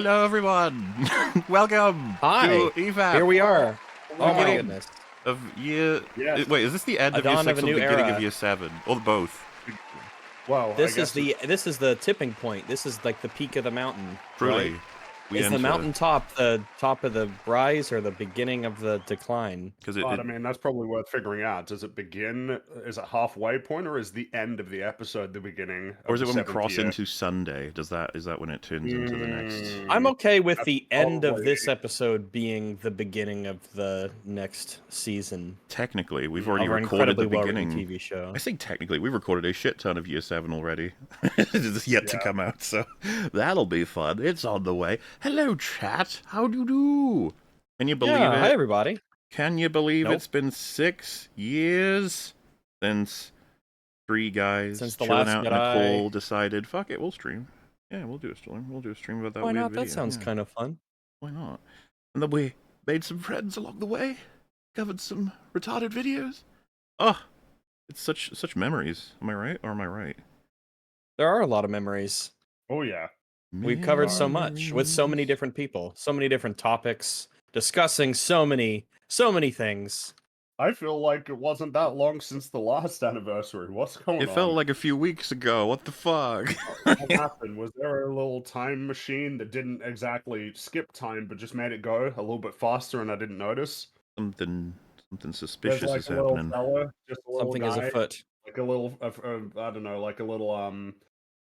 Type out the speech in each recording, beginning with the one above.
Hello, everyone. Welcome Hi. to EFAP. Here we are. Oh my Beginning goodness. Of year. Yes. Wait, is this the end A of year dawn 6 of a or new the beginning era. of year 7? Or both? Well, This is the tipping point. This is like the peak of the mountain. Truly. Right? We Is the enter- mountaintop the top of the rise or the beginning of the decline? Because but I mean, that's probably worth figuring out. Does it begin? Is it halfway point, or is the end of the episode the beginning? or is it the when we 7th cross year? into Sunday? Is that when it turns into the next? I'm okay with That's the end of probably- this episode being the beginning of the next season Technically, we've already of our recorded the incredibly well-written beginning. TV show. I think technically we've recorded a shit ton of year 7 already. It's yet to Yeah. come out, so that'll be fun. It's on the way. Hello, chat. How do you do? Can you believe Yeah, it? hi everybody. Can you believe Nope. it's been 6 years since three guys Since the chilling last out in Jedi. the cold decided, fuck it, we'll stream. Yeah, we'll do a stream. We'll do a stream about that Why weird not? video. That sounds Yeah, kind of fun. why not? And then we made some friends along the way, covered some retarded videos. Oh, it's such memories. Am I right or am I right? There are a lot of memories. Oh yeah. We've covered so much with so many different people, so many different topics, discussing so many things. I feel like it wasn't that long since the last anniversary. What's going on? It felt like a few weeks ago. What the fuck? What happened? Was there a little time machine that didn't exactly skip time, but just made it go a little bit faster, and I didn't notice? Something There's suspicious like is a little happening. fella, just a little Something guy, is afoot. like a little, I don't know, like a little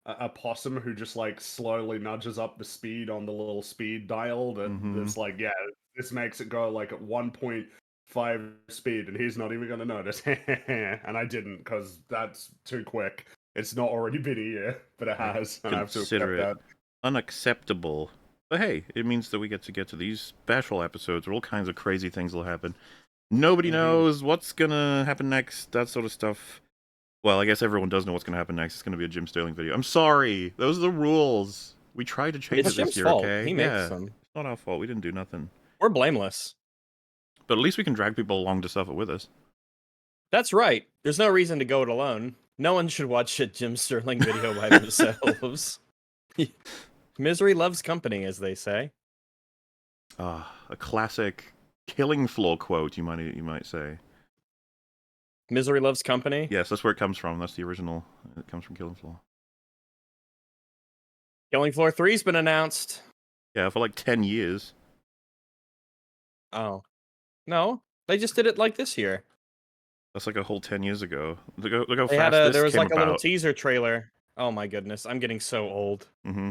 a possum who just like slowly nudges up the speed on the little speed dial that's like, yeah, this makes it go like at 1.5 speed, and he's not even gonna notice. And I didn't, because that's too quick. It's not already been a year, but it has, and I have to accept Consider it that. unacceptable. But hey, it means that we get to these special episodes where all kinds of crazy things will happen. Nobody knows what's gonna happen next, that sort of stuff. Well, I guess everyone does know what's gonna happen next. It's gonna be a Jim Sterling video. I'm sorry. Those are the rules. We tried to change It's it this Jim's year, fault. okay? He makes them. It's not our fault. We didn't do nothing. We're blameless. But at least we can drag people along to suffer with us. That's right. There's no reason to go it alone. No one should watch a Jim Sterling video by themselves. Misery loves company, as they say. A classic killing floor quote, you might say. Misery loves company. Yes, that's where it comes from. That's the original. It comes from Killing Floor. Killing Floor 3's been announced. Yeah, for like 10 years. Oh. No, they just did it like this year. That's like a whole 10 years ago. Look how They fast had this there was came like a little about. teaser trailer. Oh my goodness, I'm getting so old. Mm-hmm.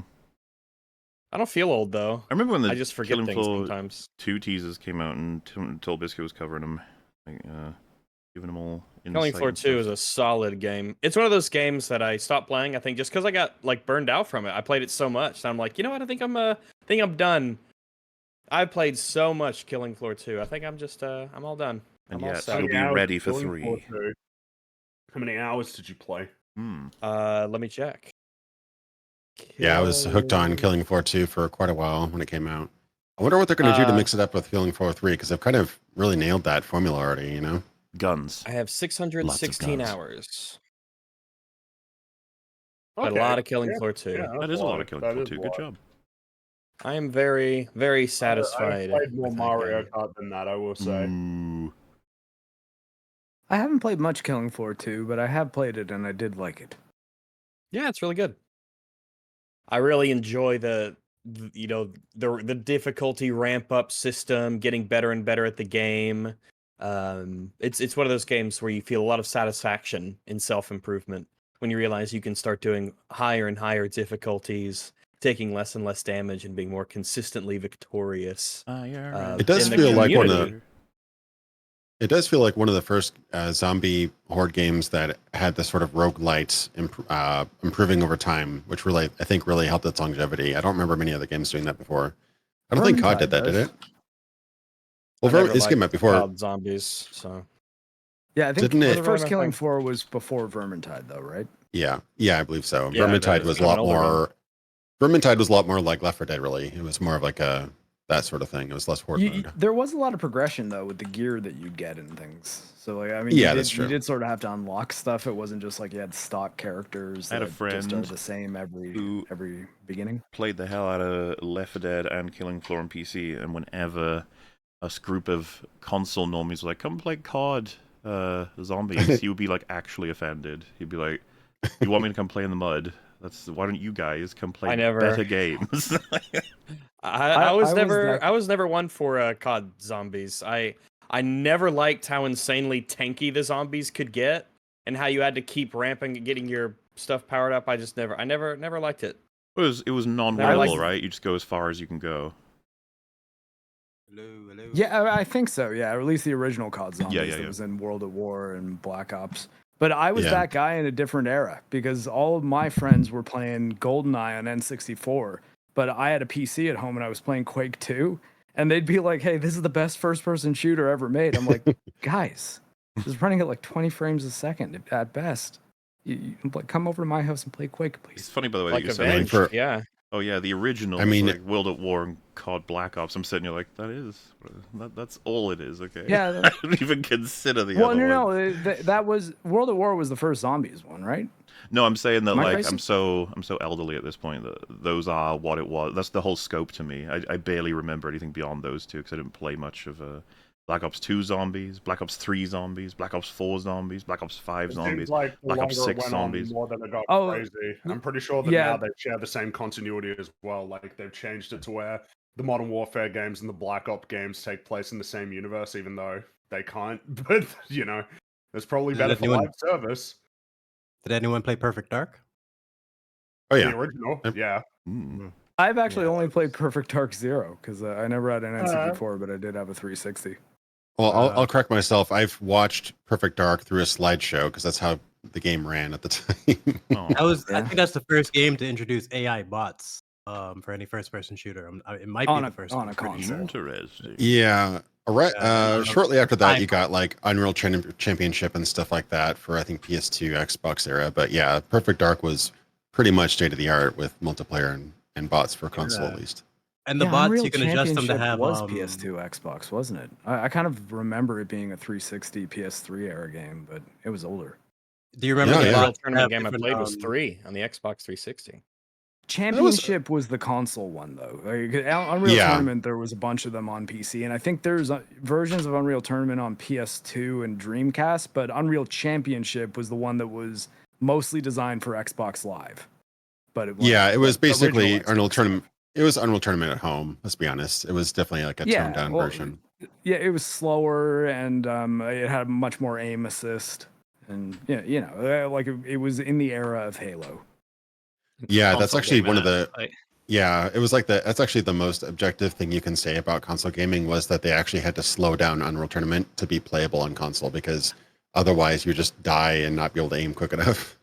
I don't feel old though. I remember when the I just forget Killing things Floor sometimes. 2 teasers came out and Toll Biscuit was covering them. Like, giving them all insight. Killing Floor and 2 stuff. is a solid game. It's one of those games that I stopped playing, I think, just because I got like burned out from it. I played it so much, and I'm like, you know what? I think I'm done. I played so much Killing Floor 2. I think I'm just I'm all done. And I'm all yet, set. you'll be ready for 3. How many hours did you play? Let me check. Yeah, I was hooked on Killing Floor 2 for quite a while when it came out. I wonder what they're going to do to mix it up with Killing Floor 3, because they've kind of really nailed that formula already, you know? Guns. I have Lots 616 of guns. hours. But a lot of Killing Floor 2. Yeah, That is a lot of Killing That Floor is 2. a Good lot. job. I am very, very satisfied. I've played more with that Mario game. Kart than that, I will say. Ooh. I haven't played much Killing Floor 2, but I have played it and I did like it. Yeah, it's really good. I really enjoy the difficulty ramp up system, getting better and better at the game. It's one of those games where you feel a lot of satisfaction in self-improvement when you realize you can start doing higher and higher difficulties, taking less and less damage, and being more consistently victorious. It does in the feel like one community. of It does feel like one of the first zombie horde games that had this sort of roguelite improving over time, which really, I think, really helped its longevity. I don't remember many other games doing that before. I don't think COD did that, did it? Well, this came out before. Wild zombies, so Yeah, I think Didn't the it- first Killing Floor was before Vermintide, though, right? Yeah, I believe so. Yeah, Vermintide that was is a lot an older more. Vermintide was a lot more like Left 4 Dead. Really, it was more of like a that sort of thing. It was less horde mode. There was a lot of progression though with the gear that you'd get and things. So like, I mean, Yeah, that's true. You did sort of have to unlock stuff. It wasn't just like you had stock characters I had a that just friend are the same every beginning. Played the hell out of Left 4 Dead and Killing Floor on PC, and whenever a group of console normies were like, come play COD zombies, he would be like actually offended. He'd be like, you want me to come play in the mud? Why don't you guys come play better games? I was never one for COD zombies. I never liked how insanely tanky the zombies could get, and how you had to keep ramping and getting your stuff powered up. I never liked it. It was non-winnable, right? You just go as far as you can go. Hello. Yeah, I think so. Yeah, or at least the original COD zombies that was in World at War and Black Ops. But I was that guy in a different era because all of my friends were playing GoldenEye on N64, but I had a PC at home and I was playing Quake 2, and they'd be like, "Hey, this is the best first-person shooter ever made." I'm like, "Guys, this is running at like 20 frames a second at best. You come over to my house and play Quake, please." It's funny, by the way, Like that you Avenged, said, yeah. Oh yeah, the original. I mean, like World at War and COD Black Ops. I'm sitting here like, that's all it is. Okay. Yeah. I didn't even consider the other one. No. That was World at War was the first zombies one, right? No, I'm saying that like crazy? I'm so elderly at this point that those are what it was. That's the whole scope to me. I barely remember anything beyond those two because I didn't play much of Black Ops 2 zombies, Black Ops 3 zombies, Black Ops 4 zombies, Black Ops 5 zombies, like Black Ops 6 zombies. More than it got crazy. I'm pretty sure that now they share the same continuity as well. Like they've changed it to where the Modern Warfare games and the Black Ops games take place in the same universe, even though they can't. But it's probably better for live service. Did anyone play Perfect Dark? Oh yeah, The original. Yeah. I've actually only played Perfect Dark Zero because I never had an N64, but I did have a 360. Well, I'll correct myself. I've watched Perfect Dark through a slideshow because that's how the game ran at the time. I think that's the first game to introduce AI bots for any first-person shooter. It might be the first on a console. Interesting. Yeah. Shortly after that, you got like Unreal Championship and stuff like that for I think PS2, Xbox era. But yeah, Perfect Dark was pretty much state of the art with multiplayer and bots for console at least. And the bots Unreal you can adjust them to have. Was PS2, Xbox, wasn't it? I kind of remember it being a 360 PS3 era game, but it was older. Do you remember the Unreal Tournament game I played was 3 on the Xbox 360. Championship was the console one though. Unreal Tournament, there was a bunch of them on PC, and I think there's versions of Unreal Tournament on PS2 and Dreamcast, but Unreal Championship was the one that was mostly designed for Xbox Live. But it was basically Unreal Tournament. It was Unreal Tournament at home. Let's be honest. It was definitely like a toned down version. Yeah, it was slower and it had much more aim assist, and like it was in the era of Halo. Yeah, that's actually one of the. Yeah, it was like that's actually the most objective thing you can say about console gaming was that they actually had to slow down Unreal Tournament to be playable on console because otherwise you just die and not be able to aim quick enough.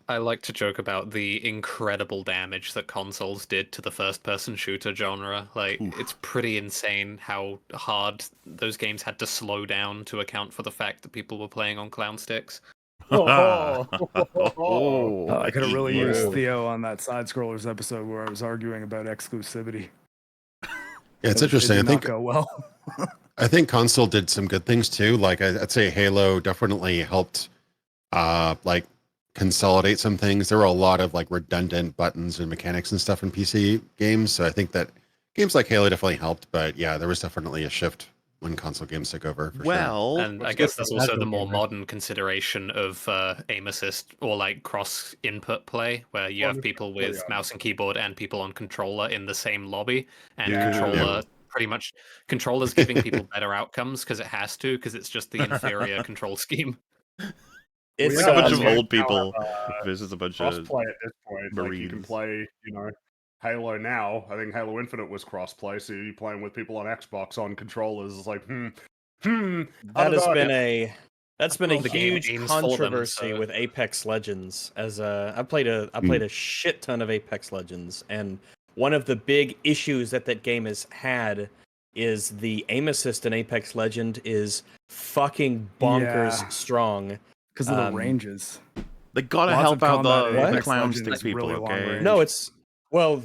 I like to joke about the incredible damage that consoles did to the first-person shooter genre. Like, it's pretty insane how hard those games had to slow down to account for the fact that people were playing on clown sticks. I could have really used Theo on that Side Scrollers episode where I was arguing about exclusivity. Yeah, it's interesting. It did not go well. I think console did some good things too. Like I'd say Halo definitely helped like consolidate some things. There were a lot of like redundant buttons and mechanics and stuff in PC games. So I think that games like Halo definitely helped, but yeah, there was definitely a shift when console games took over. And I guess there's also the more modern consideration of aim assist or like cross input play, where you have people with mouse and keyboard and people on controller in the same lobby, and controllers giving people better outcomes because it has to, because it's just the inferior control scheme. It's a bunch of old people versus a bunch of crossplay at this point. Marines. Like you can play, Halo now. I think Halo Infinite was crossplay, so you're playing with people on Xbox on controllers. It's like, That's been a huge controversy with Apex Legends. As I played a shit ton of Apex Legends, and one of the big issues that game has had is the aim assist in Apex Legend is fucking bonkers strong. Because of the ranges. They gotta help out the clown stick people, okay? No, it's... Well,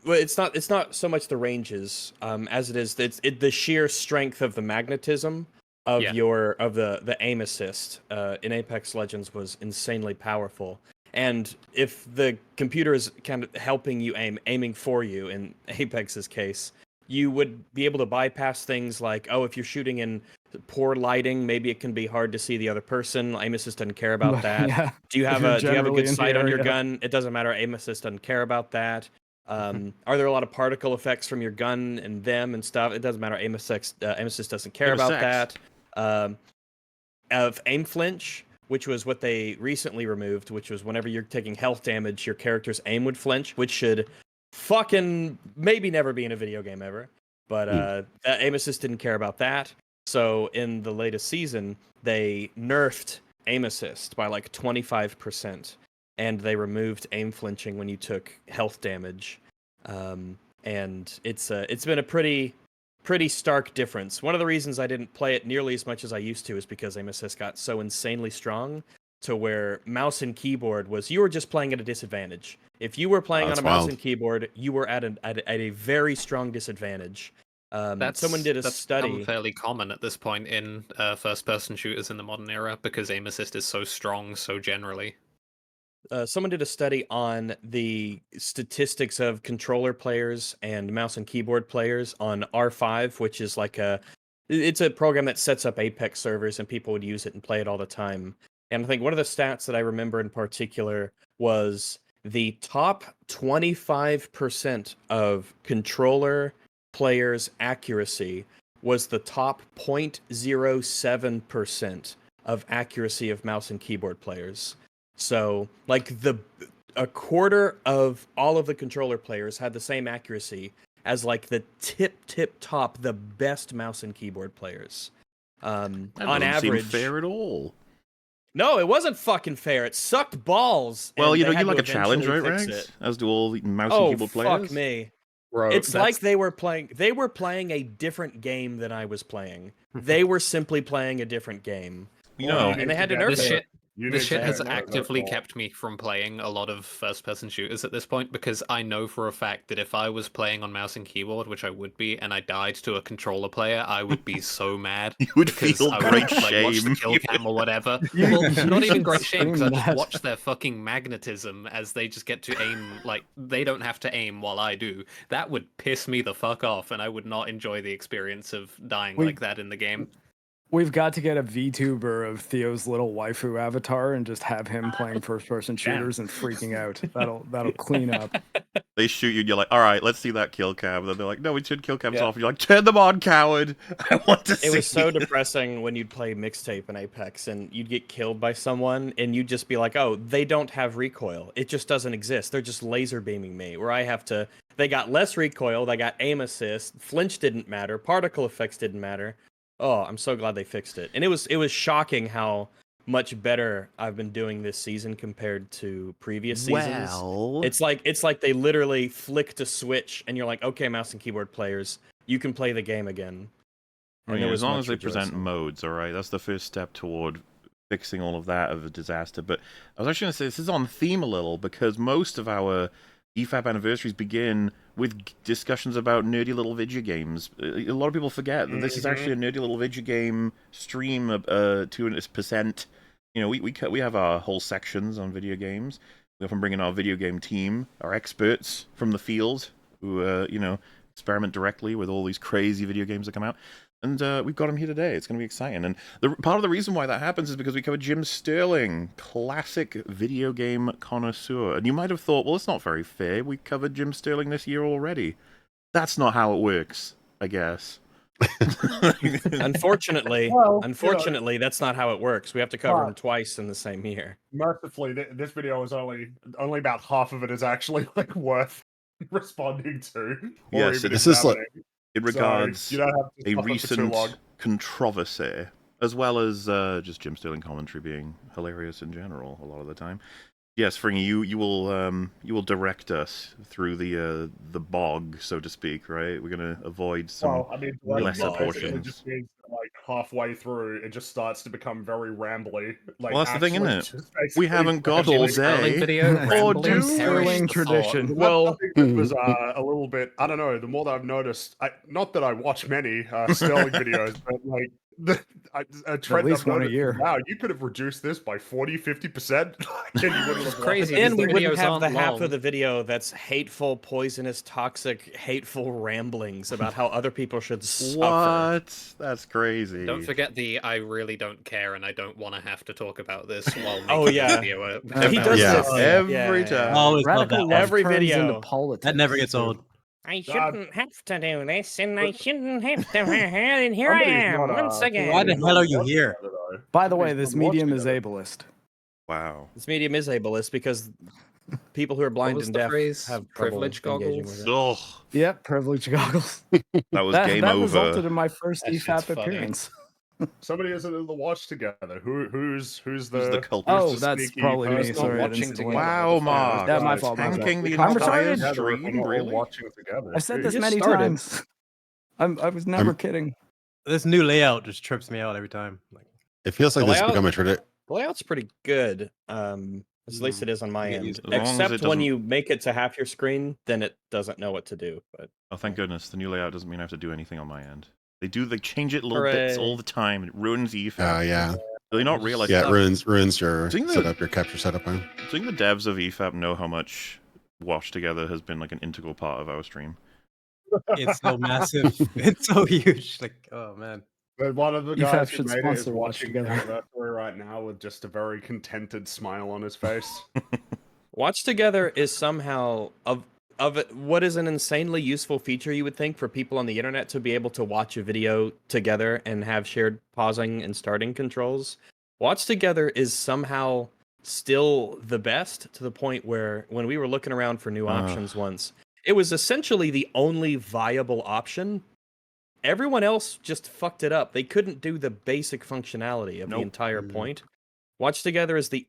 well, it's not so much the ranges as it is the sheer strength of the magnetism of the aim assist in Apex Legends was insanely powerful. And if the computer is kind of helping you aiming for you in Apex's case, you would be able to bypass things like, oh, if you're shooting in poor lighting, maybe it can be hard to see the other person. Aim assist doesn't care about that. Yeah. Do you have a good sight on your gun? It doesn't matter. Aim assist doesn't care about that. Are there a lot of particle effects from your gun and them and stuff? It doesn't matter. Aim assist doesn't care about that. Of aim flinch, which was what they recently removed, which was whenever you're taking health damage, your character's aim would flinch, which should fucking maybe never be in a video game ever. But aim assist didn't care about that. So in the latest season, they nerfed aim assist by like 25%, and they removed aim flinching when you took health damage. And it's been a pretty stark difference. One of the reasons I didn't play it nearly as much as I used to is because aim assist got so insanely strong to where mouse and keyboard you were just playing at a disadvantage. If you were playing on a mouse and keyboard, you were at a very strong disadvantage. Someone did a study. That's fairly common at this point in first-person shooters in the modern era because aim assist is so strong so generally. Someone did a study on the statistics of controller players and mouse and keyboard players on R5, which is it's a program that sets up Apex servers and people would use it and play it all the time. And I think one of the stats that I remember in particular was the top 25% of controller players' accuracy was the top 0.07% of accuracy of mouse and keyboard players. So, like, a quarter of all of the controller players had the same accuracy as, like, the tip top, the best mouse and keyboard players. That on average, seem fair at all. No, it wasn't fucking fair. It sucked balls. Well, you like a challenge, right, Rags? As do all the mouse and keyboard players. Oh, fuck me. Bro, it's like they were playing a different game than I was playing. They were simply playing a different game. And they had to nerf it. This shit has actively kept me from playing a lot of first-person shooters at this point because I know for a fact that if I was playing on mouse and keyboard, which I would be, and I died to a controller player, I would be so mad. You would feel great shame. Watch the kill cam or whatever. Well, not even great shame because I just watch their fucking magnetism as they just get to aim. Like they don't have to aim while I do. That would piss me the fuck off, and I would not enjoy the experience of dying like that in the game. We've got to get a VTuber of Theo's little waifu avatar and just have him playing first-person shooters and freaking out. That'll clean up. They shoot you and you're like, all right, let's see that kill cam. And then they're like, no, we should kill cams off. And you're like, turn them on, coward. I want to see. It was so depressing when you'd play mixtape in Apex and you'd get killed by someone and you'd just be like, oh, they don't have recoil. It just doesn't exist. They're just laser beaming me. Where I have to, they got less recoil, they got aim assist, flinch didn't matter, particle effects didn't matter. Oh, I'm so glad they fixed it. And it was shocking how much better I've been doing this season compared to previous seasons. Well, it's like they literally flicked a switch and you're like, okay, mouse and keyboard players, you can play the game again. And as long as they present modes, all right, that's the first step toward fixing all of that of a disaster. But I was actually going to say this is on theme a little because most of our EFAP anniversaries begin with discussions about nerdy little video games. A lot of people forget that this is actually a nerdy little video game stream to a percent. You know, we have our whole sections on video games. We often bring in our video game team, our experts from the field, who experiment directly with all these crazy video games that come out. And we've got him here today. It's going to be exciting. And part of the reason why that happens is because we covered Jim Sterling, classic video game connoisseur. And you might have thought, well, it's not very fair. We covered Jim Sterling this year already. That's not how it works, I guess. Unfortunately, that's not how it works. We have to cover him twice in the same year. Mercifully, this video is only about half of it is actually worth responding to. Yes, this is like... It regards a recent controversy, as well as just Jim Sterling commentary being hilarious in general a lot of the time. Yes, Fringy, you will direct us through the bog, so to speak, right? We're gonna avoid some lesser portions. It just means halfway through, it just starts to become very rambly. Like, well, that's the thing, isn't it? just We basically haven't got all rambling. day. video, Or rambling, do Sterling perish the tradition. thought. Well, I think it was a little bit. I don't know. The more that I've noticed, not that I watch many Sterling videos, but like a trend least I've one a noticed. year. Wow, you could have reduced this by 40-50%. And you wouldn't have Crazy. lost And we the wouldn't videos have the aren't half long. of the video that's hateful, poisonous, toxic, hateful ramblings about how other people should suffer. What? That's crazy. Don't forget the I really don't care and I don't want to have to talk about this while making Oh, yeah. a video. He about does it. Yeah. this every yeah. time. Always love that Radical one. left Every turns video. into politics. That never gets old. I shouldn't have to do this, and I shouldn't have to. And here I Somebody's am not, once again. Why the hell are you here? By the way, Somebody's this not medium watching is it. ableist. Wow. This medium is ableist because people who are What blind was and the deaf phrase? have Privilege trouble engaging goggles? with it. Ugh, Yep, privilege goggles. that was game that over. resulted in my first That shit's EFAP funny. appearance. Somebody isn't in the watch together. Who's Who's the the culprit? Oh, who's the that's sneaky probably me. person? not Sorry, I didn't watching see the together. link. Wow, Mark. Yeah, my fault. Tanking the I'm entire retarded. stream, really? Watching together. I said Jeez. this just many started. times. I was never kidding. This new layout just trips me out every time. Like, It feels like The this has layout- become a tradition. The layout's pretty good. At least it is on my Get end. used to it. As long as Except it when doesn't- you make it to half your screen, then it doesn't know what to do. But Oh, thank goodness. The new layout doesn't mean I have to do anything on my end. They change it little bits Hooray. all the time. It ruins EFAP. Yeah. Do they not realize Yeah, that? it ruins your Think that- setup, your capture setup. Do you think the devs of EFAP know how much Watch Together has been like an integral part of our stream? it's so massive. It's so huge. Like, oh man. But one of the EFAP guys who should made it sponsor is Watch watching the Together. anniversary right now with just a very contented smile on his face. Watch Together is somehow of it, what is an insanely useful feature you would think for people on the internet to be able to watch a video together and have shared pausing and starting controls. Watch Together is somehow still the best, to the point where when we were looking around for new options once, it was essentially the only viable option. Everyone else just fucked it up. They couldn't do the basic functionality of the entire point. Watch Together is the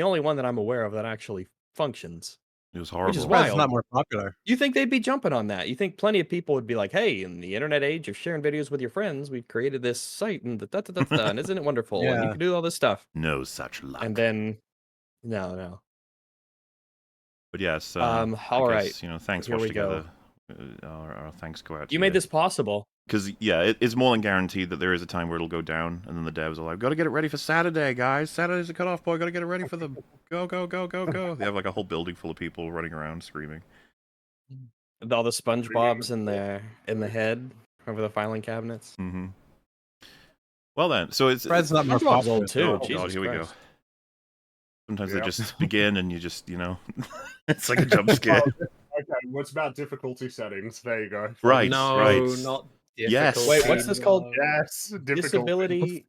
only one that I'm aware of that actually functions. It was horrible. Which is Why wild. it's not more popular? You think they'd be jumping on that? You think plenty of people would be like, "Hey, in the internet age of sharing videos with your friends, we created this site and and isn't it wonderful? And you Yeah. can do all this stuff." No such luck. And then, no. But yes, all I right. guess, thanks, Here Watch we Together. Our thanks go out to You made this possible. Because, yeah, it's more than guaranteed that there is a time where it'll go down, and then the devs are like, gotta get it ready for Saturday, guys. Saturday's the cutoff point, gotta get it ready for the go. They have like a whole building full of people running around screaming. With all the SpongeBob's in the head over the filing cabinets. Mm-hmm. Well then, so it's Fred's not more SpongeBob's popular. old too. Oh, Jesus God, here we go. Christ. Sometimes Yeah. they just begin and you just, it's like a jump scare. Okay, what's about difficulty settings? There you go. Right, No, right. not Yes. difficult. Wait, what's this called? Yes, Disability.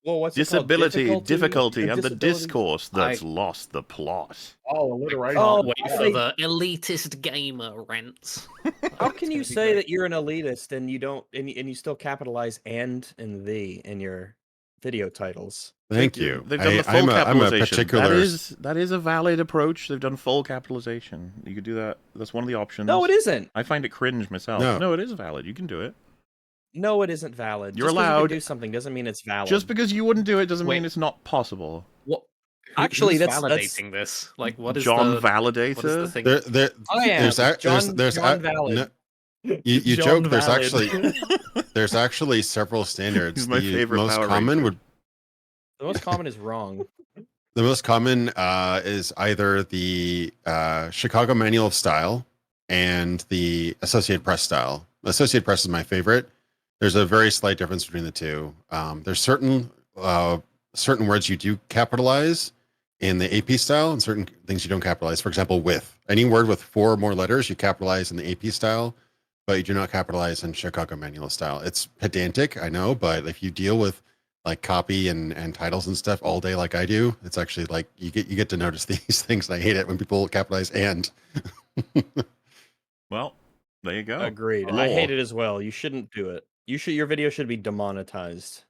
Well, what's it called? Disability, difficulty, and the disability? discourse that's lost the plot. Oh, alliteration. Oh, Wait for they- the elitist gamer rants. How can you say that you're an elitist and you don't and you still capitalize and the in your video titles? Thank you. They've done the full I'm a capitalization. particular. That is a valid approach. They've done full capitalization. You could do that. That's one of the options. No, it isn't. I find it cringe myself. No. No, it is valid. You can do it. No, it isn't valid. You're Just 'cause you allowed- can do something doesn't mean it's valid. Just because you wouldn't do it doesn't Wait. mean it's not possible. Actually, Who's that's validating this. Like, what is John the Validator? what is the thing? There, I am John Valid. you John joke. There's Valid. actually several standards. He's my favorite most Power common Ranger. would The most common is wrong. the most common is either the Chicago Manual of Style and the Associated Press style. Associated Press is my favorite. There's a very slight difference between the two. There's certain words you do capitalize in the AP style and certain things you don't capitalize. For example, with. Any word with 4 or more letters you capitalize in the AP style, but you do not capitalize in Chicago Manual style. It's pedantic, I know, but if you deal with like copy and titles and stuff all day like I do, it's actually like you get to notice these things. And I hate it when people capitalize and. Well, there you go. Agreed. Law. I hate it as well. You shouldn't do it. Your video should be demonetized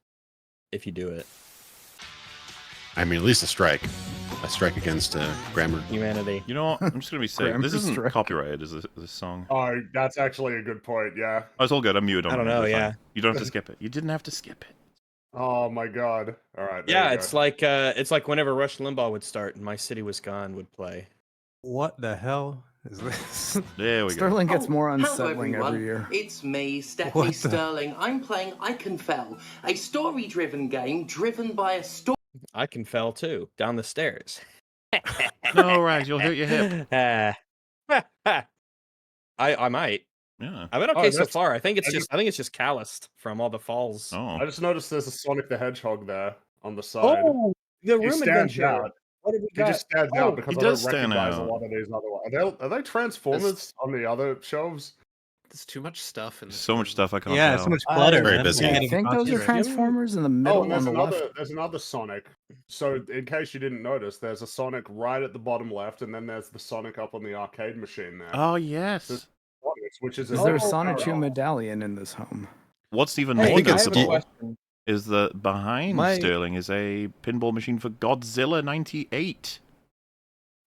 if you do it. I mean, at least a strike against grammar. Humanity. You know what? I'm just going to be safe. Grammar This isn't strike. copyrighted, is this song? Oh, that's actually a good point. Yeah. Oh, it's all good. I'm muted on I don't it. know, It's fine. yeah. You don't have to skip it. You didn't have to skip it. Oh my god! All right. Yeah, it's like whenever Rush Limbaugh would start and My City Was Gone would play. What the hell is this? There we go. Sterling gets more Hello unsettling everyone, every year. it's me, Stephanie What the- Sterling. I'm playing I Can Fell, a story-driven game driven by a story. I can fell too, down the stairs. No, Rags, you'll hurt your hip. I might. Yeah. I've been okay so that's- far. I think it's just calloused from all the falls. Oh. I just noticed there's a Sonic the Hedgehog there on the side. Oh, the He room stands adventure. out. What have we He got? just stands Oh, out because he I don't does stand recognize a out. lot of these other ones. Are they Transformers on the other shelves? There's too much stuff in this. So much stuff I can't Yeah, tell. so much clutter. Very man. busy. I can't I even think those are concentrate. Transformers in the Oh, middle and on the left. there's another Sonic. So in case you didn't notice, there's a Sonic right at the bottom left, and then there's the Sonic up on the arcade machine there. Oh, yes. Sonics, which is Is there a Sonichu medallion in this home? What's even I more think it's notable question. is that behind My- Sterling is a pinball machine for Godzilla 98.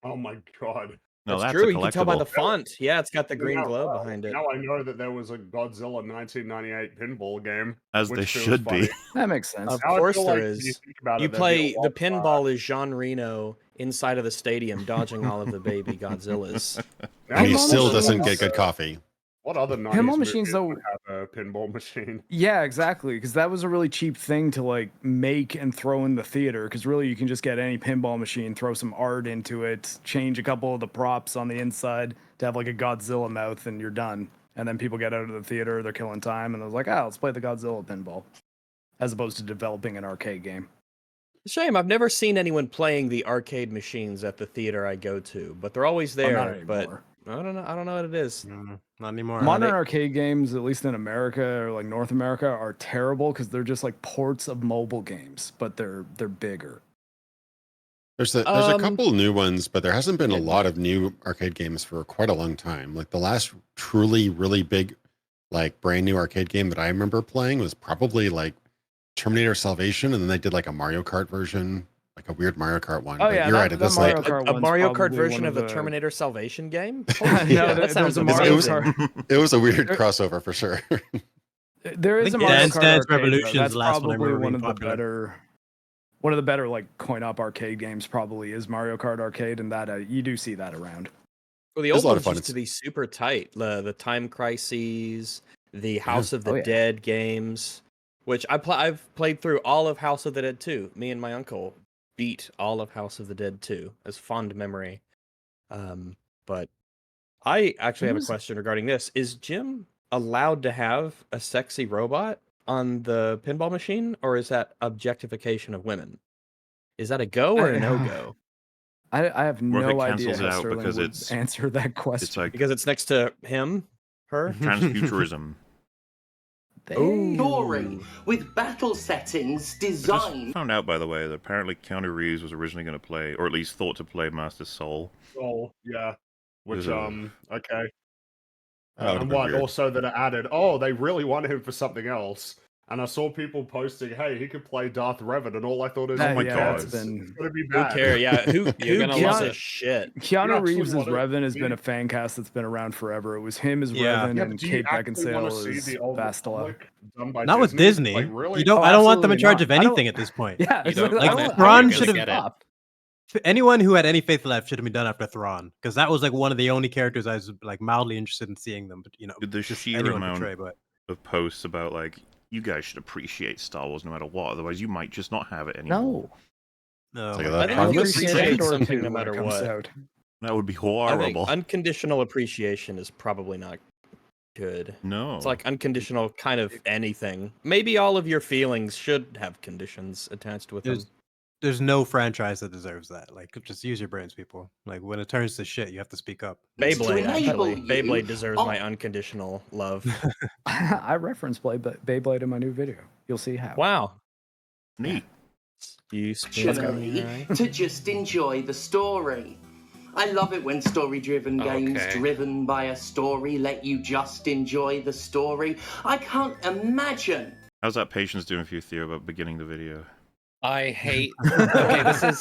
Oh my god! No, that's true. a You can tell by the collectible. font. Yeah, it's got the green Now- glow behind it. Now I know that there was a Godzilla 1998 pinball game. As which there feels should be. funny. That makes sense. Of Now I course feel there like when you is. think about You it, there'd be a play the lot of, pinball is Jean Reno inside of the stadium, dodging all of the baby Godzillas. Now And he Pinball still machines- doesn't get good coffee. What other 90s Pinball machines, movies though- would have a pinball machine? Yeah, exactly. Because that was a really cheap thing to like make and throw in the theater. Because really, you can just get any pinball machine, throw some art into it, change a couple of the props on the inside to have like a Godzilla mouth, and you're done. And then people get out of the theater, they're killing time, and they're like, "Ah, let's play the Godzilla pinball," as opposed to developing an arcade game. Shame, I've never seen anyone playing the arcade machines at the theater I go to, but they're always Well, there. not but anymore. I don't know what it is. Not anymore. Modern they- arcade games, at least in America or like North America, are terrible because they're just like ports of mobile games, but they're bigger. There's a couple new ones, but there hasn't been a lot of new arcade games for quite a long time. Like the last truly really big, like brand new arcade game that I remember playing was probably like Terminator Salvation, and then they did like a Mario Kart version, like a weird Mario Kart one. Oh, But yeah, you're right. that This Mario like Kart A one's Mario Kart probably version one of the Terminator Salvation game? No, Holy shit, there- that sounds there's a Mario it was amazing. it was a weird crossover for sure. There I is a think Mario Dance Kart Dance arcade, though. Revolution's That's the last one I probably remember one being of the popular. better like coin-op arcade games. Probably is Mario Kart Arcade, and that you do see that around. Well, the It's old a lot of ones fun. used to be super tight. The Time Crises, the House of the Oh, yeah. Dead games, which I've played through all of House of the Dead 2. Me and my uncle beat all of House of the Dead 2 as fond memory. But I actually have a question regarding this. Is Jim allowed to have a sexy robot on the pinball machine, or is that objectification of women? Is that a go or a no-go? I have Or if it no idea cancels how out Sterling because would it's- answer that question. It's like Because it's next to him, her? transfuturism. Story with battle settings I just designed. found out, by the way, that apparently Keanu Reeves was originally going to play, or at least thought to play, Master Soul. Oh, yeah. Which, There's a- okay. That would've And been what weird. also that it added, oh, they really wanted him for something else. And I saw people posting, hey, he could play Darth Revan, and all I thought is, Oh my yeah, God. it's been gonna be Who bad. cares? Yeah, who You're gonna gives love a it. shit? Keanu actually Reeves as wanna Revan has see- been a fan cast that's been around forever. It was him as Yeah. Revan Yeah, and but do you Kate actually want to Beckinsale see as the old Bastila. Republic done by Not with Disney. Like, really? You don't. Oh, I don't want them in absolutely charge not. of I don't- anything at this point. Yeah, You it's don't like, like I that. don't- Thrawn I don't should've- give a fuck. Anyone who had any faith left should have been done after Thrawn, because that was like one of the only characters I was like mildly interested in seeing them. But The just sheer anyone amount portray. But of posts about, like, you guys should appreciate Star Wars no matter what, otherwise you might just not have it anymore. No, no, It's like my that I think I'll you appreciate appreciate Andor something 2 no when matter it comes what. out. That would be I think horrible. unconditional appreciation is probably not good. No. It's like unconditional kind of anything. Maybe all of your feelings should have conditions attached with them. there's no franchise that deserves that. Like, just use your brains, people. Like, when it turns to shit, you have to speak up. It's to Beyblade, enable actually. you Beyblade deserves my on- unconditional love. I reference Beyblade in my new video. You'll see how. Wow. Neat. You spin Optionally, right? to just enjoy the story. I love it when story-driven games Okay. driven by a story let you just enjoy the story. I can't imagine. How's that patience doing for you, Theo, about beginning the video? I hate. Okay,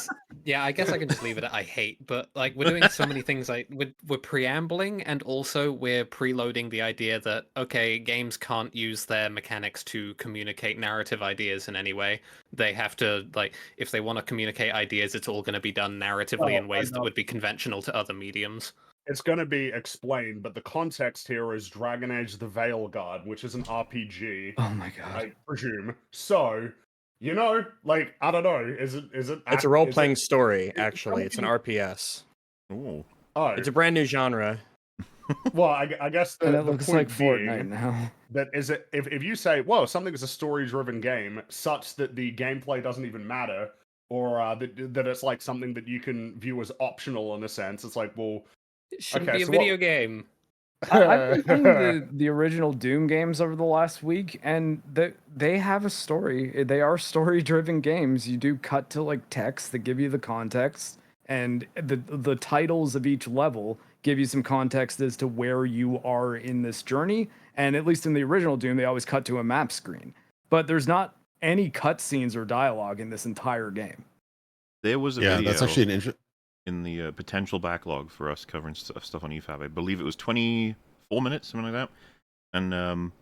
Yeah, I guess I can just leave it at I hate, but like we're doing so many things. Like we're preambling, and also we're preloading the idea that okay, games can't use their mechanics to communicate narrative ideas in any way. They have to like if they want to communicate ideas, it's all going to be done narratively in ways that would be conventional to other mediums. It's going to be explained, but the context here is Dragon Age: The Veilguard, which is an RPG. Oh my god! I presume so. You know, like I don't know. Is it? It's a role-playing story. Actually, it's an RPS. Ooh. Oh, it's a brand new genre. Well, I guess the looks point like Fortnite now. That is it. If you say, "Whoa, something is a story-driven game," such that the gameplay doesn't even matter, or that it's like something that you can view as optional in a sense, it's like, well, it shouldn't be a video game. I've been playing the original Doom games over the last week, and they have a story. They are story-driven games. You do cut to like text that give you the context, and the titles of each level give you some context as to where you are in this journey. And at least in the original Doom, they always cut to a map screen, but there's not any cutscenes or dialogue in this entire game. There was a video. That's actually an interesting. In the potential backlog for us covering stuff on EFAP. I believe it was 24 minutes, something like that. And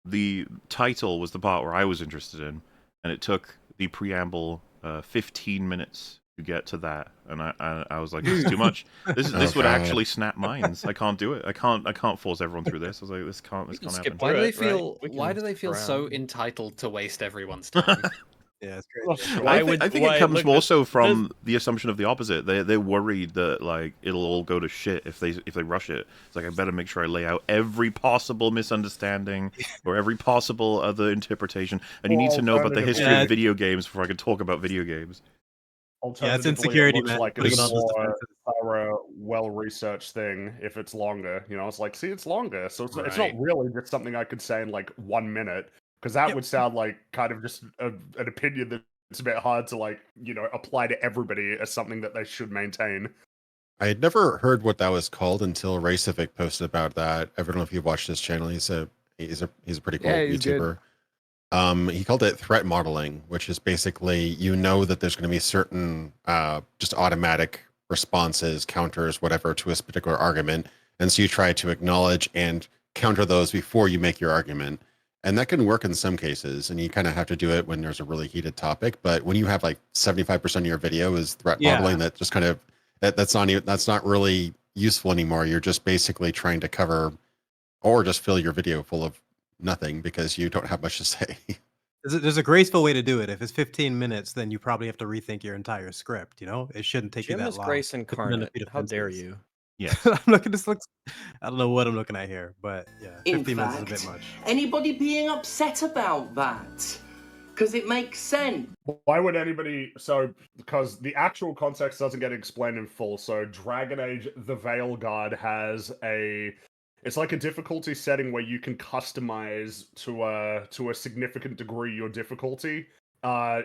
the title was the part where I was interested in, and it took the preamble 15 minutes to get to that. And I was like, this is too much. This would actually snap minds. I can't do it. I can't force everyone through this. I was like, this can't happen. Why do they feel so entitled to waste everyone's time? Yeah, it's great. I think it comes more so from the assumption of the opposite. They're worried that like it'll all go to shit if they rush it. It's like I better make sure I lay out every possible misunderstanding or every possible other interpretation. And you need to know about the history of video games before I can talk about video games. Yeah, it's insecurity, man. Like it's a more thorough, well-researched thing if it's longer. You know, it's like, see, it's longer, so it's not really just something I could say in like 1 minute. Because that would sound like kind of just an opinion that's a bit hard to like, you know, apply to everybody as something that they should maintain. I had never heard what that was called until Raycivic posted about that. I don't know if you've watched his channel. He's a pretty cool YouTuber. He called it threat modeling, which is basically you know that there's going to be certain just automatic responses, counters, whatever to a particular argument, and so you try to acknowledge and counter those before you make your argument. And that can work in some cases, and you kind of have to do it when there's a really heated topic. But when you have like 75% of your video is threat modeling, that just kind of that's not really useful anymore. You're just basically trying to cover or just fill your video full of nothing because you don't have much to say. There's a graceful way to do it. If it's 15 minutes, then you probably have to rethink your entire script. You know, it shouldn't take you that long. Grace incarnate. How dare you? Yeah, I'm looking. This looks. I don't know what I'm looking at here, but yeah, 15 minutes is a bit much. Anybody being upset about that? Because it makes sense. Why would anybody? So, because the actual context doesn't get explained in full. So, Dragon Age: The Veilguard has it's like a difficulty setting where you can customize to a significant degree your difficulty,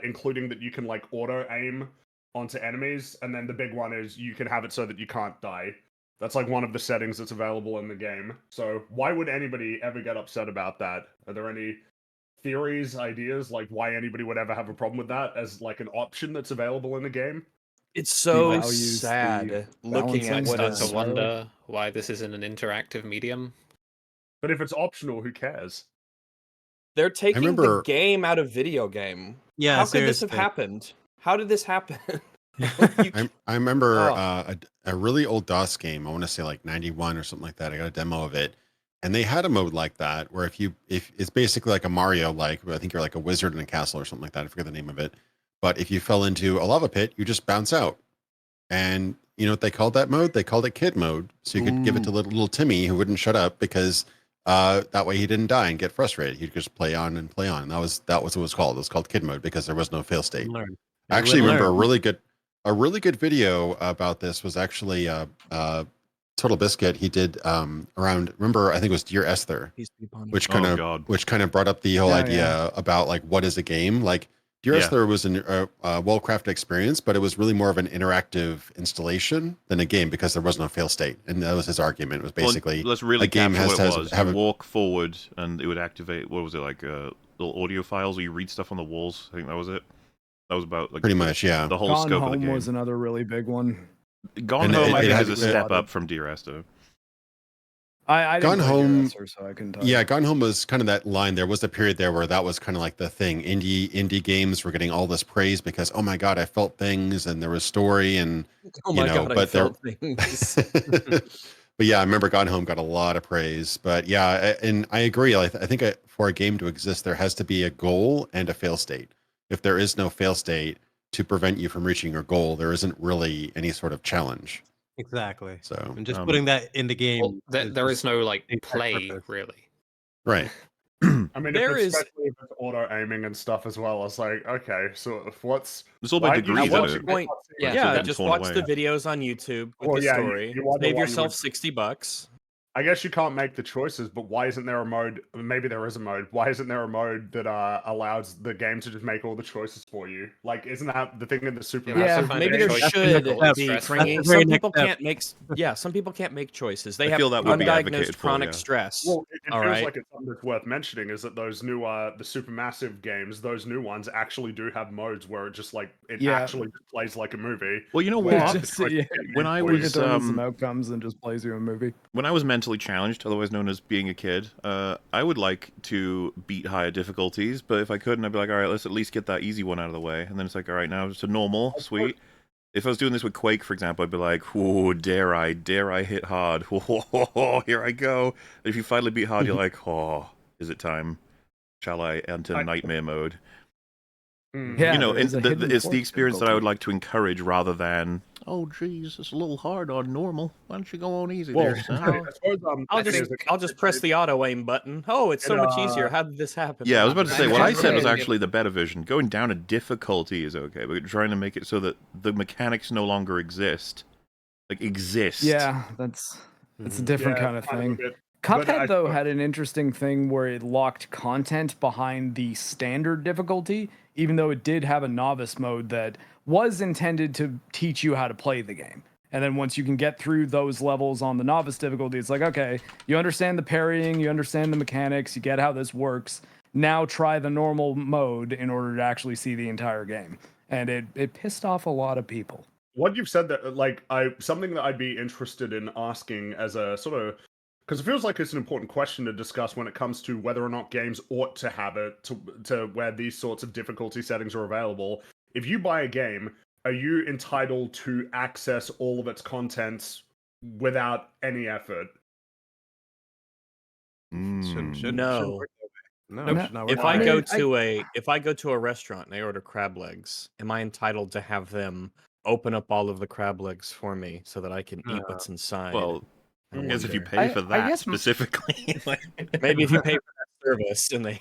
including that you can like auto aim onto enemies, and then the big one is you can have it so that you can't die. That's like one of the settings that's available in the game. So why would anybody ever get upset about that? Are there any theories, ideas, like why anybody would ever have a problem with that as like an option that's available in the game? It's so sad looking at what I wonder why this isn't an interactive medium. But if it's optional, who cares? They're taking the game out of video game. Yeah, how could this have happened? How did this happen? I remember a really old DOS game. I want to say like 91 or something like that. I got a demo of it, and they had a mode like that where if it's basically like a Mario, like I think you're like a wizard in a castle or something like that. I forget the name of it, but if you fell into a lava pit, you just bounce out. And you know what they called that mode? They called it kid mode. So you could give it to little Timmy who wouldn't shut up because that way he didn't die and get frustrated. He'd just play on and play on. And that was what it was called. It was called kid mode because there was no fail state. I actually remember a really good video about this was actually Total Biscuit. He did around, remember, I think it was Dear Esther, which kind of brought up the whole idea about like what is a game. Like Dear Esther was a well-crafted experience, but it was really more of an interactive installation than a game because there was no fail state, and that was his argument. It was basically let's really a game has to have a walk forward, and it would activate. What was it like? Little audio files where you read stuff on the walls. I think that was it. That was about pretty much, yeah. the whole Gone scope Home of the game. was another really big one. Gone And Home, I it think, had- is a step up from Dear I didn't Gone play Home- Dear Esther, so I couldn't tell Yeah, you. Gone Home was kind of that line. There was a period there where that was kind of like the thing. Indie games were getting all this praise because, oh my god, I felt things and there was story and Oh my god, I but felt things. but yeah, I remember Gone Home got a lot of praise. But yeah, and I agree. I think for a game to exist, there has to be a goal and a fail state. If there is no fail state to prevent you from reaching your goal, there isn't really any sort of challenge. Exactly. So, And just putting that in the game. Well, there is no like the exact play purpose. really. right. I mean, There is- especially if it's auto aiming and stuff as well. It's like, okay, so if what's It's all by why degrees, you At isn't what it? watch point? But it's Yeah, getting just torn watch away. the videos on YouTube with Well, the yeah, story. you are the Save one yourself with- $60. I guess you can't make the choices, but why isn't there a mode? Maybe there is a mode. Why isn't there a mode that allows the game to just make all the choices for you? Like, isn't that the thing in the Supermassive? Yeah, find maybe a there choice. should That's be. the Fringy. very Some next people step. can't make. Yeah, some people can't make choices. They I have feel that would be undiagnosed advocated for, chronic yeah. stress. Well, it All feels right. like it's something that's worth mentioning is that those new, the Supermassive games, those new ones actually do have modes where it just like it Yeah. actually just plays like a movie. Well, you know where what? Just, yeah, When I we was determine some outcomes and just plays you a movie. when I was mentally challenged, otherwise known as being a kid, I would like to beat higher difficulties, but if I couldn't, I'd be like, all right, let's at least get that easy one out of the way. And then it's like, all right, now it's a normal, sweet. If I was doing this with Quake, for example, I'd be like, whoa, dare I hit hard? Whoa, here I go. And if you finally beat hard, you're like, oh, is it time? Shall I enter nightmare mode? Yeah, You know, and there's a hidden it's the force experience that I would difficulty. like to encourage rather than, oh, geez, it's a little hard on normal. Why don't you go on easy Well, there, son? I suppose, I'll just press the auto aim button. Oh, it's so much easier. How did this happen? Yeah, I was about to say, what I said was Yeah. actually the better vision. Going down a difficulty is okay, but trying to make it so that the mechanics no longer exist. Like, exist. Yeah, that's a different kind of thing. Cuphead, though, had an interesting thing where it locked content behind the standard difficulty, even though it did have a novice mode that was intended to teach you how to play the game. And then once you can get through those levels on the novice difficulty, it's like, okay, you understand the parrying, you understand the mechanics, you get how this works. Now try the normal mode in order to actually see the entire game. And it pissed off a lot of people. What you've said that like something that I'd be interested in asking as a sort of because it feels like it's an important question to discuss when it comes to whether or not games ought to have it to where these sorts of difficulty settings are available. If you buy a game, are you entitled to access all of its contents without any effort? Shouldn't No. work that way. No. No, should not work If that I way. go if I go to a restaurant and I order crab legs, am I entitled to have them open up all of the crab legs for me so that I can eat what's inside? Well, I guess if you wonder. pay for I that guess specifically. Maybe if you pay for that service and they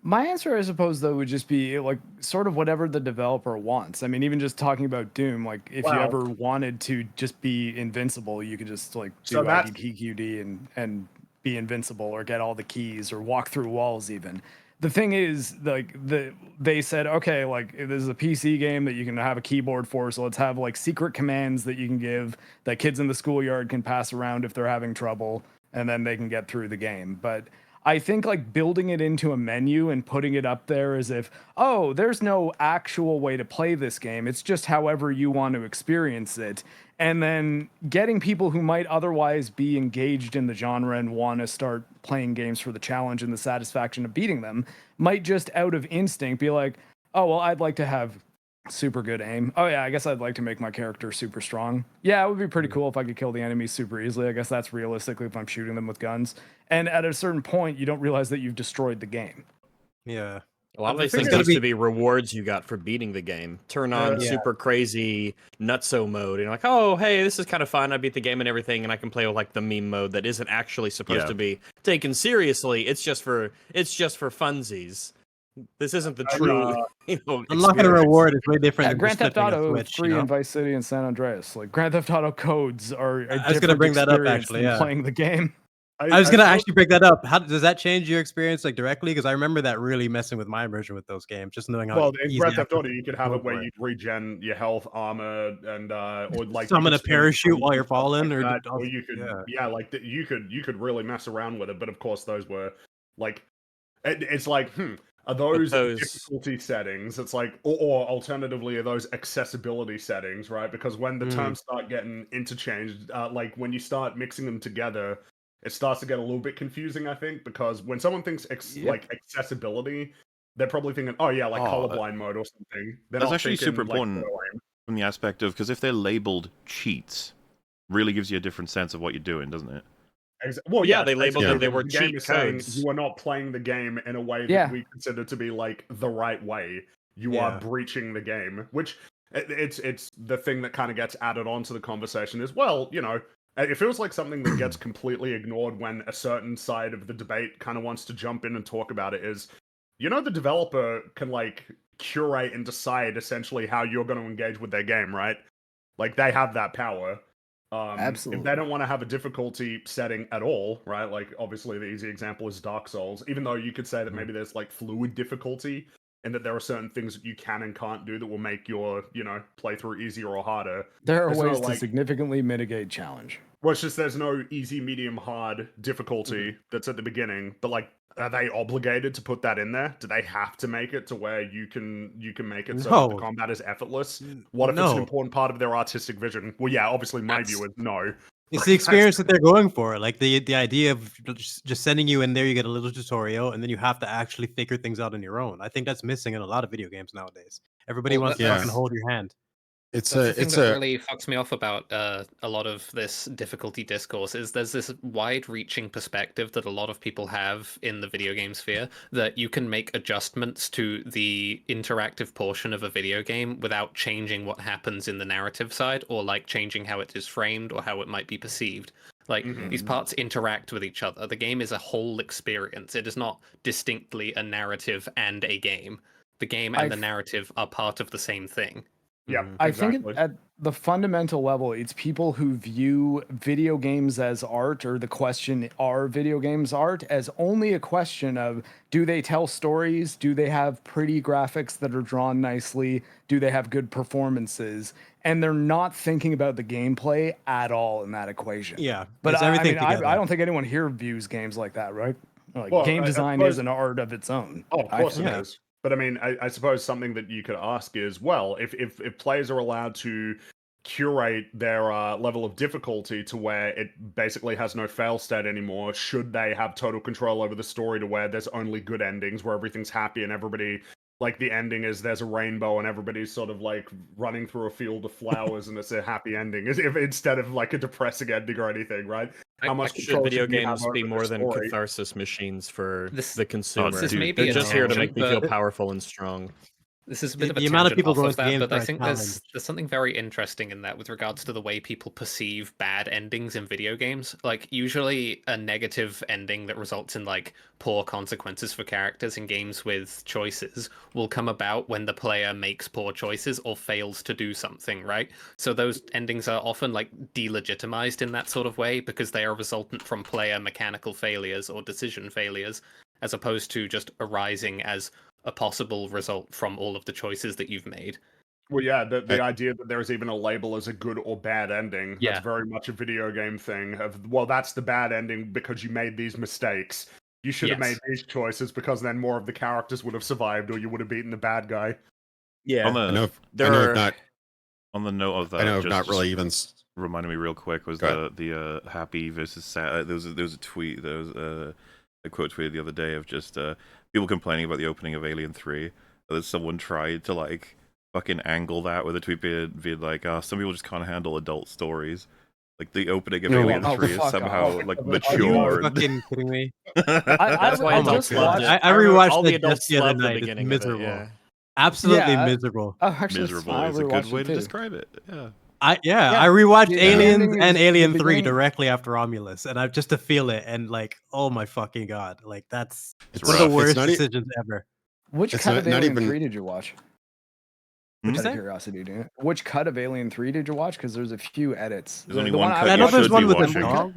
My answer, I suppose, though, would just be like sort of whatever the developer wants. I mean, even just talking about Doom, like if you Wow. ever wanted to just be invincible, you could just like So do that's- IDTQD and be invincible or get all the keys or walk through walls even. The thing is, like they said, okay, like this is a PC game that you can have a keyboard for, so let's have like secret commands that you can give that kids in the schoolyard can pass around if they're having trouble, and then they can get through the game. But I think like building it into a menu and putting it up there as if, oh, there's no actual way to play this game. It's just however you want to experience it. And then getting people who might otherwise be engaged in the genre and want to start playing games for the challenge and the satisfaction of beating them might just out of instinct be like, oh, well, I'd like to have super good aim. Oh yeah, I guess I'd like to make my character super strong. Yeah, it would be pretty cool if I could kill the enemies super easily. I guess that's realistically if I'm shooting them with guns. And at a certain point, you don't realize that you've destroyed the game. Yeah. a lot of The these thing things is- used to be rewards you got for beating the game. Turn on Yeah. super crazy nutso mode, and you're like, oh, hey, this is kind of fun. I beat the game and everything, and I can play with like the meme mode that isn't actually supposed Yeah. to be taken seriously. It's just for funsies. This isn't the true, Unlocking a experience. reward is way different Yeah, than Grand just Theft flipping a Auto switch, free you know? in Vice City and San Andreas. Like Grand Theft Auto codes are a I was gonna different bring that up, experience actually, than yeah. playing the game. I was gonna actually break that up. How does that change your experience like directly? Because I remember that really messing with my immersion with those games, just knowing how Well, in easy Grand Theft I Auto, you could have it where for it. you'd regen your health, armor, and or like Summon you a could spin parachute trees while you're and stuff falling, like or that, did- or you could you could really mess around with it. But of course, those were like it's like are those difficulty settings. It's like, or alternatively, are those accessibility settings, right? Because when the terms start getting interchanged, like when you start mixing them together, it starts to get a little bit confusing, I think, because when someone thinks like accessibility, they're probably thinking, oh yeah, like colorblind mode or something. They're that's not actually thinking, super important from the aspect of, because if they're labeled cheats, really gives you a different sense of what you're doing, doesn't it? Well, yeah, they labeled that they were the game cheat is saying codes. you are not playing the game in a way that we consider to be like the right way. You are breaching the game, which it's the thing that kind of gets added onto the conversation as well. You know, it feels like something that gets completely ignored when a certain side of the debate kind of wants to jump in and talk about it. Is, you know, the developer can like curate and decide essentially how you're going to engage with their game, right? Like they have that power. Absolutely. If they don't want to have a difficulty setting at all, right? Like obviously the easy example is Dark Souls, even though you could say that maybe there's like fluid difficulty and that there are certain things that you can and can't do that will make your, you know, playthrough easier or harder. There are ways to significantly mitigate challenge. Well, it's just there's no easy, medium, hard difficulty that's at the beginning, but like, are they obligated to put that in there? Do they have to make it to where you can make it so that the combat is effortless? What if it's an important part of their artistic vision? Well, yeah, obviously my view is no. It's the experience that they're going for. Like the idea of just sending you in there, you get a little tutorial, and then you have to actually figure things out on your own. I think that's missing in a lot of video games nowadays. Everybody wants to fucking hold your hand. That's the thing that really fucks me off about a lot of this difficulty discourse is there's this wide-reaching perspective that a lot of people have in the video game sphere that you can make adjustments to the interactive portion of a video game without changing what happens in the narrative side, or like changing how it is framed or how it might be perceived. Like these parts interact with each other. The game is a whole experience. It is not distinctly a narrative and a game. The game and the narrative are part of the same thing. Yeah, I think at the fundamental level, it's people who view video games as art, or the question, are video games art, as only a question of, do they tell stories? Do they have pretty graphics that are drawn nicely? Do they have good performances? And they're not thinking about the gameplay at all in that equation. Yeah, but I don't think anyone here views games like that, right? Like, game design is an art of its own. Oh, of course it is. But I mean, I suppose something that you could ask is, well, if players are allowed to curate their level of difficulty to where it basically has no fail state anymore, should they have total control over the story to where there's only good endings, where everything's happy and everybody, like the ending is there's a rainbow and everybody's sort of like running through a field of flowers and it's a happy ending, instead of like a depressing ending or anything, right? How much should video games be more than catharsis machines for the consumer? They're just here to make me feel powerful and strong. This is a bit of a tangent off of that, but I think there's something very interesting in that with regards to the way people perceive bad endings in video games. Like, usually a negative ending that results in, like, poor consequences for characters in games with choices will come about when the player makes poor choices or fails to do something, right? So those endings are often, like, delegitimized in that sort of way because they are resultant from player mechanical failures or decision failures, as opposed to just arising as a possible result from all of the choices that you've made. Well, yeah, the idea that there is even a label as a good or bad ending, that's very much a video game thing of, well, that's the bad ending because you made these mistakes. You should have made these choices because then more of the characters would have survived or you would have beaten the bad guy. Yeah. On the note of that, I know, not really even reminded me real quick was the happy versus sad. There was a tweet, there was a quote tweeted the other day of just people complaining about the opening of Alien 3. That someone tried to like fucking angle that with a tweet being like, some people just can't handle adult stories. Like the opening of Alien 3 is somehow like mature. Are you fucking kidding me? That's why adults loved it. I rewatched all the it adults just the other loved the night. beginning It's of it, miserable. Absolutely miserable. Miserable is a good way to describe it. Yeah. I rewatched Aliens and Alien 3 directly after Romulus, and I've just to feel it, and like, oh my fucking god, like it's one of the worst decisions ever. Which cut of Alien 3 did you watch? Out of curiosity, dude. Which cut of Alien 3 did you watch? Because there's a few edits. There's only one cut. I know there's one with the dog.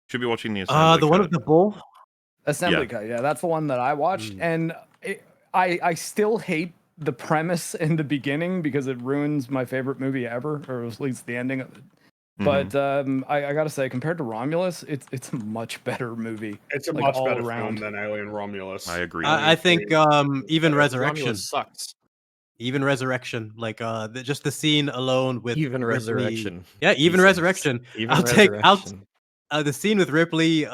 Should be watching the assembly the one with the bull. Assembly cut, yeah, that's the one that I watched, and I still hate the premise in the beginning because it ruins my favorite movie ever, or at least the ending of it. But I gotta say, compared to Romulus, it's a much better movie. It's a like, much all better around. film than Alien Romulus. I agree. I think even Resurrection Romulus sucks. Even Resurrection, like just the scene alone with Even Ripley. Resurrection. Yeah, even Resurrection. Even I'll take Resurrection. the scene with Ripley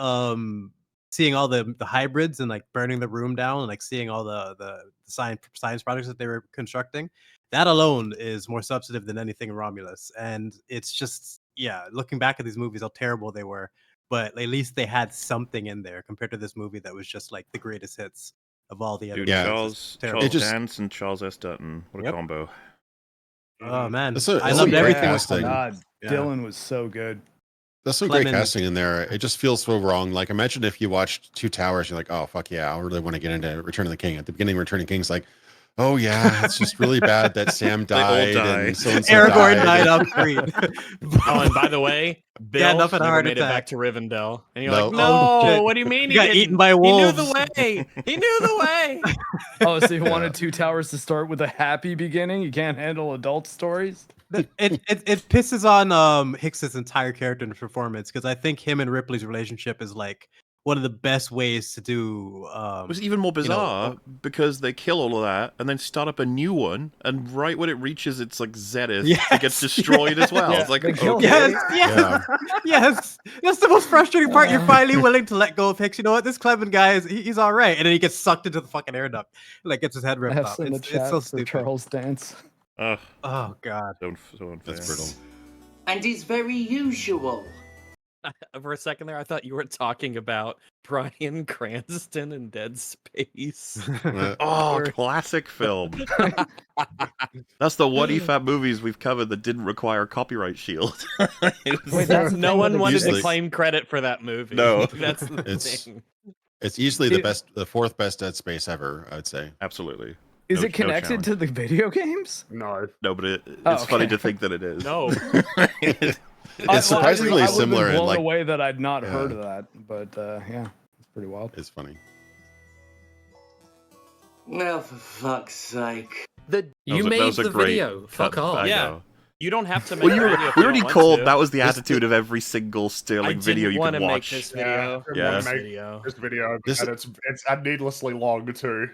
seeing all the hybrids and like burning the room down and like seeing all the science projects that they were constructing. That alone is more substantive than anything in Romulus. And it's just, yeah, looking back at these movies, how terrible they were. But at least they had something in there compared to this movie that was just like the greatest hits of all the other Dude, movies. Charles Dance and Charles S. Dutton. What a combo. Oh, man. I loved everything. Casting. God, Dylan was so good. That's some great casting in there. It just feels so wrong. Like, imagine if you watched Two Towers, you're like, oh, fuck yeah, I really want to get into Return of the King. At the beginning, Return of the King's like, oh yeah, it's just really bad that Sam died and so-and-so Aragorn died off screen. Oh, and by the way, Bill enough never made it back to Rivendell. And you're like, Oh, no, shit. what do you mean He got didn't? eaten by He knew wolves. the way. He knew the way. Oh, so you wanted Two Towers to start with a happy beginning? You can't handle adult stories? It pisses on Hicks's entire character and performance, because I think him and Ripley's relationship is like one of the best ways to do. It was even more bizarre because they kill all of that and then start up a new one, and right when it reaches its like zenith, it gets destroyed as well. Yeah, It's like, they killed Yes, it. yes, yes. That's the most frustrating part. You're finally willing to let go of Hicks. You know what? This Clement guy he's all right, and then he gets sucked into the fucking air duct, like gets his head ripped off. F's in the It's chat so for stupid. Charles Dance. Oh god, so unfair. That's brutal. And is very usual. For a second there, I thought you were talking about Bryan Cranston in Dead Space. Oh, classic film. That's the one EFAP movies we've covered that didn't require a copyright shield. Wait, that's No one wanted to Usually- claim credit for that movie. No. That's the It's- thing. It's easily the fourth best Dead Space ever, I'd say. Absolutely. Is No- it connected no to the video games? No. No, but it's Oh, funny okay. to think that it is. No. It's surprisingly I would've been similar in blown like away that I'd not heard of that, but yeah, it's pretty wild. it's funny. Oh, for fuck's sake. You that made was a the great video. Fuck cut. off. I Yeah. know. You don't have to make Well, a video if we you already don't want called to. that was the attitude of every single Sterling I video didn't you want could to make watch. this video. Yeah. This Make video. this video, This- and it's needlessly long too.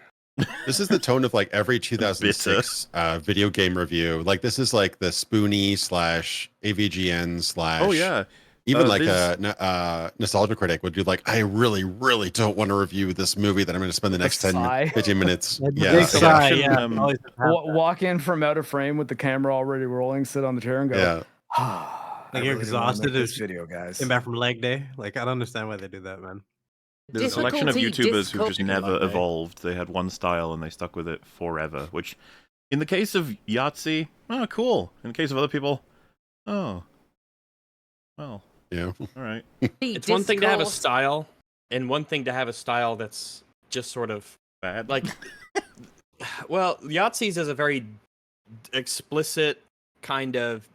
This is the tone of like every 2006 video game review. Like this is like the Spoonie / AVGN / Oh yeah. even like this- a nostalgia critic would do like, I really, really don't want to review this movie that I'm going to spend the next 10, sigh. 15 minutes. Big Yeah. sigh, selection, yeah. um, Walk in from out of frame with the camera already rolling, sit on the chair and go, Yeah. I Like you're really wanna exhausted make this as- video, guys. Came back from leg day. Like I don't understand why they do that, man. There's a selection of Difficulty, YouTubers who've just never difficulty. evolved. They had one style and they stuck with it forever. Which, in the case of Yahtzee, oh, cool. In the case of other people, oh, well, Yeah. all right. It's one thing to have a Discourse. style, and one thing to have a style that's just sort of Bad. like, well, Yahtzee's is a very explicit kind of,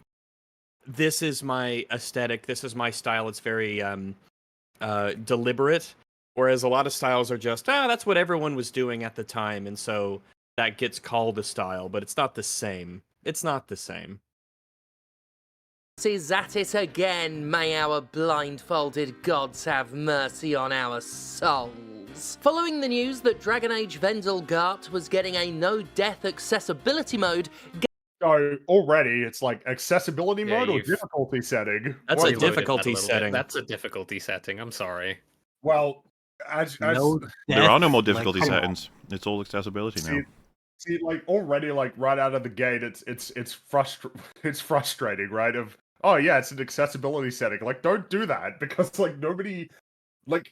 this is my aesthetic, this is my style. It's very deliberate, whereas a lot of styles are just, that's what everyone was doing at the time, and so that gets called a style, but it's not the same. It's not the same. Is at it again. May our blindfolded gods have mercy on our souls. Following the news that Dragon Age Vendelgart was getting a no-death accessibility mode, So already it's like accessibility Yeah, mode or you've- difficulty setting. That's What- a difficulty setting. That's a difficulty setting. I'm sorry. Well, as No There are no more death, difficulty like, come on. settings. It's all accessibility now. See, like already, like right out of the gate, it's frustrating, right? Of oh yeah, it's an accessibility setting. Like, don't do that because like nobody, like,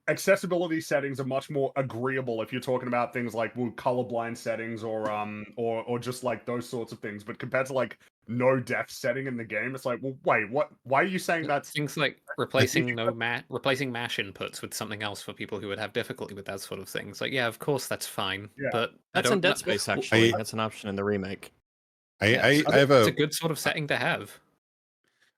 accessibility settings are much more agreeable if you're talking about things like colorblind settings or just like those sorts of things. But compared to like no depth setting in the game, it's like, well, wait, what? Why are you saying that's Things like replacing replacing mash inputs with something else for people who would have difficulty with that sort of thing. It's like, yeah, of course that's fine, Yeah. but That's in Dead Space, actually. I- That's an option in the remake. I have it's a a good sort of setting to have.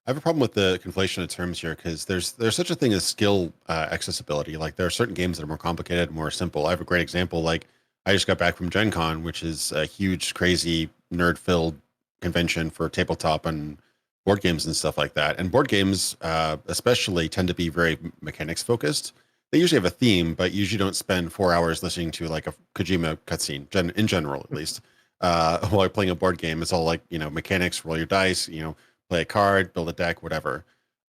I have a problem with the conflation of terms here because there's such a thing as skill accessibility. Like there are certain games that are more complicated, more simple. I have a great example. Like I just got back from Gen Con, which is a huge, crazy, nerd-filled convention for tabletop and board games and stuff like that. And board games, especially, tend to be very mechanics focused. They usually have a theme, but usually don't spend 4 hours listening to like a Kojima cutscene, in general, at least. While you're playing a board game, it's all like, mechanics, roll your dice, play a card, build a deck, whatever.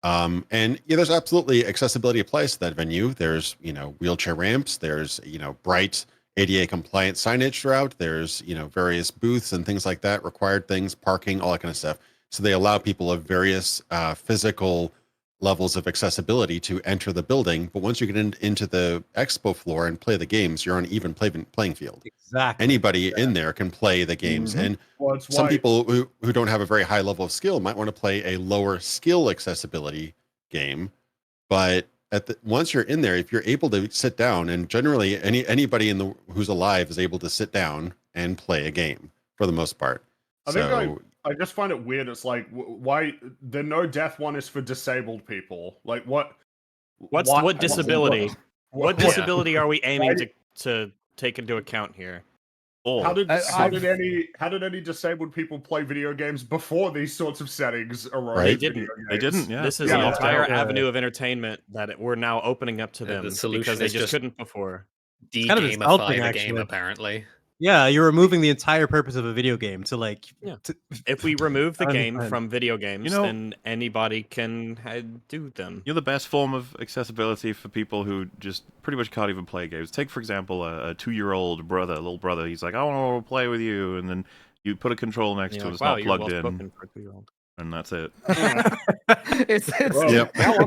And there's absolutely accessibility applies to that venue. There's, wheelchair ramps, there's, bright ADA compliant signage throughout. There's, various booths and things like that, required things, parking, all that kind of stuff. So they allow people of various physical levels of accessibility to enter the building. But once you get into the expo floor and play the games, you're on an even playing field. Exactly. Anybody in there can play the games. And some people who don't have a very high level of skill might want to play a lower skill accessibility game. But once you're in there, if you're able to sit down, and generally anybody who's alive is able to sit down and play a game for the most part. I just find it weird. It's like, why the no death one is for disabled people? Like, what disability? What disability are we aiming to take into account here? How did any disabled people play video games before these sorts of settings arose? They didn't. Yeah. This is an entire avenue of entertainment that we're now opening up to them because they just couldn't before. De-gamify the game, apparently. Yeah, you're removing the entire purpose of a video game to like. Yeah. If we remove the game from video games, then anybody can do them. You're the best form of accessibility for people who just pretty much can't even play games. Take, for example, a 2-year-old little brother. He's like, I want to play with you, and then you put a control next to it. It's not plugged in. And that's it. it's yep. I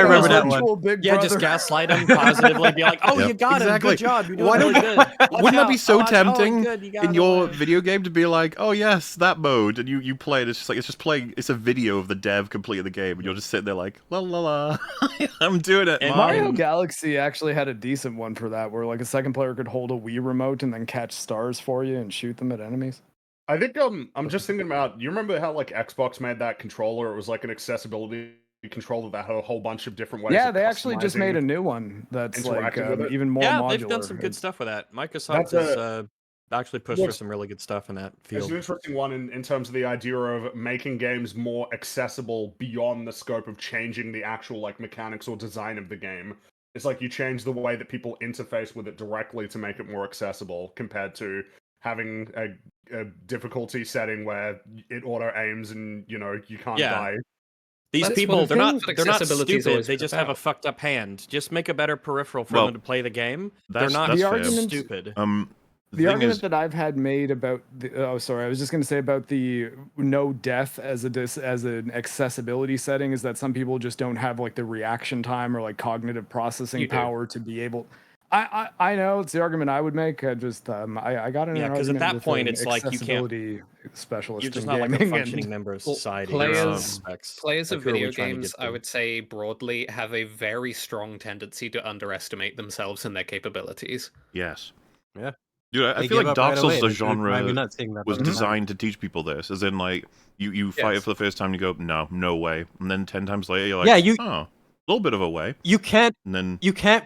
remember that one. Just gaslight him positively. Be like, "Oh, you got it. Good job. You're doing really good." Wouldn't that be so tempting in your video game to be like, "Oh yes, that mode," and you play it. It's just playing. It's a video of the dev completing the game, and you're just sitting there like, "La la la, I'm doing it." And Mario Galaxy actually had a decent one for that, where like a second player could hold a Wii remote and then catch stars for you and shoot them at enemies. I think I'm just thinking about. You remember how like Xbox made that controller? It was like an accessibility controller that had a whole bunch of different ways. Yeah, they actually just made a new one that's like even more modular. Yeah, they've done some good stuff with that. Microsoft has actually pushed for some really good stuff in that field. It's an interesting one in terms of the idea of making games more accessible beyond the scope of changing the actual like mechanics or design of the game. It's like you change the way that people interface with it directly to make it more accessible compared to having a difficulty setting where it auto aims and you can't die. These people, they're not stupid. They just have a fucked up hand. Just make a better peripheral for them to play the game. They're not stupid. The argument that I've had made about I was just going to say about the no death as an accessibility setting is that some people just don't have like the reaction time or like cognitive processing power to be able. I know it's the argument I would make. I just I got in an argument because at that point it's like you can't specialist. You're just not like a functioning member of society. Players of video games, I would say broadly, have a very strong tendency to underestimate themselves and their capabilities. Yes. Yeah. Dude, I feel like Dark Souls, the genre, was designed to teach people this. As in, like, you fight it for the first time, and you go, no way. And then 10 times later, you're like, a little bit of a way. You can't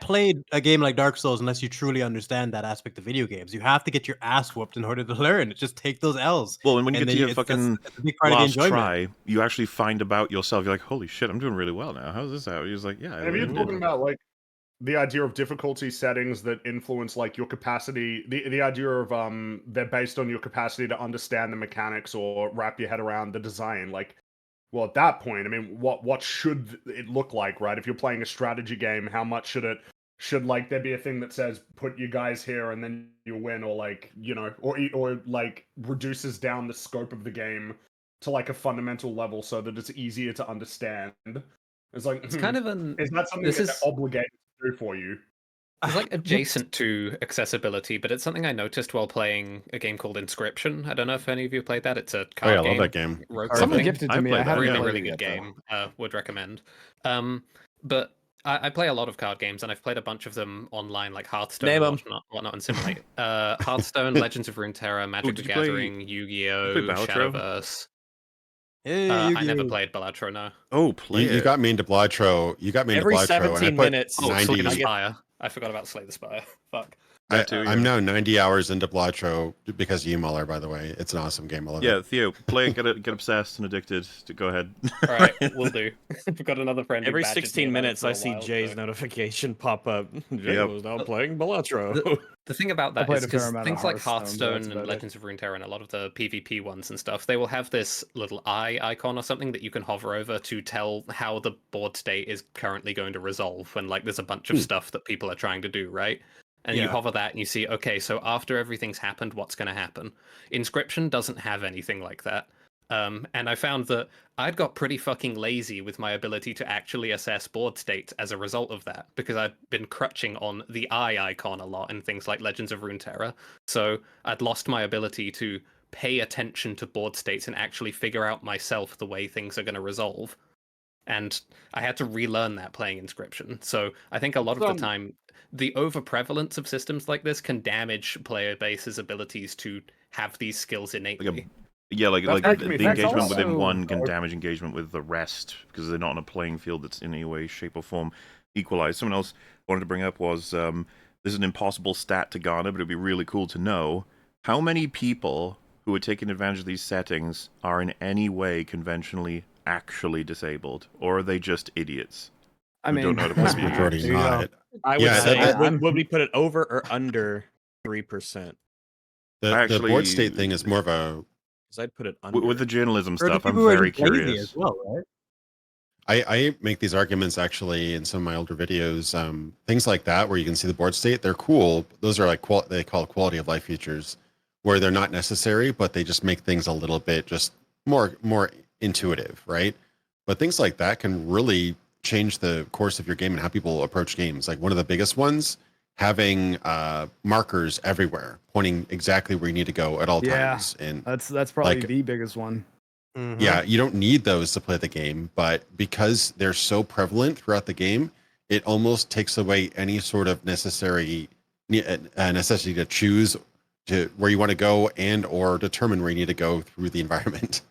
play a game like Dark Souls unless you truly understand that aspect of video games. You have to get your ass whooped in order to learn. Just take those L's. Well, and when you get to your fucking last try, you actually find about yourself. You're like, holy shit, I'm doing really well now. How's this out? You're just like, yeah. Have you talking about, like, the idea of difficulty settings that influence like your capacity, the idea of they're based on your capacity to understand the mechanics or wrap your head around the design. Like, well, at that point, I mean, what should it look like, right? If you're playing a strategy game, how much should like there be a thing that says put your guys here and then you win, or like or like reduces down the scope of the game to like a fundamental level so that it's easier to understand. It's like it's kind of an is that something that's obligated for you? It's like adjacent to accessibility, but it's something I noticed while playing a game called Inscription. I don't know if any of you played that. It's a card game. I love that game. Someone gifted to me. I haven't really, played really it good yet, game. Would recommend. But I play a lot of card games, and I've played a bunch of them online, like Hearthstone, and whatnot, and Simulate. Hearthstone, Legends of Runeterra, Magic the Gathering, Yu-Gi-Oh, Shadowverse. I never played Balatro, no. Oh, play You got me into Balatro. You got me into Every Balatro. 17 minutes. Slay the Spire. I forgot about Slay the Spire. Fuck. I'm now 90 hours into Blatro because of you, Muller, by the way. It's an awesome game. I love it. Theo, play it, get obsessed and addicted. Go ahead. All right, we'll do. We've got another friend. Every 16 minutes, I see Jay's notification pop up. Jay was now playing Balatro. The thing about that is because things like Hearthstone and Legends of Runeterra and a lot of the PvP ones and stuff, they will have this little eye icon or something that you can hover over to tell how the board state is currently going to resolve when like there's a bunch of stuff that people are trying to do, right? And you hover that and you see, okay, so after everything's happened, what's going to happen? Inscription doesn't have anything like that. And I found that I'd got pretty fucking lazy with my ability to actually assess board states as a result of that, because I'd been crutching on the eye icon a lot in things like Legends of Runeterra. So I'd lost my ability to pay attention to board states and actually figure out myself the way things are going to resolve. And I had to relearn that playing Inscription. So I think a lot of the time, the overprevalence of systems like this can damage player base's abilities to have these skills innately. The engagement within one can damage engagement with the rest because they're not on a playing field that's in any way, shape, or form equalized. Someone else wanted to bring up was this is an impossible stat to garner, but it'd be really cool to know how many people who are taking advantage of these settings are in any way conventionally actually disabled, or are they just idiots? I mean, don't know how to play majority not. I would say, would we put it over or under 3%? The board state thing is more of a... Because I'd put it under. With the journalism stuff, I'm very curious. As well, right? I make these arguments actually in some of my older videos. Things like that, where you can see the board state, they're cool. Those are like they call it quality of life features, where they're not necessary, but they just make things a little bit just more intuitive, right? But things like that can really change the course of your game and how people approach games. Like one of the biggest ones, having markers everywhere pointing exactly where you need to go at all times. And that's probably like, the biggest one. Mm-hmm. Yeah, you don't need those to play the game, but because they're so prevalent throughout the game, it almost takes away any sort of necessity to choose to where you want to go and or determine where you need to go through the environment.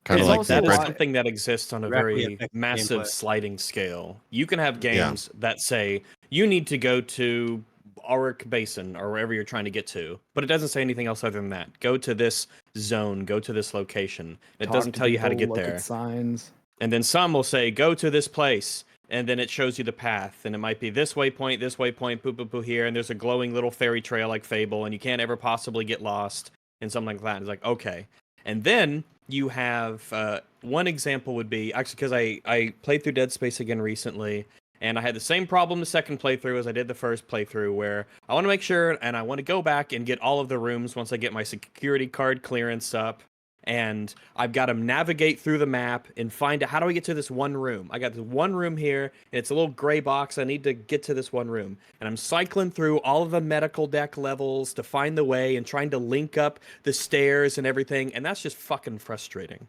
Kind of like that is something that exists on a very massive sliding scale. You can have games that say you need to go to Auric Basin or wherever you're trying to get to, but it doesn't say anything else other than that. Go to this zone, go to this location. It doesn't tell you how to get there. Signs. And then some will say go to this place, and then it shows you the path, and it might be this waypoint, poo poo poo here, and there's a glowing little fairy trail like Fable, and you can't ever possibly get lost and something like that. It's like, okay. And then you have one example would be actually because I played through Dead Space again recently, and I had the same problem the second playthrough as I did the first playthrough, where I want to make sure and I want to go back and get all of the rooms once I get my security card clearance up, and I've got to navigate through the map and find out how do I get to this one room. I got this one room here, and it's a little gray box. I need to get to this one room, and I'm cycling through all of the medical deck levels to find the way and trying to link up the stairs and everything, and that's just fucking frustrating,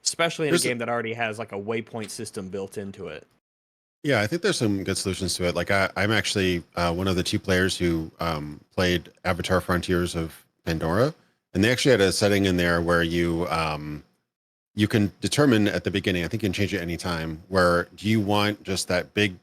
especially in a game that already has like a waypoint system built into it. Yeah, I think there's some good solutions to it. Like I'm actually one of the two players who played Avatar: Frontiers of Pandora, and they actually had a setting in there where you can determine at the beginning. I think you can change it any time. Where do you want just that big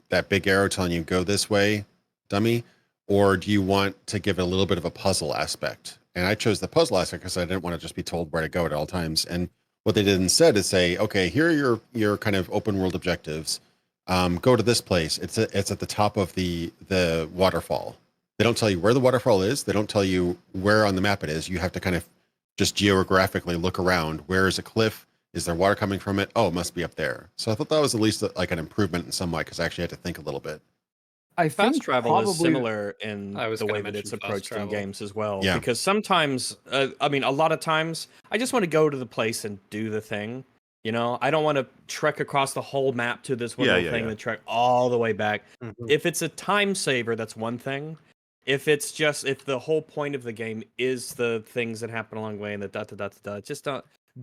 arrow telling you go this way, dummy, or do you want to give it a little bit of a puzzle aspect? And I chose the puzzle aspect because I didn't want to just be told where to go at all times. And what they did instead is say, okay, here are your kind of open world objectives. Go to this place. It's at the top of the waterfall. They don't tell you where the waterfall is. They don't tell you where on the map it is. You have to kind of just geographically look around. Where is a cliff? Is there water coming from it? Oh, it must be up there. So I thought that was at least like an improvement in some way because I actually had to think a little bit. I think fast travel is similar in the way that it's approached in games as well. Yeah. Because sometimes, a lot of times, I just want to go to the place and do the thing. You know, I don't want to trek across the whole map to this one thing and trek all the way back. Mm-hmm. If it's a time saver, that's one thing. If the whole point of the game is the things that happen along the way and the just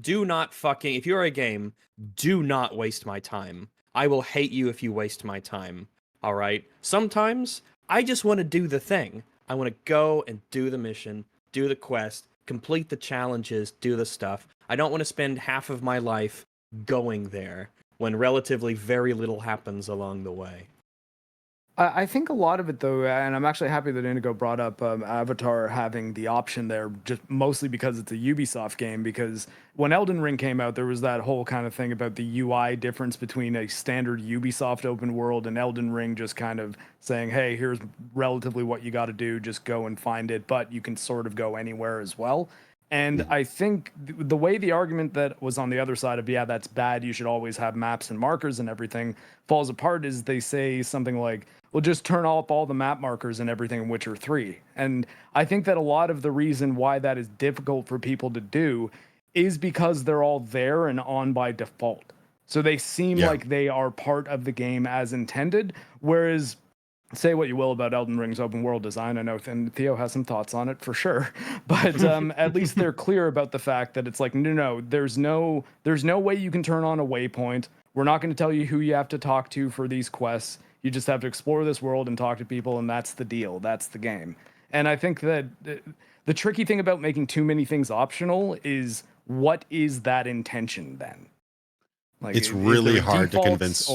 do not fucking, if you're a game, do not waste my time. I will hate you if you waste my time. All right. Sometimes I just want to do the thing. I want to go and do the mission, do the quest, complete the challenges, do the stuff. I don't want to spend half of my life going there when relatively very little happens along the way. I think a lot of it, though, and I'm actually happy that Indigo brought up Avatar having the option there, just mostly because it's a Ubisoft game. Because when Elden Ring came out, there was that whole kind of thing about the UI difference between a standard Ubisoft open world and Elden Ring, just kind of saying, hey, here's relatively what you got to do, just go and find it, but you can sort of go anywhere as well. And I think the way the argument that was on the other side of, yeah, that's bad, you should always have maps and markers and everything, falls apart is they say something like, well, just turn off all the map markers and everything in Witcher 3. And I think that a lot of the reason why that is difficult for people to do is because they're all there and on by default. So they seem like they are part of the game as intended, whereas say what you will about Elden Ring's open world design. I know Theo has some thoughts on it for sure, but at least they're clear about the fact that it's like, no, there's no way you can turn on a waypoint. We're not going to tell you who you have to talk to for these quests. You just have to explore this world and talk to people, and that's the deal. That's the game. And I think that the tricky thing about making too many things optional is, what is that intention then? Like, it's really hard to convince,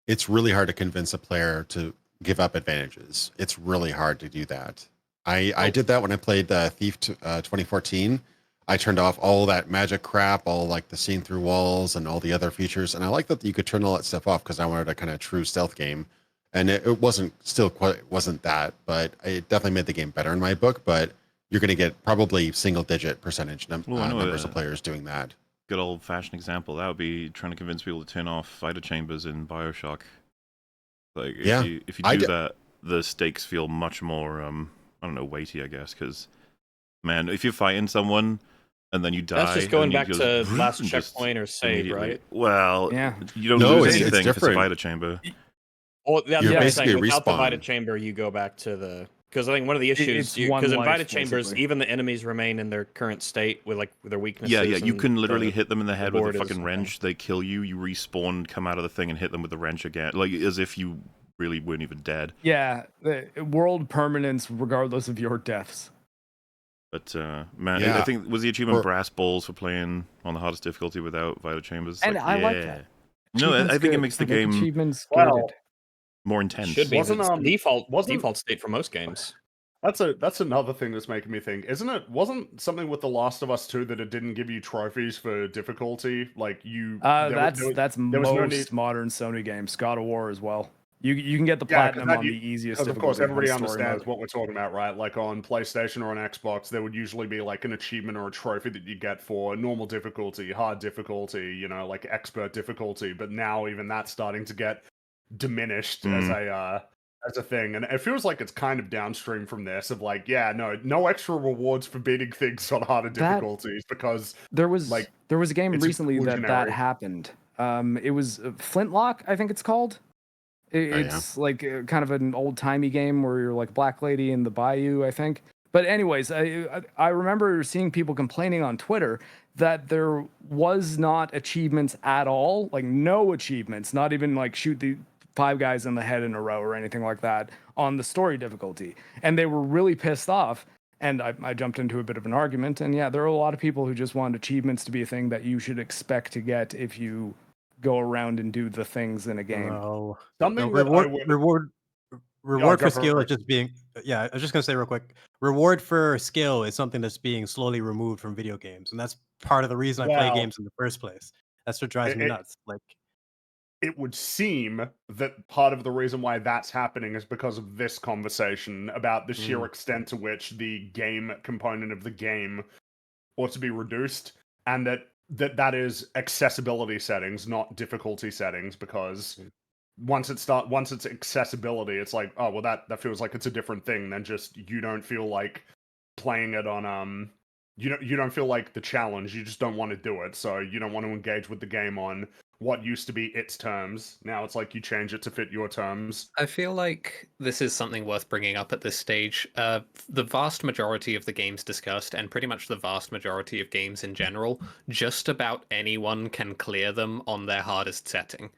it's really hard to convince a player to give up advantages. It's really hard to do that. I did that when I played Thief 2014. I turned off all that magic crap, all like the seeing through walls and all the other features. And I like that you could turn all that stuff off because I wanted a kind of true stealth game. And it wasn't that, but it definitely made the game better in my book. But you're going to get probably single-digit percentage numbers of players doing that. Good old-fashioned example, that would be trying to convince people to turn off fighter chambers in BioShock. Like, if you do that, the stakes feel much more, I don't know, weighty, I guess, because, man, if you're fighting someone and then you die... That's just going back to last checkpoint or save, right? Well, you don't lose anything if it's a fighter chamber. Well, that's you're what I'm basically saying. Without the respawn. Vita chamber, you go back to the... Because I think one of the issues, because in Vita chambers, basically, even the enemies remain in their current state with their weaknesses. Yeah, you can literally hit them in the head with a fucking wrench. They kill you. You respawn, come out of the thing, and hit them with the wrench again, like as if you really weren't even dead. Yeah, world permanence regardless of your deaths. But man, I think was the achievement brass balls for playing on the hardest difficulty without Vita chambers. And I like that. No, I think it makes the game more intense. Should be default state for most games. That's another thing that's making me think. Wasn't something with The Last of Us 2 that it didn't give you trophies for difficulty? Like you that's most modern Sony games. God of War as well. You can get the platinum on the easiest. Of course, everybody understands what we're talking about, right? Like on PlayStation or on Xbox, there would usually be like an achievement or a trophy that you get for normal difficulty, hard difficulty, like expert difficulty. But now even that's starting to get diminished as a thing, and it feels like it's kind of downstream from this of like, no extra rewards for beating things on harder difficulties, because there was a game recently that happened. It was Flintlock, I think it's called. It's like kind of an old timey game where you're like Black Lady in the Bayou, I think. But anyways, I remember seeing people complaining on Twitter that there was not achievements at all, like no achievements, not even like shoot the 5 guys in the head in a row or anything like that on the story difficulty. And they were really pissed off. And I jumped into a bit of an argument. And yeah, there are a lot of people who just want achievements to be a thing that you should expect to get if you go around and do the things in a game. No. Reward for skill is just being... Yeah, I was just going to say real quick. Reward for skill is something that's being slowly removed from video games. And that's part of the reason I play games in the first place. That's what drives me nuts. Like, it would seem that part of the reason why that's happening is because of this conversation about the sheer extent to which the game component of the game ought to be reduced, and that is accessibility settings, not difficulty settings, because once it's accessibility, it's like, oh well, that feels like it's a different thing than just you don't feel like playing it on you don't feel like the challenge, you just don't want to do it, so you don't want to engage with the game on what used to be its terms. Now it's like you change it to fit your terms. I feel like this is something worth bringing up at this stage. The vast majority of the games discussed, and pretty much the vast majority of games in general, just about anyone can clear them on their hardest setting.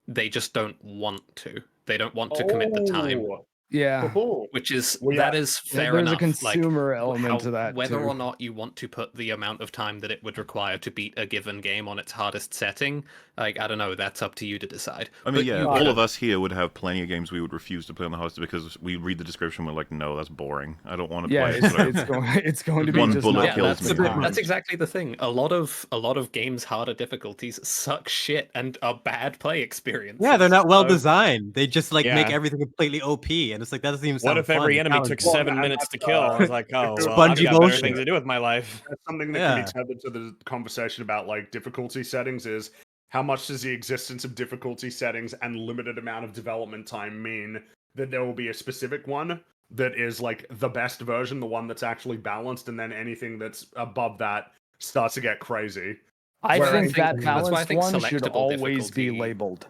They just don't want to. They don't want to commit the time. Yeah. Which is Well, that is fair there's enough. a consumer element how, to that whether too. or not you want to put the amount of time that it would require to beat a given game on its hardest setting, like I don't know, that's up to you to decide. I mean, But yeah, all of us here would have plenty of games we would refuse to play on the hardest because we read the description, we're like, no, that's boring. I don't want to play it. It's going to be One just bullet not kills worth me. the time. That's exactly the thing. A lot of games' harder difficulties suck shit and are bad play experiences. Yeah, they're not well designed. They just like make Yeah. everything completely OP, and it's like that doesn't even sound What if fun. every It's enemy took challenging. 7 minutes to kill? I was like, oh, well, I've Spongy got better bullshit. things to do with my life. That's something that can be tethered to the conversation about like difficulty settings is how much does the existence of difficulty settings and limited amount of development time mean that there will be a specific one that is like the best version, the one that's actually balanced, and then anything that's above that starts to get crazy. I think that that's why I balanced think one should selectable always be difficulty- labeled.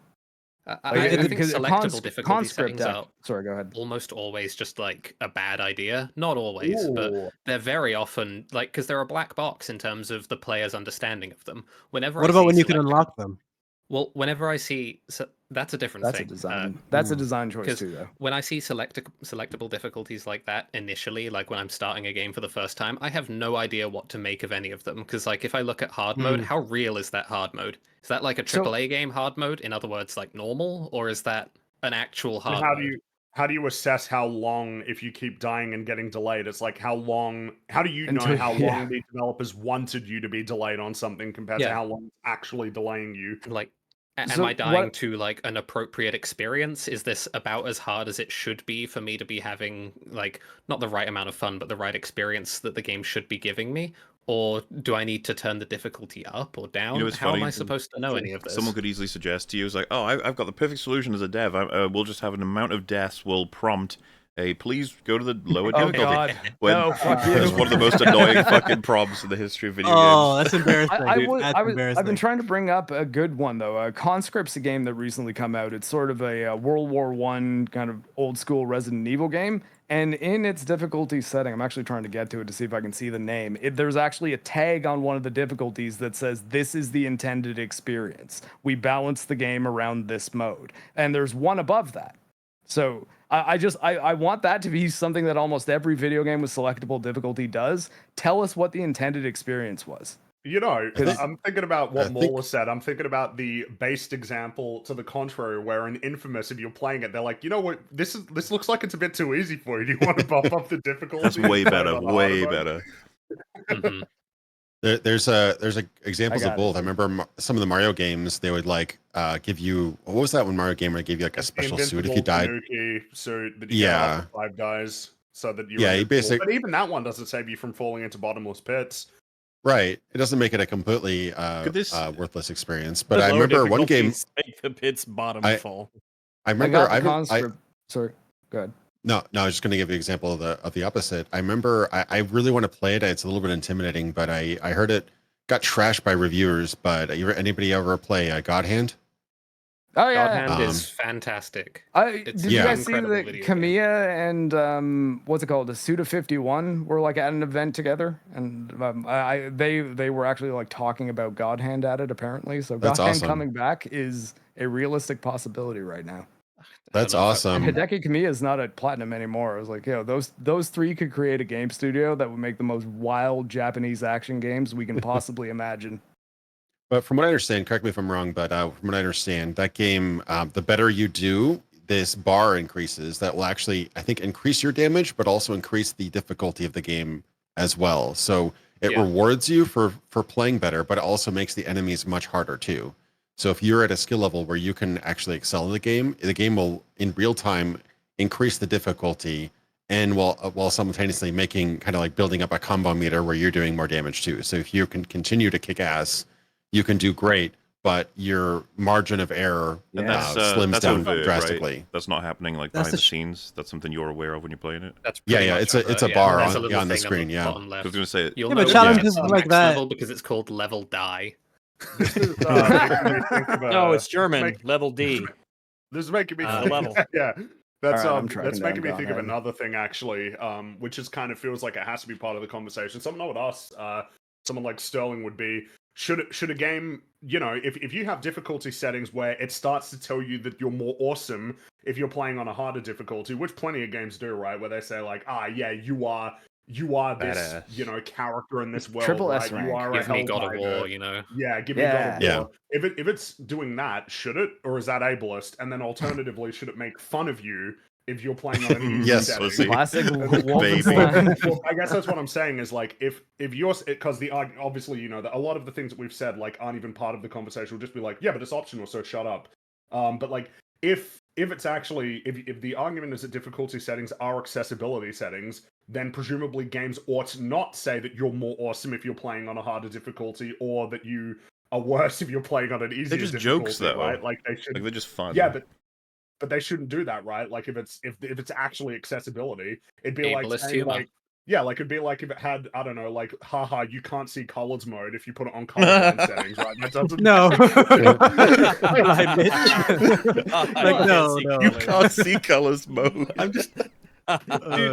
I think selectable difficulty conscript settings are sorry, go ahead. almost always just like a bad idea. Not always, but they're very often like because they're a black box in terms of the player's understanding of them. Whenever What I about see when you can unlock them? Well, whenever I see that's a different That's thing. a design. That's a design choice too, though. When I see selectable difficulties like that initially, like when I'm starting a game for the first time, I have no idea what to make of any of them. Because like if I look at hard mode, how real is that hard mode? Is that like a AAA game hard mode? In other words, like normal, or is that an actual hard mode? How do you assess how long if you keep dying and getting delayed? It's like how do you know how long the developers wanted you to be delayed on something compared to how long it's actually delaying you? Like, am I dying to like an appropriate experience? Is this about as hard as it should be for me to be having like not the right amount of fun, but the right experience that the game should be giving me? Or do I need to turn the difficulty up or down? You know, it's How funny. am I supposed to know any of this? Someone could easily suggest to you, it's like, oh, I've got the perfect solution as a dev. We'll just have an amount of deaths will prompt a please go to the lower difficulty. God. No, fuck you. It's one of the most annoying fucking prompts in the history of video games. Oh, that's embarrassing. I've been trying to bring up a good one though. Conscript's a game that recently come out. It's sort of a World War I kind of old school Resident Evil game. And in its difficulty setting, I'm actually trying to get to it to see if I can see the name. There's actually a tag on one of the difficulties that says, this is the intended experience. We balance the game around this mode. And there's one above that. So I want that to be something that almost every video game with selectable difficulty does. Tell us what the intended experience was. You know, I'm thinking about what Mauler said. I'm thinking about the based example to the contrary, where in Infamous, if you're playing it, they're like, you know what, this looks like it's a bit too easy for you. Do you want to bump up the difficulty? That's way better, way better. There's examples of both. I remember some of the Mario games. They would like give you what was that one Mario game where they gave you like a special suit if you died? Suit that you get after 5 guys, so that you you basically. But even that one doesn't save you from falling into bottomless pits. Right, it doesn't make it a completely worthless experience. But I remember one game. Make the pit's bottom fall. I remember. Sorry, go ahead. No, I was just going to give you an example of the opposite. I remember I really want to play it. It's a little bit intimidating, but I heard it got trashed by reviewers. But anybody ever play God Hand? Oh yeah, God Hand is fantastic. Did you guys see that Kamiya and what's it called, the Suda 51 were like at an event together, and they were actually like talking about God Hand at it apparently. So God Hand coming back is a realistic possibility right now. That's awesome. Hideki Kamiya is not at Platinum anymore. I was like, those three could create a game studio that would make the most wild Japanese action games we can possibly imagine. But from what I understand, correct me if I'm wrong, but from what I understand, that game, the better you do, this bar increases. That will actually, I think, increase your damage, but also increase the difficulty of the game as well. So it rewards you for playing better, but it also makes the enemies much harder too. So if you're at a skill level where you can actually excel in the game will in real time increase the difficulty, and while simultaneously making kind of like building up a combo meter where you're doing more damage too. So if you can continue to kick ass, you can do great, but your margin of error slims down drastically. Right? That's not happening like behind the scenes. That's something you're aware of when you're playing it. That's it's a bar on the screen. I was going to say, you'll know challenges like that level because it's called level die. No, it's German. Level D. This is making me level. Yeah. That's that's making me think of another thing actually, which is kind of feels like it has to be part of the conversation. Someone would ask, someone like Sterling would be, should a game, you know, if you have difficulty settings where it starts to tell you that you're more awesome if you're playing on a harder difficulty, which plenty of games do, right? Where they say like, yeah, you are this, you know, character in this world, Triple right? S rank. You are Give a me God of Helldiver. War, you know. Yeah, give me God of Yeah. War. If it's doing that, should it, or is that ableist? And then alternatively, should it make fun of you if you're playing on an easy Yes. setting? Classic Baby. Wolfenstein. Well, I guess that's what I'm saying is like if you're, because the obviously, you know, a lot of the things that we've said like aren't even part of the conversation. We'll just be like, yeah, but it's optional, so shut up. But like if it's actually, if the argument is that difficulty settings are accessibility settings, then presumably games ought not say that you're more awesome if you're playing on a harder difficulty, or that you are worse if you're playing on an easier They're just difficulty, jokes, though. right? Like they should, Like they're just fun. yeah, but they shouldn't do that, right? Like if it's actually accessibility, it'd be like Ableist saying, humor. like, yeah, like it'd be like if it had, I don't know, like, haha, you can't see colors mode if you put it on colorblind settings, right? That doesn't. No. Like, no. You can't see colors mode. I'm just, dude,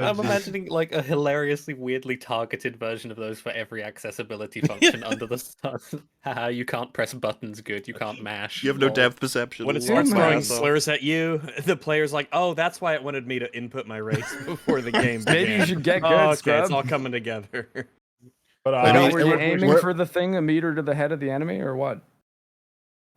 I'm imagining like a hilariously weirdly targeted version of those for every accessibility function under the sun. Haha, you can't press buttons good, you can't mash. You have no lol. depth perception. when it Yeah, starts man. throwing So- slurs at you, the player's like, "Oh, that's why it wanted me to input my race before the game began." Maybe you should get good, Oh, okay, scrub. it's all coming together. But I mean, were you we're- aiming we're- for the thing a meter to the head of the enemy, or what?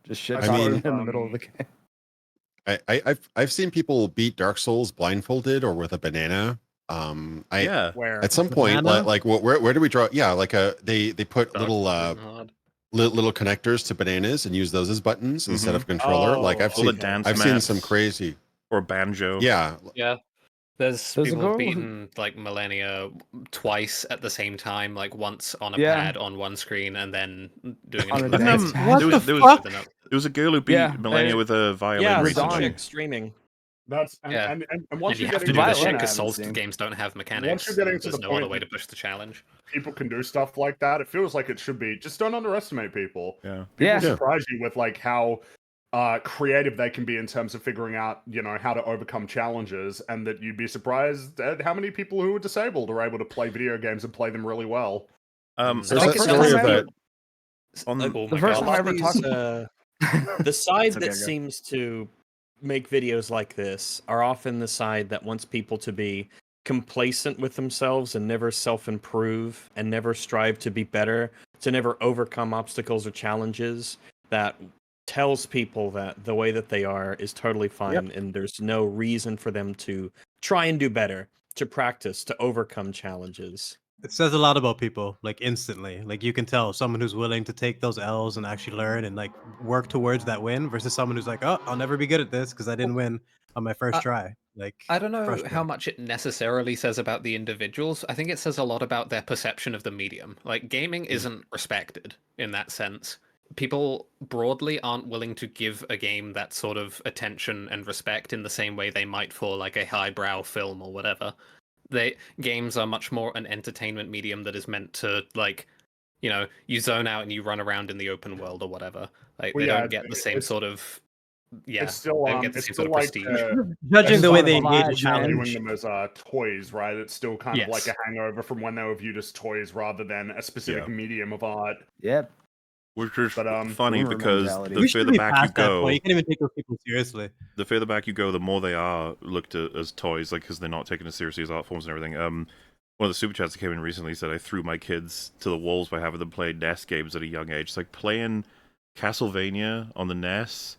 Just shit I talking mean, in the middle of the game. I've seen people beat Dark Souls blindfolded or with a banana. Yeah. Where At some point, Banana? like where do we draw? Yeah, like they put little Hard. little connectors to bananas and use those as buttons instead of controller. Like I've Oh, All the seen dance I've seen maps some crazy. or banjo. Yeah, Yeah. There's There's a people girl who've who- beaten like Millennia twice at the same time, like once on a Yeah. pad on one screen and then doing On a another dance thing. pad. What There was- the there was- fuck? There was a girl who beat Yeah, Millennia with a violin yeah, recently. some Madonna. chick streaming. that's Yeah. and And once you you're have to getting do the Violin shit I because haven't Souls seen. games don't have mechanics. you're getting and to there's the no other point way that- to push the challenge. people can do stuff like that, it feels like it should be. Just don't underestimate people. Yeah. People Yeah. surprise you with like how creative they can be in terms of figuring out, you know, how to overcome challenges, and that you'd be surprised at how many people who are disabled are able to play video games and play them really well. there's I that think it's story just- about On Oh The my first God. time I ever These, talked. the side It's okay, that go. seems to make videos like this are often the side that wants people to be complacent with themselves and never self-improve and never strive to be better, to never overcome obstacles or challenges, that tells people that the way that they are is totally fine and there's no reason for them to try and do better, to practice, to overcome challenges. It says a lot about people, like instantly. Like you can tell someone who's willing to take those L's and actually learn and like work towards that win versus someone who's like, oh, I'll never be good at this because I didn't win on my first try. Like I don't know frustrating. how much it necessarily says about the individuals. I think it says a lot about their perception of the medium. Like gaming isn't respected in that sense. People broadly aren't willing to give a game that sort of attention and respect in the same way they might for like a highbrow film or whatever. Games are much more an entertainment medium that is meant to, like, you know, you zone out and you run around in the open world or whatever. Like Well, they yeah, don't get the same it's- sort of it's still they don't get the it's same still sort of like prestige. Judging the way they Alive, engage a man. challenge. viewing them as toys, right? It's still kind of like Yes. a hangover from when they were viewed as toys rather than a specific Yeah. medium of art. Yep. Which is But, funny boomer because mentality. the We should further be back you past that go, point. You can't even take those people seriously. the further back you go, the more they are looked at as toys, like because they're not taken as seriously as art forms and everything. One of the super chats that came in recently said I threw my kids to the wolves by having them play NES games at a young age. It's like playing Castlevania on the NES.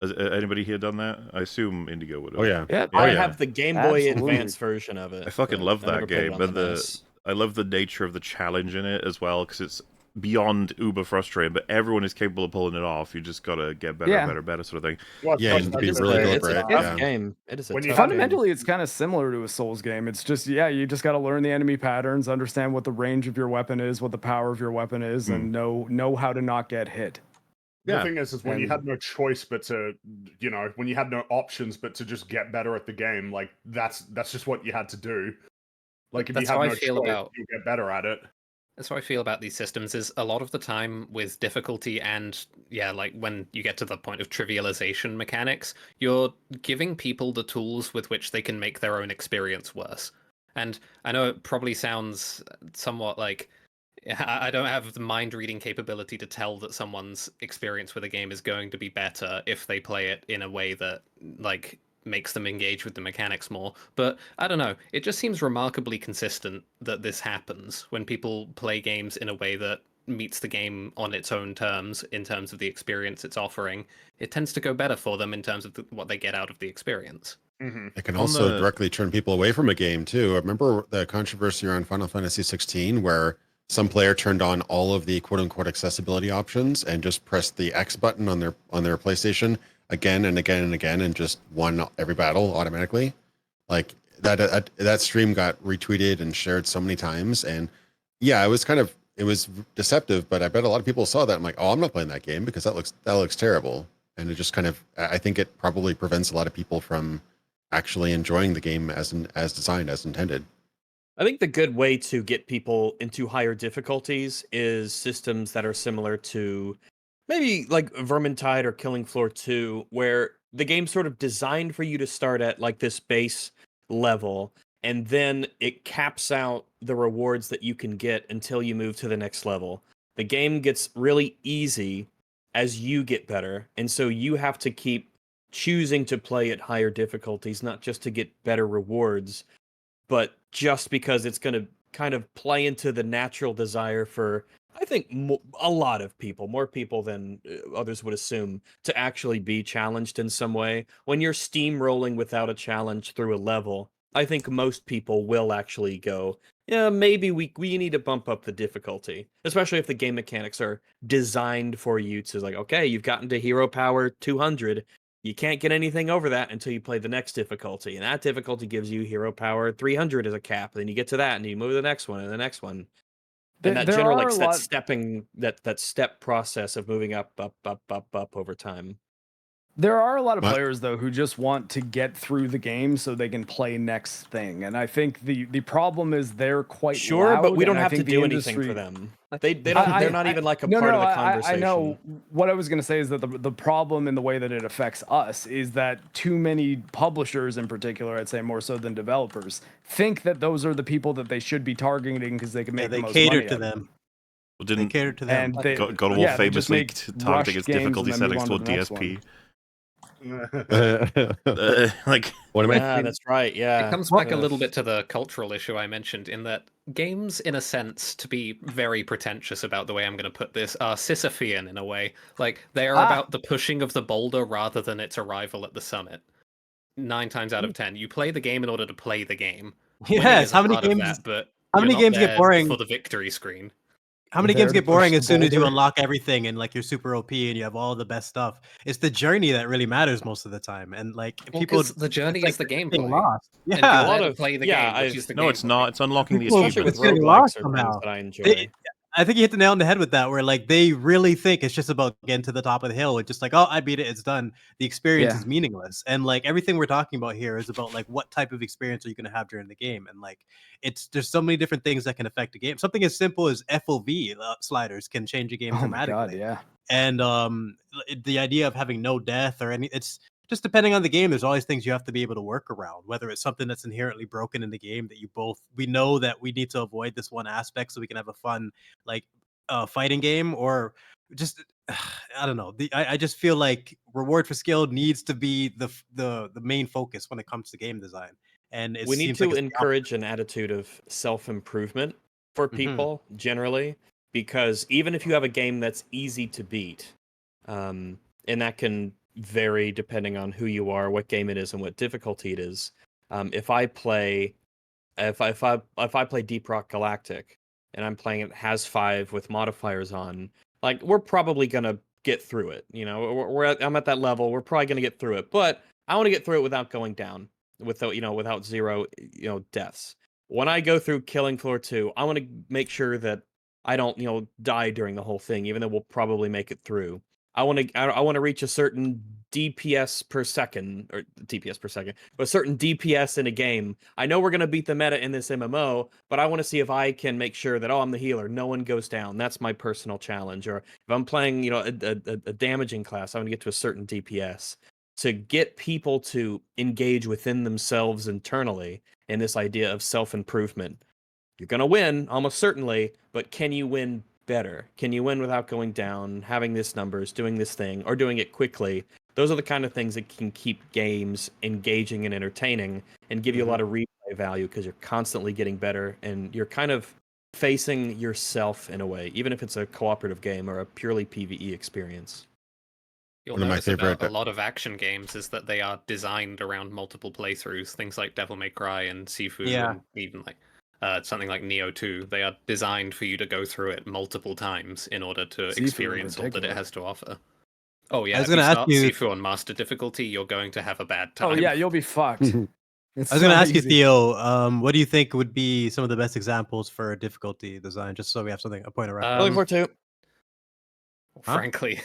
Has anybody here done that? I assume Indigo would have. oh yeah, Yep. I yeah. have the Game Boy Absolutely. Advance version of it. I fucking but love I that never played it game, on and the NES. I love the nature of the challenge in it as well because it's beyond uber frustrating. But everyone is capable of pulling it off. You just gotta get better, Yeah. better, sort of thing. Well, Yeah, it's you like- need to be it's really a- good It's for a it. tough Yeah. game. It is a When you tough have- game. Fundamentally, it's kind of similar to a Souls game. It's just, yeah, you just got to learn the enemy patterns, understand what the range of your weapon is, what the power of your weapon is, and know how to not get hit. The Yeah. thing is when you And- had no choice but to, you know, when you had no options but to just get better at the game, like that's just what you had to do. Like if That's you how have I no feel choice, about- you'll get better at it. That's how I feel about these systems is a lot of the time with difficulty and like when you get to the point of trivialization mechanics, you're giving people the tools with which they can make their own experience worse. And I know it probably sounds somewhat like I don't have the mind reading capability to tell that someone's experience with a game is going to be better if they play it in a way that like makes them engage with the mechanics more. But I don't know. It just seems remarkably consistent that this happens when people play games in a way that meets the game on its own terms in terms of the experience it's offering. It tends to go better for them in terms of what they get out of the experience. It can also directly turn people away from a game too. I remember the controversy around Final Fantasy 16 where some player turned on all of the quote unquote accessibility options and just pressed the X button on their PlayStation again and again and again and just won every battle automatically. Like that stream got retweeted and shared so many times. And yeah, it was deceptive, but I bet a lot of people saw that. I'm like, oh, I'm not playing that game because that looks terrible. And it just I think it probably prevents a lot of people from actually enjoying the game as designed, as intended. I think the good way to get people into higher difficulties is systems that are similar to maybe like Vermintide or Killing Floor 2, where the game's sort of designed for you to start at like this base level, and then it caps out the rewards that you can get until you move to the next level. The game gets really easy as you get better, and so you have to keep choosing to play at higher difficulties, not just to get better rewards, but just because it's going to kind of play into the natural desire for, I think, a lot of people, more people than others would assume, to actually be challenged in some way. When you're steamrolling without a challenge through a level, I think most people will actually go, yeah, maybe we need to bump up the difficulty, especially if the game mechanics are designed for you to like, okay, you've gotten to hero power 200. You can't get anything over that until you play the next difficulty, and that difficulty gives you hero power 300 as a cap. Then you get to that, and you move to the next one and the next one. And that general like that step process of moving up over time. There are a lot of players though who just want to get through the game so they can play next thing, and I think the problem is they're quite sure, loud, but we don't have to do anything for them. They don't. They're not even like a part of the conversation. I know. What I was going to say is that the problem in the way that it affects us is that too many publishers, in particular, I'd say more so than developers, think that those are the people that they should be targeting because they can make the most money. They cater to them. Well, didn't they cater to them? And God of War famously targeting its difficulty settings to DSP. Like what am I? That's right. Yeah, it comes back a little bit to the cultural issue I mentioned, in that games, in a sense, to be very pretentious about the way I'm going to put this, are Sisyphean in a way. Like they are about the pushing of the boulder rather than its arrival at the summit. 9 times out of 10, you play the game in order to play the game. Yes. How many games? How many games get boring for the victory screen? How many games get boring as soon as you unlock everything and like you're super OP and you have all the best stuff? It's the journey that really matters most of the time, and like people, the journey is the gameplay. Lost. Yeah, a lot of play the game. Which is the no, it's not. It's unlocking the achievements. It's getting lost somehow. That I enjoy. I think you hit the nail on the head with that, where like they really think it's just about getting to the top of the hill. It's just like, oh, I beat it, it's done. The experience is meaningless, and like everything we're talking about here is about like what type of experience are you going to have during the game, and like there's so many different things that can affect a game. Something as simple as FOV sliders can change a game dramatically. Oh my God, yeah. And the idea of having no death or it's just depending on the game, there's always things you have to be able to work around, whether it's something that's inherently broken in the game that we know that we need to avoid this one aspect so we can have a fun like fighting game, or just I don't know. I just feel like reward for skill needs to be the main focus when it comes to game design. And we need to encourage an attitude of self-improvement for people generally, because even if you have a game that's easy to beat, and that can vary depending on who you are, what game it is, and what difficulty it is. If I play Deep Rock Galactic and I'm playing it has 5 with modifiers on, like we're probably gonna get through it. You know, I'm at that level. We're probably gonna get through it, but I want to get through it without going down, without 0 deaths. When I go through Killing Floor 2, I want to make sure that I don't die during the whole thing, even though we'll probably make it through. I want to reach a certain DPS per second, or DPS per second, but a certain DPS in a game. I know we're going to beat the meta in this MMO, but I want to see if I can make sure that, I'm the healer, no one goes down. That's my personal challenge. Or if I'm playing, a damaging class, I want to get to a certain DPS. To get people to engage within themselves internally in this idea of self-improvement, you're going to win almost certainly, but can you win better? Can you win without going down, having this numbers, doing this thing, or doing it quickly? Those are the kind of things that can keep games engaging and entertaining and give you a lot of replay value because you're constantly getting better and you're kind of facing yourself in a way, even if it's a cooperative game or a purely PvE experience. You'll One of my notice favorite- about a lot of action games is that they are designed around multiple playthroughs. Things like Devil May Cry and Sifu, and even like something like Neo 2. They are designed for you to go through it multiple times in order to Sifu in experience all that it particular. has to offer. Oh yeah, I was if you gonna ask start you- Sifu on master difficulty, you're going to have a bad time. Oh yeah, you'll be fucked. Mhm. It's I was going to so ask you, easy. Theo, what do you think would be some of the best examples for difficulty design, just so we have something, a point of reference? Looking forward to it. Huh? Frankly,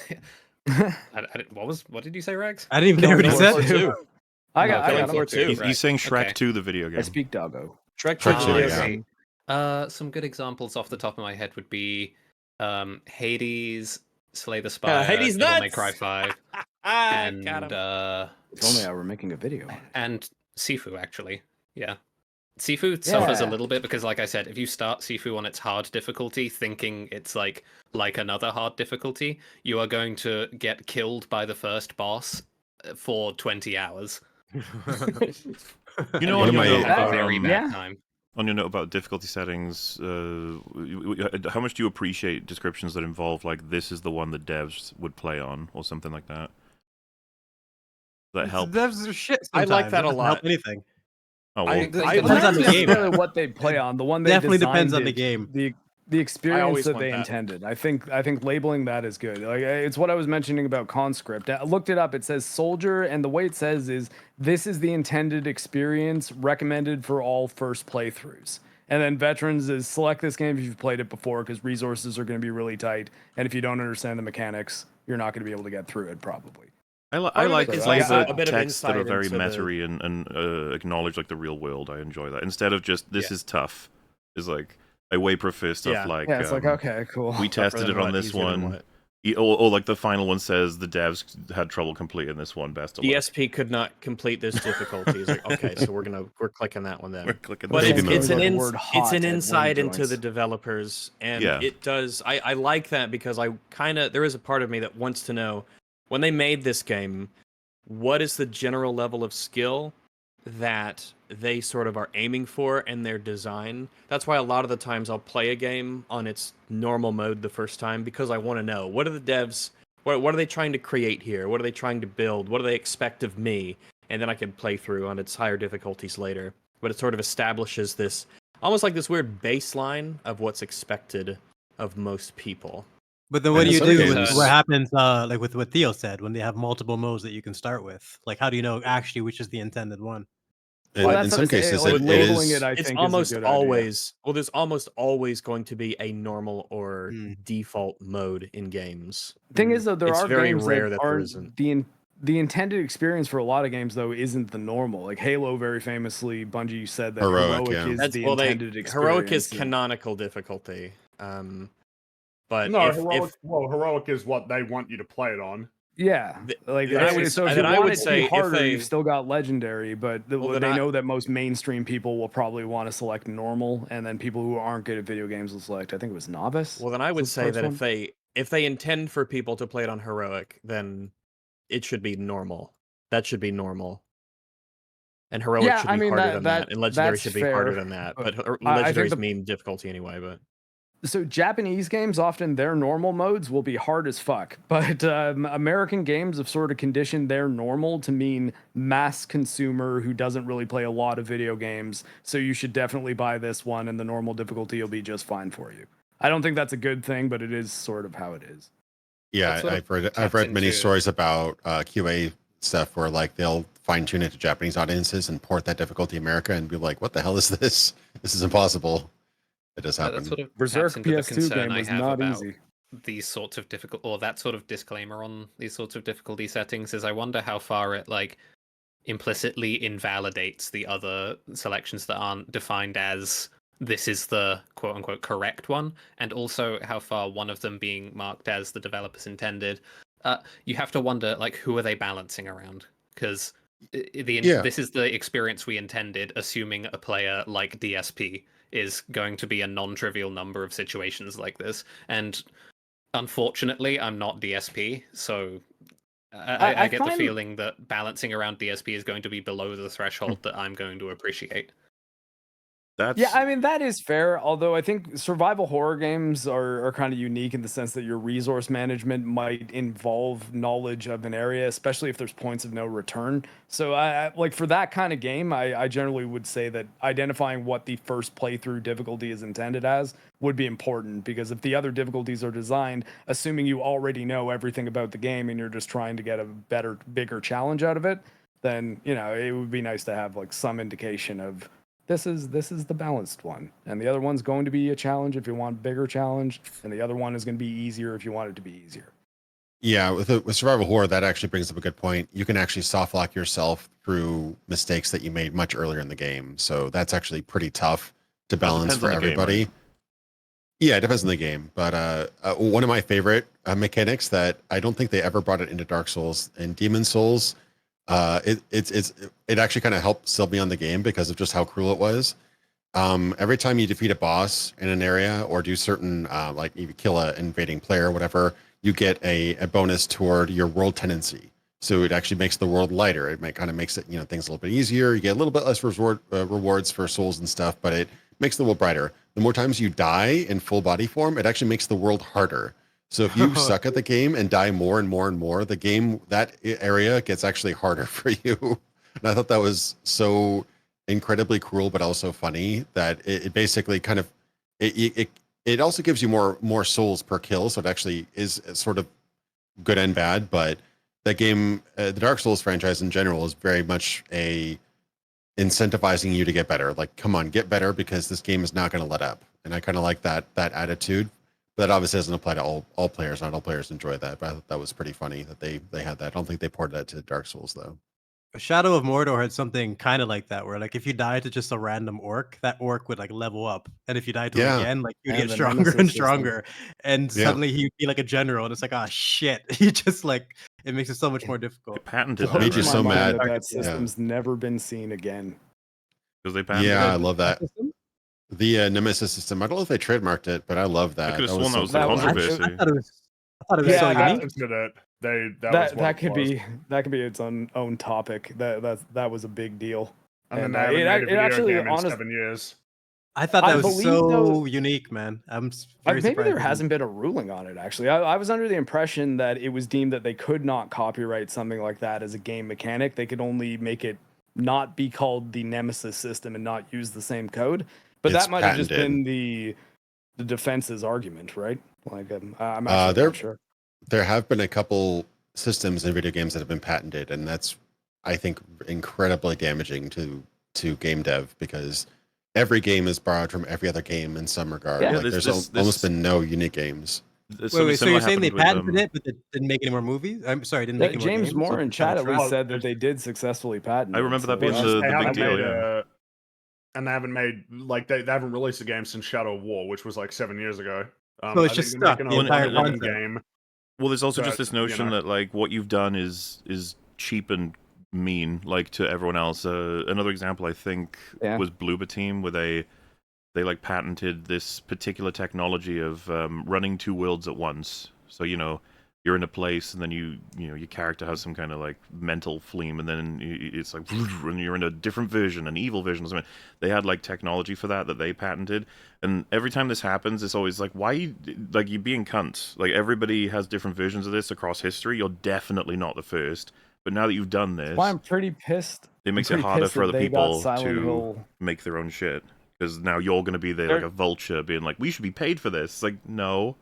what did you say, Rex? I didn't even hear what he Going said. for two. I got Going him. for two. He's saying Shrek Okay. 2, the video I game. speak doggo. Shrek Shrek 2 2, video yeah. game. Some good examples off the top of my head would be Hades, Slay the Spire, Hades Devil May nuts! Cry 5, I and got him. If only I were making a video. and Sifu actually. Yeah. Sifu suffers a Yeah. little bit because, like I said, if you start Sifu on its hard difficulty, thinking it's like another hard difficulty, you are going to get killed by the first boss for 20 hours. You And know, you're on your gonna note have a about, very bad yeah. time. on your note about difficulty settings, how much do you appreciate descriptions that involve, like, this is the one that devs would play on, or something like that? That help? Devs are shit. I like sometimes. that a doesn't help lot. anything. Oh, well, I Depends Not on the game. necessarily what they play on. The one they Definitely designed depends on the it, game. The experience always that want they that. intended. I think labeling that is good. Like it's what I was mentioning about conscript. I looked it up. It says soldier, and the way it says is this is the intended experience recommended for all first playthroughs. And then veterans is select this game if you've played it before because resources are going to be really tight, and if you don't understand the mechanics, you're not going to be able to get through it probably. I Part like of it is like the a bit of texts that are insight very into the- meta-y and acknowledge, like, the real world. I enjoy that. Instead of just, this is tough, is like, I way prefer stuff Yeah. like, Yeah, it's like okay, cool. we Tougher tested than it on what, this easier than one. what. Or like the final one says the devs had trouble completing this one. Best of luck. DSP could not complete this difficulty. It's like, okay, so we're clicking that one then. We're clicking But the Maybe it's mode. an The word it's hot an at insight wing into joints. the developers, and Yeah. it does. I like that because I kind of there is a part of me that wants to know when they made this game, what is the general level of skill that they sort of are aiming for in their design. That's why a lot of the times I'll play a game on its normal mode the first time because I want to know what are the devs. What are they trying to create here? What are they trying to build? What do they expect of me? And then I can play through on its higher difficulties later. But it sort of establishes this, almost like this weird baseline of what's expected of most people. But then what And do you in some do cases- with what happens, like with what Theo said, when they have multiple modes that you can start with? Like, how do you know actually which is the intended one? Well, In that's some what I'm saying, cases, like, it labeling is. it, I It's think, almost is a good idea. always there's almost always going to be a normal or Hmm. default mode in games. Thing is, though, there It's are very games rare that that there aren't isn't. the intended experience for a lot of games, though, isn't the normal. Like Halo, very famously, Bungie said that Heroic, heroic yeah. is That's the well, intended experience. heroic is and- canonical difficulty. But No, if, heroic is what they want you to play it on. Yeah, Th- like then I would- so if then you I want would it to say be if harder, they- you've still got legendary, but Well, then they I- know that most mainstream people will probably want to select normal, and then people who aren't good at video games will select. I think it was novice. well, then I would was the say first that one. if they intend for people to play it on heroic, then it should be normal. That should be normal. And heroic Yeah, should be I mean, harder than that, and legendary that's should be harder fair, than that. but But I think legendaries the- mean difficulty anyway. But So Japanese games, often their normal modes will be hard as fuck, but American games have sort of conditioned their normal to mean mass consumer who doesn't really play a lot of video games. So you should definitely buy this one, and the normal difficulty will be just fine for you. I don't think that's a good thing, but it is sort of how it is. Yeah, That's what it I've read many into- stories about QA stuff where like they'll fine tune it to Japanese audiences and port that difficulty to America and be like, "What the hell is this? This is impossible." It does happen. That sort of Berserk taps into the PS2 concern game I was have not about easy. these sorts of difficult, or that sort of disclaimer on these sorts of difficulty settings. Is I wonder how far it like implicitly invalidates the other selections that aren't defined as this is the quote unquote correct one, and also how far one of them being marked as the developer's intended. You have to wonder like who are they balancing around, because Yeah. this is the experience we intended, assuming a player like DSP is going to be a non-trivial number of situations like this. And unfortunately, I'm not DSP, so I get the feeling that balancing around DSP is going to be below the threshold that I'm going to appreciate. Yeah, I mean, that is fair. Although I think survival horror games are kind of unique in the sense that your resource management might involve knowledge of an area, especially if there's points of no return. So I like for that kind of game, I generally would say that identifying what the first playthrough difficulty is intended as would be important, because if the other difficulties are designed assuming you already know everything about the game and you're just trying to get a better, bigger challenge out of it, then, you know, it would be nice to have like some indication of this is the balanced one, and the other one's going to be a challenge if you want bigger challenge, and the other one is going to be easier if you want it to be easier. Yeah, with survival horror, that actually brings up a good point. You can actually soft lock yourself through mistakes that you made much earlier in the game, so that's actually pretty tough to balance for everybody. Game, right? Yeah, it depends on the game, but one of my favorite mechanics that I don't think they ever brought it into Dark Souls and Demon Souls. It actually kind of helped sell me on the game because of just how cruel it was. Every time you defeat a boss in an area or do certain like you kill an invading player or whatever, you get a bonus toward your world tendency. So it actually makes the world lighter. It kind of makes it, you know, things a little bit easier. You get a little bit less rewards for souls and stuff, but it makes the world brighter. The more times you die in full body form, it actually makes the world harder. So if you suck at the game and die more and more and more, the game, that area gets actually harder for you. And I thought that was so incredibly cruel, but also funny that it basically kind of, it also gives you more souls per kill. So it actually is sort of good and bad, but that game, the Dark Souls franchise in general is very much incentivizing you to get better. Like, come on, get better, because this game is not going to let up. And I kind of like that attitude. That obviously doesn't apply to all players. Not all players enjoy that, but I thought that was pretty funny that they had that. I don't think they ported that to Dark Souls though. Shadow of Mordor had something kind of like that, where like if you died to just a random orc, that orc would like level up, and if you died to it again, like you'd get stronger and stronger, and suddenly he'd be like a general, and it's like, oh shit, you just like it makes it so much more difficult. Patented, made you so mad. That system's never been seen again. Because they patented I love that. The Nemesis system. I don't know if they trademarked it, but I love that. I could have sworn that was the controversy. I thought it was so unique. That could be its own topic. That was a big deal. And then they haven't made a video game in 7 years. I thought that was so unique, man. I'm very maybe there hasn't been a ruling on it, actually. I was under the impression that it was deemed that they could not copyright something like that as a game mechanic. They could only make it not be called the Nemesis system and not use the same code. But that might have just been the defense's argument, right? Like, I'm actually not sure. There have been a couple systems in video games that have been patented, and that's, I think, incredibly damaging to game dev, because every game is borrowed from every other game in some regard. Yeah, like, there's almost been no unique games. Wait, so you're saying they patented it, but they didn't make any more movies? I'm sorry, didn't make any more James games? Moore in chat at least said that they did successfully patent. I remember that being the big deal. Yeah. And they haven't made they haven't released a game since Shadow of War, which was like 7 years ago. So it's just stuck. The entire game. Well, there's also just this notion that like what you've done is cheap and mean, like, to everyone else. Another example I think was Bloober Team, where they like patented this particular technology of running two worlds at once. So, you know, you're in a place, and then you know your character has some kind of like mental phlegm, and then it's like, and you're in a different version, an evil version or something. They had like technology for that they patented, and every time this happens, it's always like, why you being cunts? Like, everybody has different versions of this across history. You're definitely not the first, but now that you've done this, I'm pretty pissed. It makes it harder for other people to make their own shit, because now you're going to be there like a vulture, being like, we should be paid for this. It's like, no.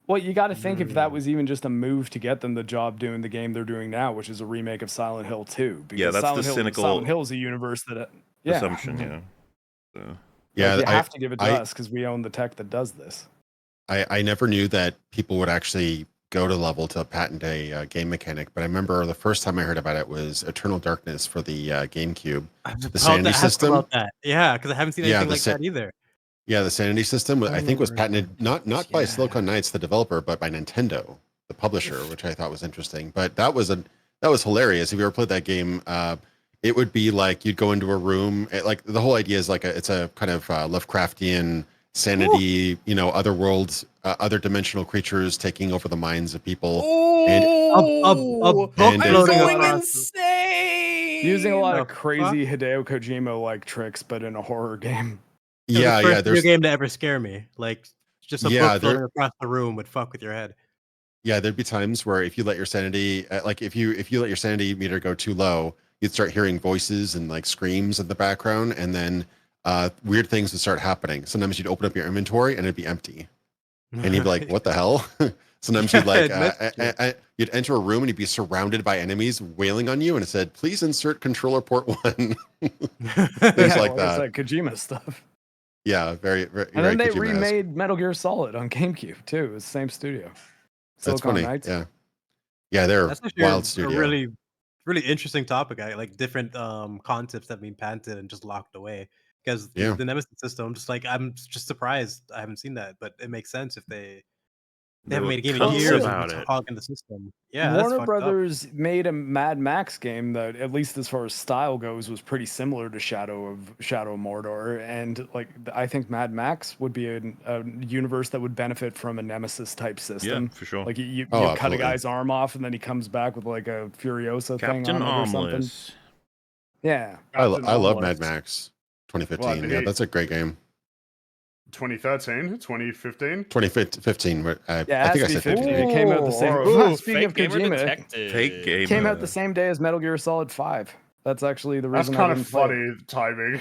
Well, you got to think if that was even just a move to get them the job doing the game they're doing now, which is a remake of Silent Hill 2. Yeah, that's cynical Silent Hill is a universe that assumption. Yeah. So. Yeah, you have to give it to us because we own the tech that does this. I never knew that people would actually go to level to patent a game mechanic, but I remember the first time I heard about it was Eternal Darkness for the GameCube. The sanity system. Yeah, because I haven't seen anything like that either. Yeah, the sanity system, I think, was patented not by Silicon Knights, the developer, but by Nintendo, the publisher, which I thought was interesting. But that was hilarious. If you ever played that game, it would be like you'd go into a room. Like the whole idea is like it's a kind of Lovecraftian sanity, you know, other worlds, other dimensional creatures taking over the minds of people. Oh, book floating going across. insane! Using a lot of The crazy Hideo Kojima like tricks, but in a horror game. It was Yeah, the first yeah. video game to ever scare me. Like just a book floating across the room would fuck with your head. Yeah, there'd be times where if you let your sanity, like if you let your sanity meter go too low, you'd start hearing voices and like screams in the background, and then weird things would start happening. Sometimes you'd open up your inventory and it'd be empty, and you'd be like, "What the hell?" Sometimes you'd like you'd enter a room and you'd be surrounded by enemies wailing on you, and it said, "Please insert controller port 1." Things like that. It's like Kojima stuff. Yeah, very, very. And then they Kojima-esque. remade Metal Gear Solid on GameCube too. It was the same studio. That's Silicon funny. Knights. Yeah, yeah, they're That's actually wild a studio. really interesting topic. I like different concepts that have been patented and just locked away. Because the Nemesis system, I'm just surprised I haven't seen that, but it makes sense if they haven't made a game in years about and it. hogging the system. Yeah, Warner Brothers made a Mad Max game that, at least as far as style goes, was pretty similar to Shadow of Mordor, and like I think Mad Max would be a universe that would benefit from a Nemesis type system. Yeah, for sure. Like you cut a guy's arm off, and then he comes back with like a Furiosa thing on it or something. Armless. Yeah, I love Mad Max 2015. Well, yeah, that's a great game. 2013, 2015, 2015. I think I said 50. 15. It came out the same. Ooh, Speaking of fake gamer Kojima, detective. Fake game. it came out the same day as Metal Gear Solid 5. That's actually the that's reason. kind I of didn't play it. funny timing.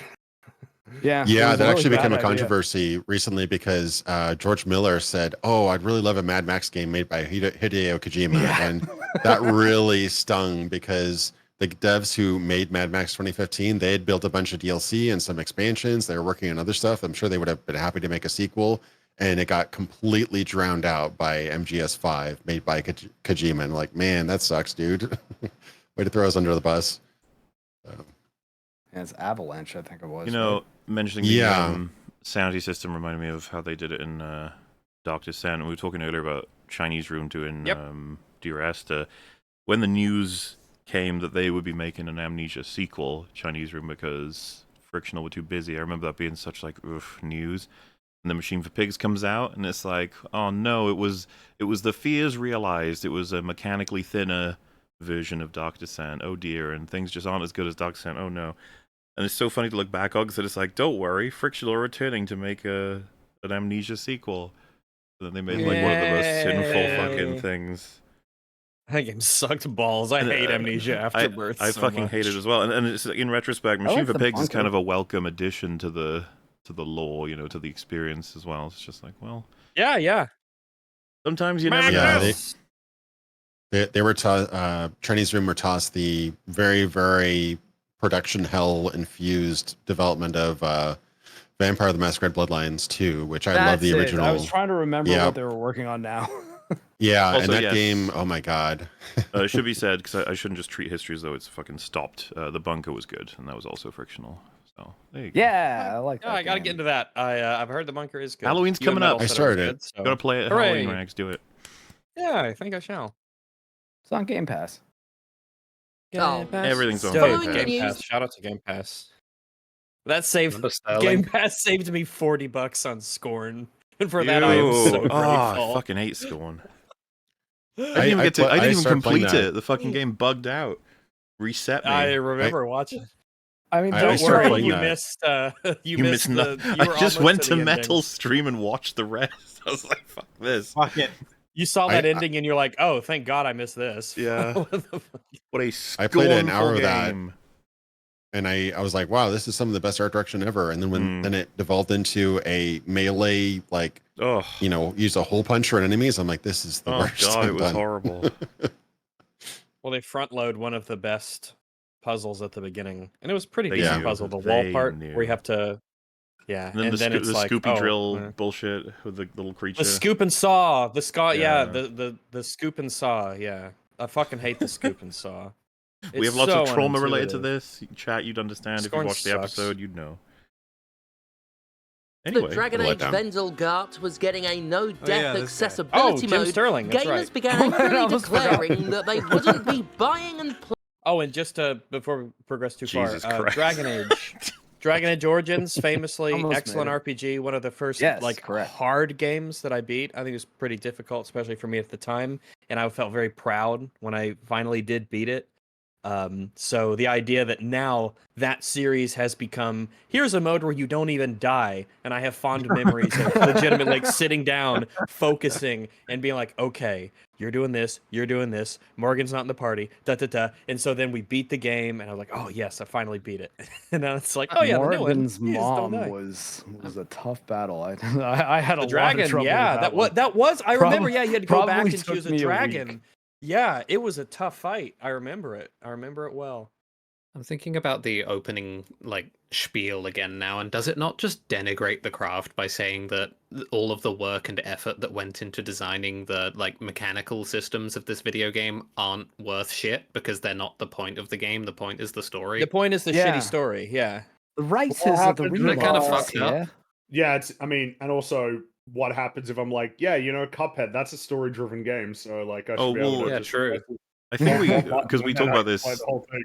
Yeah, Yeah, that actually became a idea. controversy recently because George Miller said, "Oh, I'd really love a Mad Max game made by Hideo Kojima," and that really stung because the devs who made Mad Max 2015, they had built a bunch of DLC and some expansions. They were working on other stuff. I'm sure they would have been happy to make a sequel, and it got completely drowned out by MGS5 made by Kojima. And like, man, that sucks, dude. Way to throw us under the bus. Yeah, it's Avalanche, I think it was. You know, right? mentioning the sanity system reminded me of how they did it in Dark Descent. We were talking earlier about Chinese Room doing DRS. When the news came that they would be making an Amnesia sequel, Chinese Room, because Frictional were too busy. I remember that being such like news. And the Machine for Pigs comes out, and it's like, oh no, it was the fears realized. It was a mechanically thinner version of Dark Descent. Oh dear, and things just aren't as good as Dark Descent. Oh no. And it's so funny to look back on because it's like, don't worry, Frictional are returning to make an Amnesia sequel. And then they made like one of the most sinful fucking things. That game sucked balls. I hate Amnesia Afterbirth. I so fucking much. hate it as well. And it's in retrospect, Machine for Pigs is kind of a welcome addition to the lore, you know, to the experience as well. It's just like, well, yeah. Sometimes you never know. They were Chinese Room were tossed the very, very production hell infused development of Vampire the Masquerade Bloodlines 2, which I love the original. I was trying to remember what they were working on now. Yeah, also, and that game, oh my god. It should be said, because I shouldn't just treat history as though it's fucking stopped. The Bunker was good, and that was also Frictional. So, there you go. Yeah, I like that. I gotta get into that. I've heard the Bunker is good. Halloween's coming up. I started it. So. Gotta play it at Halloween, Rags. Do it. Yeah, I think I shall. It's on Game Pass. Game Pass. Everything's on Game Pass. Shout out to Game Pass. That saved Game Pass saved me $40 on Scorn. And for that I am so grateful. I fucking hate Scorn. I didn't even complete it. The fucking game bugged out. Reset me. I remember watching. I mean, don't worry, you missed. You missed nothing. I just went to Metal's stream and watched the rest. I was like, "Fuck this." Fuck it. You saw that ending and you're like, "Oh, thank God I missed this." Yeah. What a I played an hour game. of that, and I was like, "Wow, this is some of the best art direction ever." And then then it devolved into a melee, like, you know, use a hole puncher on enemies. I'm like, "This is the worst." God, it was horrible. Well, they front load one of the best puzzles at the beginning, and it was pretty They decent knew. puzzle. The They wall part knew. where you have to, And then the it's like, Scoopy drill yeah. bullshit with the little creature. The scoop and saw, the scoop and saw, yeah. I fucking hate the scoop and saw. We have It's lots of so trauma related to unintuitive. this. Chat, you'd understand if Scorn you watched the sucks. episode, you'd know. The Anyway, Dragon Age Vendelgart was getting a no-death this guy. accessibility Jim mode. Sterling, that's Gamers right. began angrily declaring that they wouldn't be buying and playing. Oh, and just before we progress too Jesus far, Christ. Dragon Age. Dragon Age Origins, famously Almost excellent made RPG, one of the first Yes, correct. hard games that I beat. I think it was pretty difficult, especially for me at the time, and I felt very proud when I finally did beat it. So the idea that now that series has become, here's a mode where you don't even die, and I have fond memories of legitimately like sitting down, focusing, and being like, okay, you're doing this, Morgan's not in the party, and so then we beat the game, and I was like, oh yes, I finally beat it. And now it's like, oh yeah, Morgan's the new one. mom was a tough battle. I had The a dragon, lot of trouble yeah, with that was. I remember, yeah, you had to go back probably and choose took a me a dragon. week. Yeah, it was a tough fight. I remember it. I remember it well. I'm thinking about the opening like spiel again now, and does it not just denigrate the craft by saying that all of the work and effort that went into designing the like mechanical systems of this video game aren't worth shit because they're not the point of the game? The point is the story. The point is the Yeah. shitty story. Yeah. The rights What is the happens They're real kind of boss, fucked up. yeah. Yeah, I mean, and also what happens if I'm like, yeah, Cuphead, that's a story-driven game, so like I should be able to yeah, just true. I think because we talk about play this the whole thing.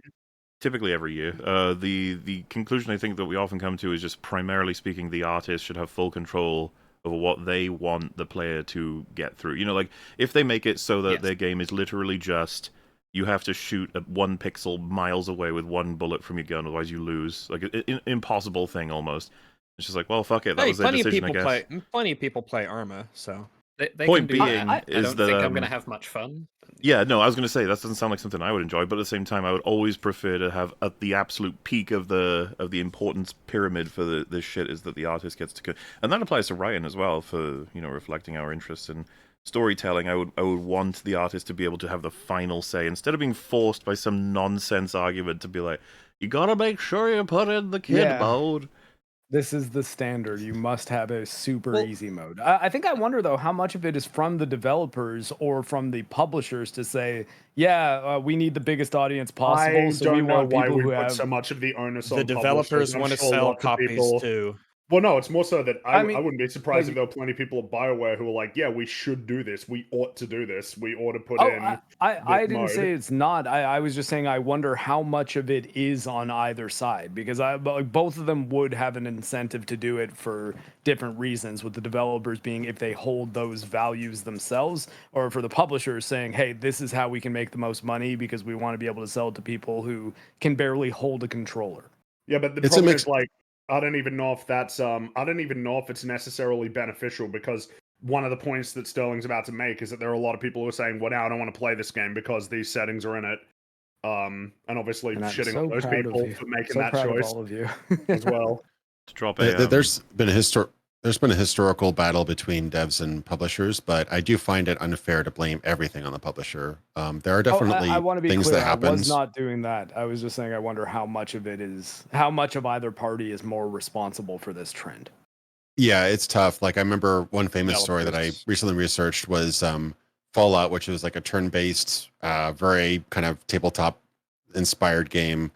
typically every year. The conclusion I think that we often come to is just primarily speaking, the artist should have full control over what they want the player to get through. Like if they make it so that their game is literally just you have to shoot at 1 pixel miles away with 1 bullet from your gun, otherwise you lose. Like an impossible thing almost. It's just like, well, fuck it. That was their decision, I guess. Plenty of people play Arma, so They Point can do being that. is I don't that, think I'm going to have much fun. Yeah, no, I was going to say that doesn't sound like something I would enjoy, but at the same time, I would always prefer to have at the absolute peak of the importance pyramid for this shit is that the artist gets to, and that applies to Ryan as well for reflecting our interests in storytelling. I would want the artist to be able to have the final say instead of being forced by some nonsense argument to be like, you gotta make sure you put in the kid mode. This is the standard. You must have a super easy mode. I think I wonder, though, how much of it is from the developers or from the publishers to say, we need the biggest audience possible. I so don't we know want why people we who put have so much of the onus on the developers want to sell copies too. Well, no, it's more so that I mean, wouldn't be surprised like- if there were plenty of people at BioWare who were like, yeah, we should do this. We ought to do this. We ought to put in I didn't mode. say it's not. I was just saying I wonder how much of it is on either side, because both of them would have an incentive to do it for different reasons, with the developers being if they hold those values themselves, or for the publishers saying, hey, this is how we can make the most money because we want to be able to sell it to people who can barely hold a controller. Yeah, but the problem is like, I don't even know if that's I don't even know if it's necessarily beneficial, because one of the points that Sterling's about to make is that there are a lot of people who are saying, well, now I don't want to play this game because these settings are in it. And obviously shitting on those people for making that choice. All of you as well. To drop there's been a historical battle between devs and publishers, but I do find it unfair to blame everything on the publisher. There are definitely I want to be things clear. that happen. I was not doing that. I was just saying I wonder how much of either party is more responsible for this trend. Yeah, it's tough. Like I remember one famous story that I recently researched was Fallout, which was like a turn-based, very kind of tabletop inspired game,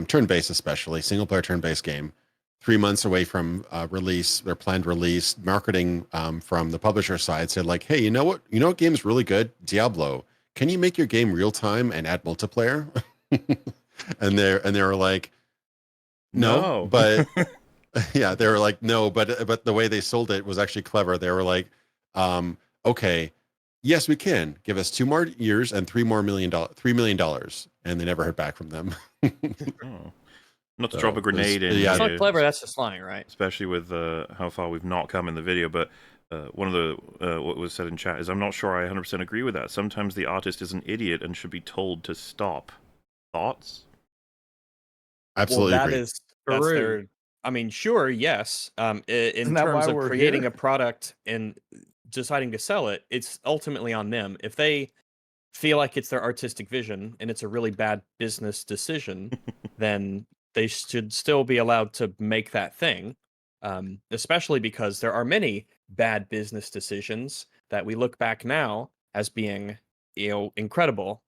turn-based especially, single-player turn-based game. 3 months away from release, their planned release, marketing from the publisher side said like, hey, you know what game's really good? Diablo. Can you make your game real time and add multiplayer? and they were like, no. But yeah, they were like, no, but the way they sold it was actually clever. They were like, okay, yes, we can. Give us 2 more years and $3 million. And they never heard back from them. Not to drop a grenade in. It's not clever, that's just lying, right? Especially with how far we've not come in the video, but one of the what was said in chat is, I'm not sure I 100% agree with that. Sometimes the artist is an idiot and should be told to stop. Thoughts? Absolutely. Well, that's their, I mean, sure, yes. In terms of creating a product and deciding to sell it, it's ultimately on them. If they feel like it's their artistic vision and it's a really bad business decision, then they should still be allowed to make that thing, especially because there are many bad business decisions that we look back now as being, incredible.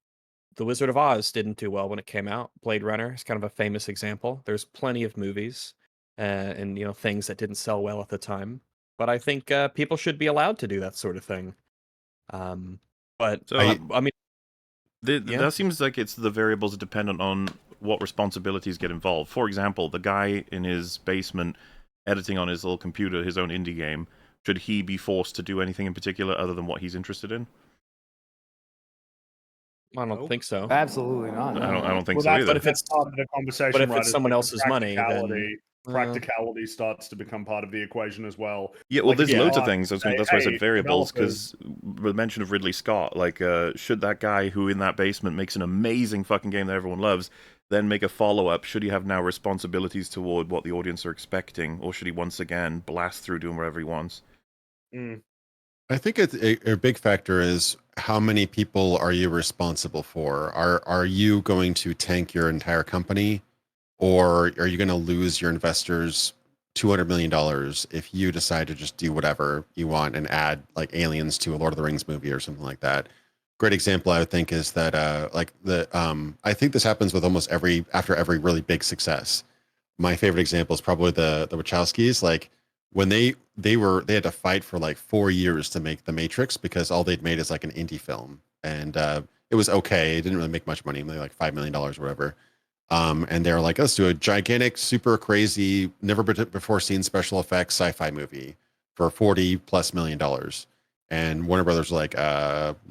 The Wizard of Oz didn't do well when it came out. Blade Runner is kind of a famous example. There's plenty of movies and things that didn't sell well at the time. But I think people should be allowed to do that sort of thing. But so, I mean, That seems like it's the variables are dependent on what responsibilities get involved. For example, the guy in his basement editing on his little computer his own indie game, should he be forced to do anything in particular other than what he's interested in? I don't think so. Absolutely not. I don't think well, so either. But if it's part of the conversation, but if right, it's someone else's money, then practicality starts to become part of the equation as well. Yeah, well, there's loads of things. That's why I said hey, variables, because the mention of Ridley Scott, like, should that guy who in that basement makes an amazing fucking game that everyone loves, then make a follow-up? Should he have now responsibilities toward what the audience are expecting, or should he once again blast through doing whatever he wants? I think it's a big factor is how many people are you responsible for? Are you going to tank your entire company, or are you going to lose your investors $200 million if you decide to just do whatever you want and add like aliens to a Lord of the Rings movie or something like that? Great example, I would think, is that I think this happens with almost after every really big success. My favorite example is probably the Wachowskis. Like when they had to fight for like 4 years to make The Matrix because all they'd made is like an indie film, and it was okay. It didn't really make much money, maybe like $5 million or whatever. And they're like, let's do a gigantic, super crazy, never before seen special effects sci-fi movie for $40+ million. And Warner Brothers was like,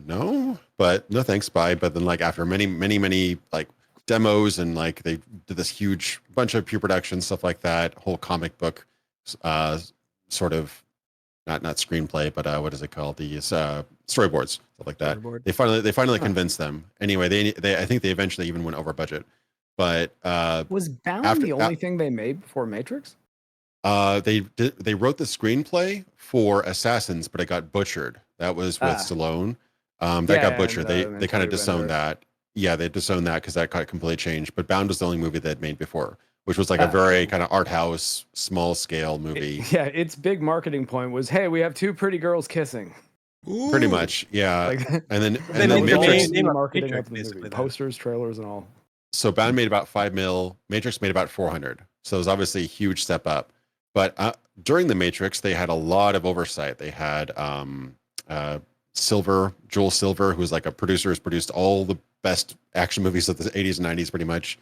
no, but no thanks, bye. But then like after many like demos and like they did this huge bunch of pre-production stuff like that, whole comic book sort of not screenplay, but what is it called? The storyboards, stuff like that. They finally convinced them. Anyway, they I think they eventually even went over budget. But was Bound the only thing they made before Matrix? They wrote the screenplay for Assassins, but it got butchered. That was with Stallone. That got butchered. They kind of disowned that. Yeah, they disowned that because that got completely changed. But Bound was the only movie they'd made before, which was like a very kind of art house, small scale movie. Its big marketing point was, hey, we have two pretty girls kissing. Ooh. Pretty much, yeah. And then Matrix marketing of the movie, posters, trailers, and all. So Bound made about $5 million. Matrix made about 400. So it was obviously a huge step up. But during the Matrix, they had a lot of oversight. They had Joel Silver, who's like a producer, who's produced all the best action movies of the 80s and 90s, pretty much.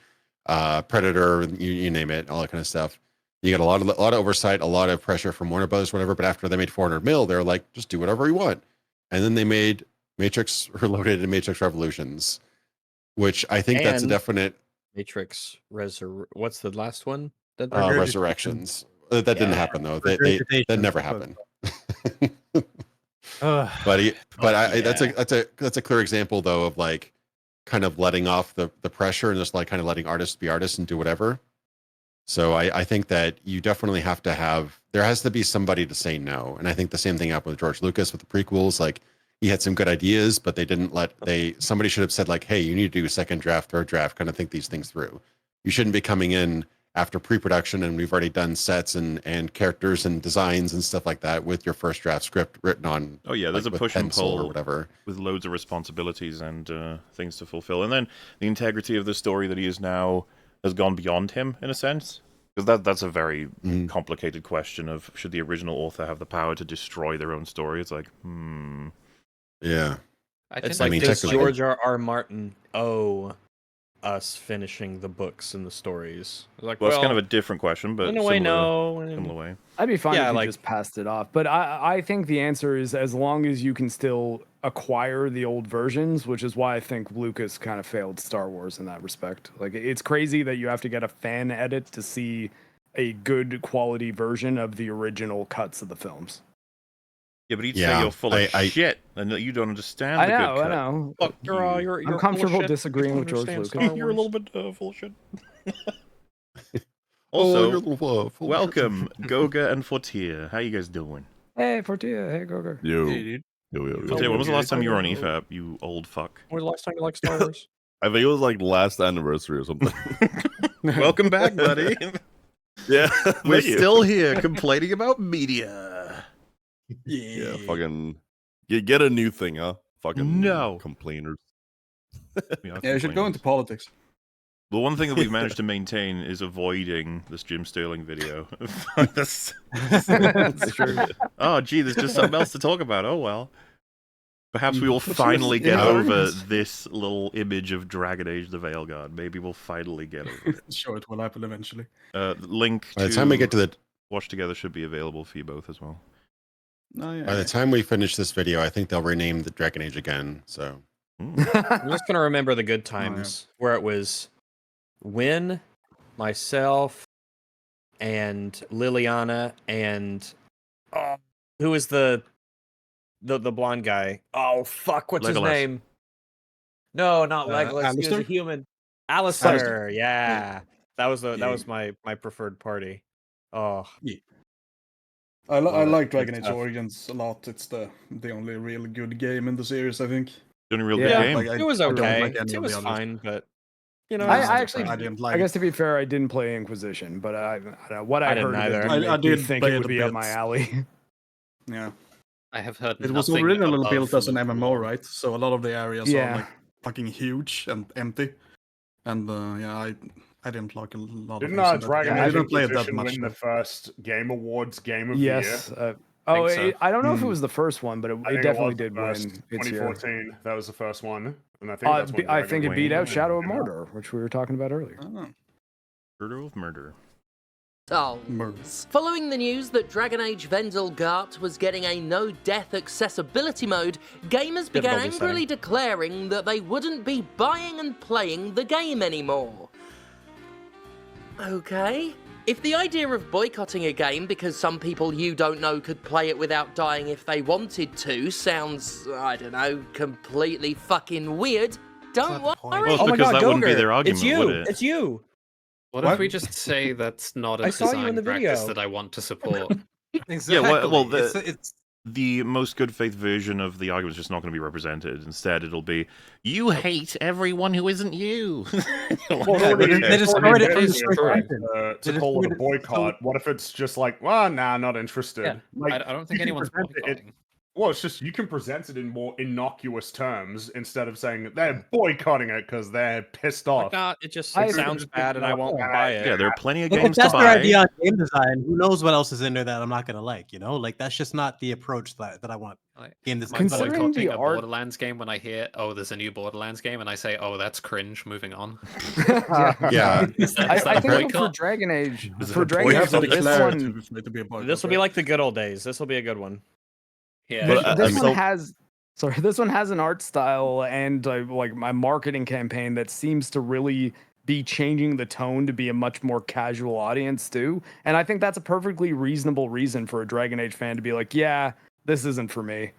Predator, you name it, all that kind of stuff. You got a lot of oversight, a lot of pressure from Warner Brothers, whatever. But after they made 400 mil, they're like, just do whatever you want. And then they made Matrix Reloaded and Matrix Revolutions, which I think that's a definite Matrix what's the last one? Resurrections. That didn't happen though. That never happened. That's a clear example though of like kind of letting off the pressure and just like kind of letting artists be artists and do whatever. So I think that you definitely have to there has to be somebody to say no. And I think the same thing happened with George Lucas with the prequels. Like he had some good ideas, but somebody should have said like, hey, you need to do a second draft, third draft, kind of think these things through. You shouldn't be coming in after pre-production and we've already done sets and characters and designs and stuff like that with your first draft script written on. Oh yeah, there's a push and pull or whatever with loads of responsibilities and things to fulfill, and then the integrity of the story that he is now has gone beyond him in a sense, because that's a very complicated question of should the original author have the power to destroy their own story. It's like, yeah, it's like does George R. Martin owe us finishing the books and the stories? Like, well, it's kind of a different question, but in a way, no. Similar way. I'd be fine if you just passed it off. But I think the answer is as long as you can still acquire the old versions, which is why I think Lucas kind of failed Star Wars in that respect. Like, it's crazy that you have to get a fan edit to see a good quality version of the original cuts of the films. Yeah, but he'd say you're full of shit and that you don't understand the good cut. I know. Look, you're I'm comfortable disagreeing with George Lucas. You're a little bit full of shit. Also, welcome, Goga and Fortier. How you guys doing? Hey, Fortier. Hey, Goga. Yo. Fortier, when was the last time you were on EFAP, you old fuck? When was the last time you liked Star Wars? I think it was like last anniversary or something. Welcome back, buddy. Yeah. We're still here complaining about media. Yeah, fucking get a new thing, huh? Fucking complainers. Yeah, you should go into politics. The one thing that we've managed to maintain is avoiding this Jim Sterling video. That's true. Oh, gee, there's just something else to talk about. Oh, well. Perhaps we will finally get over this little image of Dragon Age the Veilguard. Maybe we'll finally get over it. Sure, it will happen eventually. The link By the time we get to the watch together should be available for you both as well. Oh, yeah, By the time we finish this video, I think they'll rename the Dragon Age again. So I'm just gonna remember the good times where it was Win, myself, and Liliana, and who was the blonde guy? Oh fuck, what's his name? No, not Legolas. He was a human. Alistair. Yeah, that was my preferred party. Oh, yeah. I like Dragon Age Origins a lot. It's the only really good game in the series, I think. The only real good game. Like, it was okay. It was fine, but you know, I guess to be fair, I didn't play Inquisition, but I heard I did think it would be up my alley. Yeah, I have heard it was originally built as an MMO, right? So a lot of the areas are like fucking huge and empty, and I didn't like a lot. Didn't Dragon Age Inquisition win the first Game Awards Game of the Year? I don't know if it was the first one, but it definitely did win. 2014, that was the first one, and I think that's when I think it beat out Shadow of Mordor, which we were talking about earlier. Shadow of Murder. Following the news that Dragon Age Vendelgart was getting a no-death accessibility mode, gamers began angrily declaring that they wouldn't be buying and playing the game anymore. Okay. If the idea of boycotting a game because some people you don't know could play it without dying if they wanted to sounds, I don't know, completely fucking weird, don't worry. Well, because that wouldn't be their argument, would it? It's you. What if we just say that's not a design practice that I want to support? Exactly. Yeah, well, the most good faith version of the argument is just not going to be represented. Instead, it'll be, you hate everyone who isn't you. They destroyed it to call it a boycott. What if it's just like, well, nah, not interested. Yeah, like, I don't think anyone's boycotting. Well, it's just you can present it in more innocuous terms instead of saying that they're boycotting it because they're pissed off. It sounds bad and I won't buy it. Yeah, there are plenty of games to buy. If that's their idea on game design, who knows what else is in there that I'm not going to like, you know? Like, that's just not the approach that I want. Game design. Boycotting a Borderlands game when I hear, oh, there's a new Borderlands game, and I say, oh, that's cringe, moving on. Yeah. Is that I a think boycott? for Dragon Age, this will be like the good old days. This will be a good one. Yeah, this one has an art style and like my marketing campaign that seems to really be changing the tone to be a much more casual audience too. And I think that's a perfectly reasonable reason for a Dragon Age fan to be like, yeah, this isn't for me.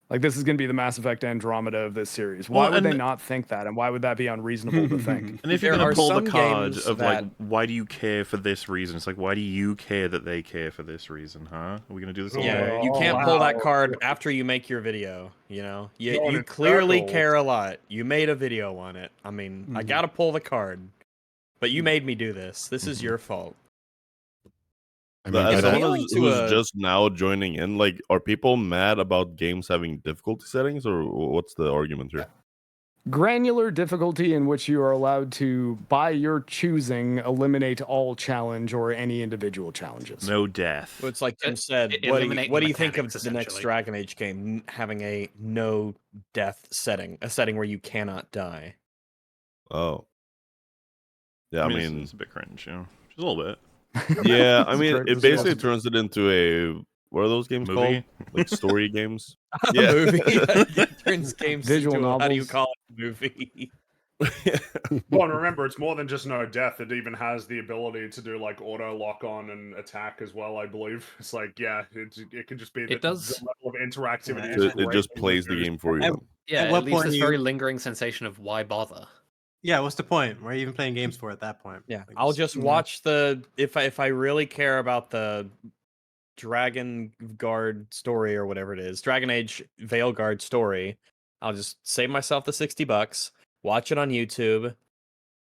Like, this is going to be the Mass Effect Andromeda of this series. Why would they not think that? And why would that be unreasonable to think? And if you're going to pull the card of, like, why do you care for this reason? It's like, why do you care that they care for this reason, huh? Are we going to do this all day? You can't pull that card after you make your video, you know? You clearly care a lot. You made a video on it. I mean, I got to pull the card. But you made me do this. This is your fault. I mean, as someone who's just now joining in, like, are people mad about games having difficulty settings, or what's the argument here? Granular difficulty in which you are allowed to, by your choosing, eliminate all challenge or any individual challenges. No death. Well, it's like Tim said, what do you think of the next Dragon Age game having a no death setting, a setting where you cannot die? Oh. Yeah, I mean it's a bit cringe, you know? Just a little bit. Yeah, I mean, it basically turns it into a, what are those games movie? called? Like story games? Yeah. Movie. It turns games visual into novels. How do you call it? Movie. Well, and remember, it's more than just no death. It even has the ability to do like auto lock on and attack as well, I believe. It's like, yeah, it can just be the level of interactivity. It just plays the game for you. Yeah, it leaves this very lingering sensation of why bother. Yeah, what's the point? Why are you even playing games for at that point? Yeah, like, I'll just watch if I really care about the Dragon Guard story or whatever it is, Dragon Age Veilguard story, I'll just save myself the $60, watch it on YouTube,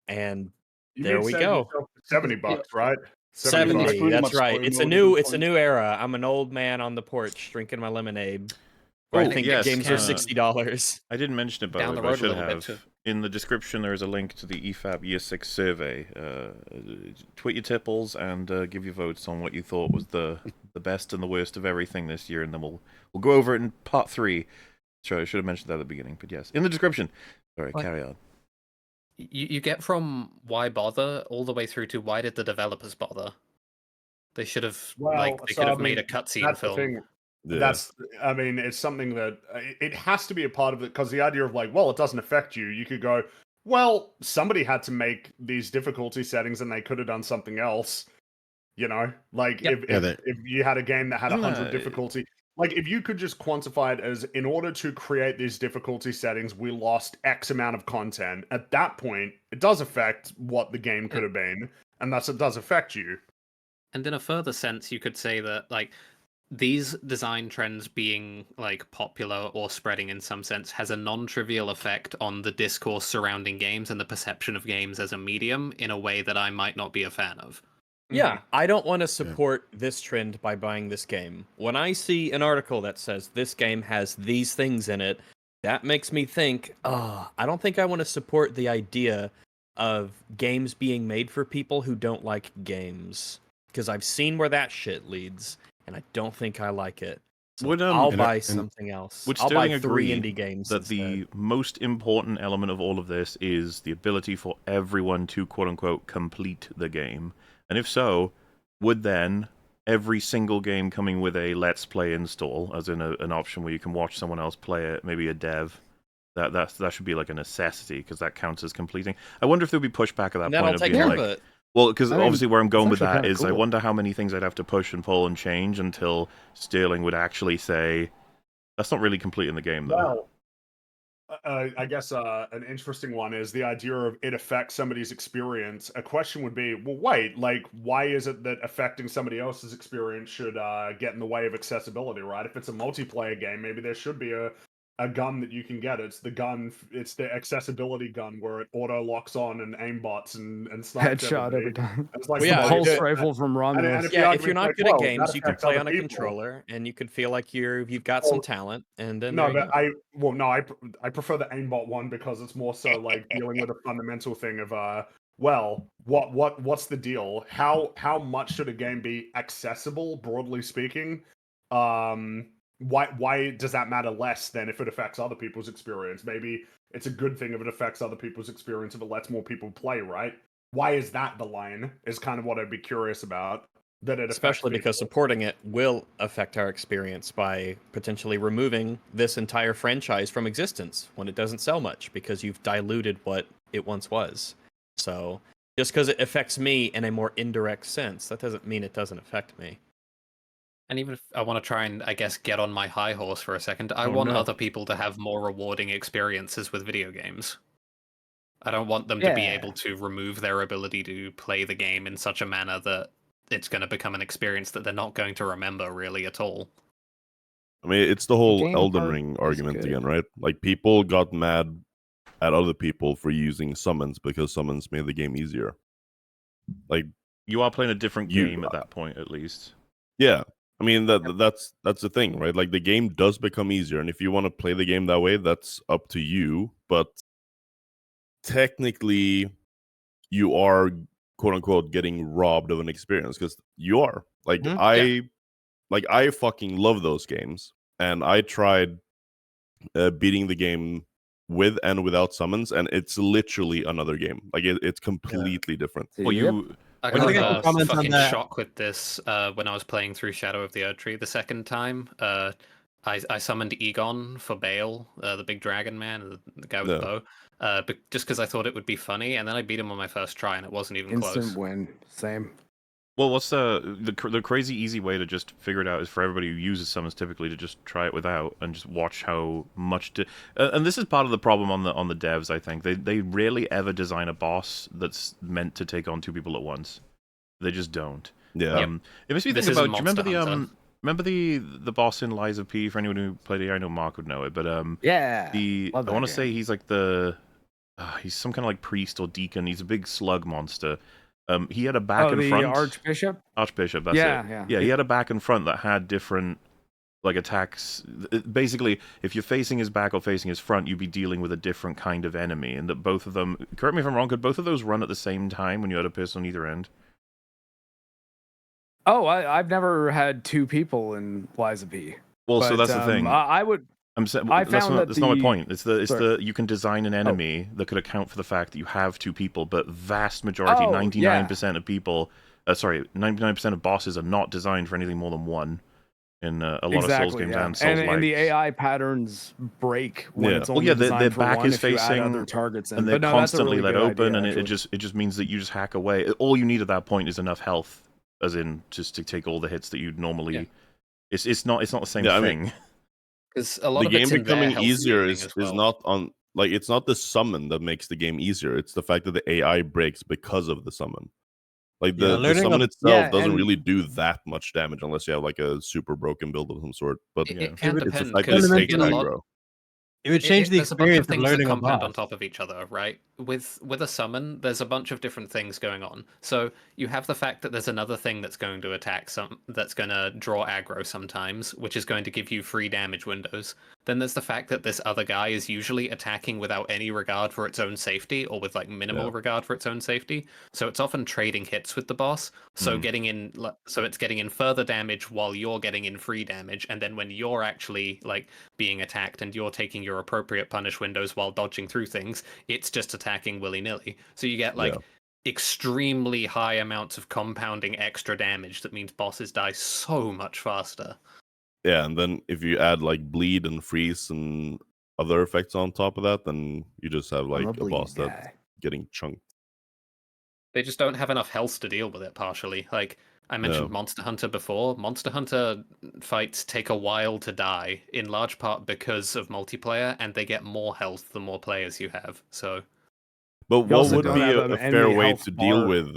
and there we go. $70, right? 70. That's right. It's a new era. I'm an old man on the porch drinking my lemonade. I think games are $60. I didn't mention it, but I should have. In the description, there is a link to the EFAP Year 6 survey. Tweet your tipples and give your votes on what you thought was the best and the worst of everything this year, and then we'll go over it in part 3. Sorry, I should have mentioned that at the beginning, but yes, in the description. Sorry, carry on. You get from why bother all the way through to why did the developers bother? They should have could have made a cutscene film. That's, I mean, it's something that it has to be a part of it, because the idea of like, well, it doesn't affect you. You could go, well, somebody had to make these difficulty settings and they could have done something else. You know, like if you had a game that had 100 difficulty, like if you could just quantify it as, in order to create these difficulty settings, we lost X amount of content. At that point, it does affect what the game could have been, and thus it does affect you. And in a further sense, you could say that like these design trends being like popular or spreading in some sense has a non-trivial effect on the discourse surrounding games and the perception of games as a medium in a way that I might not be a fan of. Yeah, I don't want to support this trend by buying this game. When I see an article that says this game has these things in it, that makes me think, I don't think I want to support the idea of games being made for people who don't like games. Because I've seen where that shit leads, and I don't think I like it. So I'll buy something else. Would I'll buy Sterling 3 agree indie games that instead. the most important element of all of this is the ability for everyone to quote-unquote complete the game? And if so, would then every single game coming with a Let's Play install, as in an option where you can watch someone else play it, maybe a dev, that should be like a necessity, because that counts as completing? I wonder if there'll be pushback at that point of being like, well, because obviously where I'm going with that is I wonder how many things I'd have to push and pull and change until Sterling would actually say, that's not really completing the game, though. Well, I guess an interesting one is the idea of it affects somebody's experience. A question would be, well, wait, like, why is it that affecting somebody else's experience should get in the way of accessibility, right? If it's a multiplayer game, maybe there should be a gun that you can get. It's the accessibility gun where it auto locks on and aimbots and snipes headshot everybody. every time. It's like the pulse rifle from Romulus. If you're not good at games, you can play on a controller, and you can feel like you've got some talent. And then no, but I prefer the aimbot one, because it's more so like dealing with a fundamental thing of well, what's the deal? How much should a game be accessible, broadly speaking? Why does that matter less than if it affects other people's experience? Maybe it's a good thing if it affects other people's experience, if it lets more people play, right? Why is that the line? Is kind of what I'd be curious about. That it especially because supporting it will affect our experience by potentially removing this entire franchise from existence when it doesn't sell much, because you've diluted what it once was. So just because it affects me in a more indirect sense, that doesn't mean it doesn't affect me. And even if I want to try and, I guess, get on my high horse for a second, I want other people to have more rewarding experiences with video games. I don't want them to be able to remove their ability to play the game in such a manner that it's going to become an experience that they're not going to remember really at all. I mean, it's the whole Elden Ring argument again, right? Like, people got mad at other people for using summons because summons made the game easier. Like, you are playing a different game at that point, at least. Yeah. I mean, that's the thing, right? Like, the game does become easier, and if you want to play the game that way, that's up to you, but technically you are quote unquote getting robbed of an experience, because you are. Like, I fucking love those games, and I tried beating the game with and without summons, and it's literally another game. Like, it's completely different. Well, I got a fucking shock with this when I was playing through Shadow of the Erdtree the second time. I summoned Egon for Bale, the big dragon man, the guy with the bow, but just because I thought it would be funny, and then I beat him on my first try, and it wasn't even close. Instant win. Same. Well, what's the crazy easy way to just figure it out is for everybody who uses summons typically to just try it without and just watch how much. And this is part of the problem on the devs. I think they rarely ever design a boss that's meant to take on 2 people at once. They just don't. Yeah. It makes me think about. Do you remember remember the boss in Lies of P? For anyone who played it, I know Mark would know it, but yeah. I want to say he's like he's some kind of like priest or deacon. He's a big slug monster. He had a back and front. Archbishop. Archbishop. That's it. Yeah. He had a back and front that had different like attacks. Basically, if you're facing his back or facing his front, you'd be dealing with a different kind of enemy, and that both of them. Correct me if I'm wrong. Could both of those run at the same time when you had a person on either end? Oh, I've never had 2 people in Lies of P. Well, so that's the thing. I would. I'm saying I that's found not, that that's not my the- point. It's the Sorry. you can design an enemy that could account for the fact that you have two people, but vast majority, 99% of people, 99% of bosses are not designed for anything more than one. In a lot of Souls games and Souls and the AI patterns break when it's only designed their for back one is if you add facing, other targets in. and they're But no, that's a constantly really let good open, idea, and it just means that you just hack away. All you need at that point is enough health, as in just to take all the hits that you'd normally. Yeah. It's not the same Yeah, I thing. Because a lot the of game it's in their becoming health easier scaling is as well. not on like it's not the summon that makes the game easier. It's the fact that the AI breaks because of the summon. Like the summon itself doesn't really do that much damage unless you have like a super broken build of some sort. But It can it's the depend fact that it because takes aggro. It would change the there's a bunch experience of of things that learning a compound boss. on top of each other, right? With a summon, there's a bunch of different things going on. So you have the fact that there's another thing that's going to attack that's going to draw aggro sometimes, which is going to give you free damage windows. Then there's the fact that this other guy is usually attacking without any regard for its own safety, or with like minimal regard for its own safety. So it's often trading hits with the boss. So it's getting in further damage while you're getting in free damage, and then when you're actually like being attacked and you're taking your appropriate punish windows while dodging through things, it's just attacking willy-nilly. So you get like extremely high amounts of compounding extra damage that means bosses die so much faster. Yeah, and then if you add like bleed and freeze and other effects on top of that, then you just have like a boss that's getting chunked. They just don't have enough health to deal with it partially. Like I mentioned Monster Hunter before. Monster Hunter fights take a while to die, in large part because of multiplayer, and they get more health the more players you have. So, but what would be a fair way to deal with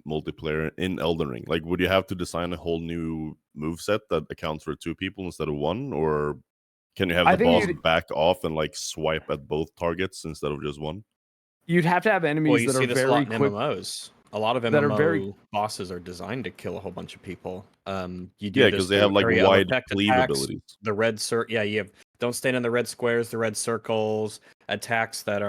multiplayer in Elden Ring? Like, would you have to design a whole new moveset that accounts for two people instead of one, or can you have the boss back off and like swipe at both targets instead of just one? You'd have to have enemies that are very a lot in quick. MMOs. A lot of MMO bosses are designed to kill a whole bunch of people. You do because they have like wide cleave abilities. The red you have don't stand in the red squares, the red circles, attacks that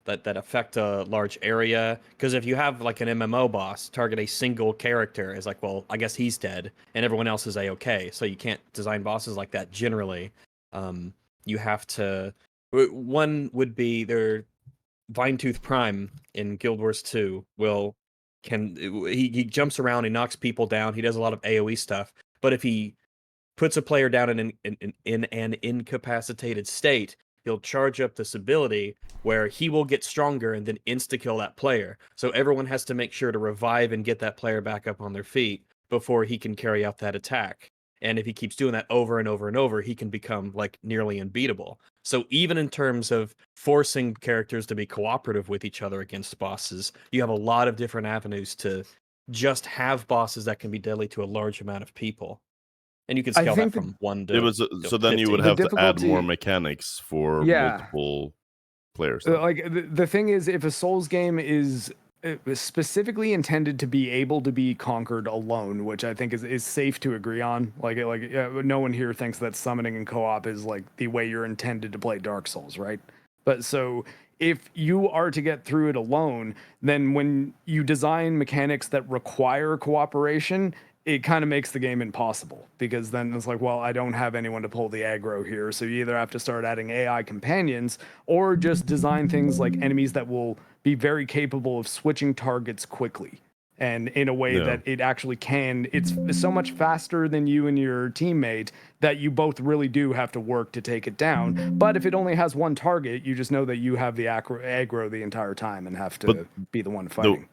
affect a large area. Because if you have like an MMO boss target a single character, is like, well, I guess he's dead, and everyone else is a-okay. So you can't design bosses like that generally. You have to. One would be their Vinetooth Prime in Guild Wars 2 he jumps around, he knocks people down, he does a lot of AoE stuff. But if he puts a player down in an incapacitated state, he'll charge up this ability where he will get stronger and then insta-kill that player. So everyone has to make sure to revive and get that player back up on their feet before he can carry out that attack. And if he keeps doing that over and over and over, he can become like nearly unbeatable. So even in terms of forcing characters to be cooperative with each other against bosses, you have a lot of different avenues to just have bosses that can be deadly to a large amount of people. And you can scale that from 1 to so then 50. you would have to add more mechanics for multiple players. Like the thing is, if a Souls game is specifically intended to be able to be conquered alone, which I think is safe to agree on. No one here thinks that summoning and co-op is like the way you're intended to play Dark Souls, right? But so if you are to get through it alone, then when you design mechanics that require cooperation, it kind of makes the game impossible, because then it's like, well, I don't have anyone to pull the aggro here. So you either have to start adding AI companions or just design things like enemies that will be very capable of switching targets quickly and in a way that it actually can. It's so much faster than you and your teammate that you both really do have to work to take it down. But if it only has one target, you just know that you have the aggro the entire time and have to be the one fighting.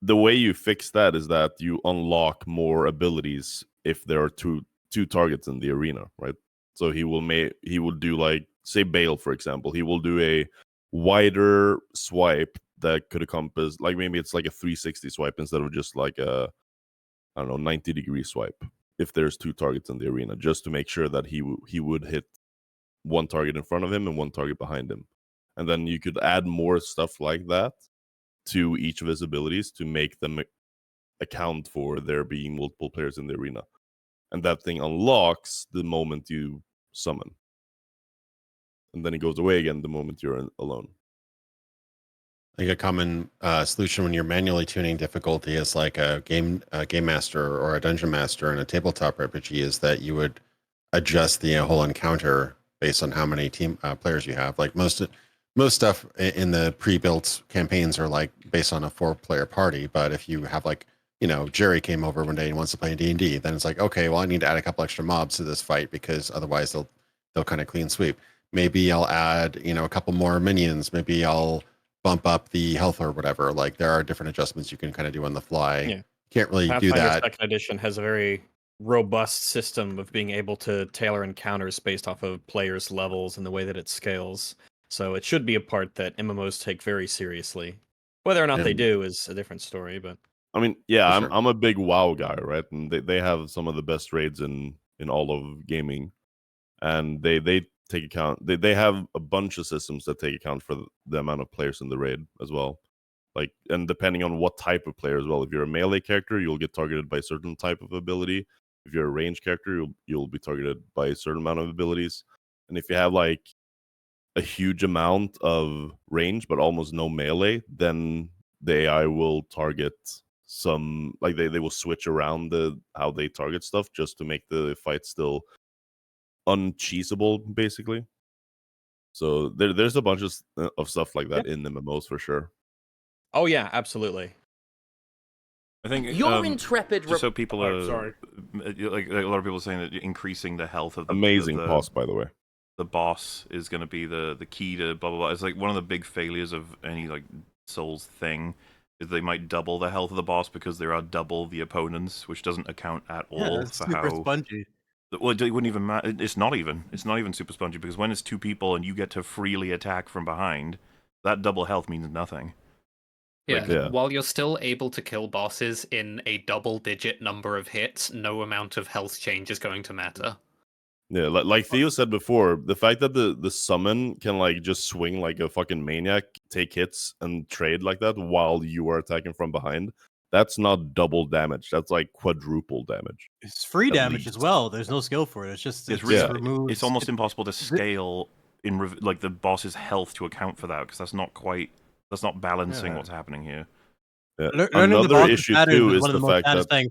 The way you fix that is that you unlock more abilities if there are two targets in the arena, right? So he will do, like, say Bale, for example, he will do a wider swipe that could encompass, like, maybe it's like a 360 swipe instead of just like a, I don't know, 90-degree swipe if there's two targets in the arena, just to make sure that he would hit one target in front of him and one target behind him. And then you could add more stuff like that to each of his abilities to make them account for there being multiple players in the arena. And that thing unlocks the moment you summon. And then it goes away again the moment you're alone. I think a common solution when you're manually tuning difficulty as like a game master or a dungeon master in a tabletop RPG is that you would adjust the whole encounter based on how many team players you have. Like most stuff in the pre-built campaigns are like based on a 4-player party. But if you have like, Jerry came over one day and wants to play D&D, then it's like, okay, well, I need to add a couple extra mobs to this fight because otherwise they'll kind of clean sweep. Maybe I'll add, a couple more minions. Maybe I'll bump up the health or whatever. Like there are different adjustments you can kind of do on the fly. Yeah. Can't really do Pathfinder that. Second Edition has a very robust system of being able to tailor encounters based off of players' levels and the way that it scales. So it should be a part that MMOs take very seriously. Whether or not they do is a different story, but I mean, yeah, sure. I'm a big WoW guy, right? And they have some of the best raids in all of gaming, and they take account. They have a bunch of systems that take account for the amount of players in the raid as well. Like, and depending on what type of player as well. If you're a melee character, you'll get targeted by a certain type of ability. If you're a range character, you'll be targeted by a certain amount of abilities. And if you have like a huge amount of range but almost no melee, then the AI will target some, like they will switch around how they target stuff just to make the fight still uncheesable, basically. So there's a bunch of stuff like that in MMOs for sure. Oh yeah, absolutely. I think Your intrepid. Just so people are sorry. like a lot of people are saying that increasing the health of the Amazing boss, by the way. The boss is going to be the key to blah blah blah. It's like one of the big failures of any like Souls thing is they might double the health of the boss because there are double the opponents, which doesn't account at all for super how spongy. Well, it wouldn't even matter. It's not even super spongy because when it's 2 people and you get to freely attack from behind, that double health means nothing. Yeah. While you're still able to kill bosses in a double-digit number of hits, no amount of health change is going to matter. Yeah, like Theo said before, the fact that the summon can like just swing like a fucking maniac, take hits and trade like that while you are attacking from behind, that's not double damage. That's like quadruple damage. It's free damage as well. There's no skill for it. It's just removes. It's almost impossible to scale in like the boss's health to account for that because that's not balancing what's happening here. Yeah. Another issue too is the fact that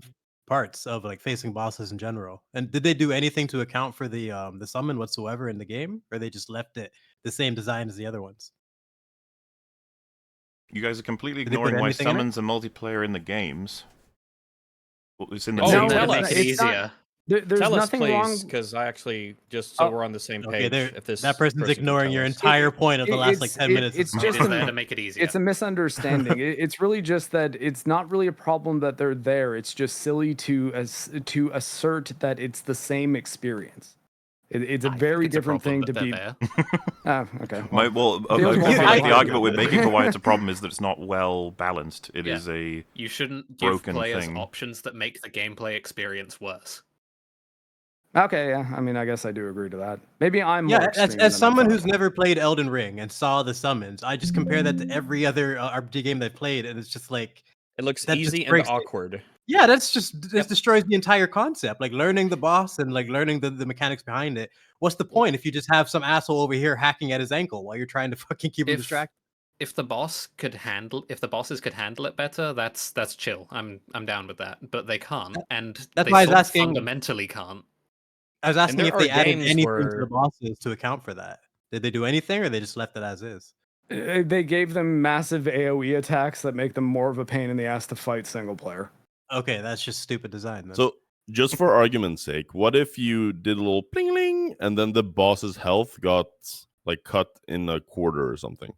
parts of like facing bosses in general. And did they do anything to account for the summon whatsoever in the game, or they just left it the same design as the other ones? You guys are completely ignoring why summons are multiplayer in the games. It's in the make it easier. There's tell nothing us, please, wrong because I actually just we're on the same page. If that person's ignoring your entire point of the last like 10 minutes. It's just there to make it easier. It's a misunderstanding. It's really just that it's not really a problem that they're there. It's just silly to assert that it's the same experience. It's a very different thing to be. Okay. The argument we're making for why it's a problem is that it's not well balanced. It is a you shouldn't give players thing. options that make the gameplay experience worse. Okay, yeah. I mean, I guess I do agree to that. Maybe I'm as someone who's never played Elden Ring and saw the summons, I just compare that to every other RPG game they've played, and it's just like it looks easy and awkward. Yeah, this destroys the entire concept. Like learning the boss and like learning the mechanics behind it. What's the point if you just have some asshole over here hacking at his ankle while you're trying to fucking keep him distracted? If the bosses could handle it better, that's chill. I'm down with that. But they can't, and that's why I was asking. Fundamentally can't. I was asking if they added anything to the bosses to account for that. Did they do anything, or they just left it as is? They gave them massive AoE attacks that make them more of a pain in the ass to fight single player. Okay, that's just stupid design. Then. So, just for argument's sake, what if you did a little pling and then the boss's health got like cut in a quarter or something,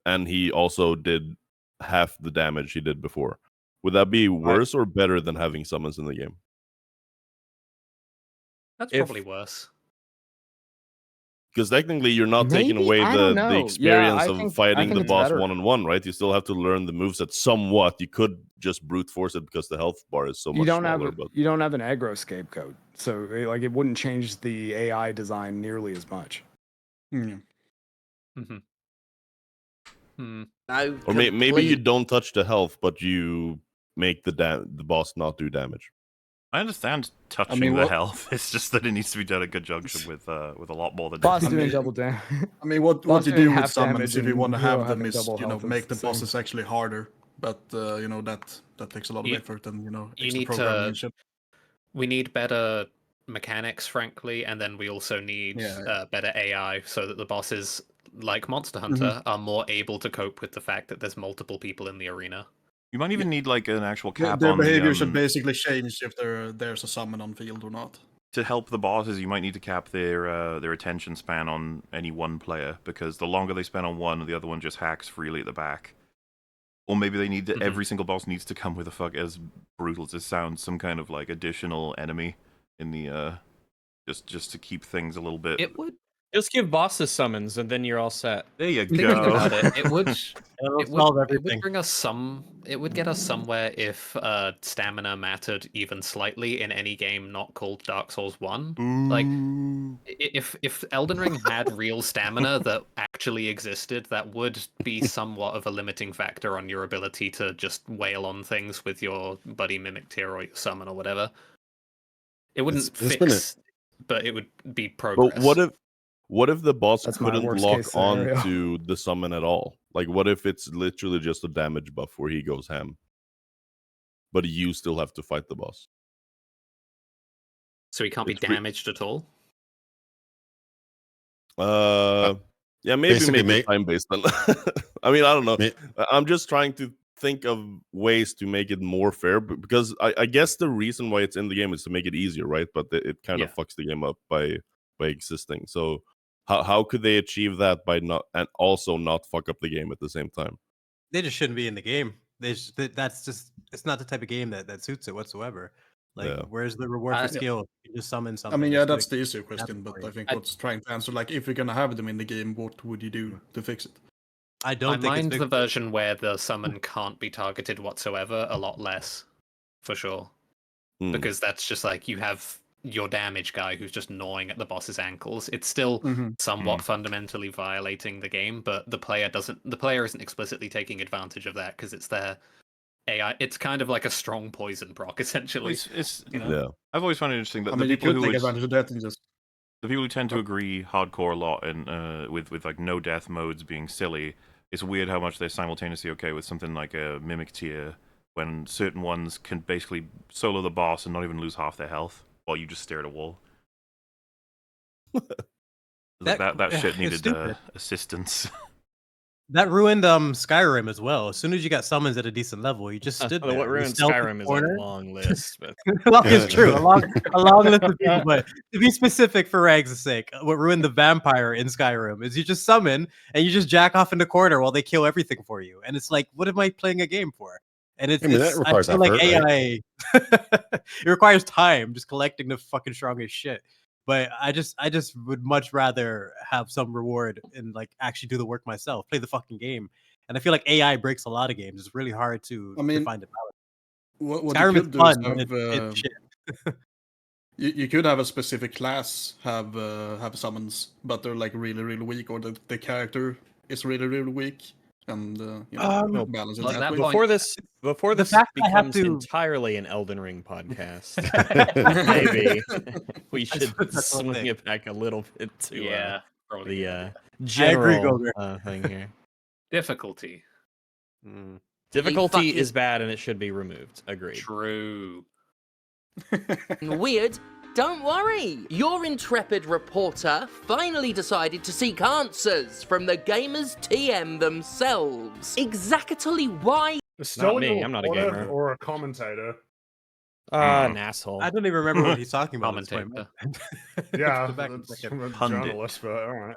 and he also did half the damage he did before? Would that be worse or better than having summons in the game? That's probably worse. Because technically, you're not taking away the experience of fighting the boss one-on-one, right? You still have to learn the moveset somewhat. You could just brute force it because the health bar is so much smaller. You don't have an aggro scapegoat, so like it wouldn't change the AI design nearly as much. Or maybe you don't touch the health, but you make the boss not do damage. I understand touching the health. It's just that it needs to be done at good junction with a lot more than boss doing double damage. I mean, what you do with summons if you want to have them is make the bosses actually harder. But that takes a lot of effort and you need to. We need better mechanics, frankly, and then we also need Yeah. better AI so that the bosses, like Monster Hunter, are more able to cope with the fact that there's multiple people in the arena. You might even need like an actual cap Their on behavior the, should basically change if there's a summon on field or not. to help the bosses, you might need to cap their attention span on any one player, because the longer they spend on one, the other one just hacks freely at the back. Or maybe they need to, every single boss needs to come with as brutal as it sounds, some kind of like additional enemy in the just to keep things a little bit. It would just give bosses summons, and then you're all set. There you Thinking go. about it, it would solve it would everything. bring us some. It would get us somewhere if stamina mattered even slightly in any game not called Dark Souls 1. Like, if Elden Ring had real stamina that actually existed, that would be somewhat of a limiting factor on your ability to just wail on things with your buddy Mimic Tear or your summon or whatever. It wouldn't fix, but it would be progress. But what if the boss That's my couldn't worst lock case scenario. onto the summon at all? Like, what if it's literally just a damage buff where he goes ham, but you still have to fight the boss? So he can't be damaged at all? Yeah, maybe make it time based on. I mean, I don't know. I'm just trying to think of ways to make it more fair, because I guess the reason why it's in the game is to make it easier, right? But it kind of fucks the game up by existing. So how could they achieve that by not, and also not fuck up the game at the same time? They just shouldn't be in the game. That's just, it's not the type of game that suits it whatsoever. Like, where's the reward for skill? You just summon something. I mean, yeah, that's the easier question, but I think what's trying to answer, like, if you're gonna have them in the game, what would you do to fix it? I don't think mind the version where the summon can't be targeted whatsoever a lot less, for sure. Because that's just like, you have your damage guy who's just gnawing at the boss's ankles. It's still somewhat fundamentally violating the game, but the player isn't explicitly taking advantage of that because it's their AI. It's kind of like a strong poison proc, essentially. I've always found it interesting that the people who take advantage of that and just the people who tend to agree hardcore a lot and with like no death modes being silly. It's weird how much they're simultaneously okay with something like a Mimic Tear when certain ones can basically solo the boss and not even lose half their health while you just stare at a wall. that shit needed assistance. That ruined Skyrim as well. As soon as you got summons at a decent level, you just stood there. What ruined Skyrim is a long list. But... It's true, a long list of people. But to be specific for Rags' sake, what ruined the vampire in Skyrim is you just summon and you just jack off in the corner while they kill everything for you. And it's like, what am I playing a game for? And that requires effort, like AI. Right? It requires time, just collecting the fucking strongest shit. But I just would much rather have some reward and like actually do the work myself, play the fucking game. And I feel like AI breaks a lot of games. It's really hard to find a balance. What Skyrim you is could do fun, is but it's shit. you could have a specific class have summons, but they're like really, really weak, or the character is really, really weak. And balance it that way. Before this becomes entirely an Elden Ring podcast, maybe we should swing it back a little bit to the general thing here. Difficulty. Difficulty is bad and it should be removed. Agreed. True. Weird. Don't worry! Your intrepid reporter finally decided to seek answers from the gamers TM themselves. Exactly why... Not me, I'm not a gamer. Or a commentator. An asshole. I don't even remember what he's talking about. Commentator. Yeah, that's from a journalist, but alright.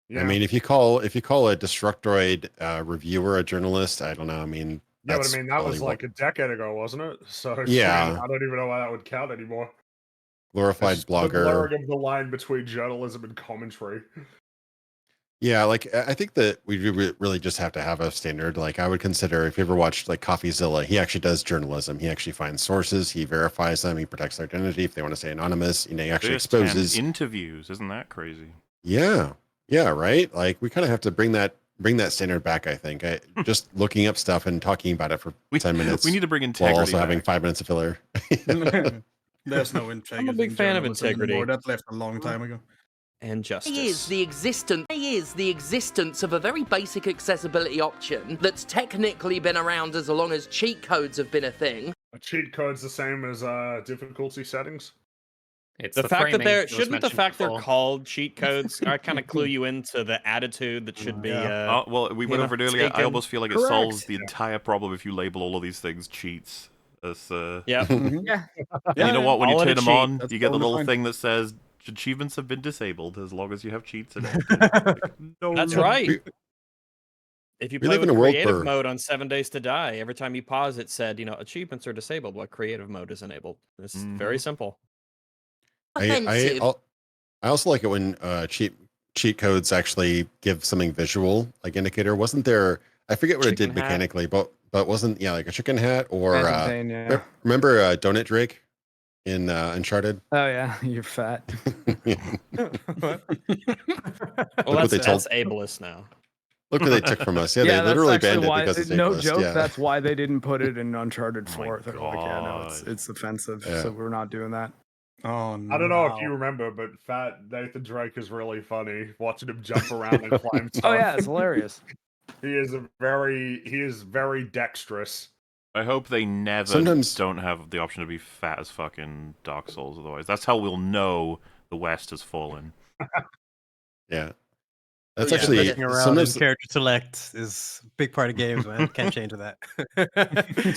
Yeah. I mean, if you call a Destructoid reviewer a journalist, I don't know. I mean, yeah, but I mean that was like a decade ago, wasn't it? So yeah, I don't even know why that would count anymore. Glorified blogger. The blurring of the line between journalism and commentary. Yeah, like I think that we really just have to have a standard. Like I would consider, if you ever watched like CoffeeZilla, he actually does journalism. He actually finds sources, he verifies them, he protects their identity if they want to stay anonymous. You know, he actually exposes interviews. Isn't that crazy? Yeah, right. Like we kind of have to bring that standard back. I think just looking up stuff and talking about it for 10 minutes. We need to bring integrity while also back. having 5 minutes of filler. There's no integrity. I'm a big fan of integrity. Anymore. That left a long time ago. And justice. Is the existence of a very basic accessibility option that's technically been around as long as cheat codes have been a thing. A cheat code's the same as difficulty settings? It's The fact that framing they're was shouldn't the mentioned fact they're before. called cheat codes kind of clue you into the attitude that should be. Well, we went over it earlier. I taken. almost feel like it Correct. solves the entire problem if you label all of these things cheats. As, Yeah. Yeah. And you know what? When you Call it turn a them cheat. on, That's you get the totally little fine. thing that says achievements have been disabled as long as you have cheats in it. No. That's right. If you we play live with in a world creative where- mode on 7 Days to Die, every time you pause, it said, achievements are disabled while creative mode is enabled. It's very simple. Offensive. I also like it when cheat codes actually give something visual, like indicator. Wasn't there? I forget what it Chicken did hat. mechanically, but wasn't like a chicken hat or Phantom Pain, yeah. remember Donut Drake in Uncharted? Oh yeah, you're fat. Well, what they that's told- ableist now. Look what they took from us. Yeah, Yeah, they literally that's actually banned it why. because it's No ableist, joke. yeah. That's why they didn't put it in Uncharted Oh my 4. They're like, yeah, no, God. it's offensive, Yeah. so we're not doing that. Oh no. I don't know if you remember, but Fat Nathan Drake is really funny. Watching him jump around and climb stuff. Oh yeah, it's hilarious. He is very dexterous. I hope they never Sometimes- don't have the option to be fat as fucking Dark Souls. Otherwise, that's how we'll know the West has fallen. Yeah. That's Yeah, actually Messing around sometimes in character select is a big part of games, man. Can't change that.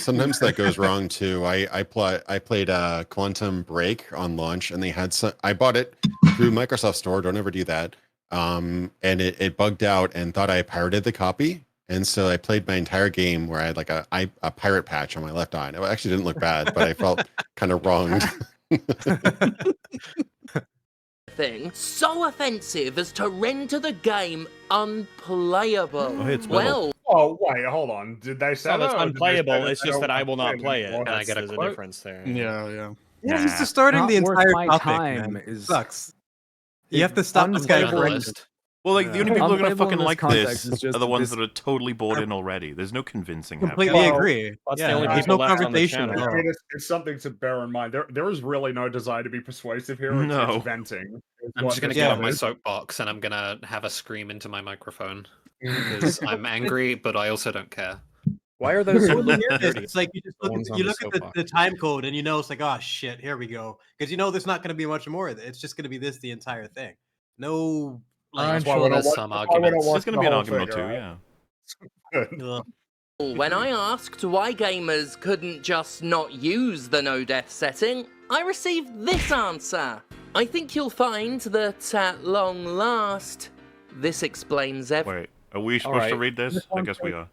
sometimes that goes wrong too. I played Quantum Break on launch, and they had I bought it through Microsoft Store. Don't ever do that. And it bugged out and thought I pirated the copy, and so I played my entire game where I had like a pirate patch on my left eye. It actually didn't look bad, but I felt kind of wronged. Thing so offensive as to render the game unplayable. Oh, hey, it's well, Oh wait, hold on. Did they say So that's that, or did they say unplayable. that It's they just don't that I want will to not play it. anymore? Can I get a There's a quote? difference there. Yeah. Yeah, he's Nah. distorting Not the worth entire my topic, time man. is- Sucks. You have to stop this I'm guy a from journalist. Well, like the only Yeah. people who are gonna Unplayable in fucking this like context this is just are the ones this- that are totally bought in already. There's no convincing completely happening. Well, agree. that's the Yeah, only there's people no left on the conversation channel. at I all. mean, it's something to bear in mind. There is really no desire to be persuasive here. It's, No. it's venting. It's I'm what just gonna this get Yeah. on my is. soapbox and I'm gonna have a scream into my microphone because I'm angry, but I also don't care. Why are those who Well, look here it is. dirty? It's like you just The look ones at, on you the look at soapbox. the time code and you know it's like, oh shit, here we go. Because you know there's not going to be much more of it. It's just going to be this the entire thing. No, like, That's why there's some arguments. There's gonna be an argument or two, yeah. ugh. When I asked why gamers couldn't just not use the no death setting, I received this answer. I think you'll find that at long last, this explains everything. Wait, are we supposed to right. read this? I guess we are.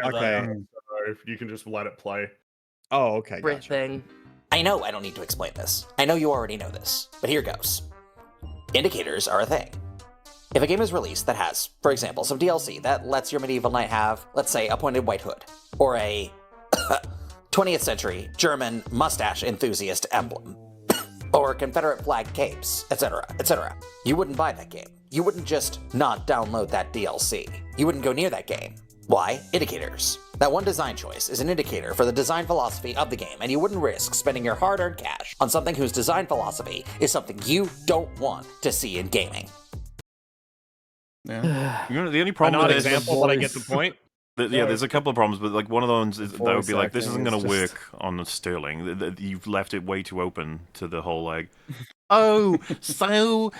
Okay. So if you can just let it play. Oh, okay. Gotcha. Everything. I know I don't need to explain this. I know you already know this, but here goes. Indicators are a thing. If a game is released that has, for example, some DLC that lets your medieval knight have, let's say, a pointed white hood, or a 20th century German mustache enthusiast emblem, or Confederate flag capes, etc., etc., you wouldn't buy that game. You wouldn't just not download that DLC. You wouldn't go near that game. Why? Indicators. That one design choice is an indicator for the design philosophy of the game, and you wouldn't risk spending your hard-earned cash on something whose design philosophy is something you don't want to see in gaming. Yeah. You know, the only I'm problem not with this, example, but I get the point. yeah, there's a couple of problems, but like one of the ones is that would be like, this Voice isn't acting going to is work on the Sterling. You've left it way too open to the whole like, oh, so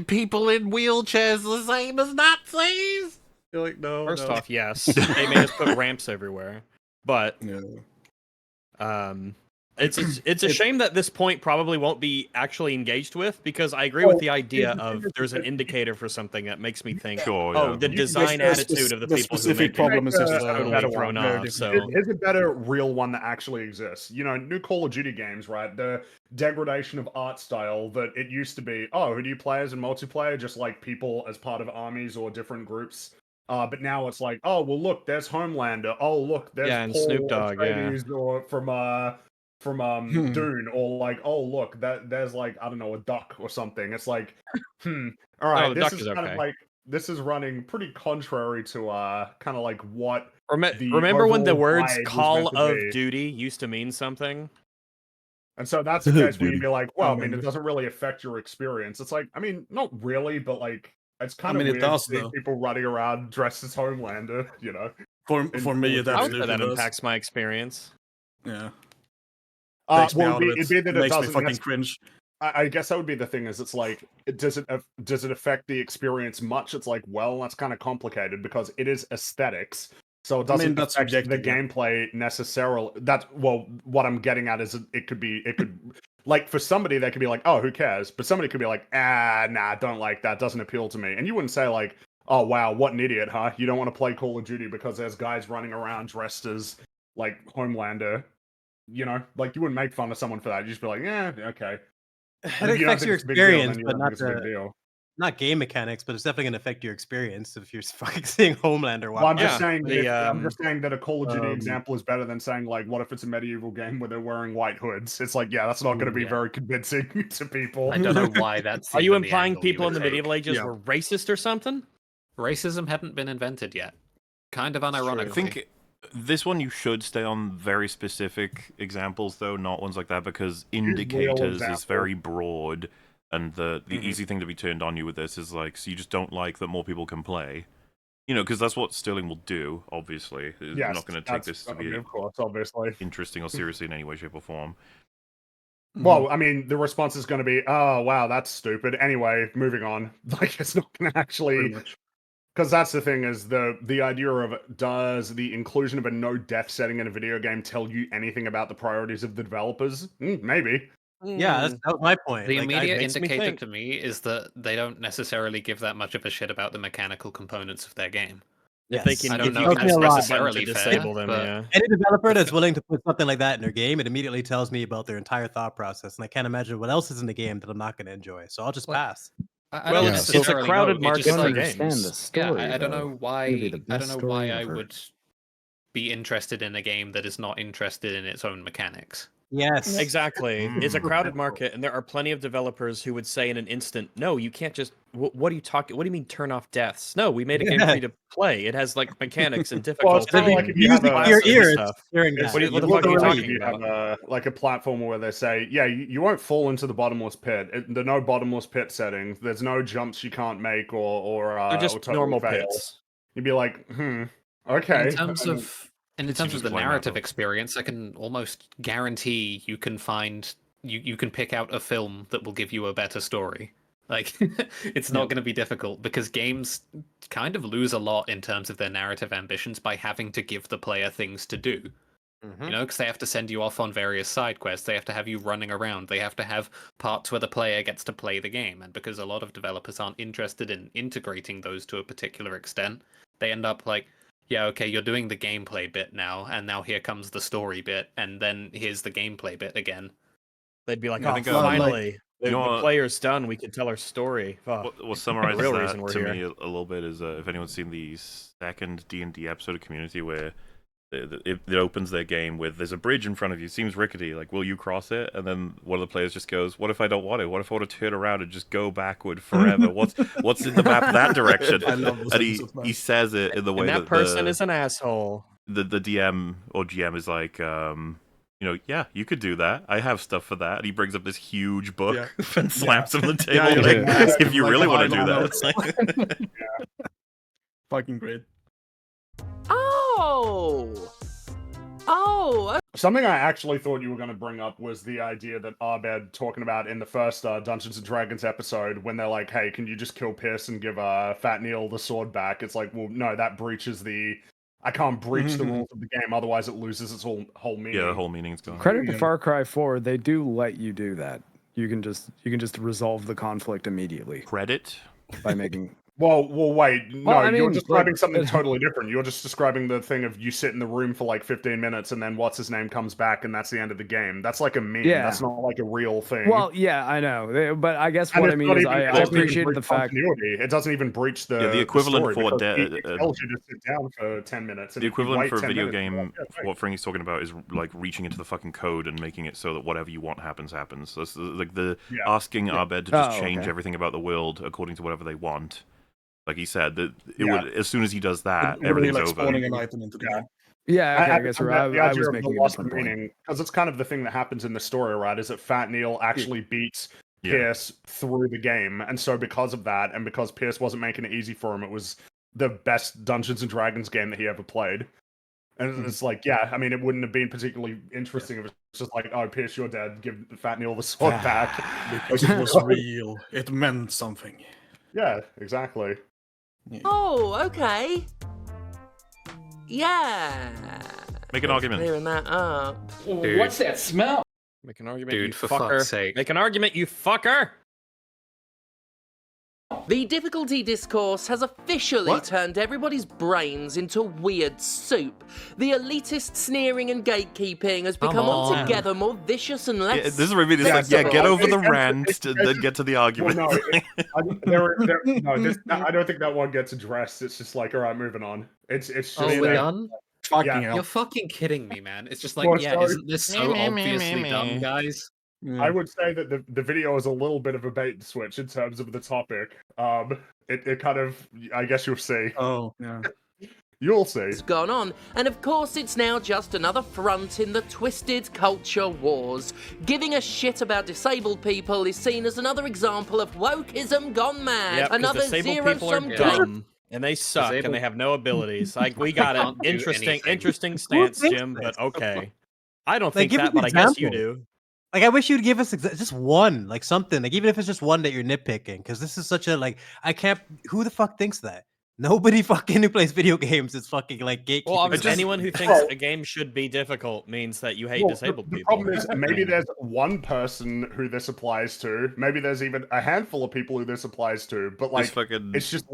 people in wheelchairs the same as Nazis? You're like, no. First no. off, yes, they made us put ramps everywhere, but Yeah. it's a shame that this point probably won't be actually engaged with, because I agree with the idea of there's an indicator for something that makes me think, Sure, oh, yeah. the design attitude of the people who specific make problem it is is just totally better thrown one, off. So Is a better real one that actually exists. You know, new Call of Duty games, right? The degradation of art style that it used to be, oh, who do you play as in multiplayer? Just like people as part of armies or different groups. But now it's like, oh, well, look, there's Homelander. Oh, look, there's Yeah, and Paul Snoop Dogg, Atreides or from Dune, or like, oh, look, there's like, I don't know, a duck or something. It's like, all right, the this duck is is kind okay. of like, this is running pretty contrary to kind of like what the remember when the overall words vibe was Call meant to of be. Duty used to mean something? And so that's the case where you'd Duty. be like, well, I mean, it remember. doesn't really affect your experience. It's like, I mean, not really, but like, it's kind of mean, it weird does, to see though. people running around dressed as Homelander, you know? For me, it Call of I would absolutely say that does. impacts my experience. Yeah. Takes me well, out of it. it'd be that it Makes me doesn't fucking cringe. I guess that would be the thing. Is it's like, does it affect the experience much? It's like, well, that's kind of complicated because it is aesthetics, so it doesn't that's affect the subjective, yeah. gameplay necessarily. That's what I'm getting at is it could like for somebody that could be like, oh, who cares? But somebody could be like, nah, don't like that. Doesn't appeal to me. And you wouldn't say like, oh wow, what an idiot, huh? You don't want to play Call of Duty because there's guys running around dressed as like Homelander. You know, like you wouldn't make fun of someone for that. You just be like, yeah, okay. It affects your experience, but not game mechanics. But it's definitely going to affect your experience if you're fucking seeing Homelander. Well, I'm just saying that a Call of Duty example is better than saying like, what if it's a medieval game where they're wearing white hoods? It's like, yeah, that's not going to be very convincing to people. I don't know why that's. Are you implying people in the medieval ages were racist or something? Racism hadn't been invented yet. Kind of unironically. I think this one you should stay on very specific examples, though, not ones like that, because indicators is very broad, and the easy thing to be turned on you with this is like, so you just don't like that more people can play. You know, because that's what Sterling will do, obviously. You're not going to take this to be of course, obviously interesting or seriously in any way, shape, or form. Well, I mean, the response is going to be, oh, wow, that's stupid. Anyway, moving on. Like, it's not going to actually... Because that's the thing, is the idea of, does the inclusion of a no-death setting in a video game tell you anything about the priorities of the developers? Maybe. Yeah, that was my point. The immediate indicator to me is that they don't necessarily give that much of a shit about the mechanical components of their game. Yes. If they can, I don't if know you if can that's necessarily disable fair, them, but yeah. Any developer that's willing to put something like that in their game, it immediately tells me about their entire thought process, and I can't imagine what else is in the game that I'm not going to enjoy. So I'll just pass. I don't necessarily it's a crowded know. market Just for games. I don't know why. I don't know why I ever. would be interested in a game that is not interested in its own mechanics. Yes, exactly. It's a crowded market, and there are plenty of developers who would say in an instant, "No, you can't just. What are you talking? What do you mean turn off deaths? No, we made a game free to play. It has like mechanics and difficulty. Well, like if you have your ears stuff. during that. What the fuck are you talking you about? have like a platform where they say, yeah, you won't fall into the bottomless pit. There are no bottomless pit settings. There's no jumps you can't make or They're just or totally normal fail. pits. You'd be like, okay. In terms of the narrative experience, I can almost guarantee you can find you can pick out a film that will give you a better story. Like it's not going to be difficult because games kind of lose a lot in terms of their narrative ambitions by having to give the player things to do. You know, because they have to send you off on various side quests. They have to have you running around. They have to have parts where the player gets to play the game. And because a lot of developers aren't interested in integrating those to a particular extent, they end up like, yeah, okay, you're doing the gameplay bit now, and now here comes the story bit, and then here's the gameplay bit again. They'd be like, oh, finally, the player's done. We can tell our story. What summarizes real that reason we're to here. me a little bit is if anyone's seen the second D&D episode of Community where it opens their game with, there's a bridge in front of you, seems rickety, like, will you cross it? And then one of the players just goes, what if I don't want to? What if I want to turn around and just go backward forever? What's in the map that direction? And he says it in the way and that person is an asshole. The DM or GM is like, yeah, you could do that. I have stuff for that. And he brings up this huge book and slams him on the table. If you really want to do that. Fucking great. Something I actually thought you were going to bring up was the idea that Abed talking about in the first Dungeons and Dragons episode when they're like, hey, can you just kill Pierce and give Fat Neil the sword back? It's like, well, no, that breaches I can't breach the rules of the game, otherwise it loses its whole meaning. Yeah, the whole meaning's gone. Credit to Far Cry 4, they do let you do that. You can just resolve the conflict immediately. Credit? By making... Well, wait. No, I mean, you're describing something totally different. You're just describing the thing of you sit in the room for like 15 minutes and then what's-his-name comes back and that's the end of the game. That's like a meme. Yeah. That's not like a real thing. Well, yeah, I know. But I guess what I mean is I appreciate the fact... It doesn't even breach the equivalent for... It tells you to sit down for 10 minutes. The equivalent for a video game, what Fringy's talking about, is like reaching into the fucking code and making it so that whatever you want happens. So it's like asking Abed to just change everything about the world according to whatever they want. Like he said, that it would, as soon as he does that, everything's over. Spawning an item into the game. Yeah, okay, I guess I was making a different point. Because it's kind of the thing that happens in the story, right? Is that Fat Neil actually beats Pierce through the game, and so because of that, and because Pierce wasn't making it easy for him, it was the best Dungeons and Dragons game that he ever played. And it's like, yeah, I mean, it wouldn't have been particularly interesting if it's just like, oh, Pierce, you're dead. Give Fat Neil the sword back. Because it was real. It meant something. Yeah, exactly. Yeah. Oh, okay. Yeah. Make an argument. Clearing that up. Dude. What's that smell? Make an argument, Dude, you for fucker. fuck's sake. Make an argument, you fucker. The difficulty discourse has officially turned everybody's brains into weird soup. The elitist sneering and gatekeeping has become altogether more vicious and less... Yeah, this is where it's like, yeah, get over the rant, then get to the argument. Well, I don't think that one gets addressed. It's just like, all right, moving on. It's just... Oh, we're done? Fucking hell. You're fucking kidding me, man. It's just like, yeah, isn't this so obviously dumb, guys? I would say that the video is a little bit of a bait and switch in terms of the topic. It kind of, I guess you'll see. Oh, yeah. You'll see. It's gone on, and of course it's now just another front in the twisted culture wars. Giving a shit about disabled people is seen as another example of wokeism gone mad. Yep, 'cause another disabled people are zero-sum dumb, and they suck, Disabled- and they have no abilities. Like, we got an Can't do anything. interesting stance, thinks Jim, this? but okay. I don't Like, think give that, an but I guess you example. do. Like, I wish you'd give us just one, like something, like even if it's just one that you're nitpicking, because this is such a like I can't. Who the fuck thinks that? Nobody fucking who plays video games is fucking like gatekeeping. Well, obviously, stuff. anyone who thinks a game should be difficult means that you hate disabled the people. problem is, maybe there's one person who this applies to. Maybe there's even a handful of people who this applies to. But like, it's just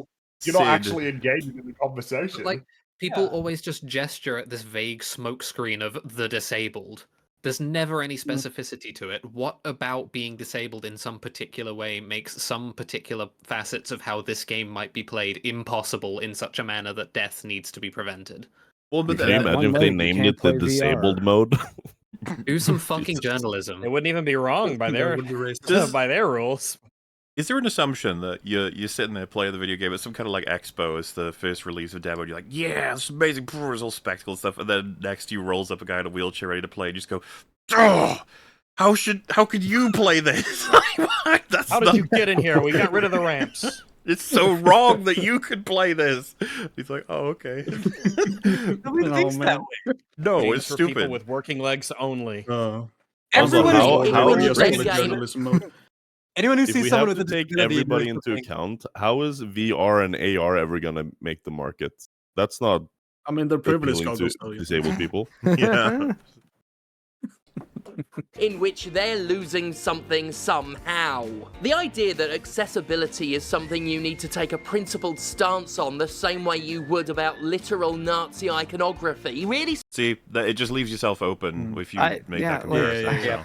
you're not actually engaging in the conversation. Like, people always just gesture at this vague smokescreen of the disabled. There's never any specificity to it. What about being disabled in some particular way makes some particular facets of how this game might be played impossible in such a manner that death needs to be prevented? Well, but can you imagine if they named it the disabled mode? Do some fucking journalism. It wouldn't even be wrong by their by their rules. Is there an assumption that you're sitting there playing the video game at some kind of like expo, it's the first release of demo, and you're like, yeah, it's amazing, it's all spectacle stuff, and then next to you rolls up a guy in a wheelchair ready to play, and you just go, oh, how could you play this? How did you get in here? We got rid of the ramps. It's so wrong that you could play this. He's like, oh, okay. Nobody thinks that way. No, Games it's for stupid. people with working legs only. Everyone Anyone who if sees we someone have with to a take disability everybody knows into something. account, how is VR and AR ever gonna make the market? That's not. I mean, they're privilege appealing goggles, to though, yeah. disabled people. Yeah. in which they're losing something somehow. The idea that accessibility is something you need to take a principled stance on the same way you would about literal Nazi iconography really... See, that it just leaves yourself open if you make that comparison. Yeah.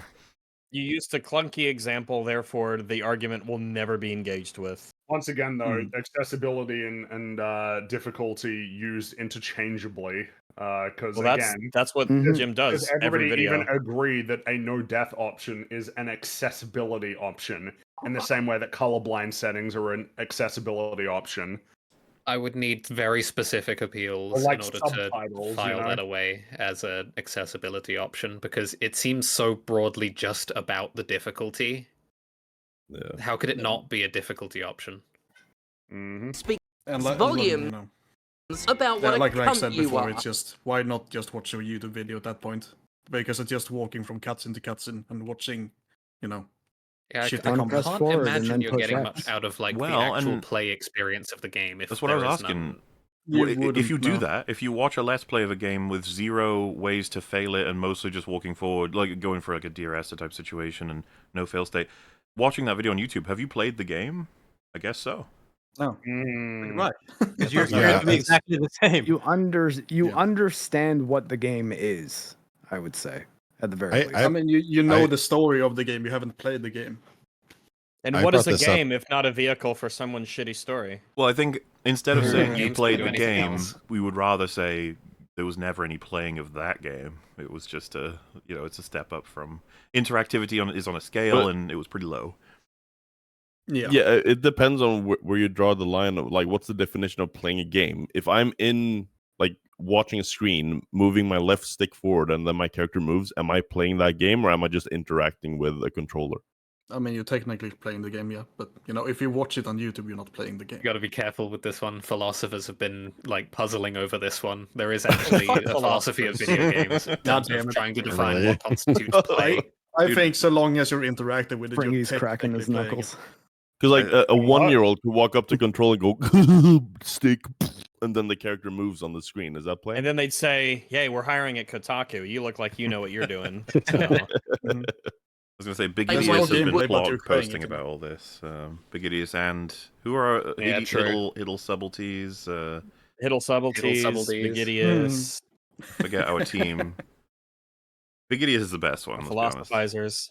You used a clunky example, therefore the argument will never be engaged with. Once again, though, accessibility and difficulty used interchangeably. Because that's what Jim does. Everybody every video. even agree that a no death option is an accessibility option, in the same way that colorblind settings are an accessibility option. I would need very specific appeals like in order subtitles, to file you know? that away as an accessibility option, because it seems so broadly just about the difficulty. Yeah. How could it not be a difficulty option? Speak And volumes about what like a Rex cunt said you before, are. it's just why not just watch a YouTube video at that point? Because it's just walking from cutscene to cutscene and watching, Yeah, shit I that can't comes. imagine you're getting much out of like the Well, actual and play experience of the game. If That's what I was there is asking. none. If you do that, if you watch a Let's Play of a game with 0 ways to fail it and mostly just walking forward, like going for like a DRS type situation and no fail state, watching that video on YouTube, have you played the game? I guess so. No. Pretty much. Because you're doing exactly the same. You understand what the game is, I would say, at the very least. I mean, you know the story of the game. You haven't played the game. And I what is brought a this up. game if not a vehicle for someone's shitty story? Well, I think instead of saying you Games played can the do anything game, else. we would rather say there was never any playing of that game. It was just it's a step up from interactivity is on a scale, and it was pretty low. Yeah, it depends on where you draw the line of like what's the definition of playing a game. If I'm in like watching a screen, moving my left stick forward, and then my character moves, am I playing that game or am I just interacting with a controller? I mean, you're technically playing the game, yeah, but if you watch it on YouTube, you're not playing the game. You got to be careful with this one. Philosophers have been like puzzling over this one. There is actually a philosophy of video games in terms of trying to define what constitutes play. I think so long as you're interacting with it, Fringy's cracking his knuckles. Because like a 1-year-old could walk up to control and go stick, and then the character moves on the screen. Is that play? And then they'd say, "Hey, we're hiring at Kotaku. You look like you know what you're doing." So, I was going to say, Big Idios has been blog posting about all this. Big Idios and who are Hiddle Subtleties? Hiddle Subtleties, Big Idios. Forget our team. Big Idios is the best one. Philosophizers.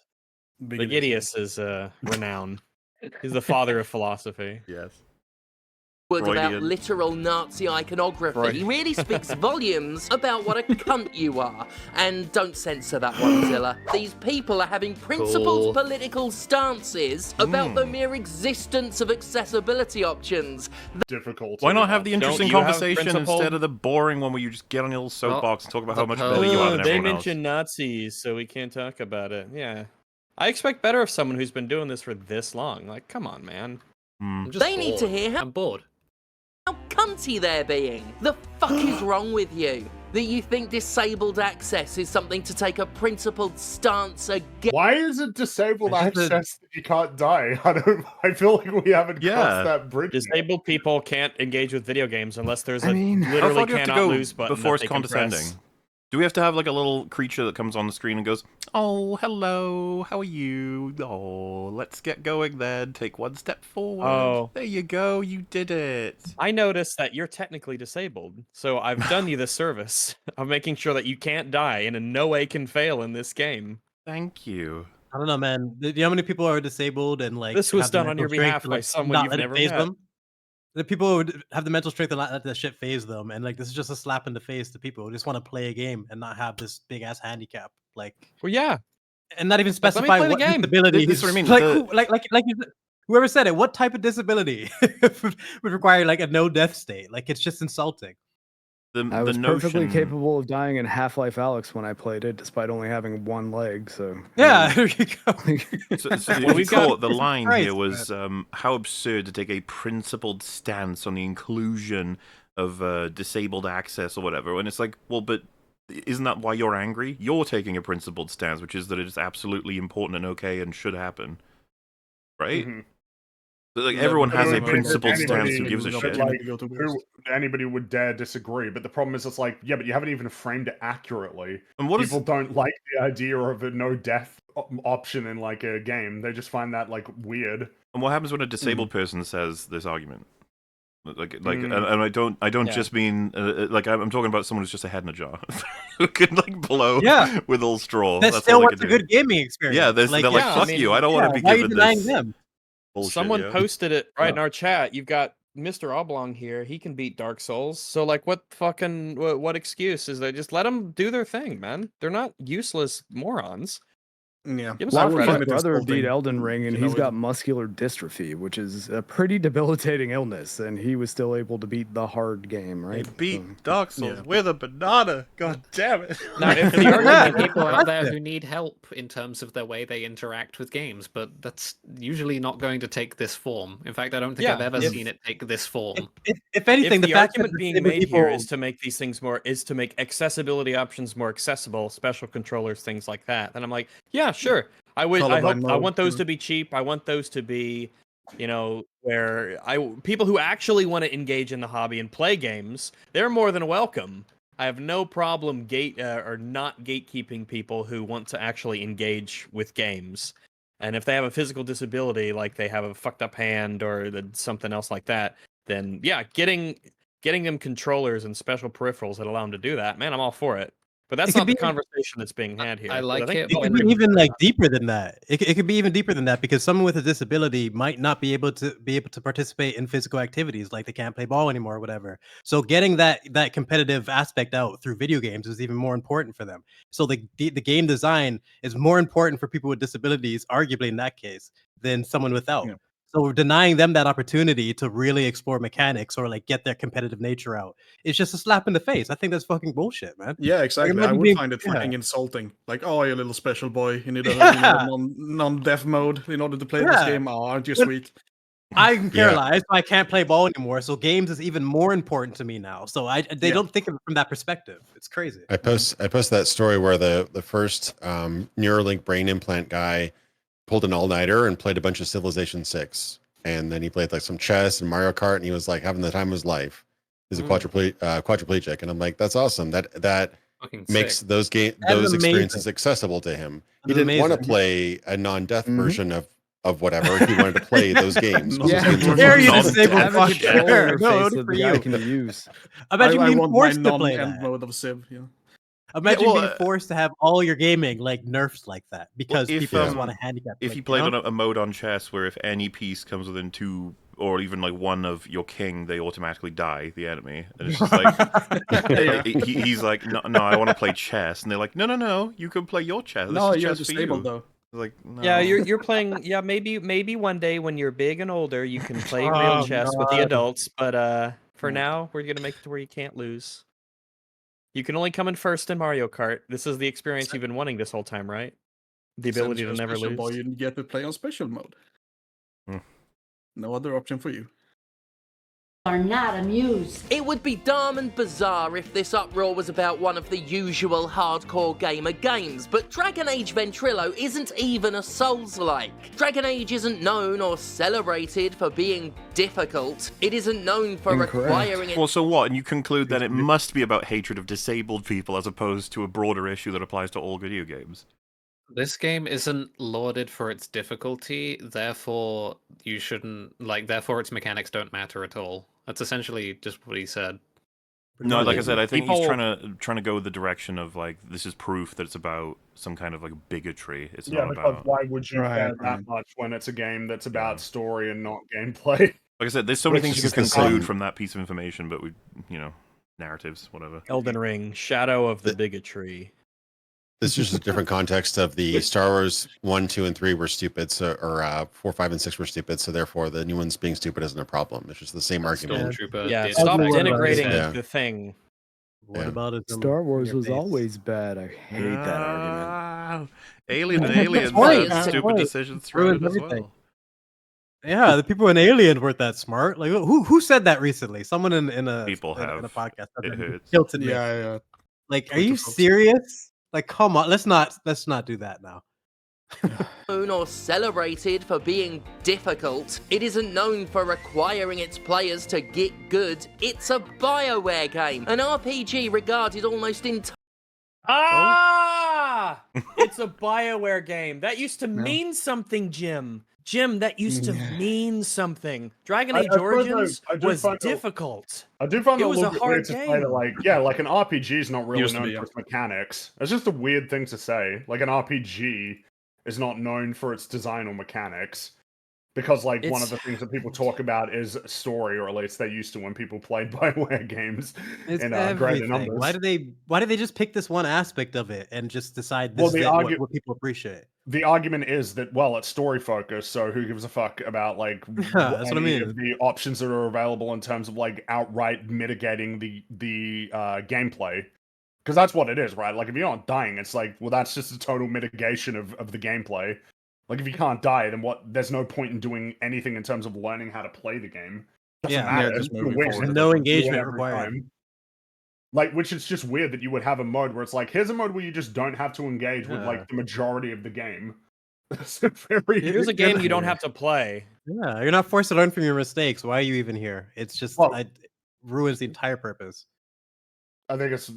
Big Idios is renowned. He's the father of philosophy. Yes. Words about literal Nazi iconography really speaks volumes about what a cunt you are. And don't censor that one, Zilla. These people are having principled political stances about the mere existence of accessibility options. Difficult. Why not have the interesting conversation instead of the boring one where you just get on your little soapbox and talk about how much better you are than They everyone else? mention Nazis, so we can't talk about it. Yeah. I expect better of someone who's been doing this for this long. Like, come on, man. They need to hear how... I'm bored. How cunty they're being. The fuck is wrong with you? That you think disabled access is something to take a principled stance against? Why is it disabled access that you can't die? I feel like we haven't crossed that bridge. Disabled people can't engage with video games unless there's a how literally far do you have to cannot go lose button before that it's they can condescending? press. Do we have to have like a little creature that comes on the screen and goes, "Oh, hello, how are you? Oh, let's get going then. Take one step forward. Oh. There you go, you did it." I noticed that you're technically disabled, so I've done you the service of making sure that you can't die and in no way can fail in this game. Thank you. I don't know, man. Do you know how many people are disabled and like This was have the done on mental your strength behalf to, by like, someone not you've let it never phase met. them? The people would have the mental strength to not let that shit phase them, and like this is just a slap in the face to people who just want to play a game and not have this big ass handicap. Like, well, yeah, and not even Like, let me specify play the what game. disability. This is what I mean. Like, whoever said it, what type of disability would require like a no death state? Like, it's just insulting. I was perfectly capable of dying in Half-Life Alyx when I played it, despite only having one leg. So yeah, there you go. So the line here was how absurd to take a principled stance on the inclusion of disabled access or whatever. And it's like, well, but isn't that why you're angry? You're taking a principled stance, which is that it is absolutely important and okay and should happen, right? Mm-hmm. Like everyone has a principled stance who gives a shit. Like, anybody would dare disagree, but the problem is, it's like, yeah, but you haven't even framed it accurately. And what people don't like the idea of a no death option in like a game. They just find that like weird. And what happens when a disabled person says this argument? And I don't just mean like I'm talking about someone who's just a head in a jar who can like blow with all straw. That That's still all wants a good gaming experience. Yeah, they're like, fuck you. I don't want to be why given are you this. denying them? Bullshit, Someone yeah. posted it right in our chat. You've got Mr. Oblong here. He can beat Dark Souls. So like, what excuse is there? Just let them do their thing, man. They're not useless morons. Yeah. Give us some My credit. brother beat Elden Ring, and he's got muscular dystrophy, which is a pretty debilitating illness, and he was still able to beat the hard game, right? He beat Dark Souls with a banana. God damn it! Now, if the argument people out there who need help in terms of the way they interact with games, but that's usually not going to take this form. In fact, I don't think I've ever seen it take this form. If anything, the argument being made here is to make these things to make accessibility options more accessible, special controllers, things like that. And I'm like, yeah, sure. I want those to be cheap. I want those to be, where people who actually want to engage in the hobby and play games, they're more than welcome. I have no problem not gatekeeping people who want to actually engage with games. And if they have a physical disability, like they have a fucked up hand or something else like that, then yeah, getting them controllers and special peripherals that allow them to do that, man, I'm all for it. But that's not the conversation that's being had here. I like it. It could be even like deeper than that. It could be even deeper than that because someone with a disability might not be able to participate in physical activities, like they can't play ball anymore or whatever. So getting that competitive aspect out through video games is even more important for them. So the game design is more important for people with disabilities, arguably in that case, than someone without. Yeah. So we're denying them that opportunity to really explore mechanics or like get their competitive nature out. It's just a slap in the face. I think that's fucking bullshit, man. Yeah, exactly. I would find it fucking insulting. Like, oh, you little special boy, you need a non-death mode in order to play this game. Oh, aren't you sweet? I'm paralyzed, so I can't play ball anymore. So games is even more important to me now. So they don't think of it from that perspective. It's crazy. I post that story where the first Neuralink brain implant guy pulled an all-nighter and played a bunch of Civilization 6. And then he played like some chess and Mario Kart, and he was like having the time of his life. He's a quadriplegic, and I'm like, that's awesome. That makes those experiences accessible to him. He didn't want to play a non-death version of whatever. He wanted to play those games. There you disabled fuck. No, for you. Can use. Imagine being forced to play that. Mode of Civ, Imagine being forced to have all your gaming like nerfed like that because people just want to handicap. If you played on a mode on chess where if any piece comes within 2 or even like 1 of your king, they automatically die, the enemy. And it's just like he's like, no, I want to play chess, and they're like, no, you can play your chess. No, you're disabled though. Like, no. Yeah, you're playing. Yeah, maybe one day when you're big and older, you can play real chess with the adults. But for now, we're gonna make it to where you can't lose. You can only come in first in Mario Kart. This is the experience you've been wanting this whole time, right? The ability to never lose. Boy, you didn't get to play on special mode. No other option for you. Are not amused. It would be dumb and bizarre if this uproar was about one of the usual hardcore gamer games, but Dragon Age Ventrilo isn't even a Souls-like. Dragon Age isn't known or celebrated for being difficult. It isn't known for requiring it. Well, so what? And you conclude that it must be about hatred of disabled people as opposed to a broader issue that applies to all video games. This game isn't lauded for its difficulty, therefore you shouldn't therefore its mechanics don't matter at all. That's essentially just what he said. No, like I said, I think he's trying to go the direction of like this is proof that it's about some kind of like bigotry. It's not about. Why would you care that much when it's a game that's about story and not gameplay? Like I said, there's so many things you could conclude from that piece of information, but narratives, whatever. Elden Ring, Shadow of the Bigotry. This is just a different context of the Star Wars 1, 2, and 3 were stupid, so or 4, 5, and 6 were stupid, so therefore the new ones being stupid isn't a problem. It's just the same argument. Yeah, stop denigrating the thing. What about it? Star Wars was always bad. I hate that argument. Aliens, stupid decisions through it as well. Yeah, the people in Alien weren't that smart. Like, who said that recently? Someone in a podcast. Tilted me. Yeah. Like, are you serious? Like, come on, let's not do that now. Known or celebrated for being difficult. It isn't known for requiring its players to get good. It's a BioWare game, an RPG regarded almost entirely. It's a BioWare game. That used to mean something, Jim. Jim, that used to mean something. Dragon Age Origins was difficult. I do find it was a hard game. Like an RPG is not really known for its mechanics. It's just a weird thing to say. Like an RPG is not known for its design or mechanics. Because one of the things that people talk about is story, or at least they used to when people played BioWare games in greater numbers. Why did they just pick this one aspect of it and just decide this is what people appreciate? The argument is that it's story focused, so who gives a fuck about that's what I mean. Of the options that are available in terms of outright mitigating the gameplay. Because that's what it is, right? Like if you're not dying, it's that's just a total mitigation of the gameplay. Like, if you can't die, then there's no point in doing anything in terms of learning how to play the game. Doesn't matter. Just moving forward. No engagement required. Which is just weird that you would have a mode where it's here's a mode where you just don't have to engage with, the majority of the game. Here's a game you don't have to play. Yeah, you're not forced to learn from your mistakes. Why are you even here? It's just, it ruins the entire purpose. I think it's.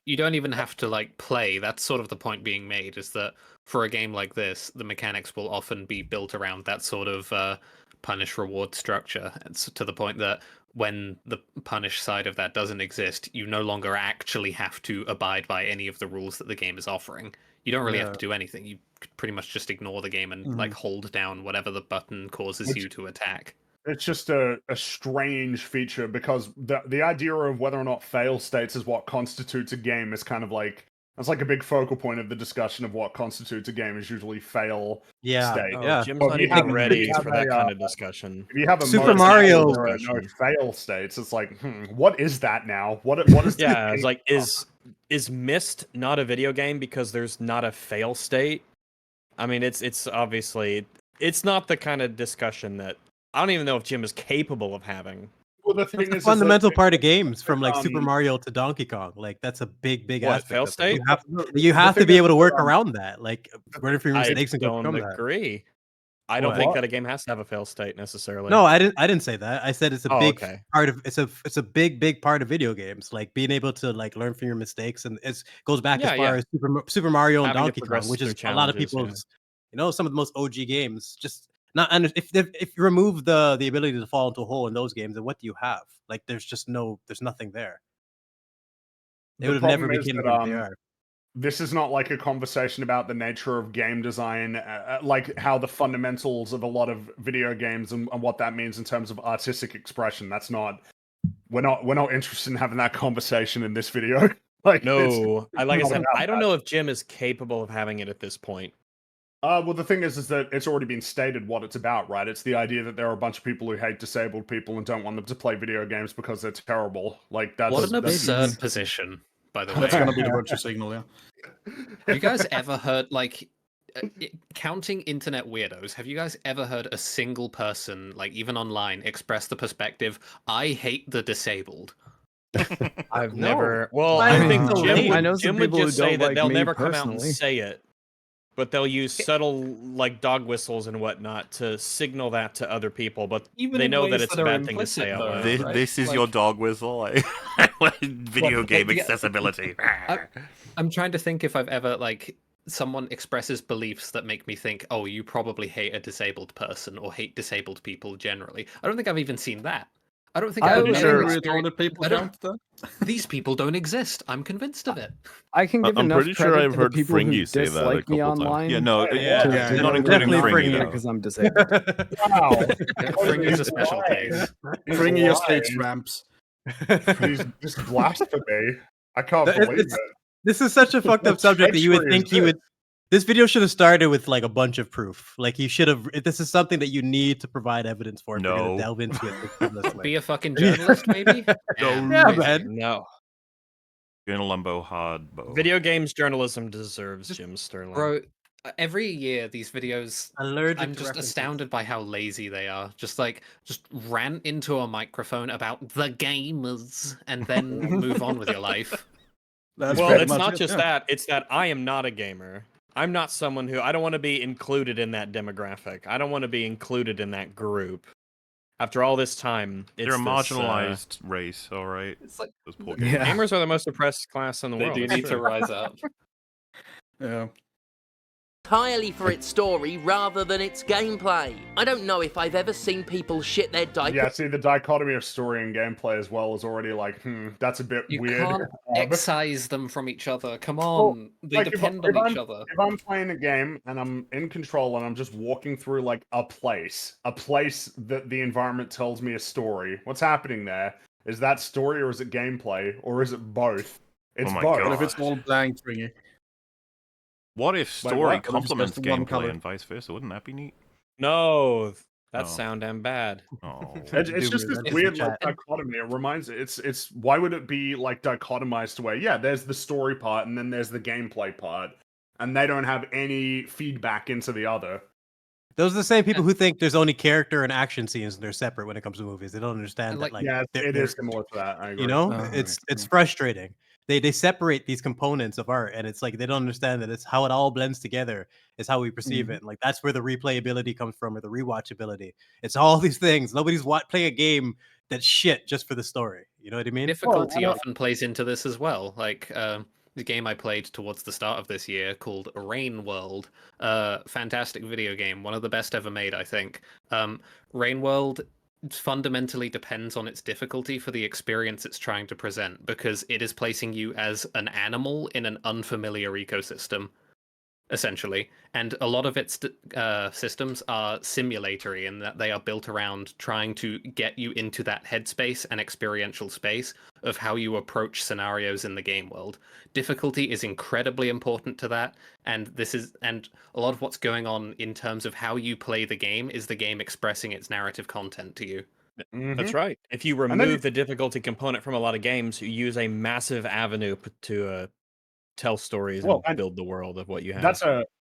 You don't even have to play. That's sort of the point being made. Is that for a game like this, the mechanics will often be built around that sort of punish reward structure. It's to the point that when the punish side of that doesn't exist, you no longer actually have to abide by any of the rules that the game is offering. You don't really have to do anything. You could pretty much just ignore the game and hold down whatever the button causes you to attack. It's just a strange feature because the idea of whether or not fail states is what constitutes a game is kind of That's like a big focal point of the discussion of what constitutes a game is usually fail state. Jim's not even ready for that kind of discussion. If you have a Super Mario no fail states, it's like, what is that now? What is yeah, it's like is Myst not a video game because there's not a fail state? I mean, it's obviously it's not the kind of discussion that I don't even know if Jim is capable of having. Well, the thing it's a fundamental part of games, from like Super Mario to Donkey Kong. Like that's a big aspect. Fail state? You have to be able to work around that. Like learning from your mistakes and go from that. I don't agree. I don't think that a game has to have a fail state necessarily. No, I didn't say that. I said it's a big okay. part of it's a big part of video games. Like being able to like learn from your mistakes, and it goes back as far as Super Mario and Donkey Kong, which is a lot of people's, some of the most OG games. Just not if you remove the ability to fall into a hole in those games, then what do you have? Like there's nothing there. They would have never become what they are. This is not like a conversation about the nature of game design, like how the fundamentals of a lot of video games and what that means in terms of artistic expression. That's not. We're not interested in having that conversation in this video. Like no, like I said, I don't know if Jim is capable of having it at this point. Well, the thing is that it's already been stated what it's about, right? It's the idea that there are a bunch of people who hate disabled people and don't want them to play video games because they're terrible. Like that's what an absurd position. By the way, that's gonna be the virtue signal. Yeah. Have you guys ever heard like counting internet weirdos? Have you guys ever heard a single person, like even online, express the perspective, "I hate the disabled"? I've never. Well, I think Jim would just say that they'll never come out and say it. But they'll use subtle, like, dog whistles and whatnot to signal that to other people. But even they know that it's a bad thing to say out loud. This is your dog whistle. Video game accessibility. I'm trying to think if I've ever, like, someone expresses beliefs that make me think, oh, you probably hate a disabled person or hate disabled people generally. I don't think I've even seen that. I don't think I've retarded people count that. These people don't exist. I'm convinced of it. I can give enough credit to the people who dislike me online. Yeah, no, not including Fringy because I'm disabled. Wow, Fringy's a special case. Fringy your stage ramps. This blasphemy. I can't believe it. This is such a fucked up subject that you would think you would. This video should have started with like a bunch of proof. Like you should have. This is something that you need to provide evidence for. If you're gonna delve into it. Be a fucking journalist, maybe. Yeah, man. No. You're gonna lumbo hard, Bo. Video games journalism deserves Jim Sterling. Bro, every year these videos, I'm just references. astounded by how lazy they are. Just rant into a microphone about the gamers and then move on with your life. Well, it's not just that. It's that I am not a gamer. I'm not someone who I don't want to be included in that demographic. I don't want to be included in that group. After all this time, they're a marginalized race. All right, it's like those poor gamers are the most oppressed class in the world. They do need to rise up. Yeah. Entirely for its story rather than its gameplay. I don't know if I've ever seen people shit their diaper. Yeah, see, the dichotomy of story and gameplay as well is already like, that's a bit weird. You can't excise them from each other. Come on, they depend on each other. If I'm playing a game and I'm in control and I'm just walking through like a place that the environment tells me a story, what's happening there? Is that story or is it gameplay or is it both? It's both. What if it's all blank, Fringy? What if story complements gameplay and vice versa? Wouldn't that be neat? No, that sound damn bad. Oh. It's just this weird like dichotomy. It reminds it's why would it be like dichotomized to where there's the story part and then there's the gameplay part, and they don't have any feedback into the other. Those are the same people who think there's only character and action scenes and they're separate when it comes to movies. They don't understand that. Like, it is similar to that. I agree. It's frustrating. They separate these components of art, and it's like they don't understand that it's how it all blends together is how we perceive it. And like that's where the replayability comes from, or the rewatchability. It's all these things. Nobody's playing a game that's shit just for the story. You know what I mean? Difficulty often plays into this as well. Like the game I played towards the start of this year called Rain World. Fantastic video game, one of the best ever made, I think. Rain World fundamentally depends on its difficulty for the experience it's trying to present, because it is placing you as an animal in an unfamiliar ecosystem. essentially. And a lot of its systems are simulatory in that they are built around trying to get you into that headspace and experiential space of how you approach scenarios in the game world. Difficulty is incredibly important to that, and a lot of what's going on in terms of how you play the game is the game expressing its narrative content to you. That's right. If you remove the difficulty component from a lot of games, you use a massive avenue to tell stories and build the world of what you have.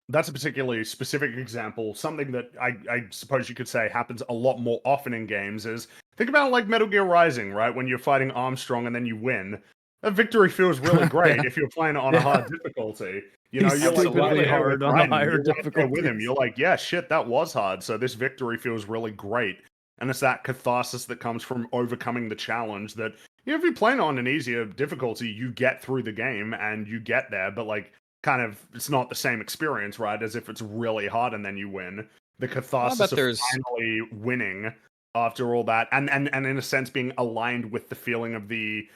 That's a particularly specific example. Something that I suppose you could say happens a lot more often in games is, think about like Metal Gear Rising, right? When you're fighting Armstrong and then you win. That victory feels really great if you're playing it on a hard difficulty. You know, you're like right hard on a higher difficulty with him. You're like, yeah, shit, that was hard. So this victory feels really great. And it's that catharsis that comes from overcoming the challenge that, you know, if you're playing on an easier difficulty, you get through the game and you get there, but like kind of it's not the same experience, right? As if it's really hard and then you win. The catharsis of finally winning after all that, and in a sense being aligned with the feeling of the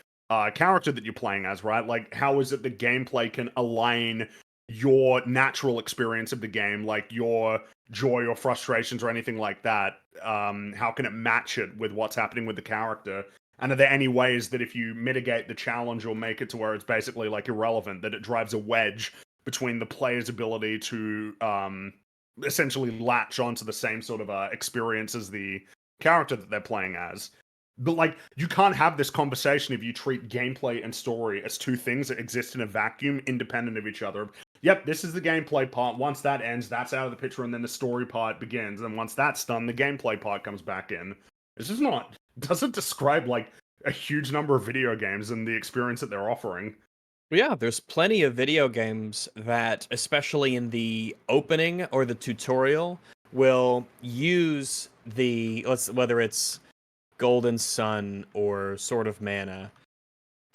character that you're playing as, right? Like, how is it the gameplay can align your natural experience of the game, like your joy or frustrations or anything like that? How can it match it with what's happening with the character? And are there any ways that if you mitigate the challenge or make it to where it's basically like irrelevant, that it drives a wedge between the player's ability to essentially latch onto the same sort of experience as the character that they're playing as? But like, you can't have this conversation if you treat gameplay and story as two things that exist in a vacuum, independent of each other. Yep, this is the gameplay part. Once that ends, that's out of the picture, and then the story part begins. And once that's done, the gameplay part comes back in. It's just not, doesn't describe like a huge number of video games and the experience that they're offering. Yeah, there's plenty of video games that, especially in the opening or the tutorial, will use whether it's Golden Sun or Sword of Mana.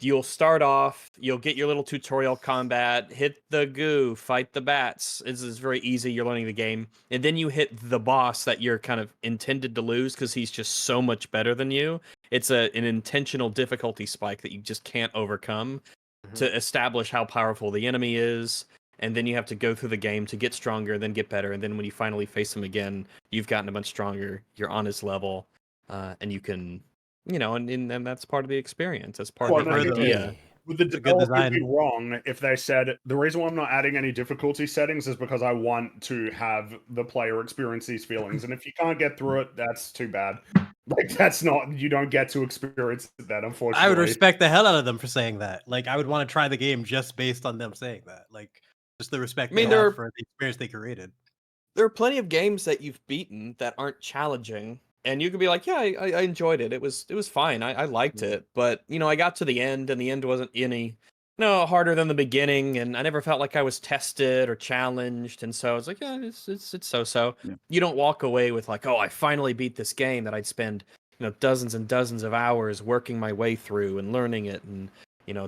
You'll start off, you'll get your little tutorial combat, hit the goo, fight the bats. It's very easy, you're learning the game. And then you hit the boss that you're kind of intended to lose because he's just so much better than you. It's an intentional difficulty spike that you just can't overcome to establish how powerful the enemy is. And then you have to go through the game to get stronger, then get better. And then when you finally face him again, you've gotten a bunch stronger. You're on his level, and you can... and that's part of the experience. That's part of the idea. Would the developer be wrong if they said, the reason why I'm not adding any difficulty settings is because I want to have the player experience these feelings, and if you can't get through it, that's too bad. Like, that's not, you don't get to experience that, unfortunately. I would respect the hell out of them for saying that. Like, I would want to try the game just based on them saying that. Like, just the respect they have for the experience they created. There are plenty of games that you've beaten that aren't challenging. And you could be like, yeah, I enjoyed it. It was fine. I liked it. But, I got to the end, and the end wasn't any harder than the beginning, and I never felt like I was tested or challenged. And so I was like, yeah, it's so-so. Yeah. You don't walk away with like, oh, I finally beat this game that I'd spend, dozens and dozens of hours working my way through and learning it and,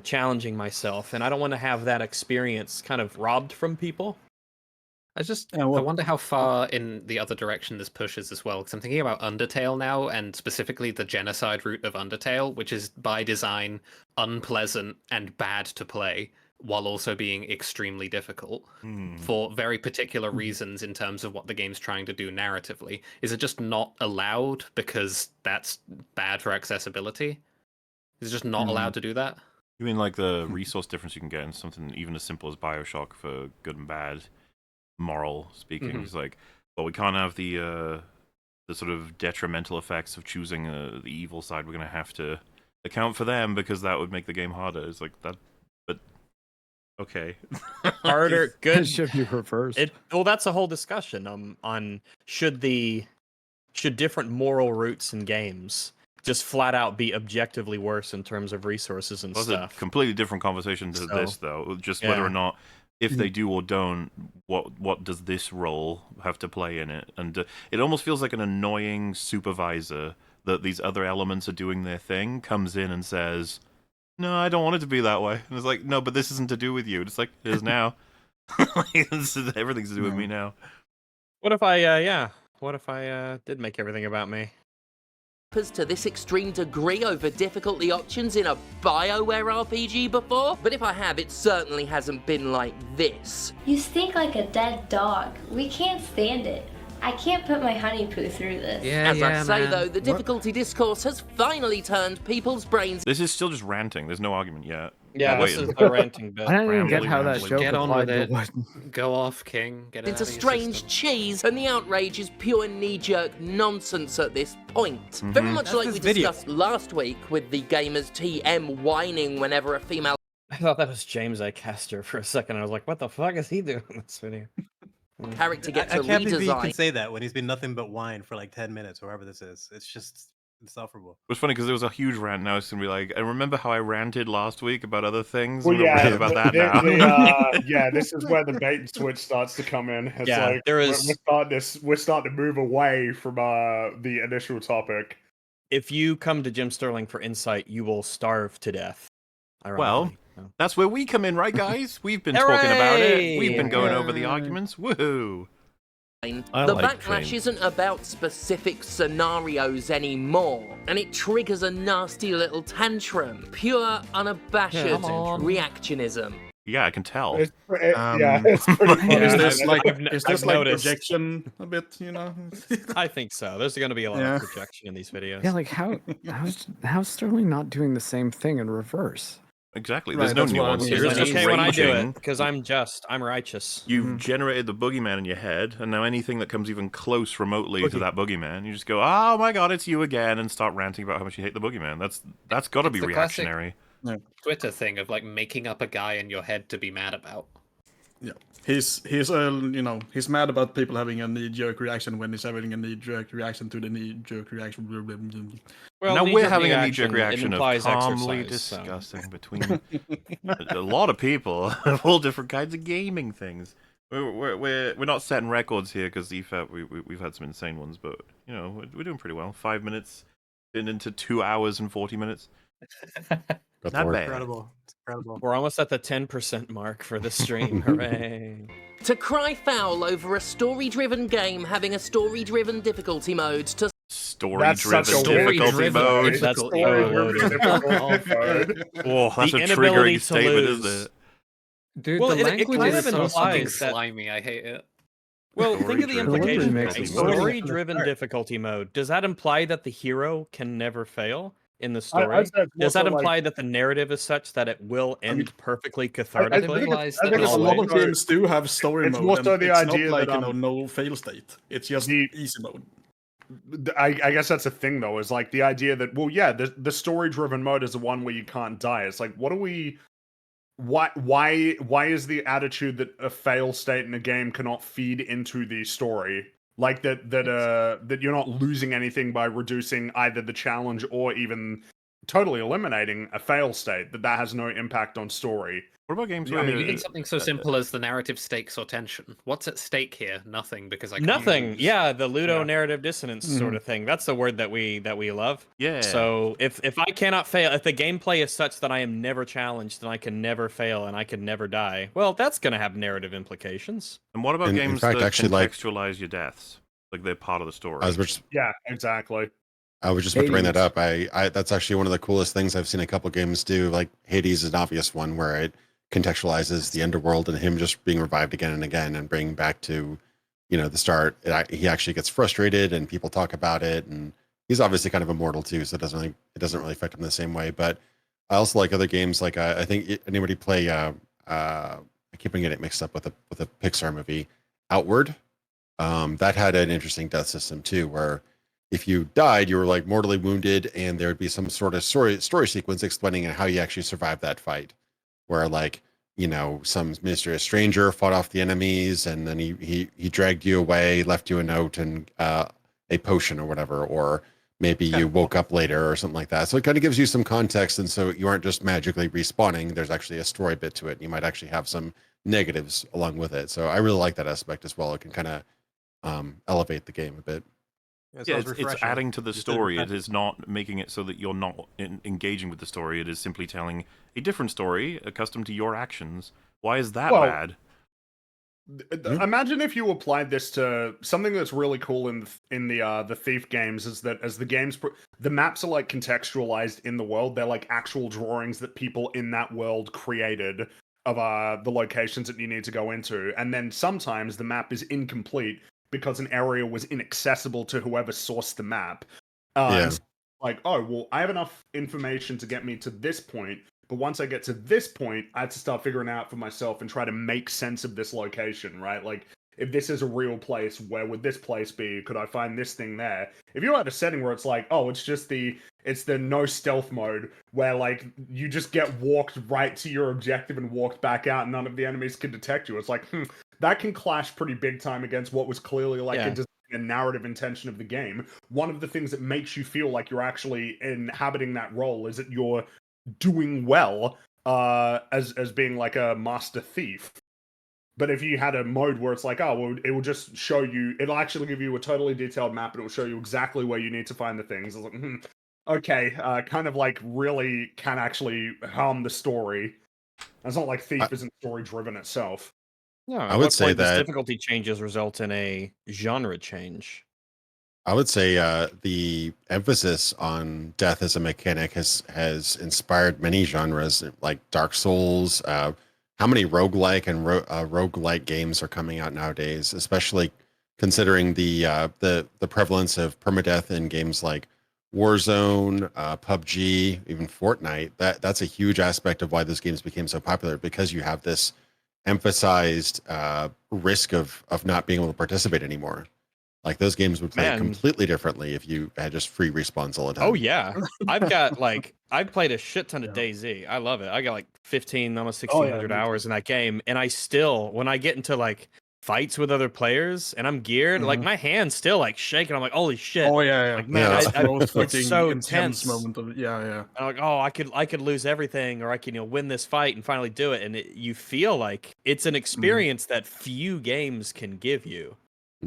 challenging myself. And I don't want to have that experience kind of robbed from people. I wonder how far in the other direction this pushes as well, because I'm thinking about Undertale now, and specifically the genocide route of Undertale, which is by design unpleasant and bad to play, while also being extremely difficult for very particular reasons in terms of what the game's trying to do narratively. Is it just not allowed because that's bad for accessibility? Is it just not allowed to do that? You mean like the resource difference you can get in something even as simple as BioShock for good and bad? Moral speaking, it's like, well, we can't have the sort of detrimental effects of choosing the evil side. We're going to have to account for them because that would make the game harder. It's like that, but okay. Harder, good. Should be reversed. Well, that's a whole discussion on should different moral routes in games just flat out be objectively worse in terms of resources and stuff. That's a completely different conversation to this, though. Just whether or not, if they do or don't, what does this role have to play in it? And it almost feels like an annoying supervisor that these other elements are doing their thing comes in and says, no, I don't want it to be that way. And it's like, no, but this isn't to do with you. It's like, it is now. Everything's to do with me now. What if I did make everything about me? to this extreme degree over difficulty options in a BioWare RPG before, but if I have, it certainly hasn't been like this. You stink like a dead dog. We can't stand it. I can't put my honey poo through this. As I say, though, the difficulty discourse has finally turned people's brains. This is still just ranting. There's no argument yet. Yeah, this is the ranting bit. I don't even get how that joke Get on applied with to it. Go off, King. Get it It's out a of your strange system. cheese, and the outrage is pure knee-jerk nonsense at this point. Very much That's like this we video. discussed last week with the gamers TM whining whenever a female I thought that was James Acaster for a second. I was like, what the fuck is he doing in this video? character gets I a can't believe he redesign. can say that when he's been nothing but whine for like 10 minutes or whatever this is. It's just insufferable. It was funny because there was a huge rant. Now it's gonna be like, and remember how I ranted last week about other things? Well, We're yeah, ranting about that now. yeah, this is where the bait and switch starts to come in. It's Yeah, like there is- we're starting to move away from the initial topic. If you come to Jim Sterling for insight, you will starve to death. Well, ironically. that's where we come in, right, guys? We've been talking about it. We've been going over the Hooray! arguments. Woohoo! I The like backlash Fringe. isn't about specific scenarios anymore, and it triggers a nasty little tantrum. Pure, unabashed Come on. reactionism. Yeah, I can tell. It's pretty funny. Is Yeah, this like I've noticed. projection a bit? You know. I think so. There's going to be a lot Yeah. of projection in these videos. Yeah, like how's Sterling not doing the same thing in reverse? Exactly. Right, There's no that's what I nuance mean. here. It's It's just okay when I do raging. it because I'm just. I'm righteous. You've generated the boogeyman in your head, and now anything that comes even close remotely to that boogeyman, you just go, "Oh my god, it's you again," and start ranting about how much you hate the boogeyman. That's got to be It's the classic- reactionary. Twitter thing of like making up a guy in your head to be mad about. Yeah, he's he's mad about people having a knee-jerk reaction when he's having a knee-jerk reaction to the knee-jerk reaction. Well, Now we're knee-jerk having a knee-jerk reaction of implies calmly exercise, so- discussing between a lot of people of all different kinds of gaming things. We're not setting records here because EFAP we've had some insane ones, but you know we're doing pretty well. 5 minutes into 2 hours and 40 minutes. Got Not the word. bad. Incredible. It's incredible. We're almost at the 10% mark for the stream. Hooray. To cry foul over a story-driven game having a story-driven difficulty mode to That's such Story-driven a difficulty story-driven mode. That's story-driven difficulty mode. Oh, that's The a inability triggering to statement, lose. isn't it? Dude, Well, the it language kind is of so Something implies that. slimy. I hate it. Well, think of the Story-driven implication. makes A it difficulty worse. story-driven difficulty mode. Does that imply that the hero can never fail in the story? I'd say it's Does that also, imply that the narrative is such that it will end perfectly I cathartically? think implies I that think Because it's a lot more of so- games do have story it's mode. more and so the it's idea not like that, no fail state. It's just the- easy mode. I guess that's the thing though, is like the idea that, well, yeah, the story driven mode is the one where you can't die. It's like, what are we? Why is the attitude that a fail state in a game cannot feed into the story? Like that you're not losing anything by reducing either the challenge or even totally eliminating a fail state. That has no impact on story. What about games Yeah, where I mean, You think something so simple as the narrative stakes or tension. What's at stake here? Nothing, because I can't Nothing. lose. Yeah, the Ludo Yeah. narrative dissonance sort of thing. That's the word that we love. yeah. So if I cannot fail, if the gameplay is such that I am never challenged and I can never fail and I can never die, well, that's going to have narrative implications. And what about In games fact, that actually, like- contextualize your deaths? Like they're part of the story. I was just Yeah, exactly. about to bring that Hades. up. I that's actually one of the coolest things I've seen a couple games do. Like Hades is an obvious one where it contextualizes the underworld and him just being revived again and again and bringing back to, the start. He actually gets frustrated and people talk about it, and he's obviously kind of immortal too, so it doesn't really affect him the same way. But I also like other games. Like I think anybody play I keep getting it mixed up with a Pixar movie, Outward. That had an interesting death system too, where if you died, you were like mortally wounded, and there would be some sort of story sequence explaining how you actually survived that fight. Where some mysterious stranger fought off the enemies, and then he dragged you away, left you a note and a potion or whatever, or maybe you woke up later or something like that. So it kind of gives you some context, and so you aren't just magically respawning. There's actually a story bit to it, and you might actually have some negatives along with it. So I really like that aspect as well. It can kind of elevate the game a bit. Yeah, it's adding to the story. It is not making it so that you're not engaging with the story. It is simply telling a different story, accustomed to your actions. Why is that bad? Imagine if you applied this to something that's really cool in the Thief games, is that as the games, the maps are like contextualized in the world. They're like actual drawings that people in that world created of the locations that you need to go into, and then sometimes the map is incomplete because an area was inaccessible to whoever sourced the map. And so, like, oh well, I have enough information to get me to this point. But once I get to this point, I have to start figuring out for myself and try to make sense of this location, right? Like, if this is a real place, where would this place be? Could I find this thing there? If you're at a setting where it's like, oh, it's the no stealth mode, where like you just get walked right to your objective and walked back out, and none of the enemies can detect you. It's like, that can clash pretty big time against what was clearly like a narrative intention of the game. One of the things that makes you feel like you're actually inhabiting that role is that you're doing well as being like a master thief. But if you had a mode where it's like, oh well, it will just show you, it'll actually give you a totally detailed map, and it will show you exactly where you need to find the things. I was like, okay, kind of like really can actually harm the story. It's not like Thief isn't story driven itself. No, I would say that difficulty changes result in a genre change. I would say the emphasis on death as a mechanic has inspired many genres, like Dark Souls. How many roguelike and roguelike games are coming out nowadays, especially considering the prevalence of permadeath in games like Warzone, PUBG, even Fortnite. That's a huge aspect of why those games became so popular, because you have this emphasized risk of not being able to participate anymore. Like, those games would play completely differently if you had just free respawns all the time. Oh yeah, I've played a shit ton of DayZ. I love it. I got like 15, almost 1,600 hours in that game, and I still, when I get into like fights with other players and I'm geared, like my hand's still like shaking. I'm like, holy shit! Oh yeah. Like, man, it's so intense tense. moment of yeah. I'm like, oh, I could lose everything, or I can win this fight and finally do it. And you feel like it's an experience that few games can give you.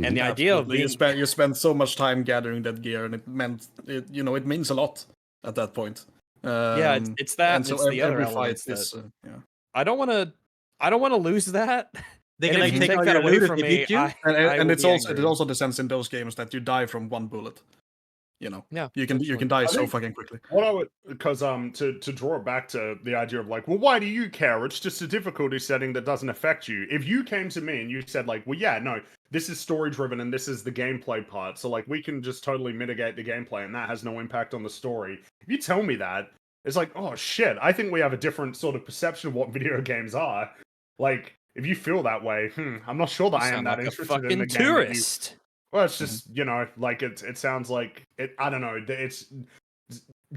And the idea of you spend so much time gathering that gear, and it means a lot at that point. It's that. And so it's the other elements that I don't want to lose that. They can take that away from me. And it's also the sense in those games that you die from one bullet. You can die so fucking quickly. What I would, because to draw it back to the idea of like, well, why do you care? It's just a difficulty setting that doesn't affect you. If you came to me and you said like, well, yeah, no, this is story driven and this is the gameplay part, so like we can just totally mitigate the gameplay and that has no impact on the story. If you tell me that, it's like, oh shit, I think we have a different sort of perception of what video games are. Like, if you feel that way, I'm not sure that I am that interested in the game. Tourist. Well, it's just, like it sounds like it. I don't know.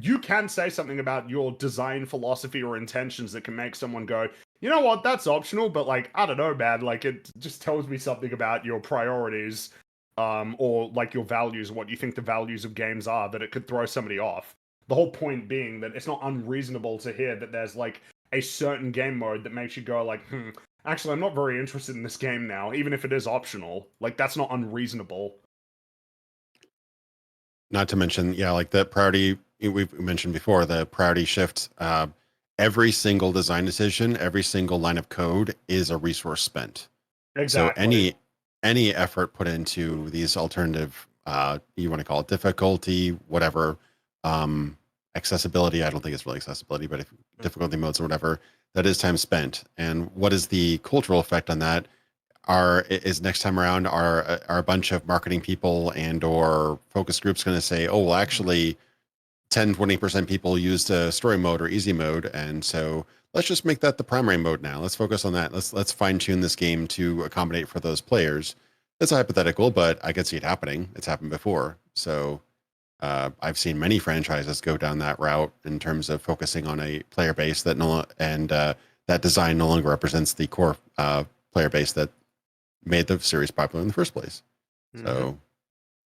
You can say something about your design philosophy or intentions that can make someone go, you know what, that's optional, but like, I don't know, man. Like, it just tells me something about your priorities, or like your values, what you think the values of games are, that it could throw somebody off. The whole point being that it's not unreasonable to hear that there's like a certain game mode that makes you go like, actually, I'm not very interested in this game now, even if it is optional. Like, that's not unreasonable. Not to mention, like the priority we've mentioned before, the priority shift. Every single design decision, every single line of code is a resource spent. Exactly. So any effort put into these alternative, you want to call it difficulty, whatever, accessibility, I don't think it's really accessibility, but if difficulty modes or whatever, that is time spent. And what is the cultural effect on that? Is next time around are a bunch of marketing people and or focus groups going to say, oh, well, actually 10-20% people used story mode or easy mode, and so let's just make that the primary mode now. Let's focus on that. Let's fine tune this game to accommodate for those players. It's hypothetical, but I could see it happening. It's happened before. So I've seen many franchises go down that route in terms of focusing on a player base that that design no longer represents the core player base that made the series popular in the first place. So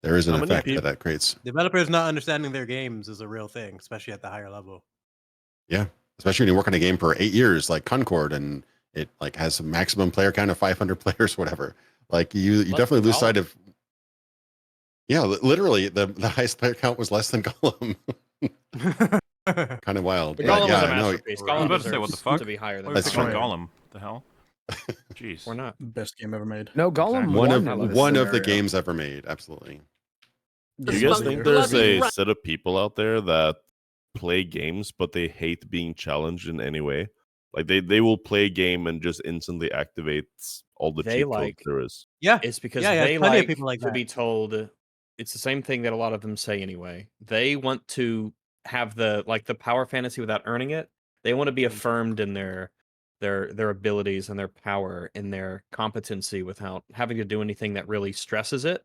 there is an effect that creates. Developers not understanding their games is a real thing, especially at the higher level. Yeah, especially when you work on a game for 8 years, like Concord, and it like has a maximum player count of 500 players, whatever. Like you definitely lose sight of. Yeah, literally, the highest player count was less than Gollum. Kind of wild. Gollum was a masterpiece. I was about to say, what the fuck? To be higher than That's Gollum. The hell? Jeez. Or not. Best game ever made. No, Gollum Exactly. One of the games ever made. Absolutely. Do you guys think there's a set of people out there that play games, but they hate being challenged in any way? Like they will play a game and just instantly activates all the cheat codes there is. Yeah, It's because yeah, they plenty like of people like to that. be told. It's the same thing that a lot of them say anyway. They want to have the power fantasy without earning it. They want to be affirmed in their abilities and their power and their competency without having to do anything that really stresses it.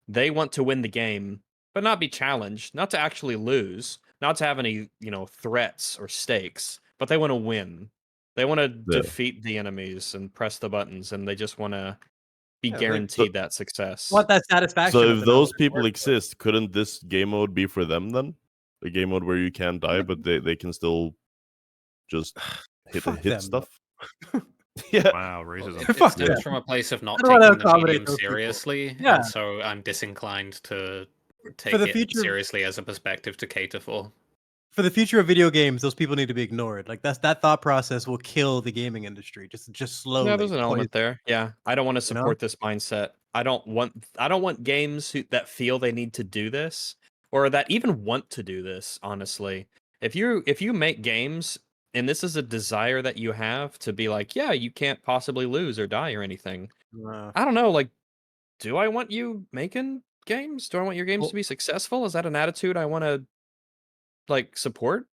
They want to win the game, but not be challenged, not to actually lose, not to have any, threats or stakes, but they want to win. They want to defeat the enemies and press the buttons, and they just want to be guaranteed that success. Want that satisfaction. So if those people exist, couldn't this game mode be for them then? A game mode where you can't die, but they can still just hit stuff? Yeah. Wow, racism. It stems from a place of not taking the medium seriously, and so I'm disinclined to take it seriously as a perspective to cater for. For the future of video games, those people need to be ignored. Like that thought process will kill the gaming industry. Just slowly. Yeah, there's an element there. Yeah, I don't want to support this mindset. I don't want games that feel they need to do this, or that even want to do this. Honestly, if you make games and this is a desire that you have to be like, yeah, you can't possibly lose or die or anything. I don't know. Like, do I want you making games? Do I want your games to be successful? Is that an attitude I want to support?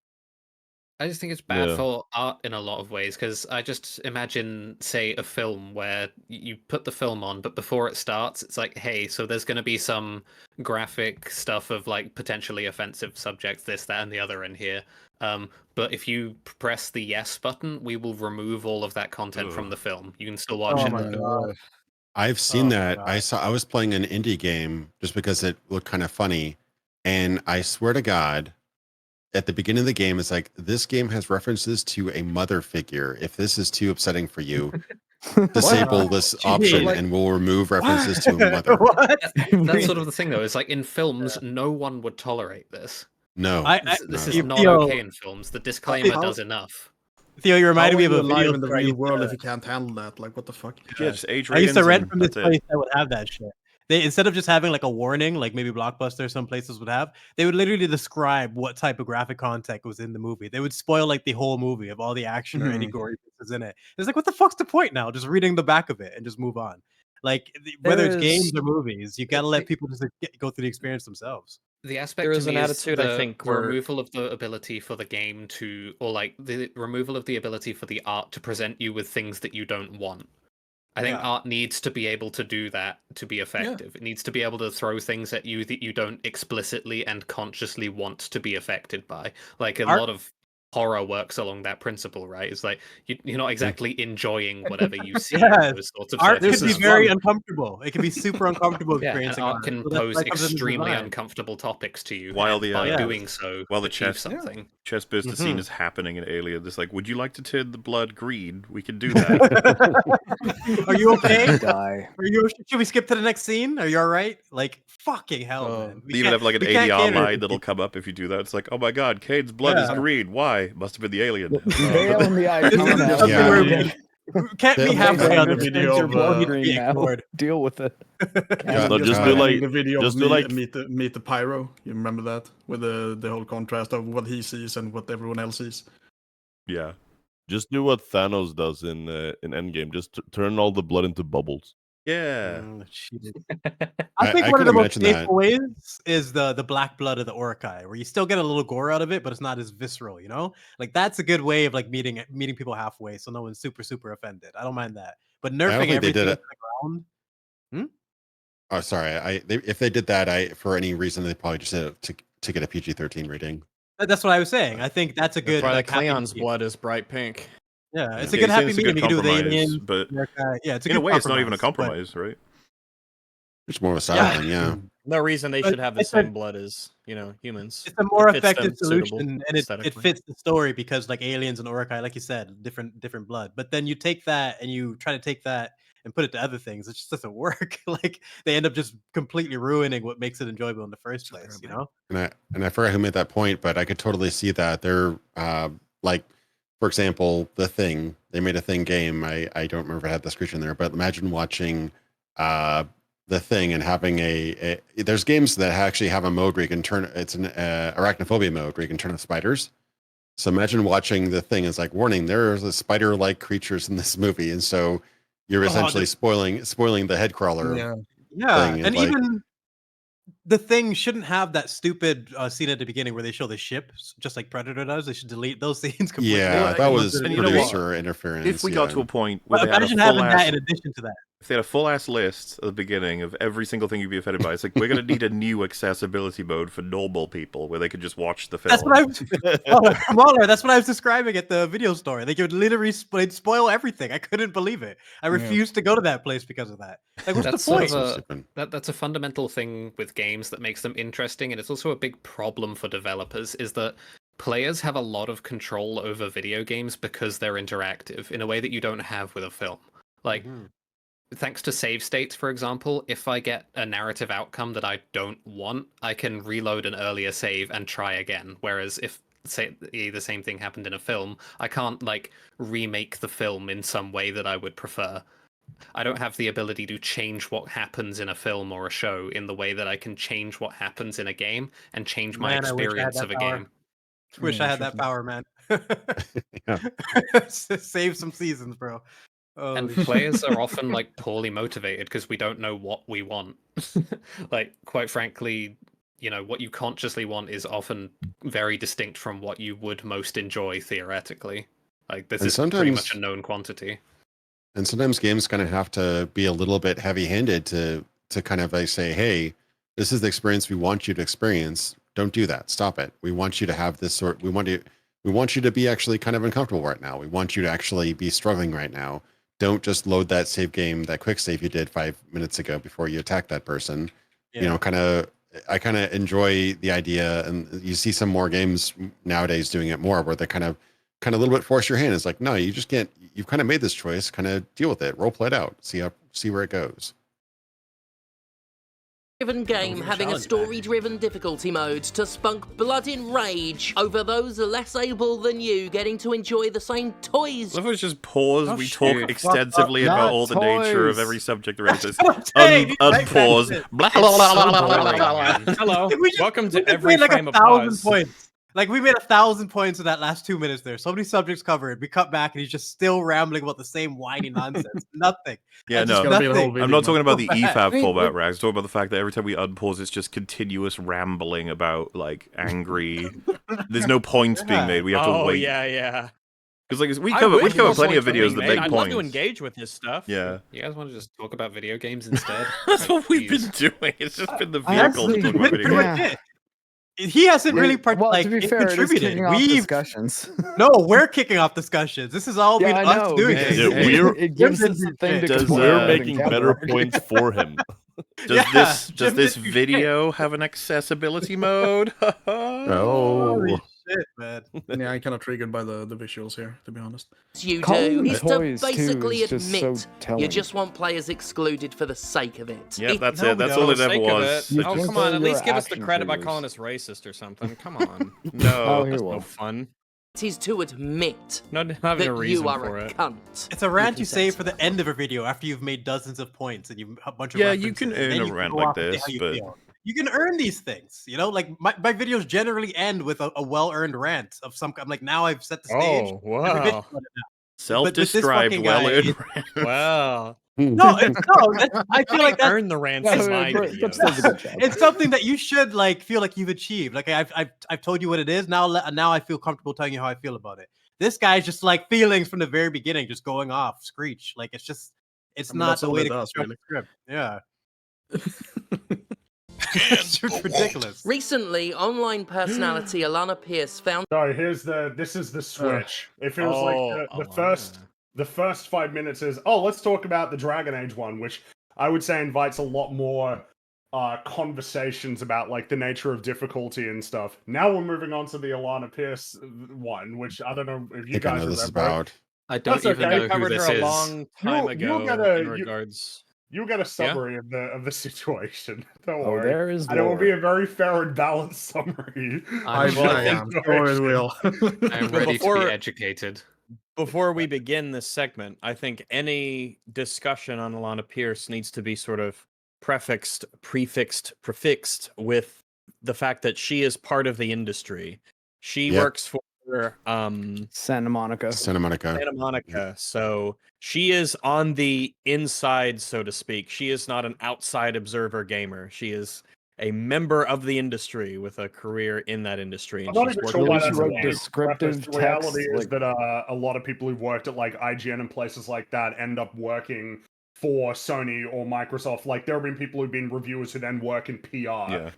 I just think it's bad for art in a lot of ways, because I just imagine, say, a film where you put the film on, but before it starts, it's like, hey, so there's going to be some graphic stuff of potentially offensive subjects, this, that, and the other in here. But if you press the yes button, we will remove all of that content from the film. You can still watch it. God. I've seen that. God. I was playing an indie game just because it looked kind of funny, and I swear to God, at the beginning of the game, it's like, this game has references to a mother figure. If this is too upsetting for you, disable this option and we'll remove references to a mother. That's sort of the thing, though. It's like in films, no one would tolerate this. No. This is not okay in films. The disclaimer does enough. Theo, you reminded me of a video in the real world if you can't handle that. Like, what the fuck? Yeah, just age I used to rent from this place that would have that shit. They, instead of just having a warning, like maybe Blockbuster, some places would have, they would literally describe what type of graphic content was in the movie. They would spoil the whole movie of all the action or any gory bits in it. It's like, what the fuck's the point now? Just reading the back of it and just move on. Whether it's games or movies, you gotta let people just go through the experience themselves. The aspect there is to me an attitude, I think, where removal of the ability for the game to, or the removal of the ability for the art to present you with things that you don't want. I think art needs to be able to do that to be effective. It needs to be able to throw things at you that you don't explicitly and consciously want to be affected by. Like a lot of horror works along that principle, right? It's like you're not exactly enjoying whatever you see. Those sorts of art can be very uncomfortable. It can be super uncomfortable experiencing art can pose extremely uncomfortable topics to you. While by doing so, while the chess business scene is happening in Alien, it's like, would you like to turn the blood green? We can do that. Are you okay? Should we skip to the next scene? Are you all right? Like, fucking hell, man. They even have an ADR line that'll come up if you do that. It's like, oh my god, Cade's blood is green. Why? Must have been the alien. They own the IP. Can't be halfway on the video. Deal with it. Just do the video of meet the pyro. You remember that with the whole contrast of what he sees and what everyone else sees. Yeah, just do what Thanos does in Endgame. Just turn all the blood into bubbles. Yeah. I think one of the most painful ways is the black blood of the Orkai, where you still get a little gore out of it, but it's not as visceral, you know? Like, that's a good way of meeting people halfway, so no one's super offended. I don't mind that. But nerfing everything to the ground. Oh, sorry. If they did that, for any reason, they probably just did it to get a PG-13 rating. That's what I was saying. I think that's a good. That's why Cleon's blood is bright pink. Yeah, it's a good happy medium. You can do with Alien, but it's in a way, it's not even a compromise, right? It's more of a style thing, yeah. No reason they should have the same blood as humans. It's a more effective solution, and it fits the story because Aliens and Orkai, like you said, different blood. But then you take that and you try to take that and put it to other things. It just doesn't work. They end up just completely ruining what makes it enjoyable in the first place. You know. And I forgot who made that point, but I could totally see that they're for example, The Thing. They made a Thing game. I don't remember if I had the screen in there, but imagine watching The Thing and having there's games that actually have a mode where you can turn. It's an arachnophobia mode where you can turn off spiders. So imagine watching The Thing. It's like, warning, there's a spider-like creatures in this movie, and so you're essentially spoiling the head crawler. Yeah, and even The Thing shouldn't have that stupid scene at the beginning where they show the ship, just like Predator does. They should delete those scenes completely. Yeah, that was producer interference. If we got to a point where they imagine having that in addition to that. If they had a full-ass list at the beginning of every single thing you'd be offended by, it's like, we're going to need a new accessibility mode for normal people where they could just watch the film. That's what I was, that's what I was describing at the video store. They could literally spoil everything. I couldn't believe it. I refused to go to that place because of that. Like, what's That's the point? sort of that's a fundamental thing with games that makes them interesting, and it's also a big problem for developers, is that players have a lot of control over video games because they're interactive in a way that you don't have with a film. Like, thanks to save states, for example, if I get a narrative outcome that I don't want, I can reload an earlier save and try again. Whereas if, say, the same thing happened in a film, I can't, like, remake the film in some way that I would prefer. I don't have the ability to change what happens in a film or a show in the way that I can change what happens in a game and change my experience of a game. Wish I had that power, man. Save some seasons, bro. And players are often like poorly motivated because we don't know what we want. Like, quite frankly, you know, what you consciously want is often very distinct from what you would most enjoy theoretically. Like, this is pretty much a known quantity. And sometimes games kind of have to be a little bit heavy-handed to kind of like say, hey, this is the experience we want you to experience. Don't do that. Stop it. We want you to have this sort. We want you to be actually kind of uncomfortable right now. We want you to actually be struggling right now. Don't just load that save game, that quick save you did 5 minutes ago before you attack that person. Yeah. You know, I kind of enjoy the idea, and you see some more games nowadays doing it more, where they kind of a little bit force your hand. It's like, no, you just can't. You've kind of made this choice. Kind of deal with it. Role play it out. See where it goes. Game having a story-driven difficulty mode to spunk blood and rage over those less able than you getting to enjoy the same toys. If it's just pause, we talk extensively about all the nature of every subject raises. Unpause. Hello. Welcome to every frame of pause. Points. Like, we made 1,000 points in that last 2 minutes there. So many subjects covered. We cut back, and he's just still rambling about the same whiny nonsense. Nothing. Yeah, no. I'm not talking about the EFAP format, Rags. I'm talking about the fact that every time we unpause, it's just continuous rambling about, like, angry... There's no points being made. We have to wait. Yeah. Because, like, we cover plenty of videos that make I'd points. love to engage with this stuff. Yeah. You guys want to just talk about video games instead? That's what we've been doing. It's just been the vehicle to talk about video games. He hasn't really to be fair, contributed. We've discussions. No, we're kicking off discussions. This has all been us doing it. It gives us something to we're making better points for him. Does this video have an accessibility mode? Oh. Shit, man. Yeah, I'm kind of triggered by the visuals here, to be honest. You do is to basically admit you just want players excluded for the sake of it. Yeah, that's it. That's all it ever was. Oh, come on. At least give us the credit by calling us racist or something. Come on. No, that's no fun. It is to admit not having a reason you are for a it. cunt. It's a rant you save for the end of a video after you've made dozens of points and you've a bunch of references. You can earn a rant like this, but... You can earn these things, you know? Like, my videos generally end with a well-earned rant of some kind. I'm like, now I've set the stage. Oh, wow. Self-described well-earned rant. Wow. No, I feel like earn the rants in my videos. It's something that you should, like, feel like you've achieved. Like, I've told you what it is. Now I feel comfortable telling you how I feel about it. This guy's just, like, feelings from the very beginning, just going off, screech. Like, it's not the way to construct a script. Yeah. It's ridiculous. Recently, online personality Alana Pierce found. So this is the switch. It feels like the first 5 minutes is let's talk about the Dragon Age one, which I would say invites a lot more conversations about like the nature of difficulty and stuff. Now we're moving on to the Alana Pierce one, which I don't know if you guys remember. This is about. I don't even know who this is. A long time ago. You'll get a summary of the situation. Don't worry. There is. And it will be a very fair and balanced summary. I'm sure it will. I'm ready to be educated. Before we begin this segment, I think any discussion on Alana Pierce needs to be sort of prefixed with the fact that she is part of the industry. She works for Santa Monica. Santa Monica. So she is on the inside, so to speak. She is not an outside observer gamer. She is a member of the industry with a career in that industry. And I'm not she's even sure why that's wrote descriptive the reality text, is that a lot of people who've worked at like IGN and places like that end up working for Sony or Microsoft. Like there have been people who've been reviewers who then work in PR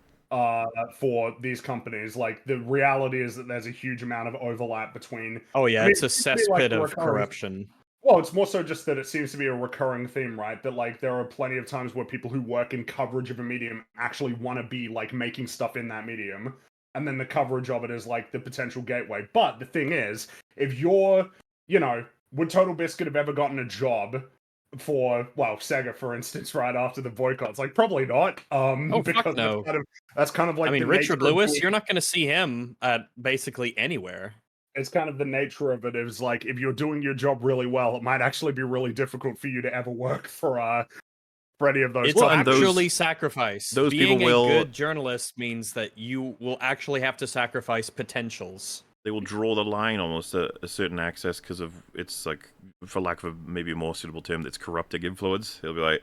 for these companies. Like the reality is that there's a huge amount of overlap between. Oh yeah, it's a cesspit of corruption. Well, it's more so just that it seems to be a recurring theme, right? That like there are plenty of times where people who work in coverage of a medium actually want to be like making stuff in that medium, and then the coverage of it is like the potential gateway. But the thing is, if you're, would Total Biscuit have ever gotten a job for, well, Sega, for instance, right after the boycotts? Like, probably not. Fuck no. That's kind of like. I mean, Richard Lewis, you're not going to see him at basically anywhere. It's kind of the nature of it. Is like if you're doing your job really well, it might actually be really difficult for you to ever work for any of those. It's actually sacrifice. Those Being people will. A good journalist means that you will actually have to sacrifice potentials. They will draw the line almost at a certain access because of it's like, for lack of maybe a more suitable term, it's corrupting influence. He'll be like,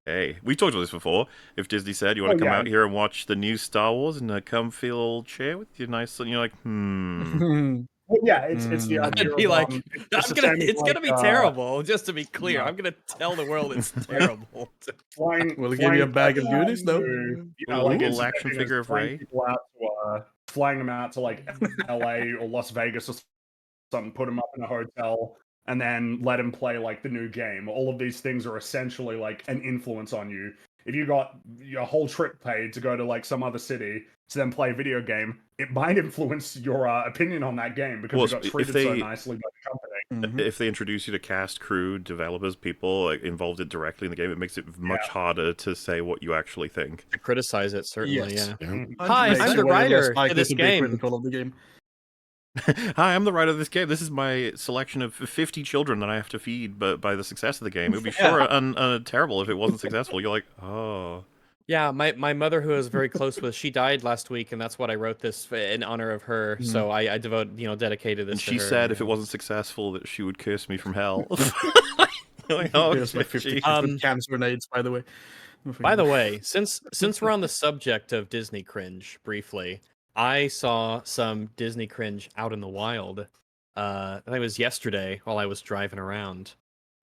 hey, we talked about this before. If Disney said you want to come out here and watch the new Star Wars and come feel chair with your nice, and you're like, Well, yeah, it's the idea. I'd be like, it's gonna be terrible. Just to be clear, I'm gonna tell the world it's terrible. We'll give you a bag of goodies, though. Like a little action figure of Rey. Flying them out to like LA or Las Vegas or something, put them up in a hotel, and then let him play like the new game. All of these things are essentially like an influence on you. If you got your whole trip paid to go to like some other city to then play a video game, it might influence your opinion on that game because you got treated so nicely by the company. If they introduce you to cast, crew, developers, people like, involved it directly in the game, it makes it much harder to say what you actually think. To criticize it, certainly, Yes. yeah. Hi, I'm the writer of this game. Hi, I'm the writer of this game. This is my selection of 50 children that I have to feed, but by the success of the game, it would be terrible if it wasn't successful. You're like, oh. Yeah, my mother, who I was very close with, she died last week, and that's what I wrote this in honor of her. So I dedicated this. And to she her, said if it wasn't successful, that she would curse me from hell. Like, oh, 50 cancer and AIDS, by the way. By the way, since we're on the subject of Disney cringe, briefly, I saw some Disney cringe out in the wild. I think it was yesterday while I was driving around.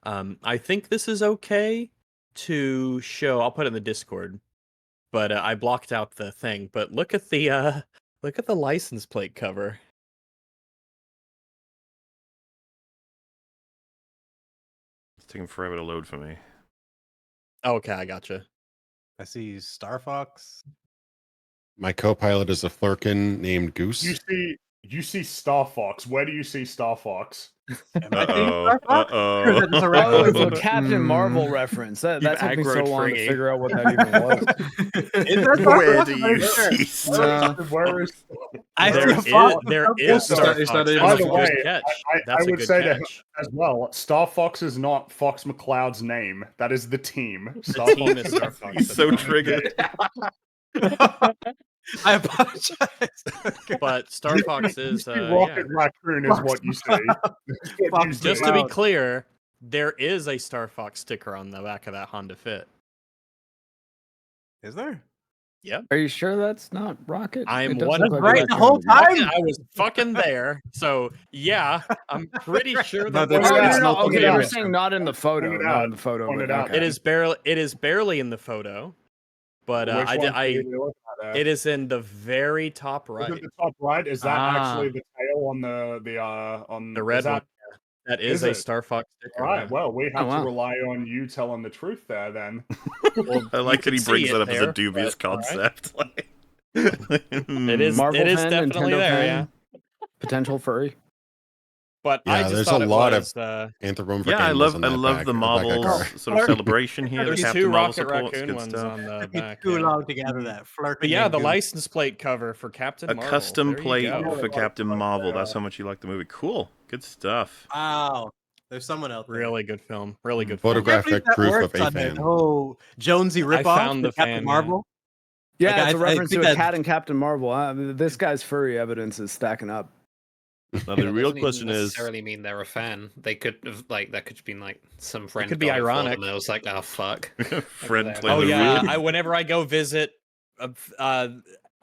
I think this is okay to show. I'll put it in the Discord, but I blocked out the thing. But look at the license plate cover. It's taking forever to load for me. Okay, I gotcha. I see Star Fox. My co-pilot is a flurkin named Goose. You see Star Fox. Where do you see Star Fox? Uh-oh. Oh, it's a Captain Marvel reference. That took me so long to figure out what that even was. Where do you see Star Fox? There is Star Fox. By the way, I would say that as well. Star Fox is not Fox McCloud's name. That is the team. The team is Star Fox. He's so triggered. I apologize. But Star Fox is Rocket Raccoon is what you say. Just to be clear, there is a Star Fox sticker on the back of that Honda Fit. Is there? Yep. Are you sure that's not Rocket? I'm right the whole time. I was fucking there. So yeah, I'm pretty sure that Okay, you're saying not in the photo. Not in the photo. It is barely in the photo. But it is in the very top right. Is it the top right? Is that actually the tail on the red one? That is a Star Fox sticker. All right. Well, we have to rely on you telling the truth there then. Well, I like that he brings it up as a dubious concept. Right. It is. Marvel it is fan, definitely Nintendo there. fan, Yeah. Potential furry. But Yeah, I just there's thought a it lot was, of anthropomorphic Yeah, I animals love on I that love back, the back Marvel car. sort of celebration here. The There's Captain two Marvel Rocket support. It's Raccoon good ones stuff. on the Took me back. too Yeah. long to gather that. Flurkin But yeah, and the Goop. license plate cover for Captain A Marvel. custom There you plate go. for Captain Marvel. That's how much you like the movie. Cool. Good stuff. Wow. There's someone out there. Really good film. Really good I can't film. believe Photographic that proof of works a on fan. it. Oh, Jonesy I ripoff found the with Captain fan, Marvel. Yeah, Like, it's a reference think to a that- cat and Captain Marvel. This guy's furry evidence is stacking up. Now the real doesn't even question is, necessarily mean they're a fan. They could have that could have been like some friend. could be got it for them, ironic. and I was like, oh fuck. Friend Look at playing Oh the yeah, real- whenever I go visit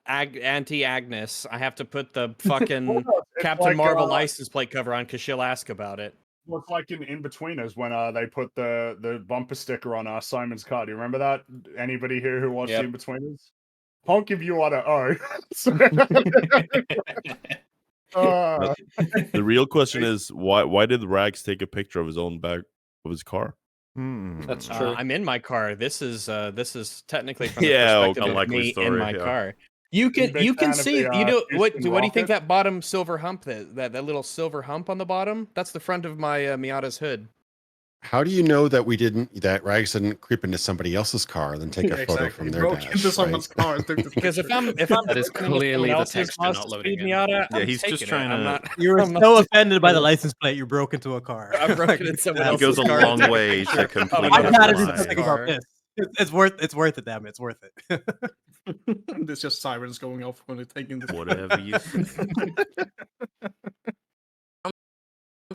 Auntie Agnes, I have to put the fucking Captain like, Marvel license plate cover on because she'll ask about it. Well, it's like in In-Betweeners when they put the bumper sticker on Simon's car. Do you remember that? Anybody here who watched Yep. the In-Betweeners? Honk if you want to owe. the real question is, why did Rags take a picture of his own back of his car? That's true. I'm in my car. This is technically from the Yeah, perspective a of likely me story, in my yeah. car. You big can fan of see the, you know what Houston do you think Rockets? that bottom silver hump that little silver hump on the bottom? That's the front of my Miata's hood. How do you know that Rags didn't creep into somebody else's car and then take a photo from their Broke dash? into someone's car and took the Because if I'm That is looking into clearly someone the else's texture not Mazda loading Speed in. Miata, Yeah, I'm he's just taking it. trying I'm to- not. You were I'm not so taking offended by the it. license plate, you broke into a car. I broke into someone He else's goes a car. long Took a way to picture of complete another I'm mad at lie. you person's just thinking about car. this. It's worth it, damn it. It's worth it. There's just sirens going off when they're taking the Whatever you say.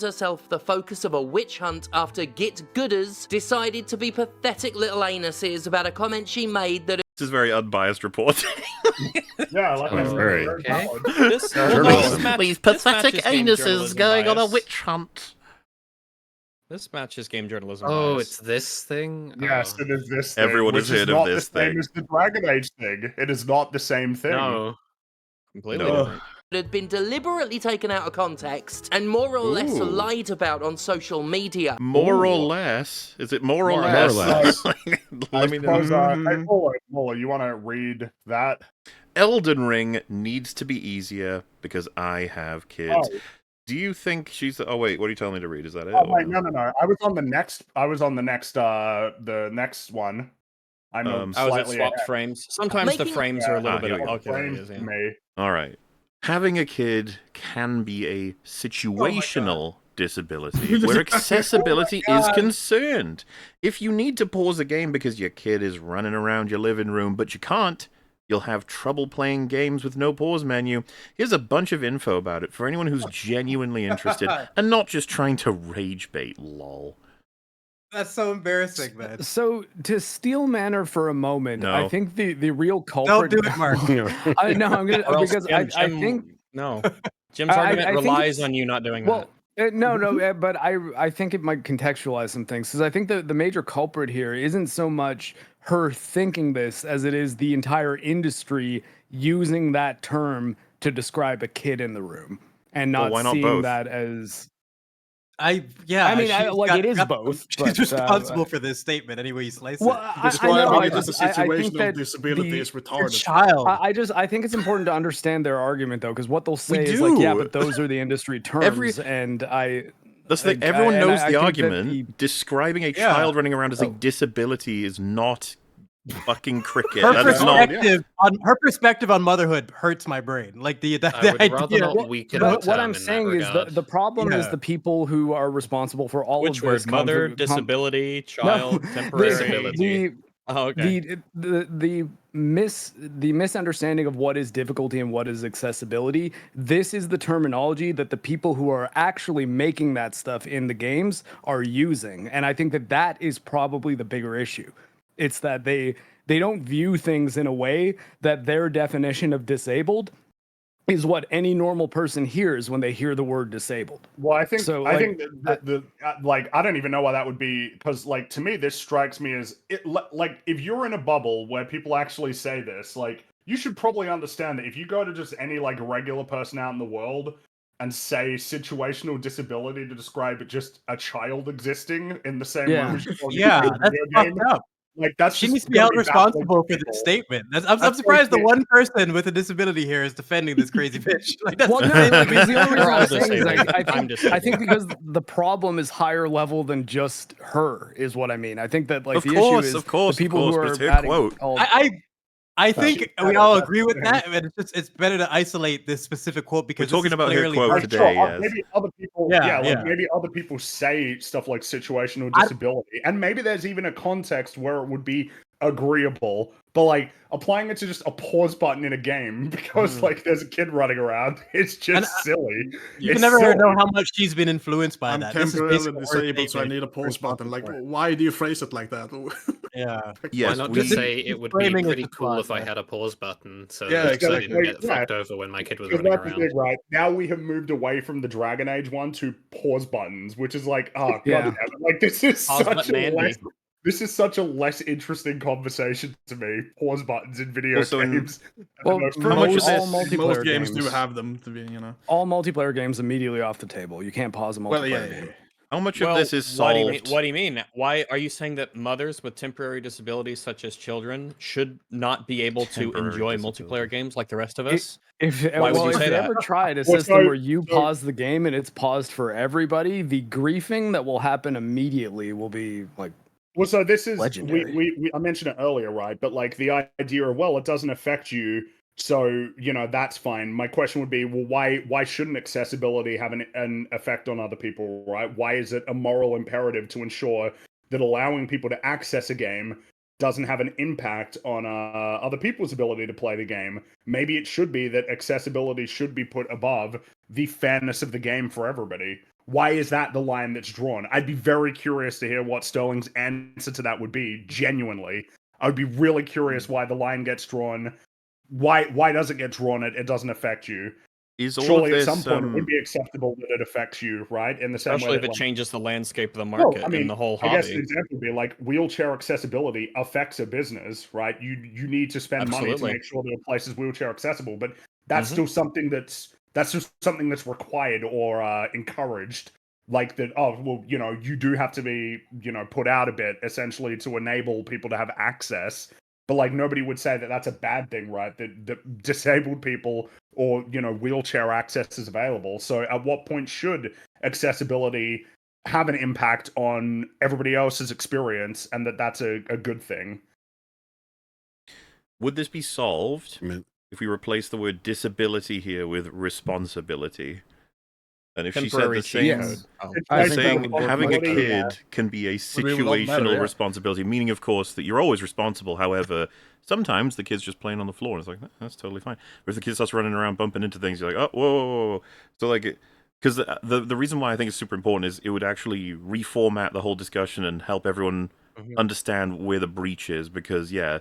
herself the focus of a witch hunt after Git Gooders decided to be pathetic little anuses about a comment she made that This is very unbiased reporting. Yeah, like Oh, very okay. This, well, no, Journalism. this match, These this match pathetic is game anuses journalism going on a bias. witch hunt. This match is game journalism. Oh, bias. it's this thing. Yes, Oh. it is this thing, Everyone which has heard of not this the same thing. as the Dragon Age thing. It is not the same thing. No. completely No. different. had been deliberately taken out of context and more or less Ooh. lied about on social media. More or Ooh. less? Is it more or More or less? less. Let me Suppose, know. hey, Paula, you want to read that? Elden Ring needs to be easier because I have kids. Oh. Do you think she's? Oh wait, what are you telling me to read? Is that it? Oh or wait, no. I was on the next. The next one. I'm Um, I was at slightly swapped ahead. frames. Sometimes the Making- frames are a little here bit we go. okay. There it Frames is, to yeah. me. All right. Having a kid can be a situational disability where accessibility is concerned. If you need to pause a game because your kid is running around your living room, but you can't, you'll have trouble playing games with no pause menu. Here's a bunch of info about it for anyone who's genuinely interested and not just trying to rage bait, lol. That's so embarrassing, man. So to steal manner for a moment, No. I think the real Don't culprit. do it, Mark. I know I'm gonna Or else because Jim, I think no. Jim's I argument think relies it's- on you not doing well. that. No, but I think it might contextualize some things because I think the major culprit here isn't so much her thinking this as it is the entire industry using that term to describe a kid in the room and Well, not why not seeing both? that as. I mean, she's it is both. She's but, responsible for this statement any way you slice Well, it. I know. Describing I it as a just- I situation think that of disability the- is Your retarded. child. I think it's important to understand their argument though, because what they'll say is do. like, yeah, but those are the industry terms, and That's the Like, everyone I knows think the that argument. Describing a Yeah. child running around as a Oh. disability is not fucking cricket. Her That is not. perspective on motherhood hurts my brain. Like the I would rather idea. not weaken But the what term I'm in saying that is regard. the problem is Yeah. the people who are responsible for all Which of this word? Mother, contra- disability, child, temporary. Disability. Oh, okay. the misunderstanding of what is difficulty and what is accessibility. This is the terminology that the people who are actually making that stuff in the games are using, and I think that is probably the bigger issue. It's that they don't view things in a way that their definition of disabled is what any normal person hears when they hear the word disabled. Well, I think So, I like, think the like I don't even know why that would be, because like to me this strikes me as like if you're in a bubble where people actually say this, like you should probably understand that if you go to just any like regular person out in the world and say situational disability to describe just a child existing in the same Yeah. room as you Yeah, in a that's video fucked game, up. Like that's she just needs to be gonna held be responsible baffling for to this people. statement. I'm That's surprised the like one person with a disability here is defending this crazy bitch. Like, that's Well, no, like, because the only reason We're all I'm saying is disabled. I'm I think disabled. because the problem is higher level than just her is what I mean. I think that like Of the course, issue is of course, the people of course, who but are it's her adding quote. all. I think She's we better, all that's agree the with thing. that, but it's better to isolate this specific quote because talking this is about her clearly quote her. today. Sure, yes. maybe other people, Yeah, like yeah. maybe other people say stuff like situational I- disability, and maybe there's even a context where it would be agreeable, but like applying it to just a pause button in a game because like there's a kid running around, it's just silly. You It's can never silly. know how much she's been influenced by I'm that. This is temporarily basically her disabled, so I statement. need a pause button. Like, why do you phrase it like that? Yeah. Why Yes, not we. just say it would be framing is pretty just cool flawed if I there. had a pause button so Yeah, that I exactly. didn't get Yeah. fucked over when my kid was Because running that's the around. thing, right? Now we have moved away from the Dragon Age one to pause buttons, which is like, oh Yeah. god damn it. Like this is Pause such button a Andy. less this is such a less interesting conversation to me. Pause buttons in video Also in- games. Well, Most- pretty much much of all this- multiplayer Most games games do have them to be, you know. all multiplayer games immediately off the table. You can't pause a multiplayer Well, yeah. game. How much Well, of this is what do you solved? mean? What do you mean? Why are you saying that mothers with temporary disabilities, such as children, should not be able to Temporary enjoy disability. multiplayer games like the rest of us? If Why would you if say you that? ever tried a Well, system so- where you so- pause the game and it's paused for everybody, the griefing that will happen immediately will be like Well, so this is legendary. we I mentioned it earlier, right? But like the idea of well, it doesn't affect you, so you know that's fine. My question would be, well, why shouldn't accessibility have an effect on other people, right? Why is it a moral imperative to ensure that allowing people to access a game doesn't have an impact on other people's ability to play the game? Maybe it should be that accessibility should be put above the fairness of the game for everybody. Why is that the line that's drawn? I'd be very curious to hear what Sterling's answer to that would be, genuinely. I would be really curious why the line gets drawn. Why does it get drawn? It doesn't affect you. Is all Surely of at this? some point it would be acceptable that it affects you, right? In the same Especially way if that, it like, changes the landscape of the no, market I mean, and the whole I guess an hobby. example would be like wheelchair accessibility affects a business, right? You need to spend money to Absolutely. make sure there are places wheelchair accessible, but that's Mhm. still something that's just something that's required or encouraged. Like that, oh well, you know, you do have to be, you know, put out a bit essentially to enable people to have access. But like nobody would say that that's a bad thing, right? That disabled people or you know wheelchair access is available. So at what point should accessibility have an impact on everybody else's experience, and that's a good thing? Would this be solved I mean, if we replace the word disability here with responsibility? And if Temporary she said the cheat same, code. Oh. I think that saying would work having a much better. kid can be a Would be a lot better, situational yeah. responsibility, meaning, of course, that you're always responsible. However, sometimes the kid's just playing on the floor, and it's like, that's totally fine. Or if the kid starts running around bumping into things, you're like, oh, whoa, whoa, whoa. So, like, because the reason why I think it's super important is it would actually reformat the whole discussion and help everyone understand where the breach is. Because, yeah,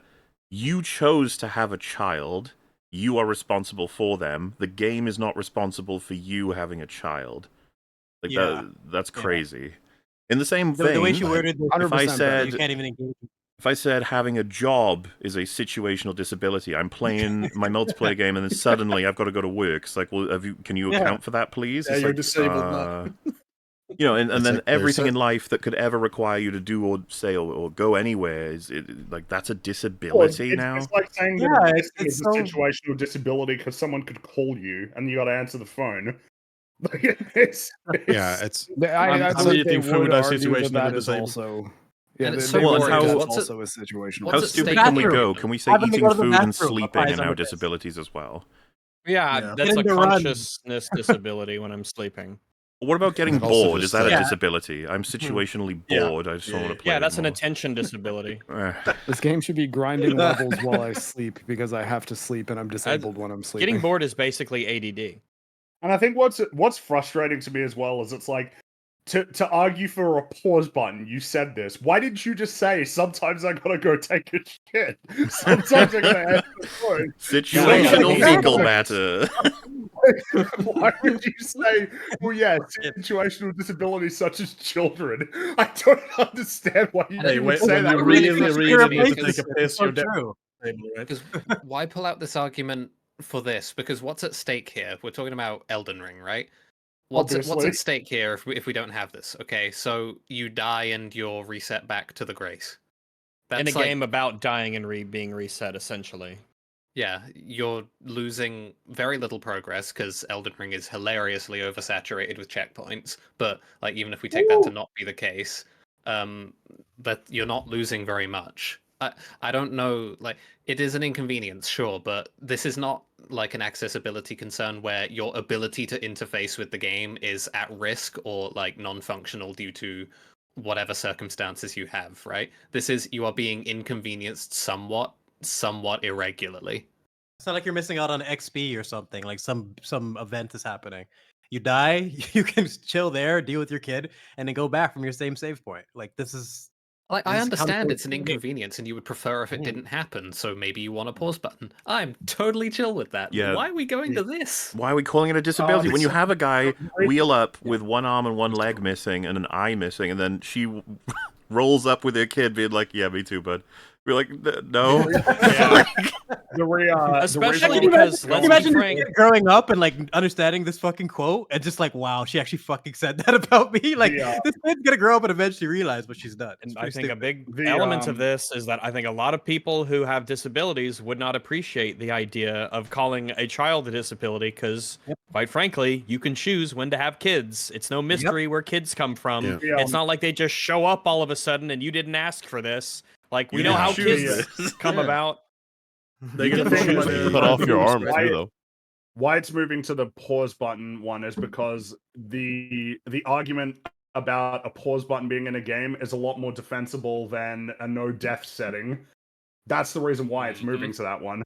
you chose to have a child. You are responsible for them. The game is not responsible for you having a child. Like that's crazy. In the same vein, The way she worded this, if I 100% said you can't even engage. if I said having a job is a situational disability, I'm playing my multiplayer game and then suddenly I've got to go to work. It's like, well, can you account for that, please? Yeah, It's you're like, disabled now. You know, and It's then like there's everything a- in life that could ever require you to do or say or go anywhere is like that's a Well, disability now. it's like saying Yeah, that it's it's a so- situational disability because someone could call you and you got to answer the phone. Like, it's yeah, it's I I'm believe they eating food, would I argue situationally that is disabled. also. Yeah, And they, it's they so would boring, argue how- that's what's also a situational. what's How at stupid stake can we here? go? Can we say Having to eating go to the food and bathroom sleeping applies are now under this. disabilities as well? Yeah, Yeah. that's a Getting to run. consciousness disability when I'm sleeping. What about getting And also bored? Is just, that a yeah. disability? I'm situationally Yeah. bored. I just don't want to play. Yeah, that's an anymore. attention disability. This game should be grinding levels while I sleep because I have to sleep and I'm disabled when I'm sleeping. Getting bored is basically ADD. And I think what's frustrating to me as well is it's like to argue for a pause button. You said this. Why didn't you just say sometimes I gotta go take a shit? Sometimes I gotta answer the phone. Situational Yeah. fecal matter. Why would you say, well, yeah, situational disabilities such as children? I don't understand why you Hey, even when say that. you really need to It's take a piss, so you're dead. true. Right? Because why pull out this argument for this? Because what's at stake here? We're talking about Elden Ring, right? What's Obviously. at stake here if we don't have this? Okay, so you die and you're reset back to the grace. in a game about dying and being reset, essentially. Yeah, you're losing very little progress because Elden Ring is hilariously oversaturated with checkpoints. But like, even if we take that to not be the case, but you're not losing very much. I don't know, like, it is an inconvenience, sure, but this is not like an accessibility concern where your ability to interface with the game is at risk or like non-functional due to whatever circumstances you have, right? This is, you are being inconvenienced somewhat irregularly. It's not like you're missing out on XP or something, like some event is happening. You die, you can chill there, deal with your kid, and then go back from your same save point. Like, this is... I understand it's an inconvenience and you would prefer if it didn't happen, so maybe you want a pause button. I'm totally chill with that. Yeah. Why are we going to this? Why are we calling it a disability? When you have a guy wheel up with one arm and one leg missing and an eye missing, and then she rolls up with her kid being like, yeah, me too, bud. We're like, no. Especially because, let's be frank, growing up and like understanding this fucking quote and just like, wow, she actually fucking said that about me. Like, this kid's gonna grow up and eventually realize what she's done. And I think a big element of this is that I think a lot of people who have disabilities would not appreciate the idea of calling a child a disability because, quite frankly, you can choose when to have kids. It's no mystery where kids come from. It's not like they just show up all of a sudden and you didn't ask for this. Like, we know how kids come about. They get cut off your arm too, though. Why it's moving to the pause button one is because the argument about a pause button being in a game is a lot more defensible than a no death setting. That's the reason why it's moving to that one.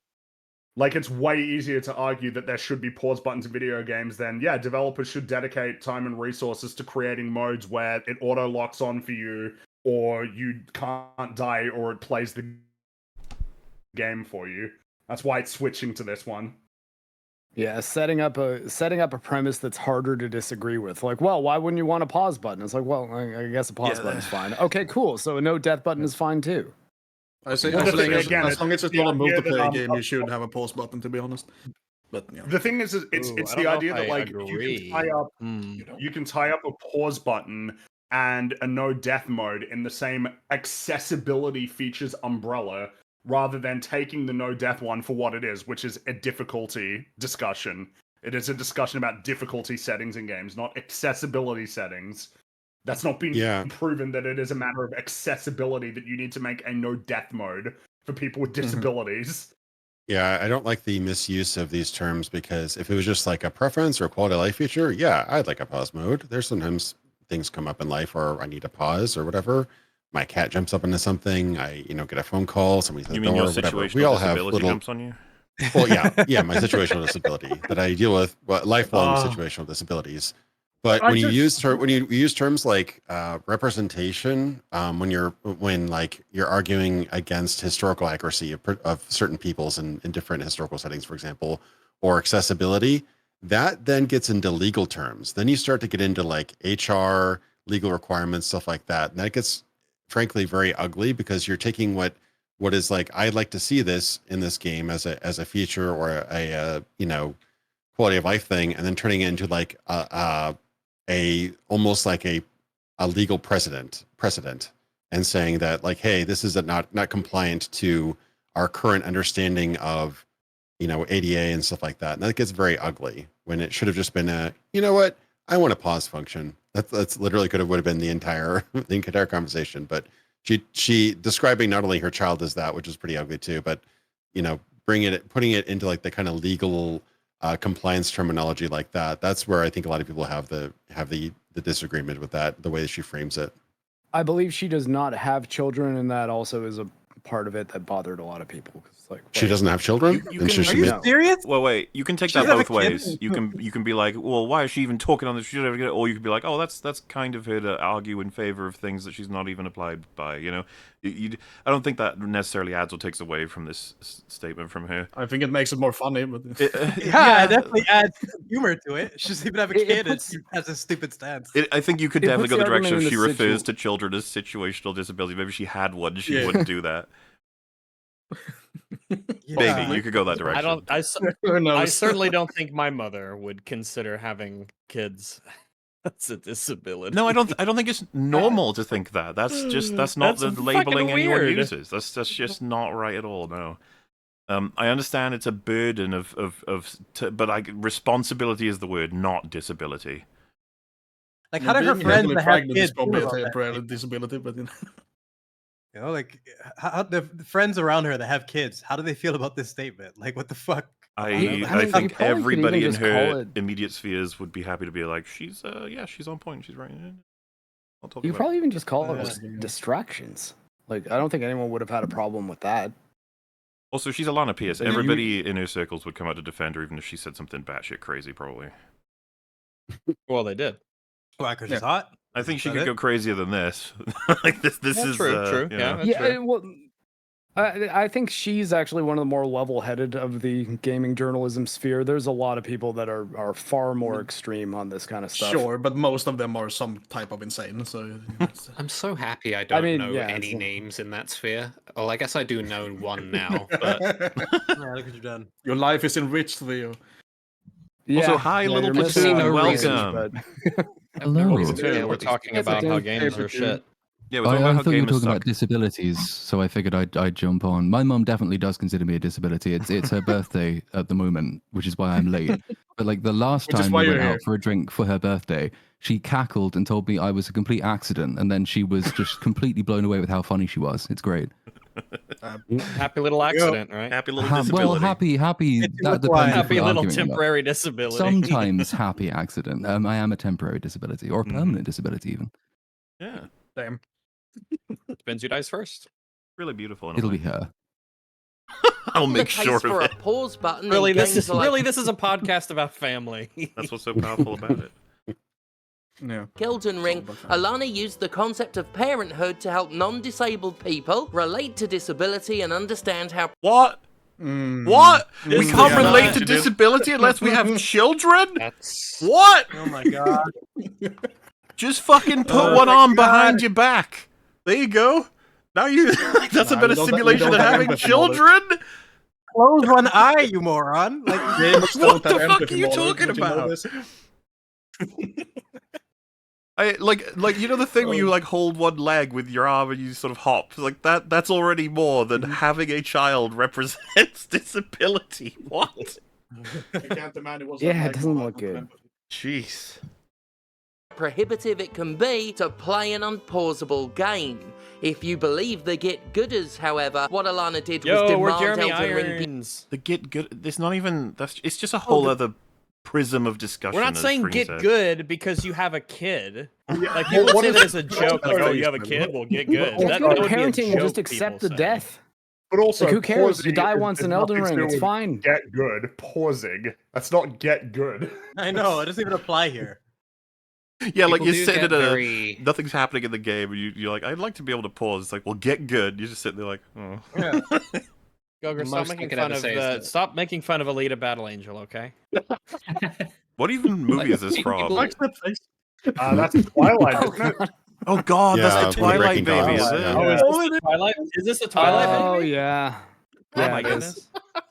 Like, it's way easier to argue that there should be pause buttons in video games than, yeah, developers should dedicate time and resources to creating modes where it auto locks on for you, or you can't die, or it plays the game for you. That's why it's switching to this one. Yeah, setting up a premise that's harder to disagree with. Like, well, why wouldn't you want a pause button? It's like, well, I guess a pause button is fine. Okay, cool. So a no death button is fine too. I say, as long as it's not a multiplayer game, you should have a pause button, to be honest. But the thing is, it's the idea that like you can tie up a pause button and a no death mode in the same accessibility features umbrella, rather than taking the no death one for what it is, which is a difficulty discussion. It is a discussion about difficulty settings in games, not accessibility settings. That's not been proven that it is a matter of accessibility that you need to make a no death mode for people with disabilities. Yeah, I don't like the misuse of these terms, because if it was just like a preference or a quality of life feature, yeah, I'd like a pause mode. There's sometimes things come up in life where I need a pause or whatever. My cat jumps up into something. I, get a phone call. Somebody's at the door. Your whatever. We all have little. Jumps on you? Well, yeah, my situational disability that I deal with, lifelong situational disabilities. But when you use terms like representation, when you're arguing against historical accuracy of certain peoples in different historical settings, for example, or accessibility, that then gets into legal terms. Then you start to get into like HR, legal requirements, stuff like that, and that gets, frankly, very ugly, because you're taking what is like, I'd like to see this in this game as a feature or a quality of life thing, and then turning it into like a almost like a legal precedent, and saying that like, hey, this is not compliant to our current understanding of ADA and stuff like that. And that gets very ugly, when it should have just been I want a pause function. That's literally would have been the entire conversation. But she describing not only her child as that, which is pretty ugly too, but putting it into like the kind of legal compliance terminology like that. That's where I think a lot of people have the disagreement with that, the way that she frames it. I believe she does not have children, and that also is a part of it that bothered a lot of people. Like, she doesn't have children. Are you serious? Well, wait. You can take that both ways. You can be like, well, why is she even talking on this? Or you could be like, oh, that's kind of her to argue in favor of things that she's not even applied by. I don't think that necessarily adds or takes away from this statement from her. I think it makes it more funny. But it definitely adds humor to it. She doesn't even have a kid and she has a stupid stance. I think you could definitely go the direction if she refers to children as situational disability. Maybe she had one, she wouldn't do that. Maybe you could go that direction. I certainly don't think my mother would consider having kids. That's a disability. No, I don't think it's normal to think that. That's not the labeling anyone uses. That's just not right at all. No. I understand it's a burden but responsibility is the word, not disability. Like, how do her friends that have kids is probably feel a about temporary that? disability, but You know, like, how the friends around her that have kids, how do they feel about this statement? Like, what the fuck? I think everybody in her immediate spheres would be happy to be like, she's on point, she's right. I'll talk You about probably even just call it distractions. Like, I don't think anyone would have had a problem with that. Also, she's Alana Pierce. Everybody in her circles would come out to defend her, even if she said something batshit crazy, probably. Well, they did. Why? Because she's hot. I think she could go crazier than this. Like this is true. You know. Yeah, well, I think she's actually one of the more level-headed of the gaming journalism sphere. There's a lot of people that are far more extreme on this kind of stuff. Sure, but most of them are some type of insane. So I'm so happy I don't know any names in that sphere. Well, I guess I do know one now. But look what you've done. Your life is enriched, Theo. Yeah, also, hi, little platoon, welcome. Hello. We're talking about how games are shit. Yeah, I thought you were talking about disabilities, so I figured I'd jump on. My mum definitely does consider me a disability. It's her birthday at the moment, which is why I'm late. But like the last time we went out for a drink for her birthday, she cackled and told me I was a complete accident, and then she was just completely blown away with how funny she was. It's great. Happy little accident, right? Happy little disability. Well, happy. That depends. Happy little temporary disability. Sometimes happy accident. I am a temporary disability or a permanent disability even. Yeah. Damn. Depends who dies first. Really beautiful. It'll be her. I'll make sure for of a it. pause button. Really, this is a podcast about family. That's what's so powerful about it. Yeah. Elden Ring, Alana used the concept of parenthood to help non-disabled people relate to disability and understand how. What? What? We can't relate to disability unless we have children? What? Oh my god. Just fucking put one arm behind your back. There you go. Now you. That's a better simulation than having children. Close one eye, you moron. Like, what the fuck are you talking about? Like you know the thing where you like hold one leg with your arm and you sort of hop like that. That's already more than having a child represents disability. What? Yeah, it doesn't look good. Jeez. Prohibitive it can be to play an unpausable game. If you believe the Get Gooders, however, what Alana did was demand Elden Ring. The Get Good. There's not even. It's just a whole other prism of discussion. We're not saying Fringy get said. good because you have a kid. Like people say that as a joke. Like, oh, you have a kid? Well, get good. If you're parenting, just accept the death. But also, like, who cares? You die once in Elden Ring. It's fine. Get good. Pausing. That's not get good. I know. It doesn't even apply here. Yeah, like you sit at nothing's happening in the game, and you're like, I'd like to be able to pause. It's like, well, get good. You just sit there like, oh. Yeah. Gogger, stop making fun of Alita Battle Angel, okay? What even movie is this from? That's Twilight, isn't it? Oh God, that's the Twilight baby, is it? Twilight? Is this a Twilight baby? Oh yeah. Oh my goodness.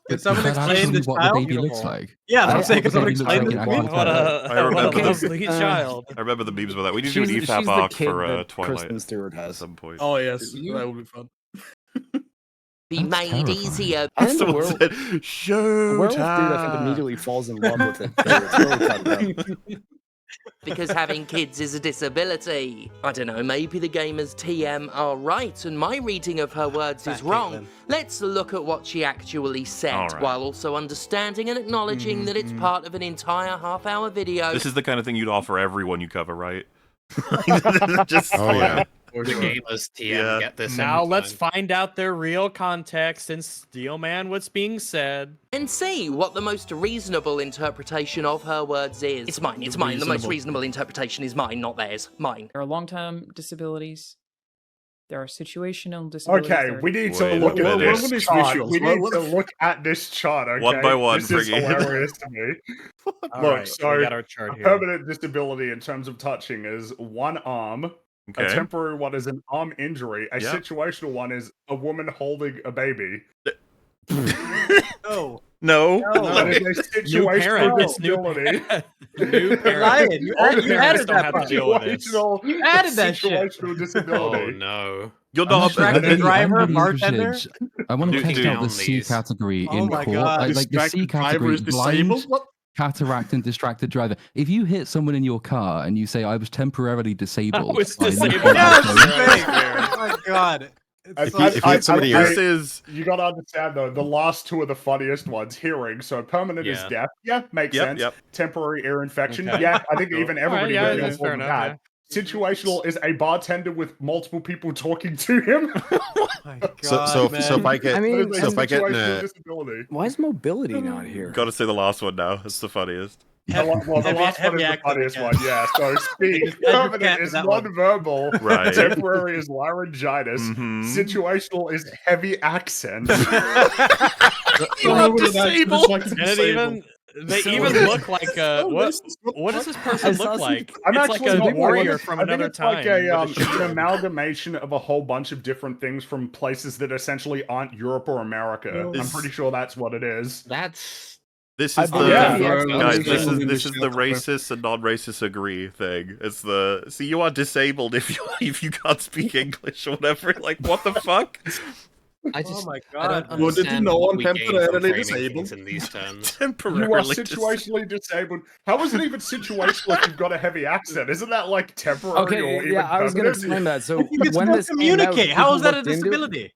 Did someone explain the what child? the baby looks like? Yeah, that's what I'm saying. Can someone explain the child? I remember the memes with that. We need to do an EFAP arc for Twilight. Kristen Stewart has at some point. Oh yes, that would be fun. Be made easier. And the Someone said, "Showtime." dude, I think immediately falls in love with it. It's really fucked up. Because having kids is a disability. I don't know, maybe the gamers TM are right and my reading of her words is wrong. Let's look at what she actually said, while also understanding and acknowledging that it's part of an entire half-hour video. This is the kind of thing you'd offer everyone you cover, right? Just yeah. Or the gamers TM get this. Now let's find out their real context and steelman what's being said. And see what the most reasonable interpretation of her words is. It's mine, it's mine. The most reasonable interpretation is mine, not theirs. Mine. There are long-term disabilities. There are situational disabilities. Okay, we need to look at this chart. We need to look at this chart, okay? One by one, this is hilarious to me. Look, so we got our chart here. Permanent disability in terms of touching is one arm. Okay. A temporary one is an arm injury. A situational one is a woman holding a baby. Oh. No. It's a situational disability. New parent. You All added parents that don't have to part. deal with this. You added that shit. Situational disability. Oh no. You're I'm not actually Distracted really- driver, I'm really bartender? interested. I want to Do test out the down C these. category Oh in my court. God. Like the C Distracted driver category, is disabled? blind, What? cataract, and distracted driver. If you hit someone in your car and you say, I was temporarily disabled. was by not disabled. being Yes, able to- thanks. Oh my God. If you hit somebody, you gotta understand though, the last two are the funniest ones. Hearing, so permanent is Yeah. deaf. Yeah, makes sense. Yep. Temporary ear infection. Okay. Yeah, I think even everybody yeah, would be on that's board fair with enough, that. Situational is a bartender with multiple people talking to him. My so God, man. if I get I mean, so if I get in Situational a disability. Why is mobility not here? Got to say the last one now. It's the funniest. The last one is the accent funniest again. one, yeah. So speak, Just add your permanent cat to is that one. non-verbal, Right. temporary is laryngitis, Mhm. situational is heavy accent. You are disabled. And it even they even look like what does this person look like? I'm it's actually like a not warrior like- from I think another it's time. like with a an shield. amalgamation of a whole bunch of different things from places that essentially aren't Europe or America. I'm pretty sure that's what it is. This I is the believe Yeah. guys. This explanation- is the racist and non-racist agree thing. It's the see you are disabled if you can't speak English or whatever. Like what the fuck? I just, Oh my I don't God. Well, did you understand know what I'm we gain from temporarily framing disabled? things in these terms. You are Temporarily situationally disabled. How is it even situational if you've got a heavy accent? Isn't that like temporary or Okay, even yeah, I was going to permanent? explain that. So You can when still this came out, communicate. How is people that a looked into it. disability?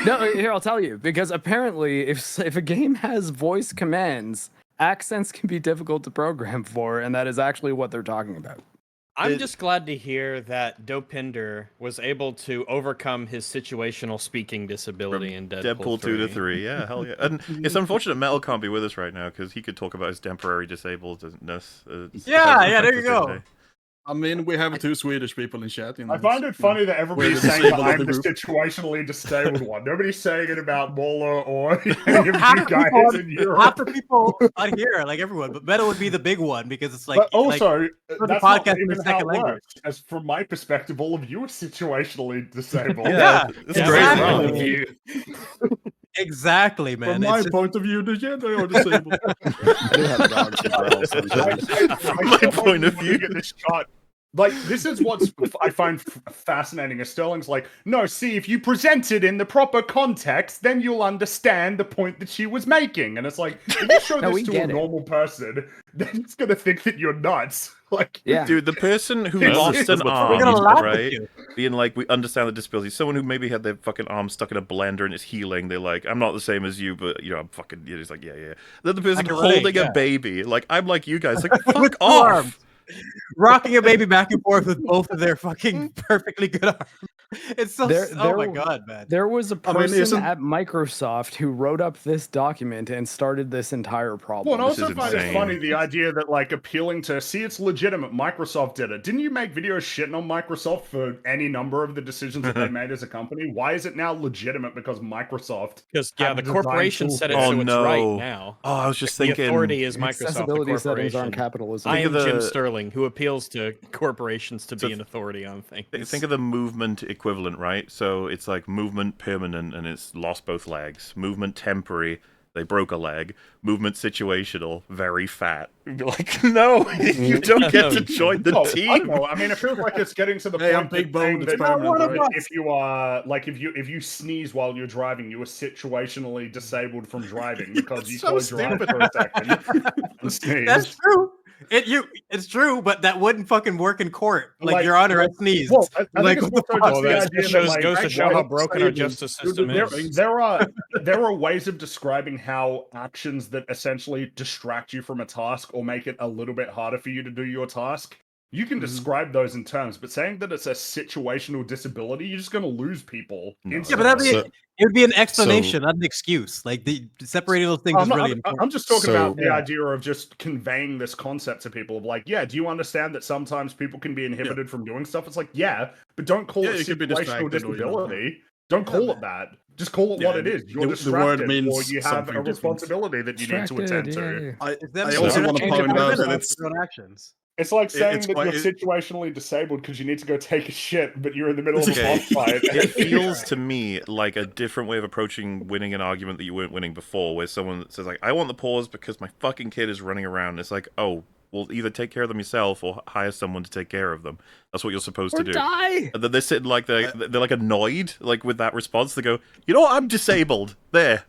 No, here I'll tell you. Because apparently, if a game has voice commands, accents can be difficult to program for, and that is actually what they're talking about. I'm just glad to hear that Dopinder was able to overcome his situational speaking disability in Deadpool 2 to 3. Yeah, hell yeah. And it's unfortunate Metal can't be with us right now because he could talk about his temporary disabledness. Yeah, there you go. I mean, we have two Swedish people in chat. You know, I find it funny that everybody's We're the saying that disabled of I'm the the group. situationally disabled one. Nobody's saying it about Mola or any of you Half the guys people- in Europe. half the people on here, like everyone, but Metal would be the big one because it's like. But also, like, the that's not podcast in even the how second it language. works. As from my perspective, all of you are situationally disabled. Yeah, it's exactly. great. Exactly, man. From my It's just- point of view, the gender are disabled. I do have dogs as well, sometimes. From my point of view. Get this shot. Like, this is what I find fascinating. Is Sterling's like, no, see, if you present it in the proper context, then you'll understand the point that she was making. And it's like, if you show No, we this to a get it. normal person, then it's gonna think that you're nuts. Like, Yeah. Dude, the person who This lost is an what's arm, We're gonna laugh at right? you. Being like, we understand the disability. Someone who maybe had their fucking arm stuck in a blender and it's healing. They're like, I'm not the same as you, but I'm fucking. He's like, yeah. Then the person can relate, holding yeah. a baby, like I'm like you guys, like fuck With two off. arms. Rocking a baby back and forth with both of their fucking perfectly good arms. It's so. Oh my God, man. There was a I mean, person isn't- at Microsoft who wrote up this document and started this entire problem. well, and This also is find it insane. funny the idea that like appealing to see it's legitimate. Microsoft did it. Didn't you make videos shitting on Microsoft for any number of the decisions that they made as a company? Why is it now legitimate because Microsoft? Because the design corporation tools said it, for Oh, so it's no. right now. Oh, I was just The thinking. authority is Microsoft. The Accessibility settings aren't corporation. capitalism. I Think am of Jim the- Sterling, who appeals to corporations to So be an authority on things. Think of the movement equivalent, right? So it's like movement permanent and it's lost both legs. Movement temporary, they broke a leg. Movement situational, very fat. You'd be like, no, you don't get to join the Oh, I don't team. know. I mean, it feels like it's getting to the Hey, I'm point big that saying boned, it's that permanent, if you are like if you sneeze while you're driving, you are situationally disabled from driving because you so close your eyes stupid. for a second and sneeze. That's true. It's true, but that wouldn't fucking work in court. Like, Your Honor, I sneezed. Well, I Like, think what it's the also fuck? just the idea that, like, goes to show why how it's broken our disabled. justice system is. There are ways of describing how actions that essentially distract you from a task or make it a little bit harder for you to do your task. You can describe those in terms, but saying that it's a situational disability, you're just going to lose people. No. Yeah, but that'd be, So- it would be an explanation, not an excuse. Like, separating those things is really important. I'm just talking So- about the idea of just conveying this concept to people of like, yeah, do you understand that sometimes people can be inhibited from doing stuff? It's like, yeah, but don't call it you could be situational distracted or, you know, disability. Don't call it that. Just call it what it is. You're the word distracted, means or you have something a different. responsibility that you need to attend to. I Them also saying want to change point their out minds that off it's their own actions. It's like saying that you're situationally disabled because you need to go take a shit, but you're in the middle of a boss fight. It feels to me like a different way of approaching winning an argument that you weren't winning before, where someone says like, "I want the pause because my fucking kid is running around." It's like, oh, well, either take care of them yourself or hire someone to take care of them. That's what you're supposed to do. Die. And then they're sitting like they're like annoyed, like with that response. They go, "You know what? I'm disabled." There,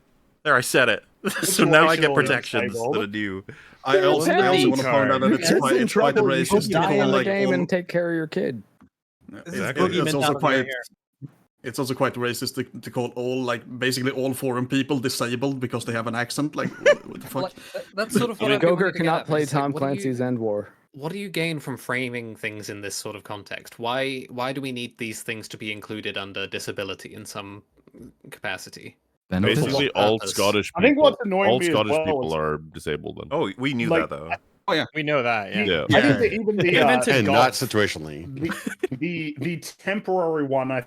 I said it. So now I get protections that are due. I also want to point out that it's quite a racist die in the like game and take care of your kid. It's also quite racist to call basically all foreign people disabled because they have an accent. Like, what the fuck? That's sort of what Goger cannot play Tom Clancy's End War. What do you gain from framing things in this sort of context? Why do we need these things to be included under disability in some capacity? Basically, all Scottish people. I think what's annoying all me Scottish as well people is... are disabled. Then. Oh, we knew that though. Oh yeah, we know that. Yeah. I think that even the and not situationally. The temporary one, I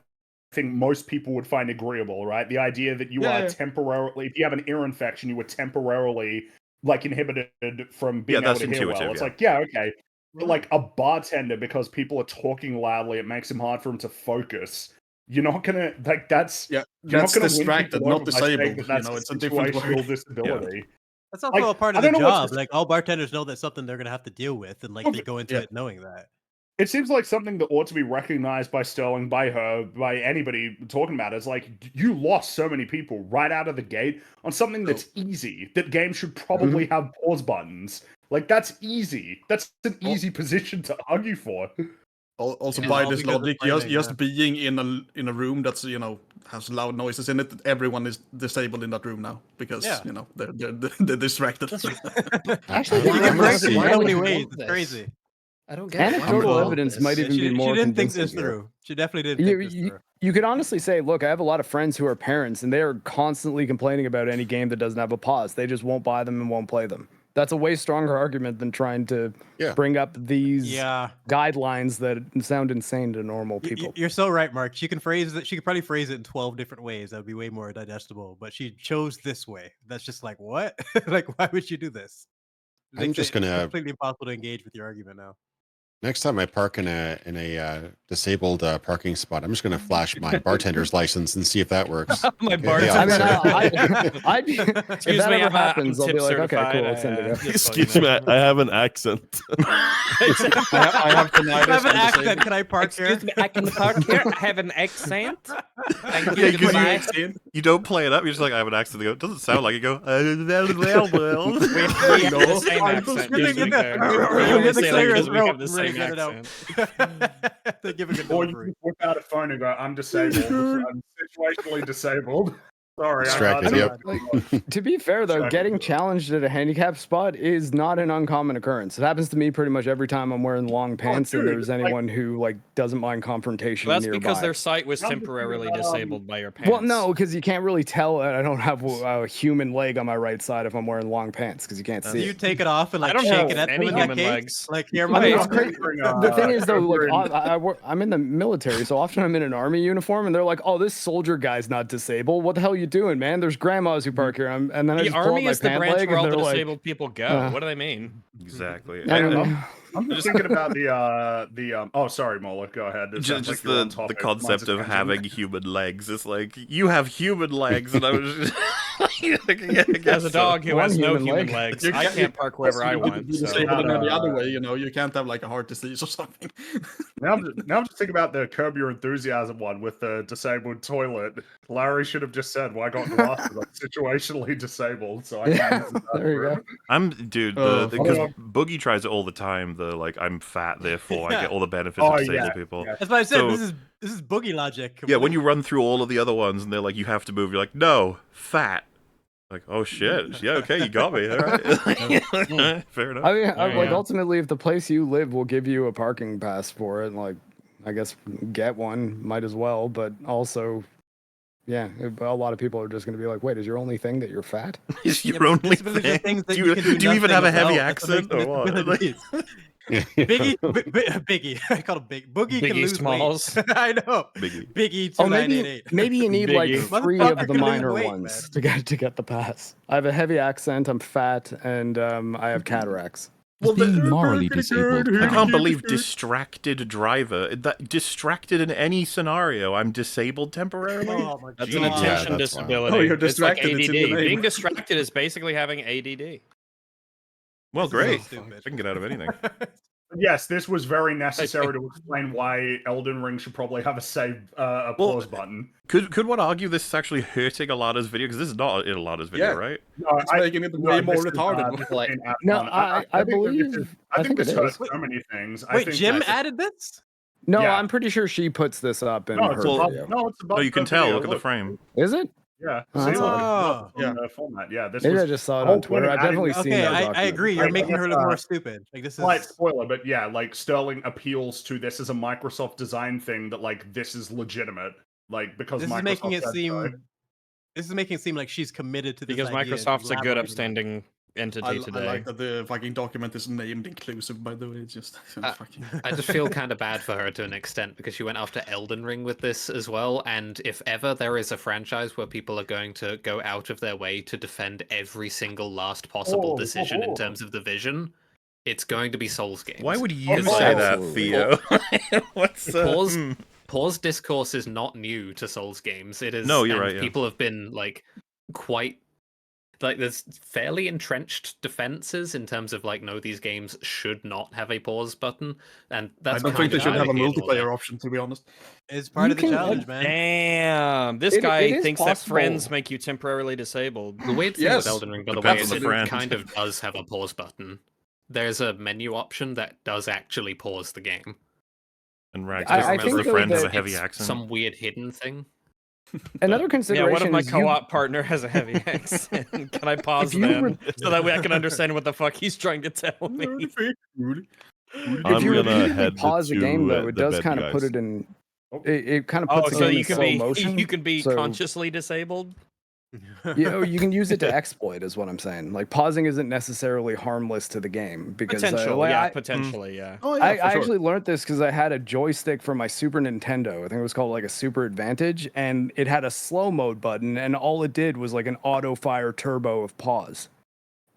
think most people would find agreeable, right? The idea that you are temporarily, if you have an ear infection, you were temporarily like inhibited from being able to hear well. It's like, okay. But like a bartender, because people are talking loudly, it makes him hard for him to focus. You're not gonna that's that's distracted, not disabled. It's a situational disability. That's also a part of the job. Like all bartenders know that's something they're gonna have to deal with, and like they go into it knowing that. It seems like something that ought to be recognized by Sterling, by her, by anybody talking about it. It's like, you lost so many people right out of the gate on something that's easy, that games should probably have pause buttons. Like, that's easy. That's an easy position to argue for. Also, by this logic, just being in a room that's has loud noises in it, everyone is disabled in that room now because they're distracted. Actually, you can break it in so many ways. It's crazy. I don't get anecdotal evidence might even be more. She didn't think this through. She definitely didn't think this through. You could honestly say, look, I have a lot of friends who are parents, and they are constantly complaining about any game that doesn't have a pause. They just won't buy them and won't play them. That's a way stronger argument than trying to bring up these guidelines that sound insane to normal people. You're so right, Mark. She can phrase it. She could probably phrase it in 12 different ways. That would be way more digestible. But she chose this way. That's just like, what? Like, why would you do this? I'm just gonna completely impossible to engage with your argument now. Next time I park in a disabled parking spot, I'm just going to flash my bartender's license and see if that works. My bartender. I'd be, Excuse if that me, ever happens, I'll be like, okay, cool, let's send it. Excuse me, I have an accent. I have tinnitus. I have an accent. Can I park here? Excuse me, I can park here. I have an accent. Thank you. Yeah, you don't play it up. You're just like, I have an accent. They go, it doesn't sound like it. You go, well. We have the same accent. We have the same accent. They give a good or you can whip out a phone and go, I'm disabled. I'm situationally disabled. Sorry. To be fair, though, getting challenged at a handicap spot is not an uncommon occurrence. It happens to me pretty much every time I'm wearing long pants and there's anyone who doesn't mind confrontation. Well, that's nearby. Because their sight was temporarily disabled by your pants. Well, no, because you can't really tell that I don't have a human leg on my right side if I'm wearing long pants because you can't see. You take it off and I don't shake have it at any them human legs. Like here, it's crazy. The thing is, though, I'm in the military, so often I'm in an army uniform, and they're like, "Oh, this soldier guy's not disabled. What the hell are you doing, man? There's grandmas who park here." And then I the just pull army up my is the pant branch leg, where all and the they're disabled people go. What do they mean? Exactly. I'm just thinking about the oh, sorry, Moloch, go ahead. Just the concept of having human legs. It's like, you have human legs, and I was just as a dog who has no human legs, I can't park wherever I want. Disabled in the other way, you can't have like a heart disease or something. Now I'm just thinking about the Curb Your Enthusiasm one with the disabled toilet. Larry should have just said, "Well, I got glasses. I'm situationally disabled, so I can't." There you go. Because Boogie tries it all the time. The like, I'm fat, therefore I get all the benefits of disabled people. That's what I said. So, this is Boogie logic. Yeah, when you run through all of the other ones and they're like, you have to move, you're like, no, fat. Like, oh shit, yeah, okay, you got me. All right, fair enough. I mean, ultimately, if the place you live will give you a parking pass for it, like, I guess get one, might as well. But also, yeah, a lot of people are just going to be like, wait, is your only thing that you're fat? Is your only thing? Do you even have a heavy accent or what? Biggie. I call him Big. Boogie can lose Smalls. weight. I know. Biggie 2988. Maybe you need like 3 of the minor ones to get the pass. I have a heavy accent. I'm fat, and I have cataracts. Well, being morally disabled. I can't believe distracted driver. That distracted in any scenario, I'm disabled temporarily. Oh my That's an attention disability. Oh, you're It's distracted. like ADD. It's in the name. Being distracted is basically having ADD. Well, This is great. so stupid. I can get out of anything. Yes, this was very necessary to explain why Elden Ring should probably have a pause button. Could one argue this is actually hurting Alada's video? Because this is not Alada's video, right? No, It's making it way more retarded. I believe. I think this it hurts is. so many things. Wait, Jim added this? No, Yeah. I'm pretty sure she puts this up in No, her it's above, video. no, it's above No, you can her tell. video. Look at the frame. Is it? Yeah. Oh, See, that's look, odd. it's not from the format. Yeah, this Maybe was I just saw it the whole on Twitter. point of I've definitely adding- seen Okay, that I document. agree. You're making her look more stupid. Like this is Slight spoiler, but yeah, like Sterling appeals to this as a Microsoft design thing that like this is legitimate, like because this is Microsoft making it said seem. so. This is making it seem like she's committed to this Because idea and Microsoft's a good, elaborating on it. upstanding entity I today. like that the fucking document is named inclusive, by the way. It's just fucking... I just feel kind of bad for her to an extent because she went after Elden Ring with this as well. And if ever there is a franchise where people are going to go out of their way to defend every single last possible decision in terms of the vision, it's going to be Souls games. Why would you Because, say that, Theo? What's pause discourse is not new to Souls games. It is. No, you're and right, yeah. People have been like quite. Like there's fairly entrenched defenses in terms of like, no, these games should not have a pause button, and that's. I don't think they should have a complicated. multiplayer option, to be honest. It's part of the can, challenge, man. Damn, this It guy is thinks that possible. friends make you temporarily disabled. The weird thing Yes. with Elden Ring, by the way, Depends is on the it friend. kind of does have a pause button. There's a menu option that does actually pause the game. And Rags, I does think the though friend have a that heavy It's accent? some weird hidden thing. Another Yeah, consideration one of my is co-op partner has a heavy accent. Can I pause If you them so that way I can understand what the fuck he's trying to tell me? If I'm you gonna repeatedly head pause the to, game, though, the it does bed, kind of put guys. it in. It kind of Oh, puts the so game you in can slow be motion. you can be so, consciously disabled. you can use it to exploit, is what I'm saying. Like pausing isn't necessarily harmless to the game because Potentially, yeah. Oh, yeah, I for sure. actually learned this because I had a joystick for my Super Nintendo. I think it was called like a Super Advantage, and it had a slow mode button, and all it did was like an auto fire turbo of pause,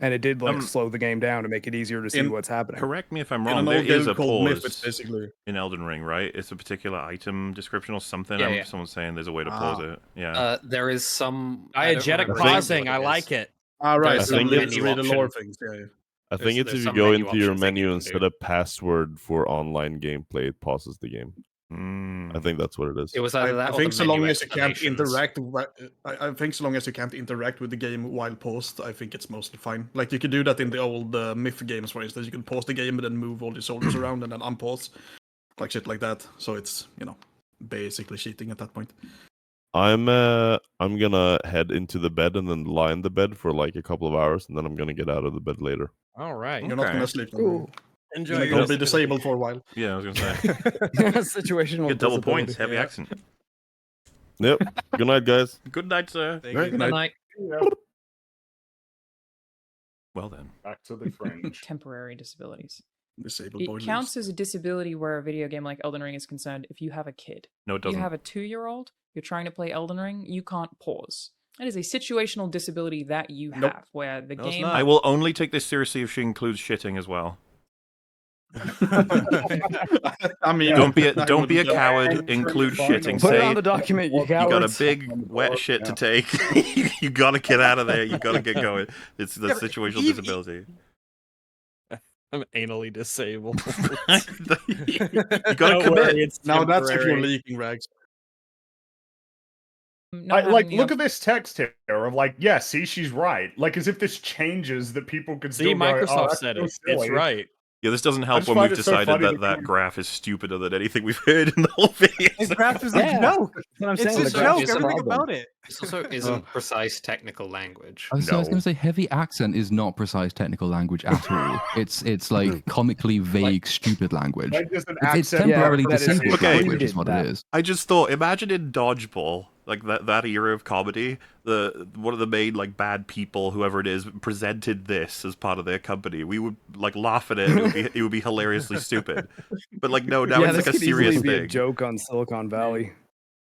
and it did like slow the game down to make it easier to see what's happening. Correct me if I'm In wrong. an There old is game a called Myth, pause it's basically... in Elden Ring, right? It's a particular item description or something. Yeah, yeah. Someone's saying there's a way to pause it. Yeah. There is some Diegetic pausing. I like it. Ah, right. There's So some let's menu read the lore option. things. Yeah, yeah. I think it's there's if you some go menu into your options that you menu can and set do. a password for online gameplay, it pauses the game. I think that's what it is. It was either that I or think the so menu long as you can't explanations. interact. I think so long as you can't interact with the game while paused, I think it's mostly fine. Like you could do that in the old Myth games, for instance. You can pause the game and then move all your soldiers around and then unpause, like shit like that. So it's basically cheating at that point. I'm gonna head into the bed and then lie in the bed for like a couple of hours, and then I'm gonna get out of the bed later. All right. You're not gonna sleep. Cool. Enjoy You're your gonna be disabled for a while. Yeah, I was gonna say. Situational. Get double disability. points, heavy Yeah. accent. Yep. Good night, guys. Good night, sir. Thank Right, you. good Good night. night. Well then. Back to the fringe. Temporary disabilities. Disabled It boy counts as a disability where a video game like Elden Ring is concerned if you have a kid. No, it If you doesn't. have a 2-year-old, you're trying to play Elden Ring, you can't pause. That is a situational disability that you have, Nope. where the No, it's game. not. I will only take this seriously if she includes shitting as well. I mean, Don't be I a wouldn't- coward. Include shitting. Put it Say on the document. You you got a cowards. big wet shit to take. You gotta get out of there. You gotta get going. It's the Yeah, but situational you- disability. I'm anally disabled. You gotta commit. Now that's if you're temporary. leaking, Rags. not Like, having the look at this text here of like, yeah, see, she's right. Like, as if this changes that people could See, still go, Microsoft oh, that's said so it. silly." It's right. Yeah, this doesn't I help just when find we've it so decided funny that that that you- graph is stupider than anything we've heard in the whole video. The graph is a Yeah. joke. That's what I'm It's saying. a The so graph joke. is the Everything problem. about it. This also isn't precise technical language. I was going to say heavy accent is not precise technical language at all. It's like comically vague, stupid language. Like, there's an It's accent temporarily that is disabled Okay. language is what it is. I just thought, imagine in Dodgeball, like that era of comedy, one of the main like bad people, whoever it is, presented this as part of their company. We would like laugh at it. It would be hilariously stupid. But like no, now Yeah, it's this like a could easily serious be a thing. joke on Silicon Valley.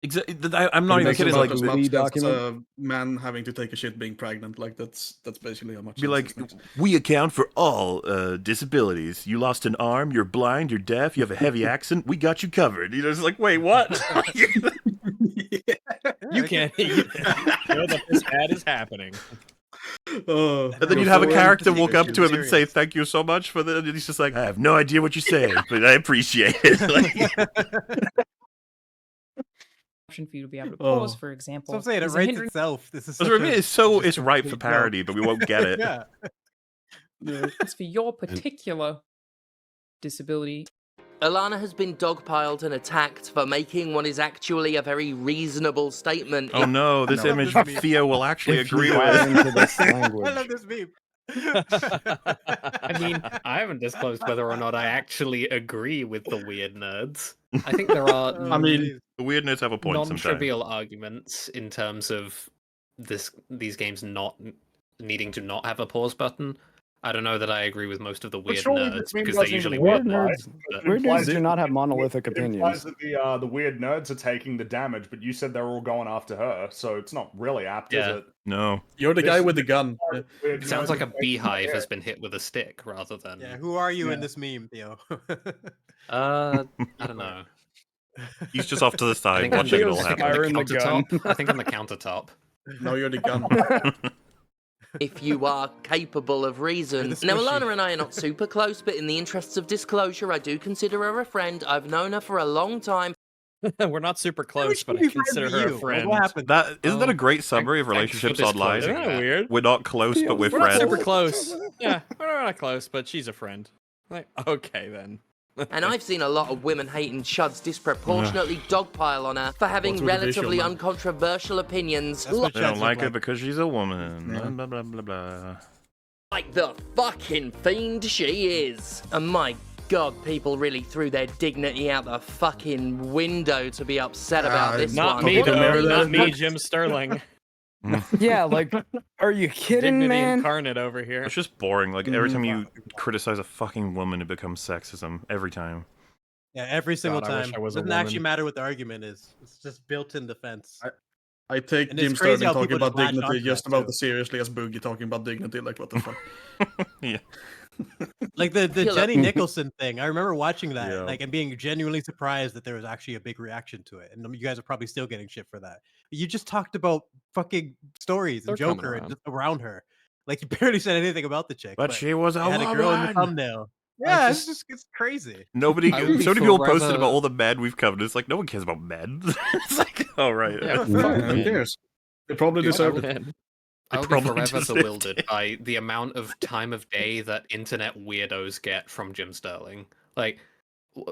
Exactly. I'm not even kidding. Like a man having to take a shit being pregnant. Like that's basically how much. Be like, we account for all disabilities. You lost an arm. You're blind. You're deaf. You have a heavy accent. We got you covered. You know, it's like, wait, what? You can't. You know that this ad is happening. And then you'd have a character walk up to him and say, "Thank you so much for the." And he's just like, "I have no idea what you say, but I appreciate it." Option for you to be able to pause, for example. So I'm saying it writes itself. This is it's ripe for parody, but we won't get it. Yeah. As for your particular disability, Alana has been dogpiled and attacked for making what is actually a very reasonable statement. Oh no, this image Theo will actually agree with. I love this meme. I mean, I haven't disclosed whether or not I actually agree with the weird nerds. I think there are. The weird nerds have a point. Non-trivial arguments in terms of these games not needing to not have a pause button. I don't know that I agree with most of the weird nerds because they're usually weird nerds. Weird nerds do not have monolithic opinions. It implies that the weird nerds are taking the damage, but you said they're all going after her, so it's not really apt, is it? No. You're the guy with the gun. It sounds like a beehive has been hit with a stick rather than. Yeah, who are you in this meme, Theo? I don't know. He's just off to the side watching it all happen. I think I'm the countertop. No, you're the gun. If you are capable of reason. Now, Alana and I are not super close, but in the interests of disclosure, I do consider her a friend. I've known her for a long time. We're not super close, but I consider her a friend. What happened? Isn't that a great summary of relationships online? Isn't that weird? We're not close, but we're We're friends. not super close. Yeah, we're not close, but she's a friend. Like, okay then. And I've seen a lot of women-hating chuds disproportionately dogpile on her for having relatively uncontroversial opinions. They don't like her because she's a woman. Blah, blah, blah, blah, blah. Like the fucking fiend she is. And my god, people really threw their dignity out the fucking window to be upset about this not one. Me, not me, Jim Sterling. Yeah, like, are you kidding, Dignity man? incarnate over here. It's just boring. Like, every time you criticize a fucking woman, it becomes sexism. Every time. Yeah, every single God, I wish time. I was a Doesn't actually woman. matter what the argument is. It's just built-in defense. I take And it's Jim crazy Sterling how talking people about just latch dignity onto just that, about too. as seriously as Boogie talking about dignity. Like, what the fuck? Yeah. Like the Feel Jenny it. Nicholson thing. I remember watching that, Yeah. like, and being genuinely surprised that there was actually a big reaction to it. And you guys are probably still getting shit for that. You just talked about fucking stories and They're coming Joker and around. just around her. Like, you barely said anything about the chick. But she was a you had a girl in the woman. thumbnil. Yeah, it's crazy. Nobody, I so would many be people forever- posted about all the men we've covered. It's like, no one cares about men. It's like, oh, right. Yeah, Who cares? They probably deserve it. I would be probably forever deserved bewildered it. by the amount of time of day that internet weirdos get from Jim Sterling. Like,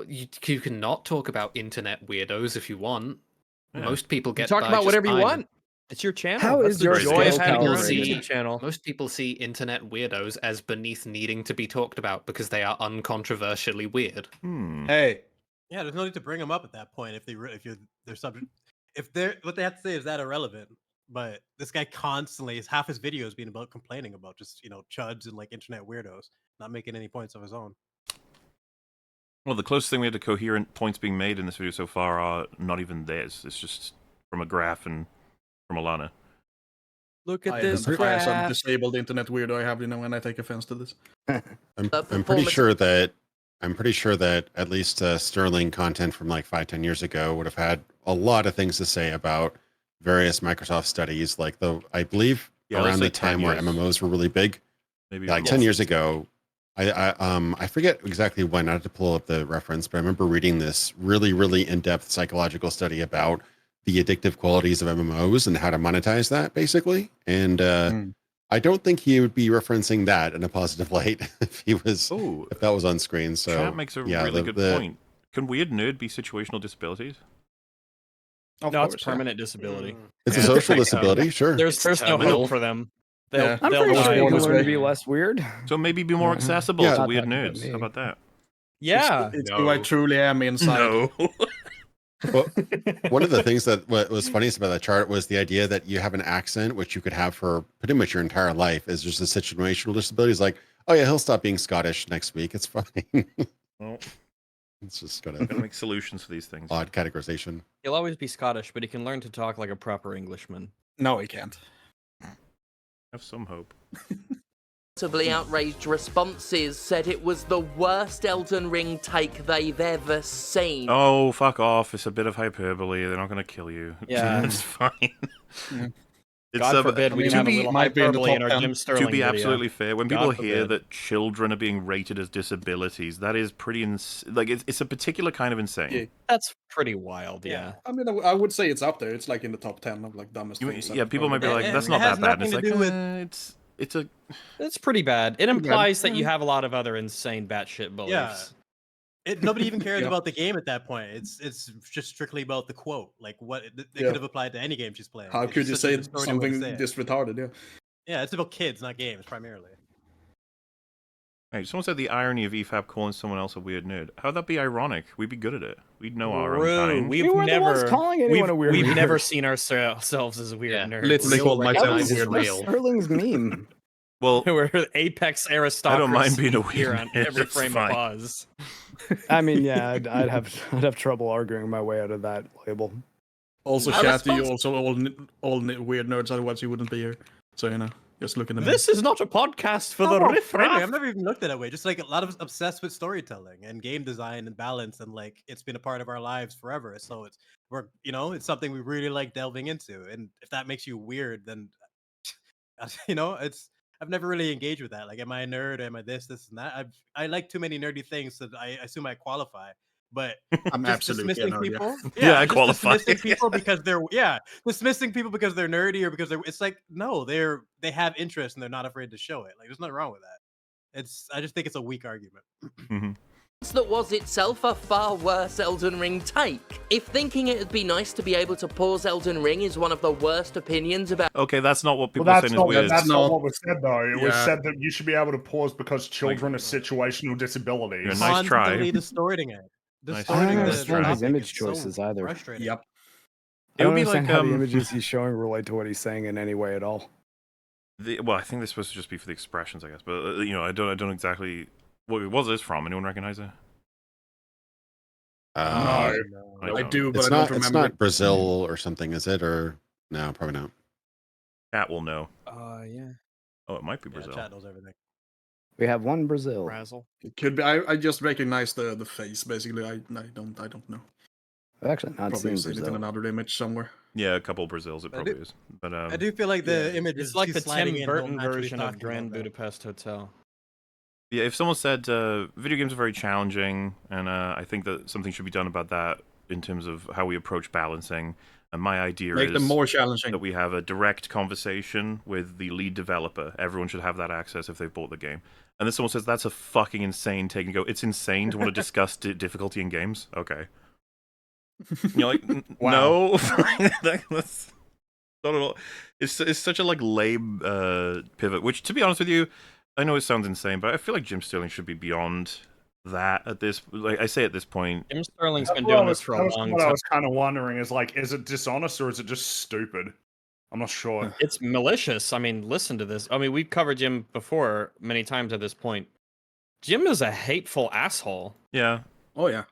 you can not talk about internet weirdos if you want. Yeah. Most people get Talk by about just whatever you fine. want. It's your channel. How That's is the your joy of scale having your own calorie? YouTube channel. Most people see internet weirdos as beneath needing to be talked about because they are uncontroversially weird. Hey, Yeah, there's no need to bring them up at that point if they're subject. If they're what they have to say is that irrelevant. But this guy constantly is half his videos being about complaining about just chuds and like internet weirdos, not making any points of his own. Well, the closest thing we had to coherent points being made in this video so far are not even theirs. It's just from a graph and from Alana. Look at I this identify as a graph. disabled internet weirdo. I have, and I take offense to this. I'm pretty sure that at least Sterling content from like 5-10 years ago would have had a lot of things to say about various Microsoft studies. Like I believe Yeah, around the like 10 time where years. MMOs were really big, Maybe like 10 years ago. I forget exactly when. I had to pull up the reference, but I remember reading this really, really in-depth psychological study about the addictive qualities of MMOs and how to monetize that, basically. And I don't think he would be referencing that in a positive light if that was on screen. So Chat makes a yeah, really good point. Can weird nerd be situational disabilities? No, it's permanent disability. It's a social disability, sure. There's no terminal. hope for them. I'm pretty die. sure you can learn to be less weird. So maybe be more accessible Yeah. to Not weird that good nerds. to me. How about that? Yeah. It's who I truly am inside. No. Well, one of the things that what was funniest about that chart was the idea that you have an accent, which you could have for pretty much your entire life, is just a situational disability. It's like, oh yeah, he'll stop being Scottish next week. It's fine. Well, It's just gotta make solutions for these things. Odd categorization. He'll always be Scottish, but he can learn to talk like a proper Englishman. No, he can't. Have some hope. Outraged responses said it was the worst Elden Ring take they've ever seen. Oh, fuck off. It's a bit of hyperbole. They're not going to kill you. Yeah. It's fine. Yeah. God forbid we have a little hyperbole in our Jim Sterling To be video. absolutely fair, when God people forbid. hear that children are being rated as disabilities, that is pretty like it's a particular kind of insane. Yeah. That's pretty wild, yeah. I mean, I would say it's up there. It's like in the top 10 of like dumbest things. Yeah, people might be like, And that's it not has that bad. And it's nothing like, to do with- it's pretty bad. It implies that you Yeah. have a lot of other insane batshit beliefs. Yeah. Nobody even cares Yeah. about the game at that point. It's just strictly about the quote. Like what they Yeah. could have applied to any game she's playing. How It's could you just say such a distorted way to something say it. this retarded? Yeah. Yeah, it's about kids, not games, primarily. Hey, someone said the irony of EFAP calling someone else a weird nerd. How'd that be ironic? We'd be good at it. We'd know our own kind. We've never seen ourselves as a weird nerd. Literally We'll called myself recognize a it's weird real. Sterling's meme. Well, we're apex aristocracy. I don't mind being a weird here on nerd, every it's frame fine. of pause. I mean, yeah, I'd have trouble arguing my way out of that label. Also, I chat, you suppose- also all weird nerds, otherwise you wouldn't be here. So, you know, just looking at This is not a podcast for the riff Really, raff. I've never even looked at it that way. Just like a lot of us obsessed with storytelling and game design and balance, and like it's been a part of our lives forever. So it's something we really like delving into. And if that makes you weird, then I've never really engaged with that. Like, am I a nerd? Am I this, and that? I like too many nerdy things that I assume I qualify. But I'm just absolutely a dismissing nerd, people, Yeah, I just qualify. dismissing people because dismissing people because they're nerdy or because it's like no, they have interest and they're not afraid to show it. Like, there's nothing wrong with that. I just think it's a weak argument. That was itself a far worse Elden Ring take. If thinking it'd be nice to be able to pause Elden Ring is one of the worst opinions about. Okay, that's not what people Well, are that's saying not, is weird. that's not what was said, though. It was Yeah. said that you should be able to pause because children are situational disabilities. Yeah, nice try. Constantly distorting it. Nice I don't Distorting the understand his topic image is so choices either. frustrating. Yep. I It would don't be understand like how the images he's showing relate to what he's saying in any way at all. Well, I think they're supposed to just be for the expressions, I guess. But I don't exactly. What was this from? Anyone recognize it? I do, but It's I don't not. remember. It's not Brazil or something, is it? Or no, probably not. Cat will know. Yeah. Oh, it might be Yeah, Brazil. chat knows everything. We have one Brazil. Razzle. It could be. I just recognize the face. Basically, I don't know. I've actually not Probably seen seen it in Brazil. another image somewhere. Yeah, a couple Brazils. It I probably do- is. But I do feel like the image It's is like he's the sliding Tim in, Burton naturally version of talking Grand about that. Budapest Hotel. yeah, if someone said video games are very challenging, and I think that something should be done about that in terms of how we approach balancing. And my idea Make is them more challenging. that we have a direct conversation with the lead developer. Everyone should have that access if they've bought the game. And then someone says, that's a fucking insane take, and go, it's insane to want to discuss difficulty in games? Okay. You're like, no. That's not at all. It's such a lame pivot, which, to be honest with you, I know it sounds insane, but I feel like Jim Sterling should be beyond that at this. Like I say, at this point, Jim Sterling's That's been what I doing was- this for that a was long what I time. was kind of wondering is is it dishonest or is it just stupid? I'm not sure. It's malicious. I mean, listen to this. I mean, we've covered Jim before many times at this point. Jim is a hateful asshole. yeah. Oh yeah,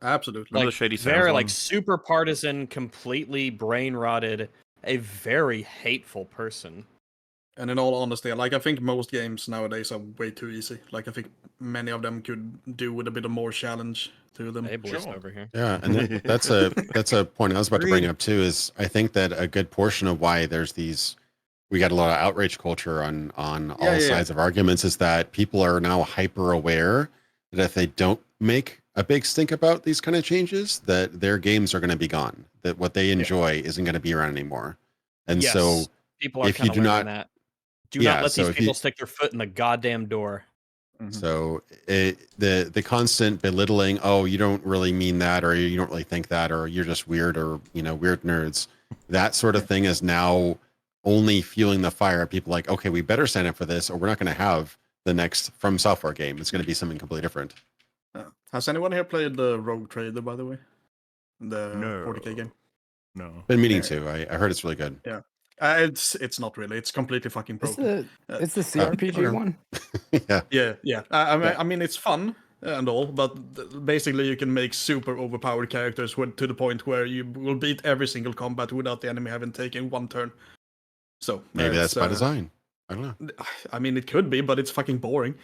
absolutely. Remember the Shady Sounds Very one? super partisan, completely brain rotted, a very hateful person. And in all honesty, I think most games nowadays are way too easy. I think many of them could do with a bit of more challenge to them. Ableist over here. Yeah, and that's a point I was about to bring up too. Is I think that a good portion of why we got a lot of outrage culture on all sides of arguments is that people are now hyper aware that if they don't make a big stink about these kind of changes, that their games are going to be gone. That what they enjoy isn't going to be around anymore. And Yes, so people are if you kind do of not, that. Do not let so these if people you- stick their foot in the goddamn door. So the constant belittling, oh, you don't really mean that, or you don't really think that, or you're just weird, or weird nerds. That sort of thing is now only fueling the fire. People like, okay, we better sign up for this, or we're not going to have the next From Software game. It's going to be something completely different. Has anyone here played the Rogue Trader, by the way? The No. 40k game. No. Been meaning to. I heard it's really good. Yeah. It's not really. It's completely fucking broken. It's the CRPG one. Yeah. Yeah. I mean, it's fun. and all, but basically you can make super overpowered characters to the point where you will beat every single combat without the enemy having taken one turn. So maybe that's by design. I don't know. I mean, it could be, but it's fucking boring.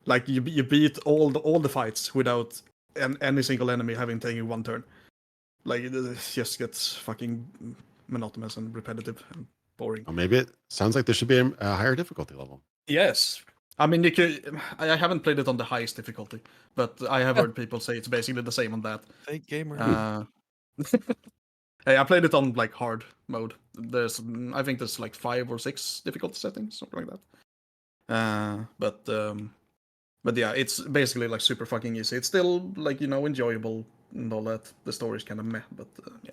Like you beat all the fights without any single enemy having taken one turn. Like it just gets fucking monotonous and repetitive and boring. Well, maybe it sounds like there should be a higher difficulty level. Yes. I mean, I haven't played it on the highest difficulty, but I have heard people say it's basically the same on that. Fake gamer. Hey, I played it on like hard mode. I think there's like 5 or 6 difficulty settings, something like that. But yeah, it's basically like super fucking easy. It's still like, you know, enjoyable and all that. The story's kind of meh, but yeah.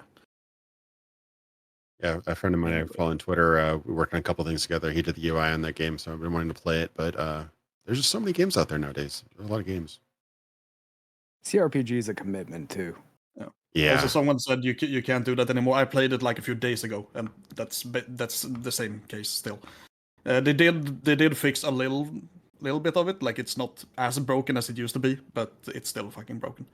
Yeah, a friend of mine I follow on Twitter, we worked on a couple things together. He did the UI on that game, so I've been wanting to play it. But there's just so many games out there nowadays. There's a lot of games. CRPG is a commitment too. Yeah. Also, someone said you can't do that anymore. I played it like a few days ago, and that's the same case still. They did fix a little bit of it. Like it's not as broken as it used to be, but it's still fucking broken.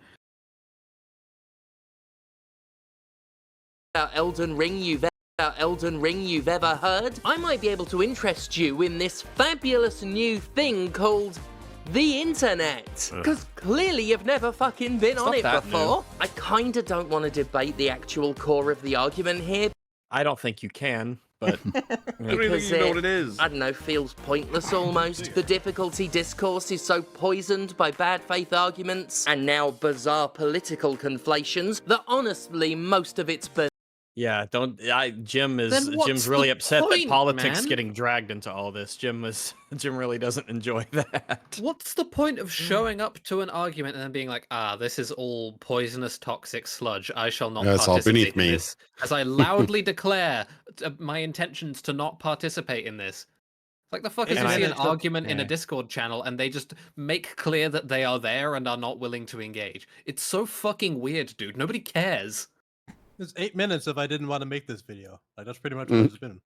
Elden Ring you've ever heard? I might be able to interest you in this fabulous new thing called the internet. Because clearly you've never fucking been on it before. I kinda don't want to debate the actual core of the argument here. I don't think you can, but because you know what it is. I don't know, feels pointless almost. The difficulty discourse is so poisoned by bad faith arguments and now bizarre political conflations that honestly most of it's yeah, Jim's really upset that politics getting dragged into all this. Jim really doesn't enjoy that. What's the point of showing up to an argument and then being like, this is all poisonous, toxic sludge. I shall not participate in this. As I loudly declare my intentions to not participate in this. Like the fuck is you see an argument in a Discord channel and they just make clear that they are there and are not willing to engage. It's so fucking weird, dude. Nobody cares. It's 8 minutes if I didn't want to make this video. Like that's pretty much what it's been.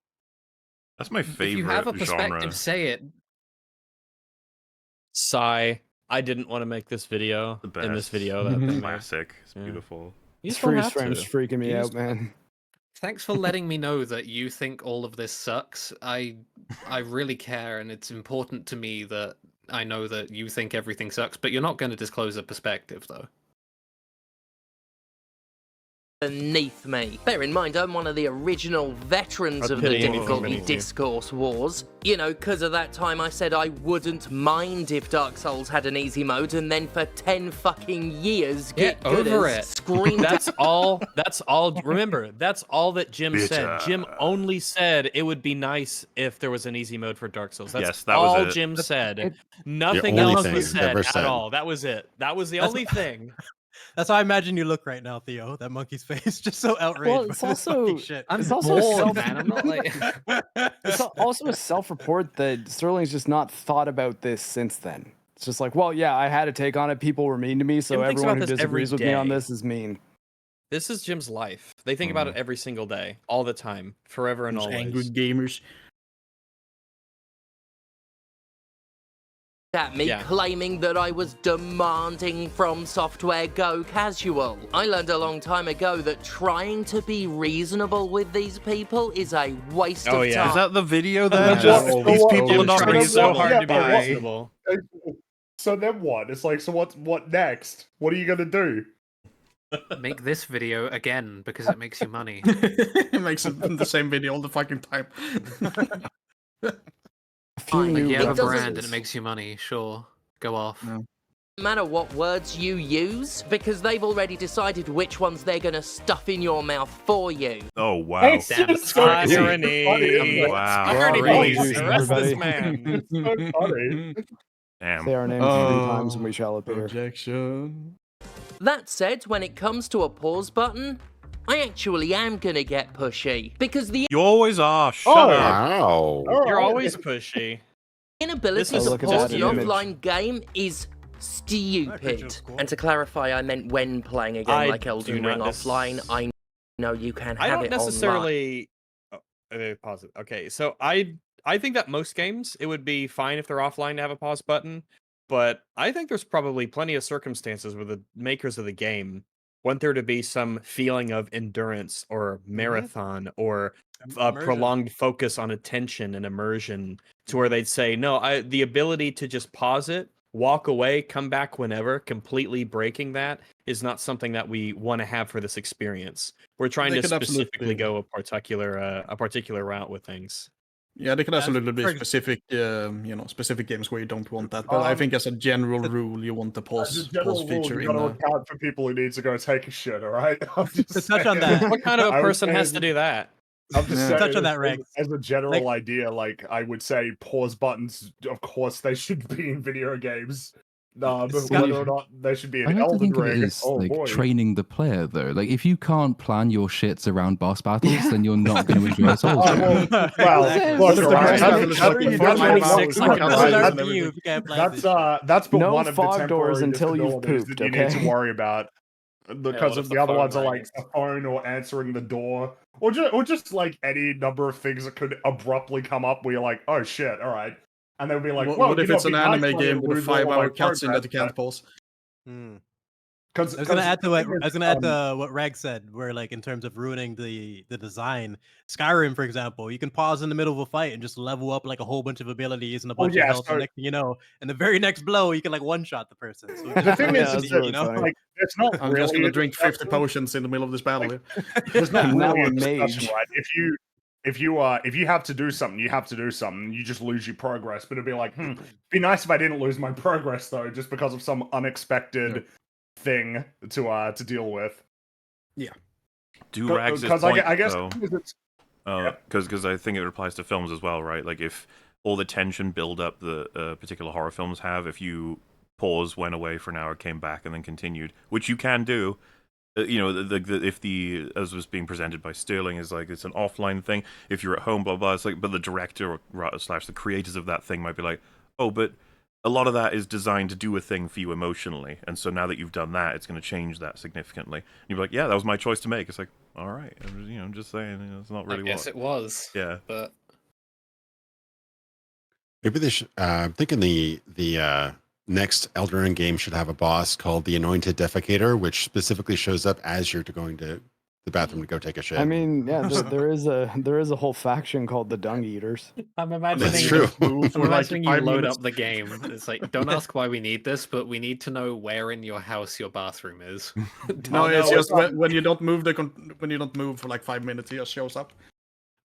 That's my favorite If you have a perspective, genre. say it. Sigh. I didn't want to make this video. In this video, that classic. It's beautiful. This freeze frame's freaking me out, man. Thanks for letting me know that you think all of this sucks. I really care, and it's important to me that I know that you think everything sucks, but you're not going to disclose a perspective, though. Beneath me. Bear in mind, I'm one of the original veterans of the difficulty discourse wars. You know, because of that time I said I wouldn't mind if Dark Souls had an easy mode, and then for 10 fucking years get over it. Screamed. That's all. Remember, that's all that Jim said. Jim only said it would be nice if there was an easy mode for Dark Souls. That's all Jim said. Nothing else was said at all. That was it. That was the only thing. That's how I imagine you look right now, Theo. That monkey's face, just so outraged. Well, it's also shit. It's also man. I'm not like. It's also a self-report that Sterling's just not thought about this since then. It's just like, well, yeah, I had a take on it. People were mean to me, so everyone who disagrees with me on this is mean. This is Jim's life. They think about it every single day, all the time, forever and always. Angry gamers. At me claiming that I was demanding From Software go casual. I learned a long time ago that trying to be reasonable with these people is a waste of time. Is that the video then? These people are not trying so hard to be reasonable. So then what? It's like, so what next? What are you gonna do? Make this video again because it makes you money. It makes it the same video all the fucking time. Like you have a brand and it makes you money, sure. Go off. No matter what words you use, because they've already decided which ones they're gonna stuff in your mouth for you. Oh wow. It's just irony. Wow. Irony, please. Arrest this man. It's so funny. Damn. Say our names 3 times and we shall appear. Objection. That said, when it comes to a pause button, I actually am gonna get pushy, because the You always are. Shut up. Wow. You're always pushy. inability to pause an offline game is stupid. And to clarify, I meant when playing a game like Elden Ring offline. I know you can have it online. I don't necessarily. Pause it. Okay, so I think that most games it would be fine if they're offline to have a pause button. But I think there's probably plenty of circumstances where the makers of the game want there to be some feeling of endurance or marathon or a prolonged focus on attention and immersion to where they'd say, no, the ability to just pause it, walk away, come back whenever, completely breaking that is not something that we want to have for this experience. We're trying to specifically go a particular route with things. Yeah, there can absolutely be specific, specific games where you don't want that. But I think as a general rule, you want the pause feature you in got to account for people who need to go take a shit. All right. To touch on that, what kind of a person has to do that? I'm just saying, touch on that, Rex. As a general idea, like I would say, pause buttons. Of course, they should be in video games. But whether or not they should be in Elden Ring, training the player though. Like if you can't plan your shits around boss battles, then you're not going to enjoy Souls. That's but no one of the fog doors until you've disabilities pooped. that you need to worry about. Because of the other ones are like a phone or answering the door, or just like any number of things that could abruptly come up where you're like, oh shit, all right. And they'll be like, well, what if it's an anime game with a 5-hour cutscene that you can't pause? I was gonna add to what Rag said, where like in terms of ruining the design, Skyrim, for example, you can pause in the middle of a fight and just level up like a whole bunch of abilities and a bunch of health. And next thing you know, in the very next blow, you can like one-shot the person. So the thing is really like, it's not. I'm just gonna drink 50 potions in the middle of this battle. There's not really a discussion, right? If you have to do something, you have to do something. You just lose your progress. But it'd be like, it'd be nice if I didn't lose my progress though, just because of some unexpected thing to deal with. Yeah. Do Rags' point, I guess because I think it applies to films as well, right? Like if all the tension build up the particular horror films have, if you pause, went away for an hour, came back, and then continued, which you can do. If as was being presented by Sterling is like it's an offline thing. If you're at home, blah blah. It's like, but the director or slash the creators of that thing might be like, oh, but a lot of that is designed to do a thing for you emotionally, and so now that you've done that, it's going to change that significantly. And you're like, yeah, that was my choice to make. It's like, all right, I'm just saying, it's not really. I guess it was. Yeah, but maybe they should. I'm thinking the next Elden Ring game should have a boss called the Anointed Defecator, which specifically shows up as you're going to the bathroom to go take a shit. I mean, yeah, there is a whole faction called the Dung Eaters. I'm imagining That's true. I'm imagining you load up the game. It's like, don't ask why we need this, but we need to know where in your house your bathroom is. No, it's just when you don't move for like 5 minutes, he just shows up.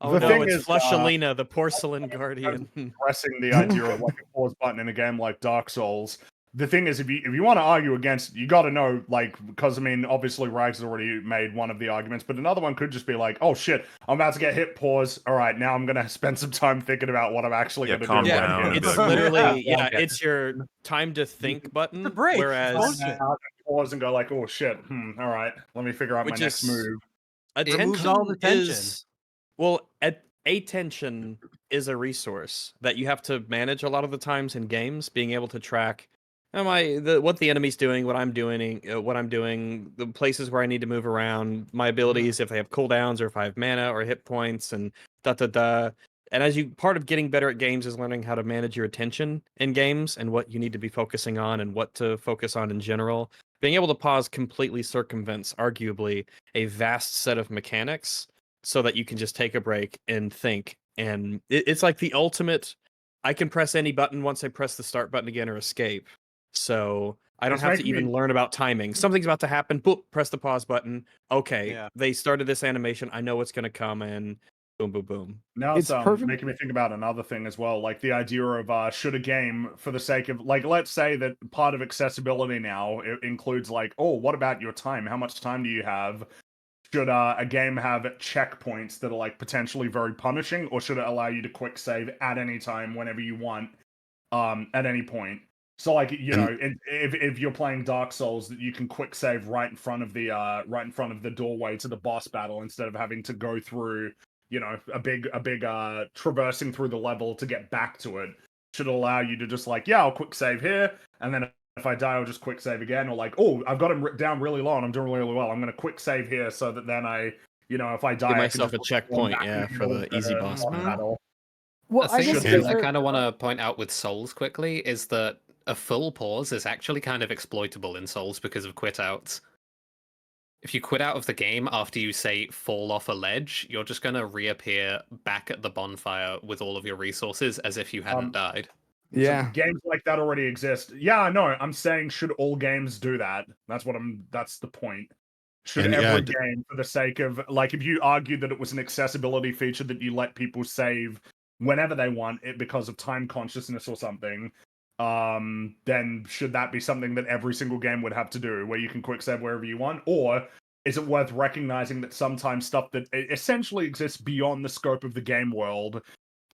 Oh no, it's Flushalina, the porcelain guardian. Pressing the idea of like a pause button in a game like Dark Souls. The thing is, if you want to argue against it, you got to know, like, because I mean, obviously, Rags has already made one of the arguments, but another one could just be like, oh shit, I'm about to get hit, pause. All right, now I'm going to spend some time thinking about what I'm actually going to do. Yeah, it's literally, it's your time to think button. The break. Whereas, pause and go like, oh shit, all right, let me figure out my next move. Attention all the tension. Well, attention is a resource that you have to manage a lot of the times in games. Being able to track, what the enemy's doing, what I'm doing, the places where I need to move around, my abilities, if I have cooldowns or if I have mana or hit points, and And as part of getting better at games is learning how to manage your attention in games and what you need to be focusing on and what to focus on in general. Being able to pause completely circumvents, arguably, a vast set of mechanics, so that you can just take a break and think. And it's like the ultimate, I can press any button once I press the start button again or escape. So I don't have to even learn about timing. Something's about to happen, boop, press the pause button. Okay, they started this animation. I know what's going to come, and boom, boom, boom. Now it's making me think about another thing as well, like the idea of should a game, for the sake of, like, let's say that part of accessibility now includes like, oh, what about your time? How much time do you have? Should a game have checkpoints that are like potentially very punishing, or should it allow you to quick save at any time, whenever you want, at any point? So like, if you're playing Dark Souls, that you can quick save right in front of the doorway to the boss battle instead of having to go through, a big traversing through the level to get back to it. Should allow you to just like, I'll quick save here, and then if I die, I'll just quick save again, or like, oh, I've got him down really low and I'm doing really well. I'm going to quick save here so that then if I die, give myself a checkpoint, for the easy boss battle. Well, I kind of want to point out with Souls quickly is that a full pause is actually kind of exploitable in Souls because of quit outs. If you quit out of the game after you say fall off a ledge, you're just going to reappear back at the bonfire with all of your resources as if you hadn't died. Yeah. So games like that already exist. Yeah, I know. I'm saying, should all games do that? That's the point. Should every game, for the sake of, like, if you argued that it was an accessibility feature that you let people save whenever they want it because of time consciousness or something, then should that be something that every single game would have to do, where you can quick save wherever you want? Or is it worth recognizing that sometimes stuff that essentially exists beyond the scope of the game world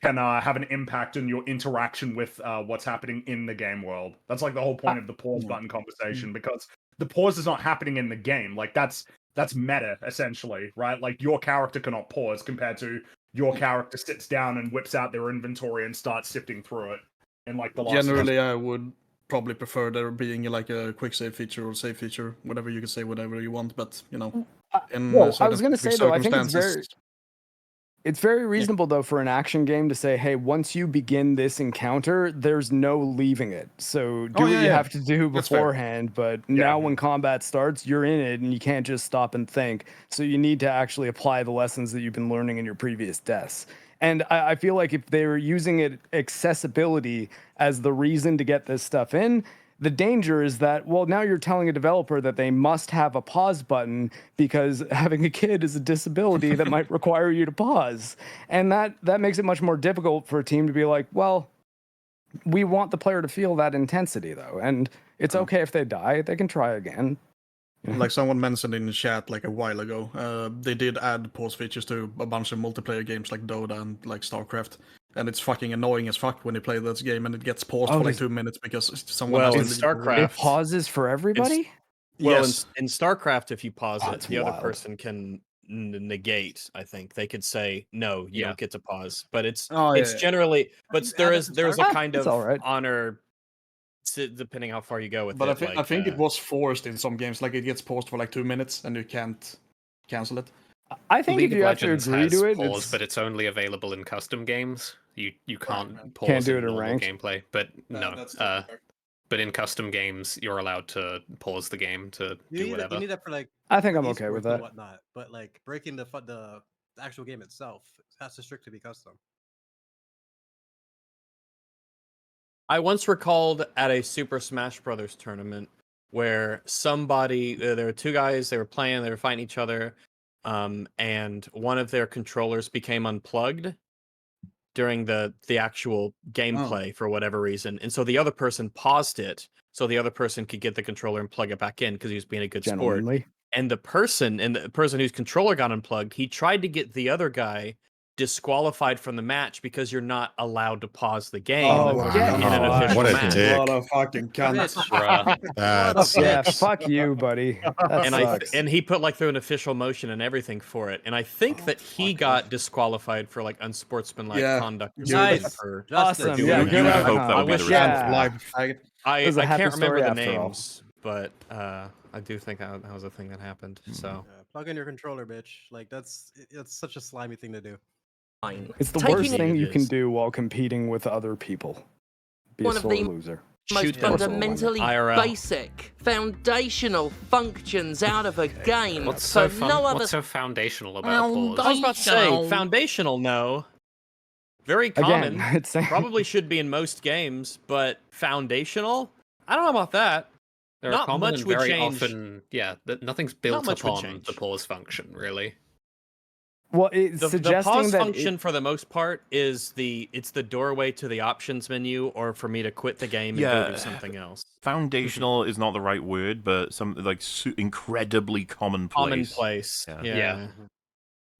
can have an impact on your interaction with what's happening in the game world? That's like the whole point of the pause button conversation, because the pause is not happening in the game. Like that's meta, essentially, right? Like your character cannot pause compared to your character sits down and whips out their inventory and starts sifting through it. And like the generally, I would probably prefer there being like a quick save feature or save feature, whatever you can say, whatever you want. But you know, well, I was going to say though, I think it's very reasonable though for an action game to say, hey, once you begin this encounter, there's no leaving it. So do what you have to do beforehand. But now when combat starts, you're in it and you can't just stop and think. So you need to actually apply the lessons that you've been learning in your previous deaths. And I feel like if they were using it accessibility as the reason to get this stuff in, the danger is that, well, now you're telling a developer that they must have a pause button because having a kid is a disability that might require you to pause. And that makes it much more difficult for a team to be like, well, we want the player to feel that intensity, though. And it's okay if they die. They can try again. Like someone mentioned in the chat like a while ago, they did add pause features to a bunch of multiplayer games like Dota and like StarCraft. And it's fucking annoying as fuck when you play this game and it gets paused for like 2 minutes because someone has to in StarCraft, it pauses for everybody? Yes. In StarCraft, if you pause it, the other person can negate. I think they could say no, you don't get to pause. But it's generally, but there's a kind of honor, depending how far you go with it. I think it was forced in some games, like it gets paused for like 2 minutes and you can't cancel it. I think League if you of have to Legends agree has to it, pause, but it's only available in custom games. You can't pause Can't do it in in normal ranked. gameplay. But but in custom games, you're allowed to pause the game to do whatever. You need that for like. I think I'm okay with that. Whatnot, but like breaking the actual game itself has to strictly be custom. I once recalled at a Super Smash Brothers tournament where somebody, there were two guys, they were playing, they were fighting each other, and one of their controllers became unplugged during the actual gameplay for whatever reason, and so the other person paused it so the other person could get the controller and plug it back in because he was being a good sport. And the person whose controller got unplugged, he tried to get the other guy disqualified from the match because you're not allowed to pause the game in an official what a match. dick. What a fucking cunt. Fuck you, buddy. And he put like through an official motion and everything for it. And I think that he got disqualified for like unsportsmanlike conduct. Nice. Awesome. You would hope that would be the result. I can't remember the names, but I do think that was a thing that happened. So plug in your controller, bitch. Like that's such a slimy thing to do. It's the worst thing you can do while competing with other people. Be a sore loser. Most fundamentally basic, foundational functions out of a game. What's so foundational about pause? I was about to say foundational. No, very common. Again, probably should be in most games, but foundational. I don't know about that. They're not common much and would very change. often, nothing's built upon the pause function, really. Well, it's the suggesting pause that function for the most part is the doorway to the options menu, or for me to quit the game and go do something else. Foundational is not the right word, but some like incredibly commonplace. Commonplace, yeah.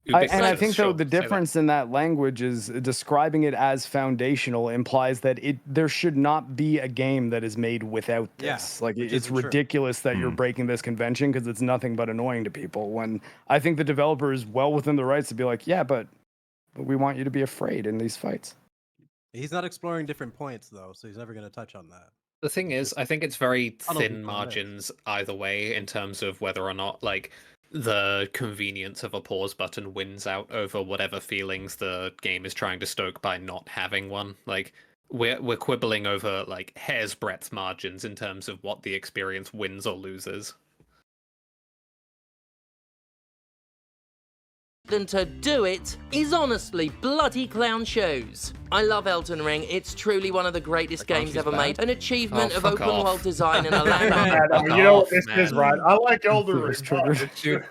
And I think though the difference in that language is describing it as foundational implies that there should not be a game that is made without this. Like it's ridiculous that you're breaking this convention because it's nothing but annoying to people. When I think the developer is well within the rights to be like, yeah, but we want you to be afraid in these fights. He's not exploring different points though, so he's never going to touch on that. The thing is, I think it's very thin margins either way in terms of whether or not like the convenience of a pause button wins out over whatever feelings the game is trying to stoke by not having one. Like, we're quibbling over like hair's breadth margins in terms of what the experience wins or loses. Than to do it is honestly bloody clown shows. I love Elden Ring. It's truly one of the greatest games ever made. An achievement of open world design and a land. You know what this is, right? I like Elden Ring. Dude,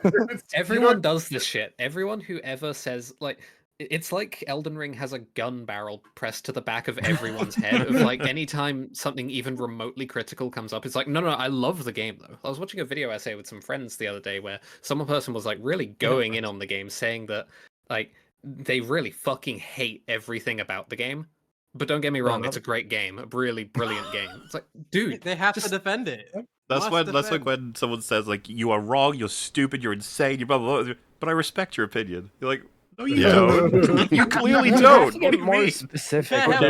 everyone does this shit. Everyone who ever says like, it's like Elden Ring has a gun barrel pressed to the back of everyone's head. Of like, anytime something even remotely critical comes up, it's like, no, I love the game though. I was watching a video essay with some friends the other day where some person was like really going in on the game, saying that like they really fucking hate everything about the game. But don't get me wrong, it's a great game, a really brilliant game. It's like, dude, they have to defend it. That's like when someone says like, you are wrong, you're stupid, you're insane, you blah blah blah. But I respect your opinion. You're like, no, you don't. You clearly don't. Have to get what do you more mean? specific. If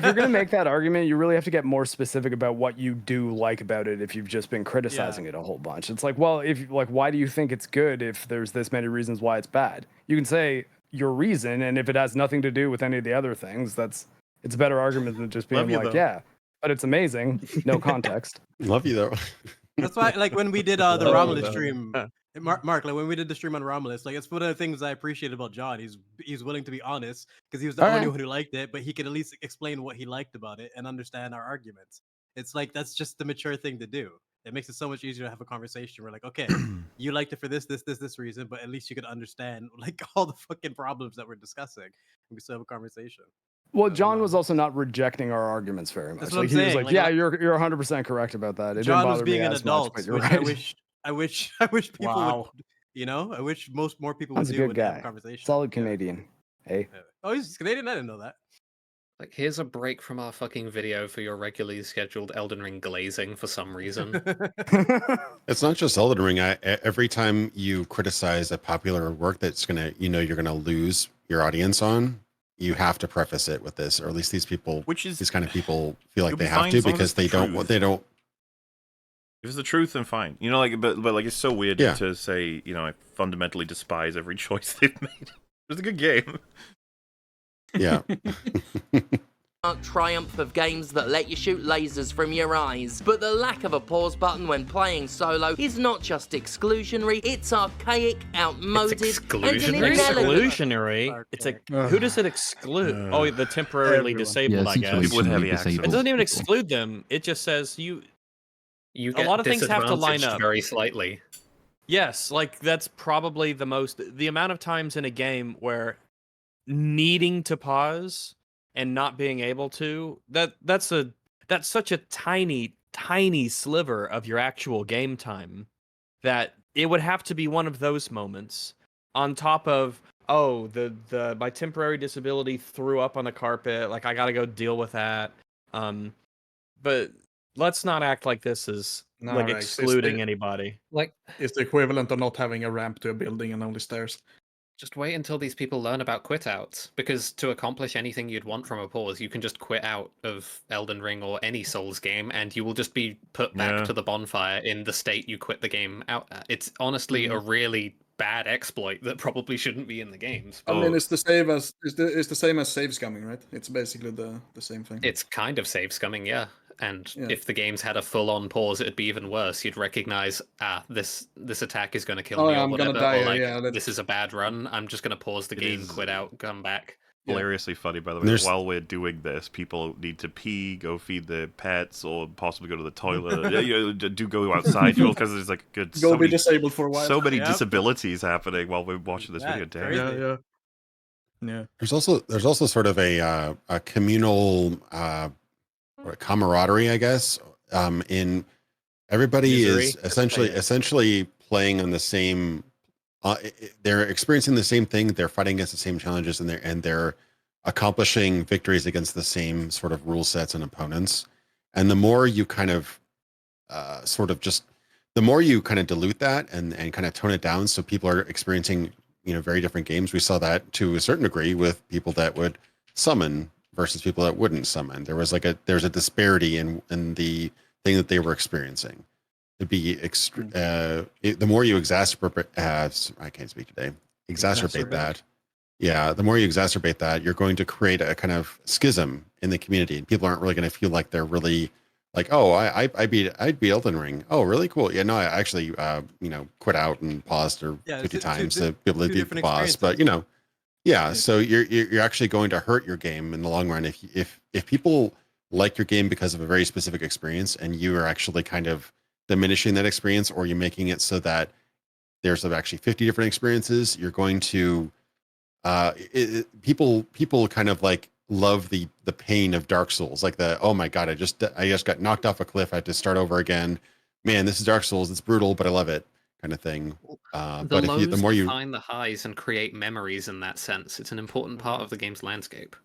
you're going to make that argument, you really have to get more specific about what you do like about it. If you've just been criticizing it a whole bunch, it's like, well, if like, why do you think it's good if there's this many reasons why it's bad? You can say your reason, and if it has nothing to do with any of the other things, it's a better argument than just being like, yeah, but it's amazing, no context. Love you though. That's why, like when we did the Romulus stream. Mark, like when we did the stream on Romulus, like it's one of the things I appreciate about John. He's willing to be honest because he was the only one who liked it, but he could at least explain what he liked about it and understand our arguments. It's like that's just the mature thing to do. It makes it so much easier to have a conversation. We're like, okay, you liked it for this reason, but at least you could understand like all the fucking problems that we're discussing, and we still have a conversation. Well, John was also not rejecting our arguments very much. Like he was like, yeah, you're 100% correct about that. It John didn't was bother being me an as adult, much, but you're which right. I wish people would, you know, I wish more people would He's a do good when they have guy. a conversation. Solid Canadian. Hey. Oh, he's Canadian? I didn't know that. Like, here's a break from our fucking video for your regularly scheduled Elden Ring glazing for some reason. It's not just Elden Ring. Every time you criticize a popular work that's gonna, you're gonna lose your audience on, you have to preface it with this, or at least these people, these kind of people feel like they have to because they don't. If it's the truth, then fine. You know, like, but like, it's so weird Yeah. to say, I fundamentally despise every choice they've made. It's a good game. Yeah. Triumph of games that let you shoot lasers from your eyes. But the lack of a pause button when playing solo is not just exclusionary, it's archaic, outmoded, and an exclusionary. It's a who does it exclude? Oh, the temporarily disabled, I guess. People with heavy access. It doesn't even exclude them. It just says you get a lot of things have to line up very slightly. Yes, like that's probably the amount of times in a game where needing to pause and not being able to, that's such a tiny sliver of your actual game time that it would have to be one of those moments on top of my temporary disability threw up on the carpet, like I gotta go deal with that. But let's not act like this is excluding anybody. Like it's the equivalent of not having a ramp to a building and only stairs. Just wait until these people learn about quit outs, because to accomplish anything you'd want from a pause, you can just quit out of Elden Ring or any Souls game, and you will just be put back to the bonfire in the state you quit the game out at. It's honestly a really bad exploit that probably shouldn't be in the games. I mean, it's the same as save scumming, right? It's basically the same thing. It's kind of save scumming, yeah. And if the games had a full-on pause, it'd be even worse. You'd recognize, this attack is going to kill me, or whatever. Or this is a bad run. I'm just going to pause the game, quit out, come back. Hilariously funny, by the way. While we're doing this, people need to pee, go feed their pets, or possibly go to the toilet. Do go outside, because there's like be disabled for a while. So many disabilities happening while we're watching this video. Damn. Yeah. There's also sort of a communal camaraderie, I guess. In everybody is essentially playing on the same. They're experiencing the same thing. They're fighting against the same challenges, and they're accomplishing victories against the same sort of rule sets and opponents. And the more you kind of the more you kind of dilute that and kind of tone it down, so people are experiencing very different games. We saw that to a certain degree with people that would summon versus people that wouldn't summon. There's a disparity in the thing that they were experiencing. It'd be the more you exacerbate that, Yeah, the more you exacerbate that, you're going to create a kind of schism in the community, and people aren't really going to feel like they're really like, oh, I beat Elden Ring. Oh, really cool. Yeah, no, I actually quit out and paused 50 times to be able to beat the boss. But yeah, so you're actually going to hurt your game in the long run if people like your game because of a very specific experience, and you are actually kind of diminishing that experience, or you're making it so that there's actually 50 different experiences. You're going to people kind of like love the pain of Dark Souls, like oh my god, I just got knocked off a cliff, I had to start over again. Man, this is Dark Souls, it's brutal, but I love it, kind of thing. But the more you find the highs and create memories in that sense, it's an important part of the game's landscape.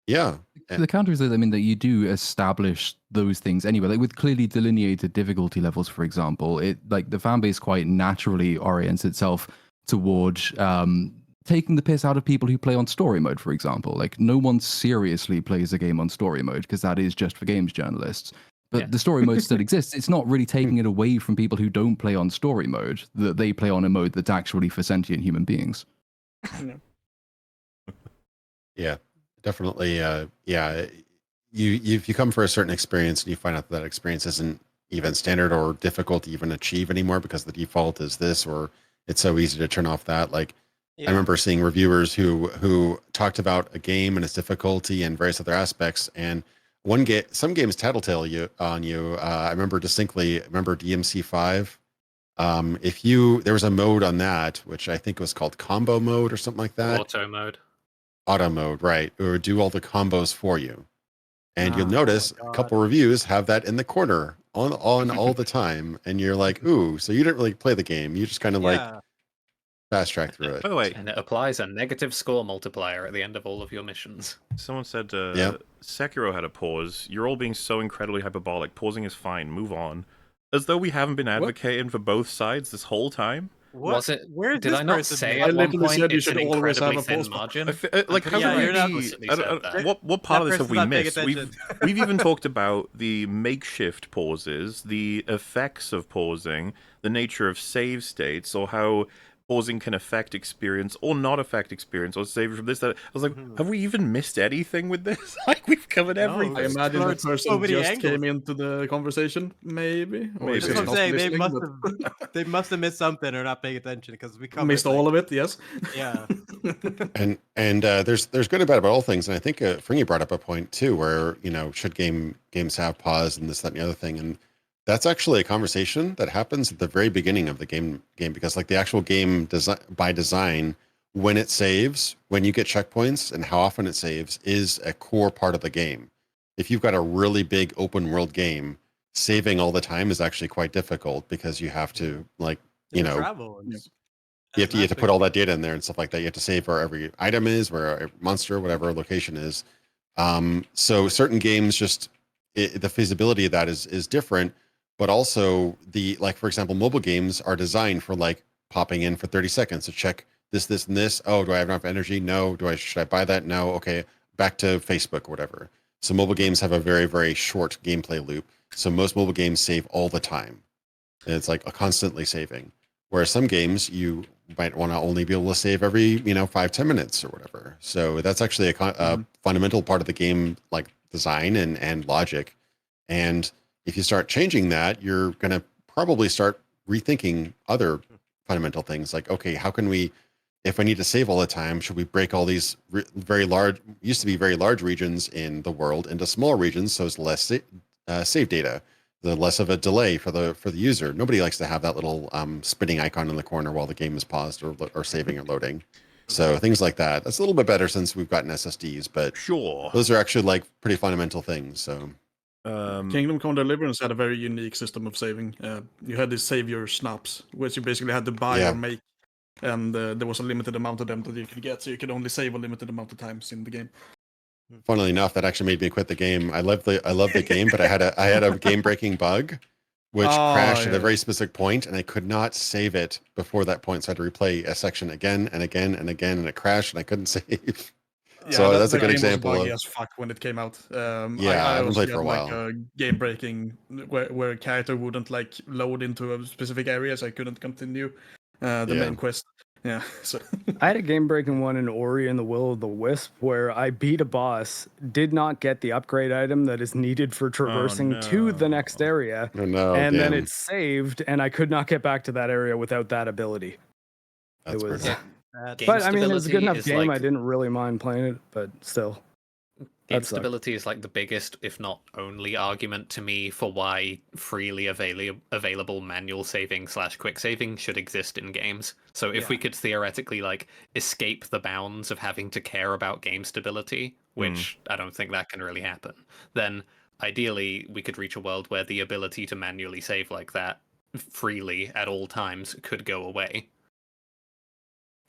Yeah. The counter is that, I mean, that you do establish those things anyway, like with clearly delineated difficulty levels, for example. It like the fan base quite naturally orients itself toward taking the piss out of people who play on story mode, for example. Like no one seriously plays a game on story mode because that is just for games journalists. But the story mode still exists. It's not really taking it away from people who don't play on story mode, that they play on a mode that's actually for sentient human beings. Yeah, definitely. If you come for a certain experience and you find out that experience isn't even standard or difficult to even achieve anymore because the default is this, or it's so easy to turn off that, like I remember seeing reviewers who talked about a game and its difficulty and various other aspects, and some games tattletale on you. I remember distinctly. DMC5. There was a mode on that which I think was called combo mode or something like that. Auto mode, right? It would do all the combos for you, and you'll notice a couple reviews have that in the corner on all the time, and you're like, ooh, so you didn't really play the game. You just kind of like fast track through it. By the way, and it applies a negative score multiplier at the end of all of your missions. Someone said Sekiro had a pause. You're all being so incredibly hyperbolic. Pausing is fine. Move on. As though we haven't been advocating for both sides this whole time. What? Was it? Did I not say at one point it's an incredibly thin margin? What part of this have we missed? We've even talked about the makeshift pauses, the effects of pausing, the nature of save states, or how pausing can affect experience or not affect experience, or save from this, that. I was like, have we even missed anything with this? Like, we've covered everything. I imagine the person just came into the conversation, maybe. That's what I'm saying. They must have missed something or not paying attention, because we covered missed all of it. Yes. Yeah. and there's good and bad about all things, and I think Fringy brought up a point too, where should games have pause and this, that, and the other thing, and that's actually a conversation that happens at the very beginning of the game, because like the actual game by design, when it saves, when you get checkpoints and how often it saves is a core part of the game. If you've got a really big open world game, saving all the time is actually quite difficult, because you have to travel. You have to put all that data in there and stuff like that. You have to save where every item is, where a monster, whatever location is. So certain games the feasibility of that is different. But also for example, mobile games are designed for like popping in for 30 seconds to check this, and this. Oh, do I have enough energy? No. Should I buy that? No. Okay. Back to Facebook or whatever. So mobile games have a very, very short gameplay loop. So most mobile games save all the time. And it's like constantly saving. Whereas some games you might want to only be able to save every, 5-10 minutes or whatever. So that's actually a fundamental part of the game, like design and logic. And if you start changing that, you're going to probably start rethinking other fundamental things, like, okay, how can we, if I need to save all the time, should we break all these used to be very large regions in the world into small regions, so it's less save data, the less of a delay for the user. Nobody likes to have that little spinning icon in the corner while the game is paused or saving or loading. So things like that. That's a little bit better since we've gotten SSDs, but sure, those are actually like pretty fundamental things. So. Kingdom Come Deliverance had a very unique system of saving. You had these savior snaps, which you basically had to buy or make, and there was a limited amount of them that you could get, so you could only save a limited amount of times in the game. Funnily enough, that actually made me quit the game. I love the game, but I had a game breaking bug, which crashed at a very specific point, and I could not save it before that point, so I had to replay a section again and again and again, and it crashed, and I couldn't save. So that's a good example. Was buggy as fuck when it came out. I haven't played for a while. Like a game breaking where a character wouldn't like load into a specific area, so I couldn't continue the main quest. Yeah. So I had a game-breaking one in Ori and the Will of the Wisp where I beat a boss, did not get the upgrade item that is needed for traversing to the next area, and then it saved, and I could not get back to that area without that ability. That's it was, game but I mean, it was a good stability enough is game. like I didn't really mind playing it, but still. game stability is like the biggest, if not only, argument to me for why freely available manual saving / quick saving should exist in games. So if we could theoretically like escape the bounds of having to care about game stability, which I don't think that can really happen, then ideally we could reach a world where the ability to manually save like that freely at all times could go away.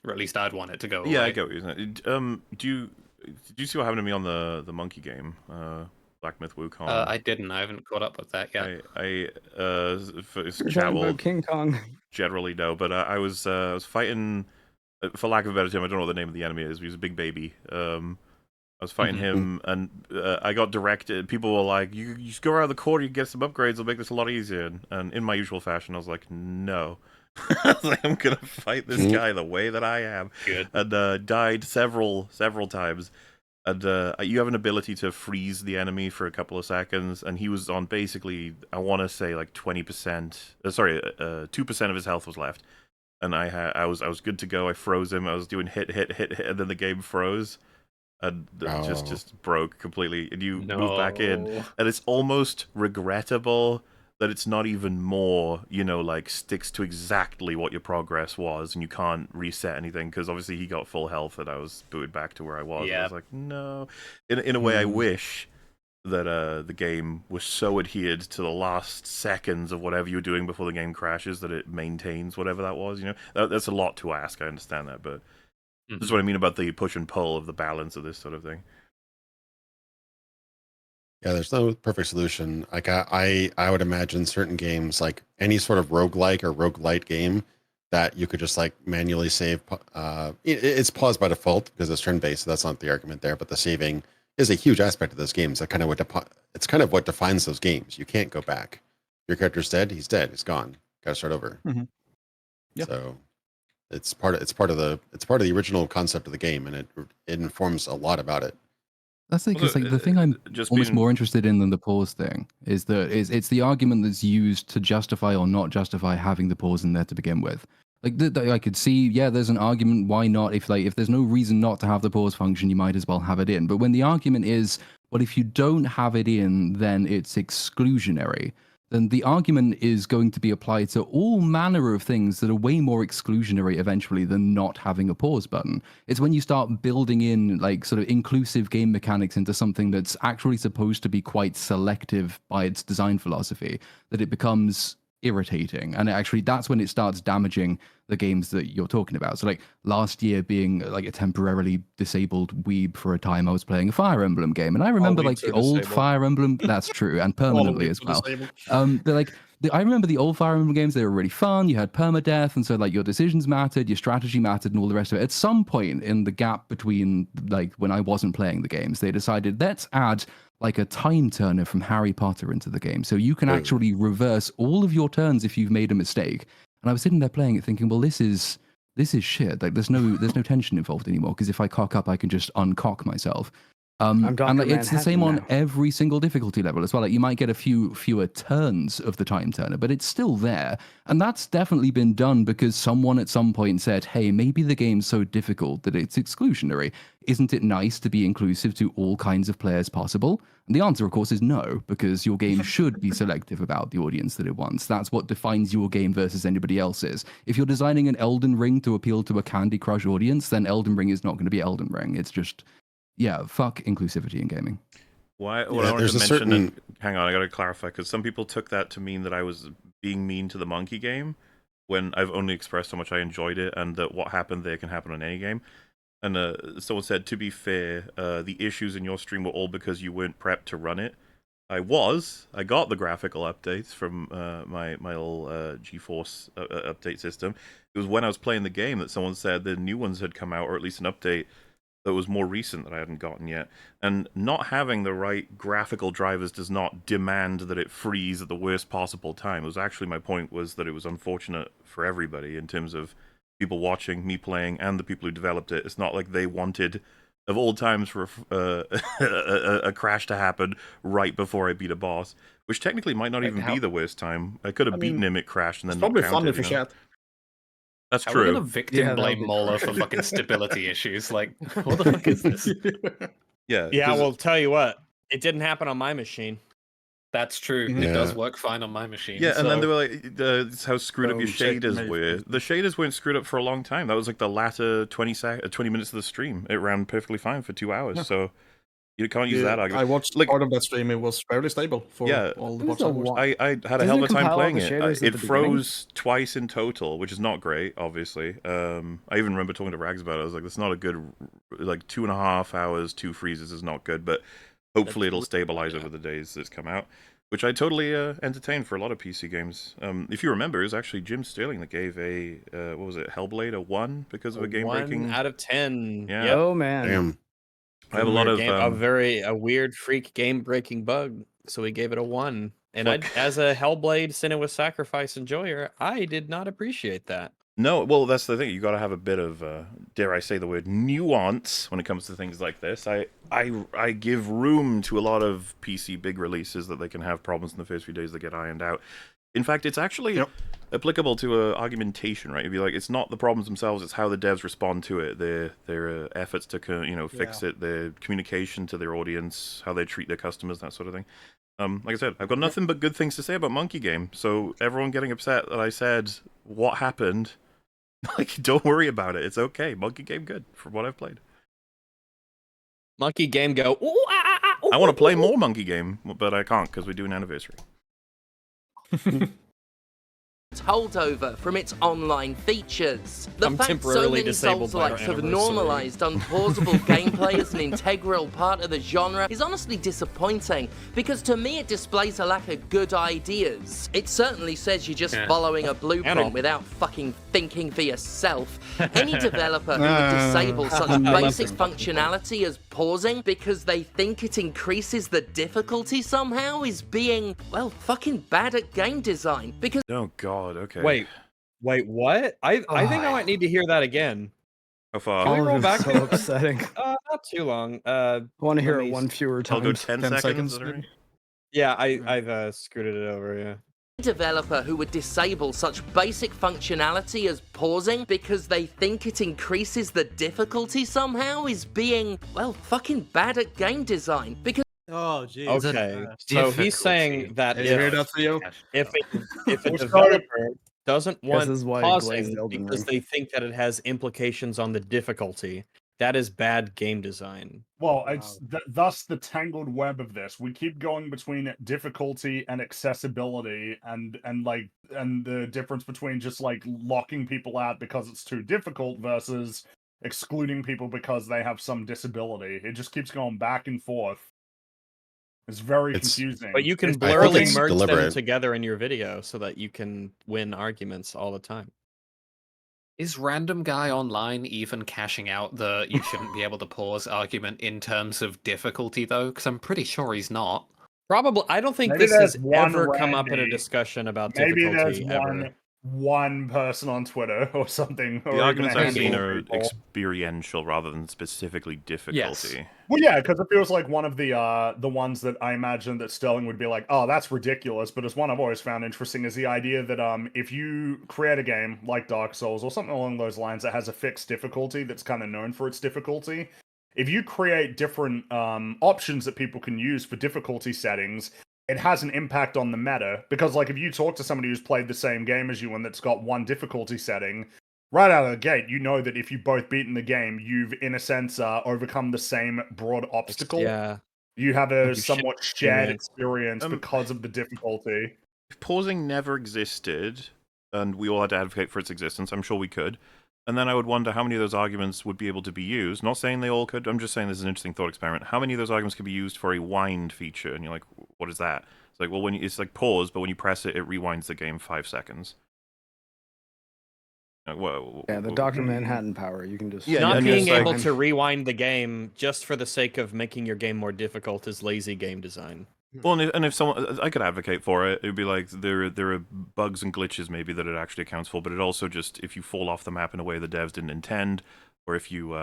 Or at least I'd want it to go away. Yeah, I get what you're saying. Did you see what happened to me on the monkey game, Black Myth Wukong? I didn't. I haven't caught up with that yet. For Talking about King Kong. Generally no, but I was fighting, for lack of a better term, I don't know what the name of the enemy is. He was a big baby. I was fighting him, and I got directed. People were like, "You just go around the corner, you get some upgrades. It'll make this a lot easier." And in my usual fashion, I was like, "No." I was like, I'm gonna fight this guy the way that I am. Good. And died several times. And you have an ability to freeze the enemy for a couple of seconds, and he was on basically, I want to say like 20%. 2% of his health was left, and I was good to go. I froze him. I was doing hit, and then the game froze, and just broke completely. And you move back in, and it's almost regrettable that it's not even more, like sticks to exactly what your progress was, and you can't reset anything, because obviously he got full health and I was booted back to where I was. I was like, no. In a way, I wish that the game was so adhered to the last seconds of whatever you're doing before the game crashes that it maintains whatever that was. That's a lot to ask. I understand that, but this is what I mean about the push and pull of the balance of this sort of thing. Yeah, there's no perfect solution. Like I would imagine certain games, like any sort of roguelike or roguelite game, that you could just like manually save. It's paused by default because it's turn-based, so that's not the argument there. But the saving is a huge aspect of those games. That kind of it's kind of what defines those games. You can't go back. Your character's dead. He's dead. He's gone. Got to start over. Yeah. So it's part of the original concept of the game, and it informs a lot about it. That's because the thing I'm almost more interested in than the pause thing is that it's the argument that's used to justify or not justify having the pause in there to begin with. Like I could see, there's an argument why not. If there's no reason not to have the pause function, you might as well have it in. But when the argument is, well, if you don't have it in, then it's exclusionary, then the argument is going to be applied to all manner of things that are way more exclusionary eventually than not having a pause button. It's when you start building in like sort of inclusive game mechanics into something that's actually supposed to be quite selective by its design philosophy that it becomes irritating, and that's when it starts damaging the games that you're talking about. So like last year being like a temporarily disabled weeb for a time, I was playing a Fire Emblem game, and I remember like the old Fire Emblem, that's true, and permanently as well. I remember the old Fire Emblem games, they were really fun. You had permadeath, and so like your decisions mattered, your strategy mattered, and all the rest of it. At some point in the gap between like when I wasn't playing the games, they decided, let's add like a time turner from Harry Potter into the game, so you can actually reverse all of your turns if you've made a mistake. And I was sitting there playing it thinking, well, this is shit. Like there's no tension involved anymore, because if I cock up, I can just uncock myself. And like, it's the same on every single difficulty level as well. Like you might get a fewer turns of the time turner, but it's still there. And that's definitely been done because someone at some point said, hey, maybe the game's so difficult that it's exclusionary. Isn't it nice to be inclusive to all kinds of players possible? And the answer, of course, is no, because your game should be selective about the audience that it wants. That's what defines your game versus anybody else's. If you're designing an Elden Ring to appeal to a Candy Crush audience, then Elden Ring is not going to be Elden Ring. It's just... fuck inclusivity in gaming. Why? Well, I wanted to mention hang on, I got to clarify, because some people took that to mean that I was being mean to the monkey game, when I've only expressed how much I enjoyed it, and that what happened there can happen on any game. And someone said, to be fair, the issues in your stream were all because you weren't prepped to run it. I got the graphical updates from my little GeForce update system. It was when I was playing the game that someone said the new ones had come out, or at least an update that was more recent that I hadn't gotten yet. And not having the right graphical drivers does not demand that it freeze at the worst possible time. It was actually, my point was that it was unfortunate for everybody in terms of people watching, me playing, and the people who developed it. It's not like they wanted, of all times, for a crash to happen right before I beat a boss, which technically might not even be the worst time. I could have beaten him, it crashed, and then not counted. Probably funny for chat. That's How true. are we gonna victim blame Mauler for fucking stability issues? Like, what the fuck is this? Yeah. Yeah, well, tell you what, it didn't happen on my machine. That's true. Yeah. It does work fine on my machine. Yeah, and so... then they were like, "This how screwed up your shaders were." The shaders weren't screwed up for a long time. That was like the latter 20 minutes of the stream. It ran perfectly fine for 2 hours. Yeah. So you can't use that argument. I watched part of that stream. It was fairly stable for all the parts. I had a hell of a time playing it. It froze twice in total, which is not great, obviously. I even remember talking to Rags about it. I was like, "That's not a good, like 2.5 hours, 2 freezes is not good." But hopefully it'll stabilize over the days it's come out. Which I totally entertained for a lot of PC games. If you remember, it was actually Jim Sterling that gave a what was it, Hellblade a 1 because of a game-breaking 1 out of 10. Yeah. Yep. Oh man. Damn. I have a lot of a weird freak game-breaking bug, so we gave it a 1. And as a Hellblade Senua's Sacrifice enjoyer, I did not appreciate that. No, well, that's the thing. You got to have a bit of, dare I say the word, nuance when it comes to things like this. I give room to a lot of PC big releases that they can have problems in the first few days that get ironed out. In fact, it's actually applicable to argumentation, right? You'd be like, it's not the problems themselves; it's how the devs respond to it. Their efforts to fix it, their communication to their audience, how they treat their customers, that sort of thing. Like I said, I've got nothing but good things to say about Monkey Game. So everyone getting upset that I said what happened. Like, don't worry about it. It's okay. Monkey Game good from what I've played. Monkey Game go. Ooh, I want to play more Monkey Game, but I can't because we do an anniversary. Holdover from its online features. The fact so temporarily many disabled by our Souls-likes have anniversary. normalized unpausable gameplay as an integral part of the genre is honestly disappointing, because to me it displays a lack of good ideas. It certainly says you're just following a blueprint without fucking thinking for yourself. Any developer who would disable such basic functionality as pausing because they think it increases the difficulty somehow is being, well, fucking bad at game design. Because oh god, okay. Wait, what? I think I might need to hear that again. How far? Can we roll back? So upsetting. Not too long. I want to hear it one fewer times. I'll go 10 seconds. Yeah, I've scooted it over. Yeah. Developer who would disable such basic functionality as pausing because they think it increases the difficulty somehow is being, well, fucking bad at game design. Because oh, geez. Okay, so he's saying that if a developer doesn't want pausing because they think that it has implications on the difficulty, that is bad game design. Well, it's thus the tangled web of this. We keep going between difficulty and accessibility, and the difference between just like locking people out because it's too difficult versus excluding people because they have some disability. It just keeps going back and forth. It's very confusing. But you can blurrily merge them together in your video so that you can win arguments all the time. Is random guy online even cashing out the you shouldn't be able to pause argument in terms of difficulty, though? Because I'm pretty sure he's not. Probably. I don't think this has ever come up in a discussion about difficulty. Maybe there's one person on Twitter or something. The arguments I've seen are experiential rather than specifically difficulty. Yes. Well, yeah, because it feels like one of the ones that I imagine that Sterling would be like, oh, that's ridiculous. But it's one I've always found interesting is the idea that if you create a game like Dark Souls or something along those lines that has a fixed difficulty that's kind of known for its difficulty, if you create different options that people can use for difficulty settings, it has an impact on the meta. Because like if you talk to somebody who's played the same game as you and that's got one difficulty setting, right out of the gate, you know that if you've both beaten the game, you've, in a sense, overcome the same broad obstacle. Yeah. You have a somewhat shared experience because of the difficulty. If pausing never existed, and we all had to advocate for its existence, I'm sure we could. And then I would wonder how many of those arguments would be able to be used. Not saying they all could, I'm just saying this is an interesting thought experiment. How many of those arguments could be used for a wind feature? And you're like, what is that? It's like, well, it's like pause, but when you press it, it rewinds the game 5 seconds. Yeah, the Dr. Manhattan power. You can just not being able to rewind the game just for the sake of making your game more difficult is lazy game design. Well, and if someone, I could advocate for it. It'd be like there are bugs and glitches maybe that it actually accounts for, but it also just if you fall off the map in a way the devs didn't intend, or if you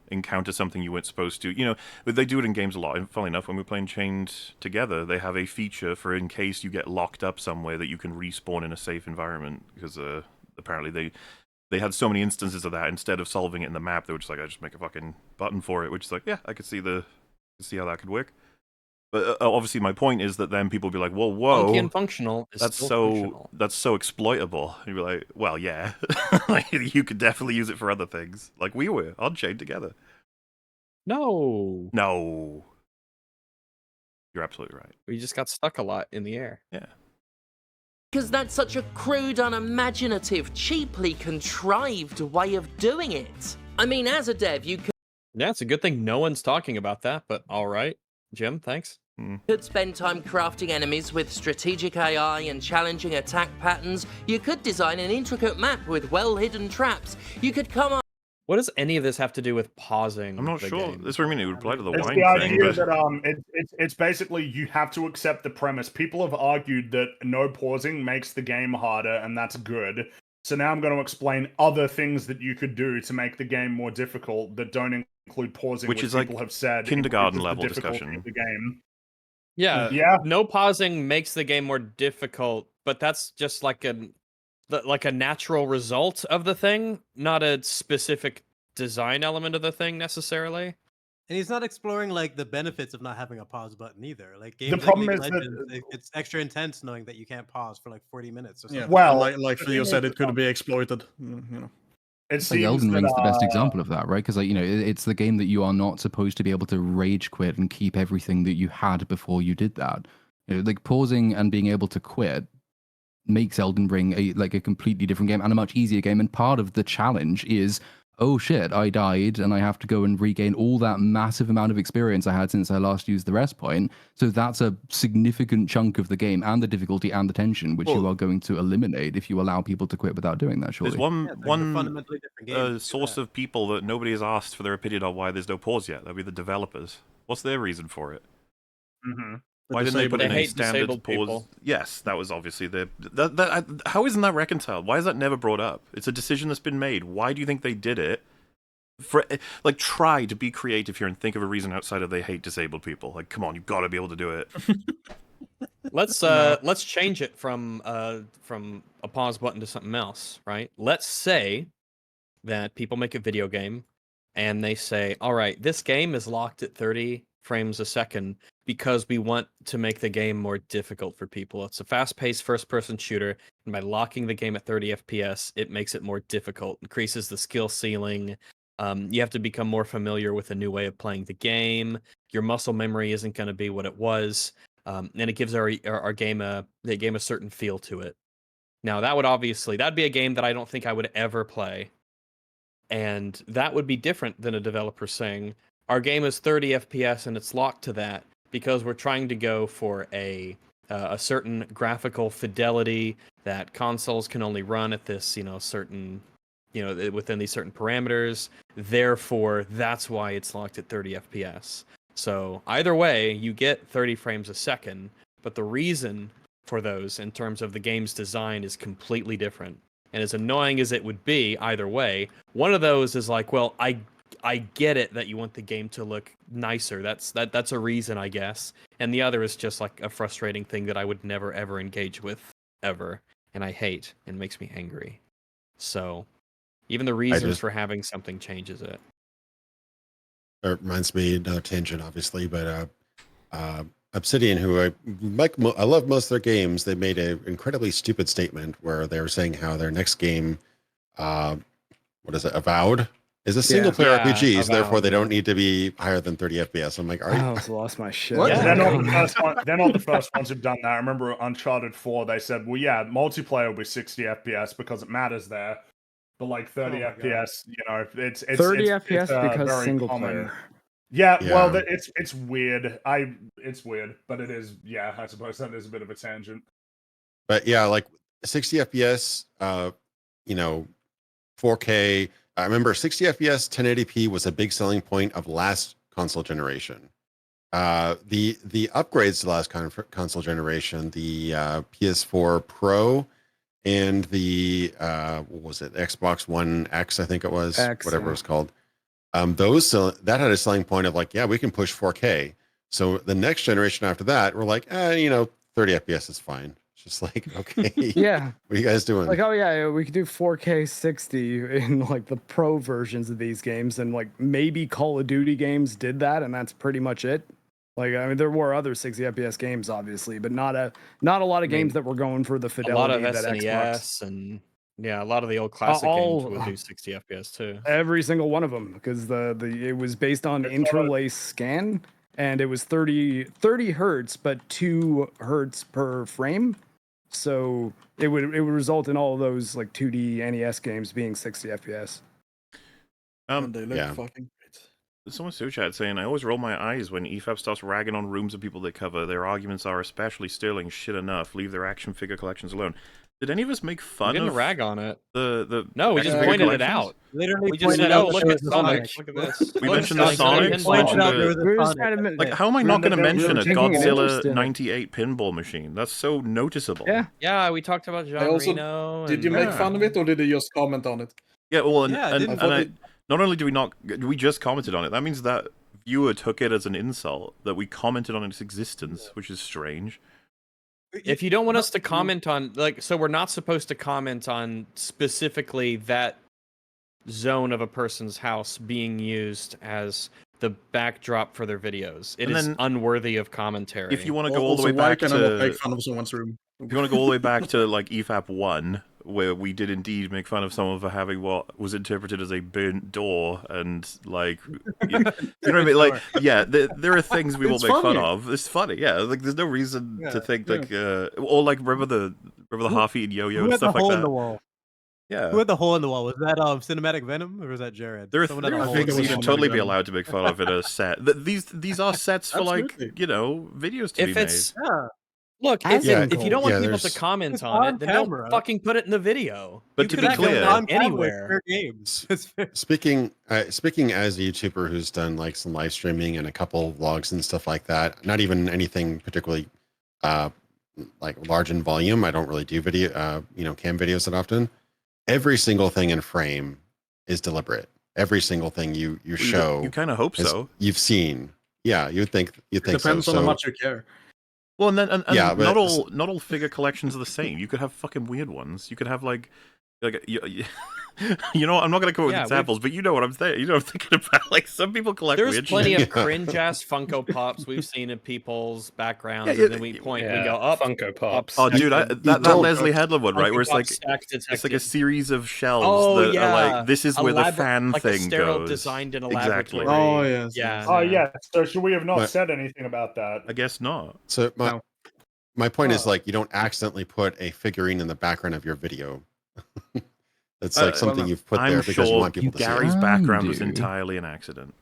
encounter something you weren't supposed to, but they do it in games a lot. And funnily enough, when we're playing Chained together, they have a feature for in case you get locked up somewhere that you can respawn in a safe environment because apparently they had so many instances of that. Instead of solving it in the map, they were just like, I just make a fucking button for it, which is like, yeah, I could see how that could work. But obviously, my point is that then people will be like, "Whoa, whoa, funky and functional is that's functional. That's so exploitable." And you'd be like, "Well, yeah, like, you could definitely use it for other things, like we were on Chain together." No, you're absolutely right. We just got stuck a lot in the air. Yeah. Because that's such a crude, unimaginative, cheaply contrived way of doing it. I mean, as a dev, you could... Yeah, it's a good thing no one's talking about that, but all right. Jim, thanks. Could spend time crafting enemies with strategic AI and challenging attack patterns. You could design an intricate map with well-hidden traps. You could come up... What does any of this have to do with pausing? I'm not sure. Game? That's what I mean. It would apply to the It's wine the idea thing. But... that it's basically you have to accept the premise. People have argued that no pausing makes the game harder, and that's good. So now I'm going to explain other things that you could do to make the game more difficult that don't include pausing, which is people like have said kindergarten increases level the difficulty discussion of the game. Yeah. No pausing makes the game more difficult, but that's just like a natural result of the thing, not a specific design element of the thing necessarily. And he's not exploring like the benefits of not having a pause button either. Like games The problem like is League of Legends, that it's extra intense knowing that you can't pause for like 40 minutes or something. Yeah, well, like Theo said, it could be exploited. It seems like Elden Ring's the best that, example of that, right? Because it's the game that you are not supposed to be able to rage quit and keep everything that you had before you did that. Like pausing and being able to quit makes Elden Ring a completely different game and a much easier game. And part of the challenge is, oh shit, I died and I have to go and regain all that massive amount of experience I had since I last used the rest point. So that's a significant chunk of the game and the difficulty and the tension, which you are going to eliminate if you allow people to quit without doing that, surely. There's one source of people that nobody has asked for their opinion on why there's no pause yet. That'd be the developers. What's their reason for it? Why didn't they put in a standard pause? People. Yes, that was obviously how isn't that reconciled? Why is that never brought up? It's a decision that's been made. Why do you think they did it? Try to be creative here and think of a reason outside of they hate disabled people. Like, come on, you've got to be able to do it. Let's change it from a pause button to something else, right? Let's say that people make a video game and they say, all right, this game is locked at 30 frames a second because we want to make the game more difficult for people. It's a fast-paced first-person shooter, and by locking the game at 30 FPS, it makes it more difficult, increases the skill ceiling. You have to become more familiar with a new way of playing the game. Your muscle memory isn't going to be what it was, and it gives our game a certain feel to it. Now, that'd be a game that I don't think I would ever play, and that would be different than a developer saying, our game is 30 FPS and it's locked to that because we're trying to go for a certain graphical fidelity that consoles can only run at this, certain, within these certain parameters. Therefore, that's why it's locked at 30 FPS. So either way, you get 30 frames a second, but the reason for those in terms of the game's design is completely different. And as annoying as it would be either way, one of those is like, well, I get it that you want the game to look nicer. That's a reason, I guess. And the other is just like a frustrating thing that I would never ever engage with ever, and I hate and makes me angry. So even the reasons for having something changes it. It reminds me, another tangent, obviously, but Obsidian, who I love most of their games, they made an incredibly stupid statement where they were saying how their next game, what is it, Avowed, is a single-player RPG, so therefore they don't need to be higher than 30 FPS. I'm like, I almost lost my shit. Yeah. They're not the first ones who've done that. I remember Uncharted 4, they said, well, yeah, multiplayer will be 60 FPS because it matters there. But like 30 FPS, it's 30 FPS because very single common. player. Yeah, well, it's weird. It's weird, but it is. Yeah, I suppose that is a bit of a tangent. But yeah, like 60 FPS, 4K. I remember 60 FPS, 1080p was a big selling point of last console generation. the upgrades to the last console generation, the PS4 Pro and the what was it, Xbox One X, I think it was, whatever it was called. That had a selling point of like, yeah, we can push 4K. So the next generation after that, we're like, 30 FPS is fine. It's just like, okay, yeah. What are you guys doing? Like, oh yeah, we could do 4K 60 in like the pro versions of these games, and like maybe Call of Duty games did that, and that's pretty much it. Like, I mean, there were other 60 FPS games, obviously, but not a lot of games that were going for the fidelity a lot of that SNES Xbox and a lot of the old classic games would do 60 FPS too. Every single one of them, because it was based on interlace scan, and it was 30 hertz, but 2 hertz per frame. So it would result in all of those like 2D NES games being 60 FPS. They look fucking great. Someone super chat saying, I always roll my eyes when EFAP starts ragging on rooms of people they cover. Their arguments are especially sterling shit enough. Leave their action figure collections alone. Did any of us make fun We didn't of rag on it? No, we just pointed it out. Literally, we just said, "Oh, look at Sonic! Look at this." We mentioned the Sonic. Like, how am I not going to mention a Godzilla '98 pinball machine? That's so noticeable. Yeah. We talked about Jean Reno. Did you make fun of it, or did you just comment on it? Yeah, well, not only do we just commented on it. That means that viewer took it as an insult that we commented on its existence, which is strange. If you don't want us to comment on, so we're not supposed to comment on specifically that zone of a person's house being used as the backdrop for their videos. It is unworthy of commentary. If you want to go all the way back to make fun of someone's room. If you want to go all the way back to like EFAP 1, where we did indeed make fun of someone for having what was interpreted as a burnt door, and like, you know what I mean? Like, yeah, there are things we will make fun of. It's funny, yeah. Like, there's no reason to think like, or like remember the half-eaten yo-yo and stuff like that. In the wall? Yeah. Who had the hole in the wall? Was that Cinematic Venom, or was that Jared? There are things you should totally be allowed to make fun of in a set. These are sets for like, videos to be made. Look, if you don't want people to comment on it, then don't fucking put it in the video. But to be clear, anywhere. Games. Speaking as a YouTuber who's done like some live streaming and a couple vlogs and stuff like that, not even anything particularly like large in volume. I don't really do video, cam videos that often. Every single thing in frame is deliberate. Every single thing you show, you kind of hope so. You've seen, you'd think depends on how much you care. Well, and not all figure collections are the same. You could have fucking weird ones. You could have like you know, I'm not going to come up with examples, but you know what I'm saying. You know what I'm thinking about. Like, some people collect weird shit. There's plenty of cringe-ass Funko Pops we've seen in people's backgrounds, and then we point and we go, up Funko Pops. Oh, dude, that Leslie Headland one, right? Where it's like, it's like a series of shelves that are like, this is where the fan like thing goes. Designed in a exactly. laboratory. Oh, yes. Yeah. Oh, yeah. So should we have not said anything about that? I guess not. So my point is, like, you don't accidentally put a figurine in the background of your video. It's like something you've put there because you want people to see. Gary's background was entirely an accident.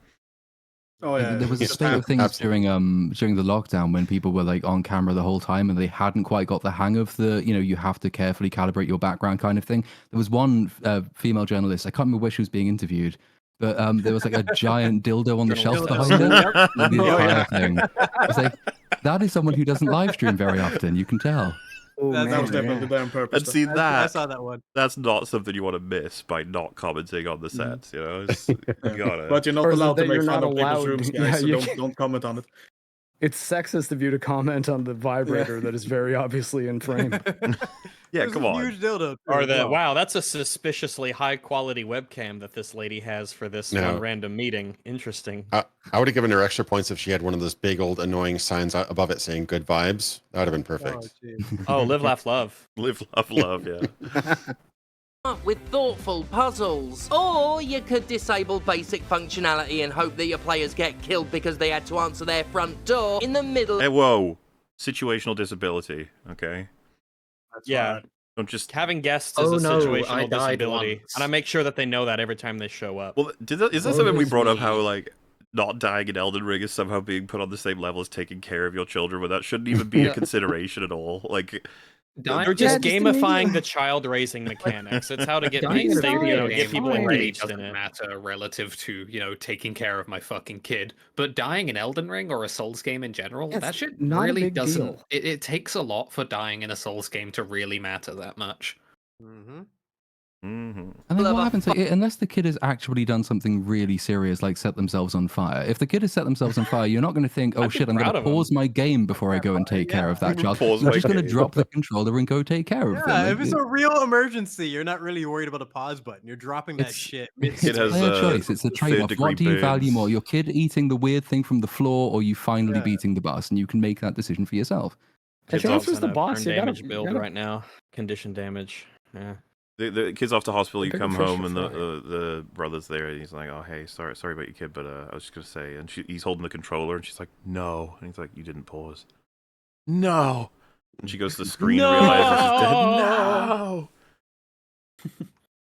Oh yeah, there was a state of things during the lockdown when people were like on camera the whole time and they hadn't quite got the hang of the, you have to carefully calibrate your background kind of thing. There was one female journalist, I can't remember where she was being interviewed, but there was like a giant dildo on the shelf behind her. The entire thing. I was like, that is someone who doesn't live stream very often. You can tell. Oh, that was definitely done on purpose. And see I saw that one. That's not something you want to miss by not commenting on the sets. You know, you gotta. But you're not allowed to make fun of people's rooms, guys. So don't comment on it. It's sexist of you to comment on the vibrator that is very obviously in frame. Yeah, come on. Huge dildo. Or wow, that's a suspiciously high quality webcam that this lady has for this one random meeting. Interesting. I would have given her extra points if she had one of those big old annoying signs above it saying "good vibes." That would have been perfect. Oh, live, laugh, love. Live, laugh, love. Yeah. With thoughtful puzzles. Or you could disable basic functionality and hope that your players get killed because they had to answer their front door in the middle. Hey, whoa. Situational disability, okay? Yeah. Don't just having guests is a situational disability. And I make sure that they know that every time they show up. Well, is that something we brought up, how like not dying in Elden Ring is somehow being put on the same level as taking care of your children, when that shouldn't even be a consideration at all? Like, You're just gamifying the child raising mechanics. It's how to get get people engaged in it. Matter relative to taking care of my fucking kid, but dying in Elden Ring or a Souls game in general, that shit really doesn't. It takes a lot for dying in a Souls game to really matter that much. And then what happens, unless the kid has actually done something really serious, like set themselves on fire. If the kid has set themselves on fire, you're not going to think, oh shit, I'm going to pause my game before I go and take care of that child. You're just going to drop the controller and go take care of them. Yeah, if it's a real emergency, you're not really worried about a pause button. You're dropping that shit. It's a choice. It's a trade-off. What do you value more? Your kid eating the weird thing from the floor, or you finally beating the boss? And you can make that decision for yourself. It's also the boss. Damage build right now. Condition damage. Yeah. The kid's off to hospital. You come home and the brother's there. And he's like, "Oh, hey, sorry about your kid, but I was just gonna say." And he's holding the controller, and she's like, "No," and he's like, "You didn't pause." No. And she goes to the screen and realizes she's dead. No.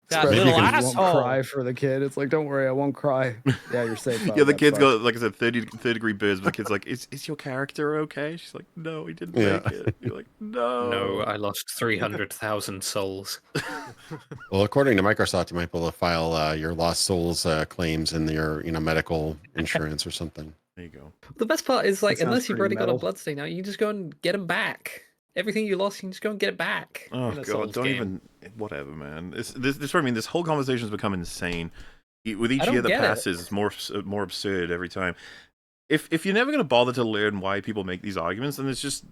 That little asshole. Won't cry for the kid. It's like, don't worry, I won't cry. Yeah, you're safe. Yeah, the kid's got, like I said, third degree burns. But the kid's like, is your character okay? She's like, no, he didn't make it. You're like, no. No, I lost 300,000 souls. Well, according to Microsoft, you might be able to file your lost souls claims in your medical insurance or something. There you go. The best part is, like, unless you've already got a bloodstain now, you just go and get them back. Everything you lost, you can just go and get it back. Oh god, don't even. Whatever, man. This what I mean. This whole conversation has become insane. With each year that passes, it's more absurd every time. If you're never going to bother to learn why people make these arguments, then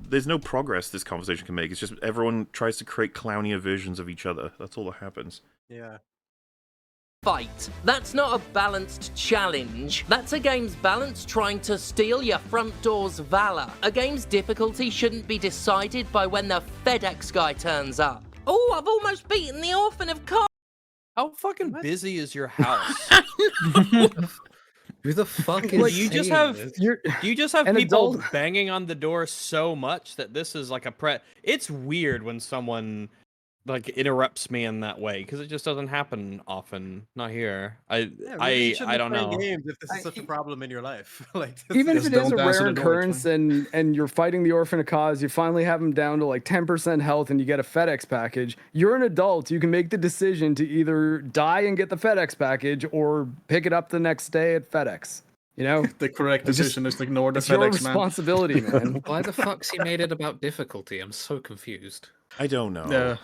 there's no progress this conversation can make. It's just everyone tries to create clownier versions of each other. That's all that happens. Yeah. Fight. That's not a balanced challenge. That's a game's balance trying to steal your front door's valor. A game's difficulty shouldn't be decided by when the FedEx guy turns up. Oh, I've almost beaten the orphan of Car. How fucking busy is your house? Who the fuck is you just have people banging on the door so much that this is like it's weird when someone like interrupts me in that way because it just doesn't happen often. Not here. I don't know. Games if this is such a problem in your life, like even if it is a rare occurrence and you're fighting the orphan of cause, you finally have them down to like 10% health and you get a FedEx package. You're an adult. You can make the decision to either die and get the FedEx package or pick it up the next day at FedEx. You know, the correct decision is to ignore the FedEx man. It's your responsibility, man. Why the fuck's he made it about difficulty? I'm so confused. I don't know. Yeah.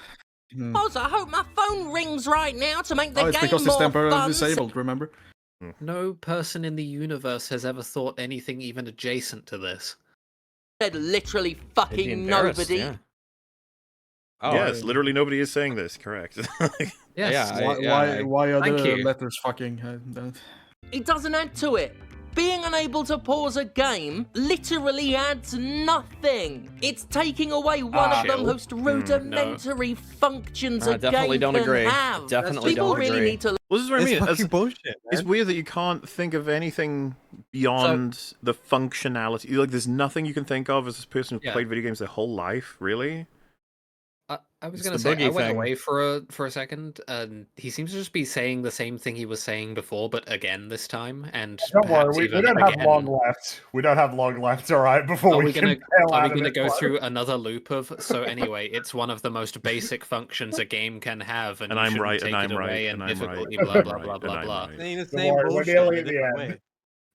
Oz, I hope my phone rings right now to make the it's game because more it's temporarily fun. disabled, remember? No person in the universe has ever thought anything even adjacent to this. Said literally fucking nobody. Yeah. Oh, yes, literally nobody is saying this. Correct. Yes. Why are the letters fucking? It doesn't add to it. Being unable to pause a game literally adds nothing. It's taking away one of the most rudimentary functions a game can have. Definitely don't agree. Really need to. Well, this is what I mean. It's bullshit. It's weird that you can't think of anything beyond the functionality. Like, there's nothing you can think of as this person who's played video games their whole life, really. I was going to say, I went away for a second, and he seems to just be saying the same thing he was saying before, but again this time. And don't worry, we don't have long left. We don't have long left, all right, before we can Are we going to go through another loop of... So anyway, it's one of the most basic functions a game can have, and I'm right, take and it I'm away, right, and and I'm difficulty, right. blah, blah, blah, blah. We're nearly at the end.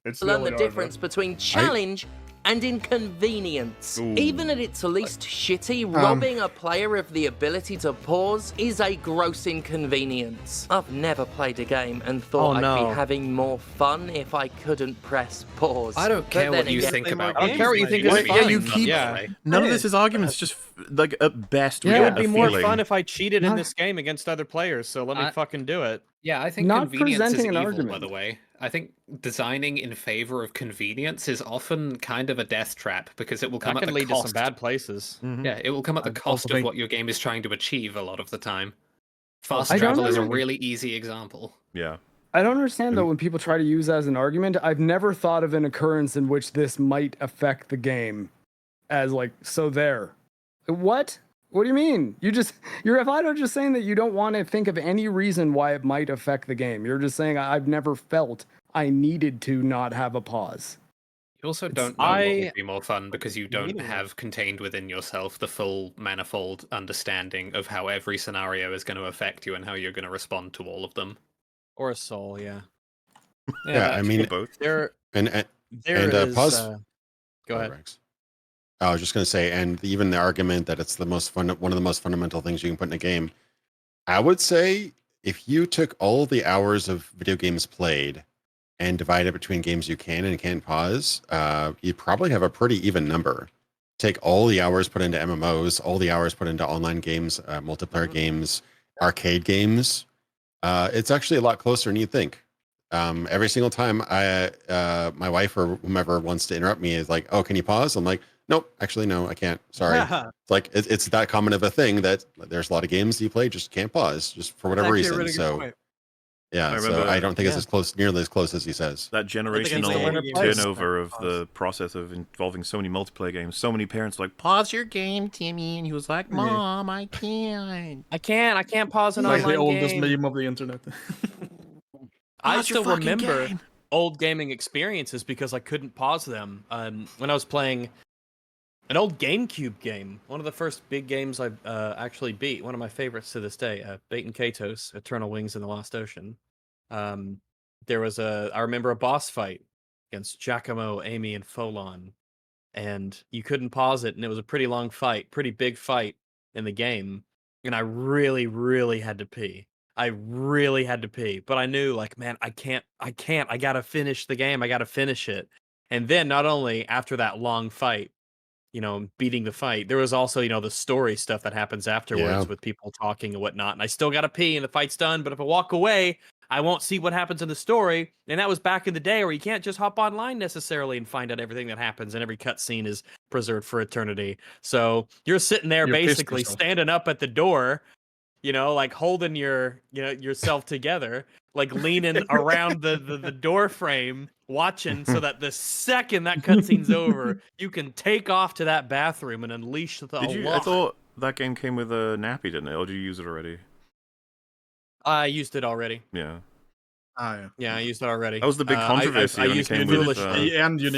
It's learn the difference between challenge and inconvenience. Ooh. Even at its least shitty, robbing a player of the ability to pause is a gross inconvenience. I've never played a game and thought I'd be having more fun if I couldn't press pause. I don't care what you think about. I don't care what you think. You keep. None of this is arguments. Just like at best, it would be more fun if I cheated in this game against other players. So let me fucking do it. Yeah, I think convenience is evil, by the way. I think designing in favor of convenience is often kind of a death trap because it will come at the lead cost. to some bad places. Yeah, it will come at the cost of what your game is trying to achieve a lot of the time. Fast travel is a really easy example. Yeah. I don't understand, though, when people try to use as an argument. I've never thought of an occurrence in which this might affect the game as, like, so there. What? What do you mean? You're Evado just saying that you don't want to think of any reason why it might affect the game. You're just saying, I've never felt I needed to not have a pause. You also don't know what would be more fun because you don't have contained within yourself the full manifold understanding of how every scenario is going to affect you and how you're going to respond to all of them. Or a soul, yeah. Yeah, I mean, both. There and pause. Go ahead. Rex. I was just going to say, and even the argument that it's the most fun, one of the most fundamental things you can put in a game. I would say if you took all the hours of video games played and divide it between games you can and can't pause, you probably have a pretty even number. Take all the hours put into MMOs, all the hours put into online games, multiplayer games, arcade games. It's actually a lot closer than you think. Every single time my wife or whomever wants to interrupt me is like, "Oh, can you pause?" I'm like, "Nope, actually, no, I can't. Sorry." It's like it's that common of a thing that there's a lot of games you play just can't pause, just for whatever reason. Really so, yeah, I so remember- I don't think it's as close, nearly as close as he says. That generational turnover of the process of involving so many multiplayer games. So many parents were like, pause your game, Timmy, and he was like, Mom, I can't. I can't pause an Like online the oldest game. meme of the internet. I Pause your still fucking remember game. old gaming experiences because I couldn't pause them. When I was playing an old GameCube game, one of the first big games I actually beat, one of my favorites to this day, Bait and Kato's Eternal Wings in the Lost Ocean. There was I remember a boss fight against Giacomo, Amy, and Folon, and you couldn't pause it, and it was a pretty long fight, pretty big fight in the game, and I really, really had to pee. I really had to pee, but I knew, like, man, I can't, I gotta finish the game, I gotta finish it. And then not only after that long fight, beating the fight, there was also, the story stuff that happens afterwards with people talking and whatnot. And I still got to pee and the fight's done. But if I walk away, I won't see what happens in the story. And that was back in the day where you can't just hop online necessarily and find out everything that happens. And every cutscene is preserved for eternity. So you're sitting there basically standing up at the door, like holding yourself together, like leaning around the door frame, watching so that the second that cutscene's over, you can take off to that bathroom and unleash the I thought that game came with a nappy, didn't it? Or did you use it already? I used it already. Yeah. Yeah, I used it already. That was the big controversy when it came with...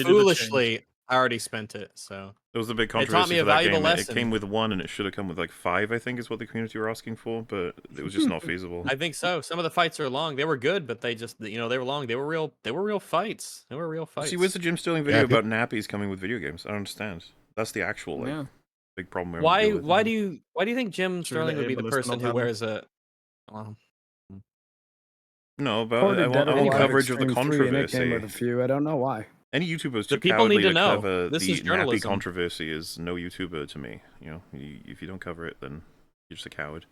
Foolishly, I already spent it, so... It was the big It taught controversy me a for that valuable game. lesson. It came with 1 and it should have come with like 5, I think is what the community were asking for, but it was just not feasible. I think so. Some of the fights are long. They were good, but they just, they were long. They were real fights. They were real fights. See, where's the Jim Sterling video about nappies coming with video games? I don't understand. That's the actual big problem. we're Why dealing with. why do you think Jim Sterling would be the person who wears a No, but I want coverage of the controversy. With a few. I don't know why. Any YouTuber's The too people cowardly need to know. cover This the is nappy journalism. controversy is no YouTuber to me. If you don't cover it, then you're just a coward.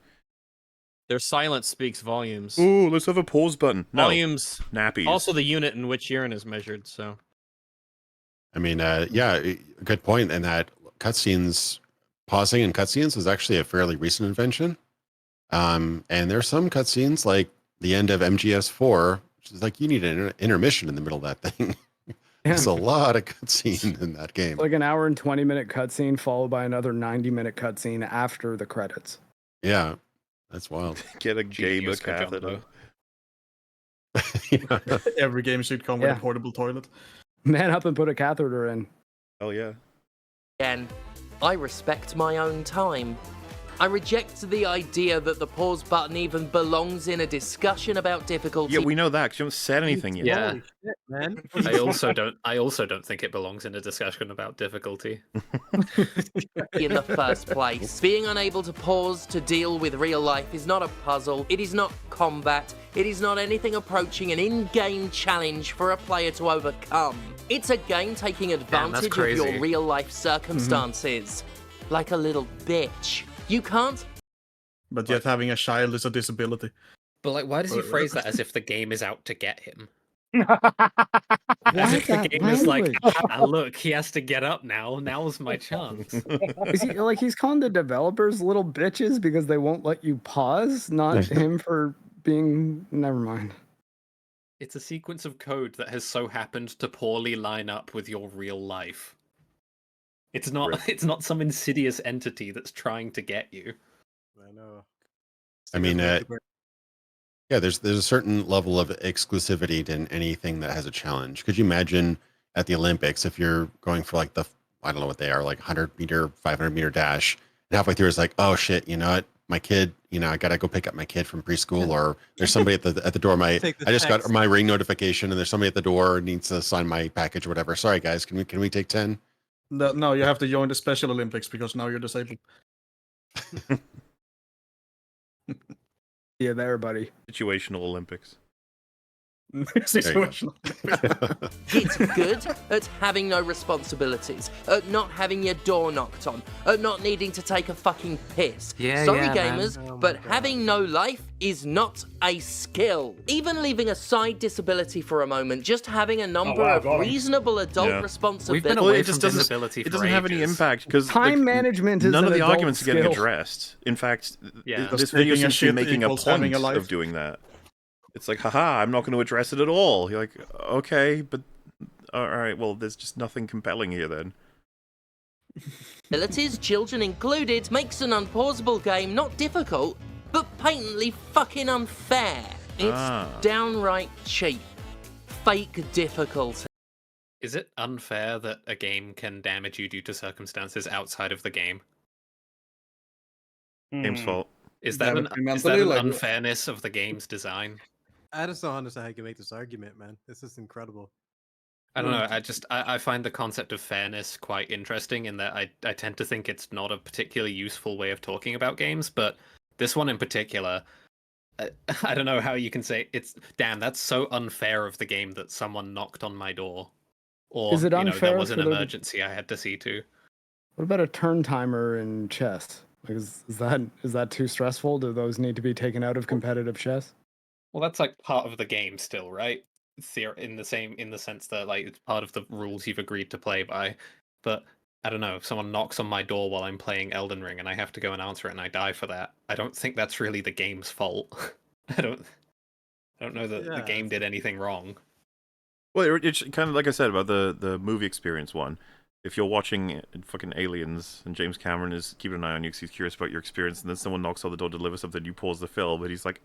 Their silence speaks volumes. Ooh, let's have a pause button. No. Volumes. Nappies. Also the unit in which urine is measured, so. I mean, good point. And that pausing in cutscenes is actually a fairly recent invention. And there's some cutscenes like the end of MGS4, which is like you need an intermission in the middle of that thing. There's a lot of cutscene in that game. Like an hour and 20-minute cutscene followed by another 90-minute cutscene after the credits. Yeah, that's wild. Get a gamer catheter. Every game should come with a portable toilet. Man up and put a catheter in. Oh yeah. And I respect my own time. I reject the idea that the pause button even belongs in a discussion about difficulty. Yeah, we know that because you haven't said anything yet. Yeah. Holy shit, man. I also don't think it belongs in a discussion about difficulty. In the first place, being unable to pause to deal with real life is not a puzzle. It is not combat. It is not anything approaching an in-game challenge for a player to overcome. It's a game taking advantage of your real life circumstances. Like a little bitch. You can't. But yet having a child is a disability. But like, why does he phrase that as if the game is out to get him? As if the game is like, look, he has to get up now. Now's my chance. Is he, like, he's calling the developers little bitches because they won't let you pause, not him for being... Never mind. It's a sequence of code that has so happened to poorly line up with your real life. It's not some insidious entity that's trying to get you. I know. I mean, there's a certain level of exclusivity in anything that has a challenge. Could you imagine at the Olympics, if you're going for like I don't know what they are, like 100-meter, 500-meter dash, and halfway through it's like, oh shit, you know what? My kid, I gotta go pick up my kid from preschool, or there's somebody at the door. I just got my ring notification, and there's somebody at the door needs to sign my package or whatever. Sorry guys, can we take 10? No, you have to join the Special Olympics because now you're disabled. Yeah, there, buddy. Situational Olympics. Situational. It's good at having no responsibilities, at not having your door knocked on, at not needing to take a fucking piss. Sorry, gamers, but having no life is not a skill. Even leaving aside disability for a moment, just having a number of reasonable adult responsibilities. We've been away from disability it doesn't have any impact because time management is none of the adult arguments are getting skill. addressed. In fact, Yeah. this video seems to be making a having point a life. of doing that. It's like, haha, I'm not going to address it at all. You're like, okay, but all right, well, there's just nothing compelling here then. Abilities, children included, makes an unpausable game not difficult, but patently fucking unfair. It's downright cheap. Fake difficulty. Is it unfair that a game can damage you due to circumstances outside of the game? Game's fault. Is that an unfairness of the game's design? I just don't understand how you can make this argument, man. This is incredible. I don't know. I find the concept of fairness quite interesting in that I tend to think it's not a particularly useful way of talking about games, but this one in particular, I don't know how you can say damn, that's so unfair of the game that someone knocked on my door. Or, Is it unfair there was an for the- emergency I had to see to. What about a turn timer in chess? Like, is that too stressful? Do those need to be taken out of competitive chess? Well, that's like part of the game still, right? In the sense that like it's part of the rules you've agreed to play by. But I don't know, if someone knocks on my door while I'm playing Elden Ring and I have to go and answer it and I die for that, I don't think that's really the game's fault. I don't know that the game did anything wrong. Well, it's kind of like I said about the movie experience one. If you're watching fucking Aliens and James Cameron is keeping an eye on you because he's curious about your experience, and then someone knocks on the door to deliver something, you pause the film, but he's like,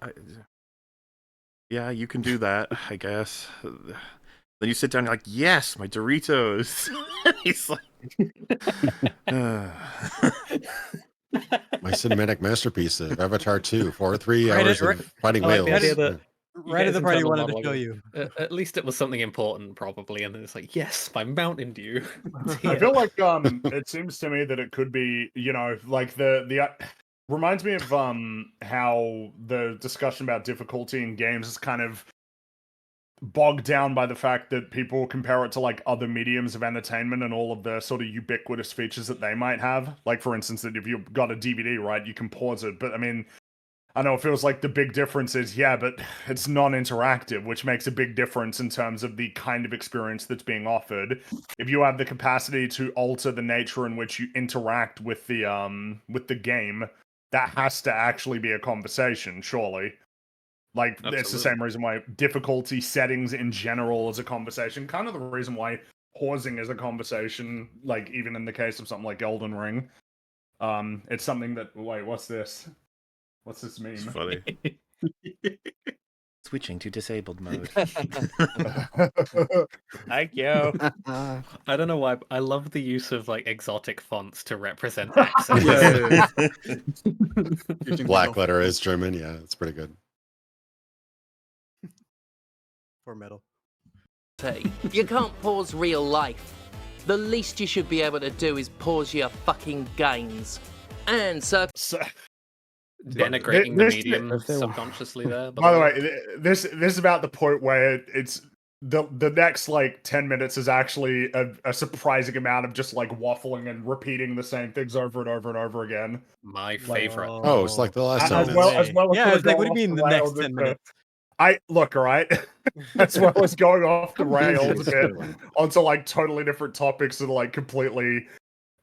yeah, you can do that, I guess. Then you sit down and you're like, yes, my Doritos. He's like... My cinematic masterpiece of Avatar 2, 3 hours of fighting whales. Right at the part he wanted to show you. At least it was something important, probably, and then it's like, yes, my Mountain Dew. I feel like it seems to me that it could be, like the reminds me of how the discussion about difficulty in games is kind of bogged down by the fact that people compare it to like other mediums of entertainment and all of the sort of ubiquitous features that they might have. Like, for instance, that if you've got a DVD, right, you can pause it, but I mean, I know it feels like the big difference is, but it's non-interactive, which makes a big difference in terms of the kind of experience that's being offered. If you have the capacity to alter the nature in which you interact with the game, that has to actually be a conversation, surely. Like, Absolutely. It's the same reason why difficulty settings in general is a conversation. Kind of the reason why pausing is a conversation, like, even in the case of something like Elden Ring. It's something that, wait, what's this? What's this meme? It's funny. Switching to disabled mode. Thank you. I don't know why, but I love the use of like exotic fonts to represent accents. Black letter is German. Yeah, it's pretty good. For metal. You can't pause real life. The least you should be able to do is pause your fucking games. And denigrating the medium subconsciously there. By the way, this is about the point where it's the next like 10 minutes is actually a surprising amount of just like waffling and repeating the same things over and over and over again. My favorite. Oh, it's like the last time. As well as it's like, what do you mean the next 10 minutes? Look, all right, as well as going off the rails a bit onto like totally different topics and like completely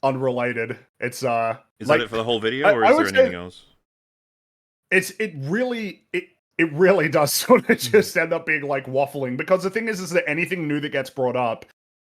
unrelated. It's is like, that it for the whole video, or is there anything else? It really does sort of just end up being like waffling, because the thing is that anything new that gets brought up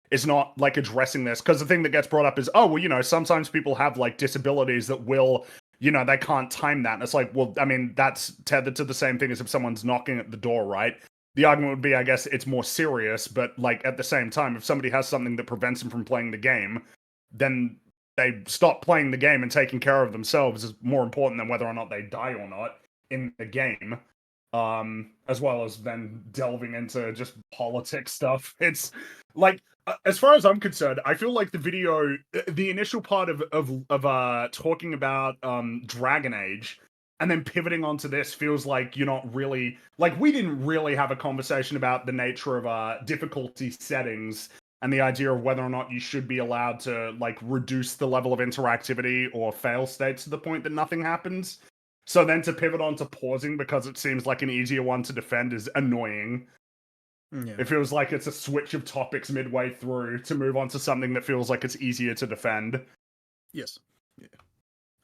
is not like addressing this, because the thing that gets brought up is, oh, well, sometimes people have like disabilities that will, they can't time that. And it's like, well, I mean, that's tethered to the same thing as if someone's knocking at the door, right? the argument would be, I guess, it's more serious, but like at the same time, if somebody has something that prevents them from playing the game, then they stop playing the game and taking care of themselves is more important than whether or not they die or not in the game. As well as then delving into just politics stuff. It's like, as far as I'm concerned, I feel like the initial part of talking about Dragon Age and then pivoting onto this feels like you're not really, like, we didn't really have a conversation about the nature of difficulty settings and the idea of whether or not you should be allowed to, like, reduce the level of interactivity or fail states to the point that nothing happens. So then to pivot on to pausing because it seems like an easier one to defend is annoying. Yeah. It feels like it's a switch of topics midway through to move on to something that feels like it's easier to defend. Yes. Yeah.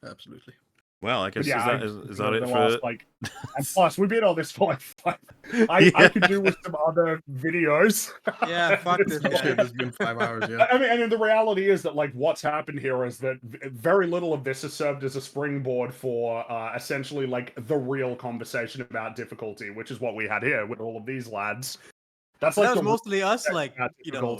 Absolutely. Well, I guess yeah, is that it for... like, and plus, we've been on this for like I could do with some other videos. Yeah, fuck this shit. It's been 5 hours, yeah. I mean, and the reality is that, like, what's happened here is that very little of this has served as a springboard for essentially, like, the real conversation about difficulty, which is what we had here with all of these lads. That's like that was mostly us, like, you know,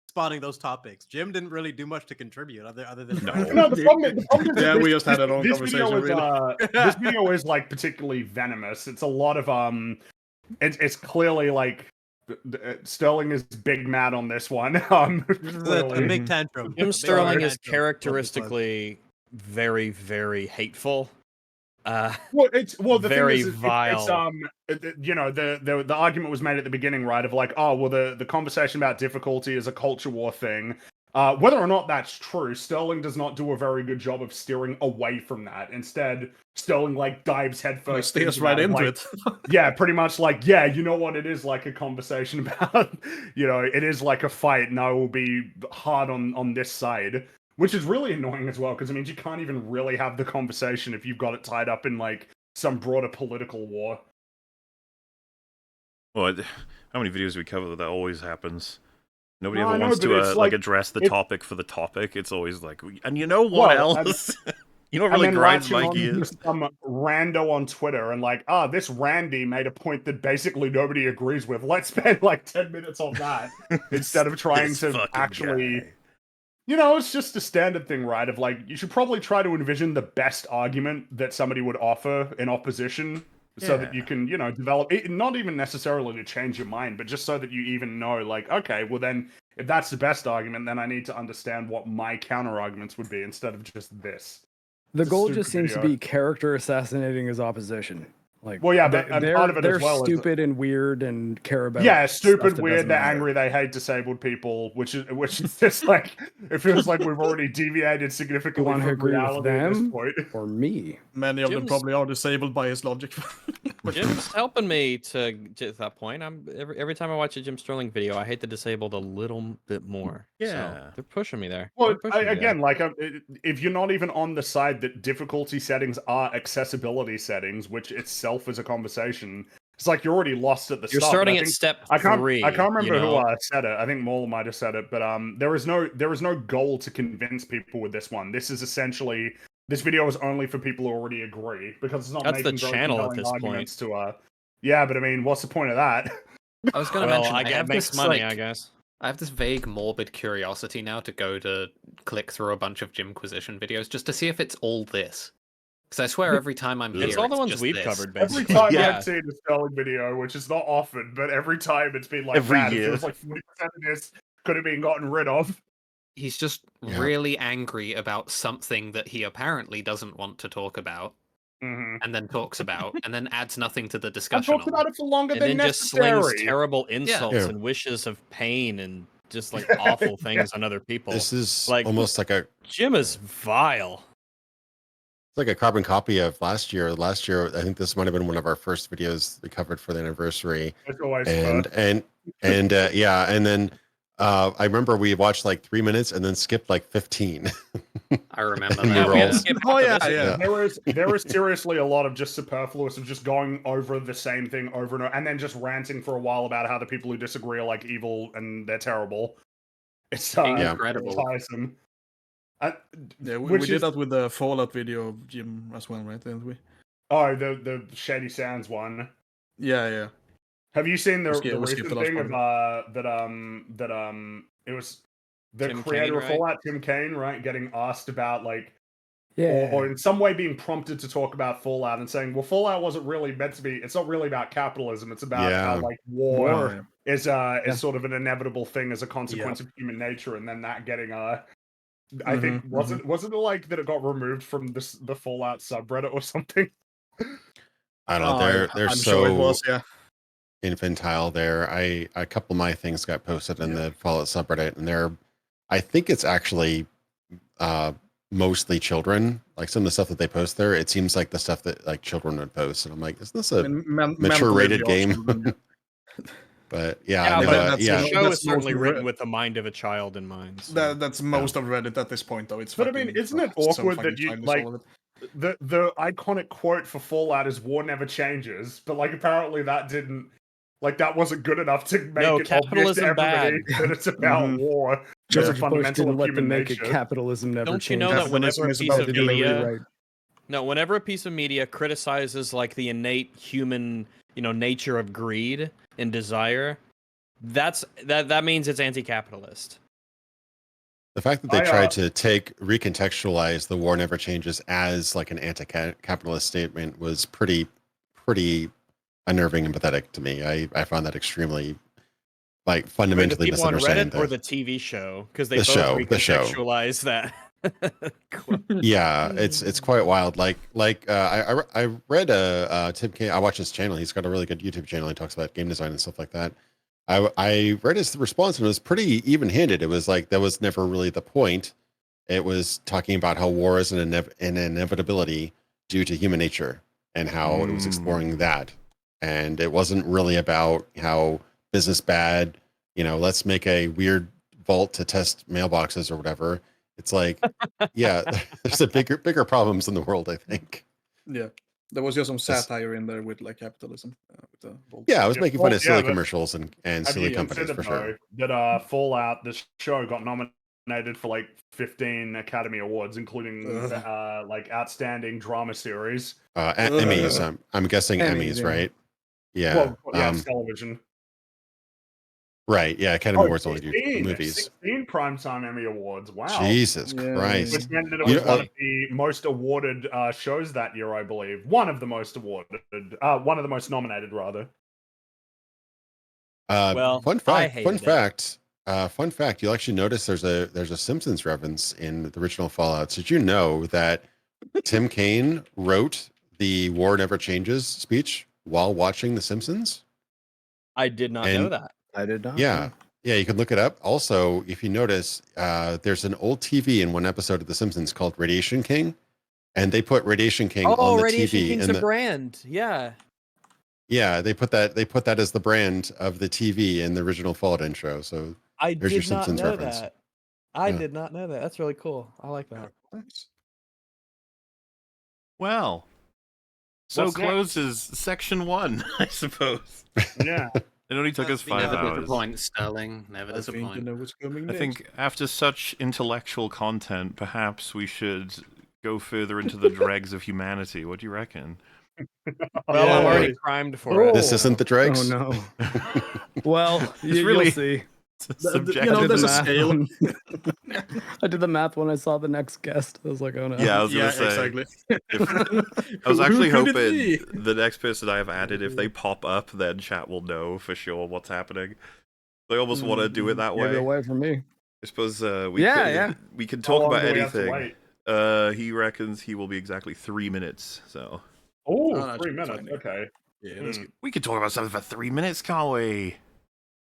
spotting those topics. Jim didn't really do much to contribute other than no. The problem is yeah, we just had our own conversation. This video is like particularly venomous. It's a lot of it's clearly like Sterling is big mad on this one. This is a big tantrum. Jim Sterling is characteristically very, very hateful. The very thing is, vile. You know, the argument was made at the beginning, right? Of like, oh, well, the conversation about difficulty is a culture war thing. Whether or not that's true, Sterling does not do a very good job of steering away from that. Instead, Sterling like dives headfirst. He steers right into it. Yeah, pretty much like, yeah, you know what? It is like a conversation about, you know, it is like a fight, and I will be hard on this side. Which is really annoying as well, because it means you can't even really have the conversation if you've got it tied up in, like, some broader political war. Well, how many videos we cover that always happens? Nobody ever wants to like address the topic for the topic. It's always like, and you know what else? You know what really grinds my gears? Some rando on Twitter and like, this Randy made a point that basically nobody agrees with. Let's spend like 10 minutes on that instead of trying to actually... Guy. You know, it's just a standard thing, right? Of like, you should probably try to envision the best argument that somebody would offer in opposition so that you can, you know, develop it, not even necessarily to change your mind, but just so that you even know, like, okay, well then, if that's the best argument, then I need to understand what my counter arguments would be instead of just this. The goal just seems to be character assassinating his opposition. Like, well, yeah, but part of it as well stupid and weird and care about. Yeah, stupid, weird. They're angry. They hate disabled people, which is just like it feels like we've already deviated significantly from reality at this point. Or me. Many of them probably are disabled by his logic. Jim's helping me to that point. I'm every time I watch a Jim Sterling video, I hate the disabled a little bit more. Yeah, so they're pushing me there. Well, like if you're not even on the side that difficulty settings are accessibility settings, which itself is a conversation, it's like you're already lost at the start. You're starting at step 3. I can't remember who said it. I think Maul might have said it, but there is no goal to convince people with this one. This is essentially this video is only for people who already agree because it's not That's making the channel at this arguments point. Yeah, but I mean, what's the point of that? I was going to mention, I get makes money, I guess. I have this vague morbid curiosity now to go to click through a bunch of Jimquisition videos just to see if it's all this. Because I swear every time I'm here, it's all the ones we've covered, basically. Every time I've seen a Sterling video, which is not often, but every time it's been like every that. Year. It feels like 40% of this could have been gotten rid of. He's just really angry about something that he apparently doesn't want to talk about, and then talks about, and then adds nothing to the discussion. Talks about it for longer than necessary. And then just slings terrible insults and wishes of pain and just like awful things on other people. This is like almost like a Jim is vile. It's like a carbon copy of last year. Last year, I think this might have been one of our first videos we covered for the anniversary. It's always and yeah, and then I remember we watched like 3 minutes and then skipped like 15. I remember that. There was seriously a lot of just superfluous of just going over the same thing over and over, and then just ranting for a while about how the people who disagree are like evil and they're terrible. It's incredible. Tiresome. We did that with the Fallout video of Jim as well, right? Didn't we? Oh, the Shady Sands one. Yeah. Have you seen the skip recent the last thing of it was the Tim creator Kaine, of right? Fallout, Tim Kaine, right, getting asked about like, Yeah. or in some way being prompted to talk about Fallout and saying, well, Fallout wasn't really meant to be. It's not really about capitalism. It's about how like war is sort of an inevitable thing as a consequence of human nature, and then that getting I think wasn't it like that it got removed from the Fallout subreddit or something? I don't know. They're I'm so sure it was, yeah. infantile there. A couple of my things got posted in the Fallout subreddit, and I think it's actually mostly children. Like some of the stuff that they post there, it seems like the stuff that like children would post, and I'm like, isn't this a mature rated game? But yeah, the show is certainly written with the mind of a child in mind. So. That's most of Reddit at this point, though. But I mean, isn't it awkward that you like the iconic quote for Fallout is "War never changes," but like apparently that wasn't good enough to make it obvious to everybody that it's about war. George a fundamental didn't of let human them make nature. it capitalism never Don't you changes. know that whenever a piece of media, right. no, whenever a piece of media criticizes like the innate human, nature of greed and desire, that means it's anti-capitalist. The fact that they tried to recontextualize the war never changes as like an anti-capitalist statement was pretty unnerving and pathetic to me. I found that extremely like fundamentally misunderstanding. Or the TV show, because they both recontextualize that. Yeah, it's quite wild. I read Tim Kaine. I watch his channel. He's got a really good YouTube channel. He talks about game design and stuff like that. I read his response and it was pretty even-handed. It was like that was never really the point. It was talking about how war is an inevitability due to human nature and how it was exploring that. And it wasn't really about how business bad, let's make a weird vault to test mailboxes or whatever. It's like, yeah, there's bigger problems in the world, I think. Yeah. There was just some satire in there with like capitalism. I was making fun of silly commercials and silly companies for sure. That Fallout, this show, got nominated for like 15 Academy Awards, including like Outstanding Drama Series. Emmys. I'm guessing Emmys, right? Yeah. Well, television. Right, yeah, Academy Awards only do movies. 16 Primetime Emmy Awards, wow. Jesus Christ. Which meant that it was one of the most awarded shows that year, I believe. One of the most awarded. One of the most nominated, rather. Fun fact, you'll actually notice there's a Simpsons reference in the original Fallouts. Did you know that Tim Kaine wrote the War Never Changes speech while watching The Simpsons? I did not know that. I did not. Yeah, you can look it up. Also, if you notice, there's an old TV in one episode of The Simpsons called Radiation King, and they put Radiation King on the Radiation TV. King's a brand. Yeah. Yeah, they put that as the brand of the TV in the original Fallout intro. So I there's your did not Simpsons know reference. that. I did not know that. That's really cool. I like that. Well, so closes section 1, I suppose. Yeah. It only took us 5 hours. Never disappoint, Sterling. Never disappoint. I think after such intellectual content, perhaps we should go further into the dregs of humanity. What do you reckon? Well, I'm already primed for it. This isn't the dregs? Oh, no. Well, you'll see. Subjective. There's a scale. I did the math when I saw the next guest. I was like, oh no. Yeah, I was gonna say. Exactly. I was actually hoping the next person I have added, if they pop up, then chat will know for sure what's happening. I almost want to do it that way. Get away from me. I suppose we can talk about anything. He reckons he will be exactly 3 minutes. So. Oh, 3 minutes. Okay. Yeah, we could talk about something for 3 minutes, can't we?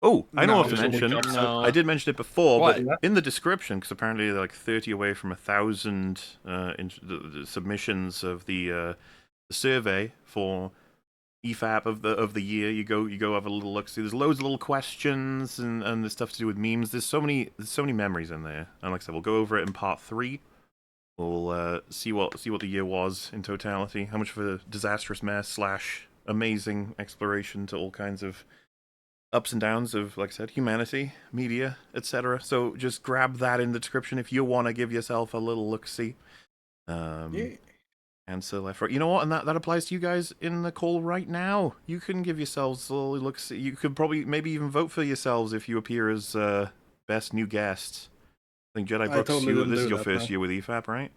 Oh, I know what to mention. I did mention it before, but in the description, because apparently they're like 30 away from 1,000 the submissions of the survey for EFAP of the year. You go have a little look. See, there's loads of little questions and there's stuff to do with memes. There's so many memories in there. And like I said, we'll go over it in part 3. We'll see what the year was in totality. How much of a disastrous mess / amazing exploration to all kinds of ups and downs of, like I said, humanity, media, etc. So just grab that in the description if you want to give yourself a little look-see. And so left, right. You know what? And that applies to you guys in the call right now. You can give yourselves little looks. You could probably maybe even vote for yourselves if you appear as best new guest. I think Jedi Brooks, this is your first year with EFAP, right?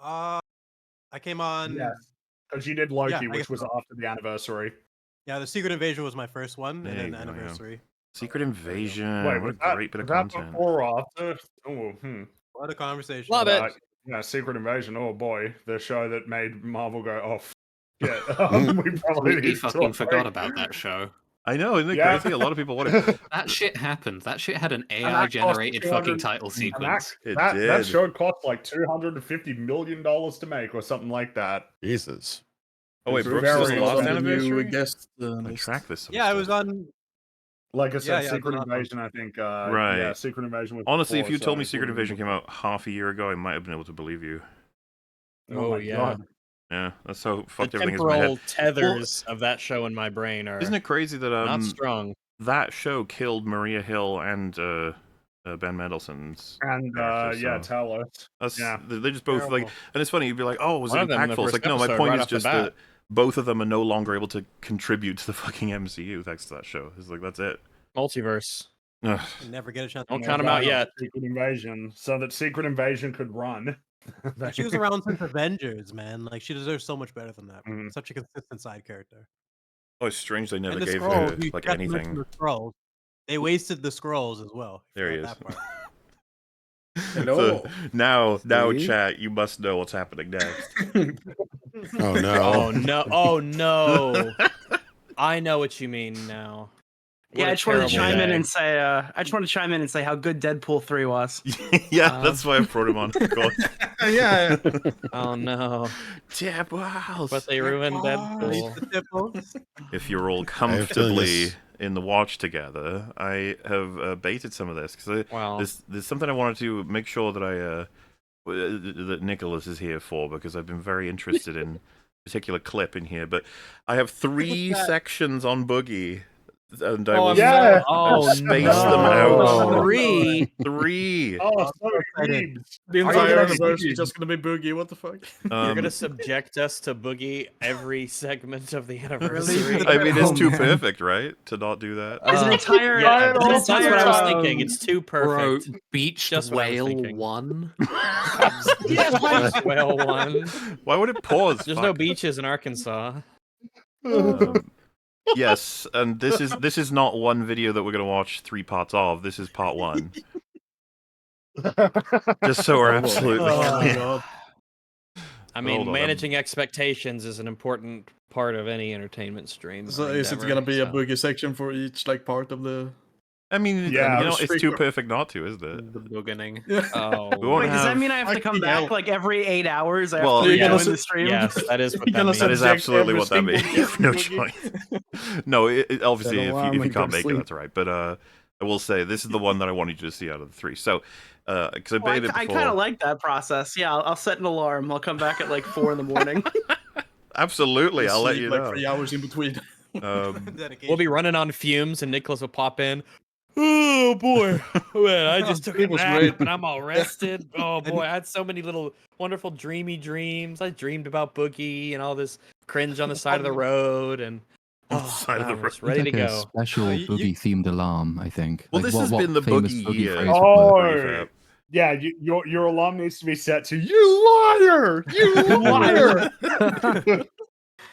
I came on. Yes, because you did Loki, which was after the anniversary. Yeah, the Secret Invasion was my first one, There and then you go, yeah. anniversary. Secret Invasion. Wait, what a great bit of content. Before or after? Oh, What a conversation. Love it. Yeah, Secret Invasion. Oh boy, the show that made Marvel go off. Yeah, we probably We fucking forgot about that show. I know, isn't it crazy? A lot of people want it. That shit happened. That shit had an AI-generated fucking title sequence. That show cost like $250 million to make, or something like that. Jesus. Oh wait, Brooks is the last anniversary. I track this. Yeah, I was on. Like I said, Secret Invasion. I think. Right. Yeah, Secret Invasion was. Honestly, before, if you told me so Secret Invasion came out half a year ago, I might have been able to believe you. Oh, my God. Yeah, that's how fucked The everything is in my head. temporal tethers of that show in my brain are. Isn't it crazy that not strong? That show killed Maria Hill and Ben Mendelsohn's and Talos. They just both like, and it's funny. You'd be like, "Oh, was it impactful?" It's like, no, my episode, point right is off the just bat. that both of them are no longer able to contribute to the fucking MCU thanks to that show. It's like that's it. Multiverse. Ugh. Never get a chance. Don't count them out yet. Secret Invasion, so that Secret Invasion could run. She was around since Avengers, man. Like she deserves so much better than that. Such a consistent side character. Oh, it's strange they never And the gave scrolls, her you like forgot to mention anything. The scrolls. They wasted the scrolls as well. There he is. That part. So now, chat, you must know what's happening next. Oh no! Oh no! Oh no! I know what you mean now. Yeah, I just wanted to chime in and say, how good Deadpool 3 was. Yeah, that's why I brought him on. Yeah. Oh no. Deadpool. But they ruined Deadpool. If you're all comfortably in the watch together, I have baited some of this because there's something I wanted to make sure that that Nicholas is here for, because I've been very interested in a particular clip in here. But I have 3 sections on Boogie. And I will space them out. 3. Oh, sorry. The entire anniversary is just gonna be Boogie. What the fuck? You're gonna subject us to Boogie every segment of the anniversary. I mean, it's too perfect, right? To not do that. It's an entire. That's what I was thinking. It's too perfect. Bro, Beached Just Whale 1. Beached Whale 1. Why would it pause? There's no beaches in Arkansas. Yes, and this is not one video that we're gonna watch 3 parts of. This is part 1. Just so we're absolutely clear. I mean, managing expectations is an important part of any entertainment stream. So is it gonna be a Boogie section for each part of the? I mean, it's too perfect not to, isn't it? The beginning. Oh, wait, does that mean I have to come back like every 8 hours after yes, the stream? Yes, that is what that means. That is absolutely what that means. You have no choice. No, obviously, if you can't make it, that's all right. But I will say, this is the one that I wanted you to see out of the 3. So, because I baited before. I kind of like that process. Yeah, I'll set an alarm. I'll come back at like 4 in the morning. Absolutely, I'll let you know. Like 3 hours in between. We'll be running on fumes, and Nicholas will pop in. Oh boy, man! I just took a nap, and I'm all rested. Oh boy, I had so many little wonderful dreamy dreams. I dreamed about Boogie and all this cringe on the side of the road, and side of the road, ready to like go. A special Boogie themed alarm, I think. Well, like, this has been the famous Boogie year. phrase would work? Yeah, your alarm needs to be set to "You liar, you liar."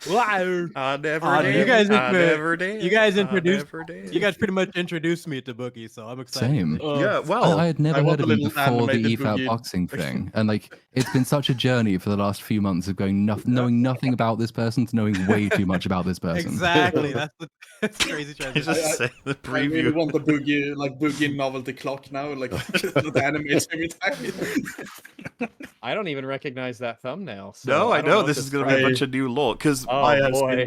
Liar. I never did. You guys, I never did. You guys introduced. You guys pretty much introduced me to Boogie, so I'm excited. Same. Yeah, well, I had never heard of him little before the animated EFAP Boogie. boxing thing, and like it's been such a journey for the last few months of knowing nothing about this person to knowing way too much about this person. Exactly. That's the crazy transition. Just say the I really preview. want the Boogie novelty clock now, like that animates every time. I don't even recognize that thumbnail. So No, I know this if is it's going to be a right. bunch of new lore because Oh boy.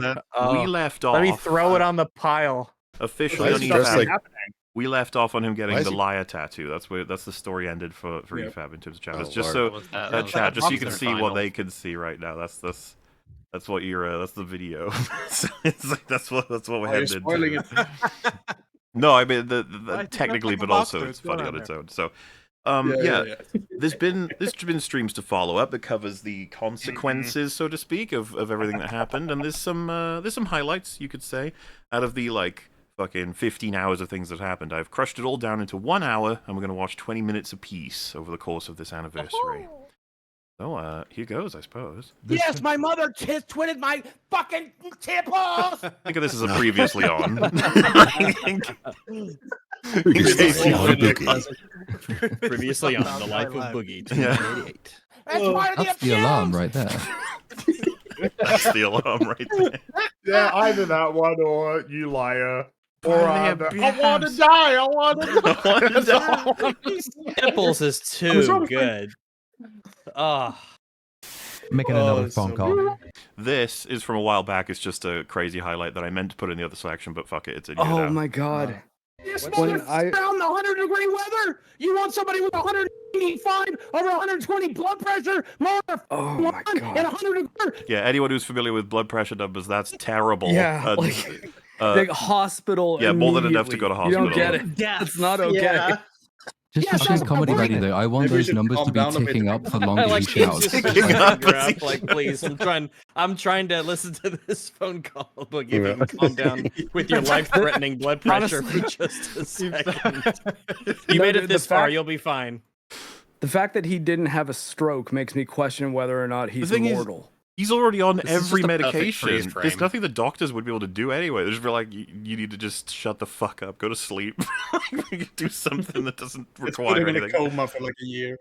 we left off. Let me throw it on the pile. Officially on Why is it just, EFAP. like- We left off on him getting Why is the he- liar tattoo. That's the story ended for Yep. EFAP in terms of chat. Oh, It's just Lord. so chat, just so you can see Final. what they can see right now. That's what you're. That's the video. So it's like that's what we're Are you headed spoiling into. it? No, I mean Why is it technically, not like but a also boxer? it's What's going funny on on its there? own. So There's been streams to follow up that covers the consequences, so to speak, of everything that happened, and there's some highlights, you could say, out of the fucking 15 hours of things that happened. I've crushed it all down into 1 hour, and we're gonna watch 20 minutes apiece over the course of this anniversary. So here goes, I suppose. Yes, my mother twitted my fucking temples. Think of this as a previously on. Previously on The Life of Boogie, 1988. That's the alarm right there. That's the alarm right there. Yeah, either that one or you liar. Or I want to die. I want to die. Nipples is too good. Making another phone call. This is from a while back. It's just a crazy highlight that I meant to put in the other selection, but fuck it, it's in here now. Oh my god. This mother found the 100-degree weather. You want somebody with 185 over 120 blood pressure, mother and 100 degree. Yeah, anyone who's familiar with blood pressure numbers, that's terrible. Yeah, hospital. Yeah, more than enough to go to hospital. You don't get it. Yeah, it's not okay. Yeah. Just for sheer comedy value, though, I want those numbers to be ticking up the longer he shouts. Please, I'm trying to listen to this phone call. But you can calm down with your life-threatening blood pressure for just a second. You made it this far, you'll be fine. The fact that he didn't have a stroke makes me question whether or not he's immortal. He's already on every medication. There's nothing the doctors would be able to do anyway. They'd just be like, you need to just shut the fuck up, go to sleep, do something that doesn't require anything. It's put him in a coma for like a year.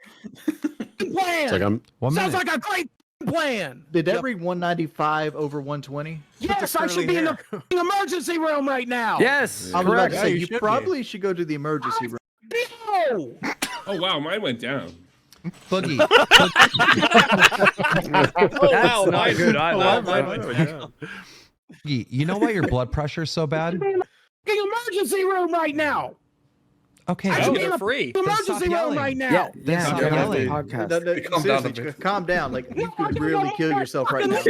Plan. Sounds like a great plan. Did every 195 over 120? Yes, I should be in the emergency room right now. Yes, I was about to say, you probably should go to the emergency room. No. Oh wow, mine went down. Boogie. That's not good. Boogie, you know why your blood pressure's so bad? Emergency room right now. Okay, I should be in the emergency room right now. Stop yelling. Calm down. Like you could really kill yourself right now.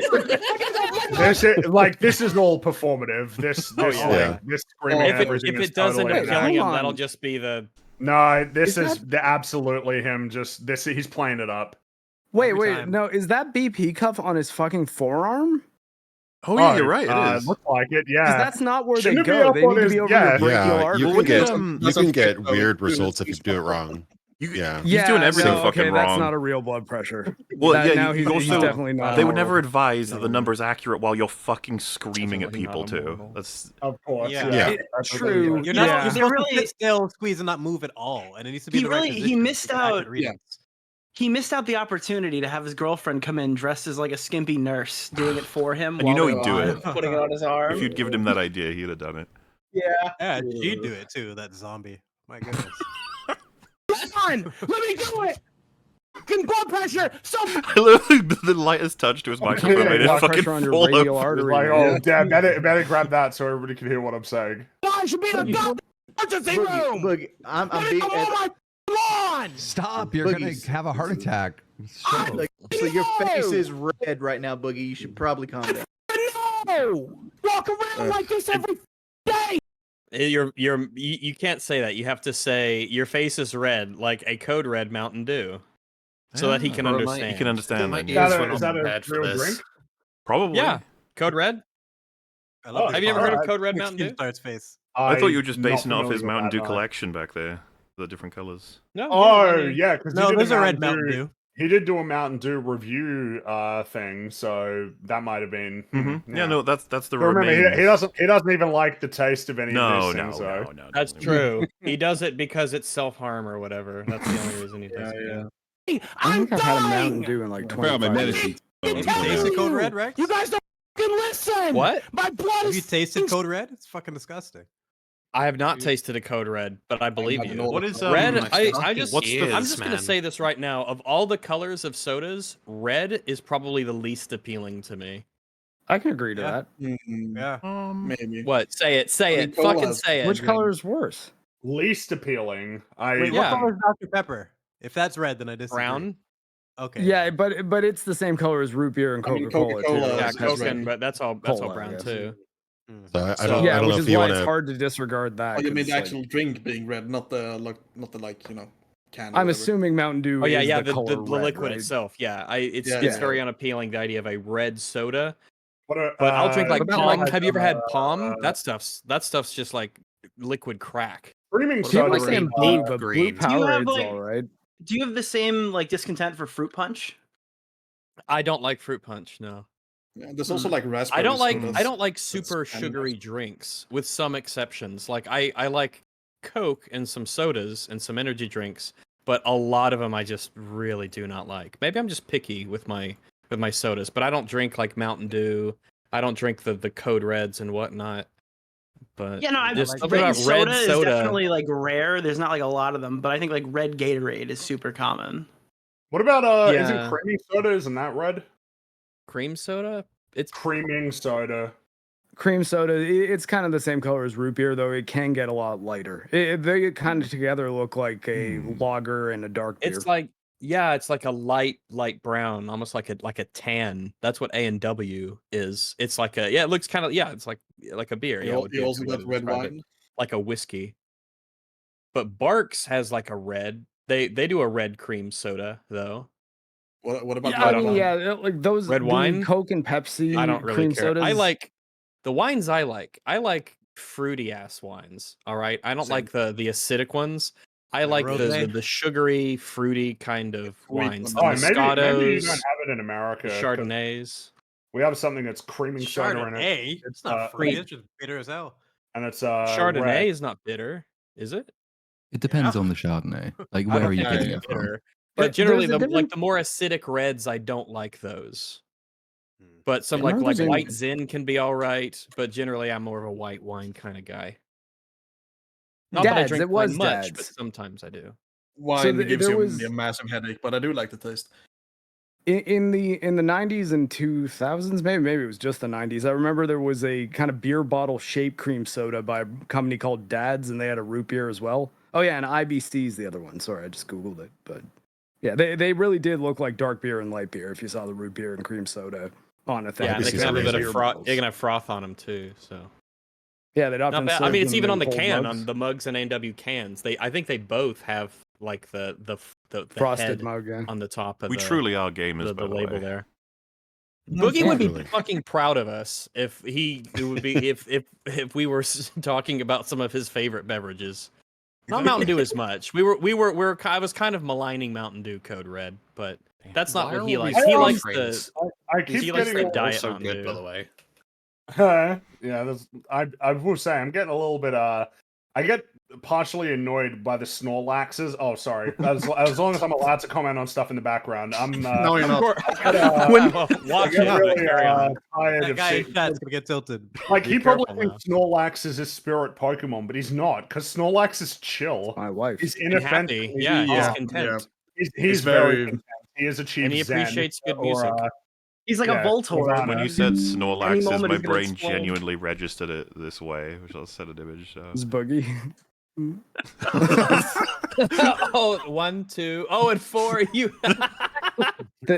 This is all performative. This screaming. If it doesn't end up killing him, that'll just be the. No, this is absolutely him. He's playing it up. Wait, no, is that BP cuff on his fucking forearm? Oh yeah, you're right. It is. Looks like it. Yeah, that's not where they go. They need to be over the brachial artery. You can get weird results if you do it wrong. He's doing everything fucking wrong. That's not a real blood pressure. Well, now he's definitely not. They would never advise that the number's accurate while you're fucking screaming at people too. That's of course. Yeah. It's true. You're not. You're supposed to sit still, squeeze, and not move at all. And it needs to be. He missed out. He missed out the opportunity to have his girlfriend come in dressed as like a skimpy nurse, doing it for him. And you know he'd do it. Putting it on his arm. If you'd given him that idea, he'd have done it. Yeah, she'd do it too. That zombie. My goodness. Come on, let me do it. Fucking blood pressure. The lightest touch to his microphone made it fucking fall over. Like, oh, damn, better grab that so everybody can hear what I'm saying. I should be in the emergency room. Look, I'm being. Stop! You're gonna have a heart attack. So your face is red right now, Boogie. You should probably calm down. No, walk around like this every day. You can't say that. You have to say your face is red, like a Code Red Mountain Dew, so that he can understand. He can understand that. Is that a real drink? Probably. Yeah, Code Red. Have you ever heard of Code Red Mountain Dew? Starts face. I thought you were just basing it off his Mountain Dew collection back there, the different colors. No. Oh yeah, because there's a red Mountain Dew. He did do a Mountain Dew review thing, so that might have been. Yeah, no, that's the. But remember, he doesn't even like the taste of any of these things. No, that's true. He does it because it's self-harm or whatever. That's the only reason he does it. I think I've had a Mountain Dew in like 25 years. Have you tasted Code Red, Rex? You guys don't fucking listen. What? My blood Have you tasted Code Red? It's fucking disgusting. I have not tasted a Code Red, but I believe you. What is red? I'm just going to say this right now. Of all the colors of sodas, red is probably the least appealing to me. I can agree to that. Yeah. Maybe. What? Say it. Say it. Fucking say it. Which color is worse? Least appealing. Wait, what color is Dr. Pepper? If that's red, then I disagree. Brown. Okay. Yeah, but it's the same color as root beer and Coca-Cola too. Yeah, Coke, but that's all brown too. So I don't know which if is you why want it's to. hard to disregard that. Oh, you mean the actual drink being red, not the like, you know. I'm assuming Mountain Dew. Oh yeah, is yeah, the, color the red, liquid right? itself. Yeah, it's Yeah. very unappealing, the idea of a red soda. But I'll drink like what about, Palm. like, Have you ever had Palm? That stuff's just like liquid crack. Screaming People soda are saying is, blue, but blue green. Do you have Powerade like? all right. Do you have the same like discontent for fruit punch? I don't like fruit punch. No. Yeah, there's also like raspberry. I don't sodas. like super kind of sugary drinks, with some exceptions. Like I like Coke and some sodas and some energy drinks, but a lot of them I just really do not like. Maybe I'm just picky with my sodas, but I don't drink like Mountain Dew. I don't drink the Code Reds and whatnot. But Yeah, no, I just like something red about red soda is soda. definitely like rare. There's not like a lot of them, but I think like red Gatorade is super common. What about isn't Yeah. creamy soda? Isn't that red? Cream soda? It's Creaming soda. Cream soda, it's kind of the same color as root beer, though it can get a lot lighter. They kind of together look like a lager and a dark beer. It's like, yeah, it's like a light brown, almost like a tan. That's what A&W is. It's like it looks kind of, it's like a beer. Yeah, would be You a also good way got to red describe it. wine. Like a whiskey. But Barks has like a red. They do a red cream soda though. What about Yeah, I mean, like those Red the wine? Coke and Pepsi. I don't really cream care. sodas. I like the wines I like fruity ass wines. All right. I don't Same. like the acidic ones. I Like like the rosé? sugary, fruity kind of Sweet wines. ones. The Oh, maybe you Moscatos, don't have it in America. the 'cause Chardonnays. We have something that's creaming soda in it. Chardonnay? It's not fruity. It's just bitter as hell. And it's Chardonnay red. is not bitter, is it? It depends on the Chardonnay. Like, I where don't are you think getting it's it from? bitter. But generally, there's a different- the more acidic reds, I don't like those. But some I like remember seeing- white Zin can be all right. But generally, I'm more of a white wine kind of guy. Not that I Dads, drink it was wine much, but Dads. sometimes I do. Wine gives there you was- a massive headache, but I do like the taste. In the 90s and 2000s, maybe it was just the 90s. I remember there was a kind of beer bottle shaped cream soda by a company called Dad's, and they had a root beer as well. Oh yeah, and IBC is the other one. Sorry, I just googled it, but yeah, they really did look like dark beer and light beer if you saw the root beer and cream soda on a thing. Yeah, and they IBC can have a bit of beer froth. bottles. They can have froth on them too. So Yeah, they'd not often. bad. I serve mean, it's them even in on the cold can, mugs. on the mugs and A&W cans. I think they both have like the Frosted head mug, yeah. on the top of We the, truly are gamers, the by the label way. there. No, Boogie would be truly. fucking proud of us if it would be if we were talking about some of his favorite beverages. Not Mountain Dew as much. I was kind of maligning Mountain Dew Code Red, but that's not Why what are he all likes. these He likes friends? I keep he likes getting the diet Also Mountain good, Dew. by the way. Yeah, I will say I'm getting a little bit I get partially annoyed by the Snorlaxes. Oh, sorry. As long as I'm allowed to comment on stuff in the background, I'm No, you're not. Watch I get it. really Carry on. tired That of guy seeing. in chat's gonna get tilted. Like Be he probably careful thinks Snorlax is his spirit Pokemon, but he's not, because Snorlax is chill. My wife. He's And happy. inoffensive. Yeah, he's Yeah, content. He's very content. He has achieved And he Zen, appreciates good or, music. He's like yeah, a Voltorb. Nirvana. When you said Any Snorlaxes, moment my he's gonna brain explode. genuinely registered it this way, which I'll set an image. It's Boogie. Oh, 1, 2, oh, and 4. You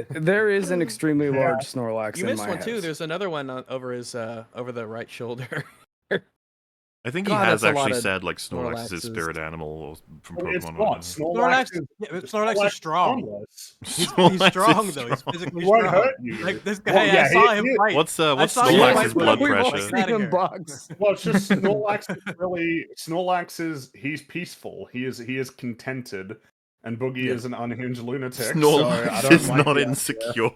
There is an extremely large Snorlax you in missed my one house. too. There's another one over his over the right shoulder. I think God, he has that's a lot actually of said like Snorlax is his Snorlaxes. spirit animal or from Well, Pokemon. it's or not. whatever. Snorlax is strong. harmless. He's Snorlax strong is though. He's strong. physically He won't strong. hurt you. Like this guy, Well, yeah, I saw he him is. fight. What's I what's saw him Snorlax's fight with blood him. We've all pressure? Get outta seen here. box. Well, it's just Snorlax is really he's peaceful. He is contented, and Boogie is an unhinged lunatic. so I Snorlax don't is like not the idea. insecure.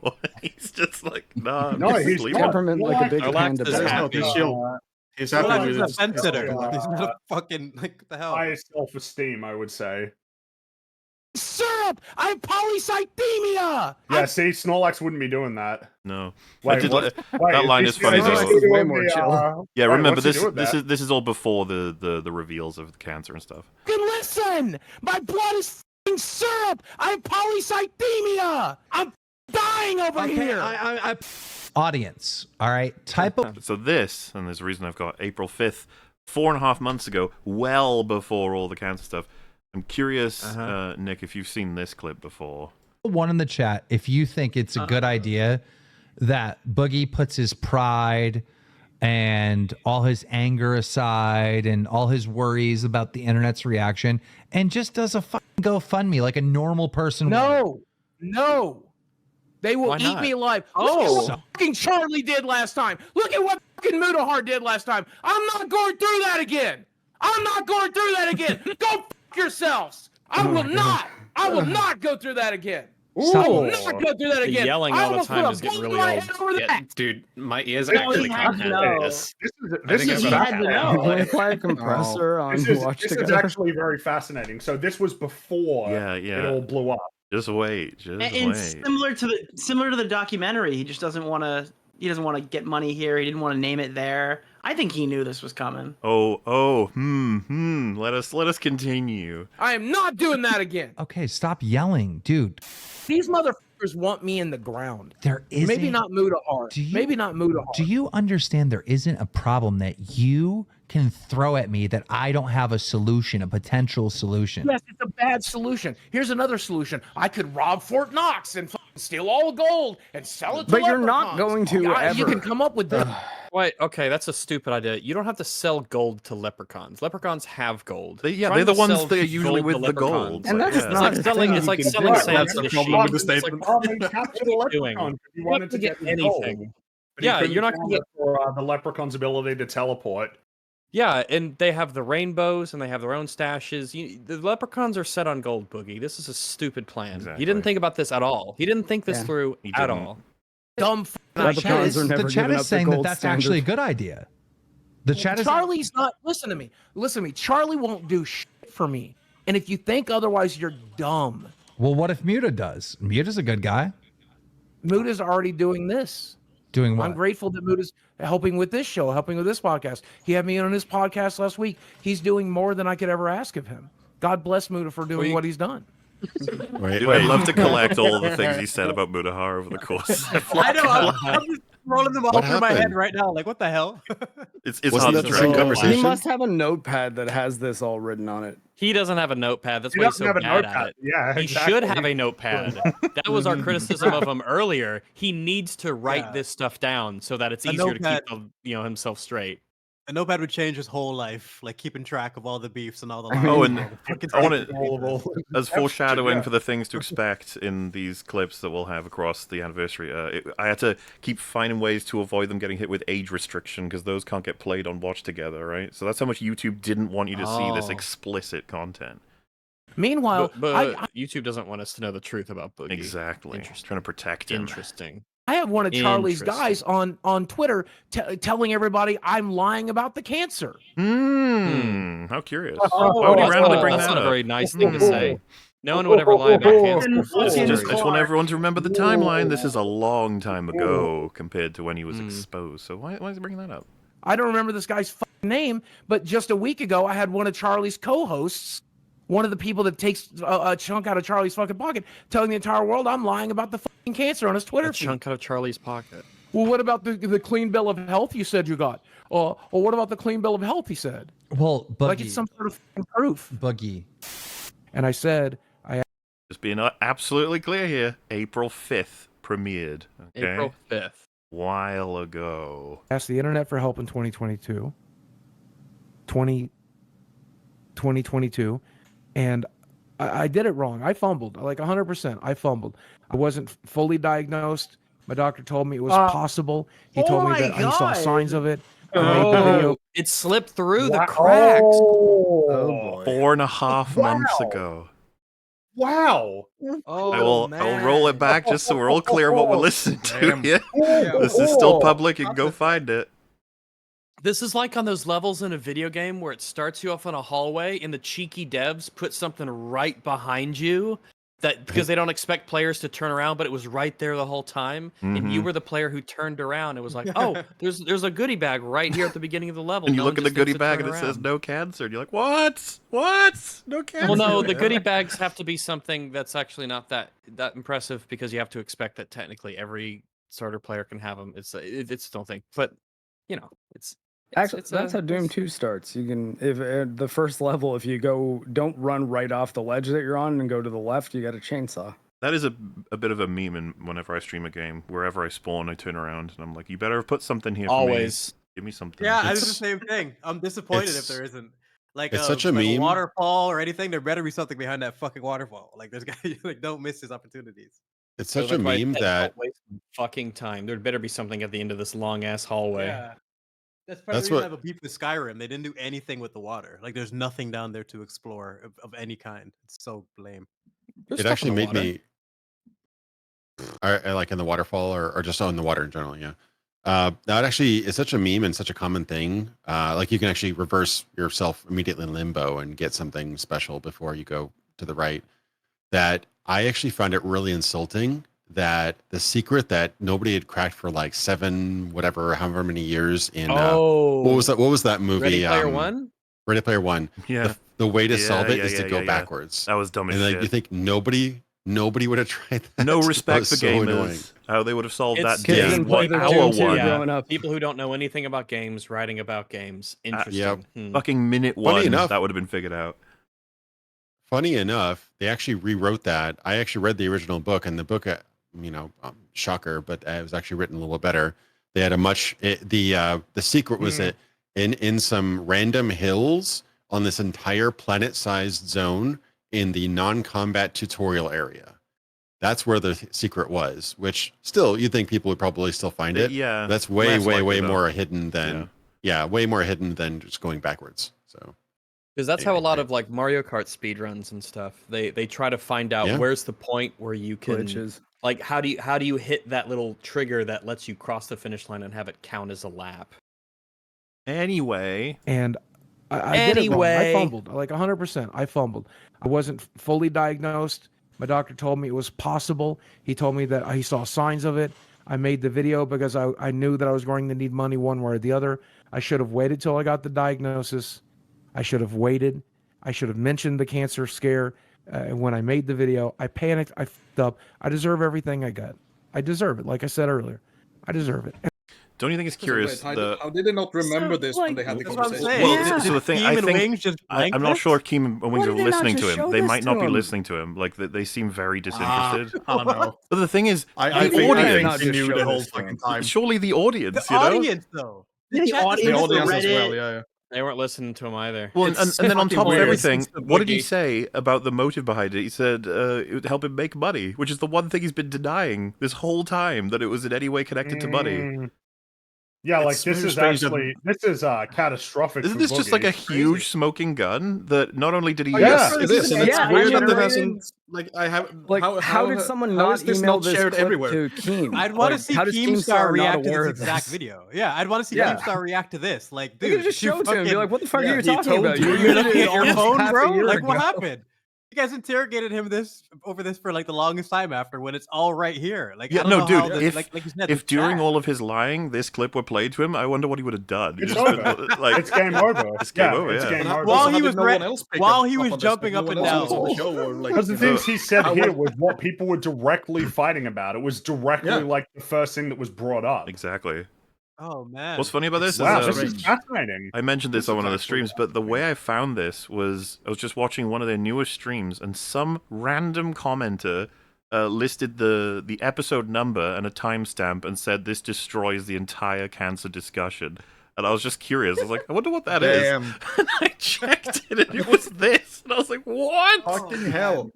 He's just like, nah, I'm No, just he's sleeping. not. Temperament like a big Snorlax panda is bear. happy. He's chill. He's happy Snorlax with is a his fence sitter. uh, He's not a fucking like what the hell. high self-esteem, I would say. Syrup! I have polycythemia! Yeah, see, Snorlax wouldn't be doing that. No, Wait, I did, what? that line is funny Snorlax though. is way more chill. Yeah, wait, remember what's he this. doing with that? This is all before the reveals of the cancer and stuff. Fucking listen! My blood is f***ing syrup! I have polycythemia! I'm dying over here! Audience, all right. Type of So this, and there's a reason I've got April 5th, 4.5 months ago, well before all the cancer stuff. I'm curious, Nick, if you've seen this clip before. one in the chat if you think it's a good idea that Boogie puts his pride and all his anger aside and all his worries about the internet's reaction and just does a fucking GoFundMe like a normal person would. No. They will Why eat not? me alive. Look at what fucking Charlie did last time. Look at what fucking Mudahar did last time. I'm not going through that again. Go fuck yourselves. I will not go through that again. I will not go through that The again. yelling all the time is getting really old. Yeah, dude, my ears This actually is- can't handle no. this. This I think is I've got fascinating. a- Can we apply a compressor on Watch This is Together? actually very fascinating. So this was before it all blew up. Just wait. And similar to the documentary, he just doesn't want to. He doesn't want to get money here. He didn't want to name it there. I think he knew this was coming. Let us continue. I am not doing that again. Okay, stop yelling, dude. These motherfuckers want me in the ground. There isn't. Maybe not Mudahar. Maybe not Mudahar. Do you understand there isn't a problem that you can throw at me that I don't have a solution, a potential solution? Yes, it's a bad solution. Here's another solution. I could rob Fort Knox and steal all the gold and sell it to But you're not leprechauns. going to Yeah, ever. You can come up with this. Wait, okay, that's a stupid idea. You don't have to sell gold to leprechauns. Leprechauns have gold. Yeah, Trying they're the to ones sell that are usually gold with to the gold. leprechauns. And that's Yeah. not It's a like selling. thing It's you like can selling do. sand That's to the the problem with the sheep. It's statement. like, They captured a leprechaun because he You have wanted to to get get the gold. anything. But he Yeah, couldn't you're not sell gonna it for the leprechaun's ability to teleport. Yeah, and they have the rainbows and they have their own stashes. The leprechauns are set on gold, Boogie. This is a stupid plan. Exactly. He didn't think about this at all. He didn't think this through He at didn't. all. Dumb Leprechauns are never The chat giving is up the saying that gold that's standard. actually a good idea. The chat is. Charlie's not. Listen to me. Charlie won't do shit for me. And if you think otherwise, you're dumb. Well, what if Muta does? Muta's a good guy. Muta's already doing this. Doing what? I'm grateful that Muta's helping with this show, helping with this podcast. He had me on his podcast last week. He's doing more than I could ever ask of him. God bless Muta for doing what he's done. Dude, I'd love to collect all of the things he said about Mudahar over the course. I know. I'm just rolling them all What through my head happened? right now. Like, what the hell? It's Wasn't hard that to the track same down. conversation? He must have a notepad that has this all written on it. He doesn't have a notepad. That's He why he's doesn't so have a bad notepad. at it. Yeah, He exactly. should have a notepad. That was our criticism of him earlier. He needs to write this stuff down so that it's A easier notepad. to keep himself straight. A notepad would change his whole life, like keeping track of all the beefs and all the. Oh, lies and all the fucking I want stuff. to, as foreshadowing yeah. for the things to expect in these clips that we'll have across the anniversary, I had to keep finding ways to avoid them getting hit with age restriction because those can't get played on Watch Together, right? So that's how much YouTube didn't want you to see this Oh. explicit content. Meanwhile, But I YouTube doesn't want us to know the truth about Boogie. Exactly. Interesting. Trying to protect him. Interesting. have one of Charlie's Interesting. guys on Twitter telling everybody I'm lying about the cancer. How curious. Oh, Why would he that's randomly not- bring That's that not a up? very nice thing to say. No one would ever lie about cancer. I just want everyone to remember the timeline. This is a long time ago compared to when he was exposed. So why is he bringing that up? I don't remember this guy's fucking name, but just a week ago, I had one of Charlie's co-hosts, one of the people that takes a chunk out of Charlie's fucking pocket, telling the entire world I'm lying about the fucking cancer on his Twitter feed. Chunk out of Charlie's pocket. Well, what about the clean bill of health you said you got? Or what about the clean bill of health? He said. Well, Boogie. Like it's some sort of fucking proof. Boogie. And I said, Just being absolutely clear here. April 5th premiered. Okay? April 5th. While ago. asked the internet for help in 2022. 2022. And I did it wrong. I fumbled, like 100%. I fumbled. I wasn't fully diagnosed. My doctor told me it was possible. He told me that he saw signs of it. I made the video. It slipped through the cracks. Oh, 4.5 months ago. Wow. Oh, I will roll it back just so we're all clear what we're listening to here. This is still public. You can go find it. This is like on those levels in a video game where it starts you off in a hallway and the cheeky devs put something right behind you that because they don't expect players to turn around, but it was right there the whole time. And you Mhm. were the player who turned around. It was like, oh, there's a goodie bag right here at the beginning of the level. And you No look one at the just goodie thinks to bag turn and it says around. no cancer. And you're like, what? What? No cancer. Well, no, the goodie bags have to be something that's actually not that impressive because you have to expect that technically every starter player can have them. It's don't think, but you know, Actually, that's how Doom 2 starts. You can, if the first level, if you don't run right off the ledge that you're on and go to the left, you got a chainsaw. That is a bit of a meme. And whenever I stream a game, wherever I spawn, I turn around and I'm like, you better have put something here for Always. Give me something. Yeah, I did the same thing. I'm disappointed if it's- there isn't like it's such a like meme. waterfall or anything. There better be something behind that fucking waterfall. Like there's guys like don't miss his opportunities. It's So such a like I meme said, that don't waste fucking time. There'd better be something at the end of this long ass hallway. Yeah. That's part of That's the reason I what- have a beef with Skyrim. They didn't do anything with the water. Like there's nothing down there to explore of any kind. It's so lame. it actually made me like in the waterfall or just on the water in general. Yeah. That actually is such a meme and such a common thing. Like you can actually reverse yourself immediately in limbo and get something special before you go to the right. That I actually found it really insulting that the secret that nobody had cracked for like 7, whatever, however many years in what was that movie? Ready Player One? Ready Player One. Yeah. The way to Yeah, solve it yeah, is yeah, to go yeah. backwards. That was dumb as And like shit. you think nobody would have tried that. No That respect was for so gamers. annoying. How they would have solved It's that Kids day. didn't play their Hour Doom 2 one. growing up. People who don't know anything about games writing about games. Interesting. Yep. Fucking minute Funny one, enough- that would have been figured out. Funny enough, they actually rewrote that. I actually read the original book, and the book, shocker, but it was actually written a little better. They had the secret was that in some random hills on this entire planet-sized zone in the non-combat tutorial area. That's where the secret was. Which still, you'd think people would probably still find it. Yeah, that's way, less way, likely, way though. more hidden than way more hidden than just going backwards. So. Because that's how a lot of like Mario Kart speedruns and stuff. They try to find out Yeah. where's the point where you can Glitches. like how do you hit that little trigger that lets you cross the finish line and have it count as a lap. Anyway, And I did it wrong. Anyway. I fumbled, like 100%. I fumbled. I wasn't fully diagnosed. My doctor told me it was possible. He told me that he saw signs of it. I made the video because I knew that I was going to need money one way or the other. I should have waited till I got the diagnosis. I should have waited. I should have mentioned the cancer scare. And when I made the video, I panicked. I fucked up. I deserve everything I got. I deserve it. Like I said earlier, I deserve it. don't you think it's curious? How did they not remember this when they had the That's what I'm conversation? saying. Well, so the thing, Keem I and think Wings just blank I'm not this? sure if Keem and Wings Why are did they not listening just to him. show They this might to not be him? listening to him. Like they seem very disinterested. I don't know. But the thing is, I the think audience. they knew the whole fucking time. Surely the audience, The you know? audience though. The chat audience, The just audience as Reddit. well, yeah. They weren't listening to him either. Well, and It's then on fucking top of weird. everything, It's the what did he boogie. say about the motive behind it? He said it would help him make money, which is the one thing he's been denying this whole time, that it was in any way connected to money. Yeah, like It's this very is strange that- actually catastrophic. Isn't for this just like Boogie. a huge smoking gun that not only did he... Oh, yes, it is. And it's Yeah, weird I that mean, it hasn't. Like I have. Like, how did someone how not is this email not this shared clip everywhere? to Keem? I'd want to Like, see how does Keemstar Keemstar not react to aware this of exact this? video. Yeah, I'd want to see Yeah. Keemstar react to this. Like, They dude, could just you show it to him and be fucking- like, what the fuck Yeah, are you he talking told about? you. You're looking at your phone, half a bro? year Like, what ago. happened? You guys interrogated him over this for like the longest time after when it's all right here. Like, I Yeah, don't no, know dude, how the, if, like you said, if the during chat- all of his lying, this clip were played to him, I wonder what he would have done. It's Just over. been, like, It's game over. It's game Yeah, over, it's yeah. game over. While So he how did was no re- one else pick while up he on was this? jumping No up one and else was down. on the show, or, like, Because the things he said how here would- was what people were directly fighting about. It was directly Yeah. like the first thing that was brought up. Exactly. Oh man, What's funny about this Wow, is this is fascinating. I mentioned this This on is one of the actually streams, but the way I found this was I was just watching one of their newest streams, and some random commenter listed the episode number and a timestamp and said this destroys the entire cancer discussion. And I was just curious. I was like, I wonder what that is. Damn. And I checked it, and it was this. And I was like, what? Fucking hell!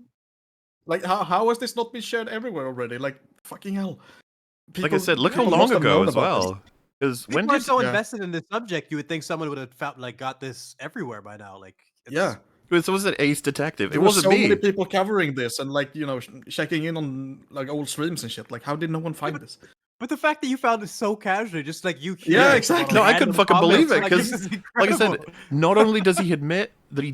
Like how has this not been shared everywhere already? Like fucking hell! Like I People- said, look how people long must have ago known as about this. well. Because People when are did so Yeah. invested in this subject, you would think someone would have found, like got this everywhere by now. Like, it's, Yeah, so was it Ace Detective? It there were wasn't so me. many people covering this and like checking in on like old streams and shit. Like how did no one find this? But the fact that you found it so casually, just like you, Yeah, hear exactly. No, I random couldn't fucking believe it comments, because, this is like I said, incredible. not only does he admit that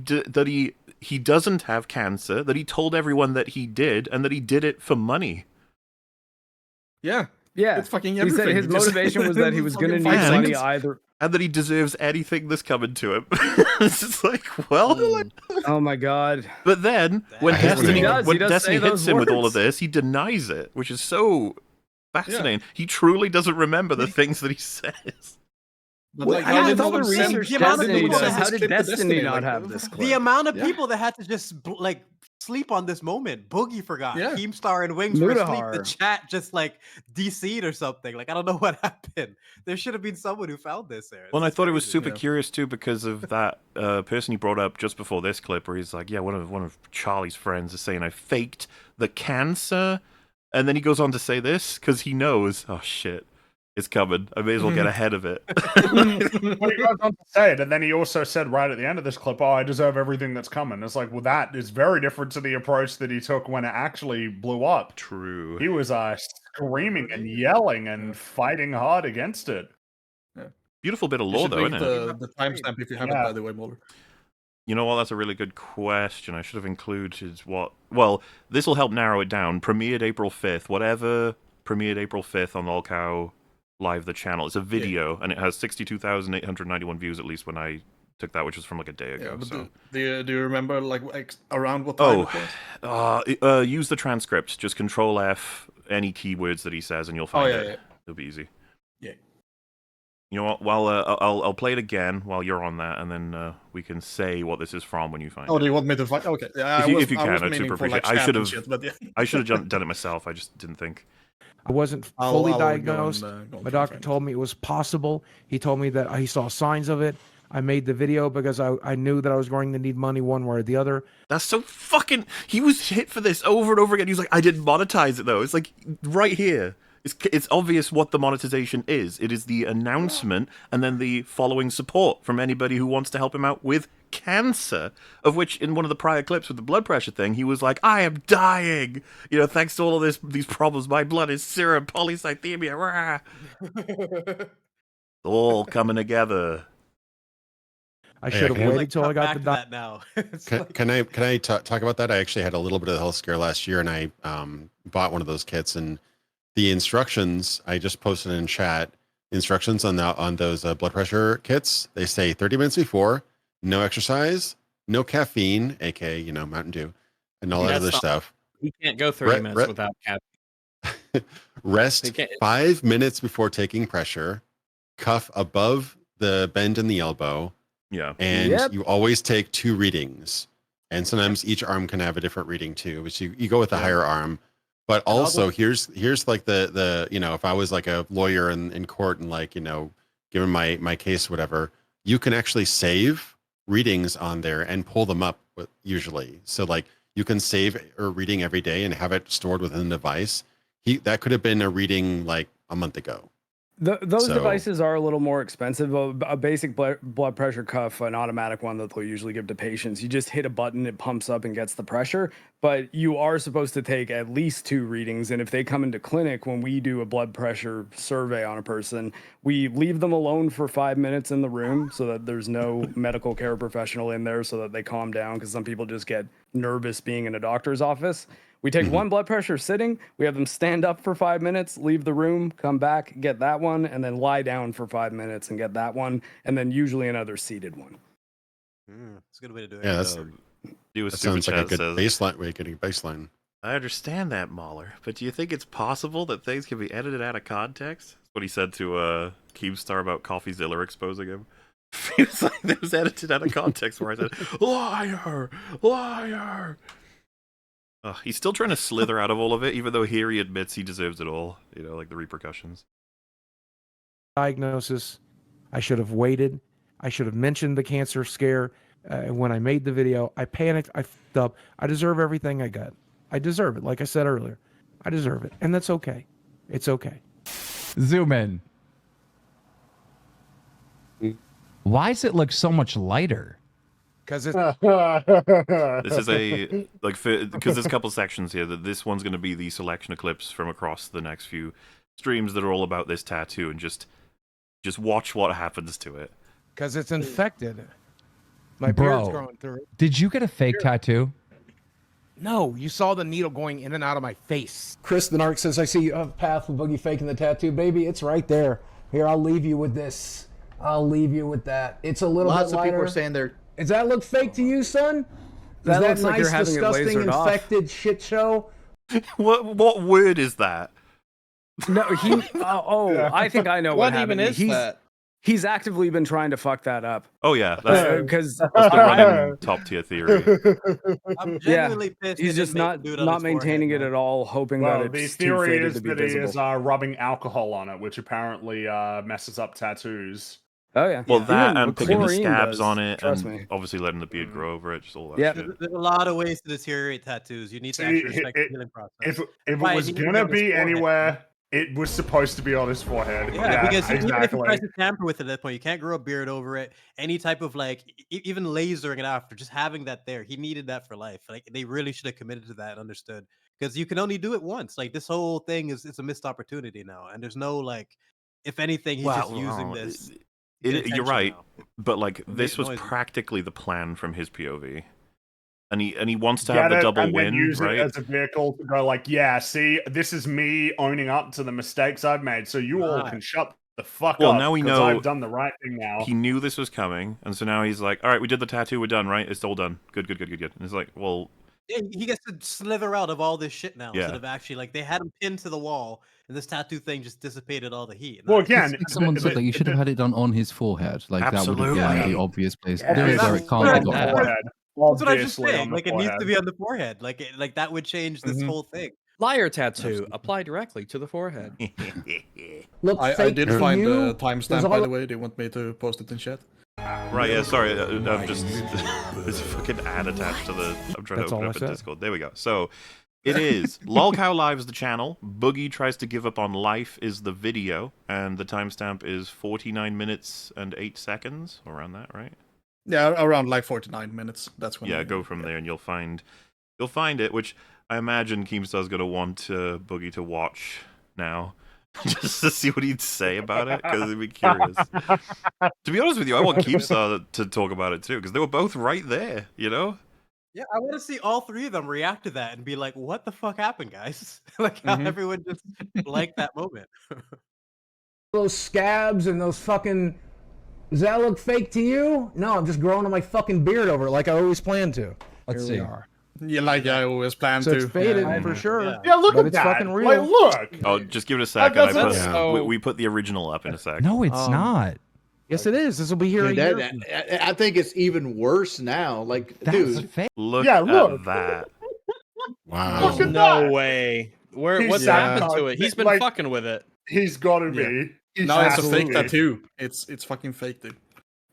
he doesn't have cancer, that he told everyone that he did, and that he did it for money. Yeah, Yeah. it's fucking He everything. said his Just- motivation was that he was going to fucking need find money things. either. And that he deserves anything that's coming to him. It's just like, well, Oh my god. but then when I hate when Destiny he does. when He does Destiny say hits those him with all of words. this, he denies it, which is so fascinating. He truly doesn't remember the things that he says. But Well, like, I how know, did with no all the one send- research the amount of Destiny people does, that how did clip to Destiny not Like, have this clip? The amount of Yeah. people that had to just like sleep on this moment. Boogie forgot. Yeah. Keemstar and Wings were asleep. The Mudahar. chat just like DC'd or something. Like, I don't know what happened. There should have been someone who found this there. Well, and I thought it was super Yeah. curious too because of that person you brought up just before this clip, where he's like, "Yeah, one of Charlie's friends is saying I faked the cancer," and then he goes on to say this because he knows, oh shit, it's coming. I may as well get ahead of it. Well, he goes on to say it, and then he also said right at the end of this clip, "Oh, I deserve everything that's coming." It's like, well, that is very different to the approach that he took when it actually blew up. True. He was screaming and yelling and fighting hard against it. Beautiful bit of You lore, should though, link isn't it? the timestamp if you have it, by the way, Mulder. You know what? That's a really good question. I should have included what. Well, this will help narrow it down. Premiered April 5th. Whatever premiered April 5th on Lolcow Live, the channel. It's a video, and it has 62,891 views at least when I took that, which was from like a day ago. Yeah, but So. do you remember like around what time it was? Use the transcript. Just Control F any keywords that he says, and you'll find it. Yeah. It'll be easy. Yeah. You know what? While I'll play it again while you're on that, and then we can say what this is from when you find it. Do you want me to find? Okay. Yeah, If you can, I'd super appreciate it. I should have. Yeah. I should have done it myself. I just didn't think. I wasn't fully diagnosed. My doctor told me it was possible. He told me that he saw signs of it. I made the video because I knew that I was going to need money one way or the other. That's so fucking. He was hit for this over and over again. He was like, I didn't monetize it though. It's like right here. It's obvious what the monetization is. It is the announcement and then the following support from anybody who wants to help him out with cancer, of which in one of the prior clips with the blood pressure thing, he was like, I am dying. You know, thanks to all of these problems, my blood is serum, polycythemia. Rah. All coming together. I should have waited till I got the that now. Can I talk about that? I actually had a little bit of a health scare last year, and I bought one of those kits, and the instructions I just posted in chat. Instructions on those blood pressure kits. They say 30 minutes before, no exercise, no caffeine, aka Mountain Dew, and all that other stuff. You can't go 30 minutes without caffeine. Rest 5 minutes before taking pressure. Cuff above the bend in the elbow. Yeah, and you always take 2 readings, and sometimes each arm can have a different reading too. Which you go with the higher arm. But also, here's like the if I was like a lawyer in court and like given my case whatever, you can actually save readings on there and pull them up usually. So like you can save a reading every day and have it stored within the device. That could have been a reading like a month ago. Those devices are a little more expensive. A basic blood pressure cuff, an automatic one that they'll usually give to patients, you just hit a button, it pumps up and gets the pressure. But you are supposed to take at least 2 readings. And if they come into clinic, when we do a blood pressure survey on a person, we leave them alone for 5 minutes in the room so that there's no medical care professional in there so that they calm down, because some people just get nervous being in a doctor's office. We take one blood pressure sitting, we have them stand up for 5 minutes, leave the room, come back, get that one, and then lie down for 5 minutes and get that one, and then usually another seated one. That's a good way to do it. Yeah, that sounds like a good baseline way of getting baseline. I understand that, Mahler, but do you think it's possible that things can be edited out of context? That's what he said to Keemstar about CoffeeZilla exposing him. He was like, that was edited out of context where I said, liar, liar. He's still trying to slither out of all of it, even though here he admits he deserves it all. Like the repercussions. Diagnosis. I should have waited. I should have mentioned the cancer scare when I made the video. I panicked. I fucked up. I deserve everything I got. I deserve it. Like I said earlier, I deserve it. And that's okay. It's okay. Zoom in. Why does it look so much lighter? Because it's this is because there's a couple sections here. That this one's going to be the selection of clips from across the next few streams that are all about this tattoo, and just watch what happens to it. Because it's infected. My beard's growing through it. Did you get a fake tattoo? No, you saw the needle going in and out of my face. Chris the Narc says, I see you have a path with Boogie faking the tattoo. Baby, it's right there. Here, I'll leave you with this. I'll leave you with that. It's a little Lots bit of lighter. people are saying they're... Does that look fake to you, son? That Is looks like you're having it disgusting, lasered off. infected shit show? What word is that? No, he. I think I know what even happened. is that? He's actively been trying to fuck that up. Oh yeah, that's because the running top tier theory. I'm genuinely pissed. He's just not maintaining it at all, hoping that the it's too theory faded is to be that he visible. is rubbing alcohol on it, which apparently messes up tattoos. Oh yeah. Well, that Even and putting the chlorine scabs does, on it, trust and me. obviously letting the beard grow over it, just all that Yep. shit. There's a lot of ways to deteriorate tattoos. You need to actually respect the healing process. If it Right, was he needs to gonna on his be forehead. anywhere, it was supposed to be on his forehead. Yeah, because even if he exactly. tries to tamper with it at that point, you can't grow a beard over it. Any type of like, even lasering it after, just having that there, he needed that for life. Like they really should have committed to that and understood, because you can only do it once. Like this whole thing is a missed opportunity now, and there's no like, if anything, he's just using this. You're right, now. but like It this was annoys me. practically the plan from his POV, and he wants to Get have the it, double and then win, use right? it as a vehicle to go like, yeah, see, this is me owning up to the mistakes I've made, so you all can shut the fuck Well, up. now we 'cause know I've done the right thing now. He knew this was coming, and so now he's like, "All right, we did the tattoo, we're done, right? It's all done. Good. And it's like, well, Yeah, he gets to slither out of all this shit now Yeah. instead of actually like they had him pinned to the wall, and this tattoo thing just dissipated all the heat. Well, again, Someone said that you should have had it done on his forehead. Like that would have been Absolutely. the obvious place. Yeah, There that's it can't what be I got said. there. That's what I was just Obviously saying. on the Like it needs to forehead. be on the forehead. Like that would change this Mhm. whole thing. Liar tattoo. Apply directly to the forehead. Look, I fake did to find you. the There's timestamp, all by the way. Do you want me to post it in chat? right, yeah, sorry, I'm just there's a fucking ad attached to the. I'm trying That's to open all I up in said. Discord. There we go. So it is LolCow Live is the channel. Boogie tries to give up on life is the video, and the timestamp is 49 minutes and 8 seconds, around that, right? Yeah, around like 49 minutes. That's when. Yeah, go from there and you'll find it, which I imagine Keemstar's gonna want Boogie to watch now, just to see what he'd say about it, because he'd be curious. To be honest with you, I want Keemstar to talk about it too, because they were both right there, you know? Yeah, I want to see all three of them react to that and be like, "What the fuck happened, guys?" Like how Mm-hmm. everyone just liked that moment. Those scabs and those fucking. Does that look fake to you? No, I'm just growing on my fucking beard over it like I always planned to. Let's Here we see. are. Yeah, like I always planned So to. it's faded Yeah. for sure. Yeah, look but at it's that. fucking real. Like, look. Oh, just give it a second. I That's put, so- we put the original up in a sec. No, it's not. Yes, it is. This will be here Dude, a year. I think it's even worse now. Like, dude, Look Yeah, at look. that. Wow. Look at No that. way. He's What's happened to it? He's been like- fucking with it. He's got to be. He's No, it's a fake absolutely- tattoo. It's fucking fake, dude.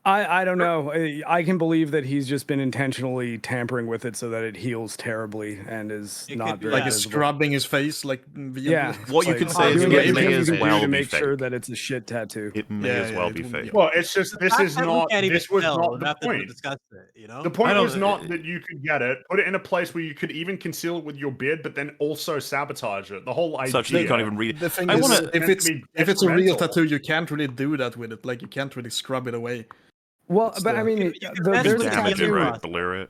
I don't know. I can believe that he's just been intentionally tampering with it so that it heals terribly and is not very Like it's visible. scrubbing his face, like Yeah. What you Like, could say is doing it everything may you as can do well to be make fake. sure that it's a shit tattoo. It may Yeah, as well it be wouldn't fake. Well, it's just this The is fact that we not. can't even This was tell, not we the have to point. discuss it, you know? The point I don't- was not that you could get it, put it in a place where you could even conceal it with your beard, but then also sabotage it. The whole idea. Such that you can't even read it. The thing I is, wanna- if it's be if it's a real detrimental. tattoo, you can't really do that with it. Like you can't really scrub it away. Well, It's but I the- mean, That's there's a what Damage it, tattoo. right? Blur it.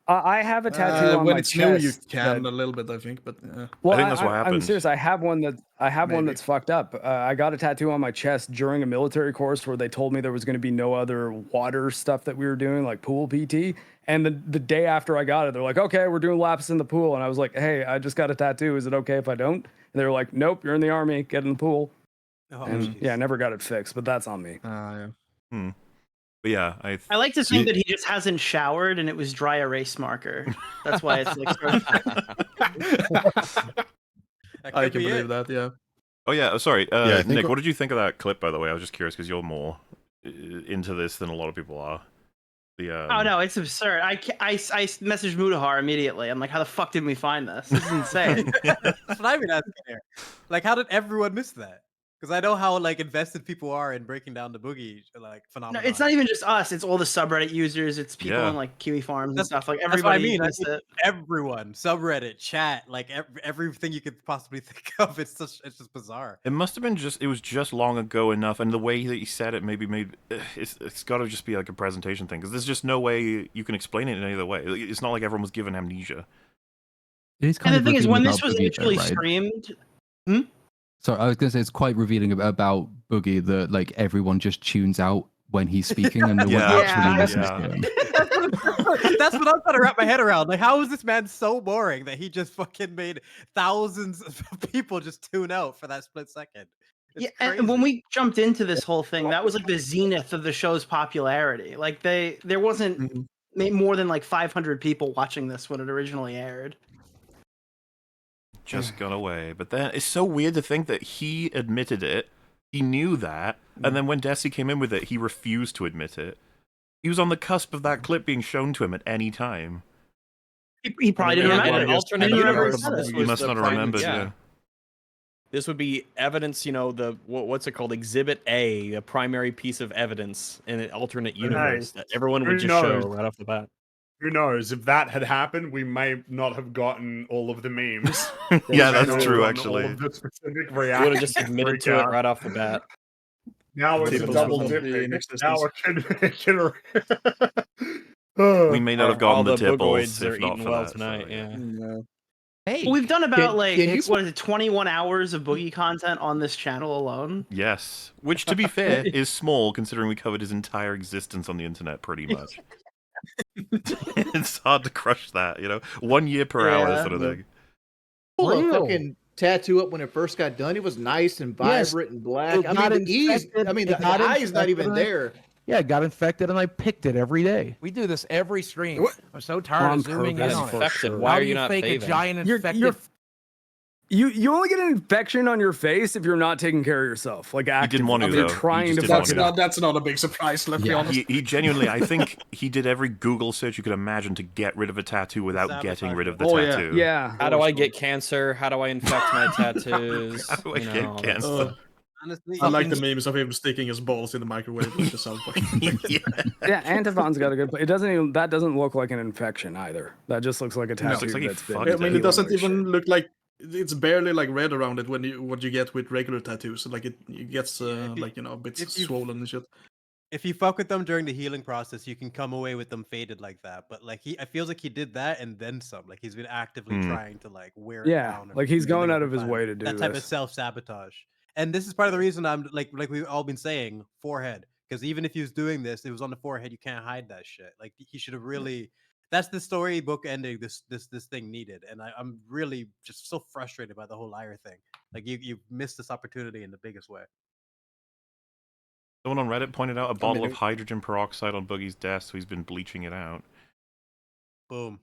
I have a tattoo on when my it's chest. new, you can that- a little bit, I think, but Well, I think that's what I'm happened. serious. I have one Maybe. that's fucked up. I got a tattoo on my chest during a military course where they told me there was going to be no other water stuff that we were doing, like pool PT. And the day after I got it, they're like, "Okay, we're doing laps in the pool." And I was like, "Hey, I just got a tattoo. Is it okay if I don't?" And they were like, "Nope, you're in the army. Get in the pool." Oh, And jeez. yeah, I never got it fixed, but that's on me. yeah. But yeah, I like to think that he just hasn't showered and it was dry erase marker. That's why it's like. I can believe that. Yeah. Oh yeah, sorry, Yeah, I think Nick. we're- What did you think of that clip, by the way? I was just curious because you're more into this than a lot of people are. The Oh no, it's absurd. I messaged Mutahar immediately. I'm like, how the fuck did we find this? This is insane. That's what I've been asking here. Like, how did everyone miss that? Because I know how like invested people are in breaking down the boogie like No, phenomenon. it's not even just us. It's all the subreddit users. It's people Yeah. in like Kiwi farms and That's- stuff. Like That's what I everybody mean. I missed think it. everyone, subreddit, chat, like everything you could possibly think of. It's just bizarre. It must have been it was just long ago enough, and the way that you said it maybe made it's got to just be like a presentation thing, because there's just no way you can explain it in any other way. It's not like everyone was given amnesia. It is And kind the of thing is, when revealing this about was Boogie, though, initially right? streamed, So I was gonna say it's quite revealing about Boogie that like everyone just tunes out when he's speaking and no one actually listens to him. That's what I'm trying to wrap my head around. Like, how is this man so boring that he just fucking made thousands of people just tune out for that split second? Yeah, and when we jumped into this whole thing, that was like the zenith of the show's popularity. Like there wasn't more than like 500 people watching this when it originally aired. Just got away. But then it's so weird to think that he admitted it. He knew that, and then when Desi came in with it, he refused to admit it. He was on the cusp of that clip being shown to him at any time. He probably didn't remember. Alternate universe. He must not have remembered. Yeah. This would be evidence, what's it called? Exhibit A, a primary piece of evidence in an alternate universe that everyone would just show right off the bat. Who knows? If that had happened, we may not have gotten all of the memes. Yeah, that's true, actually. All of the specific We would have reactions. just admitted to it right off the bat. Now it's a double dipping. Now it can... We may not have gotten the tipples if not for well that. tonight. So, Yeah. Hey, we've done about what is it, 21 hours of Boogie content on this channel alone. Yes, which to be fair is small considering we covered his entire existence on the internet pretty much. It's hard to crush that, 1 year per hour sort of thing. Pull a fucking tattoo up when it first got done. It was nice and vibrant and black. I mean, the eye's not even there. Yeah, it got infected and I picked it every day. We do this every stream. I'm so tired of zooming in on it. Why How are do you not fake bathing? a giant infected? You only get an infection on your face if you're not taking care of yourself. Like actively. He didn't want to, You're though. trying to. That's not a big surprise. Let's be honest. He genuinely, I think he did every Google search you could imagine to get rid of a tattoo without getting rid of the tattoo. Yeah. How do I get cancer? How do I infect my tattoos? How do I get cancer? Honestly, I like the memes of him sticking his balls in the microwave like the South Park. Yeah, Antiphon's got a good. It doesn't even. That doesn't look like an infection either. That just looks like a tattoo. That's been. I mean, it doesn't even look like. It's barely like red around it when what you get with regular tattoos. Like it gets like a bit swollen and shit. If you fuck with them during the healing process, you can come away with them faded like that. But like I feels like he did that and then some. Like he's been actively trying to like wear it down. Like he's going out of his way to do that type of self-sabotage. And this is part of the reason I'm like we've all been saying, forehead. Because even if he was doing this, it was on the forehead. You can't hide that shit. Like he should have really. That's the storybook ending this thing needed, and I'm really just so frustrated by the whole liar thing. Like you missed this opportunity in the biggest way. Someone on Reddit pointed out a bottle of hydrogen peroxide on Boogie's desk, so he's been bleaching it out. Boom.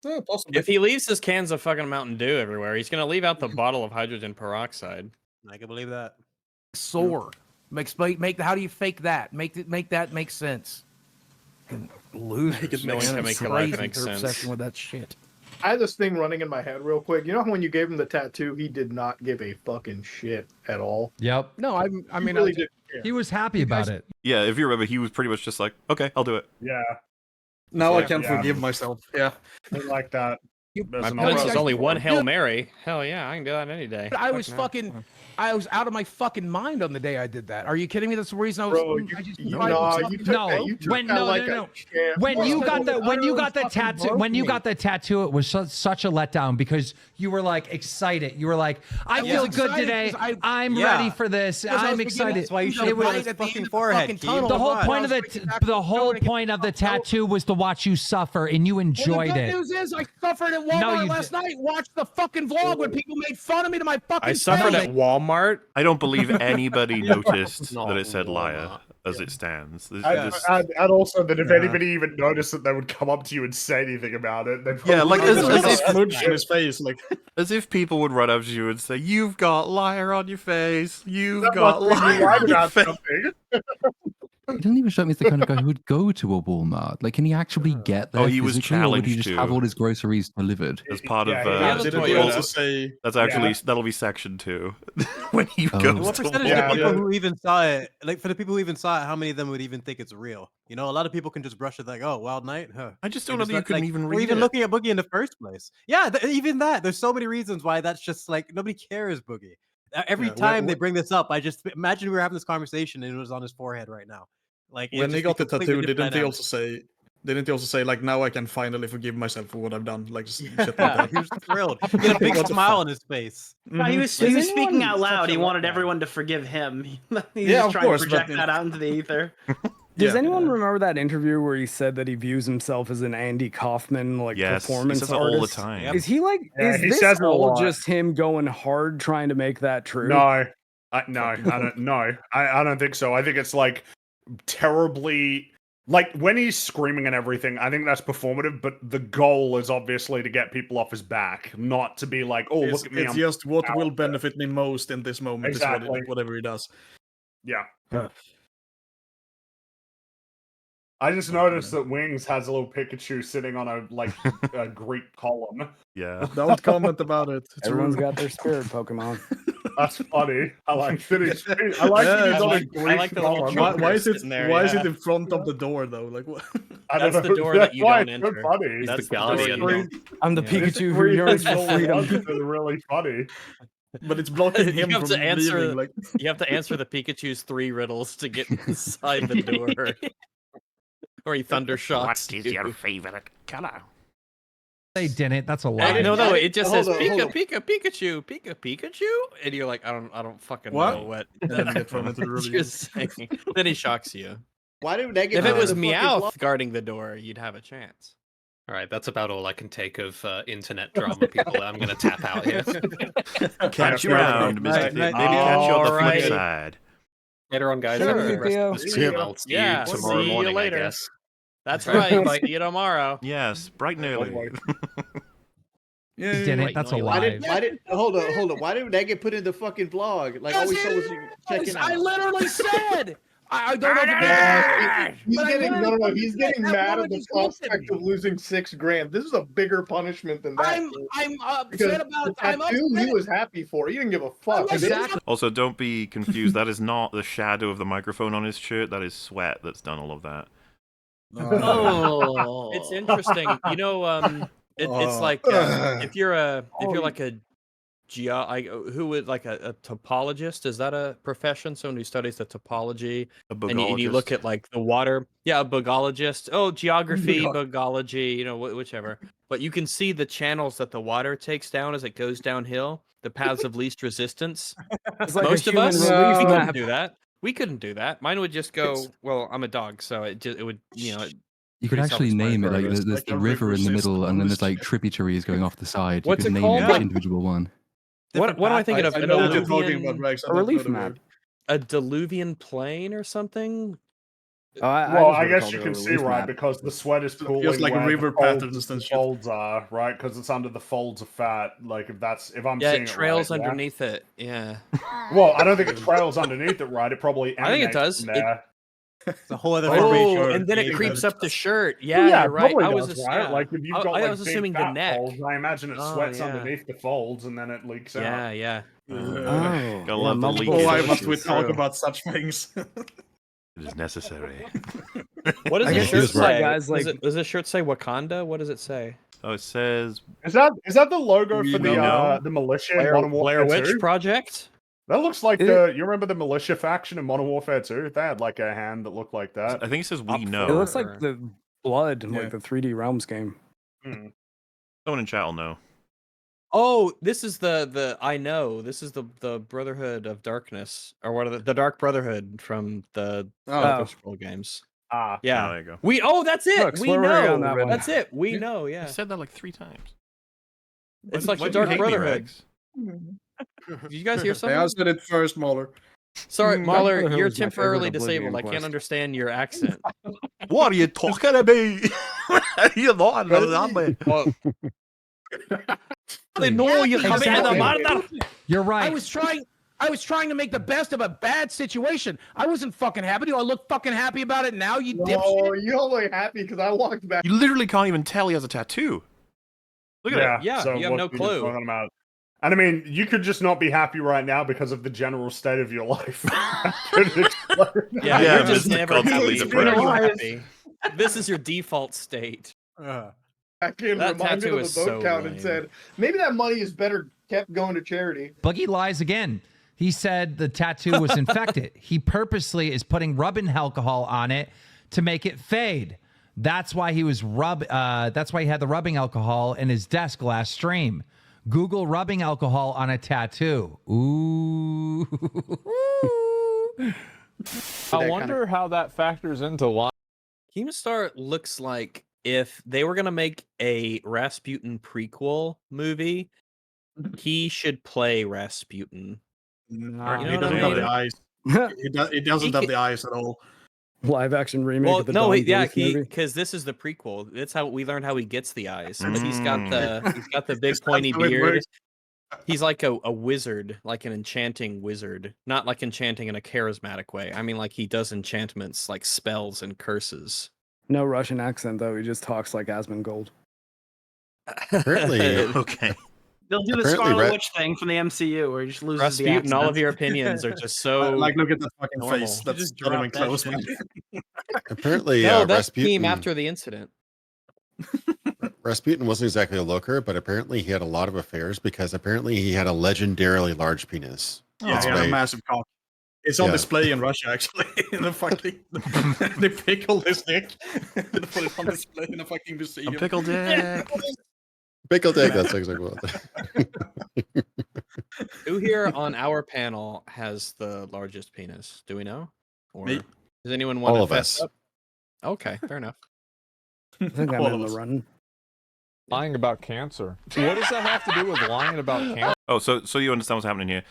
If he leaves his cans of fucking Mountain Dew everywhere, he's gonna leave out the bottle of hydrogen peroxide. I can believe that. Sore. Make how do you fake that? Make that make sense. Losers, No one can make your life make sense. Obsession with that shit. I had this thing running in my head real quick. You know when you gave him the tattoo, he did not give a fucking shit at all. Yep. No, I mean, really didn't care. He was happy about it. Yeah, if you remember, he was pretty much just like, okay, I'll do it. Yeah. Now I can forgive myself. Yeah. I like that. My penance is only one Hail Mary. Hell yeah, I can do that any day. I was I was out of my fucking mind on the day I did that. Are you kidding me? That's the reason I was. When you got the tattoo, it was such a letdown because you were like excited. You were like, I feel good today. I'm ready for this. I'm excited. That's why you should have put his fucking forehead. The whole point of the tattoo was to watch you suffer, and you enjoyed it. The good news is I suffered at Walmart last night. Watched the fucking vlog when people made fun of me to my fucking face. I suffered at Walmart. I don't believe anybody noticed that it said liar as it stands. And also that if anybody even noticed that they would come up to you and say anything about it, then like as if people would run up to you and say, "You've got liar on your face. You've That got must mean you liar lied on your about face." something. He doesn't even strike me as the kind of guy who would go to a Walmart. Like, can he actually get there? Oh, he was physically, or would he challenged just to. have all his groceries delivered As part of that's actually that'll be section 2 when he goes. What to percentage of people who even saw it, like for the people who even saw it, how many of them would even think it's real? You know, a lot of people can just brush it like, oh, Wild Night. Huh. I just don't know that you couldn't even or read even it. looking at Boogie in the first place. Yeah, even that. There's so many reasons why that's just like nobody cares, Boogie. Every time they bring this up, I just imagine we were having this conversation and it was on his forehead right now. Like when he got the tattoo, didn't he also say like now I can finally forgive myself for what I've done? Like shit like that. He was thrilled. He had a big smile on his face. No, he was speaking out loud. He wanted everyone to forgive him. He's just trying to project that out into the ether. Does anyone remember that interview where he said that he views himself as an Andy Kaufman performance he says artist? it all the time. Is he like? Yeah, is he this says it a all lot. just him going hard trying to make that true? No. No, I don't. No, I don't think so. I think it's like terribly. Like when he's screaming and everything, I think that's performative. But the goal is obviously to get people off his back, not to be like, "Oh, look at me." It's just what will benefit me most in this moment Exactly. is whatever he does. Yeah. I just noticed that Wings has a little Pikachu sitting on a Greek column. Yeah. Don't comment about it. Everyone's got their spirit Pokemon. That's funny. I like that he's. I like that he's on a Greek column. Why is it? Why is it in front of the door though? Like what? That's the door that you don't enter. Funny. That's the guardian. I'm the Pikachu who yearns for freedom. It's really funny. But it's blocking him from leaving. Like you have to answer the Pikachu's 3 riddles to get inside the door. Or he thunder shocks. What is your favorite color? They didn't. That's a lie. No, it just says Pikachu, Pikachu, and you're like, I don't fucking know what you're saying. Then he shocks you. Why did they get? If it was Meowth guarding the door, you'd have a chance. All right, that's about all I can take of internet drama, people. I'm going to tap out here. Catch you around, Mr. Maybe catch you on the flip side. Later on, guys. Sure, Have a good rest of the stream. I'll see you tomorrow morning, I guess. That's right. See you tomorrow. Yes, bright and early. Didn't. That's a lie. Hold on. Why didn't that get put in the fucking vlog? Like all we saw was you checking out. I literally said. I don't know. He's getting mad at the prospect of losing $6,000. This is a bigger punishment than that. I'm upset about the tattoo he was happy for. He didn't give a fuck. Exactly. Also, don't be confused. That is not the shadow of the microphone on his shirt. That is sweat that's done all of that. Oh, it's interesting. You know, it's like if you're like a who would like a topologist? Is that a profession? Someone who studies the topology, and you look at like the water. Yeah, a bugologist. Oh, geography, bugology. You know, whichever. But you can see the channels that the water takes down as it goes downhill. The paths of least resistance. It's like Most a of us human relief couldn't map. do that. We couldn't do that. Mine would just go. Well, I'm a dog, so it would You could actually name it like there's the river in the middle, and then there's like tributaries going off the side. What's you it could called? name each individual one. What am I thinking of? I know what you're talking about, Rex. A relief map. A diluvian plain or something? I guess you can see, right, because the sweat is cooling. Feels like where river the folds, patterns and the shit. folds are, right? Because it's under the folds of fat. Like if I'm seeing It trails it right, underneath it. Yeah. Well, I don't think it trails underneath it, right? It probably. I think it emanates does. from there. It's a whole other and then it creeps up the shirt. Yeah, you're right. probably I was does, right? Like if you've got I was big assuming the fat neck. folds, I imagine it sweats yeah. underneath the folds and then it leaks out. Yeah. Gotta love the leak. Why must we talk about such things? It is necessary. What does I the guess shirt this is why say? guys like- Does the shirt say Wakanda? What does it say? Oh, it says. Is that the logo for know. the militia in Blair Modern Warfare Witch 2? Project? That looks like you remember the militia faction in Modern Warfare 2? They had like a hand that looked like that. I think it says we know. It looks like the blood in like the 3D Realms game. Someone in chat will know. Oh, this is the I know. This is the Brotherhood of Darkness, or what are the Dark Brotherhood from the Elder Scrolls games. Ah, yeah. Oh, there you go. That's it. Look, we we're right on know. that one. That's it. We know. Yeah. You said that like 3 times. It's Why- like why the do you Dark hate me, Brotherhood. Rex? Did you guys hear something? I said it first, Mahler. Sorry, Dark Mahler, Brotherhood you're was my favorite temporarily Oblivion disabled. I can't quest. understand your accent. What are you talking about? You're not understand me. They know you come in the Exactly. murder. You're right. I was trying to make the best of a bad situation. I wasn't fucking happy. Do I look fucking happy about it now, you dipshit? Oh, you're only happy because I walked back. You literally can't even tell he has a tattoo. Look at it. Yeah, so you have what no are you clue. talking about? And I mean, you could just not be happy right now because of the general state of your life. Yeah, Yeah, you're just just never constantly happy. depressed. You're happy. This is your default state. Back in, That reminded tattoo of is the vote so count lame. and said, maybe that money is better kept going to charity. Buggy lies again. He said the tattoo was infected. He purposely is putting rubbing alcohol on it to make it fade. That's why he was that's why he had the rubbing alcohol in his desk last stream. Google rubbing alcohol on a tattoo. Ooh. I wonder how that factors into why. Keemstar looks like if they were gonna make a Rasputin prequel movie, he should play Rasputin. Nah, he doesn't have the eyes. He doesn't have the eyes at all. Live action remake Well, of the no, Don yeah, Bluth movie. because this is the prequel. That's how we learn how he gets the eyes. He's got the big pointy beard. He's like a wizard, like an enchanting wizard, not like enchanting in a charismatic way. I mean, like he does enchantments, like spells and curses. No Russian accent though. He just talks like Asmongold. Apparently, okay. They'll do the Apparently Scarlet Red- Witch thing from the MCU, where he just loses the Rasputin, accent. all of your opinions are just so Like, look at that fucking normal. face. That's just not even drop that close, shit. man. Apparently, No, that Rasputin came after the incident. Rasputin wasn't exactly a looker, but apparently he had a lot of affairs because apparently he had a legendarily large penis. Yeah, he had a massive cock. It's on Yeah. display in Russia, actually. In the fucking, they pickled his dick and put it on display in a fucking museum. A pickle dick. Pickle dick. That's exactly what. Who here on our panel has the largest penis? Do we know? Or Me. does anyone want All to of fess us. up? Okay, fair enough. I think I'm All in of the us. run. Lying about cancer. What does that have to do with lying about cancer? Oh, so you understand what's happening here?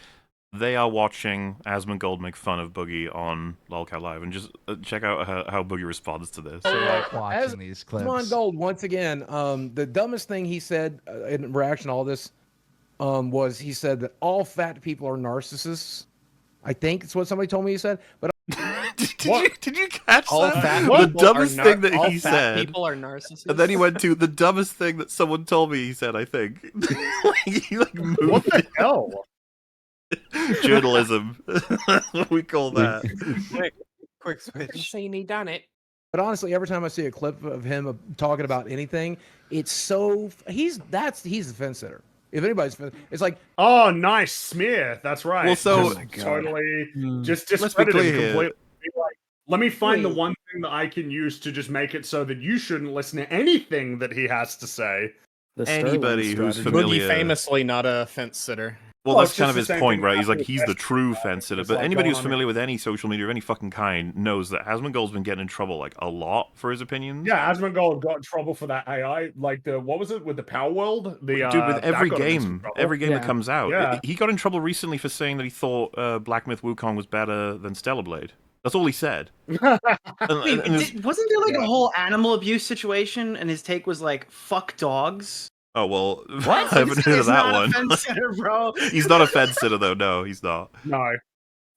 They are watching Asmongold make fun of Boogie on Lolcat Live, and just check out how Boogie responds to this. Watching these clips. Come on, Gold. Once again, the dumbest thing he said in reaction to all this was he said that all fat people are narcissists. I think it's what somebody told me he said. But Did you catch All that? fat The people dumbest are thing that all he fat said. people are narcissists. And then he went to the dumbest thing that someone told me he said, I think. He moved. What the hell? Journalism. That's what we call that. quick switch. Saying he done it. But honestly, every time I see a clip of him talking about anything, it's so he's the fence sitter. If anybody's, it's like, oh, nice smear. That's right. Well, so- Just totally, just Let's be discredit him clear here. completely. Be like, let me find the one thing that I can use to just make it so that you shouldn't listen to anything that he has to say. The Anybody Sterling who's strategy. familiar. Boogie famously not a fence sitter. Well, Well, that's it's kind just of the his same point, thing right? He's like, happened he's with the true fence sitter. It's But like anybody going who's on familiar with any social media of any fucking kind knows that Asmongold's been getting in trouble like a lot for his opinions. Yeah, Asmongold got in trouble for that AI, like the what was it with the Power World? The Dude, with that every got him in some game, trouble. every game that Yeah. comes out, Yeah. he got in trouble recently for saying that he thought Black Myth Wukong was better than Stellar Blade. That's all he said. Wait, there's- wasn't there like a whole animal abuse situation, and his take was like "fuck dogs"? Oh well, What? I haven't This heard guy's of that not a one. fence sitter, bro. He's not a fence sitter though. No, he's not. No.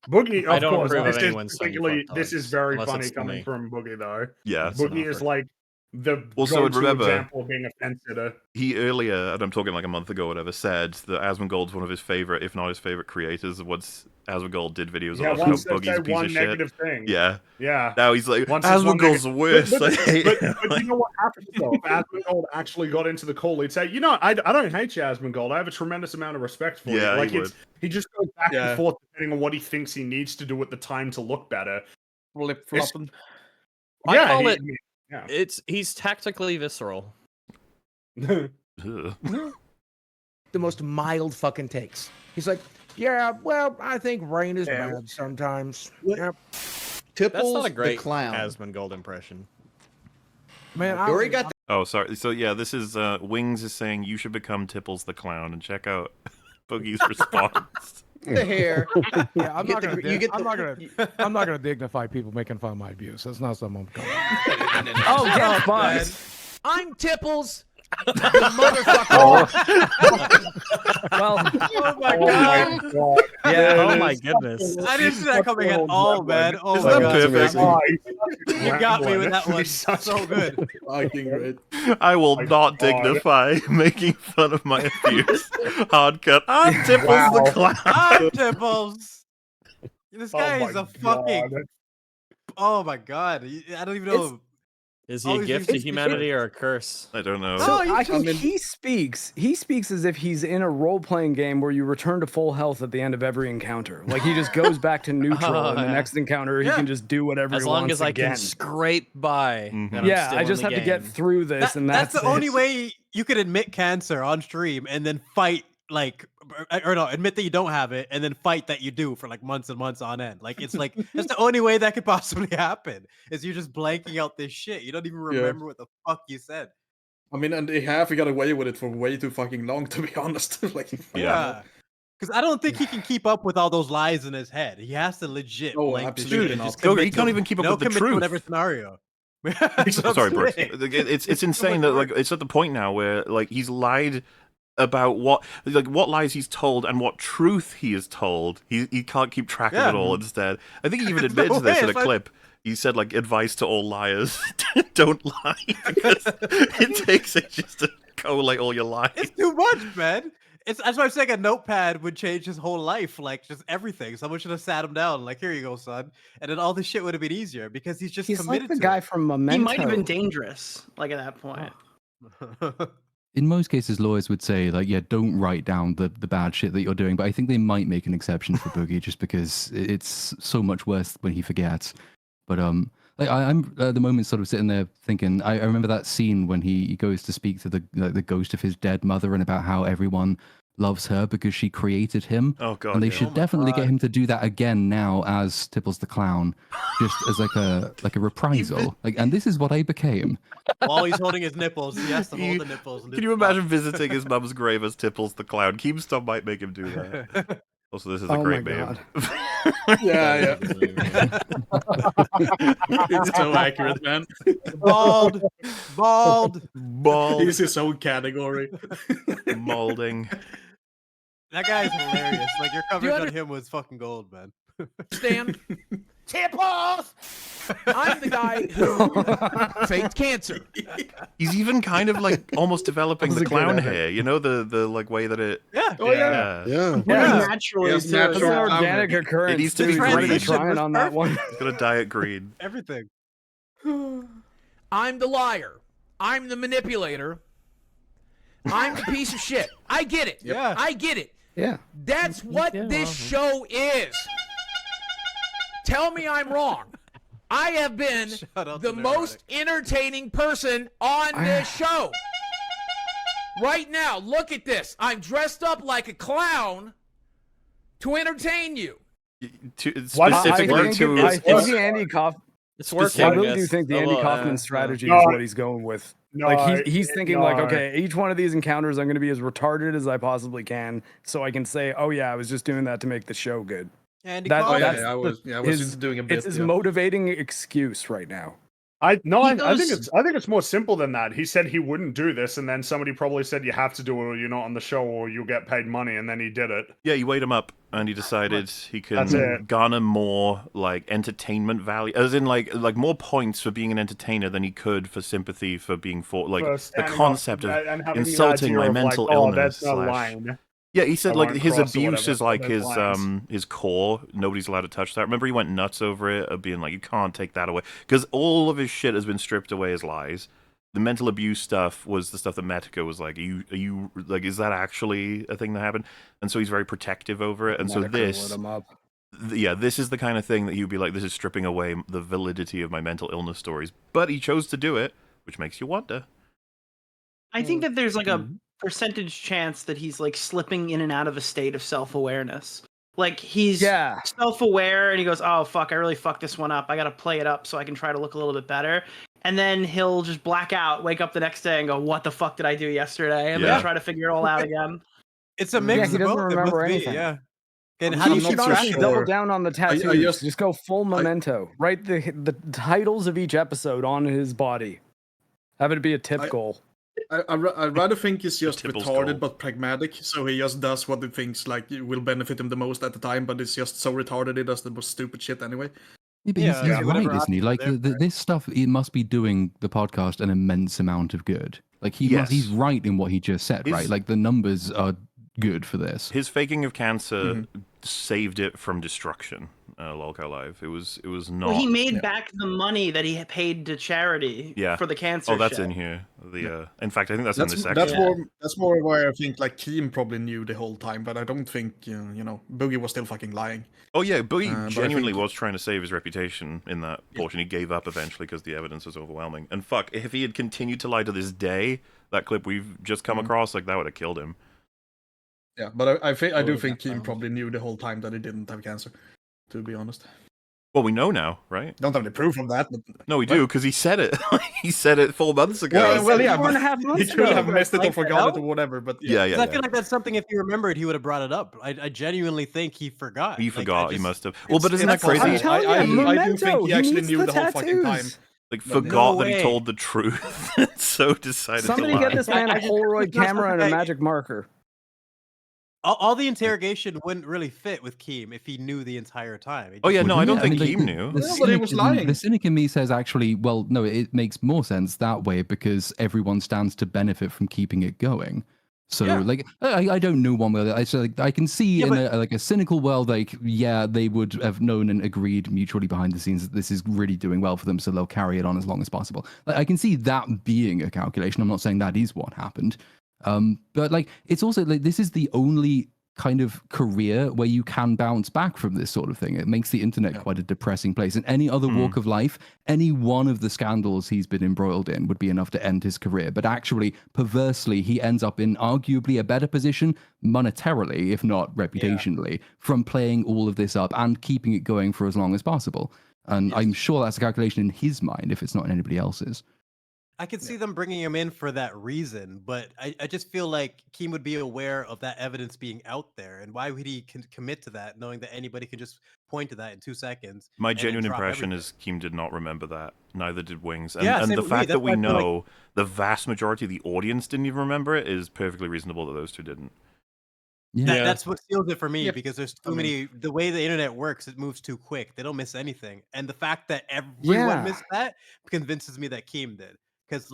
Boogie, I of don't course, approve of this anyone is saying particularly fuck this is dogs, very unless funny it's coming me. from Boogie though. Yeah. Boogie is like the Also, go-to and remember- example of being a fence sitter. He earlier, and I'm talking like a month ago, or whatever, said that Asmongold's one of his favorite, if not his favorite creators. Once Asmongold did videos Yeah, on how once they Boogie's say a piece one of shit. negative thing. Yeah. Yeah. Now he's like, Once it's one Asmongold's the worst. But, I hate but him. you know what happens though? If Asmongold actually got into the call, he'd say, "You know, I don't hate you, Asmongold. I have a tremendous amount of respect for Yeah, you." Like he it's he just goes back Yeah. and forth depending on what he thinks he needs to do at the time to look better. Flip flopping. I Yeah, call it. yeah. He's tactically visceral. Ugh. the most mild fucking takes. He's like, yeah, well, I think rain is Yeah. bad sometimes. What- Yep. Tipples That's not a great the clown. Asmongold impression. Man, You already got Oh, sorry. So yeah, this is Wings is saying you should become Tipples the Clown, and check out Boogie's response. the hair. Yeah, I'm You not get gonna. the- you get I'm the- not gonna. I'm not gonna dignify people making fun of my abuse. That's not something I'm going. Oh, get fucked. I'm Tipples. The motherfucker. Well, Oh my Oh god. my god. Yeah. Oh my goodness. I didn't see that coming at all, man. Oh Isn't my that god. perfect? Oh, You got me with that one. He's such So a- good. Fucking great. I will My not God. dignify making fun of my abuse. Hard cut. I'm Tipples the Wow. Clown. I'm Tipples. This Oh guy my is a fucking. God. Oh my god. I don't even know. Is he Oh, a he's- gift to it's- humanity or a curse? I don't know. So No, I you think mean- he speaks as if he's in a role-playing game where you return to full health at the end of every encounter. Like he just goes back to neutral Oh, in the yeah. next encounter. He Yeah. can just do whatever As he long wants as I again. can scrape by. Mhm. then I'm Yeah, still I in just the have to get game. through this, and That's the only it. way you could admit cancer on stream and then fight like or no, admit that you don't have it and then fight that you do for like months and months on end. Like it's like that's the only way that could possibly happen is you're just blanking out this shit. You don't even remember what the fuck you said. I mean, and they have got away with it for way too fucking long, to be honest. Like, Yeah. Because I don't think he can keep up with all those lies in his head. He has to legit blank this shit and just He can't even keep up with the commit truth. To whatever scenario. Sorry, Brooks. It's insane that like it's at the point now where like he's lied about what lies he's told and what truth he is told. He can't keep track of it all. Instead, I think he even admits this in a clip. He said like advice to all liars: don't lie because it takes ages to collate all your lies. It's too much, man. That's why I'm saying a notepad would change his whole life, like just everything. Someone should have sat him down, like, here you go, son. And then all this shit would have been easier because he's committed like the to guy it. from Memento. He might have been dangerous, like at that point. In most cases, lawyers would say, like, yeah, don't write down the bad shit that you're doing. But I think they might make an exception for Boogie just because it's so much worse when he forgets. But like I'm at the moment sort of sitting there thinking, I remember that scene when he goes to speak to the ghost of his dead mother and about how everyone loves her because she created him. Oh god! And they should definitely get him to do that again now as Tipples the Clown, just as like a reprisal. And this is what I became. While he's holding his nipples, he has to hold the nipples. And Can you imagine visiting his mum's grave as Tipples the Clown? Keemstar might make him do that. Also, this is a great meme. Yeah. It's so accurate, man. Bald. He's his own category. Molding. That guy's hilarious. Like your coverage on him was fucking gold, man. Stand. Tipples! I'm the guy who faked cancer. He's even kind of like almost developing the clown hair. You know the like way that it. Yeah. Oh yeah. Naturally, It's an organic occurrence. It needs to be He's green. really trying on that one. He's got a diet green. Everything. I'm the liar. I'm the manipulator. I'm the piece of shit. I get it. Yeah. I get it. Yeah. That's what this show is. Tell me I'm wrong. I have been the most entertaining person on this show. Right now, look at this. I'm dressed up like a clown to entertain you. Specifically to I think the Andy Kaufman. It's working. I really do think the Andy Kaufman strategy is what he's going with. Like he's thinking like, okay, each one of these encounters I'm going to be as retarded as I possibly can, so I can say, oh yeah, I was just doing that to make the show good. Andy I was just doing a bit. It's his motivating excuse right now. I think it's more simple than that. He said he wouldn't do this, and then somebody probably said you have to do it, or you're not on the show, or you'll get paid money, and then he did it. Yeah, you weighed him up, and he decided he can garner more like entertainment value, as in like more points for being an entertainer than he could for sympathy for being the concept of insulting my mental illness. Yeah, he said like his abuse is like his core. Nobody's allowed to touch that. Remember, he went nuts over it, of being like, you can't take that away, because all of his shit has been stripped away as lies. The mental abuse stuff was the stuff that Metica was like, are you like, is that actually a thing that happened? And so he's very protective over it. And so this is the kind of thing that he would be like, this is stripping away the validity of my mental illness stories. But he chose to do it, which makes you wonder. I think that there's like a percentage chance that he's like slipping in and out of a state of self-awareness. Like he's self-aware and he goes, oh fuck, I really fucked this one up. I gotta play it up so I can try to look a little bit better. And then he'll just black out, wake up the next day and go, what the fuck did I do yesterday? And then try to figure it all out again. It's a mix he of doesn't both. remember anything. Yeah. And you should honestly double down on the tattoos. Just go full Memento. Write the titles of each episode on his body. Have it be a tip goal. I'd rather think he's just retarded but pragmatic, so he just does what he thinks like will benefit him the most at the time, but it's just so retarded he does the most stupid shit anyway. Yeah, but he's right, isn't he? Like this stuff, he must be doing the podcast an immense amount of good. Like he's right in what he just said, right? Like the numbers are good for this. His faking of cancer saved it from destruction. Lolco Live. It was not. Well, he made back the money that he had paid to charity for the cancer. Oh, that's show. in here. In fact, I think that's in this section. That's more where I think like Keem probably knew the whole time, but I don't think Boogie was still fucking lying. Oh yeah, Boogie genuinely was trying to save his reputation in that portion. He gave up eventually because the evidence was overwhelming. And fuck, if he had continued to lie to this day, that clip we've just come across, like that would have killed him. Yeah, but I do think Keem probably knew the whole time that he didn't have cancer. To be honest. Well, we know now, right? Don't have any proof of that. But... No, we do, because he said it. He said it 4 months ago. Well, yeah, 4.5 months he could have ago. missed it or Like, forgot it or whatever. But Yeah. I feel like that's something, if he remembered, he would have brought it up. I genuinely think he forgot. He Like, forgot. He must have. Well, but isn't that It's crazy? possible. I do think he actually knew the whole fucking time. Like, But forgot that he told the truth. So decided Somebody to lie. get this man a Polaroid camera and a magic marker. All the interrogation wouldn't really fit with Keem if he knew the entire time. Oh yeah, no, I don't think like, Keem knew. The cynic in me says actually, well, no, it makes more sense that way because everyone stands to benefit from keeping it going. So like, I don't know one way. I can see in a cynical world, like, yeah, they would have known and agreed mutually behind the scenes that this is really doing well for them, so they'll carry it on as long as possible. Like, I can see that being a calculation. I'm not saying that is what happened. But like, it's also like this is the only kind of career where you can bounce back from this sort of thing. It makes the internet quite a depressing place. In any other walk of life, any one of the scandals he's been embroiled in would be enough to end his career. But actually, perversely, he ends up in arguably a better position monetarily, if not reputationally, from playing all of this up and keeping it going for as long as possible. And I'm sure that's a calculation in his mind, if it's not in anybody else's. I could see them bringing him in for that reason, but I just feel like Keem would be aware of that evidence being out there, and why would he commit to that, knowing that anybody can just point to that in 2 seconds? My genuine impression is Keem did not remember that. Neither did Wings. And, Yeah, and same the with me. fact That's that we why I feel like- know the vast majority of the audience didn't even remember it is perfectly reasonable that those two didn't. That's what seals it for me, because there's too I mean- many. The way the internet works, it moves too quick. They don't miss anything, and the fact that everyone missed that convinces me that Keem did. Because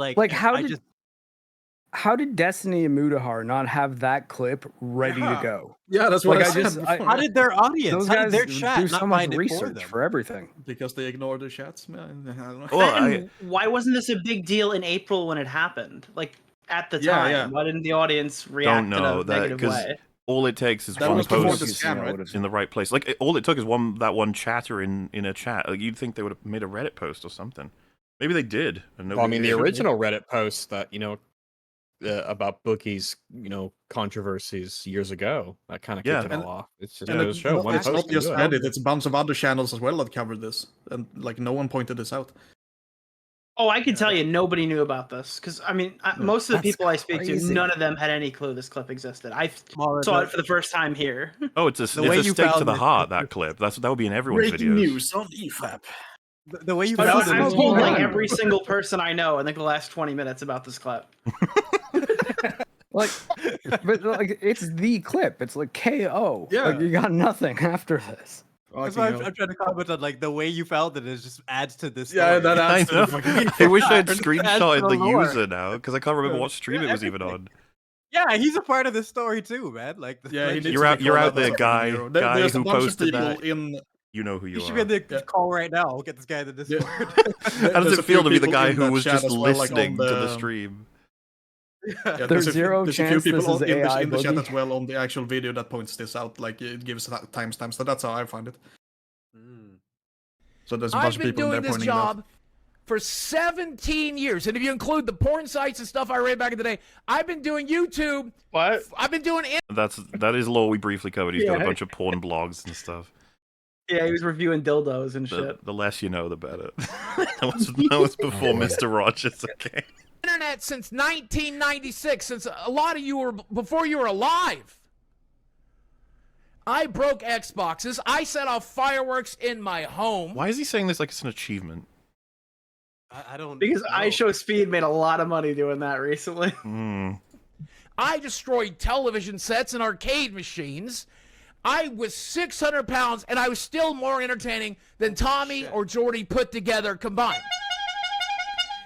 how did Destiny and Mutahar not have that clip ready to go? Yeah, that's what Like, I said before. how did their audience, Those how guys did their chat do not so much find it research them? for everything. Because they ignore the chats. Man, I don't know. And why wasn't this a big deal in April when it happened? Like at the time, why didn't the audience react Don't know in a that negative because way? all it takes is That one was before post the scam, right? in the right place. Like all it took is that one chatter in a chat. Like you'd think they would have made a Reddit post or something. Maybe they did. And Well, I mean, the did. original Reddit post that about bookies, controversies years ago, that kind of kicked it all off. It's just goes to show one it's post not can just do it. Reddit; it's a bunch of other channels as well that covered this, and like no one pointed this out. Oh, I can tell you, nobody knew about this because I mean, most of the people I speak to, none of them had any clue this clip existed. I saw it for the first time here. Oh, it's a stake to the heart. That clip. That would be in everyone's Breaking videos. news on EFAP. The way you I've found it is told like every single person I know in like the last 20 minutes about this clip. But like it's the clip. It's like KO. Yeah. Like, you got nothing after this. That's why I'm trying to comment on like the way you found it is just adds to this. Yeah, story. that adds to the fucking. I wish I had Adds to screenshotted the lore. user now because I can't remember what stream it was even on. Yeah, he's a part of this story too, man. Like, You're out there, guy who There's a bunch of posted people that. in. You know who you You should are. be in the call right now. We'll get this guy in the Discord. How does There's it a few feel to be the people guy in who that was chat just as well, like, listening on to the the- stream? Yeah, There's a zero few chance people this is in the AI chat boogie. as well on the actual video that points this out. Like it gives timestamps. So that's how I find it. So there's a bunch I've of been people in there doing this pointing it out. job for 17 years. And if you include the porn sites and stuff I read back in the day, I've been doing YouTube. What? I've been doing That is lore we briefly covered. He's got a Yeah. bunch of porn blogs and stuff. Yeah, he was reviewing dildos and shit. The less you know, the better. that was before Mr. Rogers. Okay. internet since 1996, since a lot of you were before you were alive. I broke Xboxes. I set off fireworks in my home. Why is he saying this like it's an achievement? I don't. Because iShowSpeed made a lot of money doing that recently. I destroyed television sets and arcade machines. I was 600 pounds, and I was still more entertaining than Tommy or Jordy put together combined.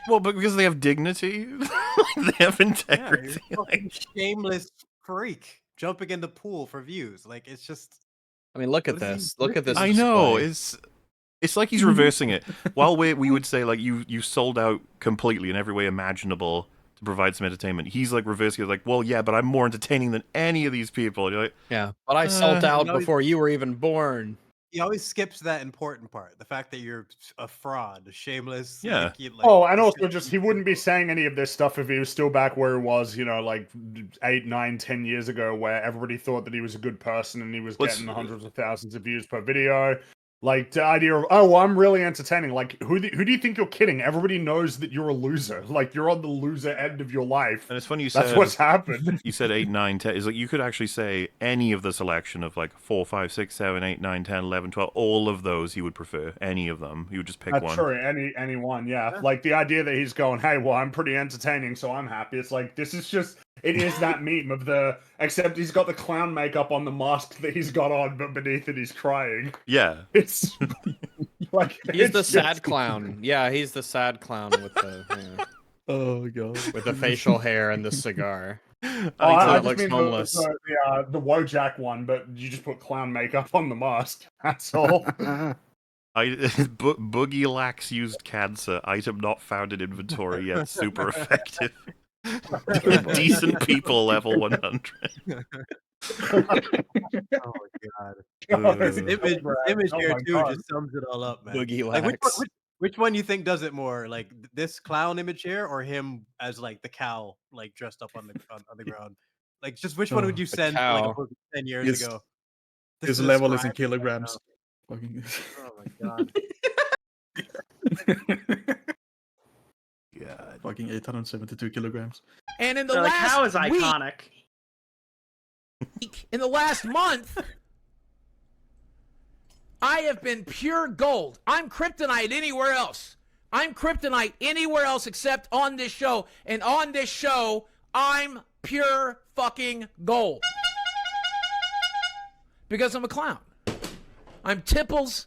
Well, but because they have dignity, they have integrity. Yeah, fucking shameless freak jumping in the pool for views. Like it's just. I mean, look at this. Look at this. I know display. it's like he's reversing it. While we would say like you sold out completely in every way imaginable to provide some entertainment, he's like reversing it, like, well, yeah, but I'm more entertaining than any of these people. And you're like, Yeah, but I sold out before you were even born. He always skips that important part. The fact that you're a fraud, shameless. Yeah. Like, Oh, and also just he wouldn't be saying any of this stuff if he was still back where he was, like 8, 9, 10 years ago, where everybody thought that he was a good person and he was getting hundreds of thousands of views per video. Like the idea of, oh, well, I'm really entertaining. Like, who do you think you're kidding? Everybody knows that you're a loser. Like, you're on the loser end of your life. And it's funny you That's said what's happened. You said 8, 9, 10. Is like you could actually say any of the selection of like 4, 5, 6, 7, 8, 9, 10, 11, 12. All of those he would prefer. Any of them. He would just pick That's one. true. Any one, yeah. Like the idea that he's going, hey, well, I'm pretty entertaining, so I'm happy. It's like, this is just, it is that meme of the, except he's got the clown makeup on the mask that he's got on, but beneath it he's crying. Yeah. It's like, he's the sad clown. Yeah, he's the sad clown with the, oh god, with the facial hair and the cigar. I looks just mean homeless. the Wojak one, but you just put clown makeup on the mask. That's all. Boogie Lax used cancer. Item not found in inventory yet. Super effective. Decent people level 100. Oh my god. This image here too just sums it all up, man. Boogie Like, Lax. which one you think does it more? Like this clown image here, or him as like the cow, like dressed up on the ground? Like, just which one would you send to, like a book 10 years ago? His level is in kilograms. Fucking... Oh my god. God. Fucking 872 kilograms. And in the The last cow is week, iconic. in the last month, I have been pure gold. I'm kryptonite anywhere else. I'm kryptonite anywhere else except on this show. And on this show, I'm pure fucking gold. Because I'm a clown. I'm Tipples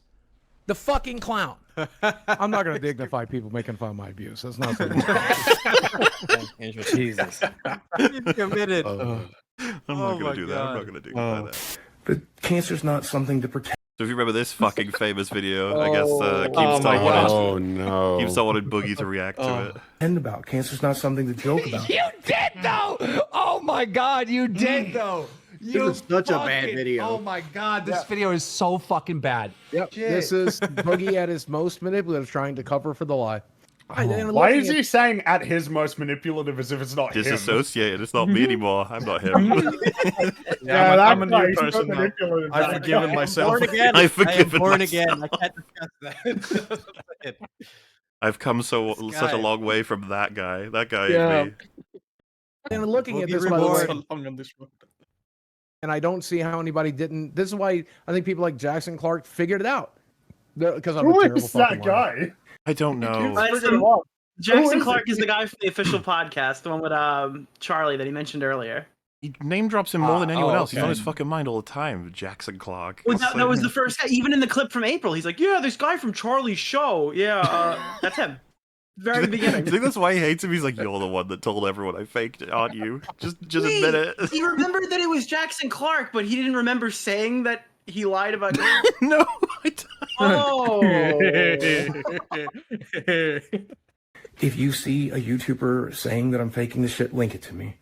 the fucking clown. I'm not going to dignify people making fun of my abuse. That's not so Jesus. He's committed. I'm not going to do that. I'm not going to do that. But cancer's not something to pretend. So if you remember this fucking famous video, I guess Keemstar wanted Boogie to react to it. And about cancer's not something to joke about. You did though. Oh my god, you did though. This is such a bad video. Oh my god, this video is so fucking bad. Yep. This is Boogie at his most manipulative, trying to cover for the lie. Why is he saying at his most manipulative as if it's not him? Disassociated. It's not me anymore. I'm not him. I'm a new person now. I've forgiven myself. Born again. I've forgiven born myself. again. I can't discuss that. I've come such a long way from that guy. That guy Yeah. is me. And looking at Boogie this, by the way, reborn. and I don't see how anybody didn't. This is why I think people like Jackson Clark figured it out. Because I'm Who a terrible is that fucking liar. guy? I don't know. Jackson Clark is the guy from the official podcast, the one with Charlie that he mentioned earlier. He name drops him more than anyone else. He's okay. on his fucking mind all the time. Jackson Clark. Well, that was the first guy. Even in the clip from April, he's like, "Yeah, this guy from Charlie's show. Yeah, that's him." Very beginning. Do you think that's why he hates him? He's like, you're the one that told everyone I faked it, aren't you? Just Wait, admit it. He remembered that it was Jackson Clark, but he didn't remember saying that he lied about it. No, I don't. Oh. If you see a YouTuber saying that I'm faking this shit, link it to me.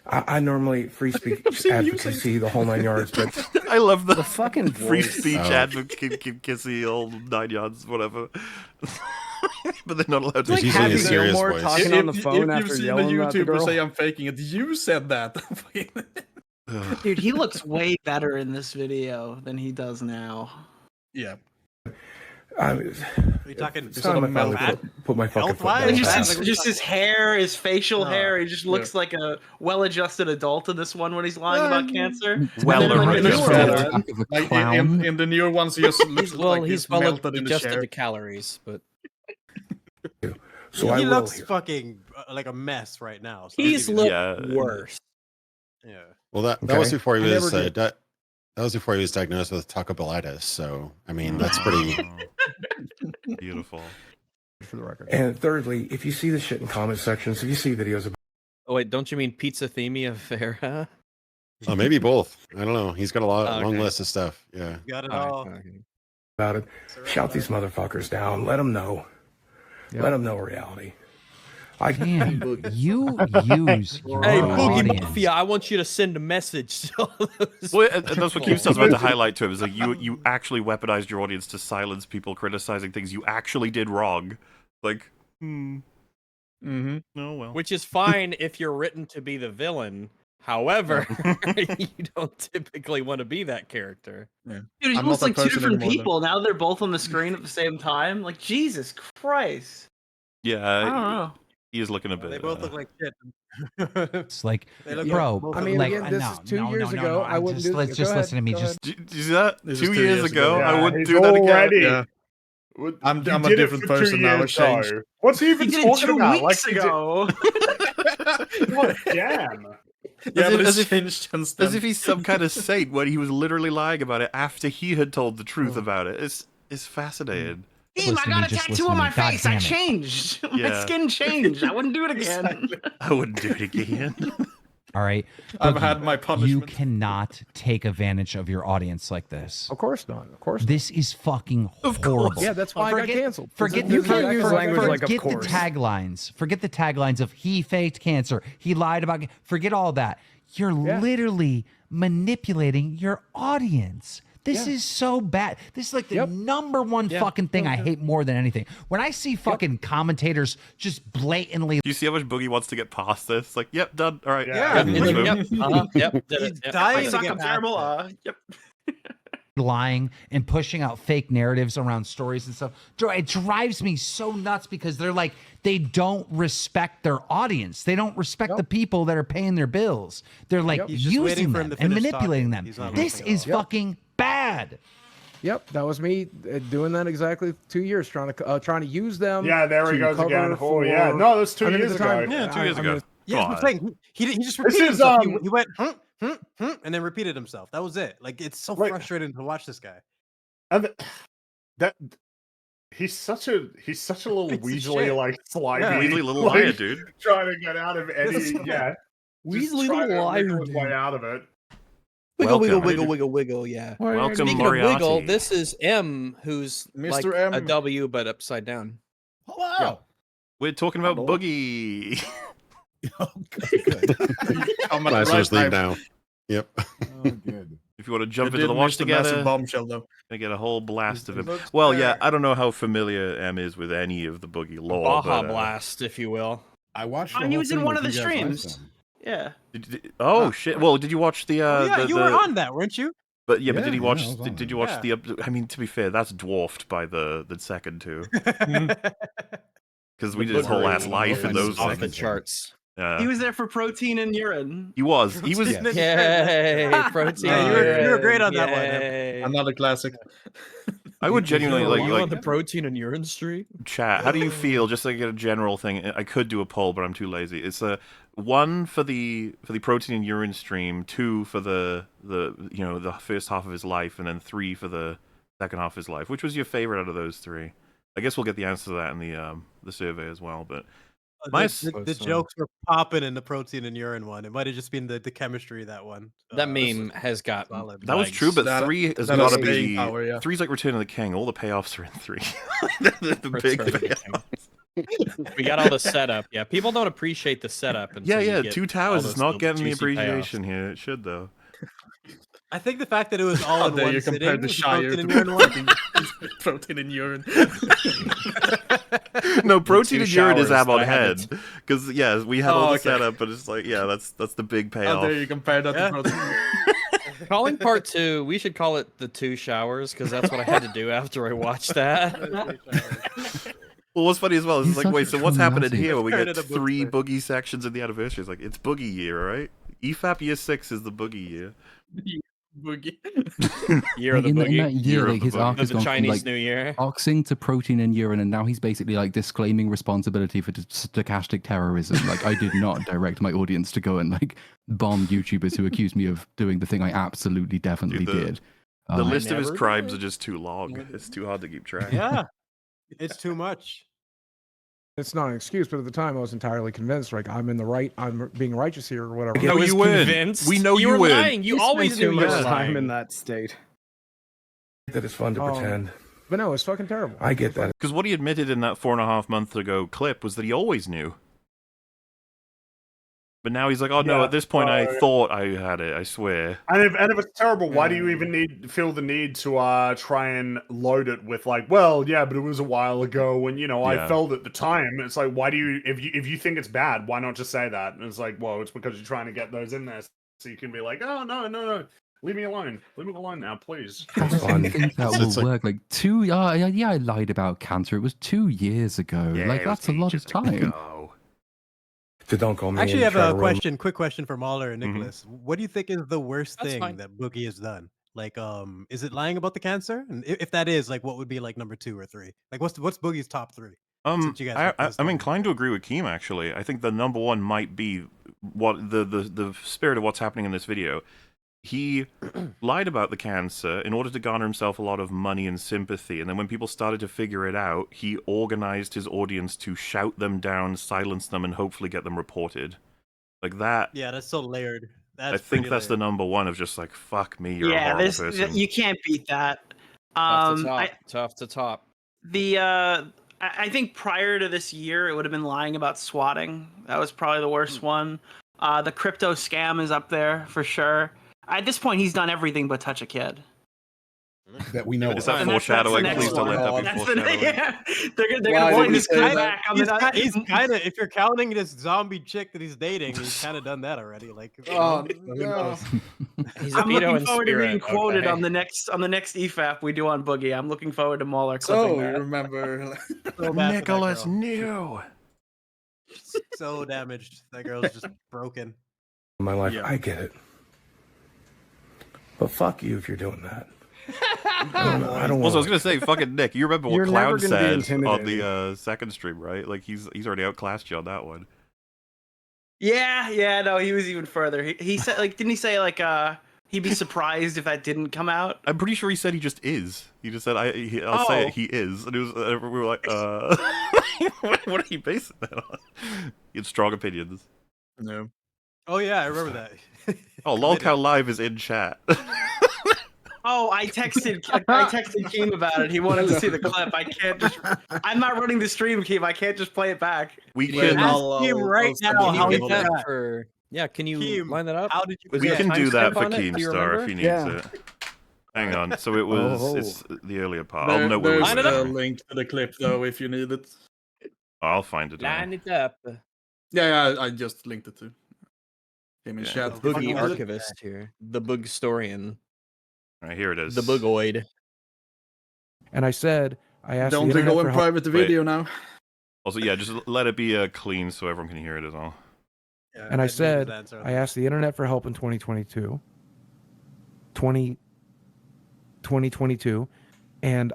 I normally free speech advocacy, the whole 9 yards, but I love the fucking free voice. speech advocacy, all 9 yards, whatever. But they're not allowed to. Like Happy Gilmore talking on the phone if after you've seen yelling the at the YouTuber girl. say I'm faking it, you said that. Dude, he looks way better in this video than he does now. Yeah. Are you talking It's not my fault. Put my fucking foot Health-wise? down. Just his hair, his facial hair, he just looks like a well-adjusted adult in this one when he's lying about cancer. Well, And then, like, in, the the newer one- in the newer ones, he just looks like he's he's melted in the adjusted chair. to calories, but So I he will looks here. fucking like a mess right now. So he's maybe- looked worse. Yeah. Well, that Okay. was before he I was never did. that was before he was diagnosed with tachypelitis. So I mean, that's pretty beautiful. For the record. And thirdly, if you see the shit in comment sections, if you see videos Oh wait, don't you mean Pizza Themia Farah? Oh, maybe both. I don't know. He's got a long Okay. list of stuff. Yeah. Got it All all. right, okay. about it, shout these motherfuckers down. Let them know. Yep. Let them know reality. I Damn, you use your Hey, Boogie audience. Mafia, I want you to send a message to all those Well, and that's what Keemstar's about to highlight to him. Is like you actually weaponized your audience to silence people criticizing things you actually did wrong. Like, Mm-hmm. oh well. Which is fine if you're written to be the villain, However, you don't typically want to be that character. Yeah. Dude, he looks like two different people. Now they're both on the screen at the same time. Like, Jesus Christ. Yeah, I don't know. He is looking a bit. They both look like shit. It's like, look bro. I mean, like, again, this is 2 years ago. I wouldn't just, do. let's just listen to me. Just is that This 2 is years ago? Yeah, I wouldn't he's do that already- again. Yeah. I'm a different person now. It's changed. What's he even He did it talking 2 about? weeks Like, ago. what damn? Yeah, but as it's changed since then. As if he's some kind of saint when he was literally lying about it after he had told the truth about it. It's fascinating. Team, I got a tattoo on my face. I damn it. changed. My Yeah. skin changed. I wouldn't do it again. I wouldn't do it again. all right. I've Boogie, had my punishment. You cannot take advantage of your audience like this. Of course not. Of course. This is fucking horrible. Yeah, that's why I got canceled. Forget You can't use language like, of forget the course. taglines. Forget the taglines of he faked cancer. He lied about. Forget all that. You're literally manipulating your audience. This is so bad. This is like the number one fucking thing I hate more than anything. When I see fucking commentators just blatantly. Do you see how much Boogie wants to get past this? Like, yep, done. All right. Yep. He's dying to I'm get past terrible. it. Yep. lying and pushing out fake narratives around stories and stuff. It drives me so nuts because they're like, they don't respect their audience. They don't respect the people that are paying their bills. They're like He's just waiting using for him them to and finish manipulating talking. them. He's not This listening is fucking bad. Yep, that was me doing that exactly 2 years, trying to use them. Yeah, there he to goes cover again. Oh, yeah. for- No, that's 2 I mean, at years the time, ago. Yeah, 2 years ago. Yeah, Come I'm on. saying he just This repeated is, himself. He went and then repeated himself. That was it. Like it's so Right. frustrating to watch this guy. And that he's such a little Piece of weaselly, shit. like slimy, Yeah. Weaselly little like, liar, dude. trying to get out of any. Yeah, Weaselly just trying little to liar, wiggle his dude. way out of it. Wiggle, Welcome. wiggle, wiggle, yeah. Welcome, Speaking Moriarty. of wiggle, this is M, who's Mr. like M. a W but upside down. Hello. We're talking about Boogie. I'm at Nice the right sleep time. now. Yep. Oh, good. If you want to jump You into the did watch miss the massive together, bombshell, though. I get a whole blast of him. Looks Well, yeah, fair. I don't know how familiar M is with any of the Boogie lore. Baja but, Blast, if you will. I watched. Oh, the he whole was in thing one of with the you guys last streams. time. Yeah. shit! Well, did you watch the? Yeah, the, you were on that, weren't you? But yeah, but Yeah, did you yeah, watch? I was on Did it. you watch Yeah. the? I mean, to be fair, that's dwarfed by the second two, because we did his whole Booger last is life in those off the things. charts. He was there for protein and urine. He was. He was. Yay, protein. Yeah, you were great on that one. Yay. Another classic. I would genuinely Were you on like the protein and urine streak? chat. How do you feel? Just like a general thing. I could do a poll, but I'm too lazy. It's a 1 for the protein and urine stream, 2 for the the first half of his life, and then 3 for the second half of his life. Which was your favorite out of those 3? I guess we'll get the answer to that in the survey as well. But The jokes were popping in the protein and urine one. It might have just been the chemistry of that one. That meme has got solid. that was true, but That- 3 has that got to has be staying power, yeah. 3's like Return of the King. All the payoffs are in 3. the big Return of the payoffs. We got all the setup. Yeah, people don't appreciate the setup. Yeah, until you yeah. get 2 Towers all is those not little getting the juicy payoffs. appreciation here. It should though. I think the fact that it was all in There one you sitting compared the with Shire protein to and urine one. protein and urine. No, protein two and urine is showers ab on that I had head. Because yeah, we had Oh, all the okay. setup, but it's like that's the big payoff. Oh, there you compare that Yeah. to protein. Calling part 2, we should call it the 2 showers because that's what I had to do after I watched that. Well, what's funny as well is He's it's like, such wait, a so what's happening traumatic- here when we Turn get it a book 3 fair. boogie sections in the anniversary? It's like it's boogie year, right? EFAP year 6 is the boogie year. Boogie. Year of the in that boogie. year, of like the his boogie. arc has The gone from Chinese like New Year. oxing to protein and urine, and now he's basically like disclaiming responsibility for stochastic terrorism. Like I did not direct my audience to go and like bomb YouTubers who accused me of doing the thing I absolutely definitely Dude, did. The list of his never crimes did. are just too long. It's too hard to keep track. Yeah, it's too much. It's not an excuse, but at the time I was entirely convinced. Like I'm in the right. I'm being righteous here, or whatever. No, you weren't. Convinced. We know you were weren't. lying. You always spend knew too you much were time lying. in that state. That it's fun to Oh. pretend. But no, it's fucking terrible. I get that. Because what he admitted in that 4.5 months ago clip was that he always knew. But now he's like, oh no, at this point I thought I had it, I swear. And if it's terrible, why do you even feel the need to try and load it with like, well, yeah, but it was a while ago and I felt at the time. It's like, why do you if you think it's bad, why not just say that? And it's like, well, it's because you're trying to get those in there so you can be like, oh no. Leave me alone. Leave me alone now, please. I don't think that will work. Like I lied about cancer. It was 2 years ago. Yeah, like that's a lot of time. So don't call me. Actually, I have a question. Quick question for Mahler and Nicholas. What do you think is the worst thing that Boogie has done? Like, is it lying about the cancer? And if that is, like, what would be like number 2 or 3? Like, what's Boogie's top 3? I'm inclined to agree with Keem. Actually, I think the number 1 might be what the spirit of what's happening in this video. He lied about the cancer in order to garner himself a lot of money and sympathy, and then when people started to figure it out, he organized his audience to shout them down, silence them, and hopefully get them reported. Like that. Yeah, that's so layered. I think that's the number 1 of just like, fuck me, you're a horrible person. You can't beat that. Tough to top. I think prior to this year, it would have been lying about swatting. That was probably the worst one. The crypto scam is up there for sure. At this point, he's done everything but touch a kid. That we know. Is that foreshadowing? Please don't let that be foreshadowing. They're gonna point this guy back. He's kind of, if you're counting this zombie chick that he's dating, he's kind of done that already. Like, no. I'm looking forward to being quoted on the next EFAP we do on Boogie. I'm looking forward to Mahler clipping that. Remember, Nicholas knew. So damaged. That girl's just broken. My life, I get it. But fuck you if you're doing that. I don't also, I was gonna say, fucking Nick, you remember what Cloud said on the second stream, right? Like he's already outclassed you on that one. Yeah, no, he was even further. He said, like, didn't he say like he'd be surprised if that didn't come out? I'm pretty sure he said he just is. He just said I'll say it, he is, and it was we were like, what are you basing that on? He had strong opinions. No. Oh yeah, I remember that. Oh, Lolcow Live is in chat. Oh, I texted Keem about it. He wanted to see the clip. I'm not running the stream, Keem. I can't just play it back. We can ask Keem right now how he did that. Yeah, can you Keem, line that up? How did you? We can do that for Keemstar if he needs it. Hang on. So it was it's the earlier part. I'll know where there's a link to the clip though if you need it. I'll find it. Line it up. Yeah, I just linked it to. Him in chat. Boogie archivist here. The Boogstorian. All right, here it is. The Boogoid. And I said, I asked. Don't the go in private the video now. Also, yeah, just let it be clean so everyone can hear it as well. Yeah, and I said, I asked the internet for help in 2022, and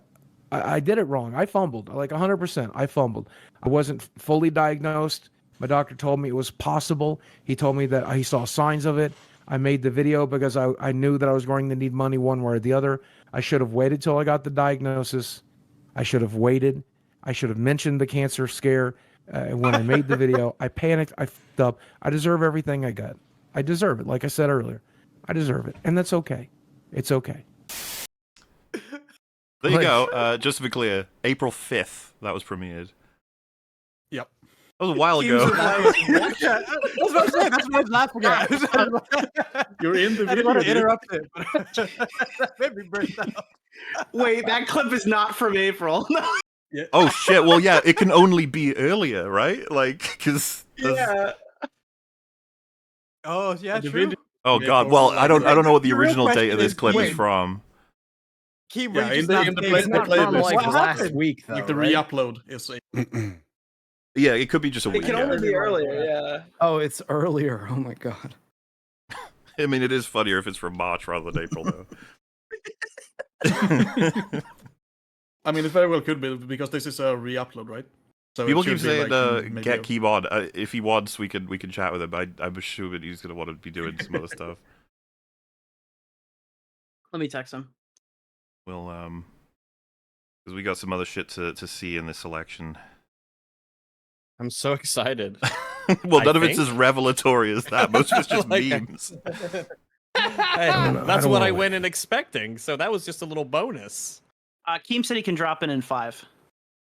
I did it wrong. I fumbled, like 100%. I fumbled. I wasn't fully diagnosed. My doctor told me it was possible. He told me that he saw signs of it. I made the video because I knew that I was going to need money one way or the other. I should have waited till I got the diagnosis. I should have waited. I should have mentioned the cancer scare when I made the video. I panicked. I fucked up. I deserve everything I got. I deserve it. Like I said earlier, I deserve it. And that's okay. It's okay. There you go. Just to be clear, April 5th, that was premiered. Yep. That was a while ago. I was about to say, that's what I was laughing at. You're in the I video. didn't want to interrupt it. That made me burst out. Wait, that clip is not from April. Yeah. Oh shit! Well, yeah, it can only be earlier, right? Like, because yeah. Oh yeah, true. Oh god. Well, I don't know what the original date of this clip is from. Keep in the playlist like last week, though, like the right? re-upload is. Yeah, it could be just a week. It can only be earlier. Yeah. Oh, it's earlier. Oh my god. I mean, it is funnier if it's from March rather than April, though. I mean, it very well could be because this is a re-upload, right? So people keep saying, like, "Get Keem on." If he wants, we can chat with him. I'm assuming he's gonna want to be doing some other stuff. Let me text him. Well, because we got some other shit to see in this election. I'm so excited. Well, none of it's as revelatory as that. Most of it's just Like, memes. That's what I went in expecting, so that was just a little bonus. Keem said he can drop in 5.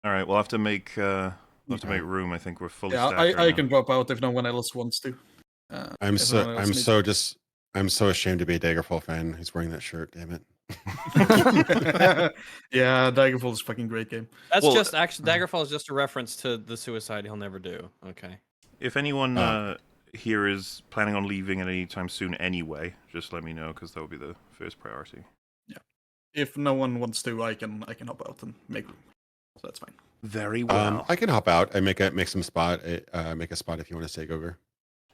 All right, we'll have to make room. I think we're fully stacked. right I now. can drop out if no one else wants to. I'm so ashamed to be a Daggerfall fan. He's wearing that shirt. Damn it. Yeah, Daggerfall is a fucking great game. That's just actually Daggerfall is just a reference to the suicide he'll never do. Okay. If anyone here is planning on leaving at any time soon anyway, just let me know because that will be the first priority. Yeah. If no one wants to, I can hop out and make room. So that's fine. Very well. I can hop out and make some spot. Make a spot if you want to take over.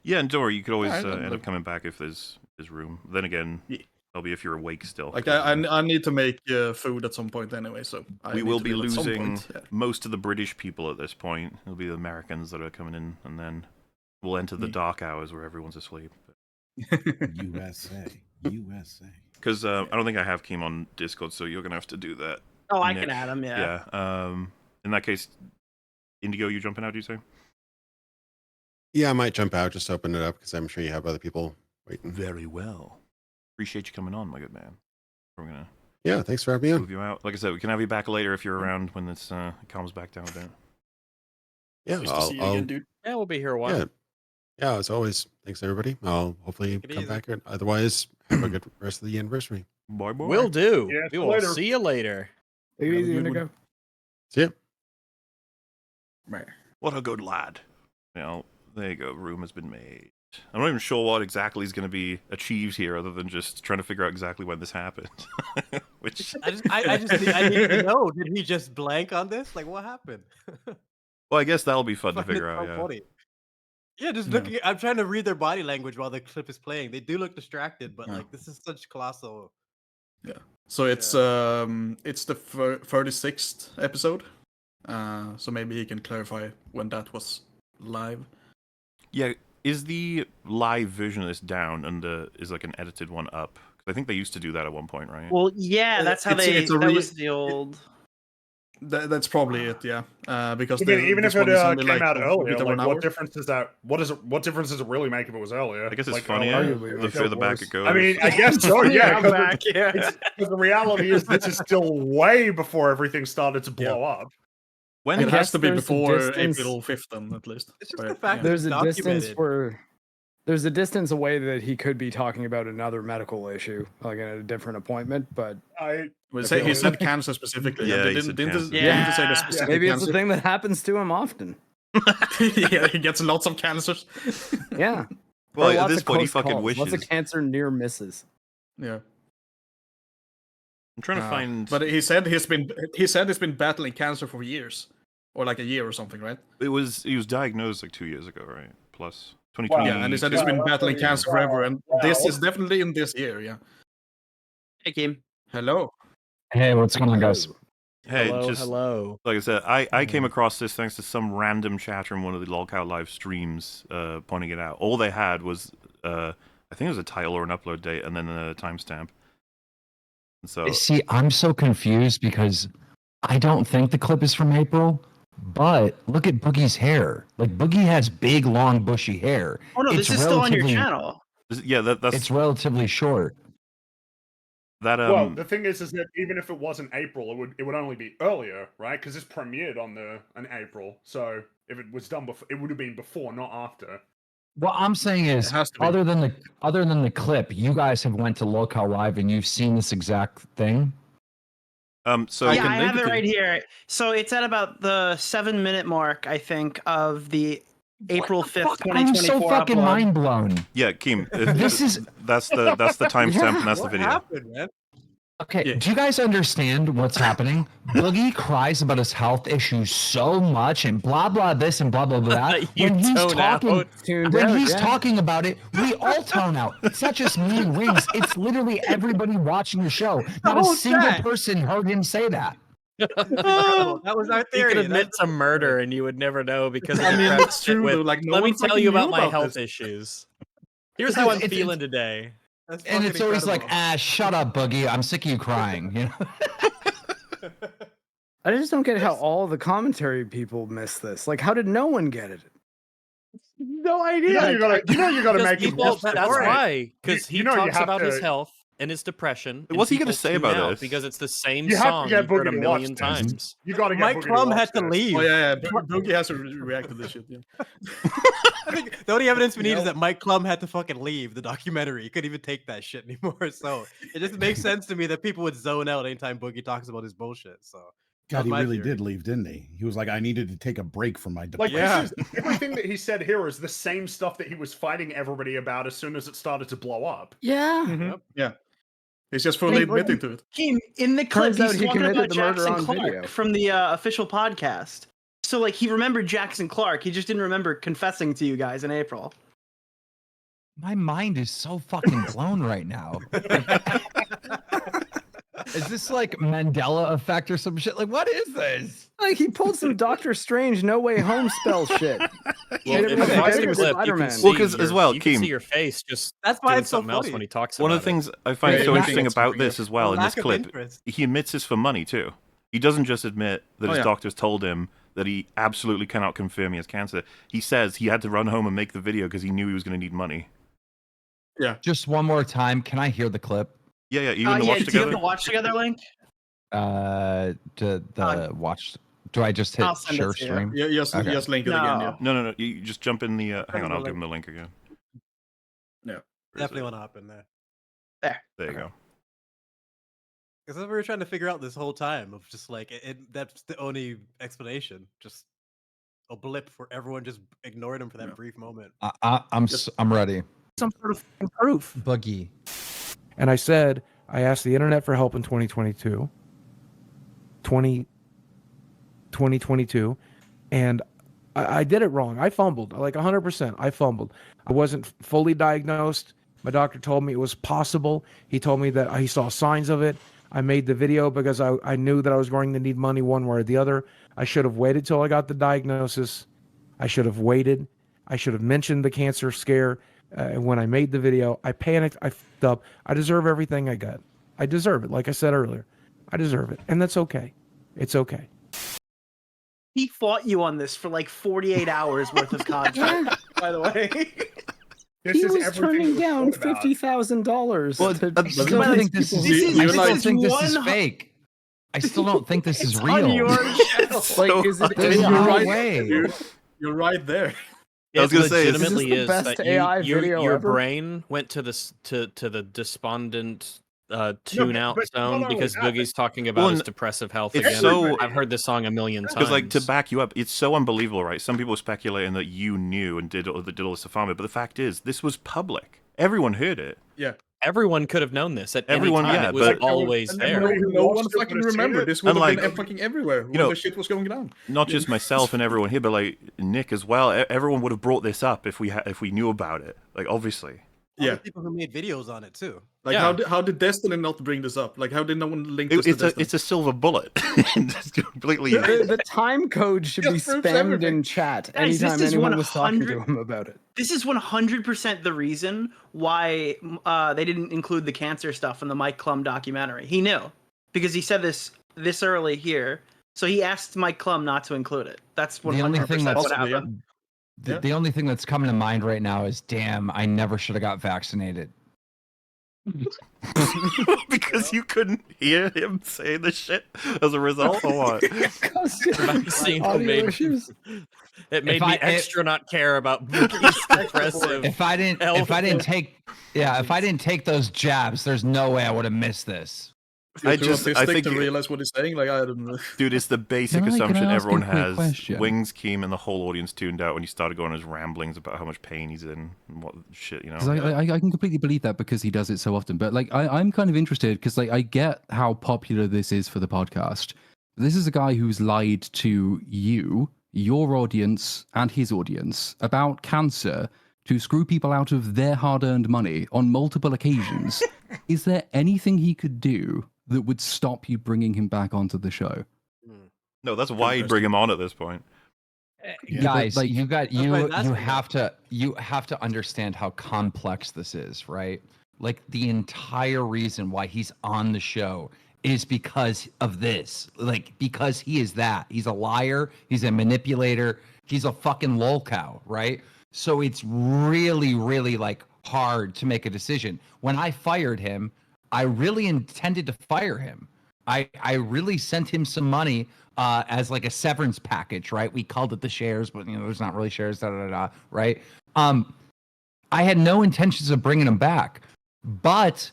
Yeah, and Dora, you could always end up coming back if there's room. Then again, that'll be if you're awake still. Like I need to make food at some point anyway, so we will be losing most of the British people at this point. It'll be the Americans that are coming in, and then we'll enter the dark hours where everyone's asleep. USA. Because I don't think I have Keem on Discord, so you're gonna have to do that. Oh, I can add him. Yeah. Yeah. In that case, Indigo, you jumping out? Do you say? Yeah, I might jump out just to open it up because I'm sure you have other people waiting. Very well. Appreciate you coming on, my good man. We're gonna. Yeah, thanks for having me on. Move you out. Like I said, we can have you back later if you're around when this calms back down a bit. Yeah, nice to see you again, dude. Yeah, we'll be here a while. Yeah, as always. Thanks everybody. I'll hopefully come back. Otherwise, have a good rest of the anniversary. Bye bye. Will do. Yeah, we will see you later. Take it easy, Indigo. See ya. Right. What a good lad. Well, there you go. Room has been made. I'm not even sure what exactly is going to be achieved here, other than just trying to figure out exactly when this happened. Which I need to know. Did he just blank on this? Like, what happened? Well, I guess that'll be fun to figure out. Funny. Yeah, just looking. I'm trying to read their body language while the clip is playing. They do look distracted, but like this is such colossal. Yeah. So it's the 36th episode. So maybe he can clarify when that was live. Yeah, is the live version of this down and is like an edited one up? Because I think they used to do that at one point, right? Well, yeah, that's how that was the old. That's probably it, yeah. Because even if it came out earlier, like, what difference does that? What difference does it really make if it was earlier? I guess it's like, funnier the further back it goes. I mean, I guess so. Yeah, because the reality is this is still way before everything started to blow up. When it has to be before April 5th, then at least. It's just the fact there's a distance where there's a distance away that he could be talking about another medical issue, like at a different appointment. But he said cancer specifically. Yeah, he didn't say the specific maybe it's cancer. a thing that happens to him often. Yeah, he gets lots of cancers. Yeah. Well, at this point, he fucking wishes. Lots of cancer near misses. Yeah. I'm trying to find. But he said he's been battling cancer for years, or like a year or something, right? He was diagnosed like 2 years ago, right? Plus 2020. Yeah, and he said he's been battling cancer forever, and this is definitely in this year. Yeah. Hey, Kim. Hello. Hey, what's going on, guys? Hey, hello. Like I said, I came across this thanks to some random chatter in one of the Lolcow live streams, pointing it out. All they had was, I think it was a title or an upload date, and then a timestamp. So see, I'm so confused because I don't think the clip is from April, but look at Boogie's hair. Like Boogie has big, long, bushy hair. Oh no, this is still on your channel. Yeah, that's it's relatively short. That well, the thing is that even if it wasn't April, it would only be earlier, right? Because it's premiered on April. So if it was done before, it would have been before, not after. What I'm saying is, other than the clip, you guys have went to Lolcow Live and you've seen this exact thing. So yeah, I have it right here. So it's at about the 7-minute mark, I think, of the April 5th, 2024. I'm so fucking mind blown. Yeah, Keem, that's the timestamp and that's the video. What happened, man? Okay, do you guys understand what's happening? Boogie cries about his health issues so much and blah blah this and blah blah blah. When he's talking about it, we all tone out. It's not just me and Wings. It's literally everybody watching the show. Not a single person heard him say that. That was our theory. You could admit to murder and you would never know because I mean, it's true. Like, let me tell you about my health issues. Here's how I'm feeling today. And it's always like, shut up, Boogie. I'm sick of you crying. You know? I just don't get how all the commentary people miss this. Like, how did no one get it? No idea. You gotta make people. That's why, because he talks about his health and his depression. What's he gonna say about this? Because it's the same You have song to get you've heard Boogie a to million watch this. times. You got to get Mike Boogie Plum to had watch to this. leave. Oh yeah, Boogie has to react to this shit. Yeah. I think the only evidence we need is that Mike Plum had to fucking leave the documentary. He couldn't even take that shit anymore. So it just makes sense to me that people would zone out anytime Boogie talks about his bullshit. So God, he really theory. did leave, didn't he? He was like, I needed to take a break from my Like, depression. this is, everything that he said here is the same stuff that he was fighting everybody about as soon as it started to blow up. Yeah. Yep. Yeah. He's just fully admitting to it. In the clip, Turns out he's he talking committed about the murder Jackson on Clark video. from the official podcast. So, like, he remembered Jackson Clark. He just didn't remember confessing to you guys in April. My mind is so fucking blown right now. Is this like Mandela effect or some shit? Like, what is this? Like, he pulled some Doctor Strange No Way Home spell shit. Well, if you watch the clip, you can see Well, because as your- well, you can Keem, see your face just That's why doing it's so something else funny. when he talks one about of the it. things I find so interesting about this as well in this Lack of clip, interest. he admits this for money too. He doesn't just admit that Oh, his yeah. doctors told him that he absolutely cannot confirm he has cancer. He says he had to run home and make the video because he knew he was going to need money. Yeah. Just one more time. Can I hear the clip? Yeah. You want to watch do you together? have the watch together link? Watch. Do I just hit I'll send it share to you. stream? Yeah, just link it again. Yeah. No. You just jump in the. Hang on, I'll give him the link again. Yeah. Definitely want to hop in there. There you go. Because that's what we were trying to figure out this whole time of just like that's the only explanation. Just a blip where everyone just ignored him for that brief moment. I'm ready. Some sort of proof. Boogie. And I said, I asked the internet for help in 2022, and I did it wrong. I fumbled, like 100%. I fumbled. I wasn't fully diagnosed. My doctor told me it was possible. He told me that he saw signs of it. I made the video because I knew that I was going to need money one way or the other. I should have waited till I got the diagnosis. I should have waited. I should have mentioned the cancer scare when I made the video. I panicked. I fucked up. I deserve everything I got. I deserve it. Like I said earlier, I deserve it. And that's okay. It's okay. He fought you on this for like 48 hours worth of content, by the way. He was turning down $50,000. Well, I still think this is fake. I still don't think this is real. Like, is it? There's You're no right, way. dude. You're right there. I was It gonna say, is this legitimately the is best that AI your video ever? brain went to this to the despondent tune out but not zone only because that, Boogie's talking about Well, his and depressive health it's again. so- I've heard this song a million times. Because, like, to back you up, it's so unbelievable, right? Some people were speculating that you knew and did all this to farm it, but the fact is, this was public. Everyone heard it. Yeah. Everyone could have known this at Everyone, any time. yeah, it was but- always And there. no one fucking remembered. This would have And, been like, fucking everywhere when you know, the shit was going down. Not just myself and everyone here, but like Nick as well. Everyone would have brought this up if we knew about it. Like, obviously. Yeah. People who made videos on it too. Like, Yeah. how did Destiny not bring this up? Like, how did no one link this to Destiny? It's a silver bullet. It's completely. The time code should be Just proves spammed everything. in chat Guys, this anytime is anyone was talking to 100 him about it. This is 100% the reason why they didn't include the cancer stuff in the Mike Klum documentary. He knew because he said this early here, so he asked Mike Klum not to include it. That's 100% The only thing that's what happened. the only thing that's coming to mind right now is, damn, I never should have got vaccinated. Because you couldn't hear him say the shit as a result, or what? Vaccine Audio made- issues. It made If me I- extra not care about Boogie's depressive. If I didn't take those jabs, there's no way I would have missed this. I think to realize what he's saying. Like, I don't know. Dude, it's the basic Can I assumption ask everyone a quick has. question? Wings came and the whole audience tuned out when he started going on his ramblings about how much pain he's in and what shit, you know. 'Cause I can completely believe that because he does it so often. But like, I'm kind of interested because like I get how popular this is for the podcast. This is a guy who's lied to you, your audience, and his audience about cancer to screw people out of their hard-earned money on multiple occasions. Is there anything he could do that would stop you bringing him back onto the show? No, that's why you'd bring him on at this point. Guys, like, you that's have to understand how complex this is, right? Like, the entire reason why he's on the show is because of this. Like, because he is that. He's a liar, he's a manipulator, he's a fucking lolcow, right? So it's really, really like hard to make a decision. When I fired him, I really intended to fire him. I really sent him some money as like a severance package, right? We called it the shares, but there's not really shares, right? I had no intentions of bringing him back, but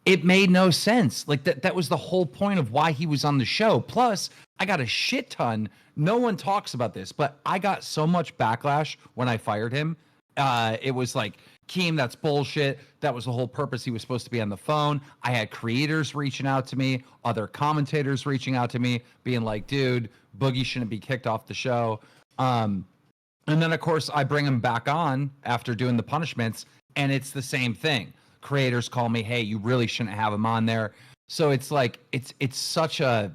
it made no sense. Like that was the whole point of why he was on the show. Plus, I got a shit ton. No one talks about this, but I got so much backlash when I fired him. It was like, Keem, that's bullshit. That was the whole purpose. He was supposed to be on the phone. I had creators reaching out to me, other commentators reaching out to me, being like, dude, Boogie shouldn't be kicked off the show. And then, of course, I bring him back on after doing the punishments, and it's the same thing. Creators call me, hey, you really shouldn't have him on there. So it's like, it's such a,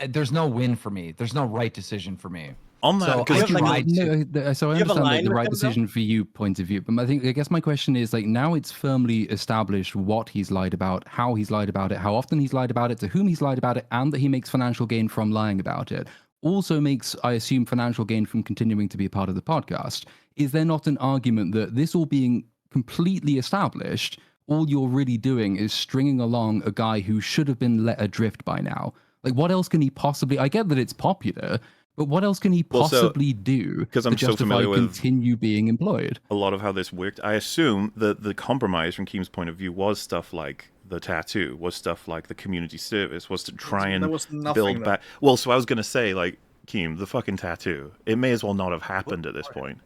there's no win for me. There's no right decision for me. On that, so I understand like the right decision for you point of view, but I guess my question is like now it's firmly established what he's lied about, how he's lied about it, how often he's lied about it, to whom he's lied about it, and that he makes financial gain from lying about it. Also makes, I assume, financial gain from continuing to be a part of the podcast. Is there not an argument that this all being completely established, all you're really doing is stringing along a guy who should have been let adrift by now? Like, what else can he possibly? I get that it's popular. But what else can he possibly do because I'm to so familiar with continue being employed? A lot of how this worked. I assume that the compromise from Keem's point of view was stuff like the tattoo, was stuff like the community service, was to try and build back. Well, so I was going to say, like, Keem, the fucking tattoo, it may as well not have happened at this point.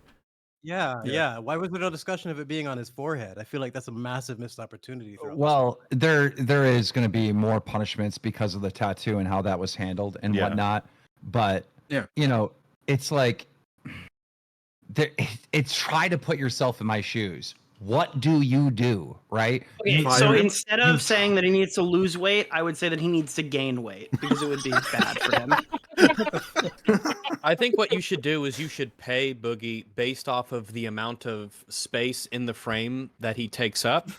Yeah. Why was there no discussion of it being on his forehead? I feel like that's a massive missed opportunity. Well, there is going to be more punishments because of the tattoo and how that was handled and whatnot. But it's like, it's try to put yourself in my shoes. What do you do, right? Okay, so instead of saying that he needs to lose weight, I would say that he needs to gain weight because it would be bad for him. I think what you should do is you should pay Boogie based off of the amount of space in the frame that he takes up.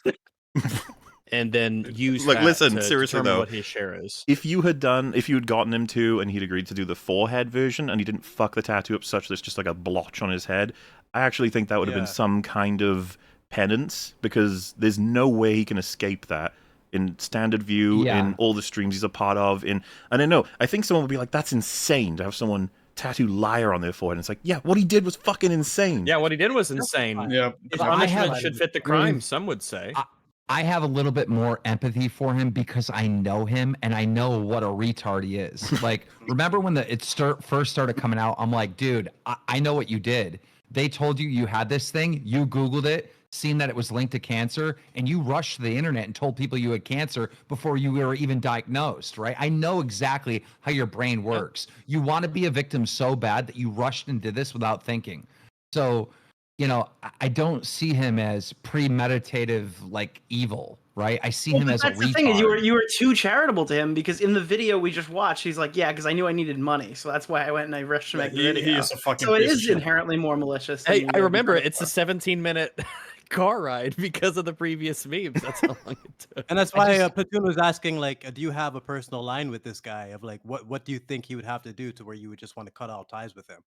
And then use like, that listen, to seriously determine though, what his share is. If you had gotten him to, and he'd agreed to do the forehead version, and he didn't fuck the tattoo up such that it's just like a blotch on his head, I actually think that would have been some kind of penance, because there's no way he can escape that in standard view, in all the streams he's a part of. And I know, I think someone would be like, that's insane to have someone tattoo liar on their forehead. And it's like, yeah, what he did was fucking insane. Yeah, what he did was insane. Yeah, his punishment should fit the crime, some would say. I have a little bit more empathy for him because I know him and I know what a retard he is. Like, remember when it first started coming out? I'm like, dude, I know what you did. They told you had this thing, you Googled it, seen that it was linked to cancer, and you rushed to the internet and told people you had cancer before you were even diagnosed, right? I know exactly how your brain works. You want to be a victim so bad that you rushed and did this without thinking. So, I don't see him as premeditative, like evil, right? I see him as a retard. That's the thing, you were too charitable to him, because in the video we just watched, he's like, yeah, because I knew I needed money, so that's why I went and I rushed to make the video. He is a fucking so it is inherently more malicious. Hey, I remember it's a 17-minute car ride because of the previous memes. That's how long it took. And that's why Platoon was asking, like, do you have a personal line with this guy of like, what do you think he would have to do to where you would just want to cut all ties with him?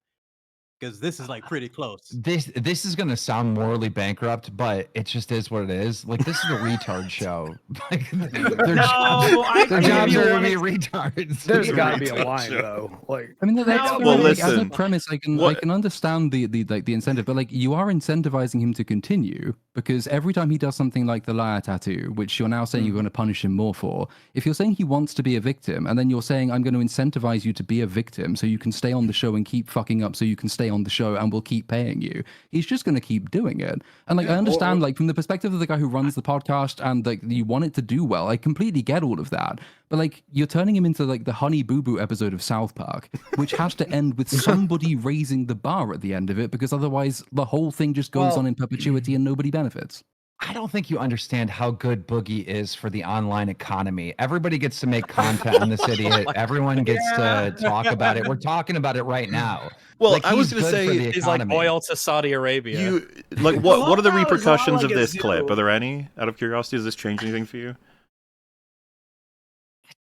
Because this is like pretty close. This is gonna sound morally bankrupt, but it just is what it is. Like, this is a retard show. Like, their jobs are to be retards. There's got to be a line though. Like, I mean, as a premise, I can understand the incentive, but like, you are incentivizing him to continue, because every time he does something like the liar tattoo, which you're now saying you're going to punish him more for, if you're saying he wants to be a victim, and then you're saying I'm going to incentivize you to be a victim so you can stay on the show and keep fucking up so you can stay on the show and we'll keep paying you, he's just going to keep doing it. And like, I understand, like, from the perspective of the guy who runs the podcast, and like, you want it to do well, I completely get all of that. But like, you're turning him into like the Honey Boo Boo episode of South Park, which has to end with somebody raising the bar at the end of it, because otherwise the whole thing just goes on in perpetuity and nobody benefits. I don't think you understand how good Boogie is for the online economy. Everybody gets to make content on this idiot. Everyone gets to talk about it. We're talking about it right now. Well, like, I was going to say, he's like oil to Saudi Arabia. What are the repercussions of this clip? Are there any? Out of curiosity, does this change anything for you?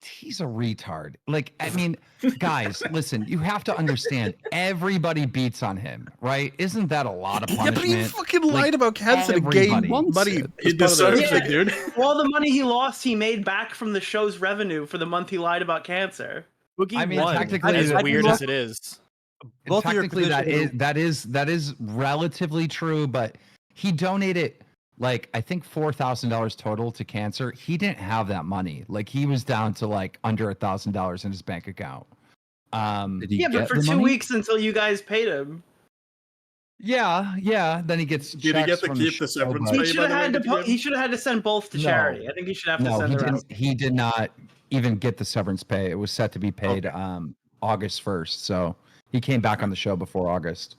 he's a retard. Like, I mean, guys, listen, you have to understand. Everybody beats on him, right? Isn't that a lot of punishment? Yeah, but he fucking lied about cancer to gain money. He deserves it, dude. All the money he lost, he made back from the show's revenue for the month he lied about cancer. I mean, technically, as weird as it is. Both technically, that is relatively true, but he donated like I think $4,000 total to cancer. He didn't have that money. Like he was down to like under $1,000 in his bank account. Yeah, but for 2 weeks until you guys paid him. Yeah. Then he gets. Did he get to keep the severance pay? He should have had to send both to charity. I think he should have to send the rest. He did not even get the severance pay. It was set to be paid August 1st. So he came back on the show before August.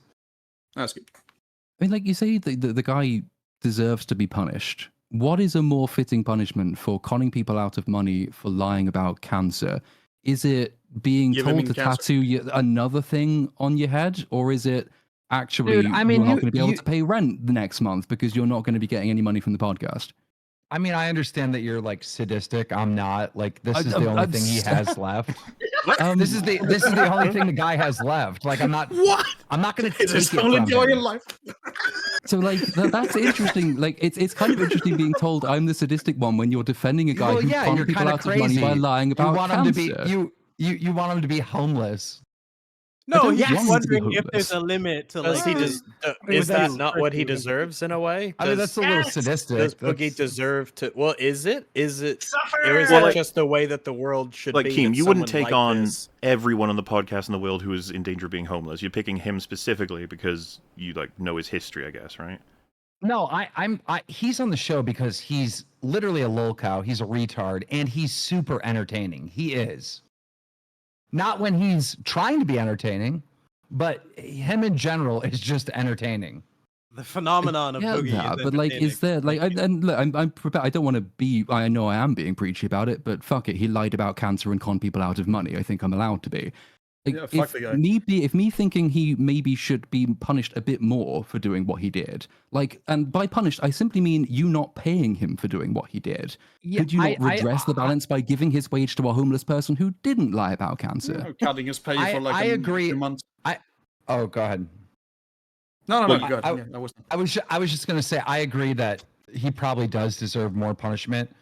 That's good. I mean, like you say, the guy deserves to be punished. What is a more fitting punishment for conning people out of money for lying about cancer? Is it being told to tattoo another thing on your head, or is it actually you're not going to be able to pay rent the next month because you're not going to be getting any money from the podcast? I mean, I understand that you're like sadistic. I'm not. Like, this is the only thing he has left. This is the only thing the guy has left. Like, I'm not. What? I'm not going to take It's it only from joy him. in life. So like that's interesting. Like it's kind of interesting being told I'm the sadistic one when you're defending a guy who conned people out of money by lying about you want cancer. him to be you want him to be homeless. No, he's wondering if there's a limit to Does like. he is that not what he deserves in a way? I mean, that's a little sadistic. Does Boogie deserve to? Well, is it? Or is it Well, just the way that the world should like be? Keem, that you wouldn't someone take like on this- everyone on the podcast in the world who is in danger of being homeless. You're picking him specifically because you like know his history, I guess, right? No, he's on the show because he's literally a lolcow. He's a retard, and he's super entertaining. He is. Not when he's trying to be entertaining, but him in general is just entertaining. The phenomenon of Boogie. Yeah, is but like, is there like, and look, I'm prepared. I don't want to be. I know I am being preachy about it, but fuck it. He lied about cancer and conned people out of money. I think I'm allowed to be. Like, Yeah, fuck the guy. If me thinking he maybe should be punished a bit more for doing what he did, like, and by punished, I simply mean you not paying him for doing what he did. Yeah, Could you not redress the balance by giving his wage to a homeless person who didn't lie about cancer? Cutting his pay for like I agree. 2 months. Oh, go ahead. No, Well, go ahead. I was just gonna say I agree that he probably does deserve more punishment,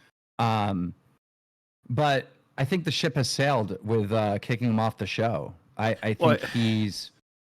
but I think the ship has sailed with kicking him off the show. I think he's.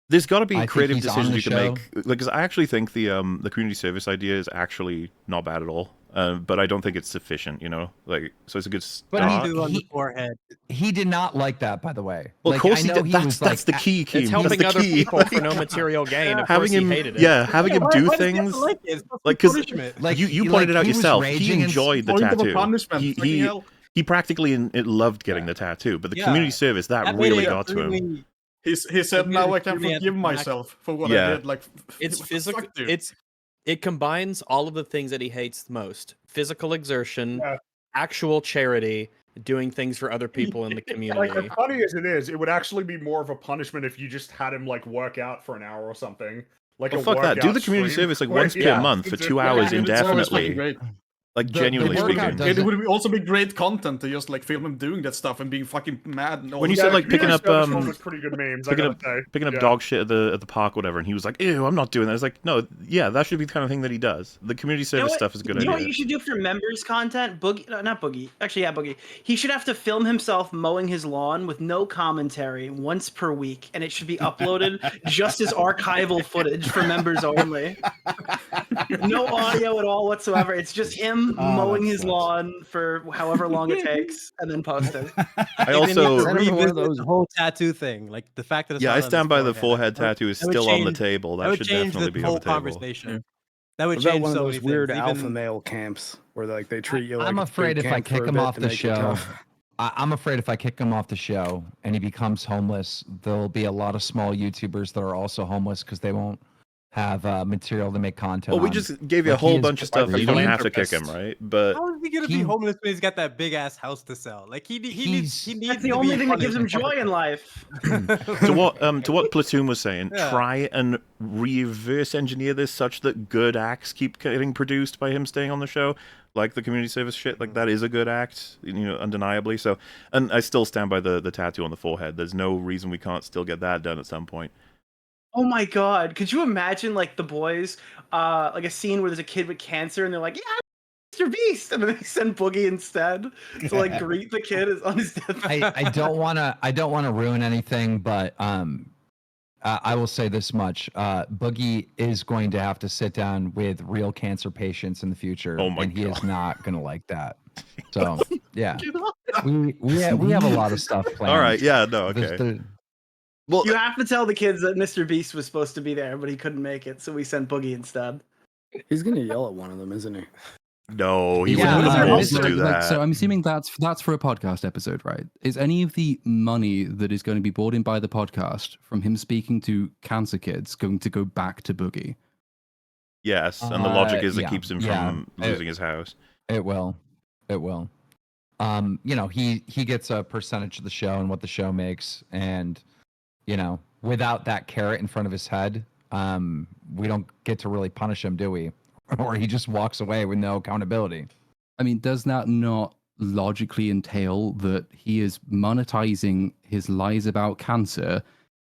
There's got to be I think creative he's on decisions the you can show. make. Because I actually think the community service idea is actually not bad at all. But I don't think it's sufficient. You know, like so it's a good But start. on the forehead. He did not like that, by the way. Well, Like, of course I he know did. he That's was the like, key, Keem. It's That's helping the other key. people for no material gain. Of having course, him, he hated it. yeah, having him do things like because you pointed it out he was yourself. He raging and enjoyed the Point of a tattoo. punishment, fucking He hell. practically loved getting the tattoo, but the Yeah. community service that made really it got to him. really- He said, made "Now it I can really forgive anticlimactic. myself for what Yeah. I did." Like, It's what the physical. fuck, dude? It combines all of the things that he hates the most: physical exertion, Yeah. actual charity, doing things for other people in the community. Like, as funny as it is, it would actually be more of a punishment if you just had him like work out for an hour or something. Like Well, a fuck that. Do workout the community stream service like where- once per yeah, month for it's 2 a- hours yeah, it's always fucking indefinitely. great. Like genuinely workout speaking. It would also be great content to just like film him doing that stuff and being fucking mad. And all When you that. said like picking up pretty good memes. I picking gotta up say. picking up Yeah. dog shit at the park, or whatever, and he was like, "Ew, I'm not doing that." I was like, "No, yeah, that should be the kind of thing that he does." The community service stuff is a good You know what idea. you should do for members content? Boogie, not Boogie. Actually, yeah, Boogie. He should have to film himself mowing his lawn with no commentary once per week, and it should be uploaded just as archival footage for members only. No audio at all whatsoever. It's just him mowing his lawn for however long it takes, and then posted. I also revisit the whole tattoo thing, like the fact that it's yeah, not I on his stand by the forehead. forehead tattoo is That would still on the change- table. that That would should change definitely be whole on the table. conversation. That would What about change one of so those many weird things. alpha Even- male camps where like they treat you like I'm a afraid boot if I camp kick for a him bit off to the make you show, tough? I'm afraid if I kick him off the show and he becomes homeless, there'll be a lot of small YouTubers that are also homeless because they won't have material to make content. Well, we just gave you a whole bunch of stuff that you don't have to kick him, right? But how is he gonna be homeless when he's got that big ass house to sell? Like he needs. That's the only thing that gives him joy in life. to what Platoon was saying, try and reverse engineer this such that good acts keep getting produced by him staying on the show, like the community service shit. Like that is a good act, undeniably. So, and I still stand by the tattoo on the forehead. There's no reason we can't still get that done at some point. Oh my god, could you imagine like the boys, like a scene where there's a kid with cancer and they're like, yeah, Mr. Beast, and then they send Boogie instead to like greet the kid on his deathbed. I don't want to ruin anything, but I will say this much: Boogie is going to have to sit down with real cancer patients in the future, and he is not going to like that. So yeah, we have a lot of stuff planned. All right, yeah, no, okay. Well, you have to tell the kids that Mr. Beast was supposed to be there, but he couldn't make it, so we sent Boogie instead. He's gonna yell at one of them, isn't he? No, he wouldn't do that. So I'm assuming that's for a podcast episode, right? Is any of the money that is going to be brought in by the podcast from him speaking to cancer kids going to go back to Boogie? Yes, and the logic is it keeps him from losing his house. It will. He gets a percentage of the show and what the show makes, and without that carrot in front of his head, we don't get to really punish him, do we? Or he just walks away with no accountability. I mean, does that not logically entail that he is monetizing his lies about cancer,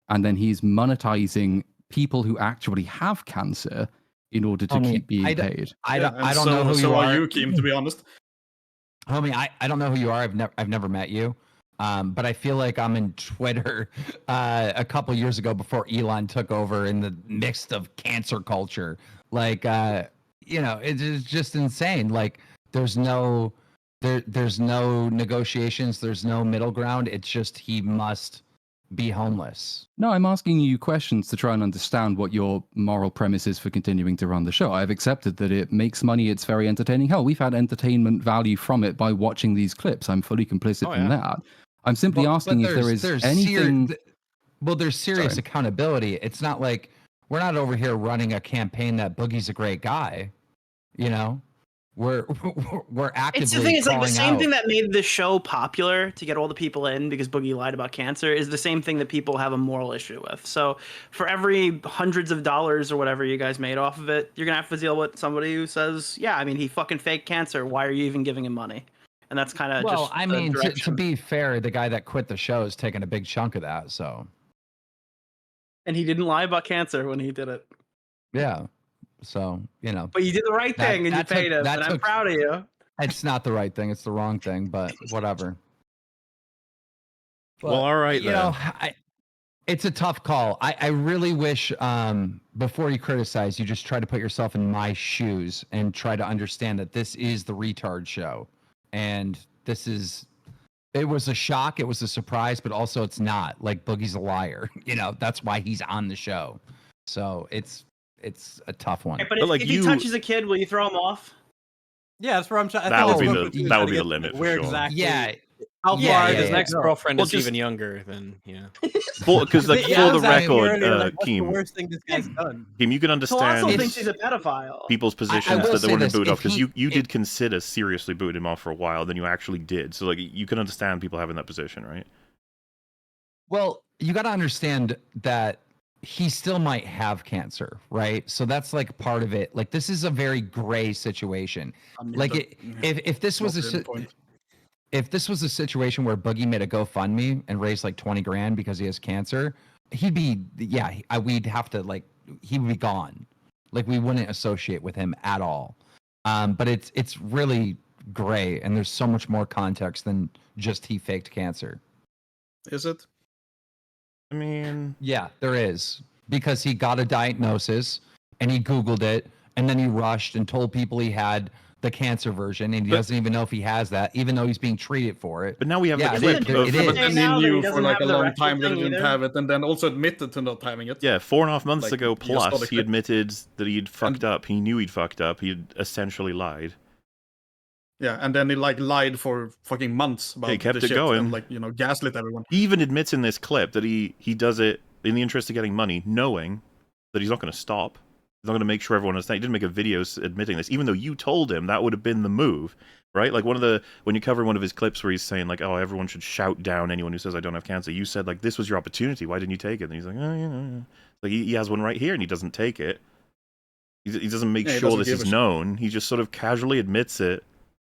and then he's monetizing people who actually have cancer in order to keep being paid? I don't know who you are. So are you, Kim, to be honest? Homie, I don't know who you are. I've never met you. But I feel like I'm in Twitter a couple years ago before Elon took over in the midst of cancer culture. Like, it's just insane. Like, there's no negotiations. There's no middle ground. It's just he must be homeless. No, I'm asking you questions to try and understand what your moral premise is for continuing to run the show. I've accepted that it makes money. It's very entertaining. Hell, we've had entertainment value from it by watching these clips. I'm fully complicit in that. I'm simply asking if there is anything. There's serious accountability. It's not like we're not over here running a campaign that Boogie's a great guy. We're actively. It's the thing. It's like the same out. thing that made the show popular to get all the people in because Boogie lied about cancer is the same thing that people have a moral issue with. So for every hundreds of dollars or whatever you guys made off of it, you're gonna have to deal with somebody who says, "Yeah, I mean, he fucking faked cancer. Why are you even giving him money?" And that's kind of just. I mean, to be fair, the guy that quit the show is taking a big chunk of that. So. And he didn't lie about cancer when he did it. Yeah. So, But you did the right thing and you paid him, and I'm proud of you. It's not the right thing. It's the wrong thing, but whatever. Well, all right, it's a tough call. I really wish, before you criticize, you just try to put yourself in my shoes and try to understand that this is the retard show. And it was a shock. It was a surprise, but also it's not. Like, Boogie's a liar. That's why he's on the show. So it's a tough one. Right, but if he touches a kid, will you throw him off? Yeah, that's where I'm trying. That would be the limit. For sure. Exactly. Yeah. How far his next girlfriend is even younger than because for the record, Keem, the worst thing this guy's done. Keem, you can understand. Also thinks he's a pedophile. People's positions that they want to boot off because you did consider seriously booting him off for a while, then you actually did. So like you can understand people having that position, right? Well, you got to understand that he still might have cancer, right? So that's like part of it. Like, this is a very gray situation. If this was if this was a situation where Boogie made a GoFundMe and raised like 20 grand because he has cancer, we'd have to he would be gone. Like, we wouldn't associate with him at all. But it's really gray, and there's so much more context than just he faked cancer. Is it? I mean, yeah, there is, because he got a diagnosis and he Googled it, and then he rushed and told people he had the cancer version, and he doesn't even know if he has that, even though he's being treated for it. But now we have the clip. But then he knew for like a long time that he didn't have it, and then also admitted to not having it. Yeah, 4.5 months ago plus, he admitted that he'd fucked up. He knew he'd fucked up. He'd essentially lied. Yeah, and then he lied for fucking months about he kept the it shit going, and gaslit everyone. He even admits in this clip that he does it in the interest of getting money, knowing that he's not going to stop. He's not going to make sure everyone understands. He didn't make a video admitting this, even though you told him that would have been the move, right? Like when you cover one of his clips where he's saying like, "Oh, everyone should shout down anyone who says I don't have cancer." You said like, "This was your opportunity. Why didn't you take it?" And he's like, "Oh, yeah." Like he has one right here, and he doesn't take it. He doesn't make sure this is known. He just sort of casually admits it,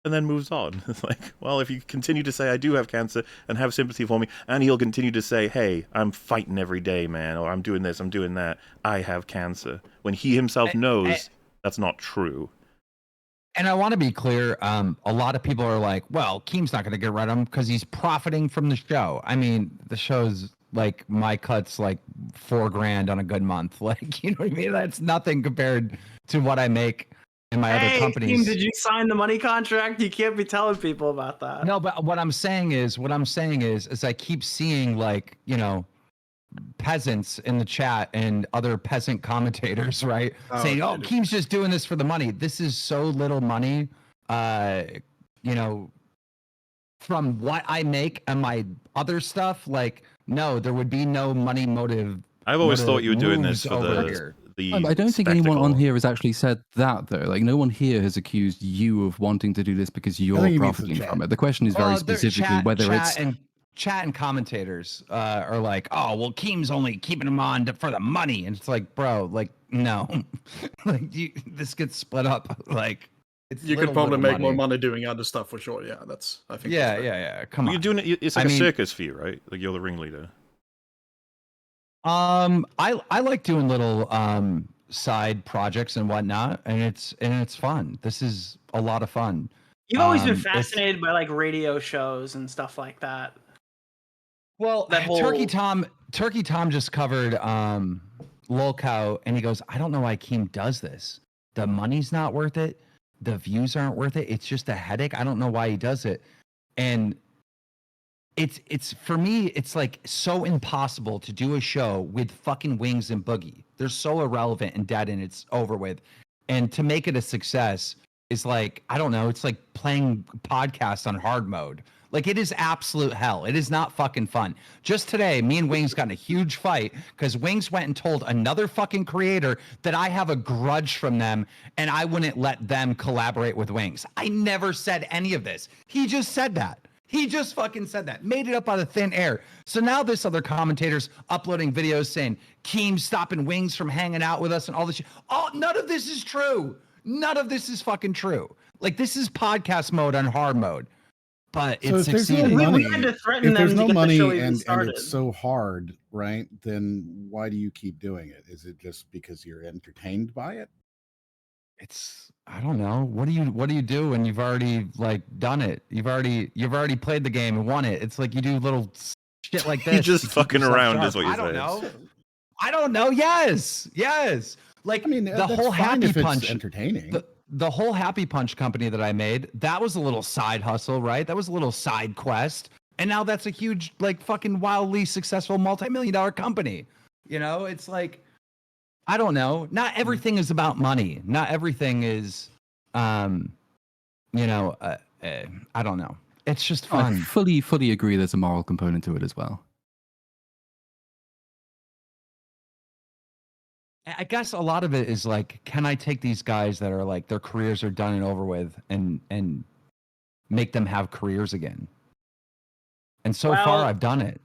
and then moves on. It's like, well, if you continue to say I do have cancer and have sympathy for me, and he'll continue to say, "Hey, I'm fighting every day, man," or "I'm doing this, I'm doing that, I have cancer," when he himself knows that's not true. And I want to be clear, a lot of people are like, well, Keem's not going to get rid of him because he's profiting from the show. I mean, the show's like, my cut's like $4,000 on a good month. Like, you know what I mean? That's nothing compared to what I make in my other companies. Keem, did you sign the money contract? You can't be telling people about that. No, but what I'm saying is I keep seeing like, you know, peasants in the chat and other peasant commentators, right? Saying, "Oh, Keem's just doing this for the money." This is so little money, you know, from what I make and my other stuff. Like, no, there would be no money motive. I've always thought you were doing this for the I don't think anyone spectacle. on here has actually said that, though. Like, no one here has accused you of wanting to do this because you're profiting from it. The question is very specifically whether it's... Chat and commentators are like, "Oh, well, Keem's only keeping him on for the money," and it's like, bro, like, no, like this gets split up. Like, you could probably make more money doing other stuff for sure. Yeah, I think. Yeah. Come on, you're doing it. It's like a circus for you, right? Like you're the ringleader. I like doing little side projects and whatnot, and it's fun. This is a lot of fun. You've always been fascinated by like radio shows and stuff like that. Well, Turkey Tom just covered Lolcow, and he goes, "I don't know why Keem does this. The money's not worth it. The views aren't worth it. It's just a headache. I don't know why he does it." And it's for me, it's like so impossible to do a show with fucking Wings and Boogie. They're so irrelevant and dead, and it's over with. And to make it a success is like, I don't know, it's like playing podcasts on hard mode. Like, it is absolute hell. It is not fucking fun. Just today, me and Wings got in a huge fight because Wings went and told another fucking creator that I have a grudge from them and I wouldn't let them collaborate with Wings. I never said any of this. He just said that. He just fucking said that. Made it up out of thin air. So now this other commentator's uploading videos saying, Keem's stopping Wings from hanging out with us and all this shit. Oh, none of this is true. None of this is fucking true. Like, this is podcast mode on hard mode. But so it's if succeeding. There's no money and it's so hard, right? Then why do you keep doing it? Is it just because you're entertained by it? I don't know. What do you do when you've already like done it? You've already played the game and won it. It's like you do little shit like this. You're just fucking around sharp. is what you say. I don't know. Yes. Like, I mean, the whole Happy Punch entertaining. The whole Happy Punch company that I made, that was a little side hustle, right? That was a little side quest. And now that's a huge, like, fucking wildly successful multi-million-dollar company. You know, it's like, I don't know. Not everything is about money. Not everything is, I don't know. It's just fun. I fully agree there's a moral component to it as well. I guess a lot of it is like, can I take these guys that are like, their careers are done and over with and make them have careers again? And so far, I've done it.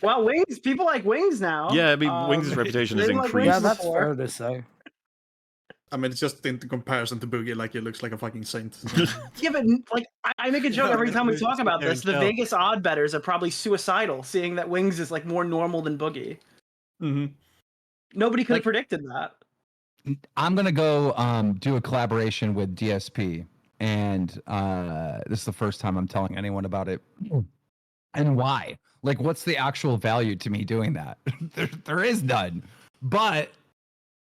Well, Wings, people like Wings now. Yeah, I mean, Wings' reputation has increased. Yeah, that's fair to say. I mean, it's just in comparison to Boogie, like, he looks like a fucking saint. Yeah, but like, I make a joke every time we talk about this. The Vegas odd bettors are probably suicidal, seeing that Wings is like more normal than Boogie. Mm-hmm. Nobody could have predicted that. I'm gonna go do a collaboration with DSP, and this is the first time I'm telling anyone about it. And why? Like, what's the actual value to me doing that? there is none. But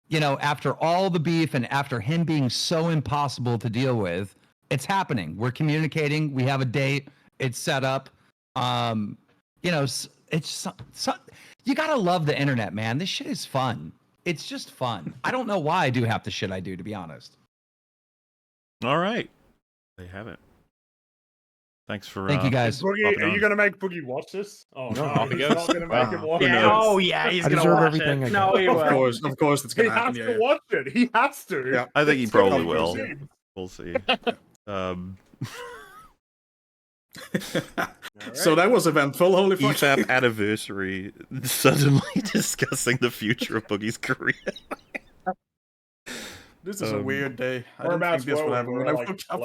you know, after all the beef and after him being so impossible to deal with, it's happening. We're communicating. We have a date. It's set up. You know, it's you gotta love the internet, man. This shit is fun. It's just fun. I don't know why I do half the shit I do, to be honest. All right, they have it. Thanks for. Thank you guys. Boogie, are you gonna make Boogie watch this? Oh no, he's not gonna make him watch it. Oh yeah, he's gonna watch it. No, he will. Of course, it's gonna happen. He has to watch it. He has to. Yeah. I think he It's probably gonna be will. seen. We'll see. So that was eventful. Holy fuck! EFAP anniversary. Suddenly discussing the future of Boogie's career. This is a weird day. I We're didn't about think this would happen when I like woke up.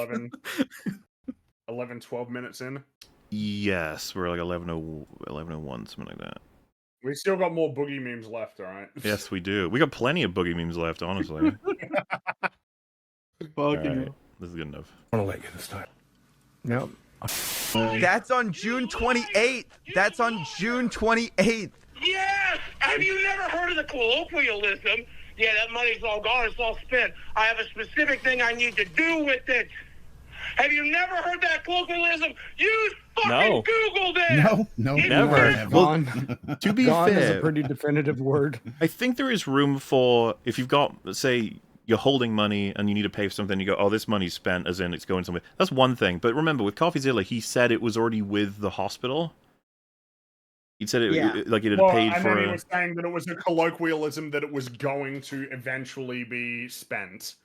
11, 12 minutes in. Yes, we're like 11:01, something like that. We still got more Boogie memes left, all right? Yes, we do. We got plenty of Boogie memes left, honestly. All right. This is good enough. I want to let you this time. Nope. That's on June 28th. That's on June 28th. Yes! Have you never heard of the colloquialism? Yeah, that money's all gone, it's all spent. I have a specific thing I need to do with it. Have you never heard that colloquialism? You fucking Googled it! No, never. Well, to be Gone is fair, a pretty definitive word. I think there is room for, if you've got, let's say, you're holding money and you need to pay for something, you go, oh, this money's spent, as in it's going somewhere. That's one thing. But remember, with CoffeeZilla, he said it was already with the hospital. He said it like it had paid and for then he was saying that it was a colloquialism that it was going to eventually be spent.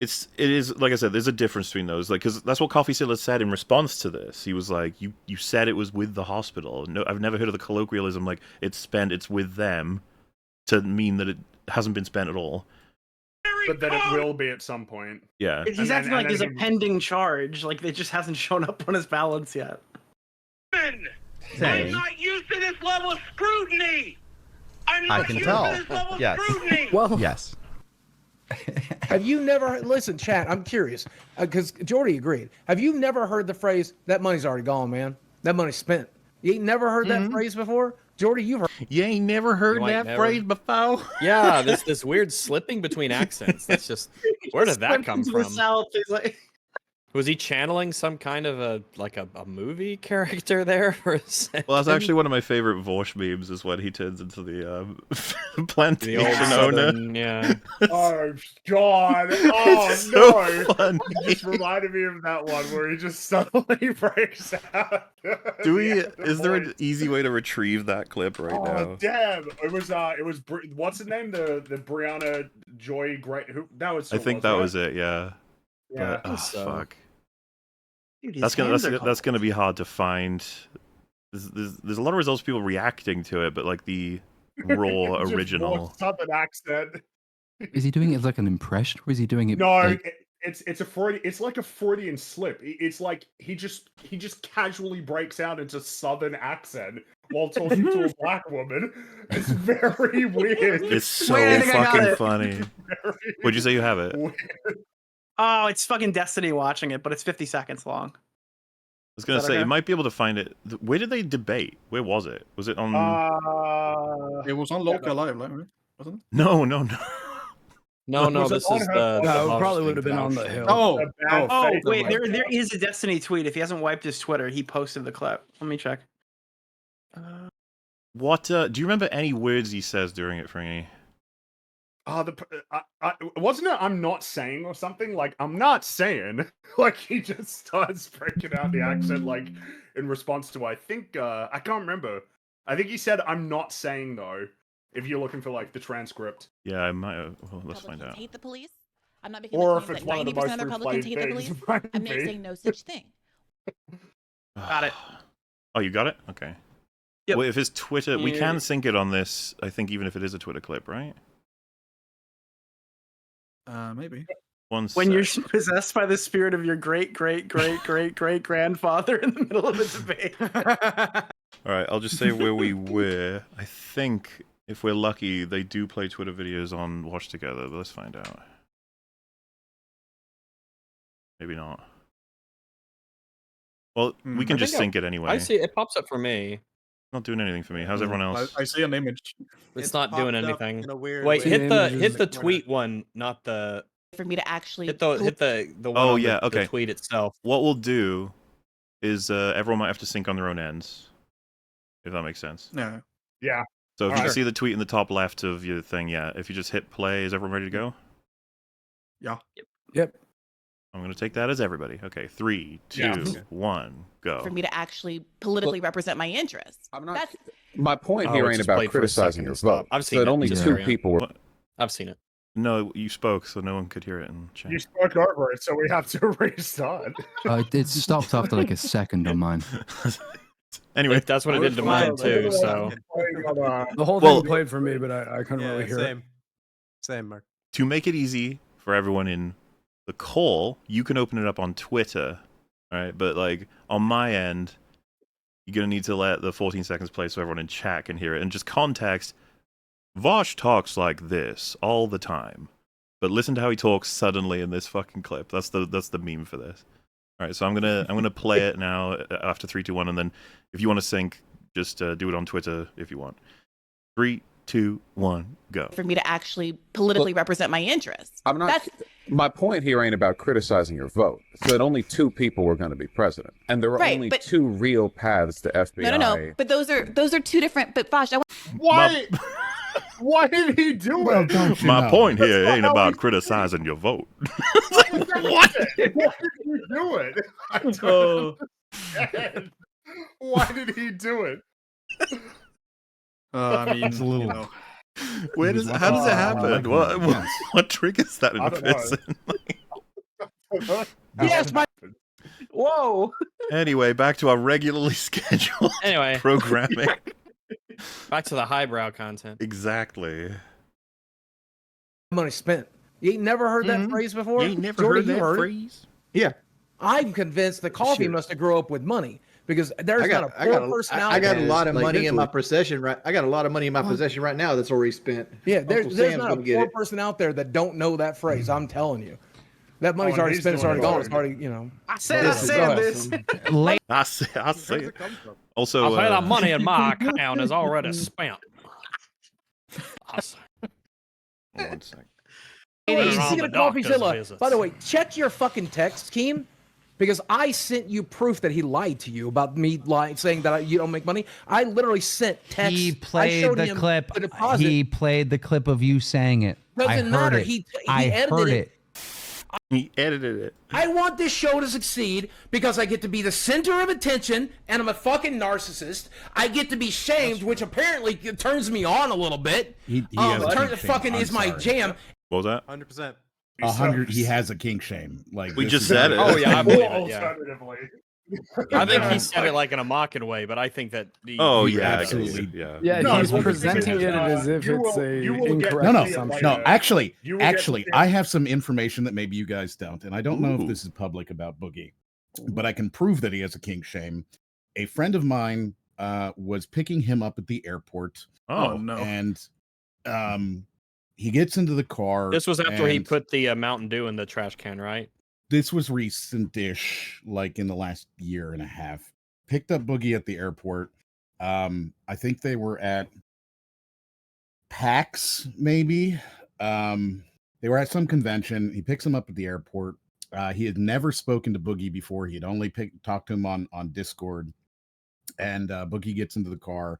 it is, like I said, there's a difference between those. Like, because that's what CoffeeZilla said in response to this. He was like, you said it was with the hospital. No, I've never heard of the colloquialism, like, it's spent, it's with them, to mean that it hasn't been spent at all. But that it will be at some point. Yeah. He's acting like there's a pending charge, like it just hasn't shown up on his balance yet. I'm not used to this level of scrutiny. I'm not I can used tell. to this level of Yes. scrutiny. Well, yes. Have you never listen, chat? I'm curious because Jordy agreed. Have you never heard the phrase "that money's already gone, man"? That money's spent. You ain't never heard that phrase before, Jordy. You've heard. You ain't never heard that phrase before. Yeah, this weird slipping between accents. That's just where did that come from? Was he channeling some kind of a movie character there for a second? Well, that's actually one of my favorite Vosh memes, is when he turns into the plantation owner. Yeah. Oh God! Oh It's no! so funny. You just reminded me of that one where he just suddenly breaks out. Do we? Is there an easy way to retrieve that clip right Oh now? damn! It was what's his name? The Brianna Joy Great. Who that was? I think that was it. Yeah. Yeah. But, oh, fuck. Dude, That's gonna be hard to find. There's a lot of results of people reacting to it, but like the raw Just original. more Southern accent. Is he doing it as like an impression, or is he doing it? No, like... it's a Freudian. It's like a Freudian slip. It's like he just casually breaks out into Southern accent while talking to a black woman. It's very weird. It's so fucking funny. Would you say you have it? Oh, it's fucking Destiny watching it, but it's 50 seconds long. I was gonna say, you might be able to find it. Where did they debate? Where was it? Was it on? It was on Local Live, right? Wasn't it? No. No, this is the. No, it probably would have been on the hill. Oh, wait, there is a Destiny tweet. If he hasn't wiped his Twitter, he posted the clip. Let me check. What? Do you remember any words he says during it, Fringy? Wasn't it I'm not saying or something? Like, I'm not saying. Like, he just starts breaking out the accent, like, in response to, I think, I can't remember. I think he said, I'm not saying, though, if you're looking for, like, the transcript. Yeah, I might have. Well, let's find out. Hate the police. I'm not making Or the if claims it's that one of the 90% most of the Republicans replayed hate the things, police. it I'm might be. saying no such thing. Got it. Oh, you got it? Okay. Yep. Well, if his Twitter, we Yeah. can sync it on this, I think, even if it is a Twitter clip, right? Maybe. When you're possessed by the spirit of your great grandfather in the middle of a debate. Alright, I'll just say where we were. I think, if we're lucky, they do play Twitter videos on Watch Together, but let's find out. Maybe not. Well, we can just sync it anyway. I see it pops up for me. Not doing anything for me. How's everyone else? I see an image. It's not doing anything. In a weird Wait, way. hit the tweet one, not the. For me to actually Hit the one Oh on yeah, the okay. tweet itself. What we'll do is everyone might have to sync on their own ends, if that makes sense. Yeah. Yeah. So if you Alright. see the tweet in the top left of your thing, yeah. If you just hit play, is everyone ready to go? Yeah. Yep. I'm going to take that as everybody. Okay, 3, 2, 1, go. For me to actually politically represent my interests. I'm not. That's My point here ain't about criticizing your vote. I've seen so it. only Just two carry on. people were. I've seen it. No, you spoke, so no one could hear it in chat. You spoke over it, so we have to restart. It stopped after like a second on mine. Anyway, that's what it did to mine too. So the whole thing played for me, but I couldn't really hear it. Same, Mark. To make it easy for everyone in the call, you can open it up on Twitter, all right? But like on my end, you're gonna need to let the 14 seconds play so everyone in chat can hear it. And just context, Vosh talks like this all the time, but listen to how he talks suddenly in this fucking clip. That's the meme for this. All right, so I'm gonna play it now after 3, 2, 1, and then if you want to sync, just do it on Twitter if you want. 3, 2, 1, go. for me to actually politically represent my interests. I'm not. That's My point here ain't about criticizing your vote. So that only two people were going to be president, and there were Right, only but- two real paths to FBI. no. But those are two different. But Vosh, Why? Why did he do Well, it? don't you My know? point here That's ain't not how about he- criticizing your vote. What? Why did he do it? I don't understand. Why did he do it? I mean, It's a little. you know. Where does how does it happen? What Yes. what triggers that in I a don't know. person? Yes, my. Whoa. Anyway, back to our regularly scheduled Anyway, programming. back to the highbrow content. Exactly. Money spent. You ain't never heard that phrase before? You ain't never Jordy, heard you that it? phrase? Yeah. I'm convinced that coffee Shit. must have grew up with money because there's not a poor person out I got there. a lot of like, money in my literally. possession right. I got a lot of money in my possession right now that's already spent. Yeah, Uncle there's Sam's not a gonna get poor it. person out there that don't know that phrase. I'm telling you. That money's and already he's spent. It's doing already it gone. already. It's already, you know. I said Go this. ahead. I say it. Also, I'll say that money in my account is already spent. Awesome. 1 second. Ladies, Better on speaking the of doctor's CoffeeZilla, visits. by the way, check your fucking text, Keem, because I sent you proof that he lied to you about me lying, saying that you don't make money. I literally sent text. He I played showed the him clip. the deposit. He played the clip of you saying it. I Doesn't heard matter. it. He I edited heard it. it. He edited it. I want this show to succeed because I get to be the center of attention and I'm a fucking narcissist. I get to be shamed, which apparently turns me on a little bit. He has a kink shame. Fucking I'm is my sorry. jam. What was that? 100%. 100. He has a kink shame. Like We this just is said like- it. Oh yeah, I believe it. Yeah. Alternatively. I think he said it like in a mocking way, but I think that. Oh You yeah, I get absolutely- you. Yeah. Yeah, No, he's well, presenting because, it as if you it's will- a you will get incorrect No, assumption. no. Actually, You will get actually, the- I have some information that maybe you guys don't, and I don't know Ooh. if this is public about Boogie, but I can prove that he has a kink shame. A friend of mine was picking him up at the airport, Oh no. and he gets into the car. This was after he and put the Mountain Dew in the trash can, right? This was recent-ish, like in the last year and a half. Picked up Boogie at the airport. I think they were at PAX, maybe. They were at some convention. He picks him up at the airport. He had never spoken to Boogie before. He had only talked to him on Discord. And Boogie gets into the car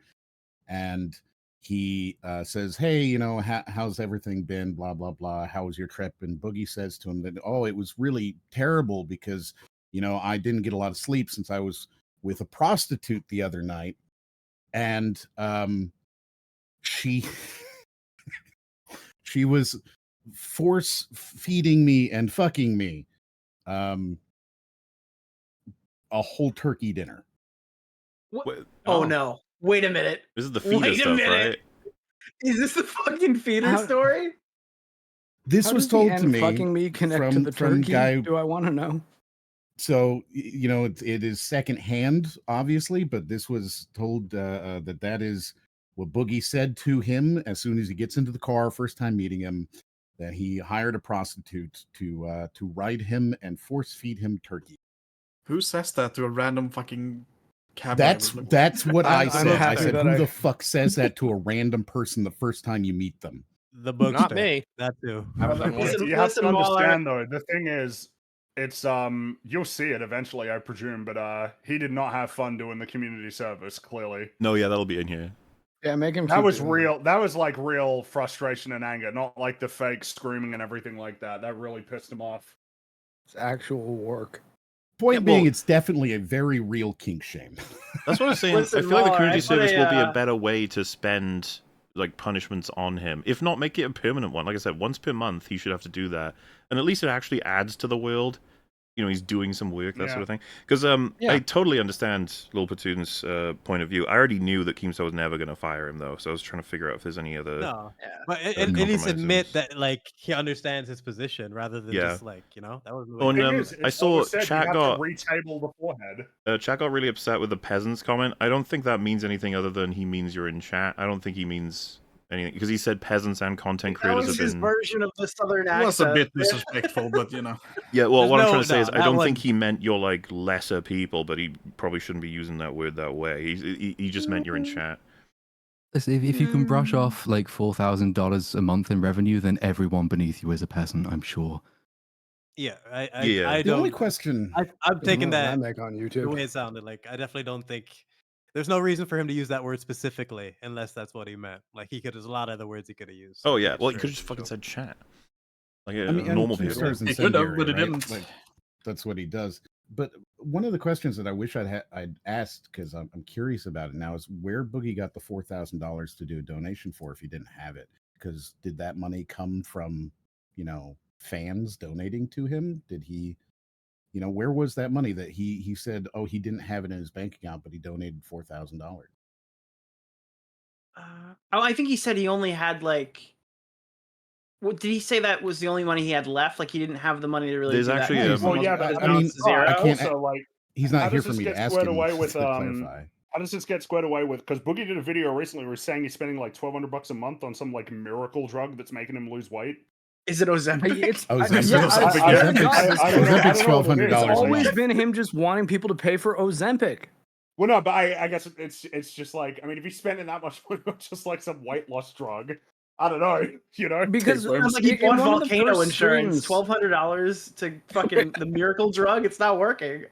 and he says, hey, you know, how's everything been? Blah, blah, blah. How was your trip? And Boogie says to him that, oh, it was really terrible because, you know, I didn't get a lot of sleep since I was with a prostitute the other night. And she she was force feeding me and fucking me a whole turkey dinner. What? Oh no! Wait a minute. This is the fetus stuff, right? Is this the fucking feeder How- story? This How was does the told to end me fucking me connect to from the from turkey? guy. Do I want to know? So you know it is secondhand, obviously, but this was told that is what Boogie said to him as soon as he gets into the car, first time meeting him, that he hired a prostitute to ride him and force feed him turkey. Who says that to a random fucking cab? That's what I I'm said. I happy said, that who I- the fuck says that to a random person the first time you meet them? The bookster. Not me. That too. Listen, You have listen, to Waller. understand though. The thing is, it's you'll see it eventually, I presume. But he did not have fun doing the community service. Clearly, No, yeah, that'll be in here. Yeah, make him. that keep was doing it. real. That was like real frustration and anger, not like the fake screaming and everything like that. That really pissed him off. It's actual work. Point being, it's definitely a very real kink shame. That's what I'm saying. Listen, I feel like the Mar, community I put service will be a a, better way to spend like punishments on him. If not, make it a permanent one. Like I said, once per month he should have to do that, and at least it actually adds to the world. You know, he's doing some work, that sort of thing. Because I totally understand Lil Platoon's point of view. I already knew that Keemstar was never going to fire him, though, so I was trying to figure out if there's any other. No, but at least admit that like he understands his position rather than just like that was. I saw chat got retable the forehead. Chat got really upset with the peasants comment. I don't think that means anything other than he means you're in chat. I don't think he means anything because he said peasants and content creators that was have his been. version of the southern accent. Well, that's a bit disrespectful, but you know. Yeah, well, what I'm trying to say is I don't think he meant you're like lesser people, but he probably shouldn't be using that word that way. He just meant you're in chat. Listen, if you can brush off like $4,000 a month in revenue, then everyone beneath you is a peasant, I'm sure. Yeah, Yeah. I The only don't. question I'm taking that on YouTube. the way it sounded. Like I definitely don't think there's no reason for him to use that word specifically, unless that's what he meant. Like he could, there's a lot of other words he could have used. Oh yeah, well, you could have just fucking said chat. Like I mean, normal Keemstar people. is He could have, incendiary, but he right? didn't. Like, that's what he does. But one of the questions that I wish I'd asked, because I'm curious about it now, is where Boogie got the $4,000 to do a donation for if he didn't have it? Because did that money come from, fans donating to him? Did he, where was that money that he said, oh, he didn't have it in his bank account, but he donated $4,000? I think he said he only had like. What did he say? That was the only money he had left. Like he didn't have the money to really. There's do actually that. Well, yeah, but I mean, zero. I can't. Also, like, He's how not here does for this me to get ask squared him away with, to clarify. How does this get squared away with? Because Boogie did a video recently where he's saying he's spending like $1,200 a month on some like miracle drug that's making him lose weight. Is it Ozempic? It's Ozempic's $1,200. It's always been him just wanting people to pay for Ozempic. Well, no, but I guess it's just like, I mean, if he's spending that much money on just like some weight loss drug, I don't know, Because like he bought volcano insurance, $1,200 to fucking the miracle drug. It's not working.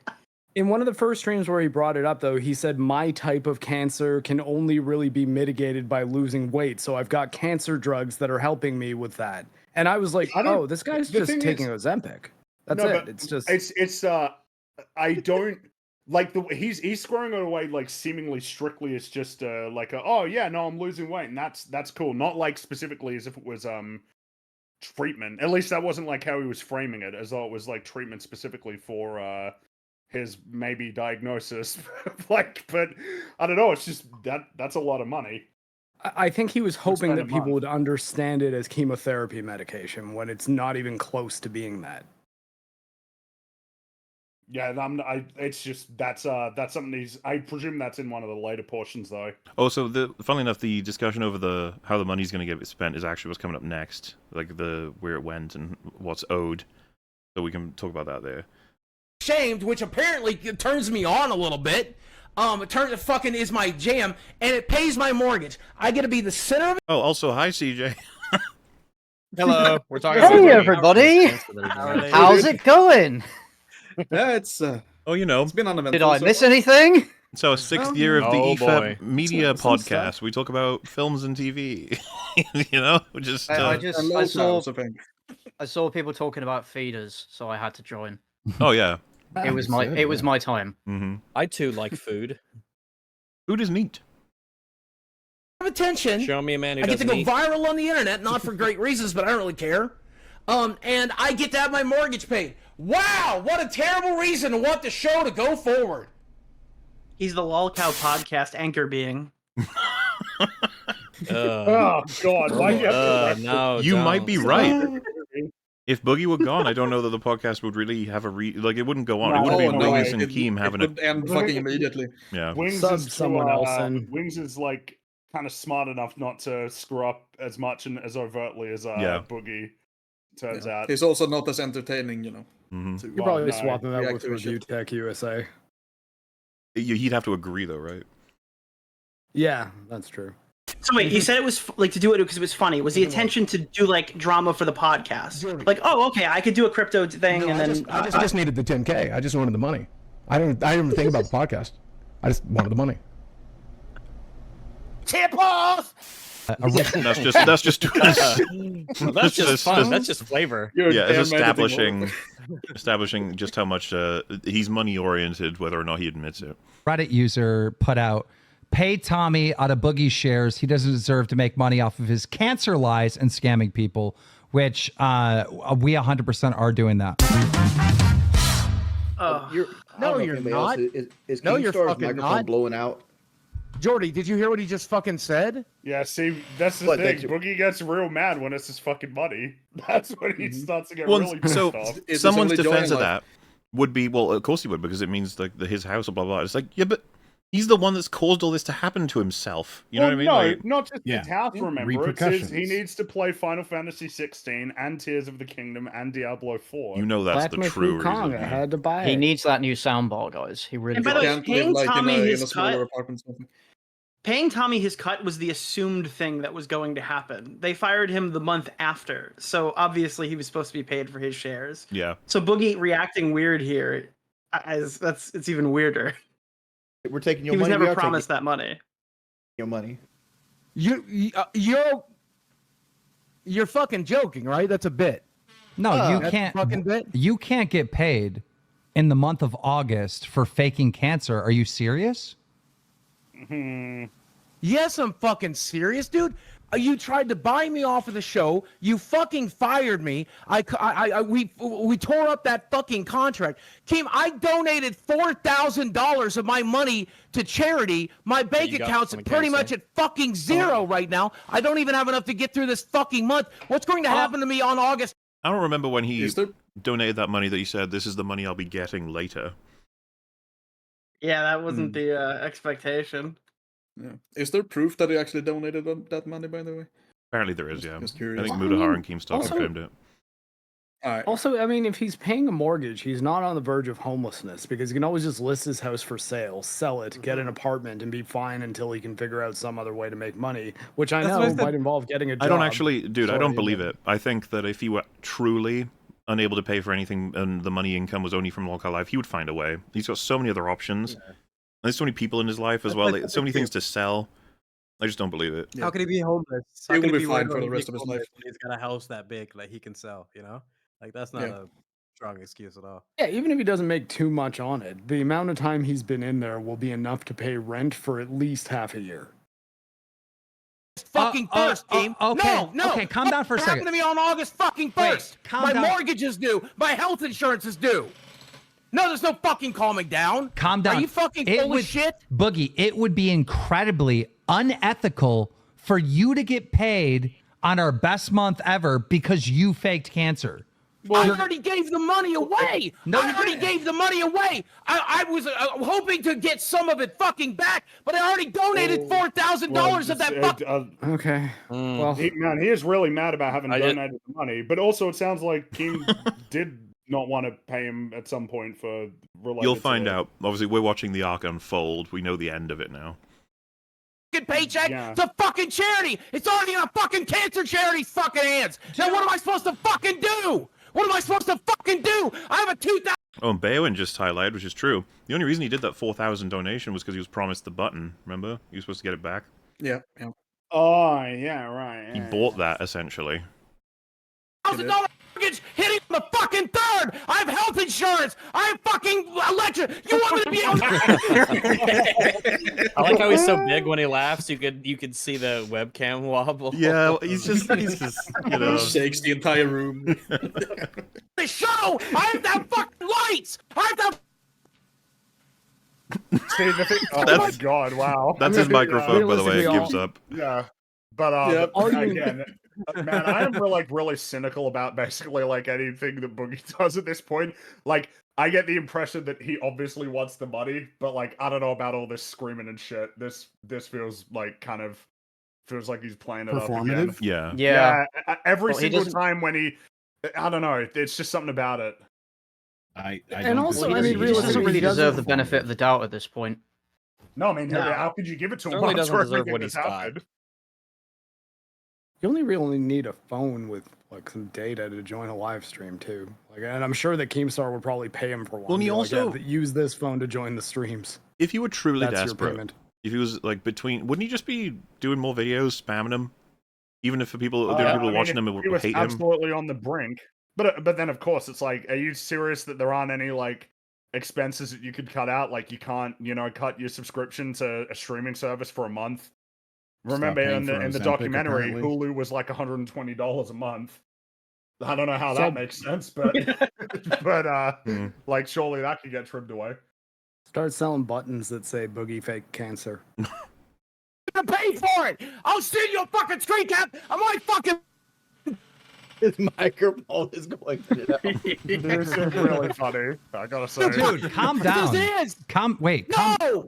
In one of the first streams where he brought it up, though, he said, my type of cancer can only really be mitigated by losing weight. So I've got cancer drugs that are helping me with that. And I was like, oh, this guy's just taking Ozempic. That's it. It's just... I don't... Like, he's squaring it away, like, seemingly strictly as just, like, oh, yeah, no, I'm losing weight, and that's cool. Not, like, specifically as if it was, treatment. At least that wasn't, like, how he was framing it, as though it was, like, treatment specifically for, his maybe diagnosis. Like, but I don't know, it's just that's a lot of money. I think he was hoping that people would understand it as chemotherapy medication when it's not even close to being that. Yeah, it's just that's something I presume that's in one of the later portions though. Oh, so funnily enough, the discussion over how the money's going to get spent is actually what's coming up next, like where it went and what's owed. So we can talk about that there. Shamed, which apparently turns me on a little bit. It fucking is my jam, and it pays my mortgage. I get to be the center of it. Oh, also, hi, CJ. Hello, we're talking. Hey, everybody. How's it going? Yeah, it's. Oh, it's been uneventful. Did I miss anything? So, 6th year of the EFAP media podcast. We talk about films and TV. Just. I saw people talking about feeders, so I had to join. Oh yeah. It was my time. Mm-hmm. I too like food. Food is meat. Attention. Show me a man who I get to go eat. viral on the internet, not for great reasons, but I don't really care. And I get to have my mortgage paid. Wow, what a terrible reason to want the show to go forward. He's the Lolcow podcast anchor being. Oh God! Why do you have to no, you might be right. If Boogie were gone, I don't know that the podcast would really have a it wouldn't go on. It wouldn't be Lewis and Keem having it. End fucking immediately. Yeah. Wings Sub is someone else in. Wings is like kind of smart enough not to screw up as much and as overtly as Boogie. Turns out he's also not as entertaining, Mm-hmm. You're probably swapping that with Review Tech USA. He'd have to agree, though, right? Yeah, that's true. So wait, you said it was like to do it because it was funny. Was the intention to do like drama for the podcast? Like, oh, okay, I could do a crypto thing, and then I just needed the 10K. I just wanted the money. I didn't even think about the podcast. I just wanted the money. Tip off. That's just That's just fun. That's just flavor. It's establishing just how much he's money oriented, whether or not he admits it. Reddit user put out, pay Tommy out of Boogie's shares. He doesn't deserve to make money off of his cancer lies and scamming people, which we 100% are doing that. No, you're not. Is No, you're Keemstar's fucking microphone not. blowing out? Jordy, did you hear what he just fucking said? Yeah, see, that's the thing. Boogie gets real mad when it's his fucking money. That's when he starts to get really pissed off. Someone's defense of that would be, well, of course he would, because it means like his house, blah, blah, blah. It's like, yeah, but he's the one that's caused all this to happen to himself. You know what I mean? No, Like, not just his house, remember. It says Repercussions. he needs to play Final Fantasy 16 and Tears of the Kingdom and Diablo 4. you know that's the true reason. I had to buy He it. needs that new soundbar, guys. He really And by the way, does. paying Tommy his a smaller cut. apartment. Paying Tommy his cut was the assumed thing that was going to happen. They fired him the month after, so obviously he was supposed to be paid for his shares. Yeah. So Boogie reacting weird here, it's even weirder. We're taking your He was money. never promised that money. Your money. You're fucking joking, right? That's a bit. No, you That's can't. a fucking bit. You can't get paid in the month of August for faking cancer. Are you serious? Yes, I'm fucking serious, dude. You tried to buy me off of the show. You fucking fired me. We tore up that fucking contract. Kim, I donated $4,000 of my money to charity. My bank account's pretty much at fucking zero right now. I don't even have enough to get through this fucking month. What's going to happen to me on August? I don't remember when he donated that money that he said, this is the money I'll be getting later. Yeah, that wasn't the expectation. Yeah. Is there proof that he actually donated that money, by the way? Apparently there is, yeah. Just I curious. think Mudahar and Keemstar also- confirmed it. Also, I mean, if he's paying a mortgage, he's not on the verge of homelessness because he can always just list his house for sale, sell it, get an apartment, and be fine until he can figure out some other way to make money, which I know might involve getting a job. I don't actually, dude, I So, don't you believe know. it. I think that if he were truly unable to pay for anything and the money income was only from local life, he would find a way. He's got so many other options. Yeah. There's so many people in his life as well. So many things to sell. I just don't believe it. How can he be homeless? He How will can be worried fine for about the rest of being his life. homeless when he's got a house that big, like he can sell, you know? Like that's not a strong excuse at all. Yeah, even if he doesn't make too much on it, the amount of time he's been in there will be enough to pay rent for at least half a year. Fucking first, team. Okay, No. okay, calm down for a What second. happened to me on August fucking 1st? calm My down. mortgage is due. My health insurance is due. No, there's no fucking calming down. Calm down. Are you fucking full of shit? Boogie, it would be incredibly unethical for you to get paid on our best month ever because you faked cancer. I already gave the money away. No, I already gave the money away. I was hoping to get some of it fucking back, but I already donated $4,000 of that fucking. Okay. Well, he is really mad about having donated the money, but also it sounds like Kim did not want to pay him at some point for related. You'll find out. Obviously, we're watching the arc unfold. We know the end of it now. Paycheck to fucking charity. It's already in a fucking cancer charity's fucking hands. Now what am I supposed to fucking do? What am I supposed to fucking do? I have a 2,000. Oh, and Baowen just highlighted, which is true. The only reason he did that 4,000 donation was because he was promised the button. Remember? He was supposed to get it back. Yeah. Oh, yeah, right. He bought that, essentially. $1,000 mortgage hitting the fucking third. I have health insurance. I have fucking electric. You want me to be able I like how he's so big when he laughs. You could see the webcam wobble. Yeah, he's just you know, shakes the entire room. the show? I have to have fucking lights. I have to have. Oh my god! Wow. That's his microphone, by the way. It gives up. Yeah, but again, man, I am really cynical about basically like anything that Boogie does at this point. Like, I get the impression that he obviously wants the money, but like, I don't know about all this screaming and shit. This feels like feels like he's playing it up again. Yeah. Every single time when I don't know. It's just something about it. I mean, he doesn't really deserve the benefit of the doubt at this point. No, I mean, how could you give it to him? Certainly after doesn't deserve everything what that's he's got. happened? You only really need a phone with like some data to join a live stream too. Like, and I'm sure that Keemstar would probably pay him for one. Well, and he also use this phone to join the streams. If you were truly That's your desperate, payment. if he was like wouldn't he just be doing more videos, spamming them? Even if people, there are people watching him who he was hate him. absolutely on the brink. But then of course it's like, are you serious that there aren't any like expenses that you could cut out? Like you can't, cut your subscription to a streaming service for a month. Remember in the documentary, apparently. Hulu was like $120 a month. I don't know how that makes sense, but like surely that could get trimmed away. Start selling buttons that say "Boogie Fake Cancer." To pay for it. I'll send you a fucking screen cap. I'm like fucking. His microphone is going to This is really funny. I gotta say, Dude, calm down. This is. Wait. No.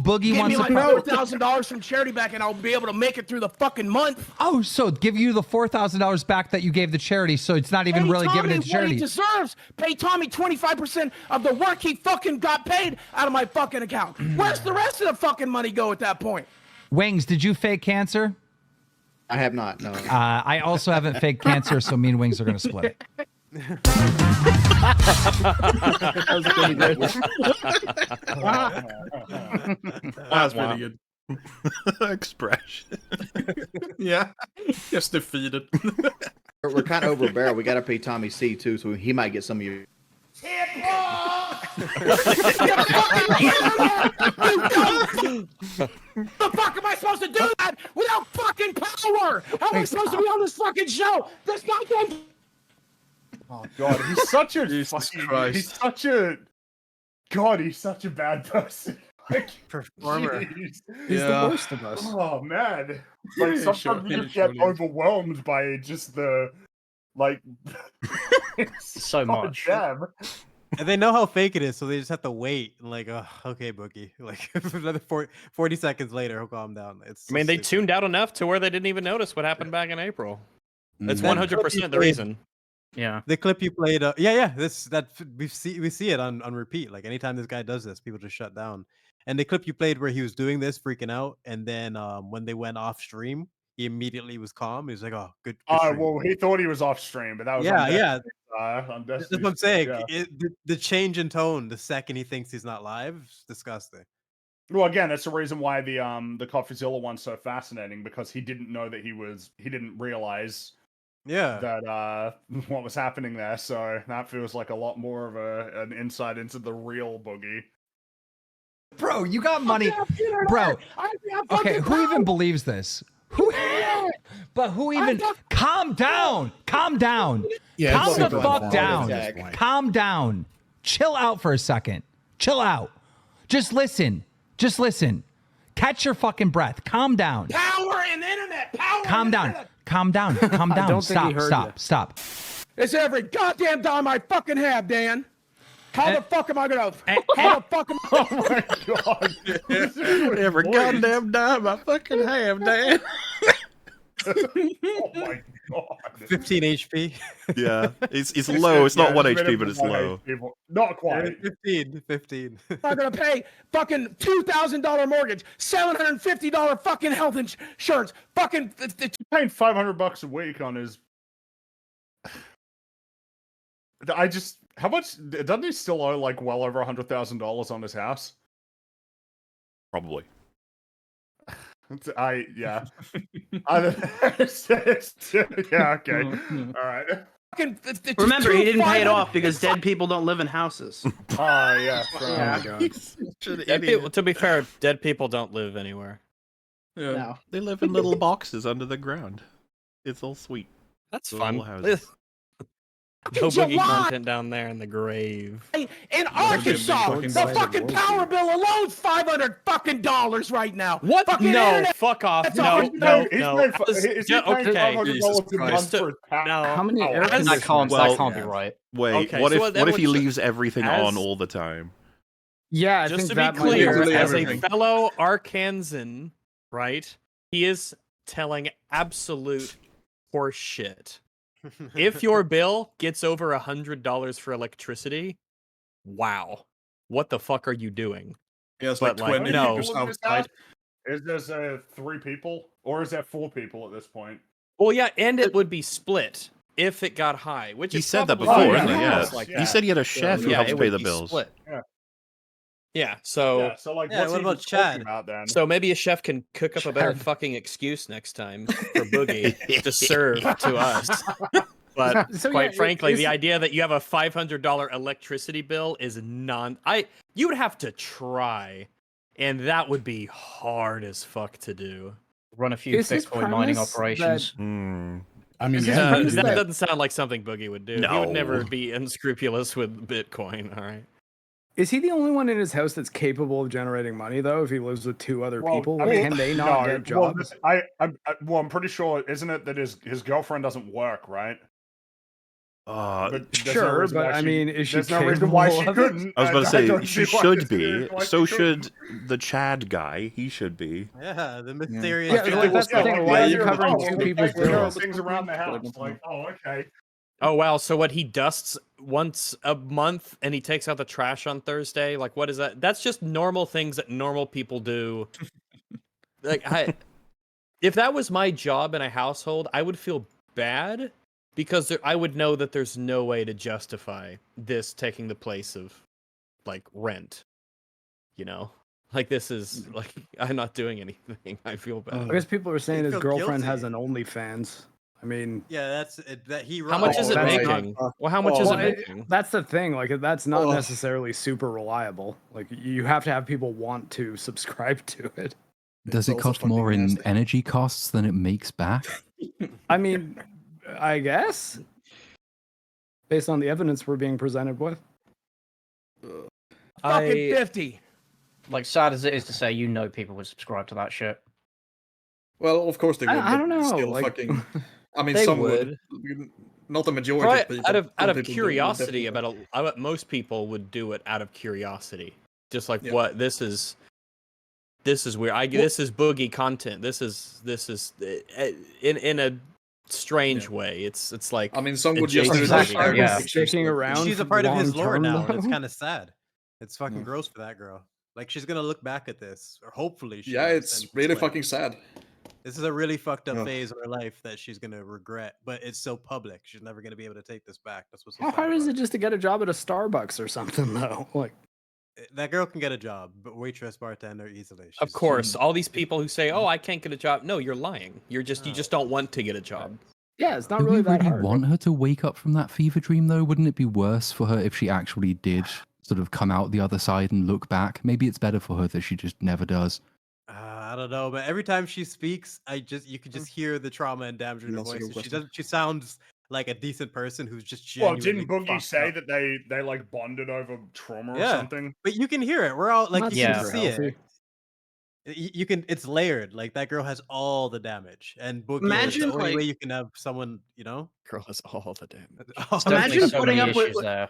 Boogie Give wants me to. like $4,000 from charity back, and I'll be able to make it through the fucking month. Oh, so give you the $4,000 back that you gave the charity, so it's not even really giving it to charity. What he deserves. Pay Tommy 25% of the work he fucking got paid out of my fucking account. Where's the rest of the fucking money go at that point? Wings, did you fake cancer? I have not. No. I also haven't faked cancer, so me and Wings are going to split it. That's pretty good. Expression. Yeah. Just defeated. We're kind of over a barrel. We got to pay Tommy C too, so he might get some of you. The fuck am I supposed to do that without fucking power? How am I supposed to be on this fucking show? This goddamn. Oh god, he's such a Jesus fucking, Christ. he's such a bad person. Like, Performer. jeez. He's the worst of us. Oh man, like Yeah, sometimes you sure, just get sure. overwhelmed by just the like So much. Damn. And they know how fake it is, so they just have to wait. And like, oh, okay, Boogie. Like another 40 seconds later, he'll calm down. It's. I mean, they tuned out enough to where they didn't even notice what happened back in April. That's 100% the reason. Yeah. The clip you played. Yeah. We see it on repeat. Like anytime this guy does this, people just shut down. And the clip you played where he was doing this, freaking out, and then when they went off stream, he immediately was calm. He was like, "Oh, good." Oh well, he thought he was off stream, but that was on That's what I'm saying. yeah. The change in tone the second he thinks he's not live, is disgusting. Well, again, that's the reason why the CoffeeZilla one's so fascinating, because he didn't know that he didn't realize that what was happening there. So that feels like a lot more of an insight into the real Boogie. Bro, you got money. Bro, okay, who even believes this? Who even? Calm down. Calm down. Yeah, Calm it's the super fuck informative down. at this point. Calm down. Chill out for a second. Chill out. Just listen. Just listen. Catch your fucking breath. Calm down. Power and internet. Power. Calm and down. internet. Calm down. Calm down. don't think he Stop. heard Stop. you. Stop. It's every goddamn dime I fucking have, Dan. How the fuck am I gonna? How the fuck am I? Oh my god! Every goddamn dime I fucking have, Dan. Oh my god! 15 HP. Yeah, it's low. It's not 1 HP, but it's one low. HP. Not quite. 15. I'm not gonna pay fucking $2,000 mortgage, $750 fucking health insurance, fucking. Paying $500 a week on his. How much doesn't he still owe? Like well over $100,000 on his house. Probably. Yeah. Yeah. Okay. All right. Remember, he didn't pay it off because dead people don't live in houses. Oh yeah. Dead people, to be fair, dead people don't live anywhere. Yeah. No. They live in little boxes under the ground. It's all sweet. That's Little fun. houses. No boogie July. content down there in the grave. In Arkansas, the fucking power bill alone's $500 fucking right now. What? Fucking No, internet. fuck off. That's No, all. no, He's no. paying Okay. $500 a month for his power. No. How many air That conditioners? can't be right. Wait, Okay, what so if that he would- leaves everything as- on all the time? Yeah, I Just think to be that clear, might be as a everything. fellow Arkansan, right, he is telling absolute horse shit. If your bill gets over $100 for electricity, wow, what the fuck are you doing? Yeah, it's But, like like, 20 no. people outside. Is there 3 people, or is there 4 people at this point? Well, yeah, and it would be split if it got high. Which He is said that probably before, why isn't he? it's Yeah. like He that. said he had a chef who Yeah, helps it pay would the be bills. split. Yeah. Yeah. So like, Yeah, what's what he about even Chad? talking about then? So maybe a chef can cook up a better Chad. fucking excuse next time for Boogie to serve to us. But So, quite yeah, frankly, the is- idea that you have a $500 electricity bill is you would have to try, and that would be hard as fuck to do. Run a few Is his Bitcoin mining premise operations. I mean, Is his yeah, premise That that- doesn't sound like something Boogie would do. He would never No. be unscrupulous with Bitcoin. All right. Is he the only one in his house that's capable of generating money, though? If he lives with two other people, I like, mean, can they not no, get jobs? I'm pretty sure, isn't it that his girlfriend doesn't work, right? But there's no Sure, reason but why I she- mean, is she there's no reason why she capable of it? couldn't. I was about to I don't say she see why should there's be. reason why So she couldn't. should the Chad guy. He should be. Yeah, the mysterious. Yeah, like, that's the thing. Why are you covering two people's bills? Things around the house, like, oh, okay. Oh wow! So what, he dusts once a month and he takes out the trash on Thursday? Like, what is that? That's just normal things that normal people do. Like, if that was my job in a household, I would feel bad because I would know that there's no way to justify this taking the place of like rent. You know, like this is like I'm not doing anything. I feel bad. I guess people are saying his feel girlfriend guilty. has an OnlyFans. I mean, Yeah, that's it, that he. How much is it that's making? Well, how much is it making? That's the thing. Like, that's not necessarily super reliable. Like, you have to have people want to subscribe to it. Does it cost more in energy costs than it makes back? I mean, I guess based on the evidence we're being presented with. Fucking 50. Like, sad as it is to say, people would subscribe to that shit. Well, of course they would. I don't but know. Still, Like, fucking. I mean, they some would. Not the majority. Probably But out some of people do, curiosity definitely. about most people would do it out of curiosity. Just like, Yeah. what this is weird. This is Boogie content. This is in a strange way. It's like, I mean, some would just adjacent do to it Boogie. like sticking around. She's a part of his lore long-term, now, and it's though. kind of sad. It's fucking gross for that girl. Like, she's gonna look back at this, or hopefully she Yeah, does, it's and really like, fucking sad. This is a really fucked up Ugh. phase of her life that she's gonna regret, but it's so public. She's never gonna be able to take this back. That's what's so How sad hard is about it just to get a job at a Starbucks or something, though? Like, That girl can get a job, but waitress, bartender easily. Of course, all these people who say, "Oh, I can't get a job." No, you're lying. You just don't want to get a job. yeah, it's not Do really we that really hard. want her to wake up from that fever dream, though? Wouldn't it be worse for her if she actually did sort of come out the other side and look back? Maybe it's better for her that she just never does. I don't know, but every time she speaks, you could just hear the trauma and damage in her voice. And she sounds like a decent person who's just Well, genuinely. didn't Boogie fucked say up. that they like bonded over trauma or Yeah, something? but you can hear it. We're all like, That's you can super see healthy. it. You can. It's layered. Like, that girl has all the damage, and Boogie is Imagine, the only like- way you can have someone. Girl has all the damage. There's Imagine definitely so putting many up with. issues there.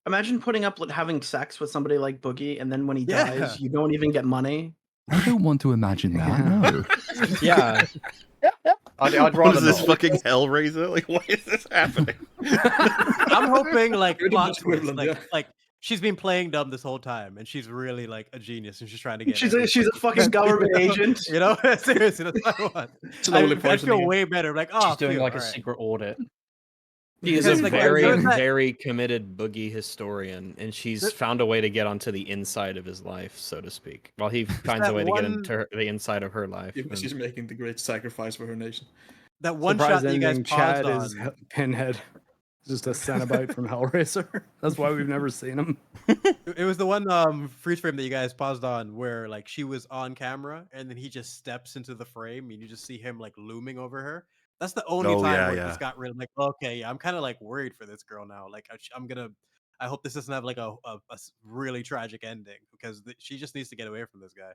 Imagine putting up with having sex with somebody like Boogie, and then when he Yeah. dies, you don't even get money. I don't want to imagine that, no. Yeah. I'd What rather is this not. fucking Hellraiser? Like, why is this happening? I'm hoping like Pretty plot much twist, equivalent, like she's been playing dumb this whole time, and she's really like a genius, and she's trying to get. She's every a fucking person, government you know? agent. You know, seriously, that's what I want. Slowly I poisoning feel it. way better. Like, oh, She's doing phew, like a alright. secret audit. She is Because, a like, very, there's that- very committed Boogie historian, and she's found a way to get onto the inside of his life, so to speak. While he finds a that way to get one- into the inside of her life. Yeah, she's making the great sacrifice for her nation. That one shot Surprise that you guys ending, paused Chad on. is Pinhead. Just a Cenobite from Hellraiser. That's why we've never seen him. It was the one freeze frame that you guys paused on, where like she was on camera, and then he just steps into the frame, and you just see him like looming over her. That's the only Oh, time yeah, where yeah. it's got really like, okay, yeah, I'm kind of like worried for this girl now. Like, I hope this doesn't have like a really tragic ending, because she just needs to get away from this guy.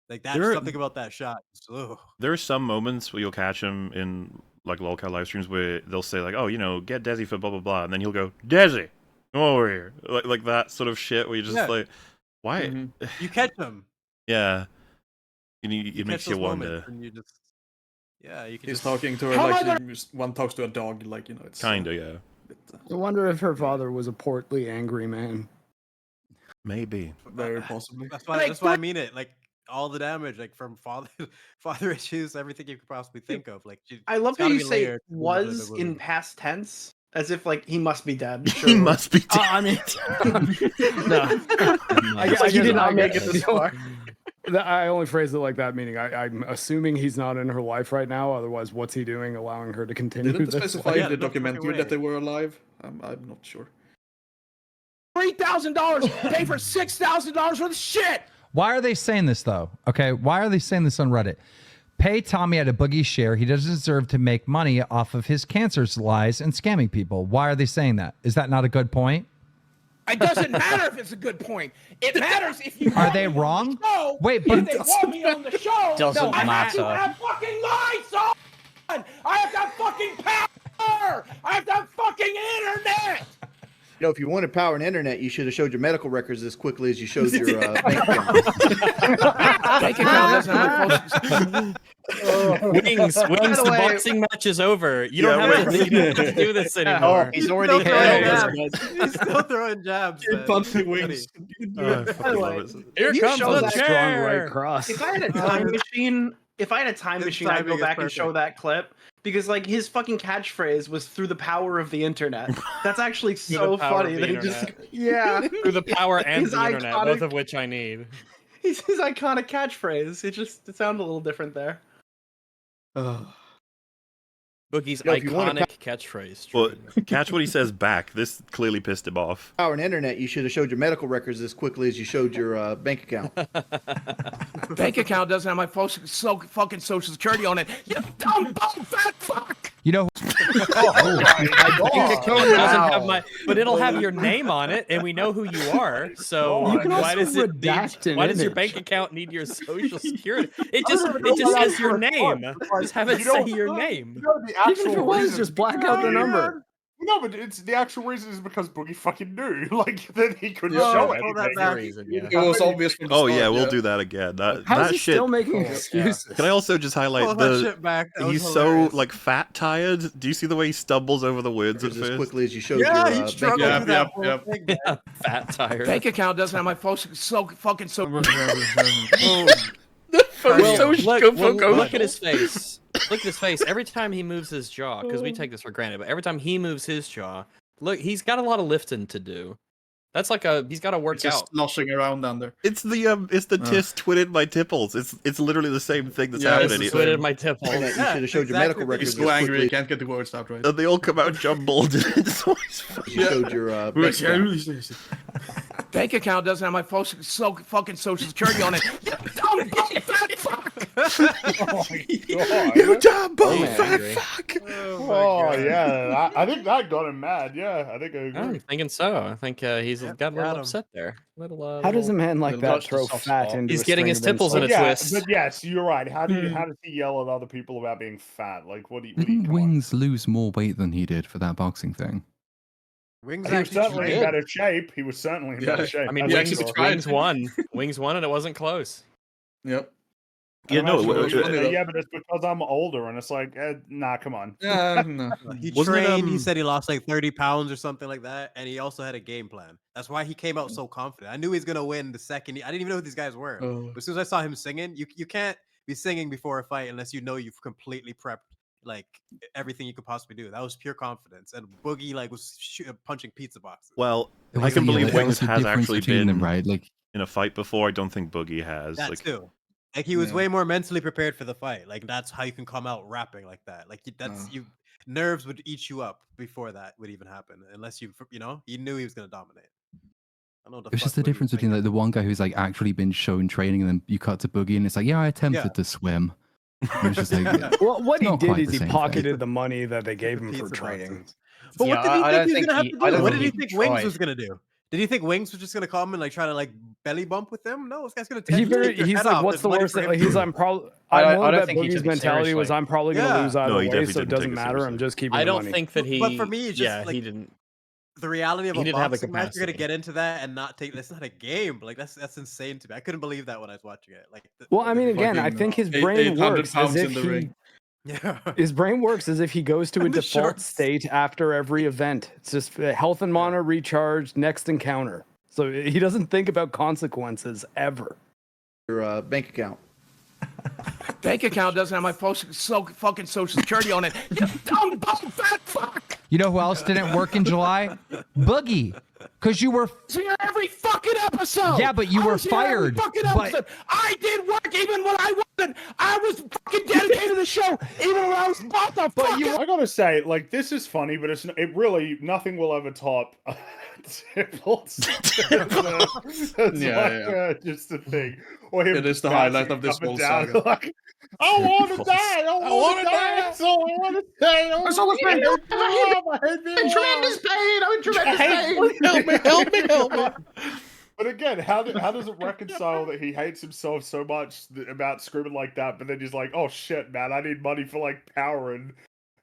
Like, that's There- something about that shot. Ugh. There are some moments where you'll catch him in like lolcat live streams where they'll say like, "Oh, you know, get Desi for blah blah blah," and then he'll go, "Desi, come over here," like that sort of shit where you just Yeah. like, why? You catch him. Yeah, it You makes catch you those wonder. moments, and you just, yeah, you can He's just talking to her How am I like one talks to a dog, like, you know. It's Kinda, yeah. I wonder if her father was a portly, angry man. Maybe. very possibly. That's why. That's why I mean it. Like, all the damage, like from father issues, everything you could possibly think of. Like, I love it's how gotta you be say layered. was in past tense, as if like he must be dead. He must be dead. I mean, no. I guess he did not make it this far. I only phrased it like that, meaning I'm assuming he's not in her life right now. Otherwise, what's he doing, allowing her to continue? Didn't this? specify in the documentary that they were alive. I'm not sure. $3,000, pay for $6,000 for the shit. Why are they saying this though? Okay, why are they saying this on Reddit? Pay Tommy at a Boogie share. He doesn't deserve to make money off of his cancer's lies and scamming people. Why are they saying that? Is that not a good point? It doesn't matter if it's a good point. It matters if you. Are they wrong? Wait, but if they want me on the show, Doesn't I have to matter. have fucking lights on. I have to have fucking power. I have to have fucking internet. You know, if you wanted power and internet, you should have showed your medical records as quickly as you showed your bank account. Bank account doesn't have Wings, the boxing match is over. You don't have to do this anymore. Oh, he's already He's still throwing jabs. Wings. Here You comes show the that chair. Right cross. If I had a time machine, I'd go back and show that clip because like his fucking catchphrase was through the power of the internet. That's actually so funny that he just through the power and His the internet, iconic- both of which I need. his iconic catchphrase. It sounded a little different there. Boogie's Yo, if you wanna iconic catchphrase. Well, catch what he says back. This clearly pissed him off. Power and internet, you should have showed your medical records as quickly as you showed your bank account. Bank account doesn't have my fucking social security on it. You dumb bum fat fuck. You know. But it'll have your name on it, and we know who you are. So You can why also does it redact an why does your image. bank account need your social security? It just says your name. Just have it say your name. Even if it was, just black out the number. No, but it's the actual reason is because Boogie fucking knew, like that he couldn't Yeah, show I it. that That reason, It was obvious from the Oh start, yeah, we'll do that again. How's that he shit. still making excuses? Can I also just highlight Pull that shit back. That he's was so hilarious. like fat tired. Do you see the way he stumbles over the words at As first? quickly as you showed Yeah, your he struggled Yeah, through that yep, whole yep. thing. Fat tired. Bank account doesn't have my fucking social. Look at his face. Look at his face. Every time he moves his jaw, because we take this for granted, but every time he moves his jaw, look, he's got a lot of lifting to do. That's like he's got to work Just out. sloshing around down there. It's the tis twitted my tipples. It's literally the same thing that's Yeah, it's happening. the Twitted my tipple. You should have showed your medical records He's so as angry he quickly can't get the words out right. And they all come out jumbled. It's always funny. as you showed your bank account. Bank account doesn't have my fucking social security on it. You dumb bum fat fuck. You dumb bum fat angry. fuck. Oh yeah, I think that got him mad. Yeah, I think I agree. I'm thinking so. I think he's got a little upset there. How does a man like Little that touch to throw soft fat spot. into He's a getting string his of tipples in a insults? Yeah, twist. but yes, you're right. How does he yell at other people about being fat? Like, what do you? Didn't Wings lose more weight than he did for that boxing thing? Wings He was actually certainly in tried. better shape. He was certainly in better shape. I mean, That's he Wings, actually for tried. Wings won. Wings won, and it wasn't close. Yep. Yeah, no. Yeah, but it's because I'm older, and it's like, nah, come on. Yeah, no. He Wasn't it, trained. He said he lost like 30 pounds or something like that, and he also had a game plan. That's why he came out so confident. I knew he was gonna win the second. I didn't even know who these guys were. Oh. As soon as I saw him singing, you can't be singing before a fight unless you know you've completely prepped like everything you could possibly do. That was pure confidence, and Boogie like was punching pizza boxes. Well, It I was can the- believe it Wings was the has difference actually between been them, right? Like in a fight before. I don't think Boogie has. That Like, too. Like he was Yeah. way more mentally prepared for the fight. Like that's how you can come out rapping like that. Like that's you. Nerves would eat you up before that would even happen, unless you knew he was gonna dominate. I don't know. it's just the difference between like the one guy who's like actually been shown training, and then you cut to Boogie, and it's like, yeah, I attempted to swim. And it's just like, Well, what he not did quite is the he same thing. pocketed the money that they gave him for Pizza training. boxes. But what did he I think don't he was think gonna have he- to I do? don't What did think he he think Wings tried. was gonna do? Did he think Wings was just gonna come and like try to like belly bump with him? No, this guy's gonna He's take your like, head off. what's There's the money worst? for That, him he's, to I'm probably. I I don't know that think he Boogie's took it mentality was, seriously. I'm probably going to Yeah. lose either No, he way, definitely so it didn't take doesn't it matter. seriously. I'm just keeping I the don't money. think that he. But for me, it's just yeah, like he didn't. the reality of He a didn't have the boxing match. You're gonna capacity. get into that and not take. That's not a game. Like that's insane to me. I couldn't believe that when I was watching it. Like, Well, I mean, again, I think his brain 800 works as pounds if in the he. ring. Yeah. His brain works as if he goes to a And the default shorts. state after every event. It's just health and mana, recharge, next encounter. So he doesn't think about consequences ever. Your bank account. Bank account doesn't have my fucking social security on it. You dumb bum fat fuck. You know who else didn't work in July? Boogie. Because you were here every fucking episode. Yeah, but you were fired. Fucking episode. I did work even when I wasn't. I was fucking dedicated to the show, even when I was what the fuck. I gotta say, like, this is funny, but it really nothing will ever top Tipples. Just a thing. Or him it is the highlight of this whole saga. Like, I want to die. I want to die. That's all I want to say. That's all I'm in tremendous pain. I'm in tremendous pain. Help me. But again, how does it reconcile that he hates himself so much about screaming like that, but then he's like, oh shit, man, I need money for like power and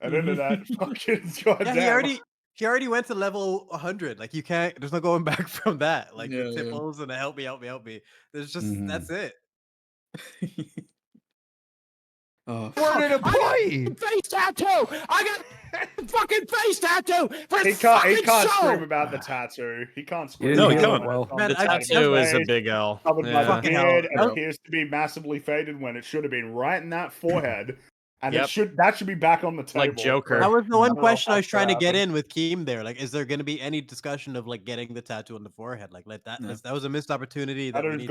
internet. Fucking goddamn. He already went to level 100. Like, you can't. There's no going back from that. Like, the Tipples and the help me. There's just that's it. Word an employee. Face tattoo. I got fucking face tattoo. He can't scream about the tattoo. He can't scream. No, he can't. Well, the tattoo is a big L. My beard appears to be massively faded when it should have been right in that forehead. And that should be back on the table. Like Joker. That was the one question I was trying to get in with Keem there. Like, is there going to be any discussion of like getting the tattoo on the forehead? Like, that was a missed opportunity. That he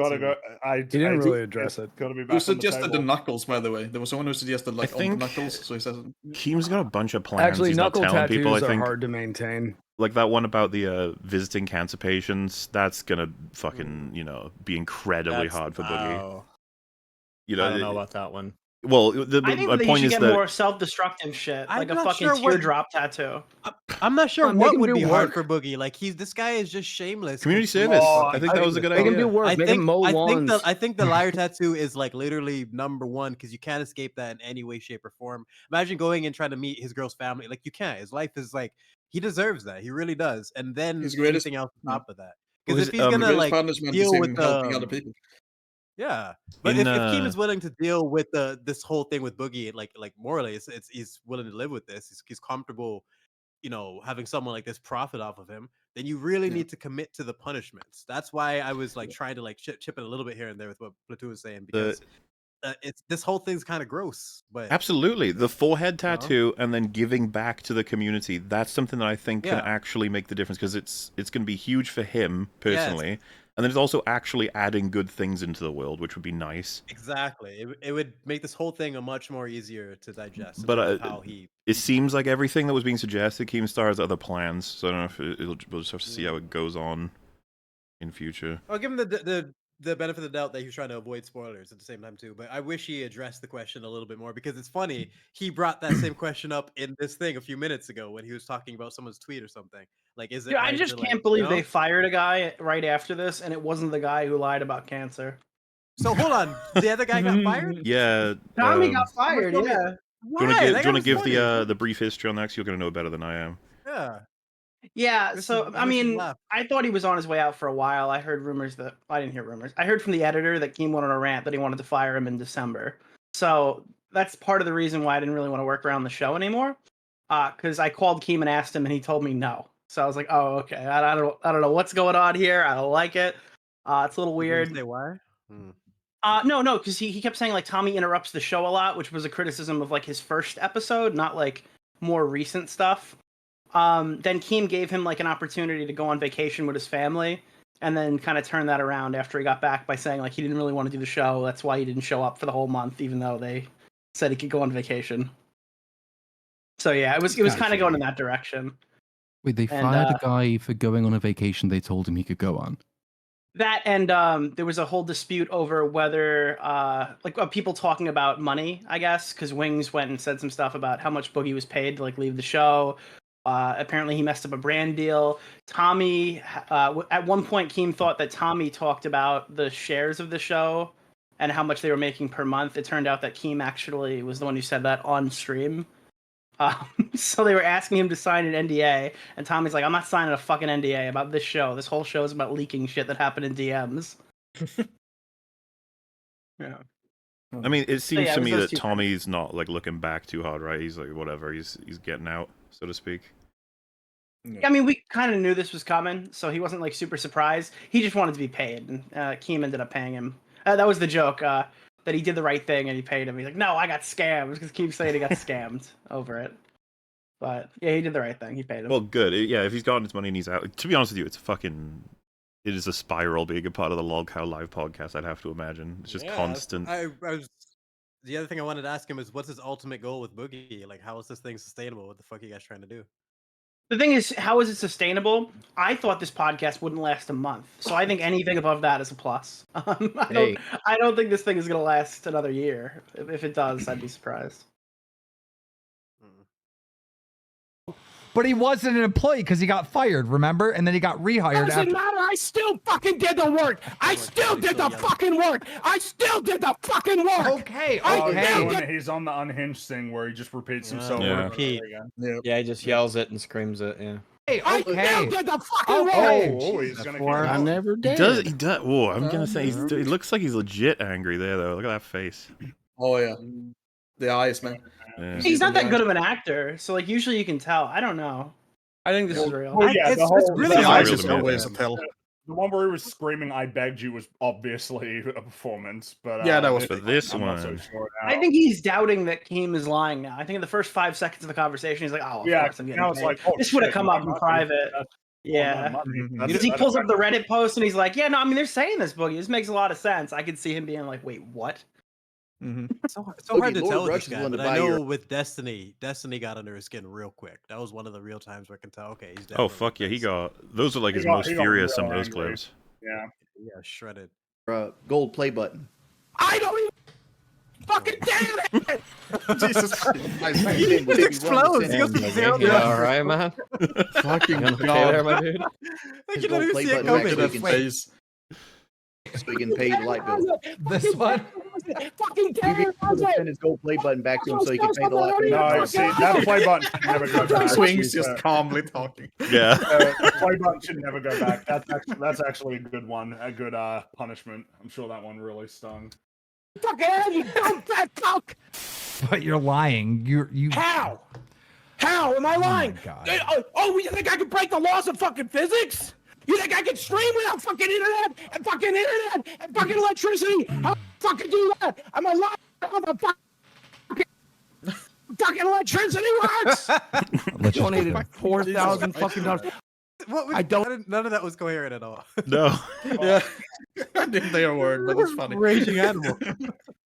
didn't really address it. Who suggested the knuckles, by the way? There was someone who suggested like on the knuckles. So he says Keem's got a bunch of plans. Actually, he's knuckle not telling tattoos people. I are think hard to maintain. Like that one about the visiting cancer patients. That's gonna fucking be incredibly hard for Boogie. I don't know about that one. Well, I think my that you point should is get that more self-destructive shit, I'm like a not fucking sure what- teardrop tattoo. I'm not sure Make what him would do be hard work. for Boogie. Like, this guy is just shameless. community service. I think that was a good Make him idea. do work. Make him mow lawns. I think the liar tattoo is like literally number one because you can't escape that in any way, shape, or form. Imagine going and trying to meet his girl's family. Like, you can't. His life is like, he deserves that. He really does. And then anything else on top of that. Because if he's gonna like deal with helping other people. Yeah, but if Keem is willing to deal with this whole thing with Boogie, like morally, he's willing to live with this. He's comfortable, having someone like this profit off of him. Then you really need to commit to the punishments. That's why I was like trying to like chip it a little bit here and there with what Platoon was saying because this whole thing's kind of gross. But absolutely, the forehead tattoo and then giving back to the community. That's something that I think can Yeah. actually make the difference because it's going to be huge for him personally. And then it's also actually adding good things into the world, which would be nice. exactly, it would make this whole thing a much more easier to digest. in But terms of how he it seems like everything that was being suggested, Keemstar has other plans. So I don't know if we'll just have to see how it goes on in future. I'll give him the benefit of the doubt that he was trying to avoid spoilers at the same time too. But I wish he addressed the question a little bit more because it's funny. He brought that same question up in this thing a few minutes ago when he was talking about someone's tweet or something. Like, is it? Dude, I right just to, can't believe they fired a guy right after this, and it wasn't the guy who lied about cancer. So hold on, the other guy got fired. Yeah. Tommy got fired. Yeah. Do you want to give the brief history on that? 'Cause you're going to know better than I am. Yeah. Yeah, so I mean, I thought he was on his way out for a while. I heard rumors that I didn't hear rumors. I heard from the editor that Keem went on a rant that he wanted to fire him in December. So that's part of the reason why I didn't really want to work around the show anymore. Because I called Keem and asked him, and he told me no. So I was like, oh, okay. I don't know what's going on here. I don't like it. It's a little weird. Did he say why? No, because he kept saying like Tommy interrupts the show a lot, which was a criticism of like his first episode, not like more recent stuff. Then Keem gave him like an opportunity to go on vacation with his family, and then kind of turned that around after he got back by saying like he didn't really want to do the show. That's why he didn't show up for the whole month, even though they said he could go on vacation. So yeah, it was kind of going in that direction. Wait, they fired a guy for going on a vacation they told him he could go on. That and there was a whole dispute over whether people talking about money, I guess, because Wings went and said some stuff about how much Boogie was paid to like leave the show. Apparently he messed up a brand deal. Tommy, at one point, Keem thought that Tommy talked about the shares of the show and how much they were making per month. It turned out that Keem actually was the one who said that on stream. So they were asking him to sign an NDA, and Tommy's like, I'm not signing a fucking NDA about this show. This whole show is about leaking shit that happened in DMs. Yeah. I mean, it seems to me that two Tommy's not like looking back too hard, right? He's like, whatever, he's getting out, so to speak. I mean, we kind of knew this was coming, so he wasn't like super surprised. He just wanted to be paid, and Keem ended up paying him. That was the joke, that he did the right thing and he paid him. He's like, no, I got scammed, because Keem saying he got scammed over it. But yeah, he did the right thing. He paid him. Well, good. Yeah, if he's gotten his money and he's out. To be honest with you, it is a spiral being a part of the Log Cow Live podcast. I'd have to imagine it's just constant. The other thing I wanted to ask him is, what's his ultimate goal with Boogie? Like, how is this thing sustainable? What the fuck are you guys trying to do? The thing is, how is it sustainable? I thought this podcast wouldn't last a month, so I think anything above that is a plus. I don't think this thing is going to last another year. If it does, I'd be surprised. But he wasn't an employee because he got fired, remember? And then he got rehired. Doesn't matter. I still fucking did the work. I still did the fucking work. I still did the fucking work. Okay. He's on the unhinged thing where he just repeats himself over again. Yeah, he just yells it and screams it. Yeah. Hey, I still did the fucking work. He's gonna I never did. He does. Whoa, I'm gonna say he looks like he's legit angry there, though. Look at that face. Oh yeah, the eyes, man. Yeah. He's not that good of an actor, so like usually you can tell. I don't know. I think this is real. Well, yeah, it's really eyes is always a tell. The one where he was screaming "I begged you" was obviously a performance, but yeah, that was. But this I'm one, not so sure I think he's doubting that Keem is lying now. I think in the first 5 seconds of the conversation, he's like, "Oh, of course I'm getting paid." This would have come up in private. Yeah, because he pulls up the Reddit post and he's like, "Yeah, no, I mean they're saying this, Boogie. This makes a lot of sense." I could see him being like, "Wait, what?" It's so hard to tell this guy, but I know with Destiny got under his skin real quick. That was one of the real times where I can tell, okay, he's definitely... Oh, fuck yeah, those are like his most furious, some of those clips. Yeah. Yeah, shredded. Gold play button. I don't even fucking damn it! Jesus Christ. He just explodes. He goes from 0 to... All right, man. Fucking God. God. There, my dude. I can not even see it coming. So he can pay the light bill. This one? Fucking You can send his gold play button back to him so he can pay the light bill. No, see, that play button should never go back. Swing's just calmly talking. Yeah. The play button should never go back. That's actually a good one. A good punishment. I'm sure that one really stung. Fucking hell, you dumb fat fuck! But you're lying. You. How? How am I lying? God. Oh, you think I can break the laws of fucking physics? You think I can stream without fucking internet and fucking electricity? How fucking do that? I'm a liar. Fucking electricity works. Donated $4,000 fucking dollars. None of that was coherent at all. No. Yeah. I didn't say a word, but it's funny. Raging animal.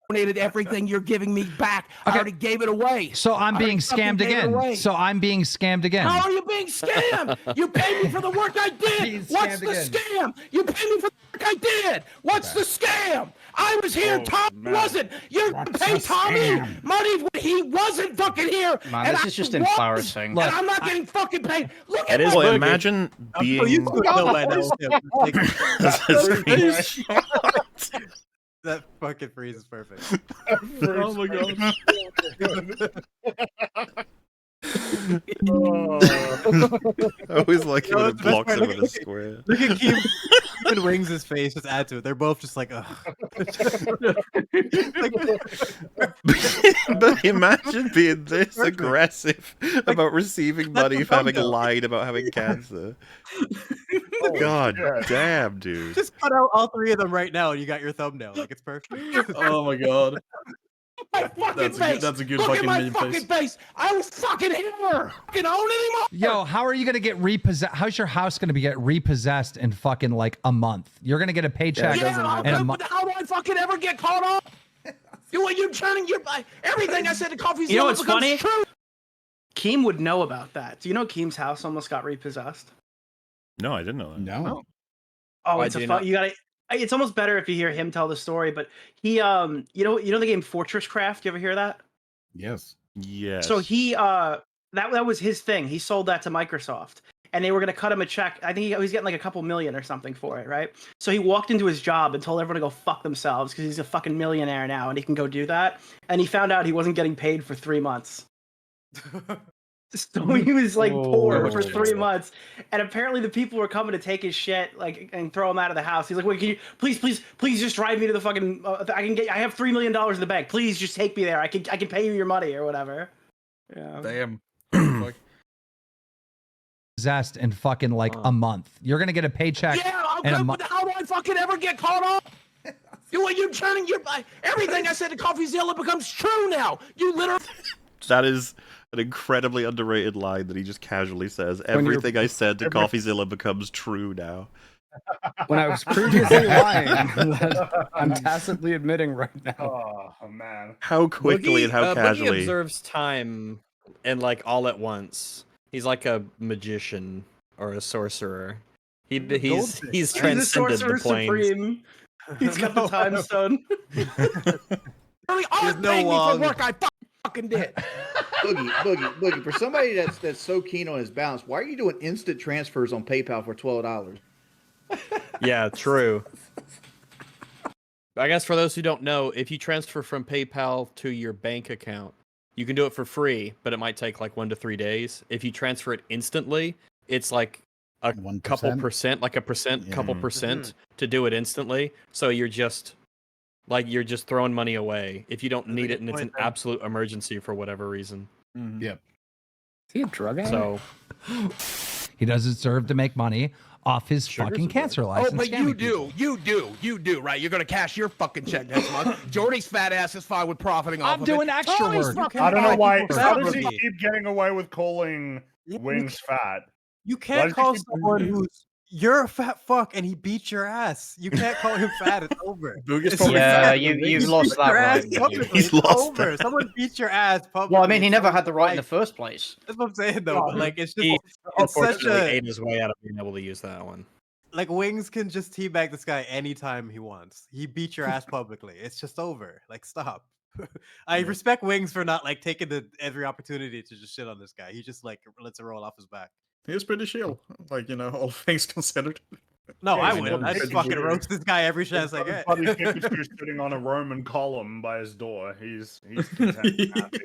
Donated everything you're giving me back. I already gave it away. So I'm being scammed again. How are you being scammed? You paid me for the work I did. What's the scam? You paid me for the work I did. What's the scam? I was here. Tom wasn't. You're gonna pay Tommy money when he wasn't fuking here. Man, this is just embarrassing. And I'm not getting fucking paid. Look at It is. my Imagine being. That fucking freeze is perfect. Oh my god. I always like it when it blocks him with a square. Look at Keem and Wings' his face, just add to it. They're both just like, ugh. But imagine being this aggressive about receiving money for having lied about having cancer. God damn, dude. Just cut out all 3 of them right now and you got your thumbnail. Like, it's perfect. Oh my god. My fucking face. That's a good Look fucking at my meme fucking face. I was fucking here. Fucking own anymore. Yo, how are you gonna get repossessed? How's your house gonna get repossessed in fucking like a month? You're gonna get a paycheck in a month. How do I fucking ever get caught on? You're turning your everything I said to Coffee. You know what's funny? True. Keem would know about that. Do you know Keem's house almost got repossessed? No, I didn't know that. No. Oh, it's a fun. You gotta. It's almost better if you hear him tell the story. But he, you know the game Fortress Craft. You ever hear that? Yes. Yes. So he, that was his thing. He sold that to Microsoft, and they were gonna cut him a check. I think he was getting like a couple million or something for it, right? So he walked into his job and told everyone to go fuck themselves because he's a fucking millionaire now and he can go do that. And he found out he wasn't getting paid for 3 months. So he was like poor for 3 months, and apparently the people were coming to take his shit, like, and throw him out of the house. He's like, "Wait, can you please just drive me to the fucking? I have $3 million in the bank. Please just take me there. I can pay you your money or whatever." Yeah. Damn. Possessed in fucking like a month. You're gonna get a paycheck. Yeah, okay, but how do I fucking ever get caught on? You're turning your everything I said to CoffeeZilla becomes true now. You literally. That is an incredibly underrated line that he just casually says. Everything I said to CoffeeZilla becomes true now. When I was previously lying, I'm tacitly admitting right now. Oh man! How quickly and how Boogie casually. observes time and like all at once. He's like a magician or a sorcerer. He's transcended the planes. Supreme. He's got the time stone. Really are paying me for work I fucking did. Boogie. For somebody that's so keen on his balance, why are you doing instant transfers on PayPal for $12? Yeah, true. I guess for those who don't know, if you transfer from PayPal to your bank account, you can do it for free, but it might take like 1 to 3 days. If you transfer it instantly, it's like a 1%? couple percent, like a percent, couple percent to do it instantly. So you're just throwing money away if you don't need it and it's an absolute emergency for whatever reason. Yep. Is he a drug addict? So he doesn't deserve to make money off his fucking cancer license. Oh, but you do, right? You're gonna cash your fucking check next month. Jordy's fat ass is fine with profiting off of it. I'm doing extra work. I don't know why. How does he keep getting away with calling Wings fat? You can't call someone who's you're a fat fuck and he beats your ass. You can't call him fat. It's over. Yeah, you've lost that right. He's lost over. Someone beats your ass publicly. Well, I mean, he never had the right in the first place. That's what I'm saying, though. But, like, it's just he it's such unfortunately a ate his way out of being able to use that one. like Wings can just teabag this guy anytime he wants. He beat your ass publicly. It's just over. Like, stop. I respect Wings for not like taking every opportunity to just shit on this guy. He just like lets it roll off his back. He was pretty chill, like, all things considered. No, I wouldn't. I just fucking roast this guy every chance I get. Buddy Pikachu's sitting on a Roman column by his door. He's content and happy.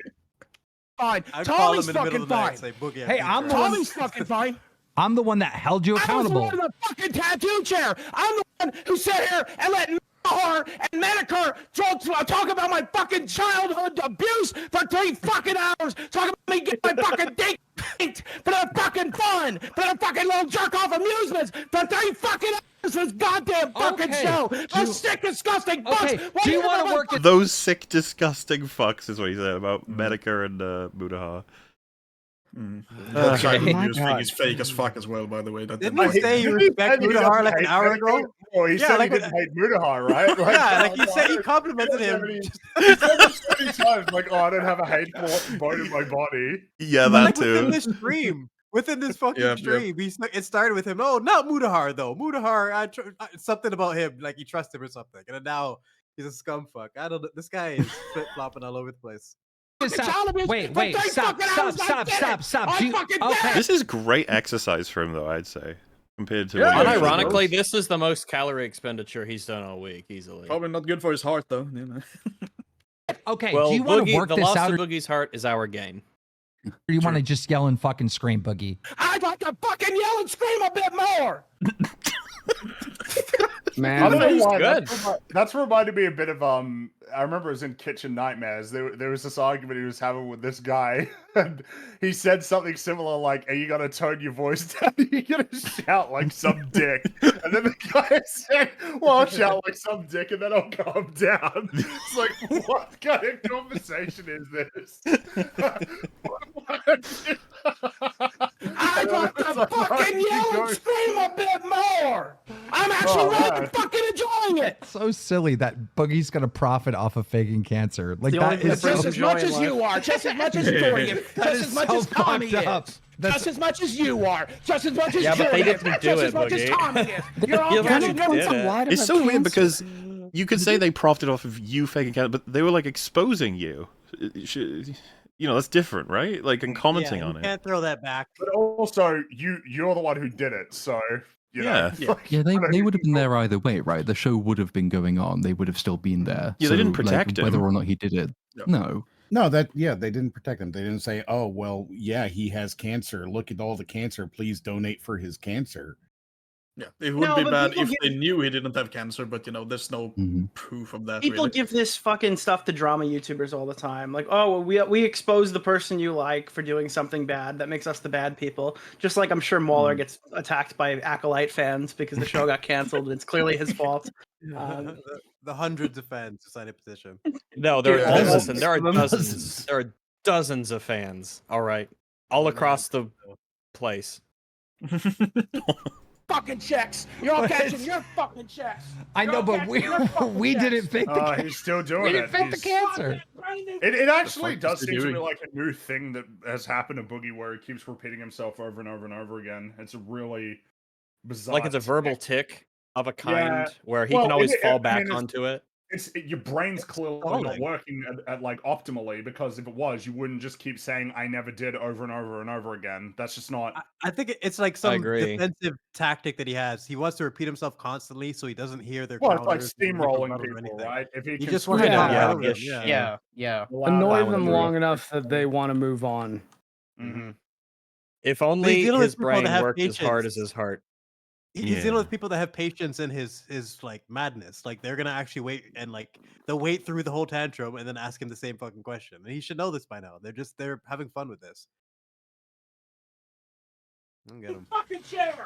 Fine. I'd call him Tommy's in the middle fucking of the night fine. and say, "Boogie, Hey, I'm the one. Tommy's fucking fine. I'm the one that held you accountable. I was the one in the fucking tattoo chair. I'm the one who sat here and let Mahar and Manicure talk about my fucking childhood abuse for 3 fucking hours. Talk about me getting my fucking dick pinked for the fucking fun, for the fucking little jerk off amusements for 3 fucking hours. This goddamn fucking show. Those sick, disgusting fucks. Do you want to work? Those sick, disgusting fucks is what he said about Medicare and Mutahar. He's fake as fuck as well, by the way. Didn't he say you respect Mutahar like an hour ago? Oh, he said he didn't hate Mutahar, right? Like, yeah, like he said he complimented him. He said it so many times, like, oh, I don't have a hateful bone in my body. Yeah, But, that like, too. Within this stream, within this fucking stream, it started with him. Oh, not Mutahar though. Mutahar, something about him, like you trust him or something, and then now he's a scumfuck. I don't know. This guy is flip flopping all over the place. Wait, stop. This is great exercise for him, though, I'd say, compared to. Unironically, this is the most calorie expenditure he's done all week, easily. Probably not good for his heart, though. Okay, well, do you want to work the this loss out? of Boogie's heart is our gain. Or do you want to just yell and fucking scream, Boogie? I'd like to fucking yell and scream a bit more. Man, I don't know why. That's reminded me a bit of I remember it was in Kitchen Nightmares. There was this argument he was having with this guy, and he said something similar like, "Are you gonna tone your voice down? Are you gonna shout like some dick?" And then the guy said, "Well, I'll shout like some dick, and then I'll calm down." It's like, what kind of conversation is this? I'd like to fucking yell and scream a bit more. I'm actually really fucking enjoying it. So silly that Boogie's gonna profit off of faking cancer. Like that is just as much as you are, just as much as Tori is, just as much as Tommy is. Just as much as you are, just as much as but they Jordan didn't is, do just it, as much as Boogie. Tommy is. You're all It's so weird because you could say they profited off of you faking cancer, but they were like exposing you. You know, that's different, right? Like, and commenting on it. Can't throw that back. But also, you're the one who did it, so you know. Yeah, they would have been there either way, right? The show would have been going on. They would have still been there. Yeah, they didn't protect him. Whether or not he did it. No. No, they didn't protect him. They didn't say, "Oh, well, yeah, he has cancer. Look at all the cancer. Please donate for his cancer." Yeah, it would be bad if they knew he didn't have cancer, but there's no proof of that. People give this fucking stuff to drama YouTubers all the time. Like, oh, well, we expose the person you like for doing something bad. That makes us the bad people. Just like I'm sure Mauler gets attacked by Acolyte fans because the show got canceled and it's clearly his fault. The hundreds of fans to sign a petition. No, there are dozens. There are dozens. There are dozens of fans. All right, all across the place. Fucking checks. You're all catching your fucking checks. I know, but we didn't fake the cancer. He's still doing We it. didn't fake the cancer. It actually The fuck does is he seem to be doing? like a new thing that has happened to Boogie where he keeps repeating himself over and over and over again. It's a really bizarre. Like it's a verbal tick of a kind Yeah. where he Well, can always fall I back mean, it's- onto it. Your brain's clearly not working at like optimally, because if it was, you wouldn't just keep saying "I never did" over and over and over again. That's just not. I think it's like some agree. defensive tactic that he has. He wants to repeat himself constantly so he doesn't hear their Well, it's like counters, steamrolling rebuttals or people, anything. right? If he He can just wants to scream get out out of of it. it, Yeah. Annoy them long enough that they want to move on. Mm-hmm. If But only he's dealing with his people that brain have worked as hard as patience. his heart. He's dealing with people that have patience in his like madness. Like they're gonna actually wait and like they'll wait through the whole tantrum and then ask him the same fucking question. And he should know this by now. They're having fun with this. I'll get him. Fucking chair.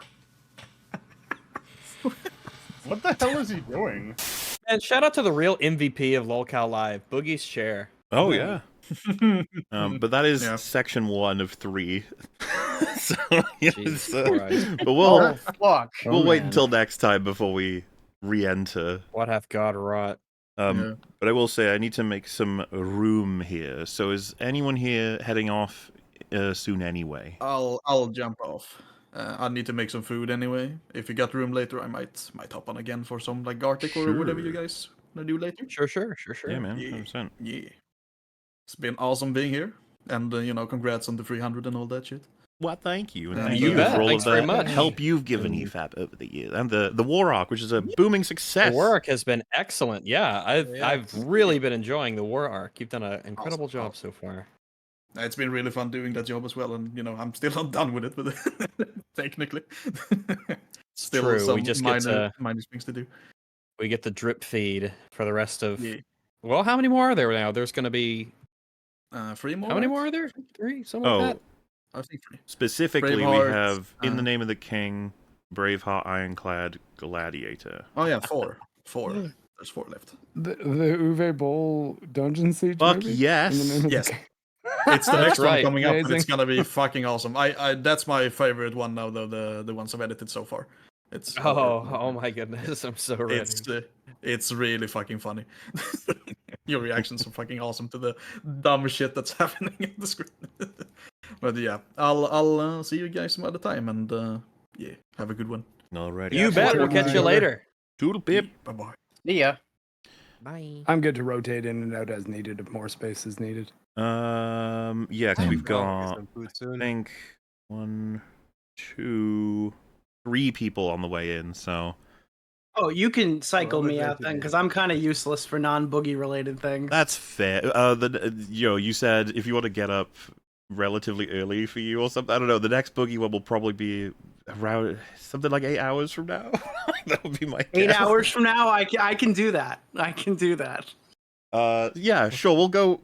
What the hell is he doing? And shout out to the real MVP of LolCal Live, Boogie's chair. Oh yeah. But that is section 1 of 3. So, Jesus Christ. but we'll Oh, fuck. we'll Oh, wait man. until next time before we re-enter. What hath God wrought? But I will say I need to make some room here. So is anyone here heading off soon anyway? I'll jump off. I need to make some food anyway. If you got room later, I might hop on again for some like Gartic or whatever you Sure. guys wanna do later. Sure. Yeah, man, 100%. Yeah. It's been awesome being here, and congrats on the 300 and all that shit. Well, thank you, and Yeah, thank you you bet. for all Thanks of very the much. help you've given EFAP over the years, and the War Arc, which is a booming success. The War Arc has been excellent. Yeah, I've really been enjoying the War Arc. You've done an incredible job so far. It's been really fun doing that job as well, and I'm still not done with it, but technically, still true. some We just get minor things to do. We get the drip feed for the rest of. Yeah. Well, how many more are there now? There's going to be 3 more. How many right? more are there? 3, something like that. I think 3. Specifically, we Braveheart, have In the Name of the King, Braveheart, Ironclad, Gladiator. Oh yeah, 4. 4. There's 4 left. The Uwe Boll Dungeon Siege Fuck movie? yes. In the name of the Yes. king. It's the next right. one coming up, and it's Amazing. gonna be fucking awesome. I that's my favorite one now, though. The ones I've edited so far. It's Oh my goodness! I'm so ready. it's really fucking funny. Your reactions are fucking awesome to the dumb shit that's happening in the screen. But yeah, I'll see you guys some other time, and yeah, have a good one. Alrighty. You bet. We'll catch you later. Toodle pip. Bye bye. See ya. Bye. I'm good to rotate in and out as needed if more space is needed. Yeah, because we've got, I think, 1, 2, 3 people on the way in. So Oh, you can cycle me out then, because I'm kind of useless for non-boogie related things. that's fair. You said if you want to get up relatively early for you or something. I don't know. The next boogie one will probably be around something like 8 hours from now. That would be my 8 guess. hours from now, I can do that. I can do that. Yeah, sure. We'll go.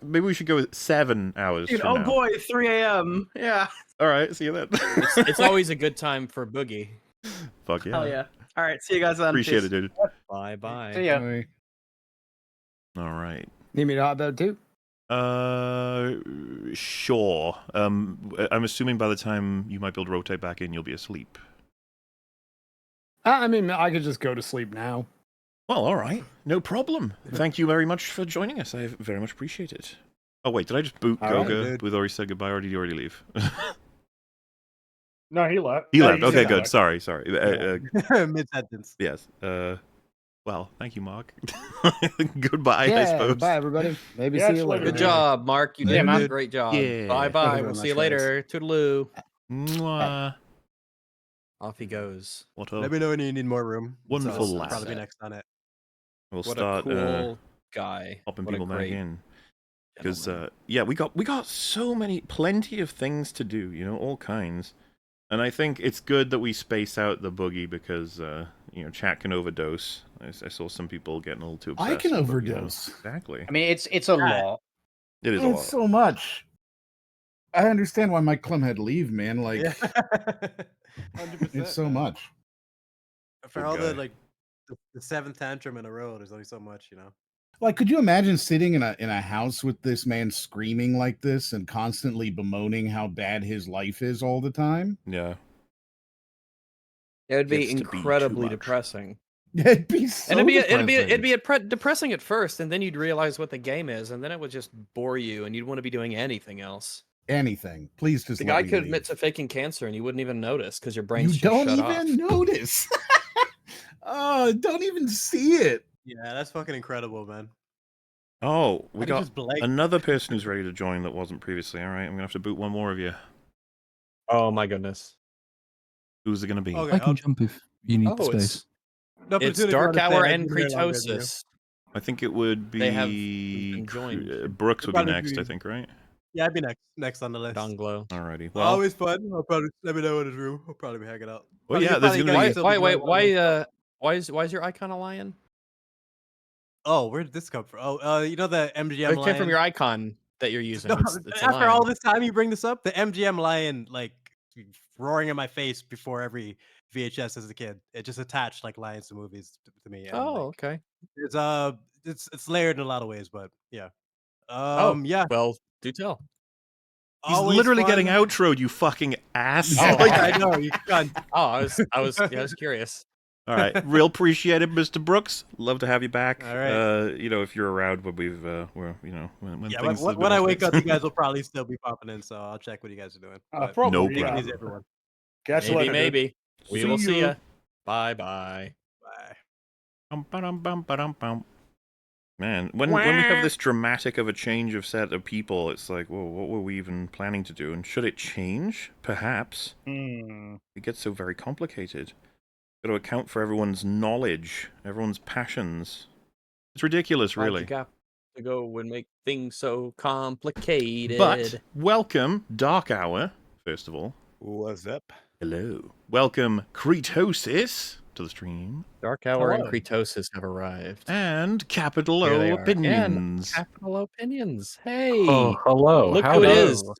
Maybe we should go with 7 hours. Dude, from oh now. boy, 3 a.m. Yeah. All right. See you then. It's always a good time for boogie. Fuck yeah. Hell yeah. All right, see you guys then. Appreciate Peace. it, dude. Bye bye. See ya. All right. Need me to hop out too? Sure. I'm assuming by the time you might be able to rotate back in, you'll be asleep. I mean, I could just go to sleep now. Well, all right. No problem. Thank you very much for joining us. I very much appreciate it. Oh, wait. Did I just boot All right, Goga dude. with already said goodbye, or did he already leave? No, he left. He No, left. you Okay, said good. that. Sorry. Mid-sentence. Yes. Well, thank you, Mark. Goodbye, I Yeah, suppose. bye, everybody. Maybe Yeah, see you it's later. Good job, Mark. You Yeah, did man. a great job. Yeah. Bye Thank bye. you very We'll see you much, guys. later. Toodaloo. Mwah. Off he goes. What a Let me know when you need more room. wonderful So, lad. Probably be next on it. We'll What start a cool guy. popping What a people back great in. Because gentleman. yeah, we got plenty of things to do, all kinds. And I think it's good that we space out the boogie because chat can overdose. I saw some people getting a little too obsessed. I can with boogie, overdose. Exactly. I mean, it's a law. It is a lot. It's so much. I understand why Mike Clem had to leave, man. Like, 100%. it's so much. For Good all guy. the 7th tantrum in a row, there's only so much, Like, could you imagine sitting in a house with this man screaming like this and constantly bemoaning how bad his life is all the time? Yeah. It would be Gets to be too incredibly much. depressing. It'd be so and depressing. it'd be depressing at first, and then you'd realize what the game is, and then it would just bore you, and you'd want to be doing anything else. Anything. Please just The let guy me could leave. admit to faking cancer, and you wouldn't even notice because your brain's You just don't shut even off. notice. Oh, don't even see it. Yeah, that's fucking incredible, man. Oh, we How do you got just blank? another person who's ready to join that wasn't previously. All right, I'm gonna have to boot one more of you. Oh my goodness. Who's it gonna be? Okay, I can jump if you need the space. It's Dark Hour and Kretosis. I think it would They have be been joined. Brooks would be Probably next. be- I think, right? Yeah, I'd be next on the list. Donglo. Alrighty. Well, Always fun. I'll probably let me know in his room. I'll probably be hanging out. Well, yeah, there's gonna be. Why is your icon a lion? Oh, where did this come from? Oh, you know the MGM It lion? came from your icon that you're using. No, It's a after lion. all this time, you bring this up. The MGM lion, like roaring in my face before every VHS as a kid. It just attached like lions to movies to me. And, Oh, like, okay. it's layered in a lot of ways, but yeah. Yeah. Well, do tell. He's Always literally fun. getting outroed, you fucking ass. Oh, Like- I know you can't. Oh, I was curious. All right, real appreciate it, Mr. Brooks. Love to have you back. All right. If you're around when when Yeah, things when I wake up, you guys will probably still be popping in, so I'll check what you guys are doing. But probably, take it yeah. easy, everyone. Catch you later, dude. Maybe. We See will see you. ya. Bye bye. Bye. Man, when we have this dramatic of a change of set of people, it's like, whoa, what were we even planning to do? And should it change? Perhaps. It gets so very complicated. Got to account for everyone's knowledge, everyone's passions. It's ridiculous, Why'd really. you got to go and make things so complicated? But welcome, Dark Hour, first of all. What's up? Hello. Welcome, Kretosis, to the stream. Dark Hour and Hello. Kretosis have arrived. And Capital Here O they are. Opinions. And Capital Opinions. Hey. Oh, hello. Look How who it hello. is.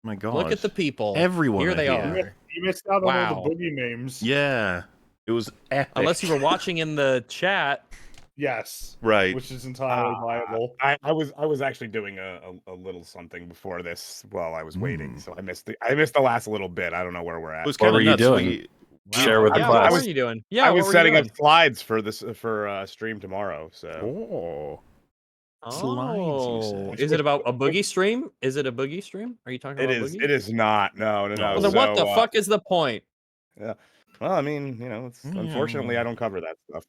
My God. Look at the people. Everyone Here they are here. are. You missed out on Wow. all the boogie names. Yeah. It was epic. Unless you were watching in the chat. Yes. Right. Which is entirely viable. I was actually doing a little something before this while I was waiting, so I missed the last little bit. I don't know where we're at. It was What were kinda you nuts. doing? Share with the Yeah, class. what were you doing? Yeah, I what was were you setting doing? up slides for this for stream tomorrow. So. Oh. Oh, is it about a boogie stream? Is it a boogie stream? Are you talking It about is. boogie? It is not. No. Well, then what the fuck is the point? Yeah. Well, I mean, it's unfortunately I don't cover that stuff.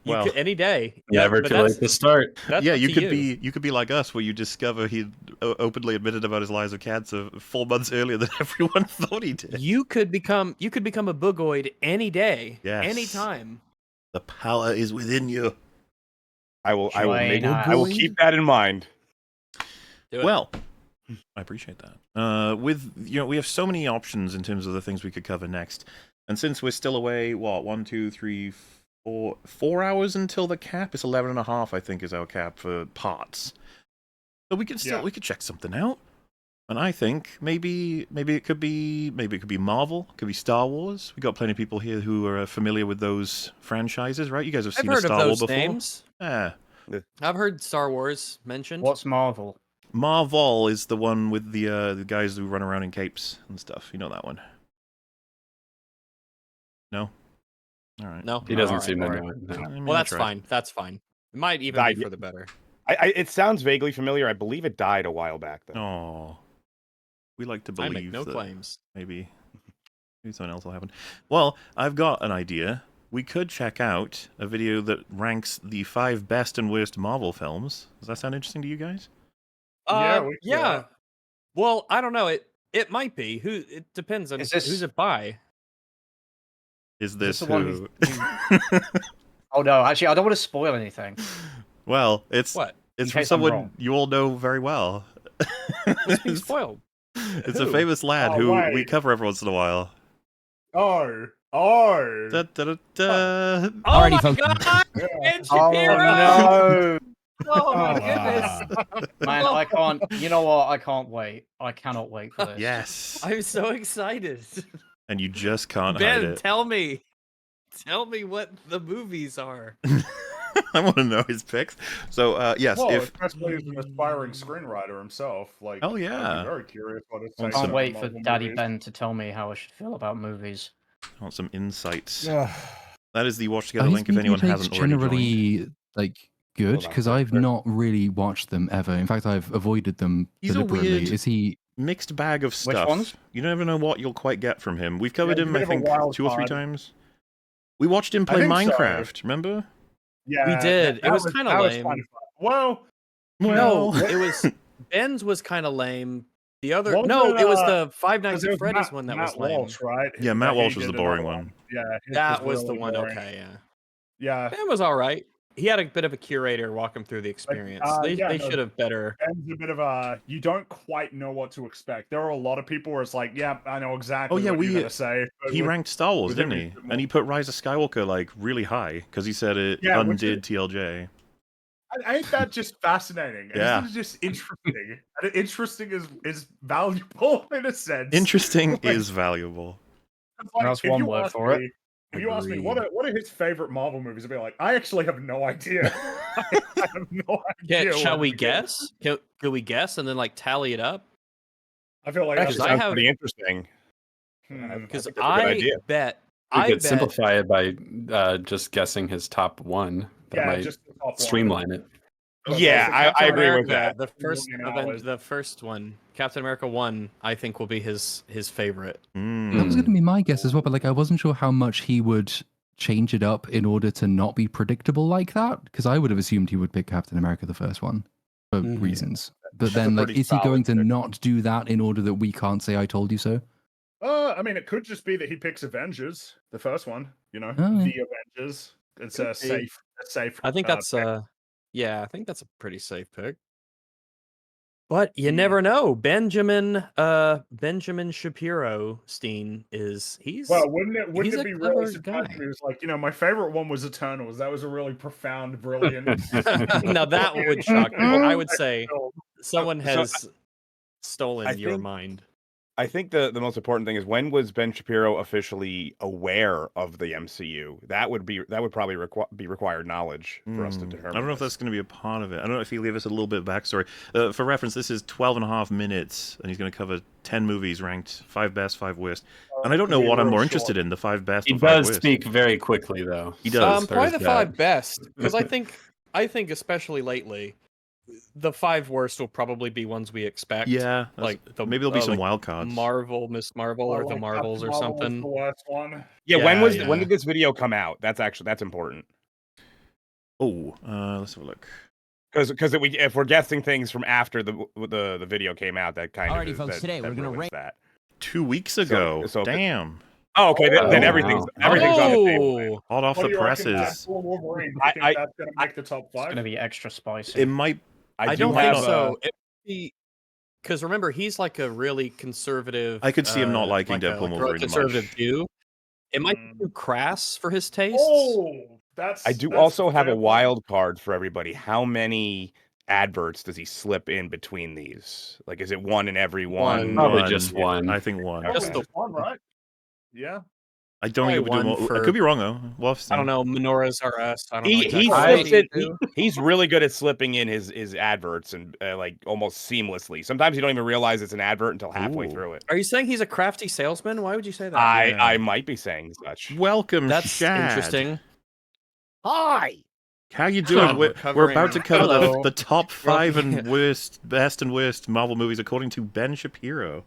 You could, any day. Never But too late that's- to start. That's Yeah, up you to could be like us, where you discover he openly admitted about his lies of cancer 4 months earlier than everyone thought he did. You could become a boogoid any day, Yes. anytime. The power is within you. I will Join us. I will keep that in mind. Do it. Well, I appreciate that. We have so many options in terms of the things we could cover next, and since we're still away, 1, 2, 3, 4 hours until the cap. It's 11.5, I think, is our cap for parts. So we could we could check something out. And I think maybe it could be Marvel, it could be Star Wars. We got plenty of people here who are familiar with those franchises, right? You guys have I've seen a heard of Star Wars those before. names. Yeah. I've heard Star Wars mentioned. What's Marvel? Marvel is the one with the guys who run around in capes and stuff. You know that one? No? All right. No, He doesn't All seem to right. know it. No. I mean, Well, I that's tried. fine. That's fine. It might even be for the better. It sounds vaguely familiar. I believe it died a while back though. Oh. We like to I believe make no that claims. maybe something else will happen. Well, I've got an idea. We could check out a video that ranks the 5 best and worst Marvel films. Does that sound interesting to you guys? Yeah. Well, I don't know. It might be. It depends on who's it by. Is this the one who? Oh no, actually, I don't want to spoil anything. Well, it's What? it's In from case I'm someone wrong. you all know very well. What's being spoiled? It's a Who? famous lad Oh, who right. we cover every once in a while. Oh. Da, da, da, da. Oh Alrighty, my folks. god! Ben Oh Shapiro! no! Oh my goodness! Man, I can't. You know what? I can't wait. I cannot wait for this. Yes. I'm so excited. And you just can't hide Ben, it. tell me what the movies are. I want to know his picks. So yes, well, if especially as an aspiring screenwriter himself, like, oh yeah, I'd be very curious what it's. I can't wait for Daddy Ben to tell me how I should feel about movies. I want some insights. That is the watch together Are his link if video anyone takes hasn't already joined. generally like good? Because I've not really watched them ever. In fact, I've avoided them He's deliberately. a weird, Is he mixed bag of stuff? ones? You never know what you'll quite get from him. We've covered he's a him, bit I of a think, wild 2 or 3 card. times. We watched him I play think so. Minecraft. Remember? Yeah, We did. It was kind of lame. Well, No, it was Ben's was kind of lame. The other What no, was it was it, the Five Nights it at was Freddy's Matt- one that Matt was lame. Walsh, right? Yeah, Matt That he Walsh was did the boring another one. Yeah, his That was the really one. boring. Okay, yeah. Yeah, Ben was all right. He had a bit of a curator walk him through the experience. They yeah, no, should have better. Ben's a bit of a. You don't quite know what to expect. There are a lot of people where it's like, yeah, I know Oh exactly yeah, what you're gonna say. but he with- ranked Star Wars, with didn't him, he? he's a bit And he put Rise of Skywalker like really high because he said it Yeah, which undid TLJ. Ain't that just fascinating? Yeah. Isn't it just interesting? And interesting is valuable in a sense. Interesting Like, is valuable. like, That's if one you word ask for it. me- If you ask me Agreed. what are his favorite Marvel movies, I'd be like, I actually have no idea. I have no idea. Shall what we to guess? Can we guess and then like tally it up? I feel like Because that's I have pretty interesting. because that's a good I idea. bet We I could bet simplify it by just guessing his top one. That Yeah, might just the top one. streamline it. Yeah, I Captain agree with America, that. The first Million hours. the first one, Captain America 1, I think will be his favorite. That was going to be my guess as well, but like I wasn't sure how much he would change it up in order to not be predictable like that. Because I would have assumed he would pick Captain America the first one for reasons. But That's a then, like, pretty is he going solid to pick. not do that in order that we can't say "I told you so"? I mean, it could just be that he picks Avengers, the first one. You know, Oh, yeah. the Avengers. It's Could a be. safe. I think that's pick. yeah, I think that's a pretty safe pick. But you never know. Benjamin Shapiro Steen he's Well, wouldn't it he's a be clever really surprising? guy. He was like, my favorite one was Eternals. That was a really profound, brilliant. Now that would shock me. I would say someone So has stolen I your think- mind. I think the most important thing is, when was Ben Shapiro officially aware of the MCU? That would probably be required knowledge for us to determine. I don't know if that's going to be a part of it. I don't know if he gave us a little bit of backstory. For reference, this is 12 and a half minutes, and he's going to cover 10 movies ranked 5 best, 5 worst. And I don't know what I'm more interested in, the 5 best He or 5 does worst. speak very quickly, though. He does. Probably There's the that. 5 best, because I think especially lately, the 5 worst will probably be ones we expect. Yeah, like maybe there'll be some like wild cards. Marvel, Miss Marvel, or the Marvels, or Captain Marvel was something. the worst one. Yeah, Yeah, when did this video come out? That's important. Oh, let's have a look. Because if we're guessing things from after the video came out, that kind of Alrighty, is, folks, that, today that we're gonna ruins rank- that. 2 weeks ago. So- Damn. Oh, okay. Then Oh, everything's wow. on the table. then. Hot off What the do you reckon, presses. Deadpool and Wolverine? Do you think that's going to make the top 5? It's gonna be extra spicy. It might. I do don't think have, so. Because remember, he's like a really conservative. I could see him not liking like Deadpool and Wolverine conservative much. Jew. It might be too crass for his taste. Oh, that's. I do that's also have a fair. wild card for everybody. How many adverts does he slip in between these? Like, is it one in every one? Probably just one. I think one. Probably Just just one, right? Yeah. I don't think it would do Probably more. one I could be wrong though. We'll have to see. I don't know. Menorahs are us. I don't know. He exactly slips what it. they do. He's really good at slipping in his adverts and like almost seamlessly. Sometimes you don't even realize it's an advert until halfway through it. Are you saying he's a crafty salesman? Why would you say that? I might be saying such. Welcome, That's Shad. interesting. Hi. How you doing? We're about to cover Hello. the top 5 and best and worst Marvel movies according to Ben Shapiro.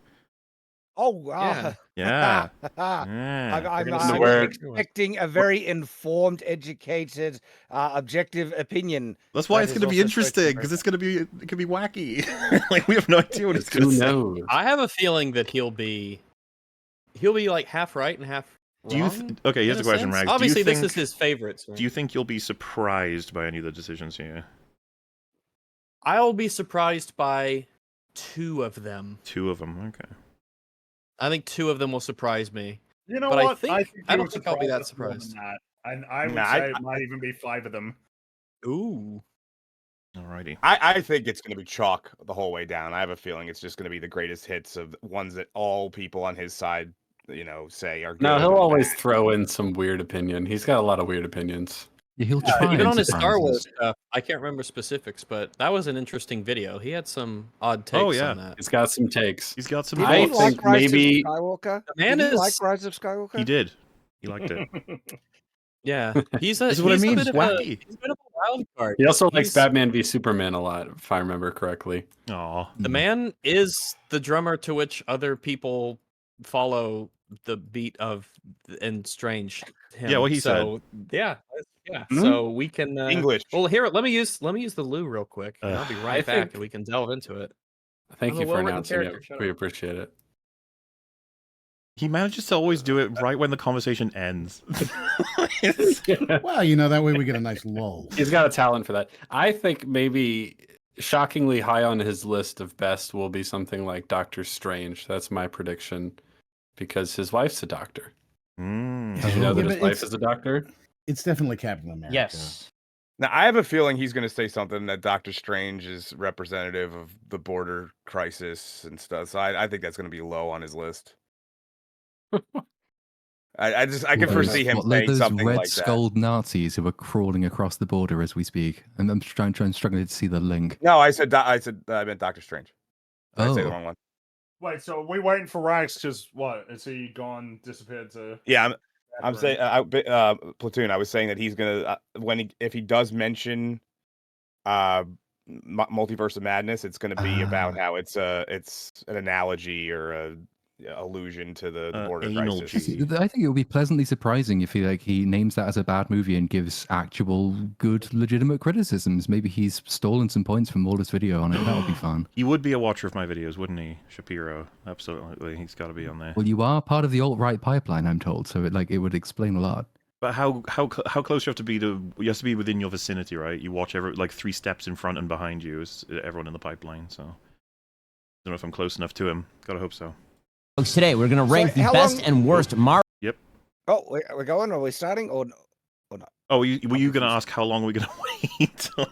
Oh, Yeah. Yeah. I'm expecting a very informed, educated, objective opinion. That's why That it's is going to be also interesting, spoken because it's going to be it could be wacky. Like we have no idea what it's going Who to say. knows? I have a feeling that he'll be like half right and half Do you wrong. okay? Here's in the a question, sense. Rags. Obviously, do you this think, is his favorites. Right? Do you think you'll be surprised by any of the decisions here? I'll be surprised by 2 of them. 2 of them. Okay. I think 2 of them will surprise me. You know But what? I don't think I'll be that surprised. And I would Nah, say it might even be 5 of them. Ooh. Alrighty. I think it's going to be chalk the whole way down. I have a feeling it's just going to be the greatest hits of ones that all people on his side, say are good. No, and he'll always bad. throw in some weird opinion. He's got a lot of weird opinions. Yeah, he'll try. Even and on his Star surprise Wars us. stuff, I can't remember specifics, but that was an interesting video. He had some odd takes Oh, yeah. on that. He's got some takes. He's got some. Did I he thoughts. like Rise maybe of Skywalker? The man Did he is- like Rise of Skywalker? He did. He liked it. Yeah, he's a This is what I he's a mean, bit of wacky. he's a bit of a wild card. he also likes He's- Batman v Superman a lot, if I remember correctly. Aw. The man is the drummer to which other people follow the beat of and Strange. Him. Yeah, what he so, Yeah, yeah. Mhm. So we can English. Well, here, let me use the Lou real quick, and I'll be right I back, think- and we can delve into it. Thank I'm you a for well-written announcing character, it. shut We up. appreciate it. He manages to always do it right when the conversation ends. Well, you know, that way we get a nice lull. He's got a talent for that. I think maybe shockingly high on his list of best will be something like Doctor Strange. That's my prediction, because his wife's a doctor. Mm. Did you know that Yeah, his but wife it's- is a doctor? It's definitely Captain America. Yes. Now, I have a feeling he's going to say something that Doctor Strange is representative of the border crisis and stuff. So I think that's going to be low on his list. I can foresee him saying those something red like that. skulled Nazis who are crawling across the border as we speak, and I'm struggling to see the link. No, I meant Doctor Strange. Did I say the Oh. wrong one? Wait, so are we waiting for Rags? Because what? Is he gone, disappeared to? Yeah, I'm saying Platoon. I was saying that he's gonna if he does mention Multiverse of Madness, it's gonna be about how it's an analogy or a allusion to the border crisis. I think it would be pleasantly surprising if he names that as a bad movie and gives actual good, legitimate criticisms. Maybe he's stolen some points from Walter's video on it. That would be fun. He would be a watcher of my videos, wouldn't he, Shapiro? Absolutely, he's got to be on there. Well, you are part of the alt-right pipeline, I'm told, so it would explain a lot. But how close you have to be to? You have to be within your vicinity, right? You watch 3 steps in front and behind you is everyone in the pipeline. So I don't know if I'm close enough to him. Gotta hope so. Folks, today we're going to rank the how best long- and worst Marvel. Yep. Oh, we're going? Are we starting or not? Oh, were you going to ask how long we're going to wait? No.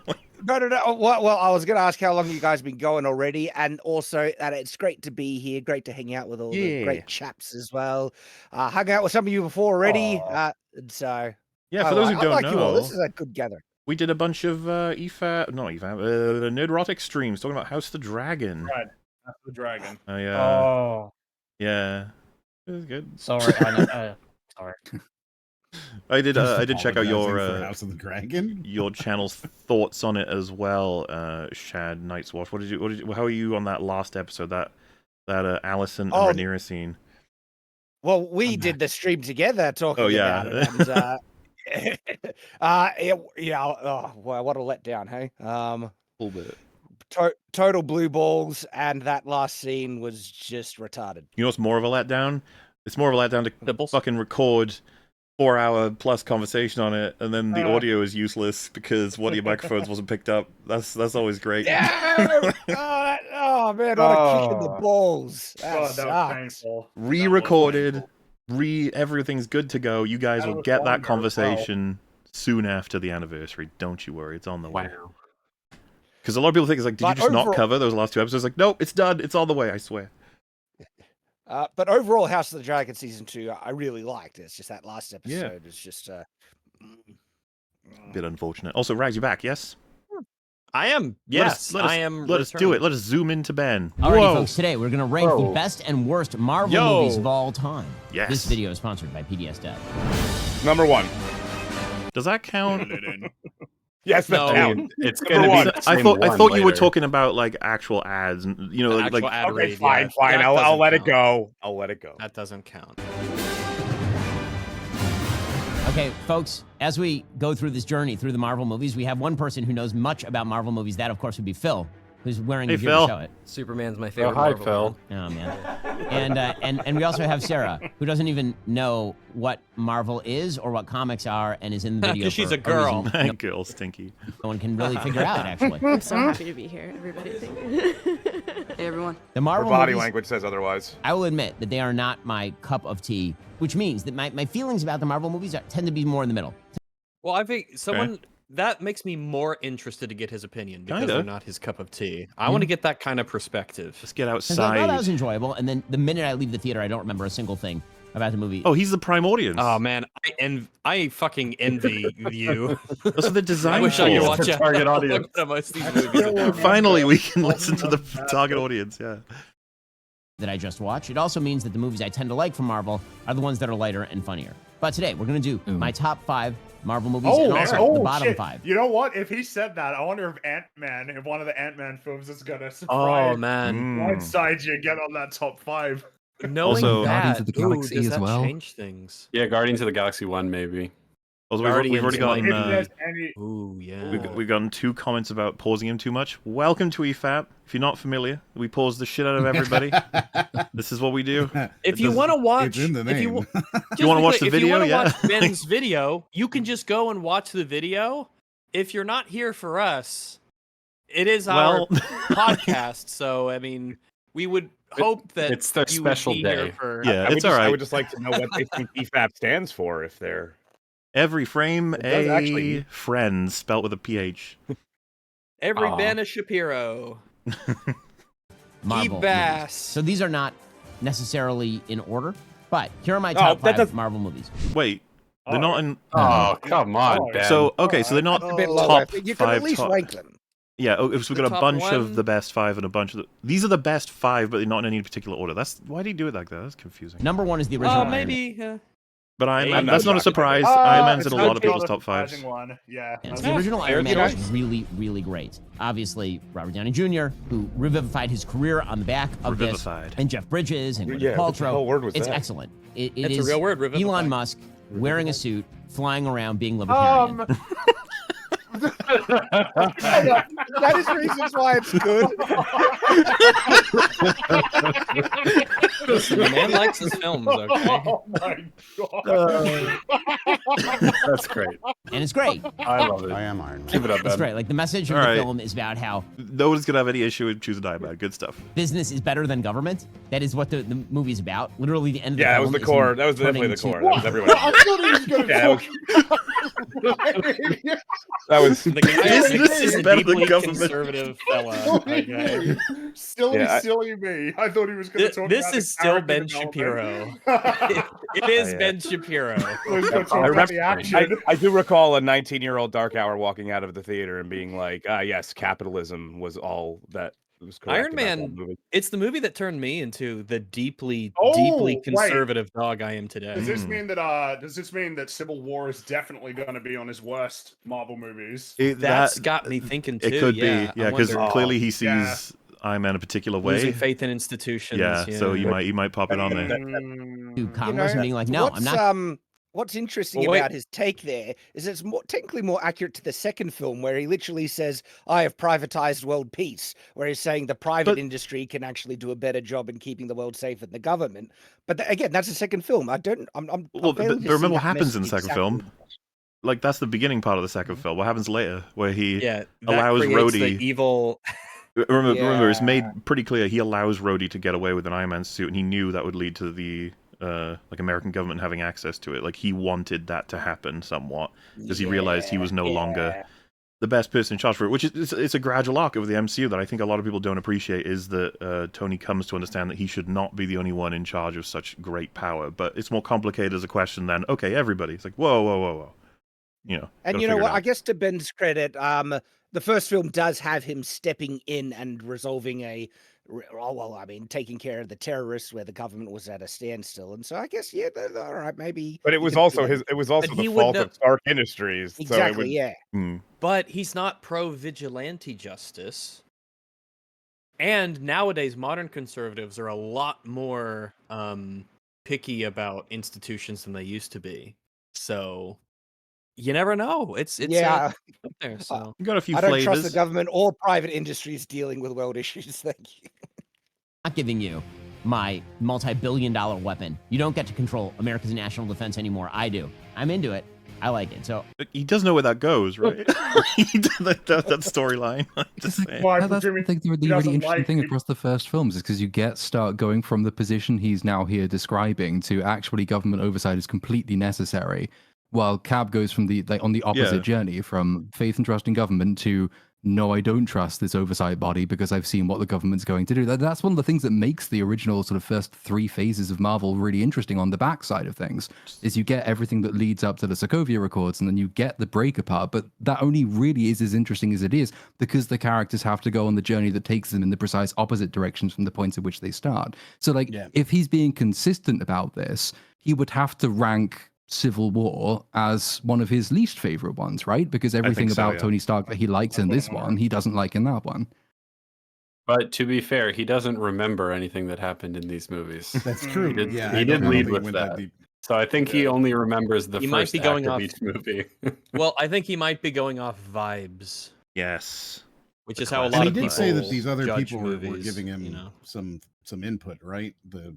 Well, I was going to ask how long you guys been going already, and also that it's great to be here, great to hang out with all the Yeah. great chaps as well. Hung out with some of you before already, and so Yeah, for those who I don't like you all. know, This is a good gathering. we did a bunch of Nerdrotic streams talking about House of the Dragon. Right, that's the dragon. Oh. It was good. Sorry, sorry. I did check out Apologizing for your House of the Dragon. your channel's thoughts on it as well, Shad Nightswatch. How are you on that last episode, that Allison and Rhaenyra scene? Well, we did the stream together talking about it. And, what a letdown, hey? A little bit. Total blue balls, and that last scene was just retarded. You know what's more of a letdown? It's more of a letdown to fucking record 4-hour plus conversation on it, and then the audio is useless because one of your microphones wasn't picked up. That's always great. Yeah! oh man, what a kick in the balls. That that was painful. Re-recorded, everything's good to go. You guys That will was get that longer as well. conversation soon after the anniversary. Don't you worry, it's on the way. Because a lot of people think it's like, did you just not cover those last 2 episodes? Like, nope, it's done. It's on the way, I swear. But overall, House of the Dragon season 2, I really liked. It's just that last episode is just A bit unfortunate. Also, Rags, you back, yes? I am. Yes, I am. Let us do it. Let us zoom into Ben. Alrighty, folks, today we're going to rank the best and worst Marvel movies of all time. Yes. This video is sponsored by PDS Dev. Number 1. Does that count? Yes, No. count. It's Number gonna be. 1. I thought you were talking about like actual ads, and Actual ad Okay, read, fine. That I'll doesn't let it count. go. I'll let it go. That doesn't count. Okay, folks, as we go through this journey through the Marvel movies, we have one person who knows much about Marvel movies. That, of course, would be Phil, who's wearing Hey, the gear Phil. to show it. Superman's my favorite. hi, Marvel Phil. villain. Oh, man. And we also have Sarah, who doesn't even know what Marvel is or what comics are and is in the video. Because she's for a girl. reason Girl, stinky. no one can really figure out, actually. I'm so happy to be here, everybody. Hey, everyone. The Her Marvel body movies, language says otherwise. I will admit that they are not my cup of tea, which means that my feelings about the Marvel movies tend to be more in the middle. Well, I think that makes me more interested to get his opinion because Kinda. they're not his cup of tea. I want to get that kind of perspective. Let's get Because I thought outside. that was enjoyable, and then the minute I leave the theater, I don't remember a single thing. about the movie. Oh, he's the prime audience. Oh man, I fucking envy you. That's what they're designed I wish I could for. watch Target audience. most of these movies. Finally, we can listen to the target audience. Yeah. That I just watched. It also means that the movies I tend to like from Marvel are the ones that are lighter and funnier. But today we're gonna do my top 5 Marvel movies and also the bottom 5. You know what? If he said that, I wonder if one of the Ant-Man films is gonna surprise. Oh man, blindside you, get on that top 5. Knowing Also, that, Guardians of the Galaxy does as that well. change things? Yeah, Guardians of the Galaxy 1 maybe. Also, we've already gotten. Ooh, yeah. We've gotten 2 comments about pausing him too much. Welcome to EFAP. If you're not familiar, we pause the shit out of everybody. This is what we do. If you want to watch, It's in the name. if you want to watch the video, if you want to watch Ben's video, you can just go and watch the video. If you're not here for us, it is our podcast. So I mean, we would hope that it's their you special would be day. Here for... Yeah, it's all right. I would just like to know what they think EFAP stands for. If they're every frame does actually- friends spelt with a PH. Every Ben a Shapiro. Marvel Bass. movies. So these are not necessarily in order, but here are my top 5 Marvel movies. Wait, they're not in. Oh, come on, Ben. So okay, so they're not That's a bit low. I top think you can 5. at least rank them. Yeah, so we've got a top bunch one. of the best 5 and a bunch of the. These are the best 5, but they're not in any particular order. Why do you do it like that? That's confusing. Number 1 is the original. Iron Man. Maybe. But I'm that's not not a shocked. surprise. Iron Man's in it's a lot of not people's the top 5s. surprising one. Yeah. Yes, the original Iron Man was really, really great. Obviously, Robert Downey Jr., who revivified his career on the back of this, and Jeff Bridges and Gwyneth what the hell word was Paltrow. It's that? excellent. It It's is a real word, revivify. Elon Musk wearing a suit, flying around, being libertarian. That is reasons why it's good. The man likes his films. Okay. Oh my god. That's great. And it's great. I love it. I am Iron Man. Give it up, It's Ben. great. Like the message of All the right. film is about how Nobody's gonna have any issue with choosing Iron Man. Good stuff. business is better than government. That is what the movie's about. Literally, the end of the Yeah, that film was the is core. him That was definitely the turning core. to- That was everyone. I thought he was gonna Yeah, talk. That was. The guy Business is a better than deeply government. conservative fella. Okay. Silly me. I thought he was going to talk This about is the still character Ben development. Shapiro. It is yeah. Ben Shapiro. He was gonna talk I, about remember, the action. I do recall a 19-year-old dark hour walking out of the theater and being like, yes, capitalism was all that was correct Iron about Man. that movie. It's the movie that turned me into the deeply Wait. conservative dog I am today. Does this mean that Civil War is definitely going to be on his worst Marvel movies? That's got me thinking too. It could yeah, be, yeah, because clearly he sees Yeah. Iron Man a particular way. losing faith in institutions. Yeah, so you might pop it on there. to Congress and being like, no, I'm not. What's interesting Well, wait. about his take there is it's technically more accurate to the second film, where he literally says, "I have privatized world peace," where he's saying the private industry can actually do a better job in keeping the world safe than the government. But again, that's the second film. I'm Well, failing but to see remember what that happens in the message second exactly. film? Like, that's the beginning part of the second film. What happens later, where he that allows creates Rhodey... the evil. Remember, it's made pretty clear he allows Rhodey to get away with an Iron Man suit, and he knew that would lead to the American government having access to it. Like, he wanted that to happen somewhat, because he realized he was no longer the best person in charge for it, which is it's a gradual arc of the MCU that I think a lot of people don't appreciate, is that Tony comes to understand that he should not be the only one in charge of such great power. But it's more complicated as a question than, okay, everybody. It's like, whoa. You know, And you know what? I guess to Ben's credit, the first film does have him stepping in and resolving taking care of the terrorists where the government was at a standstill. And so I guess, all right, maybe. But it was also the fault of Stark Industries. Exactly, so it would, But he's not pro vigilante justice. And nowadays, modern conservatives are a lot more picky about institutions than they used to be. So you never know. It's up there. So you got a few I don't flavors. trust the government or private industries dealing with world issues. Thank you. Not giving you my multi-billion-dollar weapon. You don't get to control America's national defense anymore. I do. I'm into it. I like it. So he does know where that goes, right? that storyline. That's the really interesting thing across the first films, is because you start going from the position he's now here describing to actually government oversight is completely necessary, while Cap goes from on the opposite journey, from faith and trust in government to no, I don't trust this oversight body because I've seen what the government's going to do. That's one of the things that makes the original sort of first 3 phases of Marvel really interesting on the backside of things, is you get everything that leads up to the Sokovia Accords, and then you get the breaker part, but that only really is as interesting as it is because the characters have to go on the journey that takes them in the precise opposite directions from the point at which they start. So, like, if he's being consistent about this, he would have to rank Civil War as one of his least favorite ones, right? Because everything about Tony Stark that he likes in this one, he doesn't like in that one. But to be fair, he doesn't remember anything that happened in these movies. That's true. He did lead with that. So I think he only remembers the first act of each movie. Well, I think he might be going off vibes. Yes. Which is how a lot and of he people did say that these other judge people were movies, giving him you know. some input, right? The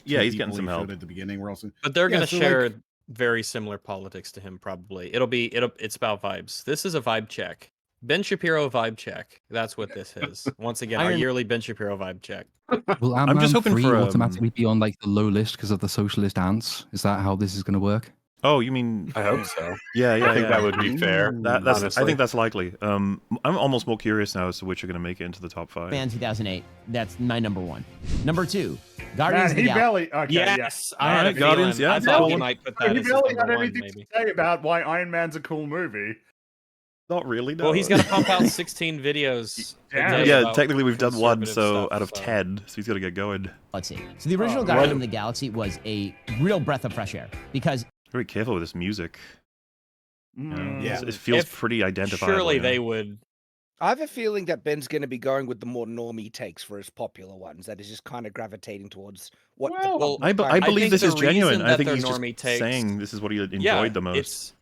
Yeah, two he's getting people some he showed help. at the beginning were also. But they're going to so, share like, very similar politics to him, probably. It's about vibes. This is a vibe check. Ben Shapiro vibe check. That's what this is. Once again, our yearly Ben Shapiro vibe check. Will Ant-Man 3 automatically be on like the low list because of the socialist ants? Is that how this is going to work? Oh, you mean? I hope so. Yeah, I think that would be fair. That's, I honestly. think that's likely. I'm almost more curious now as to which are going to make it into the top 5. Man 2008. That's my number 1. Number 2, Guardians of the he Galaxy. barely. Okay, Yes, yeah. I had a Guardians, feeling. yeah, I thought cool. he might put that He as his barely number had 1, anything maybe. to say about why Iron Man's a cool movie. Not really, no. Well, he's got to pump out 16 videos. a day Yeah, about technically we've done 1, conservative so stuff, out of so. 10, so he's got to get going. Let's see. So the original Guardian of the Galaxy was a real breath of fresh air because Very careful with this music. Yeah. It feels If- pretty identifiable. Surely you know? they would. I have a feeling that Ben's going to be going with the more normie takes for his popular ones. That is just kind of gravitating towards what. Well, I I believe think this the is genuine. reason I that think they're he's just normie takes- saying this is what he enjoyed Yeah, the most. it's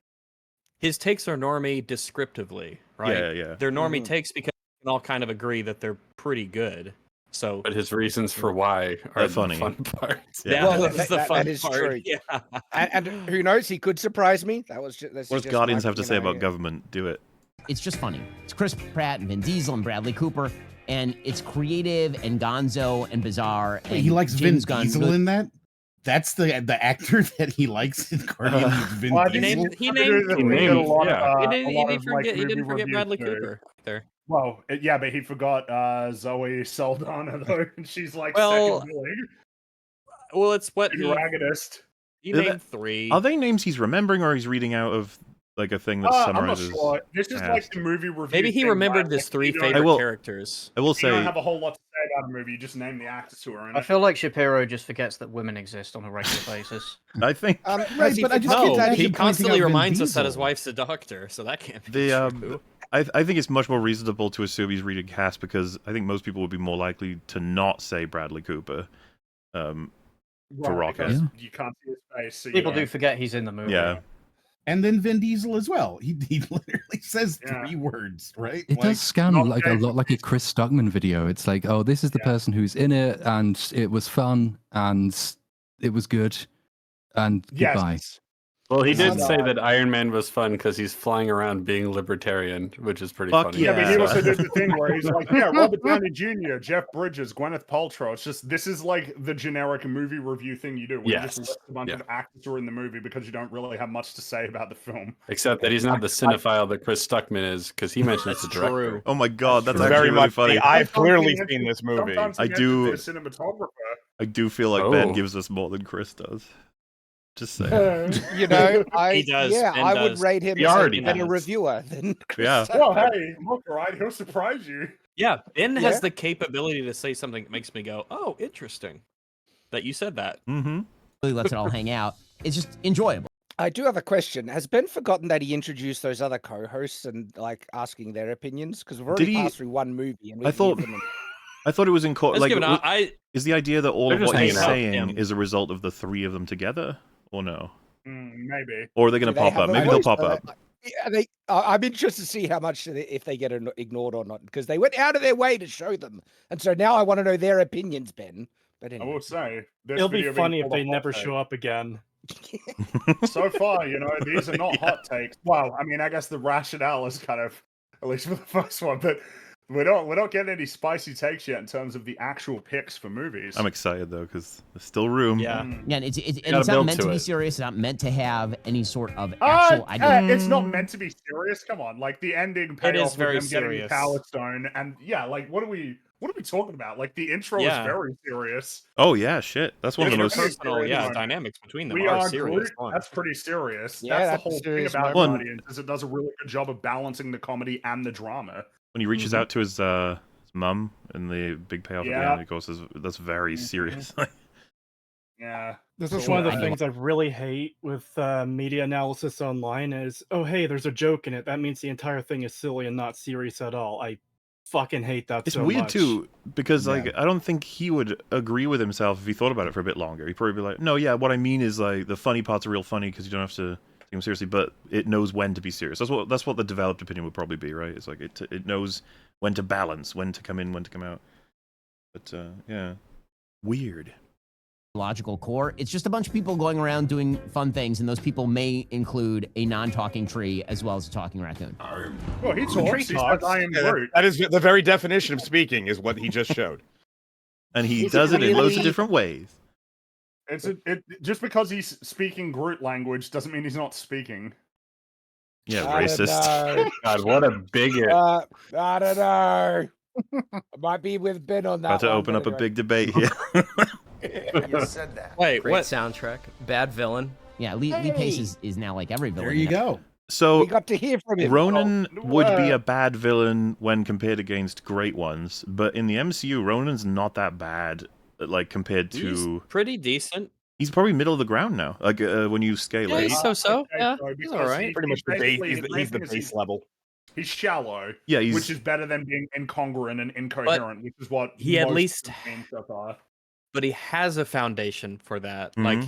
his takes are normie descriptively, right? Yeah, yeah. They're normie takes because we can all kind of agree that they're pretty good. So, But his reasons for why are They're the funny. fun parts. yeah, Well, that's the fun that is part. true. Yeah. And who knows? He could surprise me. That was just. What does Guardians have to say about government? Do it. it's just funny. It's Chris Pratt and Vin Diesel and Bradley Cooper, and it's creative and gonzo and bizarre. And Wait, he likes James Vin Gunn Diesel really- in that? That's the actor that he likes in Guardians. Vin Well, Diesel. He didn't like, forget Bradley reviews Cooper there. Well, yeah, but he forgot Zoe Saldana though, and she's like Well, second billing. Well, it's what he Dragonist. He named 3. Are they names he's remembering, or he's reading out of like a thing that I'm not summarizes? sure. This is like the movie review. Maybe he thing, remembered right? his 3 you don't- favorite characters. I will You say. don't have a whole lot to say about the movie. You just name the actors who are in I it. feel like Shapiro just forgets that women exist on a regular basis. I think. Right, but I just No, get that he you're constantly pointing out Vin reminds us that his Diesel. wife's a doctor, so that can't be The true. I think it's much more reasonable to assume he's reading cast because I think most people would be more likely to not say Bradley Cooper for Rocket. because you can't see his face. So People you do forget he's in the movie. Yeah. And then Vin Diesel as well. He literally says 3 words, right? It does scan like a lot like a Chris Stuckman video. It's like, oh, this is the person who's in it, and it was fun, and it was good, and goodbye. Well, he did And, say that Iron Man was fun because he's flying around being libertarian, which is pretty Fuck funny. Yeah, but he also did the thing where he's like, yeah, Robert Downey Jr., Jeff Bridges, Gwyneth Paltrow. It's just, this is like the generic movie review thing you do. Where you just list a bunch of actors who are in the movie because you don't really have much to say about the film. Except that he's not the cinephile that Chris Stuckman is, because he mentions the director. Oh my god, that's Very actually really much funny. the I've clearly seen this movie. Sometimes he I mentions do. the cinematographer. I do feel like Ben Oh. gives us more than Chris does. Just saying. You know, He does, yeah, Ben I does. would rate him He as already a better does. reviewer than Chris. Yeah. Well, hey, look, right, he'll surprise you. Yeah, Ben Yeah. has the capability to say something that makes me go, "Oh, interesting." That you said that. Mm-hmm. Really lets it all hang out. It's just enjoyable. I do have a question. Has Ben forgotten that he introduced those other co-hosts and like asking their opinions? Because we've already Did he- passed through one movie, and I thought. I thought it was in Let's like. give it Is the idea that all They're of just what he's hanging out. saying is a result of the 3 of them together, or no? Maybe. Or are they going to Do they pop have up? a Maybe they'll voice? pop up. Yeah, I'm interested to see how much if they get ignored or not, because they went out of their way to show them, and so now I want to know their opinions, Ben. But I anyway. will say, this It'll be video being funny if called a they hot never take. show up again. So far, you know, these are not hot takes. Well, I mean, I guess the rationale is kind of, at least for the first one, but We're not getting any spicy takes yet in terms of the actual picks for movies. I'm excited though because there's still room. Yeah, and it's not meant to be serious. It's not meant to have any sort of actual It's not meant to be serious. Come on, like the ending payoff with them getting the Power Stone, and yeah, like what are we talking about? Like the intro is very serious. Oh yeah, shit. That's one of the most personal dynamics between them We are are serious. Groot. That's pretty serious. Yeah, that's that's the whole thing serious about moment. Guardians is it does a really good job of balancing the comedy and the drama. When he reaches out to his mum and the big payoff at the end, it goes, that's very serious. Yeah. This is one of the things I really hate with media analysis online is, oh, hey, there's a joke in it. That means the entire thing is silly and not serious at all. I fucking hate that It's so weird much. too, because like I don't think he would agree with himself if he thought about it for a bit longer. He'd probably be like, no, yeah, what I mean is like the funny parts are real funny because you don't have to take them seriously, but it knows when to be serious. That's what the developed opinion would probably be, right? It's like it knows when to balance, when to come in, when to come out. But yeah, weird. Logical core. It's just a bunch of people going around doing fun things, and those people may include a non-talking tree as well as a talking raccoon. Well, he talks. He says, I am Groot. That is the very definition of speaking, is what he just showed. And he does it in loads of different ways. Just because he's speaking Groot language doesn't mean he's not speaking. Yeah, racist. God, what a bigot. I don't know. I might be with Ben on that. About to open up a big debate here. You said that. Wait, Great what soundtrack? Bad villain. Yeah, Lee Pace is now like every villain. There you go. So We got to hear from him. Ronan would be a bad villain when compared against great ones, but in the MCU, Ronan's not that bad, like compared to. He's pretty decent. He's probably middle of the ground now. Like when you scale Yeah, it. he's so. Yeah, so he's all right. Pretty much the base. He's the base level. He's shallow. Yeah, which is better than being incongruent and incoherent, which is what he at most least. main stuff are. But he has a foundation for that, like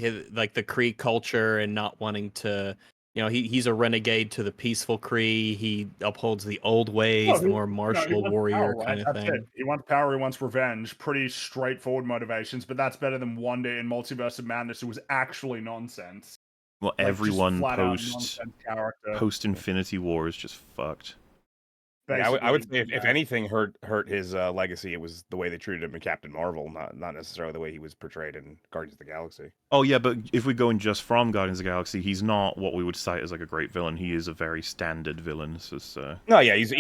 the Kree culture and not wanting to. You know, he's a renegade to the peaceful Kree. He upholds the old ways, the more martial warrior kind of thing. He wants power, he wants revenge. Pretty straightforward motivations, but that's better than Wanda in Multiverse of Madness, who was actually nonsense. Well, Like, everyone just flat out post nonsense character. Infinity War is just fucked. Yeah, I would say if anything hurt his legacy, it was the way they treated him in Captain Marvel, not necessarily the way he was portrayed in Guardians of the Galaxy. Oh yeah, but if we're going just from Guardians of the Galaxy, he's not what we would cite as like a great villain. He is a very standard villain. No, yeah, he's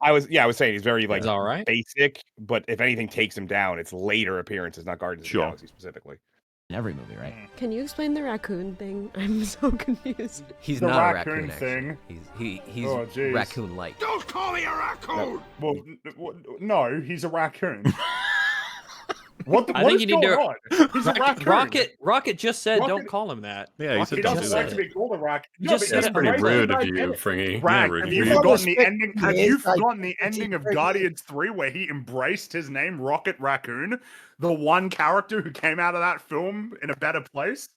I was saying he's very like all right. basic, but if anything takes him down, it's later appearances, not Guardians of the Galaxy specifically. In every movie, right? Can you explain the raccoon thing? I'm so confused. He's The not raccoon a raccoon. thing. He's Oh, jeez. raccoon-like. Don't call me a raccoon. No, he's a raccoon. What I what think is you need going to. on? He's a raccoon. Rocket just said, Rocket- "Don't call him that." Yeah, he said He don't doesn't do like that. to be called a raccoon. You just said but it he's pretty right. rude of I you, get it. Fringy. Rag, Yeah, have rude. you You forgotten the respect ending? me Have as you I forgotten the ending continue of to- Guardians 3 where he embraced his name, Rocket Raccoon, the one character who came out of that film in a better place?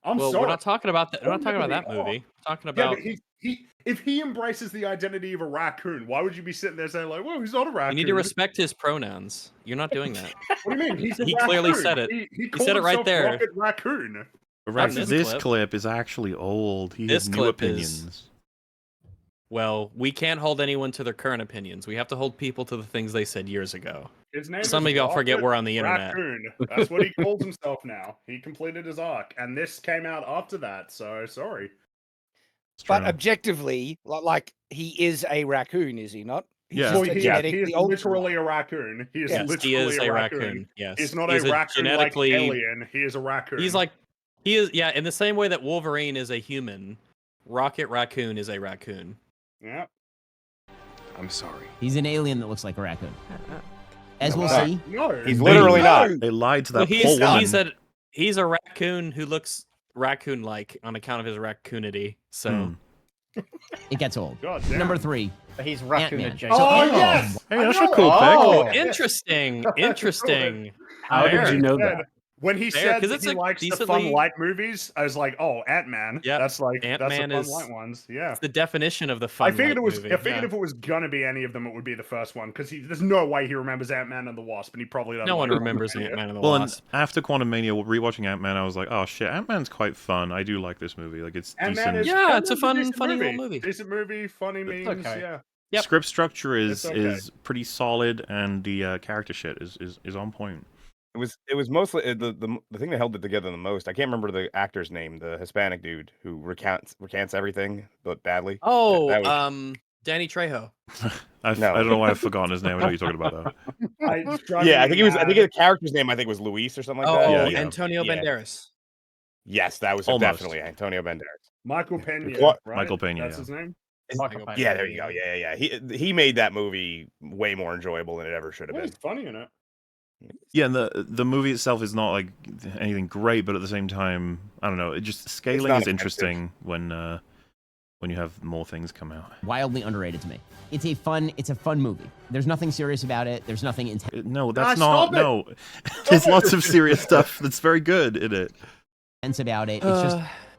I'm Well, sorry. we're not talking about that. We're not talking about that Oh. movie. We're talking Yeah, about. but if he embraces the identity of a raccoon, why would you be sitting there saying like, "Well, he's not a You raccoon"? need to respect his pronouns. You're not doing that. What do you mean? He's a He raccoon. clearly said it. He He called said it right himself there. Rocket Raccoon. Right, Not this clip is actually old. He This has new clip opinions. is. Well, we can't hold anyone to their current opinions. We have to hold people to the things they said years ago. His name Some is of y'all forget Rocket we're on the internet. Raccoon. That's what he calls himself now. He completed his arc, and this came out after that. So sorry. But objectively, like he is a raccoon, is he not? He's Yeah. just Well, a he genetically is altered literally a raccoon. He is Yes, literally he is a a raccoon. raccoon. Yes, He's not He's a raccoon like genetically- alien. He is a raccoon. He's like, he is. Yeah, in the same way that Wolverine is a human, Rocket Raccoon is a raccoon. Yeah. I'm sorry. He's an alien that looks like a raccoon. As we'll No. see. No. He's literally not. They lied to Well, that whole one. he's a raccoon who looks raccoon-like on account of his raccoonity. So It gets old. God damn. Number 3. But he's raccoon Ant-Man. adjacent. Oh, yes! Hey, I that's a know cool it. pick. Oh, interesting. Interesting. How did Fair. you know that? When he Fair, said 'cause that it's he a likes the decently- fun light movies, I was like, "Oh, Ant-Man." Yep. That's like Ant-Man that's the is- fun light ones. Yeah. It's the definition of the fun. I figured it light was. movie. I figured Yeah. if it was gonna be any of them, it would be the first one because there's no way he remembers Ant-Man and the Wasp, and he probably doesn't. No one like remembers Ant-Man. Ant-Man and the Well, and Wasp. after Quantum Mania, rewatching Ant-Man, I was like, oh shit, Ant-Man's quite fun. I do like this movie. Like it's Ant-Man decent. is- Yeah, it's a Ant-Man's fun, decent funny little movie. Decent movie, funny memes. okay. Yeah. Yep. Script structure It's okay. is pretty solid, and the character shit is on point. It was mostly the thing that held it together the most. I can't remember the actor's name, the Hispanic dude who recants everything, but badly. Oh, That was... Danny Trejo. I don't know why I've forgotten his name. I know what you're talking about though. Yeah, I think the character's name I think was Luis or something like that. Oh, Yeah. Antonio Banderas. Yes, that was Almost. definitely Antonio Banderas. Michael Pena, What? right? Michael Pena, That's yeah. his name? Yeah, there you go. Yeah. He made that movie way more enjoyable than it ever should have Yeah, been. he's funny in it. Yeah, and the movie itself is not like anything great, but at the same time, I don't know. It just scaling not is interesting when you have more things come out. Wildly underrated to me. It's a fun movie. There's nothing serious about it. There's nothing intense. No, that's not. No, there's lots of serious stuff that's very good in it. About it.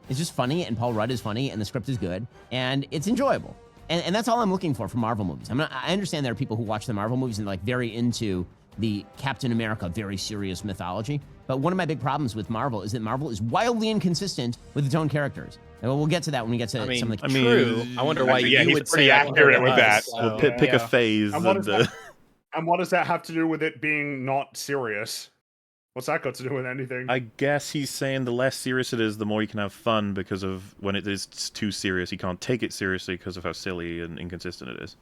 It's just funny, and Paul Rudd is funny, and the script is good, and it's enjoyable. And that's all I'm looking for from Marvel movies. I understand there are people who watch the Marvel movies and like very into the Captain America, very serious mythology. But one of my big problems with Marvel is that Marvel is wildly inconsistent with its own characters. And we'll get to that when we get to some of the... True. I wonder why you would say accurate with that. Well, pick a phase. And what does that have to do with it being not serious? What's that got to do with anything? I guess he's saying the less serious it is, the more you can have fun, because of when it is too serious, you can't take it seriously because of how silly and inconsistent it is.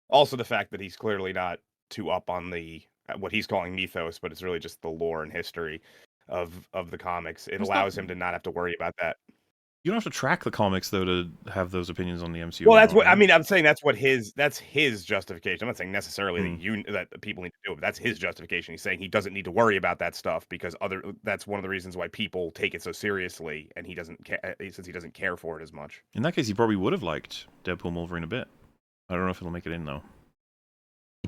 Also, the fact that he's clearly not too up on the what he's calling mythos, but it's really just the lore and history of the comics. It allows him to not have to worry about that. You don't have to track the comics though to have those opinions on the MCU. Well, that's what I mean. I'm saying that's his justification. I'm not saying necessarily that people need to do it, but that's his justification. He's saying he doesn't need to worry about that stuff because that's one of the reasons why people take it so seriously, and he doesn't since he doesn't care for it as much. In that case, he probably would have liked Deadpool and Wolverine a bit. I don't know if it'll make it in though.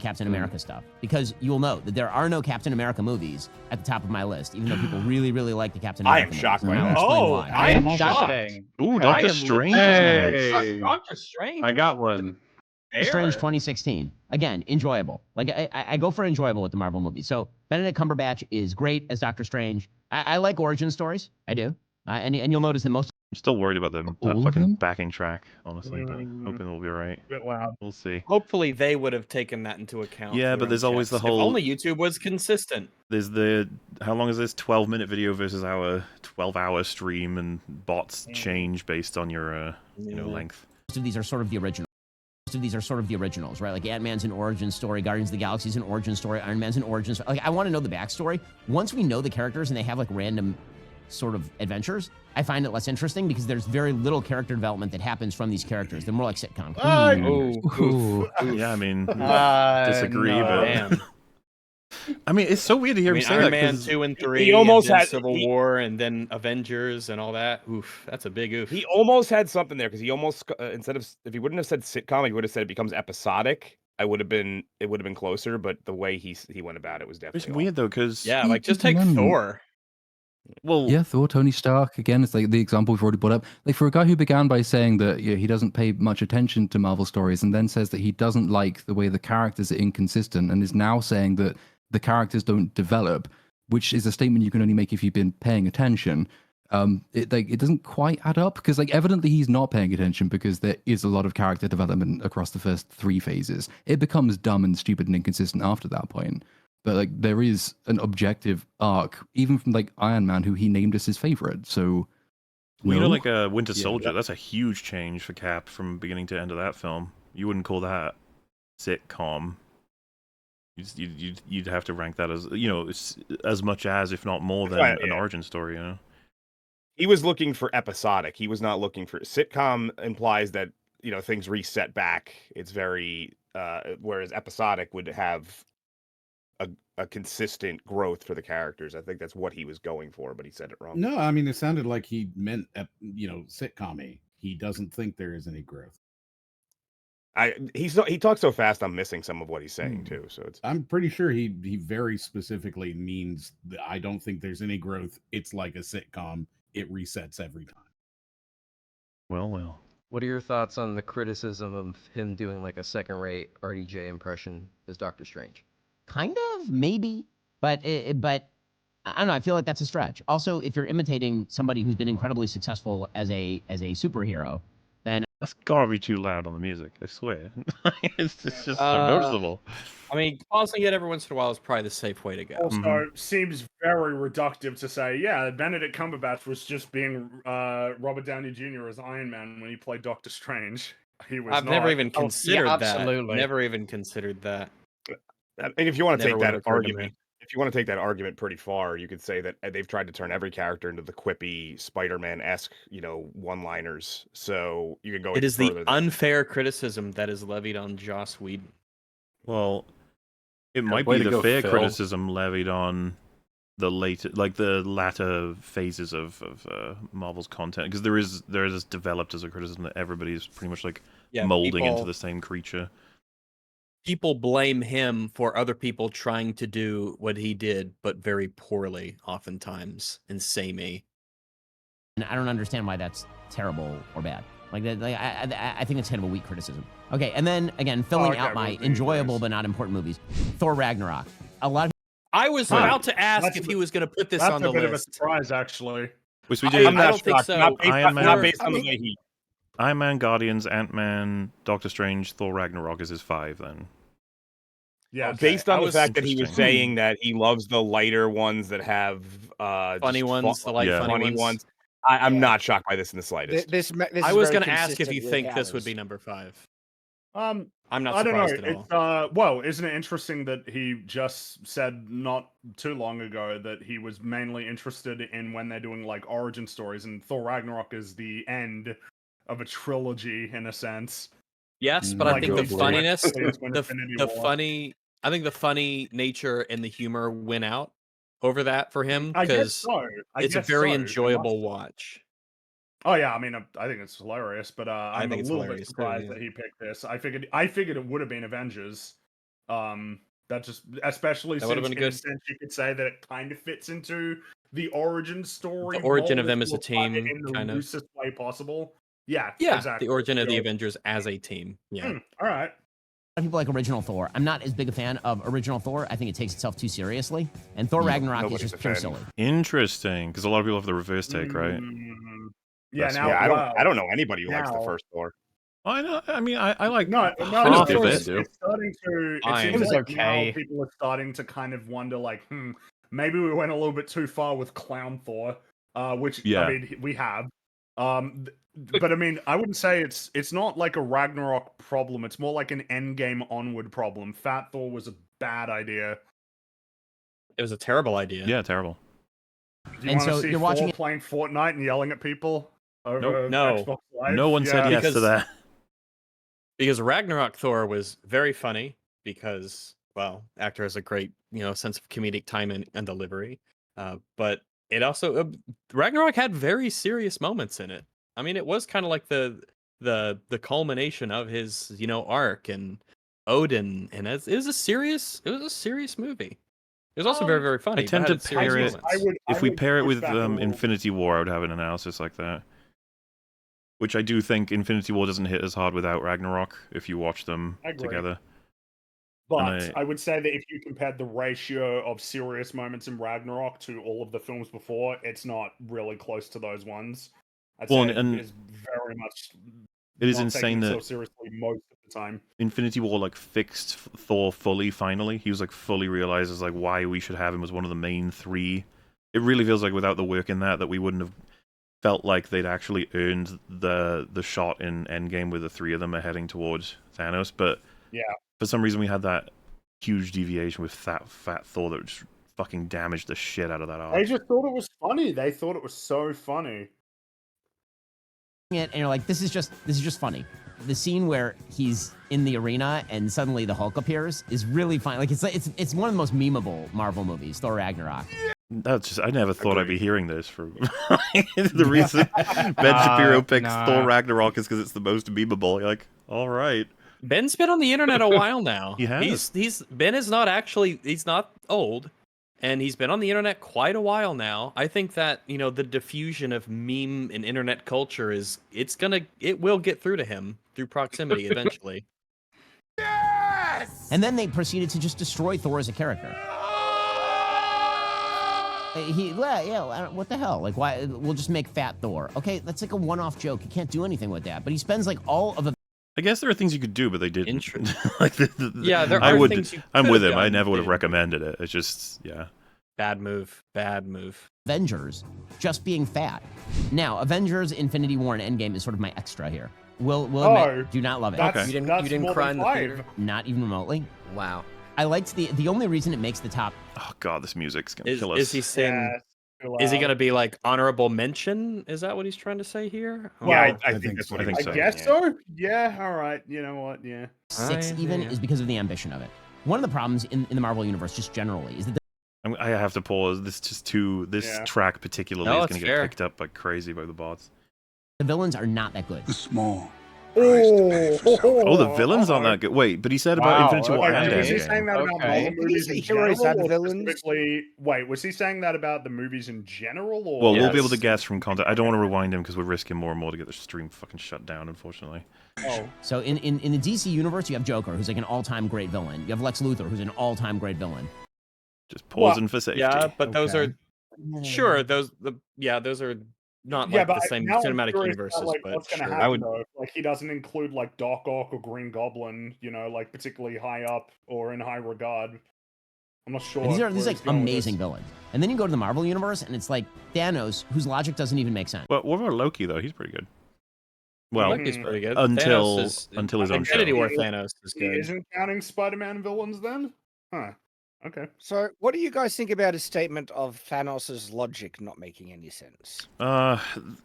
Captain America stuff, because you'll note that there are no Captain America movies at the top of my list, even though people really, really like the Captain America movies. I am shocked by that. Oh, I am shocked. Ooh, Doctor Strange. Hey, Doctor Strange. I got one. Strange 2016. Again, enjoyable. Like I go for enjoyable with the Marvel movies. So Benedict Cumberbatch is great as Doctor Strange. I like origin stories. I do. And you'll notice that most... I'm still worried about that fucking backing track, honestly, but hoping it'll be right. Bit loud. We'll see. Hopefully they would have taken that into account. Yeah, but there's always the whole... If only YouTube was consistent. There's the... How long is this? 12-minute video versus our 12-hour stream, and bots change based on your, length. Most of these are sort of the original. Most of these are sort of the originals, right? Like Ant-Man's an origin story, Guardians of the Galaxy's an origin story, Iron Man's an origin story. Like, I want to know the backstory. Once we know the characters and they have like random sort of adventures, I find it less interesting because there's very little character development that happens from these characters. They're more like sitcoms. Yeah, I mean, disagree, but damn. I mean, it's so weird to hear him say Iron that. Man 2 and 3, he almost and then had Civil War, and then Avengers, and all that. Oof, that's a big oof. He almost had something there because he almost instead of if he wouldn't have said sitcom, he would have said it becomes episodic. It would have been closer, but the way he went about it was definitely It's weird though, because like just take Thor. Well, yeah, Thor, Tony Stark, again, it's like the example we've already brought up. Like, for a guy who began by saying that he doesn't pay much attention to Marvel stories and then says that he doesn't like the way the characters are inconsistent and is now saying that the characters don't develop, which is a statement you can only make if you've been paying attention. It doesn't quite add up because evidently he's not paying attention because there is a lot of character development across the first 3 phases. It becomes dumb and stupid and inconsistent after that point. But there is an objective arc, even from Iron Man, who he named as his favorite. So, well, like a Winter Soldier, that's a huge change for Cap from beginning to end of that film. You wouldn't call that sitcom. You'd have to rank that as as much as, if not more than, an origin story. He was looking for episodic. He was not looking for sitcom. Implies that things reset back. It's very whereas episodic would have a consistent growth for the characters. I think that's what he was going for, but he said it wrong. No, I mean, it sounded like he meant, sitcom-y. He doesn't think there is any growth. He talks so fast, I'm missing some of what he's saying too. So I'm pretty sure he very specifically means that I don't think there's any growth. It's like a sitcom. It resets every time. Well. What are your thoughts on the criticism of him doing like a second-rate RDJ impression as Doctor Strange? Kind of, maybe, but I don't know. I feel like that's a stretch. Also, if you're imitating somebody who's been incredibly successful as a superhero, then That's gotta be too loud on the music. I swear. It's just so noticeable. I mean, pausing it every once in a while is probably the safe way to go. Also, seems very reductive to say, yeah, Benedict Cumberbatch was just being Robert Downey Jr. as Iron Man when he played Doctor Strange. He was. I've never even considered that. Never even considered that. And if you want to Never take would have that occurred to argument, if you want to take that argument pretty far, you could say that they've tried to turn every character into the quippy Spider-Man-esque, one-liners. So you can go. It is further the than unfair criticism that is levied on Joss Whedon. Well, it might way be to the go, fair Phil. criticism levied on the latter phases of Marvel's content, because there is developed as a criticism that everybody's pretty much molding into the same creature. People blame him for other people trying to do what he did, but very poorly, oftentimes, and samey. And I don't understand why that's terrible or bad. I think it's kind of a weak criticism. Okay, and then again, filling out my enjoyable but not important movies. Thor Ragnarok. A lot of I was about to ask if he was going to put this on the list. That's a bit of a surprise, actually. Which we did. I don't think so. Not based on the way he. Iron Man, Guardians, Ant-Man, Doctor Strange, Thor Ragnarok is his 5 then. Yeah, based on the fact that he was saying that he loves the lighter ones that have funny ones, funny ones. I'm not shocked by this in the slightest. This I was going to ask if you think this would be number 5. I'm not I don't surprised know. at all. Well, isn't it interesting that he just said not too long ago that he was mainly interested in when they're doing origin stories, and Thor Ragnarok is the end of a trilogy in a sense. Yes, but I think the funniness, I think the funny nature and the humor win out over that for him, because it's a very enjoyable watch. Oh yeah, I mean, I think it's hilarious, but I'm a little bit surprised that he picked this. I figured it would have been Avengers. That just, especially since in a sense you could say that it kind of fits into the origin story. The origin of them as a team, in the kind of loosest way possible. Yeah, yeah, exactly. the origin of the Avengers as a team. Yeah. All right. A lot of people like original Thor. I'm not as big a fan of original Thor. I think it takes itself too seriously. And Thor Ragnarok is just pure silly. Interesting, because a lot of people have the reverse take, right? Yeah, I don't know anybody who likes the first Thor. I know. I mean, I like it's starting to. It seems like now people are starting to kind of wonder, maybe we went a little bit too far with Clown Thor, which I mean we have. But I mean, I wouldn't say it's not like a Ragnarok problem. It's more like an Endgame onward problem. Fat Thor was a bad idea. It was a terrible idea. Yeah, terrible. Do you want to see you're watching playing Fortnite and yelling at people over Xbox Live? No one said yes to that. Because Ragnarok Thor was very funny because, well, actor has a great, sense of comedic time and delivery. But it also Ragnarok had very serious moments in it. I mean, it was kind of like the culmination of his, arc and Odin, and it was a serious movie. It was also very, very funny. I tend to pair it. If we pair it with Infinity War, I would have an analysis like that. Which I do think Infinity War doesn't hit as hard without Ragnarok if you watch them together. But I would say that if you compared the ratio of serious moments in Ragnarok to all of the films before, it's not really close to those ones. I'd say it is very much. It is insane that so seriously most of the time. Infinity War fixed Thor fully. Finally, he was fully realizes why we should have him as one of the main 3. It really feels like without the work in that we wouldn't have felt like they'd actually earned the shot in Endgame with the 3 of them are heading towards Thanos. But for some reason we had that huge deviation with fat Thor that just fucking damaged the shit out of that arc. They just thought it was funny. They thought it was so funny. And you're like, this is just funny. The scene where he's in the arena and suddenly the Hulk appears is really fun. It's one of the most memeable Marvel movies, Thor Ragnarok. That's just, I never thought I'd be hearing this from the reason Ben Shapiro picks Thor Ragnarok is because it's the most memeable. You're like, all right. Ben's been on the internet a while now. He has. Ben is not actually, he's not old, and he's been on the internet quite a while now. I think that, the diffusion of meme and internet culture it will get through to him through proximity eventually. Yes! And then they proceeded to just destroy Thor as a character. What the hell? Like, why? We'll just make Fat Thor. Okay, that's like a one-off joke. You can't do anything with that. But he spends like all of a. I guess there are things you could do, but they didn't. Like yeah, there are things you I'm could with have him. I done, never would have didn't. recommended it. It's just, yeah. Bad move. Bad move. Avengers just being fat. Now, Avengers: Infinity War and Endgame is sort of my extra here. Will admit, do not love it. You didn't cry in the theater? Not even remotely. Wow. I liked the only reason it makes the top. Oh god, this music's gonna kill us. Is he saying? Is he gonna be like honorable mention? Is that what he's trying to say here? Yeah, I think that's what I think so. I guess so. Yeah. All right. You know what? Yeah. 6 even is because of the ambition of it. One of the problems in the Marvel universe, just generally, is that I have to pause. This track particularly is going to get picked up like crazy by the bots. the villains are not that good. The small. Oh, the villains aren't that good. Wait, but he said about Infinity War and Was he Endgame. saying that about Marvel movies in heroes general, and or villains? specifically? Wait, was he saying that about the movies in general? Or Well, we'll be able to guess from content. I don't want to rewind him because we're risking more and more to get the stream fucking shut down, unfortunately. Oh. So in the DC universe, you have Joker, who's like an all-time great villain. You have Lex Luthor, who's an all-time great villain. Just pausing for safety. Yeah, but those are sure. Those are not like the same cinematic universes. Like, but what's going to sure. happen though? Like he doesn't include like Doc Ock or Green Goblin, you know, like particularly high up or in high regard. I'm not sure. And these are where these like he's going with amazing this. villains. And then you go to the Marvel universe, and it's like Thanos, whose logic doesn't even make sense. Well, what about Loki though? He's pretty good. Well, Loki's pretty good. until Thanos is- his own show. Infinity War Thanos is He good. isn't counting Spider-Man villains then? Huh. Okay. So, what do you guys think about his statement of Thanos' logic not making any sense? But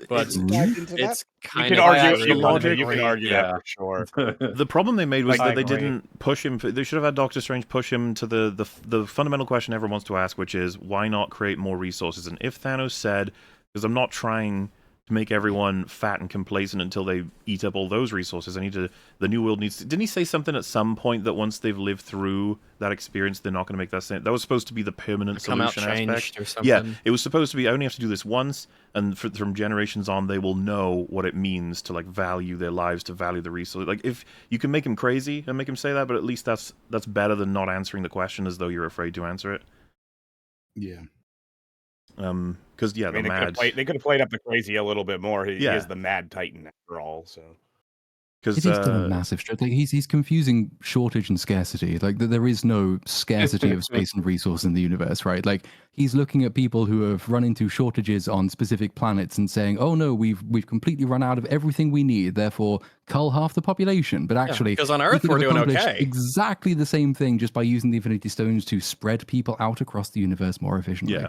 Let's dive into that. It's kind You of can argue, the logic. you can argue that for sure. The problem they made was Like, that they I agree. didn't push him. They should have had Doctor Strange push him to the fundamental question everyone wants to ask, which is why not create more resources? And if Thanos said, because I'm not trying to make everyone fat and complacent until they eat up all those resources, the new world needs to, didn't he say something at some point that once they've lived through that experience, they're not going to make that same, that was supposed to be the permanent Come out solution changed aspect? or something. Yeah, it was supposed to be, I only have to do this once, and from generations on, they will know what it means to like value their lives, to value the resource. Like if you can make him crazy and make him say that, but at least that's better than not answering the question as though you're afraid to answer it. Yeah. Because I mean, they could have played up the crazy a little bit more. He Yeah. is the Mad Titan after all, so. Because It is still a massive stretch. Like he's confusing shortage and scarcity. Like there is no scarcity of space and resource in the universe, right? Like he's looking at people who have run into shortages on specific planets and saying, "Oh no, we've completely run out of everything we need. Therefore, cull half the population." But actually, because on he Earth could we're have doing accomplished okay. exactly the same thing just by using the Infinity Stones to spread people out across the universe more efficiently. Yeah.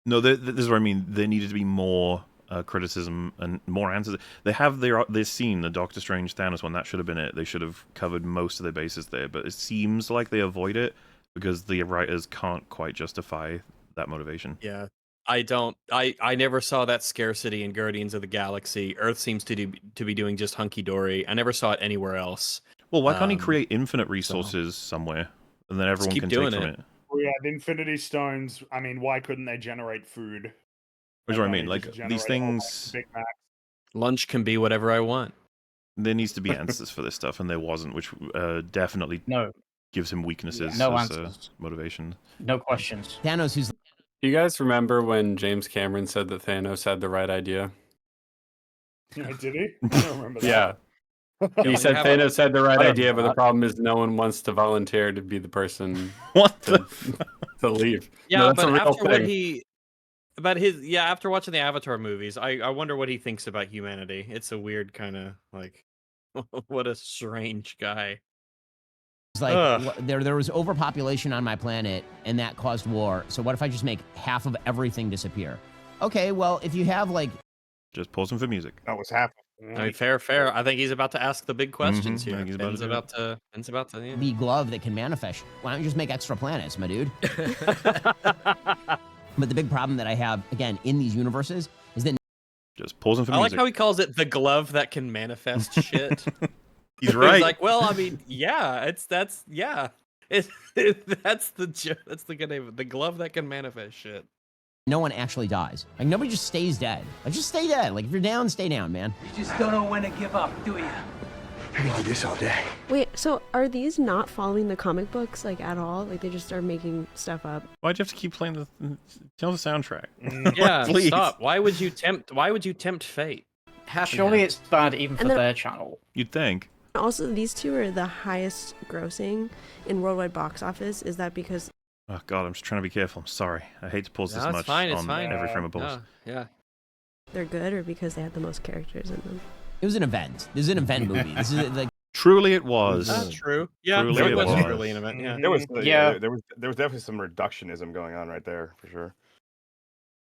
No, this is what I mean. There needed to be more criticism and more answers. They've seen the Doctor Strange Thanos one. That should have been it. They should have covered most of their bases there. But it seems like they avoid it because the writers can't quite justify that motivation. Yeah. I never saw that scarcity in Guardians of the Galaxy. Earth seems to be doing just hunky dory. I never saw it anywhere else. Well, why can't he create infinite resources somewhere, and then everyone keep can doing take from it. it? Well, yeah, the Infinity Stones. I mean, why couldn't they generate food? Which is what I Why mean. don't they Like just these generate a whole bunch things. of Big Macs? Lunch can be whatever I want. There needs to be answers for this stuff, and there wasn't, which definitely gives him weaknesses No as answers. Motivation. No questions. Thanos, who's Do you guys remember when James Cameron said that Thanos had the right idea? Yeah, did he? I don't remember that. Yeah. He said Thanos had the right idea, but the problem is no one wants to volunteer to be the person to leave. Yeah, No, that's but a real after what thing. after watching the Avatar movies, I wonder what he thinks about humanity. It's a weird kind of like, what a strange guy. It's like there was overpopulation on my planet, and that caused war. So what if I just make half of everything disappear? Okay, well, if you have like Just pausing for music. That was half. I mean, fair. I think he's about to ask the big questions I here. think he's about to do Ben's about to. Yeah. the glove that can manifest, why don't you just make extra planets, my dude? But the big problem that I have, again, in these universes is that Just pausing for I like music. how he calls it the glove that can manifest shit. He's right. He's like, well, I mean, yeah, that's the good name of it. The glove that can manifest shit. no one actually dies. Like nobody just stays dead. Like just stay dead. Like if you're down, stay down, man. You just don't know when to give up, do you? I can do this all day. Wait, so are these not following the comic books like at all? Like they just are making stuff up? Why'd you have to keep playing the soundtrack? Yeah, Please. stop. Why would you tempt fate? Surely it's bad even for then- their channel. You'd think. Also, these two are the highest grossing in worldwide box office. Is that because? Oh god, I'm just trying to be careful. I'm sorry. I hate to pause this much on every frame of pause. Yeah. They're good, or because they had the most characters in them? It was an event. This is an event movie. This is like. Truly, it was. That's true. Yeah, Truly it was was. really an event. Yeah. There was definitely some reductionism going on right there for sure.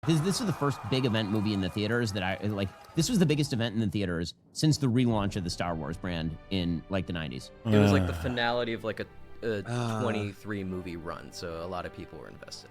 This was the first big event movie in the theaters that I like. This was the biggest event in the theaters since the relaunch of the Star Wars brand in like the 90s. It was like the finality of like a 23 movie run, so a lot of people were invested.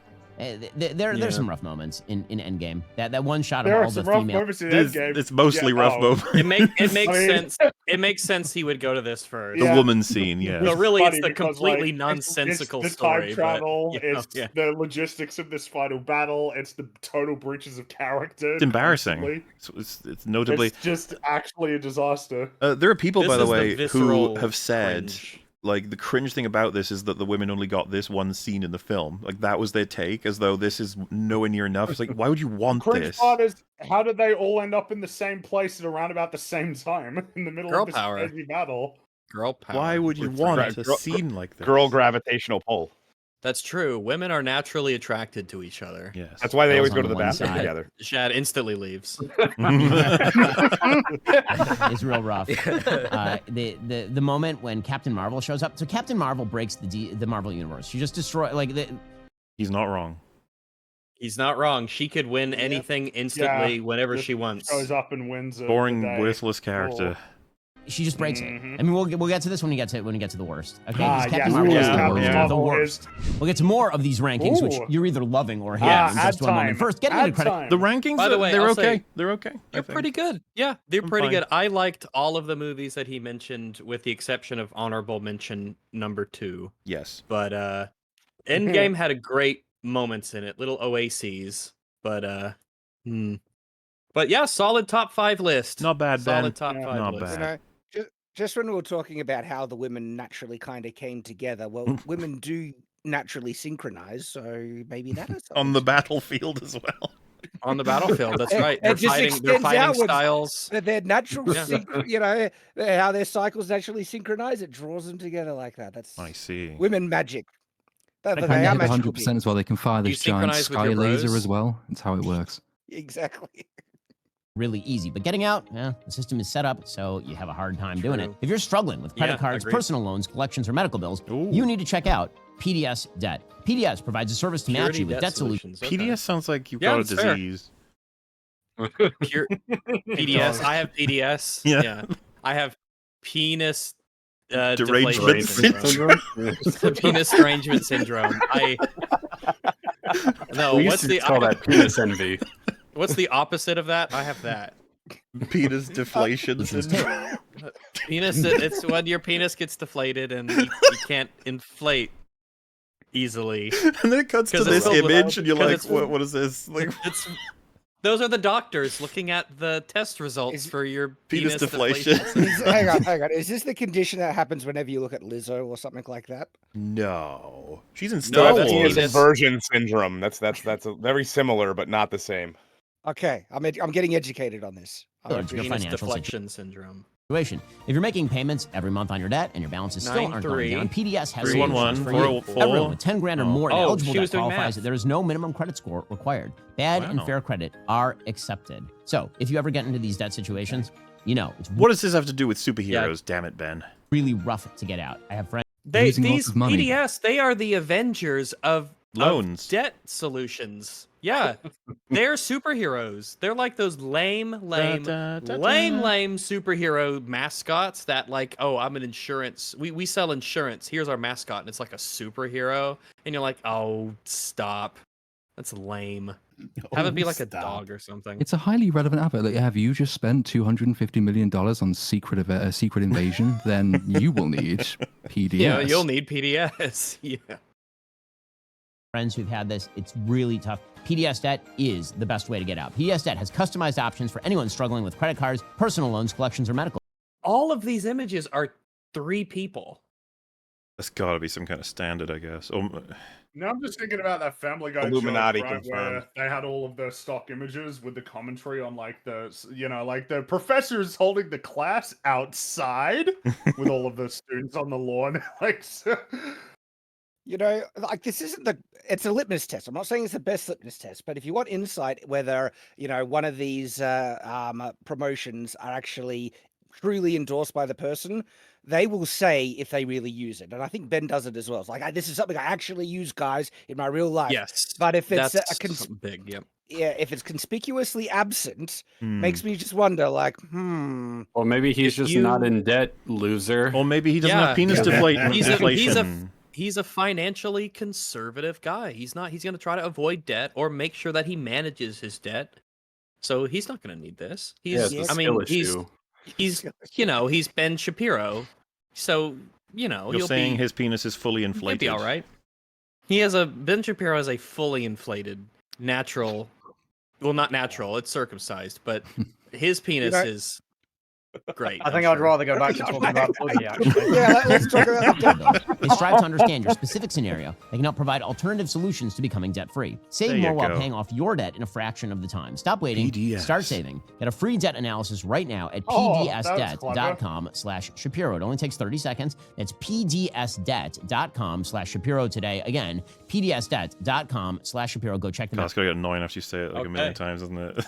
There's some rough moments in Endgame. That one shot There of are all the some rough female. moments in Endgame. It's mostly Yeah, rough oh. moments. It makes I mean- sense. It makes sense he would go to this first. The woman scene, yeah. No, really, funny it's the because, completely like, nonsensical it's the story. time travel, but, you know, it's yeah. the logistics of this final battle, it's the total breaches of character. It's embarrassing. constantly. It's notably. It's just actually a disaster. There are people, This by the is the way, who visceral have said, cringe. like, the cringe thing about this is that the women only got this one scene in the film. Like, that was their take, as though this is nowhere near enough. It's like, why would you want Cringe this? part is, how did they all end up in the same place at around about the same time in the middle Girl of this power. crazy battle? Girl power. Why would you want a scene like this? Girl gravitational pull. That's true. Women are naturally attracted to each other. Yes. That's why they always Girls go to on the one bathroom side. together. Shad instantly leaves. It's real rough. The moment when Captain Marvel shows up. So Captain Marvel breaks the Marvel universe. She just destroys He's not wrong. He's not wrong. She could win anything instantly Yeah, whenever just she wants. Shows up and wins. Boring, worthless character. She just breaks Mhm. it. I mean, we'll get to this when we get to the worst. Okay, Ah, 'Cause Captain yes, Marvel yes, is Captain the Marvel worst. is- We'll get to more of these rankings, which Ooh. you're either loving or hating Ah, in just ad one moment. time. First, getting Ad into credit. time. The rankings, By the way, they're I'll okay. say- They're okay. They're pretty good. Yeah, they're I'm pretty fine. good. I liked all of the movies that he mentioned, with the exception of honorable mention number 2. Yes. But Endgame had a great moments in it, little oases. But but yeah, solid top 5 list. Not bad, Ben. Solid top 5 Not list. You know, just when we were talking about how the women naturally kind of came together, well, women do naturally synchronize, so maybe that is On the battlefield as well. On the battlefield, that's right. It They're just fighting. They're extends fighting outwards. styles. Their natural, Yeah. you know, how their cycles naturally synchronize. It draws them together like that. That's I see. women magic. They And are they hit magical 100% as well. They can fire Do you this giant synchronize with sky your laser bros? as well. That's how it works. beings. Exactly. Really easy, but getting out, the system is set up so you have a hard time doing it. True. If you're struggling with credit Yeah, cards, agreed. personal loans, collections, or medical bills, Ooh. you need to check out PDS Debt. PDS provides a service to match Purity you with debt solutions. Okay. PDS sounds like you've Yeah, got a that's fair. disease. PDS. I have PDS. Yeah. I have penis Derangement deflation syndrome. Penis derangement syndrome. No, We used what's to the call that penis envy. What's the opposite of that? I have that. Penis deflation syndrome. Penis. It's when your penis gets deflated and you can't inflate easily. And then it cuts to 'Cause it's this filled with- image, and you're 'cause like, it's- what is this? Like, It's those are the doctors looking at the test results for your penis penis deflation. Hang on. Is this the condition that happens whenever you look at Lizzo or something like that? no. She's in No, Star that's Wars. penis inversion syndrome. That's very similar, but not the same. Okay, I'm getting educated on this. I Good, it's your appreciate it. financial deflection syndrome. situation. If you're making payments every month on your debt and your balances still aren't going 9-3, down, PDS has 311, solutions for you. 404. Everyone with 10 grand or more in Oh, eligible she was debt doing qualifies. math. There is no minimum credit score required. Bad and Wow. fair credit are accepted. So if you ever get into these debt situations, you know it's What does this have to do with superheroes? Damn it, Ben. really rough to get out. I have friends. Losing lots These of money. PDS, they are the Avengers of Loans. debt solutions. Yeah, they're superheroes. They're like those lame superhero mascots that like, oh, I'm an insurance. We sell insurance. Here's our mascot, and it's like a superhero, and you're like, oh, stop. That's lame. Have it be like a dog or something. It's a highly relevant advert. Like, have you just spent $250 million on Secret Invasion? Then you will need PDS. Yeah, you'll need PDS. Yeah. Friends who've had this, it's really tough. PDS Debt is the best way to get out. PDS Debt has customized options for anyone struggling with credit cards, personal loans, collections, or medical. all of these images are 3 people. That's got to be some kind of standard, I guess. Or, Now I'm just thinking about that Family Guy Illuminati joke, right, confirmed. where they had all of the stock images with the commentary on like the, like the professors holding the class outside with all of the students on the lawn, like. Like this isn't it's a litmus test. I'm not saying it's the best litmus test, but if you want insight whether, one of these promotions are actually truly endorsed by the person, they will say if they really use it. And I think Ben does it as well. It's like, this is something I actually use, guys, in my real life. Yes. But if it's something big, yep. Yeah, if it's conspicuously absent, Hmm. makes me just wonder, like, Or maybe he's just not in debt, loser. Or maybe he doesn't have penis deflation. He's a financially conservative guy. He's going to try to avoid debt or make sure that he manages his debt. So he's not going to need this. He's Ben Shapiro. So, You're saying his penis is fully inflated. He'll be all right. Ben Shapiro has a fully inflated natural, well, not natural, it's circumcised, but his penis is great. I think I'd rather go back to talking about Boogie, actually. Yeah, let's talk about They strive to understand your specific scenario. They can help provide alternative solutions to becoming debt-free. Save There more you while go. paying off your debt in a fraction of the time. Stop waiting. PDS. Start saving. Get a free debt analysis right now at pdsdebt.com/Shapiro. It only takes 30 seconds. It's pdsdebt.com/Shapiro today. Again, pdsdebt.com/Shapiro. Go check them out. That's gonna get annoying after you say it like a million times, isn't it?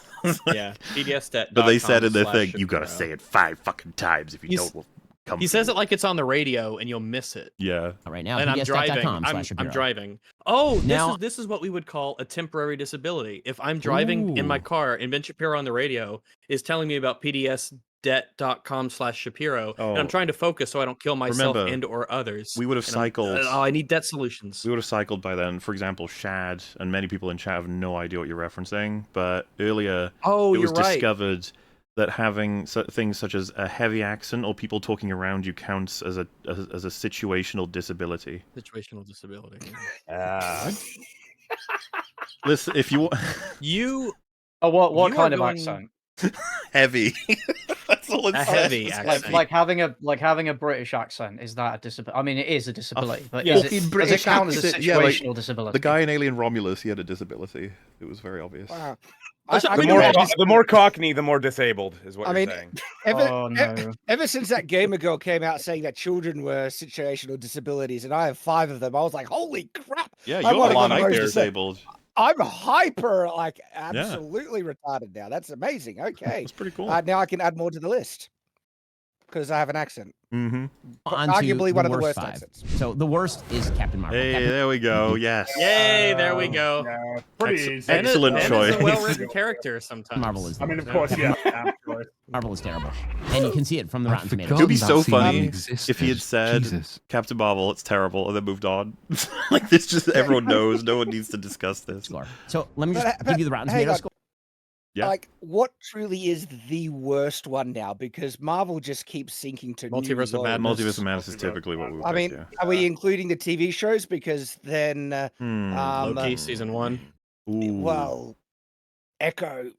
Yeah, pdsdebt.com. But they said in their thing, you gotta say it 5 fucking times. If you don't, we'll come. He says it like it's on the radio, and you'll miss it. Yeah. Right now, and I'm driving. I'm driving. Oh, Now- this is what we would call a temporary disability. If I'm driving in my Ooh. car and Ben Shapiro on the radio is telling me about pdsdebt.com/Shapiro, and I'm Oh. trying to focus so I don't kill myself Remember, and or others. we would have and I'm- cycled. I need debt solutions. We would have cycled by then. For example, Shad and many people in chat have no idea what you're referencing. But earlier, it was you're right. discovered that having things such as a heavy accent or people talking around you counts as a situational disability. Situational disability. Listen, if you you Oh, what you kind are of going- accent? heavy. That's all it A says. heavy accent. Like having a British accent, is that a disability? I mean, it is a disability, but Yeah, does fucking it British count as a accent, yeah, like, situational disability? The guy in Alien Romulus, he had a disability. It was very obvious. Wow. The more Cockney, the more disabled, is what I you're mean, saying. ever since that gamer girl came out saying that children were situational disabilities, and I have 5 of them, I was like, holy crap! Yeah, I'm you're one of like the most disabled. I'm hyper, like, absolutely retarded now. That's amazing. Okay. That's pretty cool. Now I can add more to the list because I have an accent. Mm-hmm. On to Arguably one of the worst worst 5. accents. So the worst is Captain Marvel. Hey, Captain- there we go. Yes. Yay, there we go. Pretty easy. Excellent Ben choice. is a well-written character sometimes. Marvel is. I mean, of course, yeah. Marvel is terrible, and you can see it from the I'd Rotten Tomatoes. It would be that so scene funny existed. if he had said Jesus. Captain Marvel, it's terrible, and then moved on. Like this, just everyone knows. No one needs to discuss this. So let me just give you the Rotten hang Tomatoes on. score. Yeah. Like, what truly is the worst one now? Because Marvel just keeps sinking to Multiverse new of lows. Madness. Multiverse of Madness is typically what we would I pick, mean, yeah. are we including the TV shows? Because then, Loki season 1. well, Echo.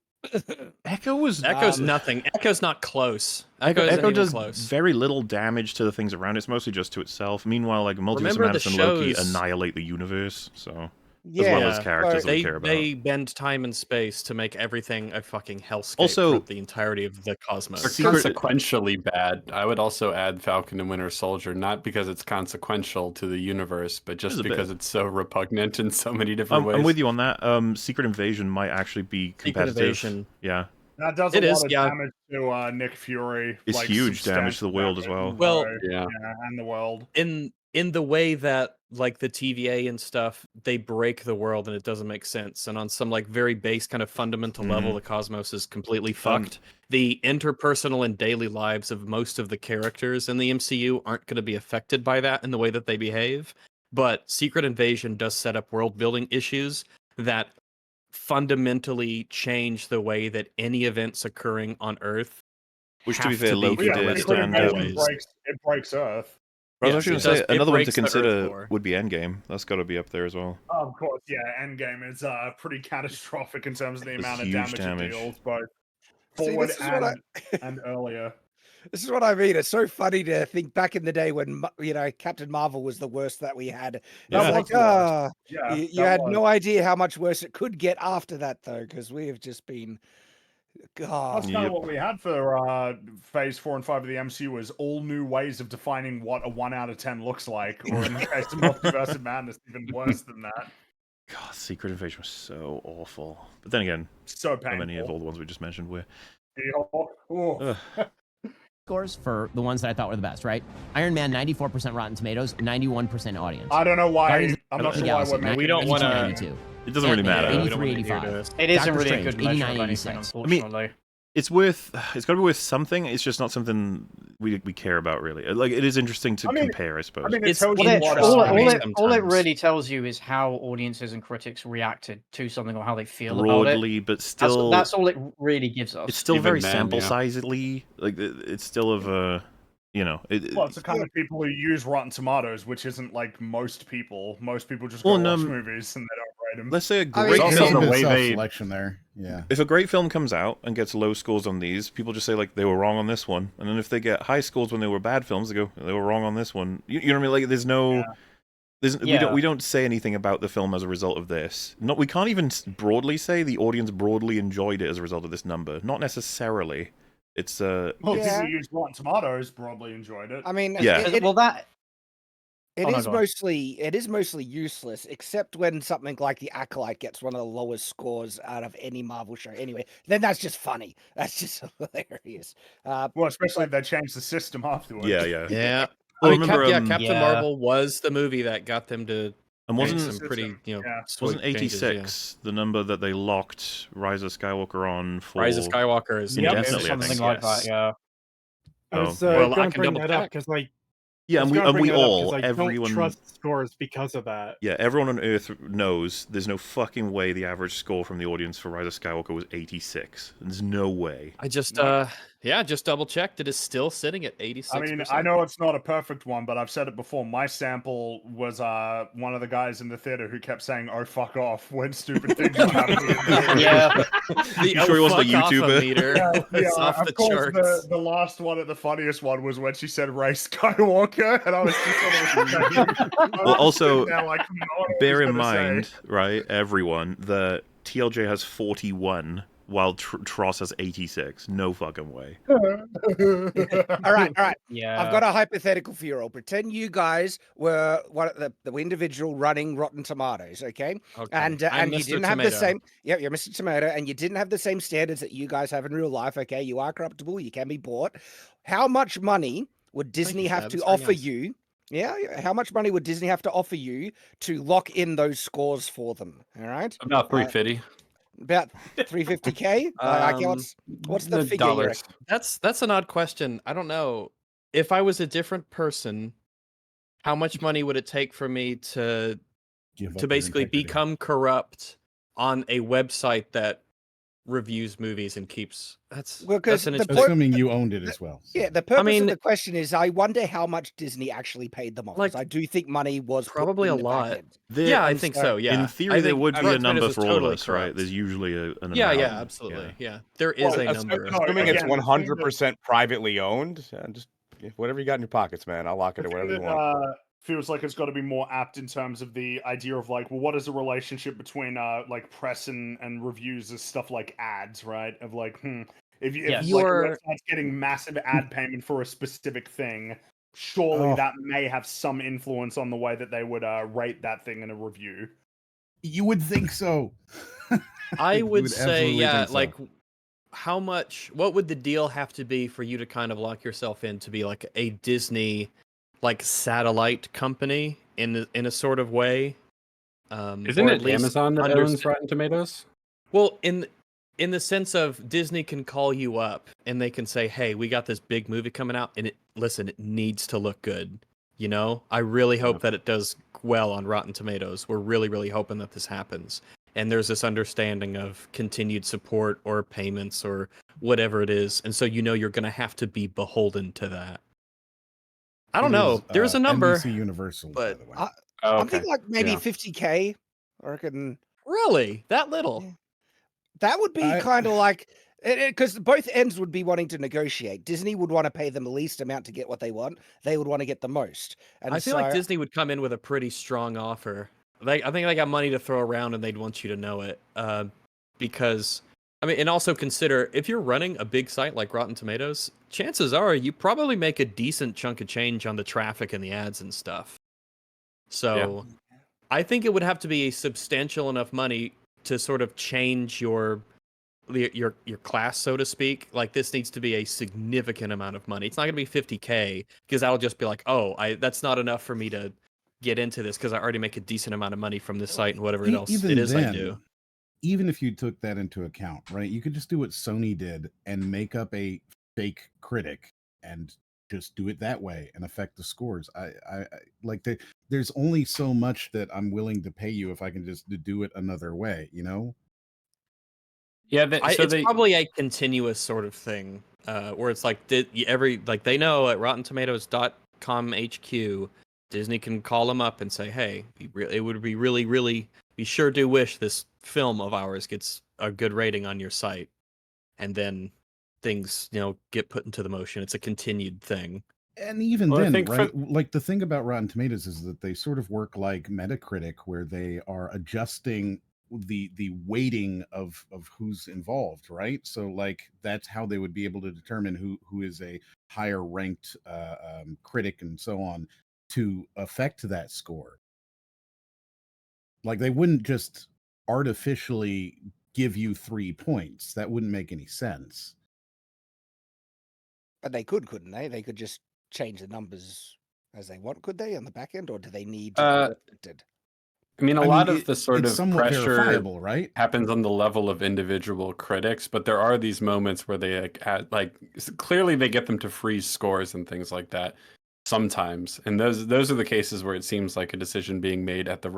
Echo's nothing. Echo's not close. Echo isn't even does close. very little damage to the things around. It's mostly just to itself. Meanwhile, like Multiverse of Remember the Madness and Loki shows- annihilate the universe. So as Yeah, well as characters that we They care about. they bend time and space to make everything a fucking hellscape Also- for the entirety of the cosmos. Consequentially bad. I would also add Falcon and Winter Soldier, not because it's consequential to the universe, but just There's a bit. because it's so repugnant in so many different ways. I'm with you on that. Secret Invasion might actually be competitive. Invasion. Yeah. That does It a is, lot of yeah. damage to Nick Fury. It's like, huge damage to the world as well. Well, yeah, and the world. In the way that like the TVA and stuff, they break the world and it doesn't make sense. And on some like very base kind of fundamental level, the cosmos is completely fucked. The interpersonal and daily lives of most of the characters in the MCU aren't going to be affected by that in the way that they behave. But Secret Invasion does set up world building issues that fundamentally change the way that any events occurring on Earth. Which, to be have fair, Loki be did Secret stand Invasion It breaks Earth. I was Yes, actually it going to say does- it another one to breaks the Earth consider core. would be Endgame. That's got to be up there as well. Oh, of course, yeah. Endgame is pretty catastrophic in terms of the It's amount of huge damage, damage. it deals, both See, forward this is what and earlier. This is what I mean. It's so funny to think back in the day when Captain Marvel was the worst that we had. That It's was like, worse. Yeah, you that had was. no idea how much worse it could get after that, though, because we have just been. God. That's kind of what we had for Phase 4 and 5 of the MCU was all new ways of defining what a 1 out of 10 looks like, or in the case of Multiverse of Madness, even worse than that. God, Secret Invasion was so awful. But then again, so many of all the ones we just mentioned were. Scores for the ones that I thought were the best, right? Iron Man, 94% Rotten Tomatoes, 91% audience. I don't know why. Guardians I'm not of the sure why Galaxy, we're making We don't want to. 92. It doesn't really matter. 83, 85. It isn't Doctor really a Strange, good measure 89, of anything, 86. unfortunately. It's got to be worth something. It's just not something we care about really. Like it is interesting to compare, I suppose. I mean, It's tells you what all it really tells you is how audiences and critics reacted to something or how they feel about broadly, it. but still, that's all it really gives us. It's still Even very then, sample yeah. sizedly. Like it's still of a, Well, it's the kind of people who use Rotten Tomatoes, which isn't like most people. Most people just Well, go watch movies and they don't rate them. Let's say a I mean, great there's film. a bit of self-selection there. Yeah. If a great film comes out and gets low scores on these, people just say like they were wrong on this one, and then if they get high scores when they were bad films, they go they were wrong on this one. You know what I mean? Like there's no, we don't say anything about the film as a result of this. We can't even broadly say the audience broadly enjoyed it as a result of this number. Not necessarily. It's Well, people who use Rotten Tomatoes broadly enjoyed it. I mean, Oh, no, is go on. mostly useless, except when something like The Acolyte gets one of the lowest scores out of any Marvel show. Anyway, then that's just funny. That's just hilarious. Well, especially if they change the system afterwards. Yeah. Well, I mean, remember, Captain Marvel was the movie that got them to And make wasn't some pretty, sweet wasn't changes, 86 the number that they locked Rise of Skywalker on for Rise of Skywalker is indefinitely, I something think. like that. Yeah. I was Well, going to bring that up because Yeah, and we all, I everyone, don't trust scores because of that. yeah, everyone on Earth knows there's no fucking way the average score from the audience for Rise of Skywalker was 86. There's no way. I just, just double checked. It is still sitting at 86%. I mean, I know it's not a perfect one, but I've said it before. My sample was one of the guys in the theater who kept saying, "Oh, fuck off," when stupid things were happening. Yeah. You sure he wasn't a YouTuber? It's off of the course, charts. the last one, the funniest one, was when she said Ray Skywalker, and I was just sort of Well, also, there like, "No, what bear was in gonna say?" mind, right, everyone, that TLJ has 41, while Tross has 86. No fucking way. All right. Yeah. I've got a hypothetical for you all. Pretend you guys were the individual running Rotten Tomatoes, okay? And I'm you Mr. didn't have the Tomato. same. Yeah, you're Mr. Tomato, and you didn't have the same standards that you guys have in real life. Okay, you are corruptible. You can be bought. How much money would Disney have to offer you? Yeah, how much money would Disney have to offer you to lock in those scores for them? All right, About 350. About 350K. What's the figure? You reckon? That's an odd question. I don't know. If I was a different person, how much money would it take for me to basically become corrupt on a website that reviews movies and keeps that's an assuming you owned it as well. Yeah, the purpose of the question is, I wonder how much Disney actually paid them off. Like, 'cause I do think money was put probably in a the lot. back end. Yeah, I think so. Yeah, In theory, I there think would be a Rotten number Tomatoes for is all totally of us, right? corrupt. There's usually an Yeah, amount. absolutely. Yeah, there is a number. Assuming it's again, 100% privately owned, just whatever you got in your pockets, man. I'll lock it at whatever you want. Feels like it's got to be more apt in terms of the idea of like, well, what is the relationship between like press and reviews as stuff like ads, right? Of like, if like, a website's getting massive ad payment for a specific thing, surely that may have some influence on the way that they would rate that thing in a review. You would think so. I would would say, absolutely yeah, think so. like what would the deal have to be for you to kind of lock yourself in to be like a Disney like satellite company in a sort of way? Isn't or it at least Amazon that owns Rotten Tomatoes? Well, in the sense of Disney can call you up and they can say, "Hey, we got this big movie coming out, and it needs to look good." You know, I really hope that it does well on Rotten Tomatoes. We're really, really hoping that this happens. And there's this understanding of continued support or payments or whatever it is. And so you're going to have to be beholden to that. I don't know. There's a number. NBC Universal, but by the way. I'm thinking like maybe 50K. I reckon. Really? That little? That would be kind of like Because both ends would be wanting to negotiate. Disney would want to pay them the least amount to get what they want. They would want to get the most. And I feel like Disney would come in with a pretty strong offer. I think they got money to throw around, and they'd want you to know it. Because, I mean, and also consider, if you're running a big site like Rotten Tomatoes, chances are you probably make a decent chunk of change on the traffic and the ads and stuff. So, I think it would have to be substantial enough money to sort of change your class, so to speak. Like, this needs to be a significant amount of money. It's not going to be $50K, because that'll just be like, oh, that's not enough for me to get into this, because I already make a decent amount of money from this site and whatever else it is I do. Even if you took that into account, right, you could just do what Sony did and make up a fake critic and just do it that way and affect the scores. I like there's only so much that I'm willing to pay you if I can just do it another way, you know? Yeah, it's probably a continuous sort of thing, where it's like they know at RottenTomatoes.com HQ, Disney can call them up and say, hey, it would be really, we sure do wish this film of ours gets a good rating on your site, and then things get put into the motion. It's a continued thing. And even then, right? Like, the thing about Rotten Tomatoes is that they sort of work like Metacritic, where they are adjusting the weighting of who's involved, right? So like that's how they would be able to determine who is a higher ranked critic and so on to affect that score. Like, they wouldn't just artificially give you 3 points. That wouldn't make any sense. But they couldn't they? They could just change the numbers as they want, could they, on the back end, or do they need to be reflected? I mean, a lot of the sort it's of pressure verifiable, right? happens on the level of individual critics, but there are these moments where they clearly they get them to freeze scores and things like that sometimes, and those are the cases where it seems like a decision being made at the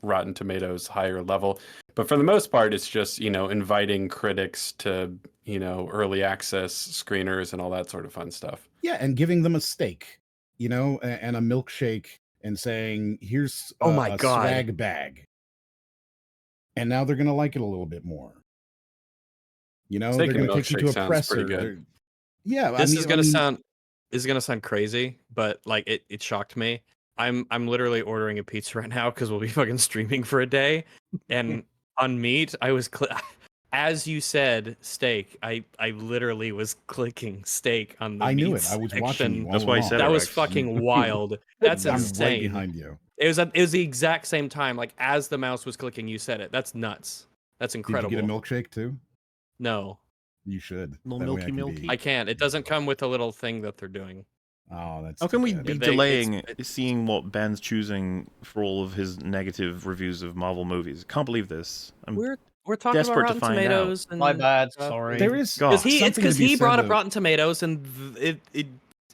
Rotten Tomatoes higher level. But for the most part, it's just inviting critics to early access screeners and all that sort of fun stuff. Yeah, and giving them a steak, and a milkshake, and saying, here's a swag bag. And now they're going to like it a little bit more. They're going to take you to a presser. Yeah, this is going to sound crazy, but like it shocked me. I'm literally ordering a pizza right now because we'll be fucking streaming for a day. And on meat, I was as you said steak, I literally was clicking steak on the I knew meat it. I was section. watching you. That's why I said that it, was Rex. fucking wild. That's I'm insane. right behind you. It was the exact same time, like as the mouse was clicking, you said it. That's nuts. That's incredible. Did you get a milkshake too? No. You should. Little milky. I can't. It doesn't come with a little thing that they're doing. Oh, that's. How can we be delaying seeing what Ben's choosing for all of his negative reviews of Marvel movies? Can't believe this. We're talking desperate about to Rotten find Tomatoes. out. And my bad. Sorry. There is because he brought up Rotten Tomatoes, and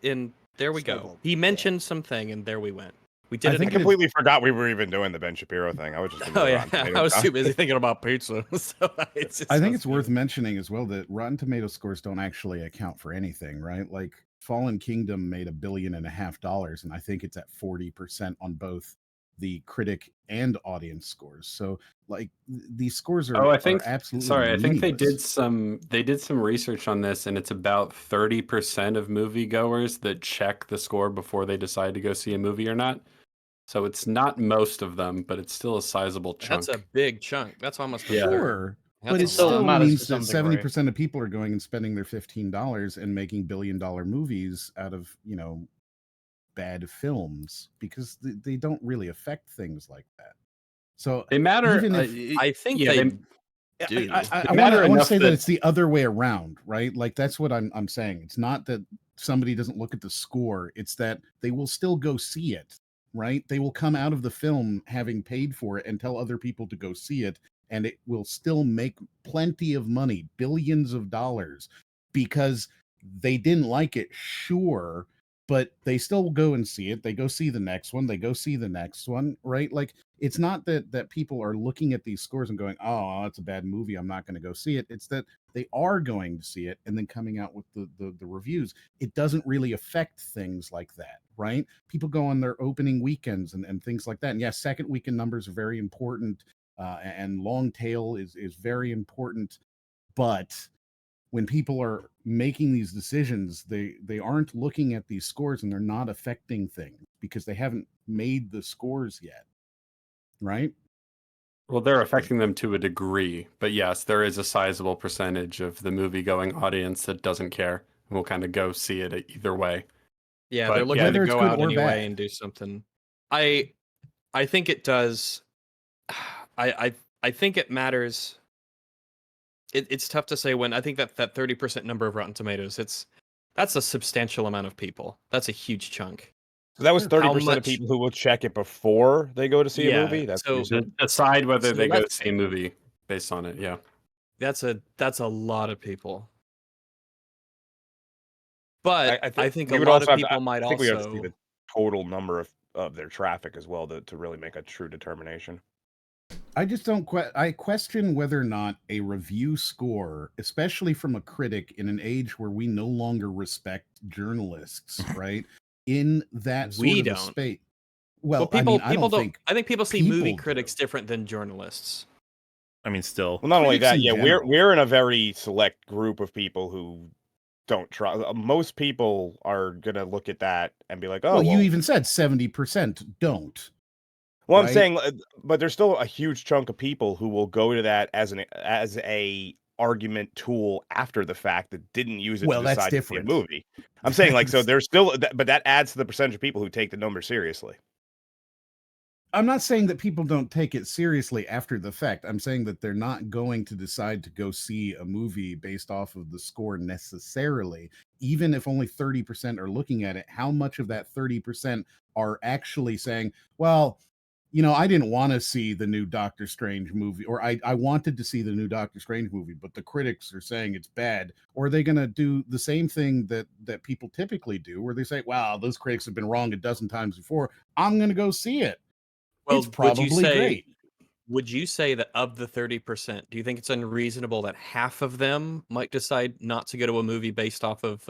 and there we go. He mentioned something, and there we went. We did. I completely forgot we were even doing the Ben Shapiro thing. I was just. I was too busy thinking about pizza. So I think it's worth mentioning as well that Rotten Tomato scores don't actually account for anything, right? Like Fallen Kingdom made $1.5 billion, and I think it's at 40% on both the critic and audience scores. So like these scores are. I think. Are absolutely. Sorry, I think meaningless. they did some research on this, and it's about 30% of moviegoers that check the score before they decide to go see a movie or not. So it's not most of them, but it's still a sizable chunk. That's a big chunk. That's almost sure. But it still means that 70% of people are going and spending their $15 and making billion-dollar movies out of, bad films, because they don't really affect things like that. So they matter. I think they do. I want to say that it's the other way around, right? Like that's what I'm saying. It's not that somebody doesn't look at the score. It's that they will still go see it. Right? They will come out of the film having paid for it and tell other people to go see it, and it will still make plenty of money, billions of dollars, because they didn't like it, sure, but they still go and see it. They go see the next one. They go see the next one, right? Like it's not that people are looking at these scores and going, oh, that's a bad movie, I'm not going to go see it. It's that they are going to see it and then coming out with the reviews. It doesn't really affect things like that, right? People go on their opening weekends and things like that. And yes, second weekend numbers are very important, and long tail is very important, but when people are making these decisions, they aren't looking at these scores and they're not affecting things because they haven't made the scores yet, right? Well, they're affecting them to a degree, but yes, there is a sizable percentage of the movie-going audience that doesn't care and will kind of go see it either way. Yeah, But, they're looking to go out anyway and do something. I think it does. I think it matters. It's tough to say when. I think that 30% number of Rotten Tomatoes, that's a substantial amount of people. That's a huge chunk. So that was How 30% of much- people who will check it before they go to see a movie. That's so what you're saying? decide whether So they go to let's- see a movie based on it. Yeah, That's a lot of people. But I think a we would lot also of have to- people might I think we have to see also. the total number of their traffic as well to really make a true determination. I just don't I question whether or not a review score, especially from a critic in an age where we no longer respect journalists, right? In that sort We of a don't. space. Well, people I don't think I think people see movie people critics different than journalists. I mean, still. Well, not only Critics that, in yeah, general. we're in a very select group of people who don't try. Most people are gonna look at that and be like, "Oh, well, you even said 70% don't. Well, I'm right? saying, but there's still a huge chunk of people who will go to that as a argument tool after the fact that didn't use it Well, to that's decide to see a different. movie. I'm saying, like, so there's still, but that adds to the percentage of people who take the number seriously. I'm not saying that people don't take it seriously after the fact. I'm saying that they're not going to decide to go see a movie based off of the score necessarily, even if only 30% are looking at it. How much of that 30% are actually saying, well, you know, I didn't want to see the new Doctor Strange movie, or I wanted to see the new Doctor Strange movie, but the critics are saying it's bad. Or are they going to do the same thing that people typically do, where they say, wow, those critics have been wrong a dozen times before. I'm going to go see it. Well, It's probably great. Would you say that of the 30%, do you think it's unreasonable that half of them might decide not to go to a movie based off of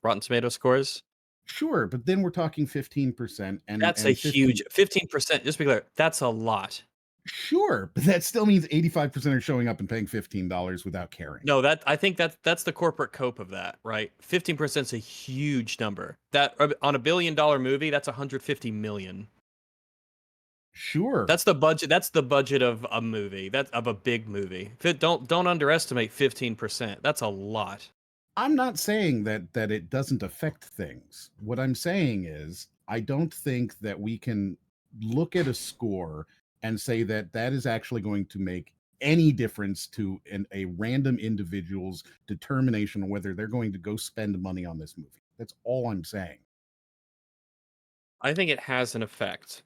Rotten Tomato scores? Sure, but then we're talking 15%, and That's a huge 15%. Just be clear, that's a lot. Sure, but that still means 85% are showing up and paying $15 without caring. No, I think that's the corporate cope of that, right? 15% is a huge number. That on $1 billion movie, that's 150 million. Sure, that's the budget. That's the budget of a movie. That's of a big movie. Don't underestimate 15%. That's a lot. I'm not saying that it doesn't affect things. What I'm saying is I don't think that we can look at a score and say that that is actually going to make any difference to a random individual's determination on whether they're going to go spend money on this movie. That's all I'm saying. I think it has an effect.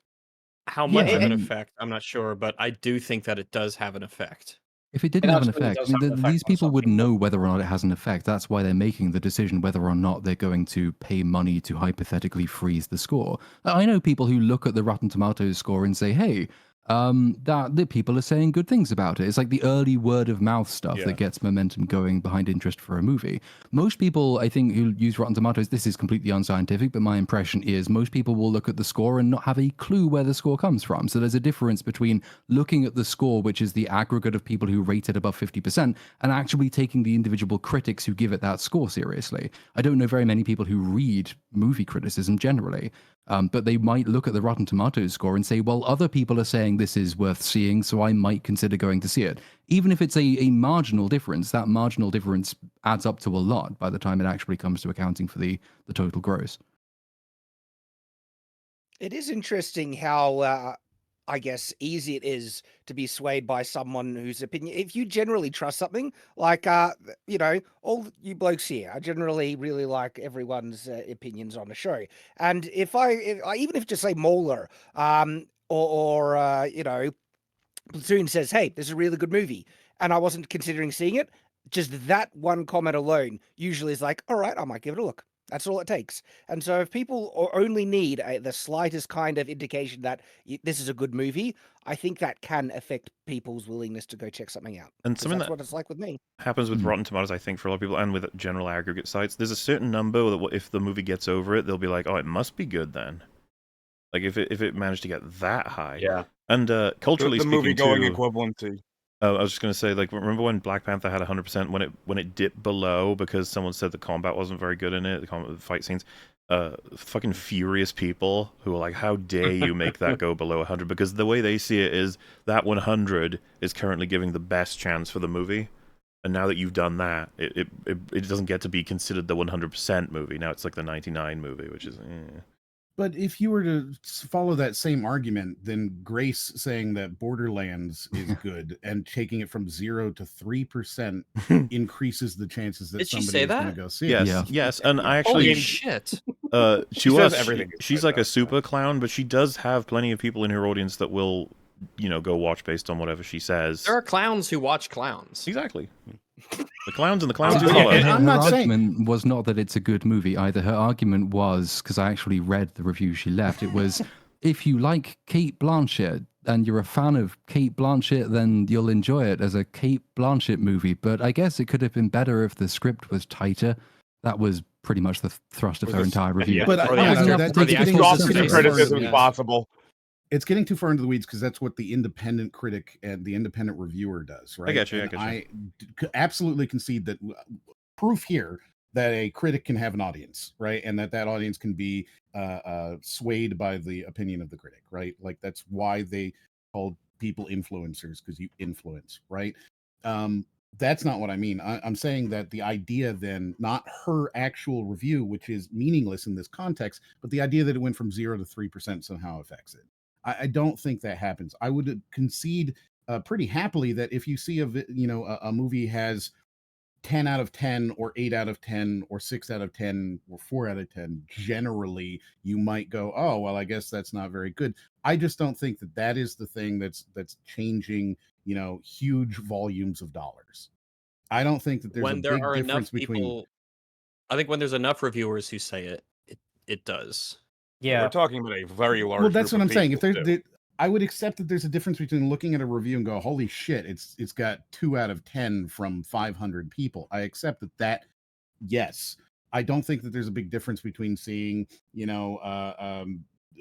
How much of an effect, I'm not sure, but I do think that it does have an effect. If it didn't have an effect, I mean, these people would know whether or not it has an effect. That's why they're making the decision whether or not they're going to pay money to hypothetically freeze the score. I know people who look at the Rotten Tomatoes score and say, hey, that the people are saying good things about it. It's like the early word of mouth stuff that gets momentum going behind interest for a movie. Most people, I think, who use Rotten Tomatoes, this is completely unscientific, but my impression is most people will look at the score and not have a clue where the score comes from. So there's a difference between looking at the score, which is the aggregate of people who rate it above 50%, and actually taking the individual critics who give it that score seriously. I don't know very many people who read movie criticism generally. But they might look at the Rotten Tomatoes score and say, well, other people are saying this is worth seeing, so I might consider going to see it. Even if it's a marginal difference, that marginal difference adds up to a lot by the time it actually comes to accounting for the total gross. It is interesting how, I guess, easy it is to be swayed by someone whose opinion. If you generally trust something, like, you know, all you blokes here, I generally really like everyone's opinions on the show. And if I even if just say Mauler, or you know, Platoon says, hey, this is a really good movie, and I wasn't considering seeing it, just that one comment alone usually is like, all right, I might give it a look. That's all it takes. And so if people only need the slightest kind of indication that this is a good movie, I think that can affect people's willingness to go check something out. And something that's that what it's like with me. happens with Rotten Tomatoes, I think, for a lot of people, and with general aggregate sites. There's a certain number that if the movie gets over it, they'll be like, oh, it must be good then. Like if it managed to get that high. Yeah. And culturally the speaking, movie going too, equivalency. I was just gonna say, like, remember when Black Panther had 100% when it dipped below because someone said the combat wasn't very good in it, the fight scenes. Fucking furious people who are like, how dare you make that go below 100? Because the way they see it is that 100 is currently giving the best chance for the movie, and now that you've done that, it doesn't get to be considered the 100% movie. Now it's like the 99 movie, which is. But if you were to follow that same argument, then Grace saying that Borderlands is good and taking it from 0 to 3% increases the chances that Did she somebody say is going to that? go see Yes, it. yes, and I actually. Holy shit. She says everything is she's good, like though, a super clown, but she does have plenty of people in her audience that will, go watch based on whatever she says. There are clowns who watch clowns. Exactly. The clowns and the clowns who Her follow. argument was not that it's a good movie either. Her argument was, because I actually read the review she left, it was, if you like Kate Blanchett and you're a fan of Kate Blanchett, then you'll enjoy it as a Kate Blanchett movie. But I guess it could have been better if the script was tighter. That was pretty much the thrust of her entire review. Yeah, but It wasn't enough to take it the criticism possible. It's getting too far into the weeds because that's what the independent critic and the independent reviewer does, right? I get you. And I absolutely concede that proof here that a critic can have an audience, right? And that audience can be swayed by the opinion of the critic, right? Like that's why they call people influencers, because you influence, right? That's not what I mean. I'm saying that the idea then, not her actual review, which is meaningless in this context, but the idea that it went from 0 to 3% somehow affects it. I don't think that happens. I would concede pretty happily that if you see a movie has 10 out of 10 or 8 out of 10 or 6 out of 10 or 4 out of 10, generally you might go, oh, well, I guess that's not very good. I just don't think that is the thing that's changing, huge volumes of dollars. I don't think that there's When a there big are difference enough between. people, I think when there's enough reviewers who say it does. We're talking about a very large. Well, that's group what of I'm saying. If people, there, I would accept that there's a difference between looking at a review and go, "Holy shit, it's got 2 out of 10 from 500 people." I accept that. Yes, I don't think that there's a big difference between seeing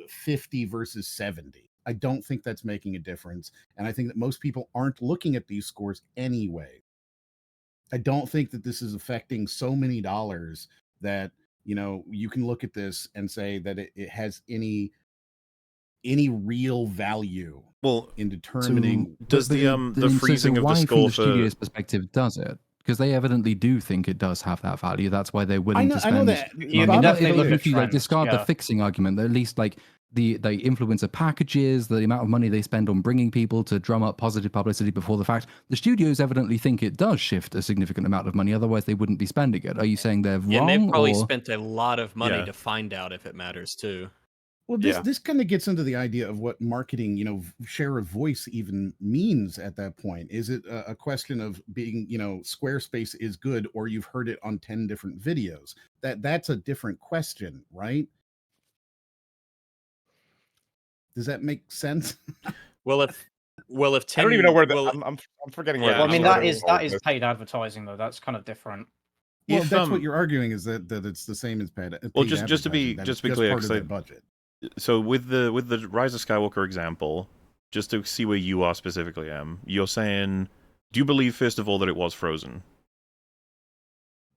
50 versus 70. I don't think that's making a difference, and I think that most people aren't looking at these scores anyway. I don't think that this is affecting so many dollars that you can look at this and say that it has any real value in determining. Does the freezing of the why score from the for studio's perspective does it? Because they evidently do think it does have that value. That's why they're willing to spend. I know that. If you discard the fixing argument, at least like the influencer packages, the amount of money they spend on bringing people to drum up positive publicity before the fact, the studios evidently think it does shift a significant amount of money. Otherwise, they wouldn't be spending it. Are you saying they're wrong? And they've probably or... spent a lot of money Yeah. to find out if it matters too. Well, this kind of gets into the idea of what marketing, share of voice even means at that point. Is it a question of being, Squarespace is good, or you've heard it on 10 different videos? That's a different question, right? Does that make sense? Well, if 10, I don't even know where I'm forgetting where. Well, I mean, that is paid advertising though. That's kind of different. Well, that's what you're arguing, is that it's the same as paid. Well, just to be clear, part of 'cause their budget. So with the Rise of Skywalker example, just to see where you are specifically, you're saying, do you believe first of all that it was frozen?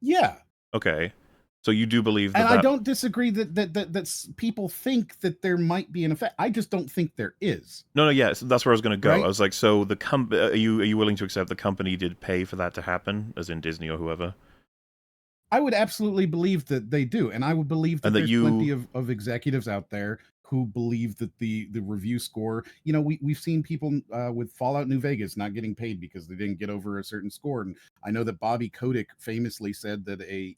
Yeah. Okay, so you do believe that. And I don't disagree that people think that there might be an effect. I just don't think there is. No, yeah, so that's where I was going to go. Right? I was like, so the are you willing to accept the company did pay for that to happen, as in Disney or whoever? I would absolutely believe that they do, and I would believe that there's plenty of executives out there who believe that the review score. We've seen people with Fallout New Vegas not getting paid because they didn't get over a certain score, and I know that Bobby Kotick famously said that a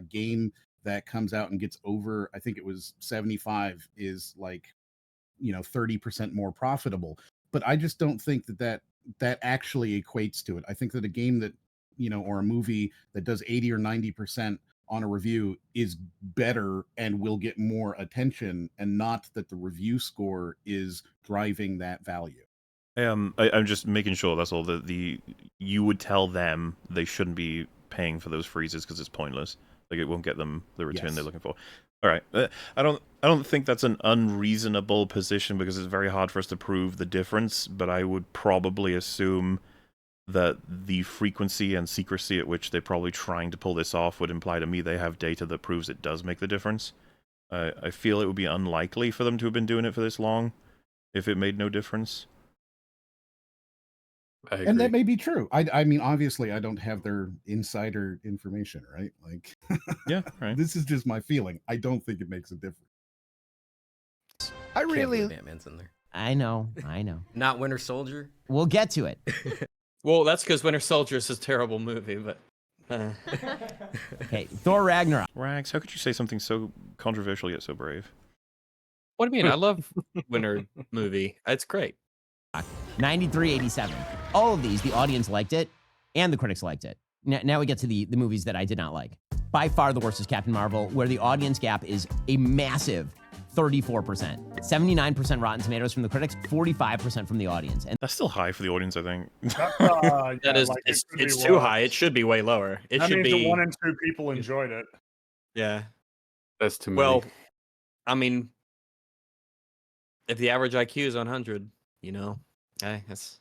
game that comes out and gets over, I think it was 75, is like 30% more profitable. But I just don't think that actually equates to it. I think that a game that or a movie that does 80 or 90% on a review is better and will get more attention, and not that the review score is driving that value. I'm just making sure that's all. You would tell them they shouldn't be paying for those freezes because it's pointless. Like, it won't get them the return they're looking for. All right, I don't think that's an unreasonable position, because it's very hard for us to prove the difference. But I would probably assume that the frequency and secrecy at which they're probably trying to pull this off would imply to me they have data that proves it does make the difference. I feel it would be unlikely for them to have been doing it for this long if it made no difference. And that may be true. I mean, obviously, I don't have their insider information, right? Like, yeah, right. This is just my feeling. I don't think it makes a difference. I Can't really. believe Batman's in there. I know. Not Winter Soldier. We'll get to it. Well, that's because Winter Soldier is a terrible movie, but. Okay, Thor Ragnarok. Rags, how could you say something so controversial yet so brave? What do you mean? I love Winter movie. It's great. 93-87. All of these, the audience liked it, and the critics liked it. Now we get to the movies that I did not like. By far the worst is Captain Marvel, where the audience gap is a massive 34%. 79% Rotten Tomatoes from the critics, 45% from the audience. And that's still high for the audience, I think. That is, like, it's too high. It should be way lower. It That should means be. that 1 in 2 people enjoyed it. Yeah. That's too many. Well, I mean, if the average IQ is 100, you know, hey, that's.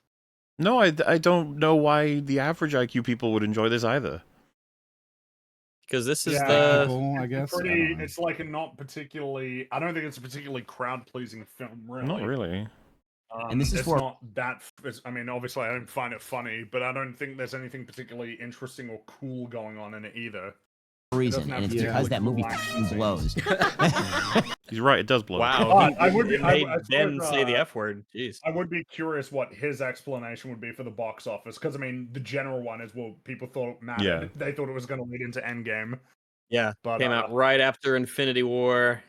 No, I don't know why the average IQ people would enjoy this either. Because this is I guess. It's like a not particularly. I don't think it's a particularly crowd-pleasing film, really. Not really. And this is it's for- not that. I mean, obviously, I don't find it funny, but I don't think there's anything particularly interesting or cool going on in it either. Reason, and it's because that movie fucking blows. He's right, it does blow. Wow, I would be. it made I Ben suppose, say the F word. Jeez. I would be curious what his explanation would be for the box office, because I mean, the general one is, well, people thought it mattered. Yeah. They thought it was going to lead into Endgame. Yeah, But, came out right after Infinity War.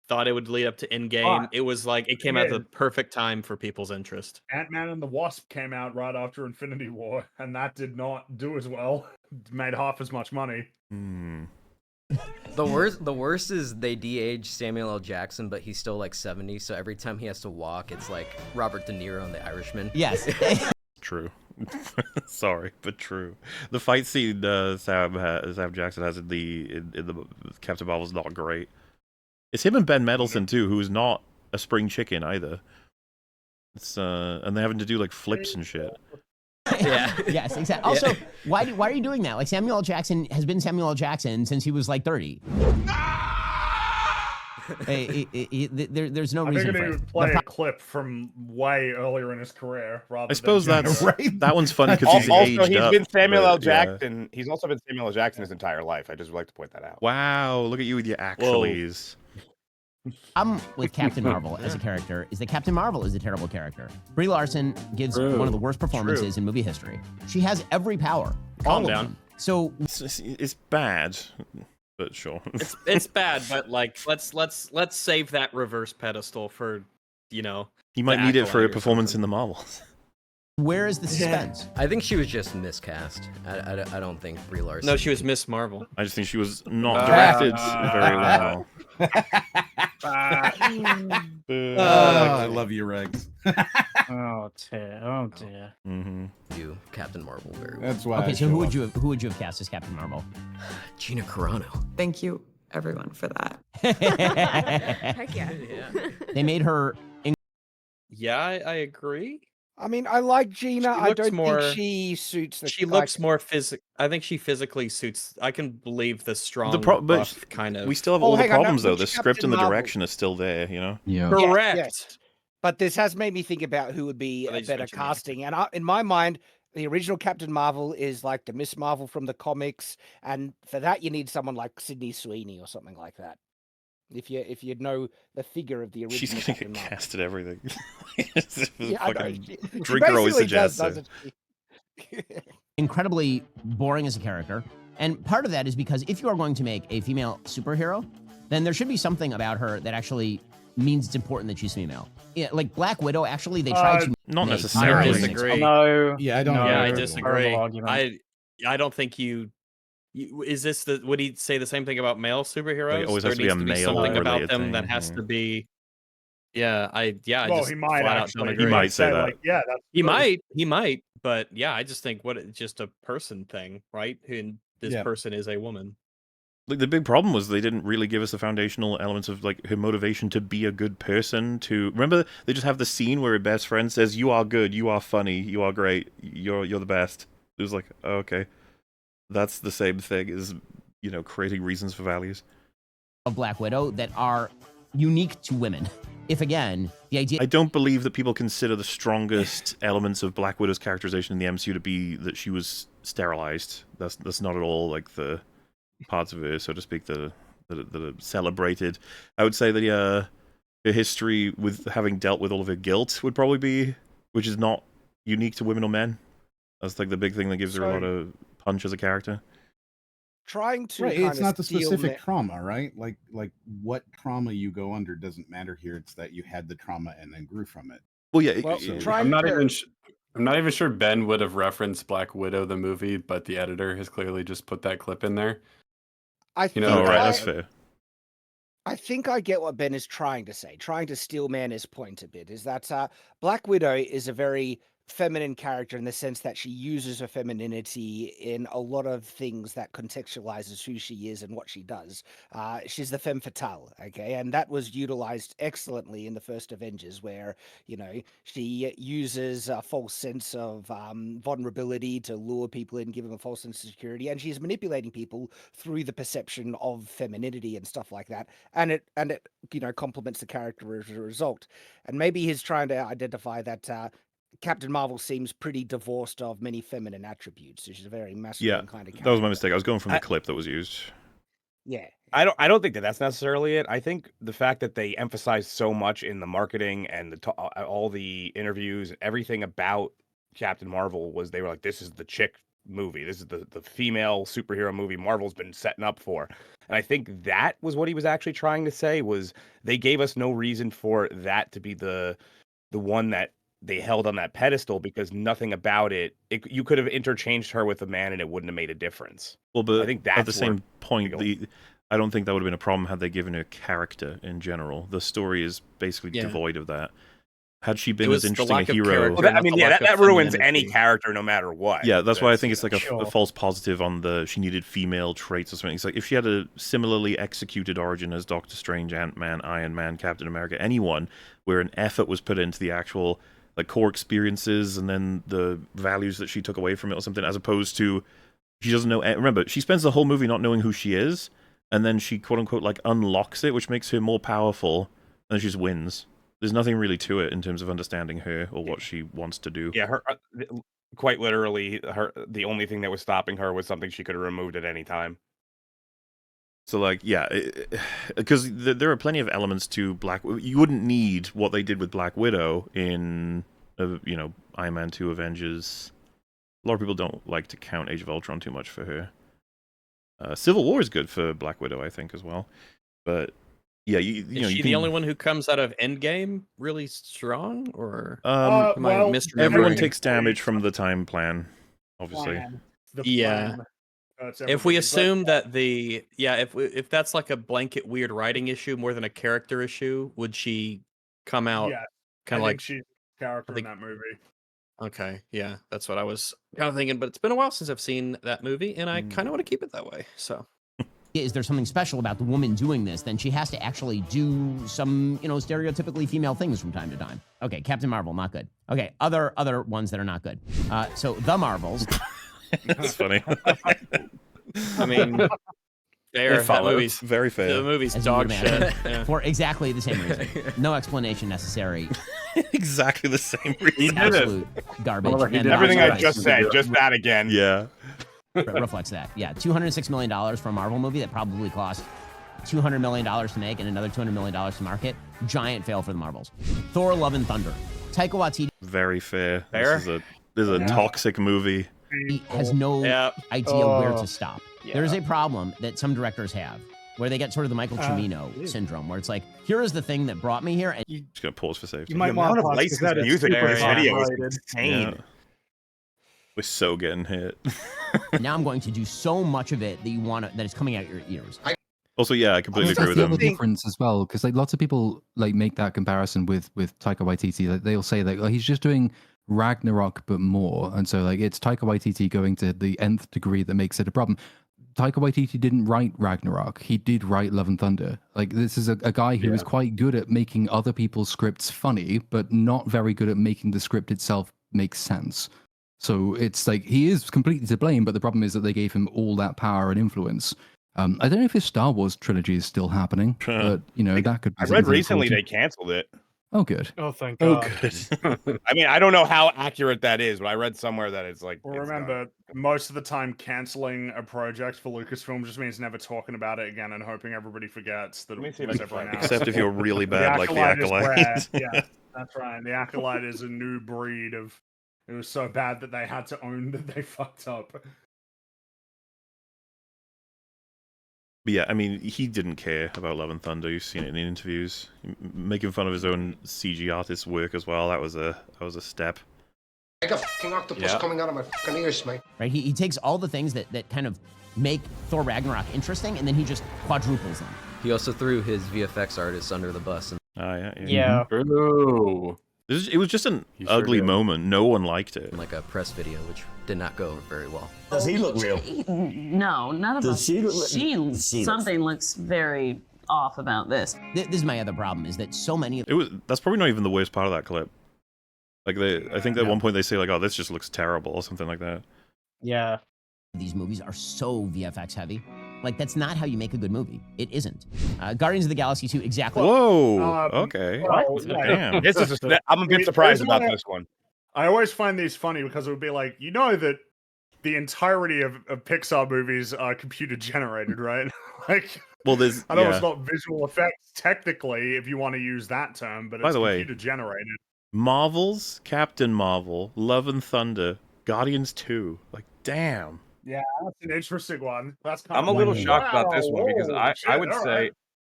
Thought it would lead up to Endgame. It was like it came out the perfect time for people's interest. Ant-Man and the Wasp came out right after Infinity War, and that did not do as well. Made half as much money. The worst is they de-aged Samuel L. Jackson, but he's still like 70, so every time he has to walk, it's like Robert De Niro in The Irishman. Yes. True. Sorry, but true. The fight scene Sam Jackson has in the Captain Marvel is not great. It's him and Ben Mendelsohn too, who is not a spring chicken either. It's and they're having to do like flips and shit. Yeah. Yes, exactly. Also, why are you doing that? Like Samuel L. Jackson has been Samuel L. Jackson since he was like 30. There's no I reason think for he it. would play a clip from way earlier in his career. Rather I suppose than that's that one's funny because he's also, aged he's up, been Samuel L. but, yeah. Jackson. He's also been Samuel L. Jackson his entire life. I just would like to point that out. Wow, look at you with your actuallys. I'm with Captain Marvel as a character is that Captain Marvel is a terrible character. Brie Larson gives one of the worst performances in movie history. She has every power. Calm all down. of them. So it's bad, but sure. It's bad, but like let's save that reverse pedestal for, you know. You might the need it for a Acolyte or performance in the Marvels. Where is the suspense? I think she was just miscast. I don't think Brie Larson. No, she was Miss Marvel. I just think she was not directed very well. I love you, Rex. Oh dear. You, Captain Marvel, very well. That's why. Okay, so who would you have cast as Captain Marvel? Gina Carano. Thank you, everyone, for that. Heck yeah. They made her. Yeah, I agree. I mean, I like Gina. I looks don't more- think she suits the. She looks more I think she physically suits. I can believe the strong, But buff kind of. we still have Oh, all the hang on, no, problems though. which The script and the Captain Marvel? direction is still there, you know. Yeah. Correct. Yes. But this has made me think about who would be a better casting. And in my mind, the original Captain Marvel is like the Miss Marvel from the comics, and for that you need someone like Sydney Sweeney or something like that. If you know the figure of the original, She's gonna Captain get Marvel. cast at everything. Yeah, I know. Fucking She Drinker always basically does, suggests it. doesn't she? Incredibly boring as a character. And part of that is because if you are going to make a female superhero, then there should be something about her that actually means it's important that she's female. Yeah, like Black Widow, actually, they tried to Not make necessarily. I women- disagree. No. Yeah, I don't. Yeah, I know. disagree. Horrible argument. I don't think you. Is this the? Would he say the same thing about male superheroes? Like, it always there has to be needs a to be male something about related them that thing, has yeah. to be. Yeah, I Well, just he might flat out actually. don't He agree. might say that. Like, yeah, that's He true. might, but yeah, I just think it's just a person thing, right? And this Yeah. person is a woman. Like the big problem was they didn't really give us the foundational elements of like her motivation to be a good person. To remember, they just have the scene where her best friend says, "You are good, you are funny, you are great, you're the best." It was like, oh, okay, that's the same thing as, you know, creating reasons for values. Of Black Widow that are unique to women. If again, the idea... I don't believe that people consider the strongest elements of Black Widow's characterization in the MCU to be that she was sterilized. That's not at all like the parts of her, so to speak, that are celebrated. I would say that her history with having dealt with all of her guilt would probably be, which is not unique to women or men. That's like the big thing that gives her a lot of punch as a character. Trying to Right, kind it's of not the steal specific trauma, right? Like what trauma you go under doesn't matter here. It's that you had the trauma and then grew from it. Well, yeah. Well, I'm not even sure Ben would have referenced Black Widow the movie, but the editor has clearly just put that clip in there. I think oh, right, that's fair. I think I get what Ben is trying to say, trying to steel man his point a bit, is that Black Widow is a very feminine character in the sense that she uses her femininity in a lot of things that contextualizes who she is and what she does. She's the femme fatale, okay? And that was utilized excellently in the first Avengers, where, you know, she uses a false sense of vulnerability to lure people in, give them a false sense of security, and she's manipulating people through the perception of femininity and stuff like that. And it you know, complements the character as a result. And maybe he's trying to identify that Captain Marvel seems pretty divorced of many feminine attributes. She's a very masculine kind of character. That was my mistake. I was going from the clip that was used. Yeah. I don't think that that's necessarily it. I think the fact that they emphasize so much in the marketing and all the interviews, everything about Captain Marvel was they were like, this is the chick movie. This is the female superhero movie Marvel's been setting up for. And I think that was what he was actually trying to say, was they gave us no reason for that to be the one that they held on that pedestal, because nothing about it, you could have interchanged her with a man and it wouldn't have made a difference. Well, but I think that's at the same point, I don't think that would have been a problem had they given her character in general. The story is basically devoid of that. Had she been as interesting a hero... Well, I mean, yeah, that ruins any character no matter what. Yeah, that's why I think it's like a false positive on the she needed female traits or something. It's like if she had a similarly executed origin as Doctor Strange, Ant-Man, Iron Man, Captain America, anyone, where an effort was put into the actual like core experiences and then the values that she took away from it or something, as opposed to she doesn't know. Remember, she spends the whole movie not knowing who she is, and then she quote unquote like unlocks it, which makes her more powerful, and then she just wins. There's nothing really to it in terms of understanding her or what she wants to do. Yeah, her quite literally, the only thing that was stopping her was something she could have removed at any time. So, like, yeah, because there are plenty of elements to Black... You wouldn't need what they did with Black Widow in, you know, Iron Man 2, Avengers. A lot of people don't like to count Age of Ultron too much for her. Civil War is good for Black Widow, I think, as well. But, yeah, you know... Is she you the only one who comes out of Endgame really strong, or well, everyone misremembering? takes damage from the time plan, obviously. Yeah. If we assume that if that's like a blanket weird writing issue more than a character issue, would she come out kind of like she's a character in that movie? Okay, yeah, that's what I was kind of thinking. But it's been a while since I've seen that movie, and I kind of want to keep it that way. So, is there something special about the woman doing this? Then she has to actually do some, you know, stereotypically female things from time to time. Okay, Captain Marvel, not good. Okay, other ones that are not good. So the Marvels. That's funny. I mean, that movie's very fair. The movie's As you dog would shit. imagine. Yeah. For exactly the same reason. No explanation necessary. Exactly the same reason. Absolute garbage. And Everything I right. just said, just that again. Yeah. Reflects that. Yeah, $206 million for a Marvel movie that probably cost $200 million to make and another $200 million to market. Giant fail for the Marvels. Thor: Love and Thunder. Taika Waititi. Very fair. Fair? This is a toxic movie. He has no idea where to stop. There's a problem that some directors have, where they get sort of the Michael Cimino syndrome, where it's like, here is the thing that brought me here. And just gonna pause for safety. You might want to pause because that is super insane. Yeah. We're so getting hit. now I'm going to do so much of it that you want to, that it's coming out your ears. Also, yeah, I completely agree with the them. difference as well, because like lots of people like make that comparison with Taika Waititi. Like, they'll say that he's just doing Ragnarok but more, and so like it's Taika Waititi going to the nth degree that makes it a problem. Taika Waititi didn't write Ragnarok. He did write Love and Thunder. Like, this is a guy who is quite good at making other people's scripts funny, but not very good at making the script itself make sense. So it's like he is completely to blame, but the problem is that they gave him all that power and influence. I don't know if his Star Wars trilogy is still happening, but that could be. I read recently they canceled it. Oh, good. Oh, thank Oh, God. good. I mean, I don't know how accurate that is, but I read somewhere that it's like. Well, remember, most of the time, canceling a project for Lucasfilm just means never talking about it again and hoping everybody forgets that it was ever announced. Except if you're really bad, like the Acolyte. Is rare. Yeah, that's right. The Acolyte is a new breed of. It was so bad that they had to own that they fucked up. But yeah, I mean, he didn't care about Love and Thunder. You've seen it in the interviews, making fun of his own CG artist's work as well. That was a step. I got fucking octopus coming out of my fucking ears, mate. Right? He takes all the things that kind of make Thor Ragnarok interesting, and then he just quadruples them. He also threw his VFX artists under the bus. And Yeah. Ooh. It was just an ugly moment. No one liked it. Like a press video, which did not go over very well. Does he look real? No, none of Does us. she look- Something looks very off about this. This is my other problem, is that so many of That's probably not even the worst part of that clip. Like I think at one point they say like, "Oh, this just looks terrible" or something like that. Yeah. these movies are so VFX heavy. Like, that's not how you make a good movie. It isn't. Guardians of the Galaxy 2, exactly. Whoa, okay. Damn. This is I'm a bit surprised about this one. I always find these funny because it would be like, you know that the entirety of Pixar movies are computer generated, right? Like, well, there's I know it's not visual effects technically, if you want to use that term, but it's By the way, computer generated. Marvel's Captain Marvel, Love and Thunder, Guardians 2. Like, damn. Yeah, that's an interesting one. That's kind I'm of a little like, shocked about this one because whoa, I shit, would all say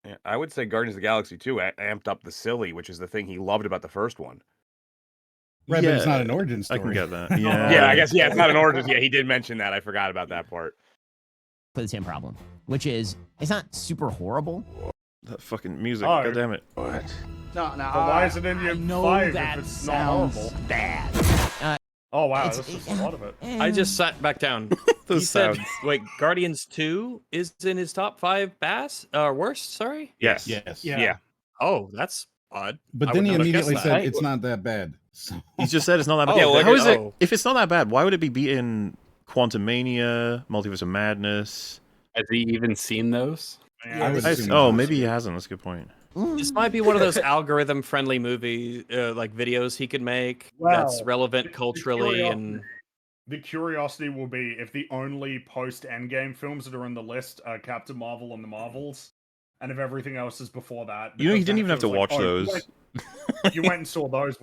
right. I would say Guardians of the Galaxy 2 amped up the silly, which is the thing he loved about the first one. Right, but it's not an origin story. I can get that. Yeah, yeah, I guess it's not an origin. Yeah, he did mention that. I forgot about that part. For the same problem, which is it's not super horrible. That fucking music. Oh. God damn it. What? No, But why is it in your five if it's not horrible? Bad. Oh wow, it's- this is a lot of it. I just sat back down. Those He said, sounds. wait, Guardians 2 is in his top 5 worst, sorry? Yes. Yes. Yeah. Oh, that's odd. But I then would he not have immediately guessed said that. it's not that bad. So. He just said it's not that bad. Oh, well, How is it? oh. If it's not that bad, why would it be beating Quantum Mania, Multiverse of Madness? Has he even seen those? I would assume Oh, not. maybe he hasn't. That's a good point. This might be one of those algorithm-friendly movie like videos he could make that's Well, relevant culturally and The curiosity will be if the only post-Endgame films that are on the list are Captain Marvel and the Marvels, and if everything else is before that. You know, you because then didn't it even have to feels like, watch oh, those. You went and saw those.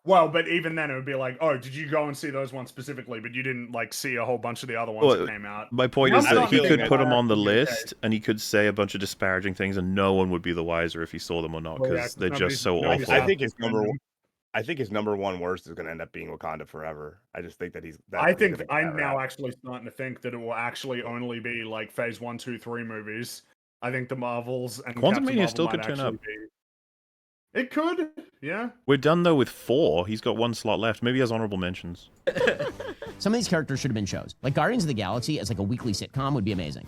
Well, but even then it would be like, oh, did you go and see those ones specifically? But you didn't like see a whole bunch of the other ones Well, that came out. my point That's is that not he really could that put them bad on the in the UK. list, and he could say a bunch of disparaging things, and no one would be the wiser if he saw them or not, Well, yeah, because they're nobody's- just so nobody's awful. I think his number one. I think his number one worst is going to end up being Wakanda Forever. I just think that he's. I think I'm now actually starting to think that it will actually only be like Phase 1, 2, 3 movies. I think the Marvels and Quantum Captain Mania Marvel still might could turn actually up. be- It could, yeah. We're done though with 4. He's got 1 slot left. Maybe he has honorable mentions. Some of these characters should have been shows. Like Guardians of the Galaxy as like a weekly sitcom would be amazing.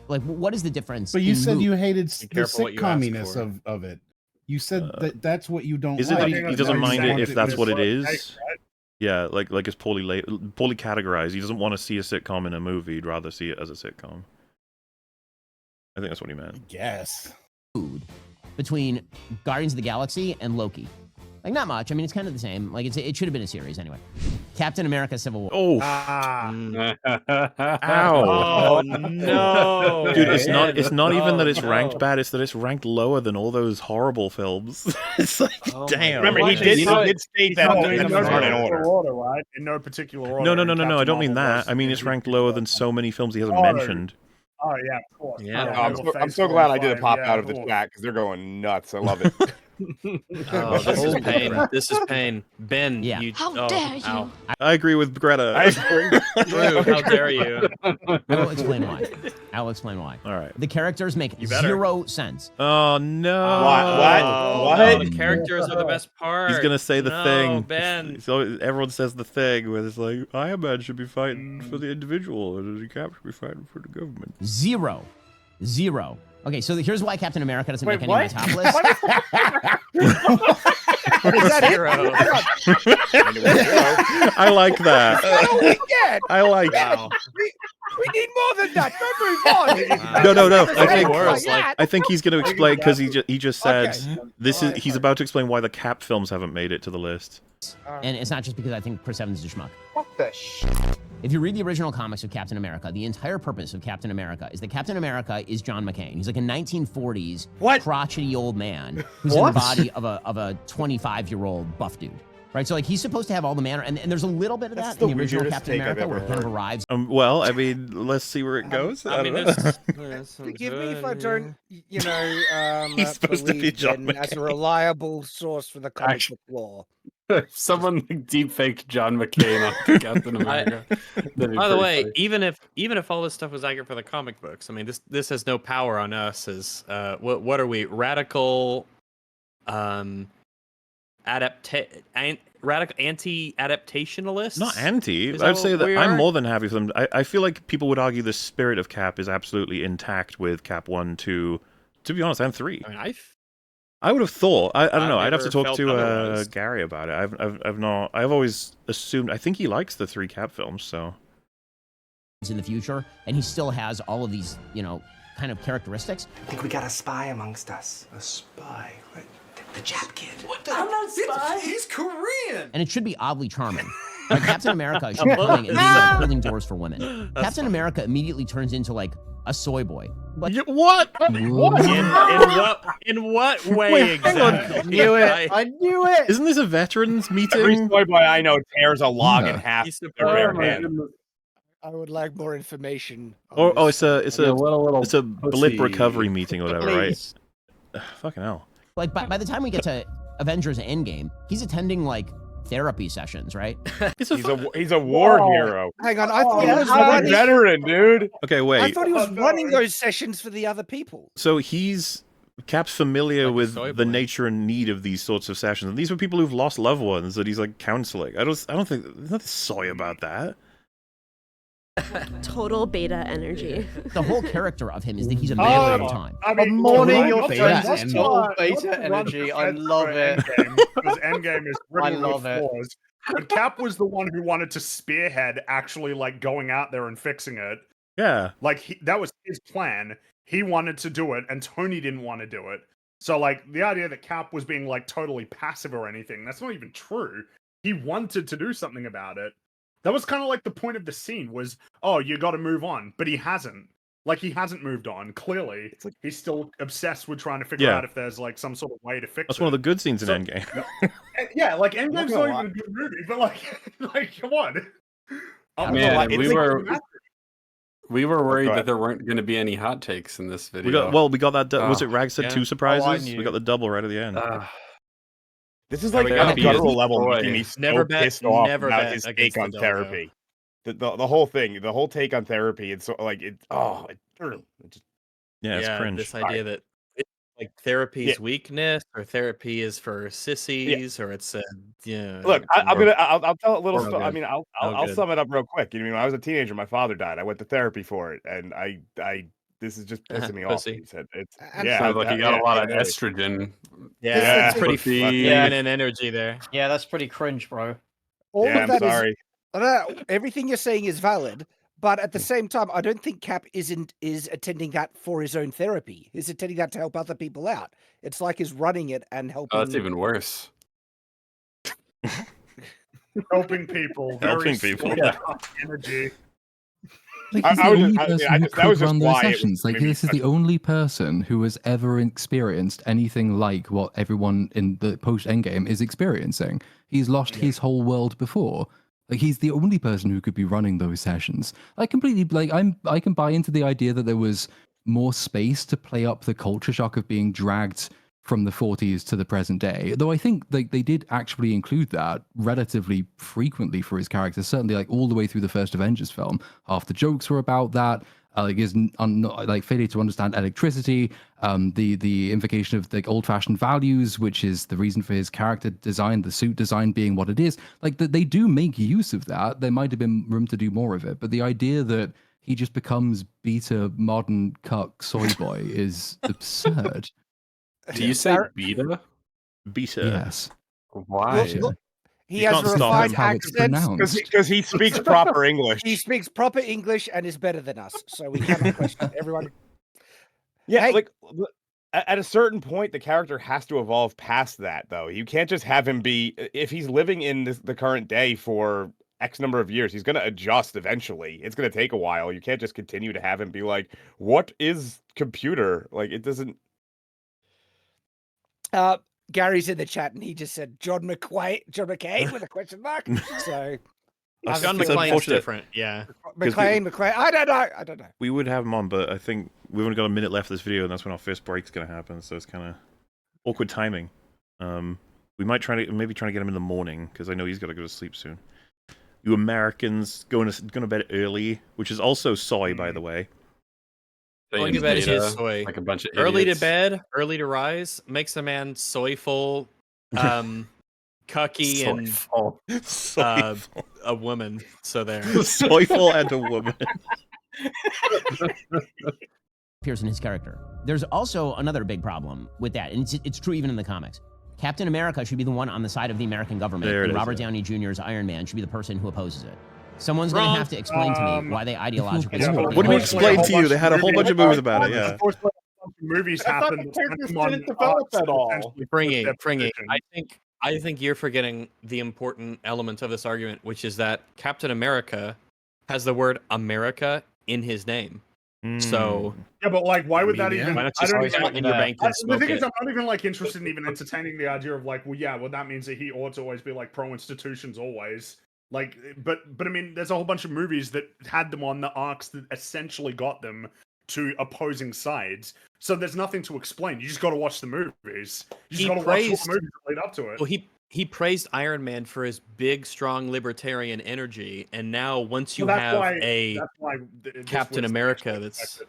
Like, what is the difference? But you in said you hated Be the careful what you ask sitcominess for. of it. You said that that's what you don't Is it like. that he doesn't mind it if that's what it is? Right? Yeah, like it's poorly categorized. He doesn't want to see a sitcom in a movie. He'd rather see it as a sitcom. I think that's what he meant. Yes. food between Guardians of the Galaxy and Loki. Like, not much. I mean, it's kind of the same. Like, it should have been a series anyway. Captain America: Civil War. Oh, Ah, ow! Oh no. Dude, it's not even that it's ranked bad. It's that it's ranked lower than all those horrible films. It's like, damn. Remember, he did state that no, that's in no not in particular order. order, right? In no particular order. No. and I Captain don't mean Marvel that. was I mean it's ranked lower than so many films he hasn't Oh, mentioned. Oh yeah, of course. Yeah. Yeah, I'm so glad I did a pop out of the chat because they're going nuts. I love it. Oh, this is pain. This is pain. Ben, Yeah. you How oh, dare you? ow. I agree with Greta. Drew, how dare you? I will explain why. I'll explain why. All right. The characters make You better. 0 sense. Oh no! What? No, the characters are the best part. He's gonna say the No, thing. Ben. So everyone says the thing where it's like Iron Man should be fighting for the individual, and the Cap should be fighting for the government. 0. Okay, so here's why Captain America doesn't Wait, make any of my what? top lists. that it? Zero. I like that. That's all we get. I like Wow. We need more than that. Don't move on. No. I I think he's going to explain because he just said he's about to explain why the Cap films haven't made it to the list. And it's not just because I think Chris Evans is a schmuck. What the shit? If you read the original comics of Captain America, the entire purpose of Captain America is that Captain America is John McCain. He's like a 1940s crotchety old man who's in the body of a 25-year-old buff dude. Right, so like he's supposed to have all the manner, and there's a little bit of that in the original Captain America where he kind of arrives. Well, I mean, let's see where it goes. I don't know. Forgive me if I don't, He's supposed to be believe John Ben as a reliable source for the comic book lore. Someone like deepfake John McCain on Captain America. By the way, even if all this stuff was accurate for the comic books, I mean this has no power on us as what are we, radical radical anti-adaptationalists? Not anti. I'd say that I'm more than happy for them. I feel like people would argue the spirit of Cap is absolutely intact with Cap 1, 2, to be honest, and 3. I mean, I would have thought. I don't know. I'd have to never talk felt to otherwise. Gary about it. I've always assumed. I think he likes the 3 Cap films. So in the future, and he still has all of these, kind of characteristics. I think we got a spy amongst us. A spy? What? The Jap kid. What I'm not a spy. He's Korean. And it should be oddly charming. Like Captain America should be pulling, and being like holding doors for women. Captain America immediately turns into like a soy boy. What? In what way Wait, exactly? hang on. I knew it. Isn't this a veterans meeting? Every soy boy I know tears a log in half He's with their bare hand. I would like more information. It's a little blip pussy. recovery meeting or whatever, right? Fucking hell. Like by the time we get to Avengers Endgame, he's attending like therapy sessions, right? He's a war hero. Hang on, I thought he was He's a running. veteran, dude. Okay, wait. I thought he was running those sessions for the other people. So Cap's familiar with soy the boy. nature and need of these sorts of sessions. And these were people who've lost loved ones that he's like counseling. I don't think there's nothing soy about that. Total beta energy. The whole character of him is that he's a man of time. I mean, Mourning your beta friends is energy. total beta energy. I love it. Because Endgame is I really love it. flaws. But Cap was the one who wanted to spearhead actually like going out there and fixing it. Yeah. Like that was his plan. He wanted to do it, and Tony didn't want to do it. So like the idea that Cap was being like totally passive or anything, that's not even true. He wanted to do something about it. That was kind of like the point of the scene was, oh, you got to move on, but he hasn't. Like he hasn't moved on. Clearly, it's like he's still obsessed with trying to figure out if there's like some sort of way to fix it. That's one of the good scenes in Endgame. Yeah, like Endgame's not even a good movie, but like come on. Man, we were worried that there weren't going to be any hot takes in this video. We got that. Was it Rag said yeah. 2 surprises? We got the double right at the end. This is like on a guttural level making me so pissed off about his take on therapy. The whole thing, the whole take on therapy, it's so like it. It's cringe. This idea that it's like therapy's weakness, or therapy is for sissies, or it's Look, I'll tell a little story. I good. mean, I'll sum it up real quick. You know, when I was a teenager, my father died. I went to therapy for it, and I this is just pissing me off. He said it's sounds like you got a lot of estrogen. Yeah, That's pretty feminine energy there. Yeah, that's pretty cringe, bro. All Yeah, of I'm that is- sorry. everything you're saying is valid, but at the same time, I don't think Cap is attending that for his own therapy. He's attending that to help other people out. It's like he's running it and helping. Oh, that's even worse. Helping people. Helping people. Energy. Like, he's the only person who that could was just run those why it was sessions. Like, maybe this is the only person who has ever experienced anything like what everyone in the post-Endgame is experiencing. He's lost his whole world before. Like, he's the only person who could be running those sessions. I completely, I can buy into the idea that there was more space to play up the culture shock of being dragged from the 40s to the present day. Though I think they did actually include that relatively frequently for his character, certainly like all the way through the first Avengers film. Half the jokes were about that. Like his failure to understand electricity, the invocation of like old-fashioned values, which is the reason for his character design, the suit design being what it is. Like they do make use of that. There might have been room to do more of it, but the idea that he just becomes beta modern cuck soy boy is absurd. Do you say beta? Beta. Yes. Why? He You has can't a stop refined him. How it's accent. pronounced. Because he speaks proper English. He speaks proper English and is better than us, so we cannot question everyone. Yeah, Hey. like at a certain point, the character has to evolve past that, though. You can't just have him be, if he's living in the current day for X number of years, he's going to adjust eventually. It's going to take a while. You can't just continue to have him be like, what is computer? Like, it doesn't. Gary's in the chat and he just said John McCain with a question mark. So John McClane's different, yeah. McCain, I don't know. We would have him on, but I think we've only got a minute left of this video, and that's when our first break's going to happen. So it's kind of awkward timing. We might maybe try to get him in the morning because I know he's got to go to sleep soon. You Americans going to bed early, which is also soy, by the way. Going to bed is soy. Like a bunch of early idiots. to bed, early to rise makes a man soyful, cucky, and a woman. So there, soyful and a woman. Appears in his character. There's also another big problem with that, and it's true even in the comics. Captain America should be the one on the side of the American government, and Robert Downey Jr.'s Iron Man should be the person who opposes it. Someone's going to have to explain to me why they ideologically support. What do we explain to you? They had a whole bunch of movies about it. Yeah. Movies happened. Didn't develop at all. Fringy. I think you're forgetting the important element of this argument, which is that Captain America has the word America in his name. So yeah, but like, why would that even? Why not just always put in your bank and The smoke thing is, it? I'm not even like interested in even entertaining the idea of like, well, that means that he ought to always be like pro institutions always. Like, but I mean, there's a whole bunch of movies that had them on the arcs that essentially got them to opposing sides. So there's nothing to explain. You just got to watch the movies. You just got to watch all the movies that lead up to it. Well, he praised Iron Man for his big, strong libertarian energy, and now once you have Captain America, that's.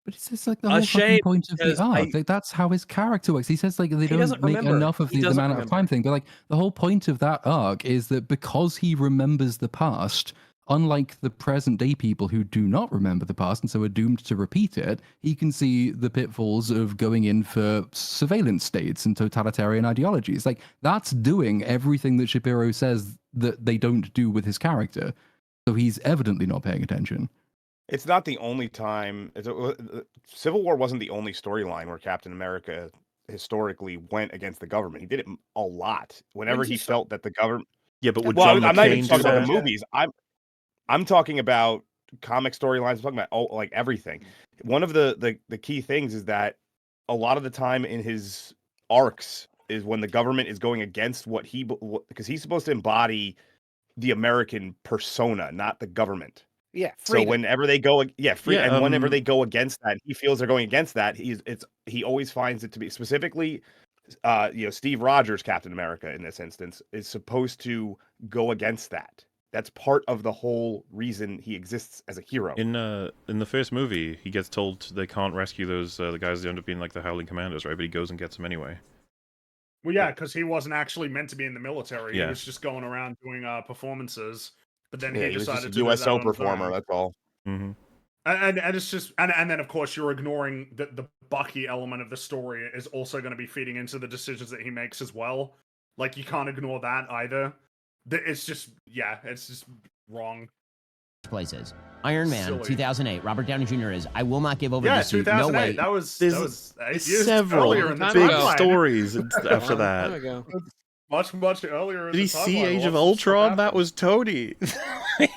But it's just like the whole fucking point of the arc. Like, that's how his character works. He says like they don't make enough of the amount of time thing, but like the whole point of that arc is that because he remembers the past, unlike the present day people who do not remember the past and so are doomed to repeat it, he can see the pitfalls of going in for surveillance states and totalitarian ideologies. Like, that's doing everything that Shapiro says that they don't do with his character. So he's evidently not paying attention. It's not the only time. Civil War wasn't the only storyline where Captain America historically went against the government. He did it a lot. Whenever he felt that the government. Yeah, but would John I'm not even McCain talking do about that? the movies. I'm talking about comic storylines. I'm talking about like everything. One of the key things is that a lot of the time in his arcs is when the government is going against what because he's supposed to embody the American persona, not the government. Yeah. So whenever they go, and whenever they go against that, he feels they're going against that. He always finds it to be specifically, Steve Rogers, Captain America in this instance, is supposed to go against that. That's part of the whole reason he exists as a hero. In the first movie, he gets told they can't rescue those the guys that end up being like the Howling Commandos, right? But he goes and gets them anyway. Well, yeah, because he wasn't actually meant to be in the military. Yeah. He was just going around doing performances. But then Yeah, he he was decided just a to USO do that performer. on his That's all. Mm-hmm. And it's just and then of course you're ignoring that the Bucky element of the story is also going to be feeding into the decisions that he makes as well. Like, you can't ignore that either. It's just wrong. Places. Iron Man, Silly. 2008. Robert Downey Jr. is. I will not give over Yeah, this suit. No 2008. way. That was several earlier in the big timeline. stories after that. Much earlier. Did he see Age of Ultron? That was Tony.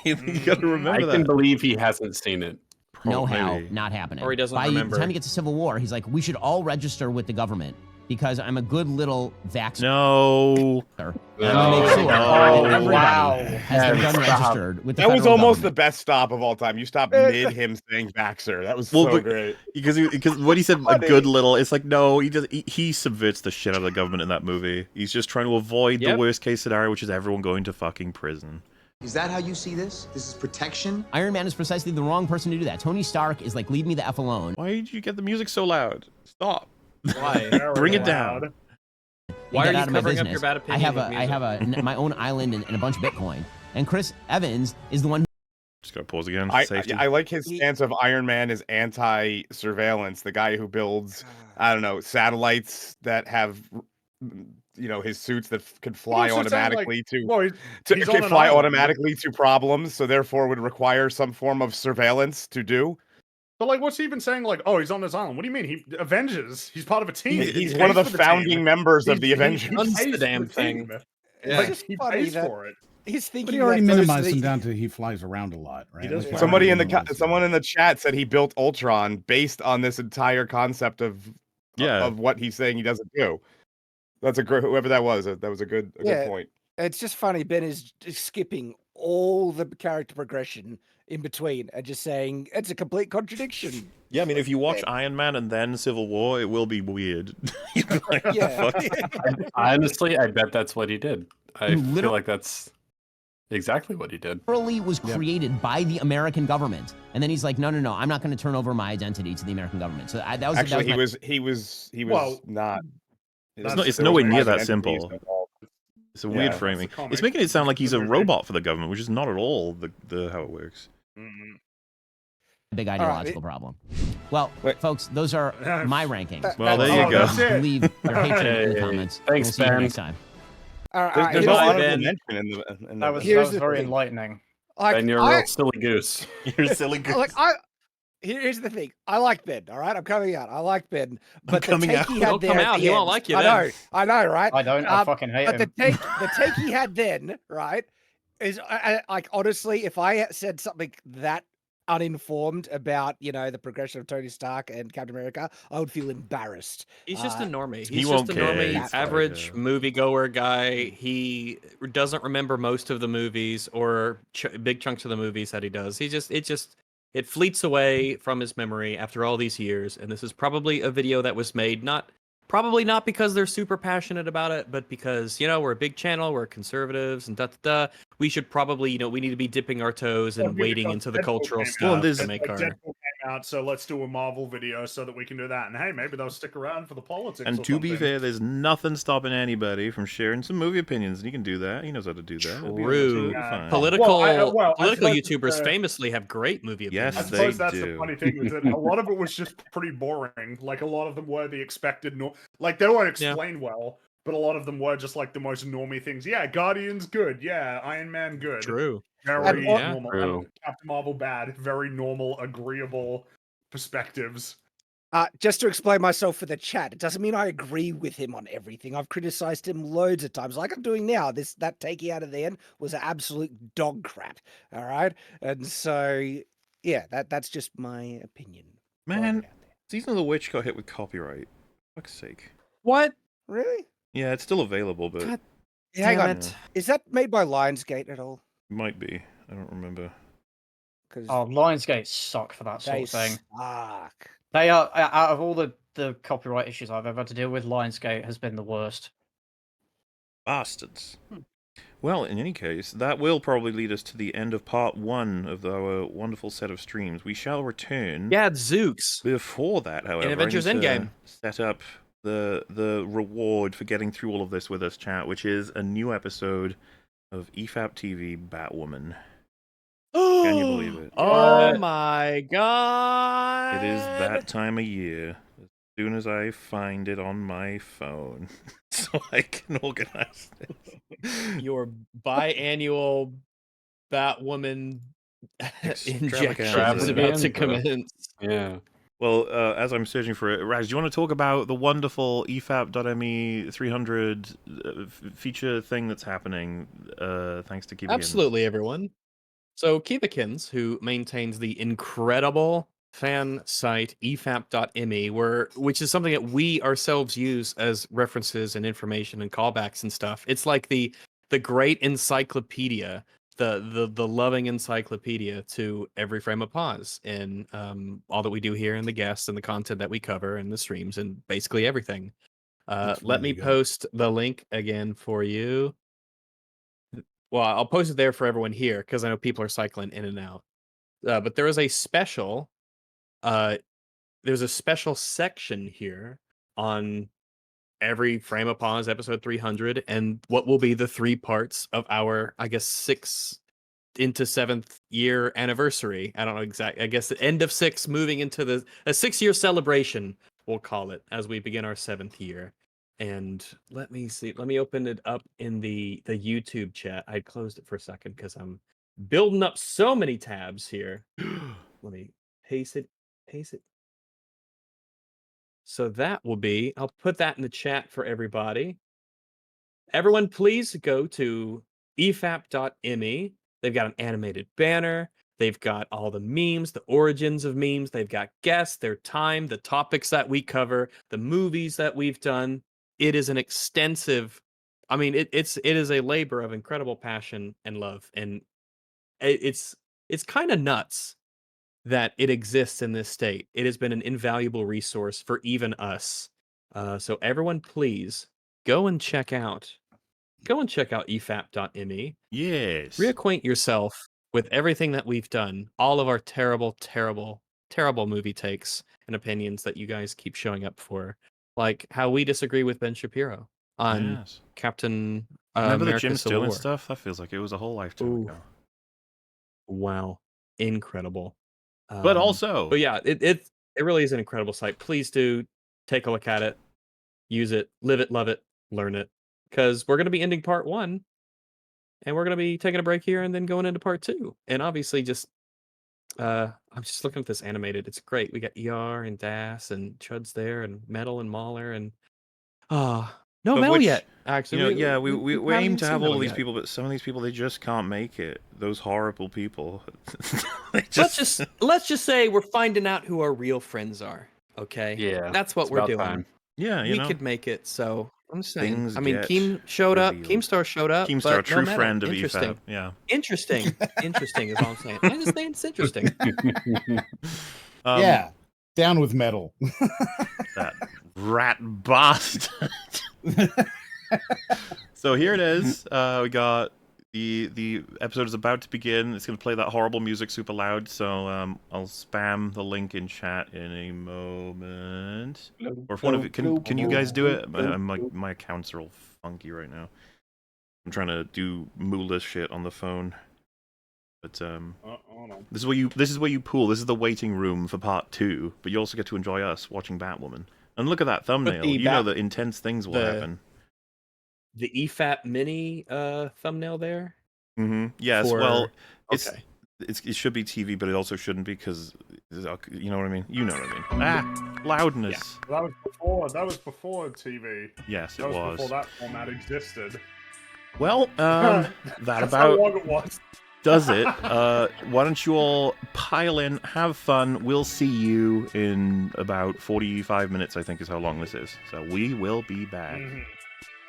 You gotta remember I that. can believe he hasn't seen it. No how, maybe. not happening. Or he doesn't By remember. the time he gets to Civil War, he's like, we should all register with the government because I'm a good little vaccinator. No. I'm gonna make sure that everybody has their gun registered with the That was federal almost government. the best stop of all time. You stopped mid him saying Vaxxer. That was so great. Because what he said, a good little. It's like, no, he subverts the shit out of the government in that movie. He's just trying to avoid the worst case scenario, which is everyone going to fucking prison. Is that how you see this? This is protection? Iron Man is precisely the wrong person to do that. Tony Stark is like, leave me the F alone. Why did you get the music so loud? Stop. Why? Bring it down. Why Get are out you of my covering up business. your bad opinion? I have my own island and a bunch of Bitcoin. And Chris Evans is the one who Just gotta pause again. Safety. I like his stance of Iron Man as anti-surveillance. The guy who builds, I don't know, satellites that have his suits that could fly also saying, like, automatically well, to he's can on an fly island. automatically to problems, so therefore would require some form of surveillance to do. But like, what's he even saying? Like, oh, he's on his island. What do you mean? He Avengers. He's part of a team. He's He one of the pays for founding team. members of the He Avengers. Runs the pays for damn team. thing. Like, It's he funny pays that for it. he's But thinking he already that those minimized three- him down to he flies around a lot, right? He does Like, fly Someone in minimized the chat said he built Ultron based on this entire concept of what he's saying he doesn't do. That's a great, whoever that was. That was a good point. It's just funny. Ben is just skipping all the character progression in between and just saying it's a complete contradiction. Yeah, I mean, if you watch Iron Man and then Civil War, it will be weird. You'd be like, what the fuck? Honestly, I bet that's what he did. I feel Literally- like that's exactly what he did. Literally was created by the American government, and then he's like, no, I'm not going to turn over my identity to the American government. So that was Actually, that was he was Well, not. It's there nowhere was near private that entities simple. involved. It's a weird Yeah. framing. That's a comic. It's making it sound like he's The a movie. robot for the government, which is not at all the how it works. a big ideological problem. Well, folks, those are my rankings. Well, there you go. Leave your hatred in the comments. Thanks, We'll see you Ben. next time. There's here's no the- honorable mention in the That was Here's the very thing. enlightening. Like, Ben, you're a real silly goose. You're a silly goose. like here's the thing. I like Ben. All right, I'm coming out. I like Ben, but the coming take out. he had Don't there come at out, the he won't end- like you I know, right? I don't. I fucking hate But him. the take he had then, right, is like honestly, if I said something that uninformed about the progression of Tony Stark and Captain America, I would feel embarrassed. He's just a normie. he He's won't just a care. normie, He's fine, average yeah. moviegoer guy. He doesn't remember most of the movies or big chunks of the movies that he does. It fleets away from his memory after all these years. And this is probably a video that was made probably not because they're super passionate about it, but because, we're a big channel, we're conservatives, and we should probably, we need to be dipping our toes and wading into the cultural stuff to make our... Deadpool came out, so let's do a Marvel video so that we can do that. And hey, maybe they'll stick around for the politics. And or to be something. fair, there's nothing stopping anybody from sharing some movie opinions, and he can do that. He knows how to do that. It'll be True. absolutely fine. Political I suppose YouTubers the- famously have great movie opinions. Yes, I suppose they that's do. the funny thing is that a lot of it was just pretty boring. Like a lot of them were the expected, like they weren't explained well, but a lot of them were just like the most normie things. Yeah, Guardians good. Yeah, Iron Man good. True. Very Yeah. normal. True. And Captain Marvel bad. Very normal, agreeable perspectives. Just to explain myself for the chat, it doesn't mean I agree with him on everything. I've criticized him loads of times, like I'm doing now. That take he out of the end was an absolute dog crap. All right, and so yeah, that's just my opinion. Man, Season of the Witch got hit with copyright. Fuck's sake. What? Really? Yeah, it's still available, but God Hang damn on. it. Is that made by Lionsgate at all? it might be. I don't remember. Because Oh, Lionsgate suck for that sort they of thing. suck. They are out of all the copyright issues I've ever had to deal with. Lionsgate has been the worst. Bastards. Well, in any case, that will probably lead us to the end of part 1 of our wonderful set of streams. We shall return. Yeah, Zooks. Before that, however, I Avengers need to Endgame. set up the reward for getting through all of this with us, chat, which is a new episode of EFAP TV Batwoman. Can you believe it? Oh my god! It is that time of year. As soon as I find it on my phone, so I can organize this. Your biannual Batwoman injection is about to Extravaganza. commence. Yeah. Well, as I'm searching for it, Raz, do you want to talk about the wonderful EFAP.me 300 feature thing that's happening thanks to Keebakins? Absolutely, everyone. So Keebakins, who maintains the incredible fan site efap.me, which is something that we ourselves use as references and information and callbacks and stuff. It's like the great encyclopedia, the loving encyclopedia to every frame of pause in all that we do here and the guests and the content that we cover and the streams and basically everything. Let me post the link again for you. Well, I'll post it there for everyone here because I know people are cycling in and out. But there is a special, there's a special section here on every frame of pause episode 300 and what will be the 3 parts of our, I guess, 6th into 7th year anniversary. I don't know exactly. I guess the end of 6 moving into a 6-year celebration, we'll call it, as we begin our 7th year. And let me see. Let me open it up in the YouTube chat. I closed it for a second because I'm building up so many tabs here. Let me paste it. Paste it. So that will be. I'll put that in the chat for everybody. Everyone, please go to efap.me. They've got an animated banner. They've got all the memes, the origins of memes. They've got guests, their time, the topics that we cover, the movies that we've done. It is an extensive. I mean, it is a labor of incredible passion and love, and it's kind of nuts that it exists in this state. It has been an invaluable resource for even us. So everyone, please go and check out efap.me. Yes. Reacquaint yourself with everything that we've done, all of our terrible, terrible, terrible movie takes and opinions that you guys keep showing up for. Like how we disagree with Ben Shapiro on Yes. Captain Remember the America Jim Civil Sterling War. stuff? That feels like it was a whole lifetime Ooh. ago. Wow. Incredible. But also, But yeah, it really is an incredible site. Please do take a look at it, use it, live it, love it, learn it. Because we're going to be ending part 1, and we're going to be taking a break here and then going into part 2. And obviously, just I'm just looking at this animated. It's great. We got ER and Das and Chud's there, and Metal and Mahler, and no of Metal which, yet. Actually, we haven't aim even to seen have all Metal of these yet. people, but some of these people, they just can't make it. Those horrible people. Let's just say we're finding out who our real friends are. Okay. Yeah, That's what it's we're about doing. time. Yeah, you we know. could make it. So I'm just saying. Things I mean, get Keem showed up. revealed. Keemstar showed up. Keemstar, but true no Metal. friend of Interesting. EFAP. Yeah. Interesting. Interesting is all I'm saying. I just think it's interesting. Yeah, down with Metal. That rat bastard. So here it is. We got the episode is about to begin. It's going to play that horrible music super loud. So I'll spam the link in chat in a moment. Or if one of you can you guys do it? My accounts are all funky right now. I'm trying to do moolah shit on the phone. But this is where you pool. This is the waiting room for part 2. But you also get to enjoy us watching Batwoman. And look at that thumbnail. You know that intense things will happen. The EFAP mini thumbnail there. Mm-hmm. Yes. For... Well, okay. It should be TV, but it also shouldn't be because you know what I mean. You know what I mean. Ah, loudness. Yeah. That was before TV. Yes, it was. was. Before that format existed. Well, that That's about how long it was. does it. Why don't you all pile in, have fun. We'll see you in about 45 minutes, I think is how long this is. So we will be back. Mm-hmm.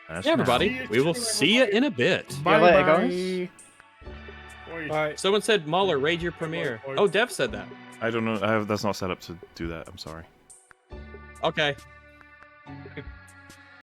Yeah, everybody. We will see you in a bit. Bye, later, guys. Bye. Someone said, Mahler, raid your premiere. Oh, Dev said that. I don't know. That's not set up to do that. I'm sorry. Okay.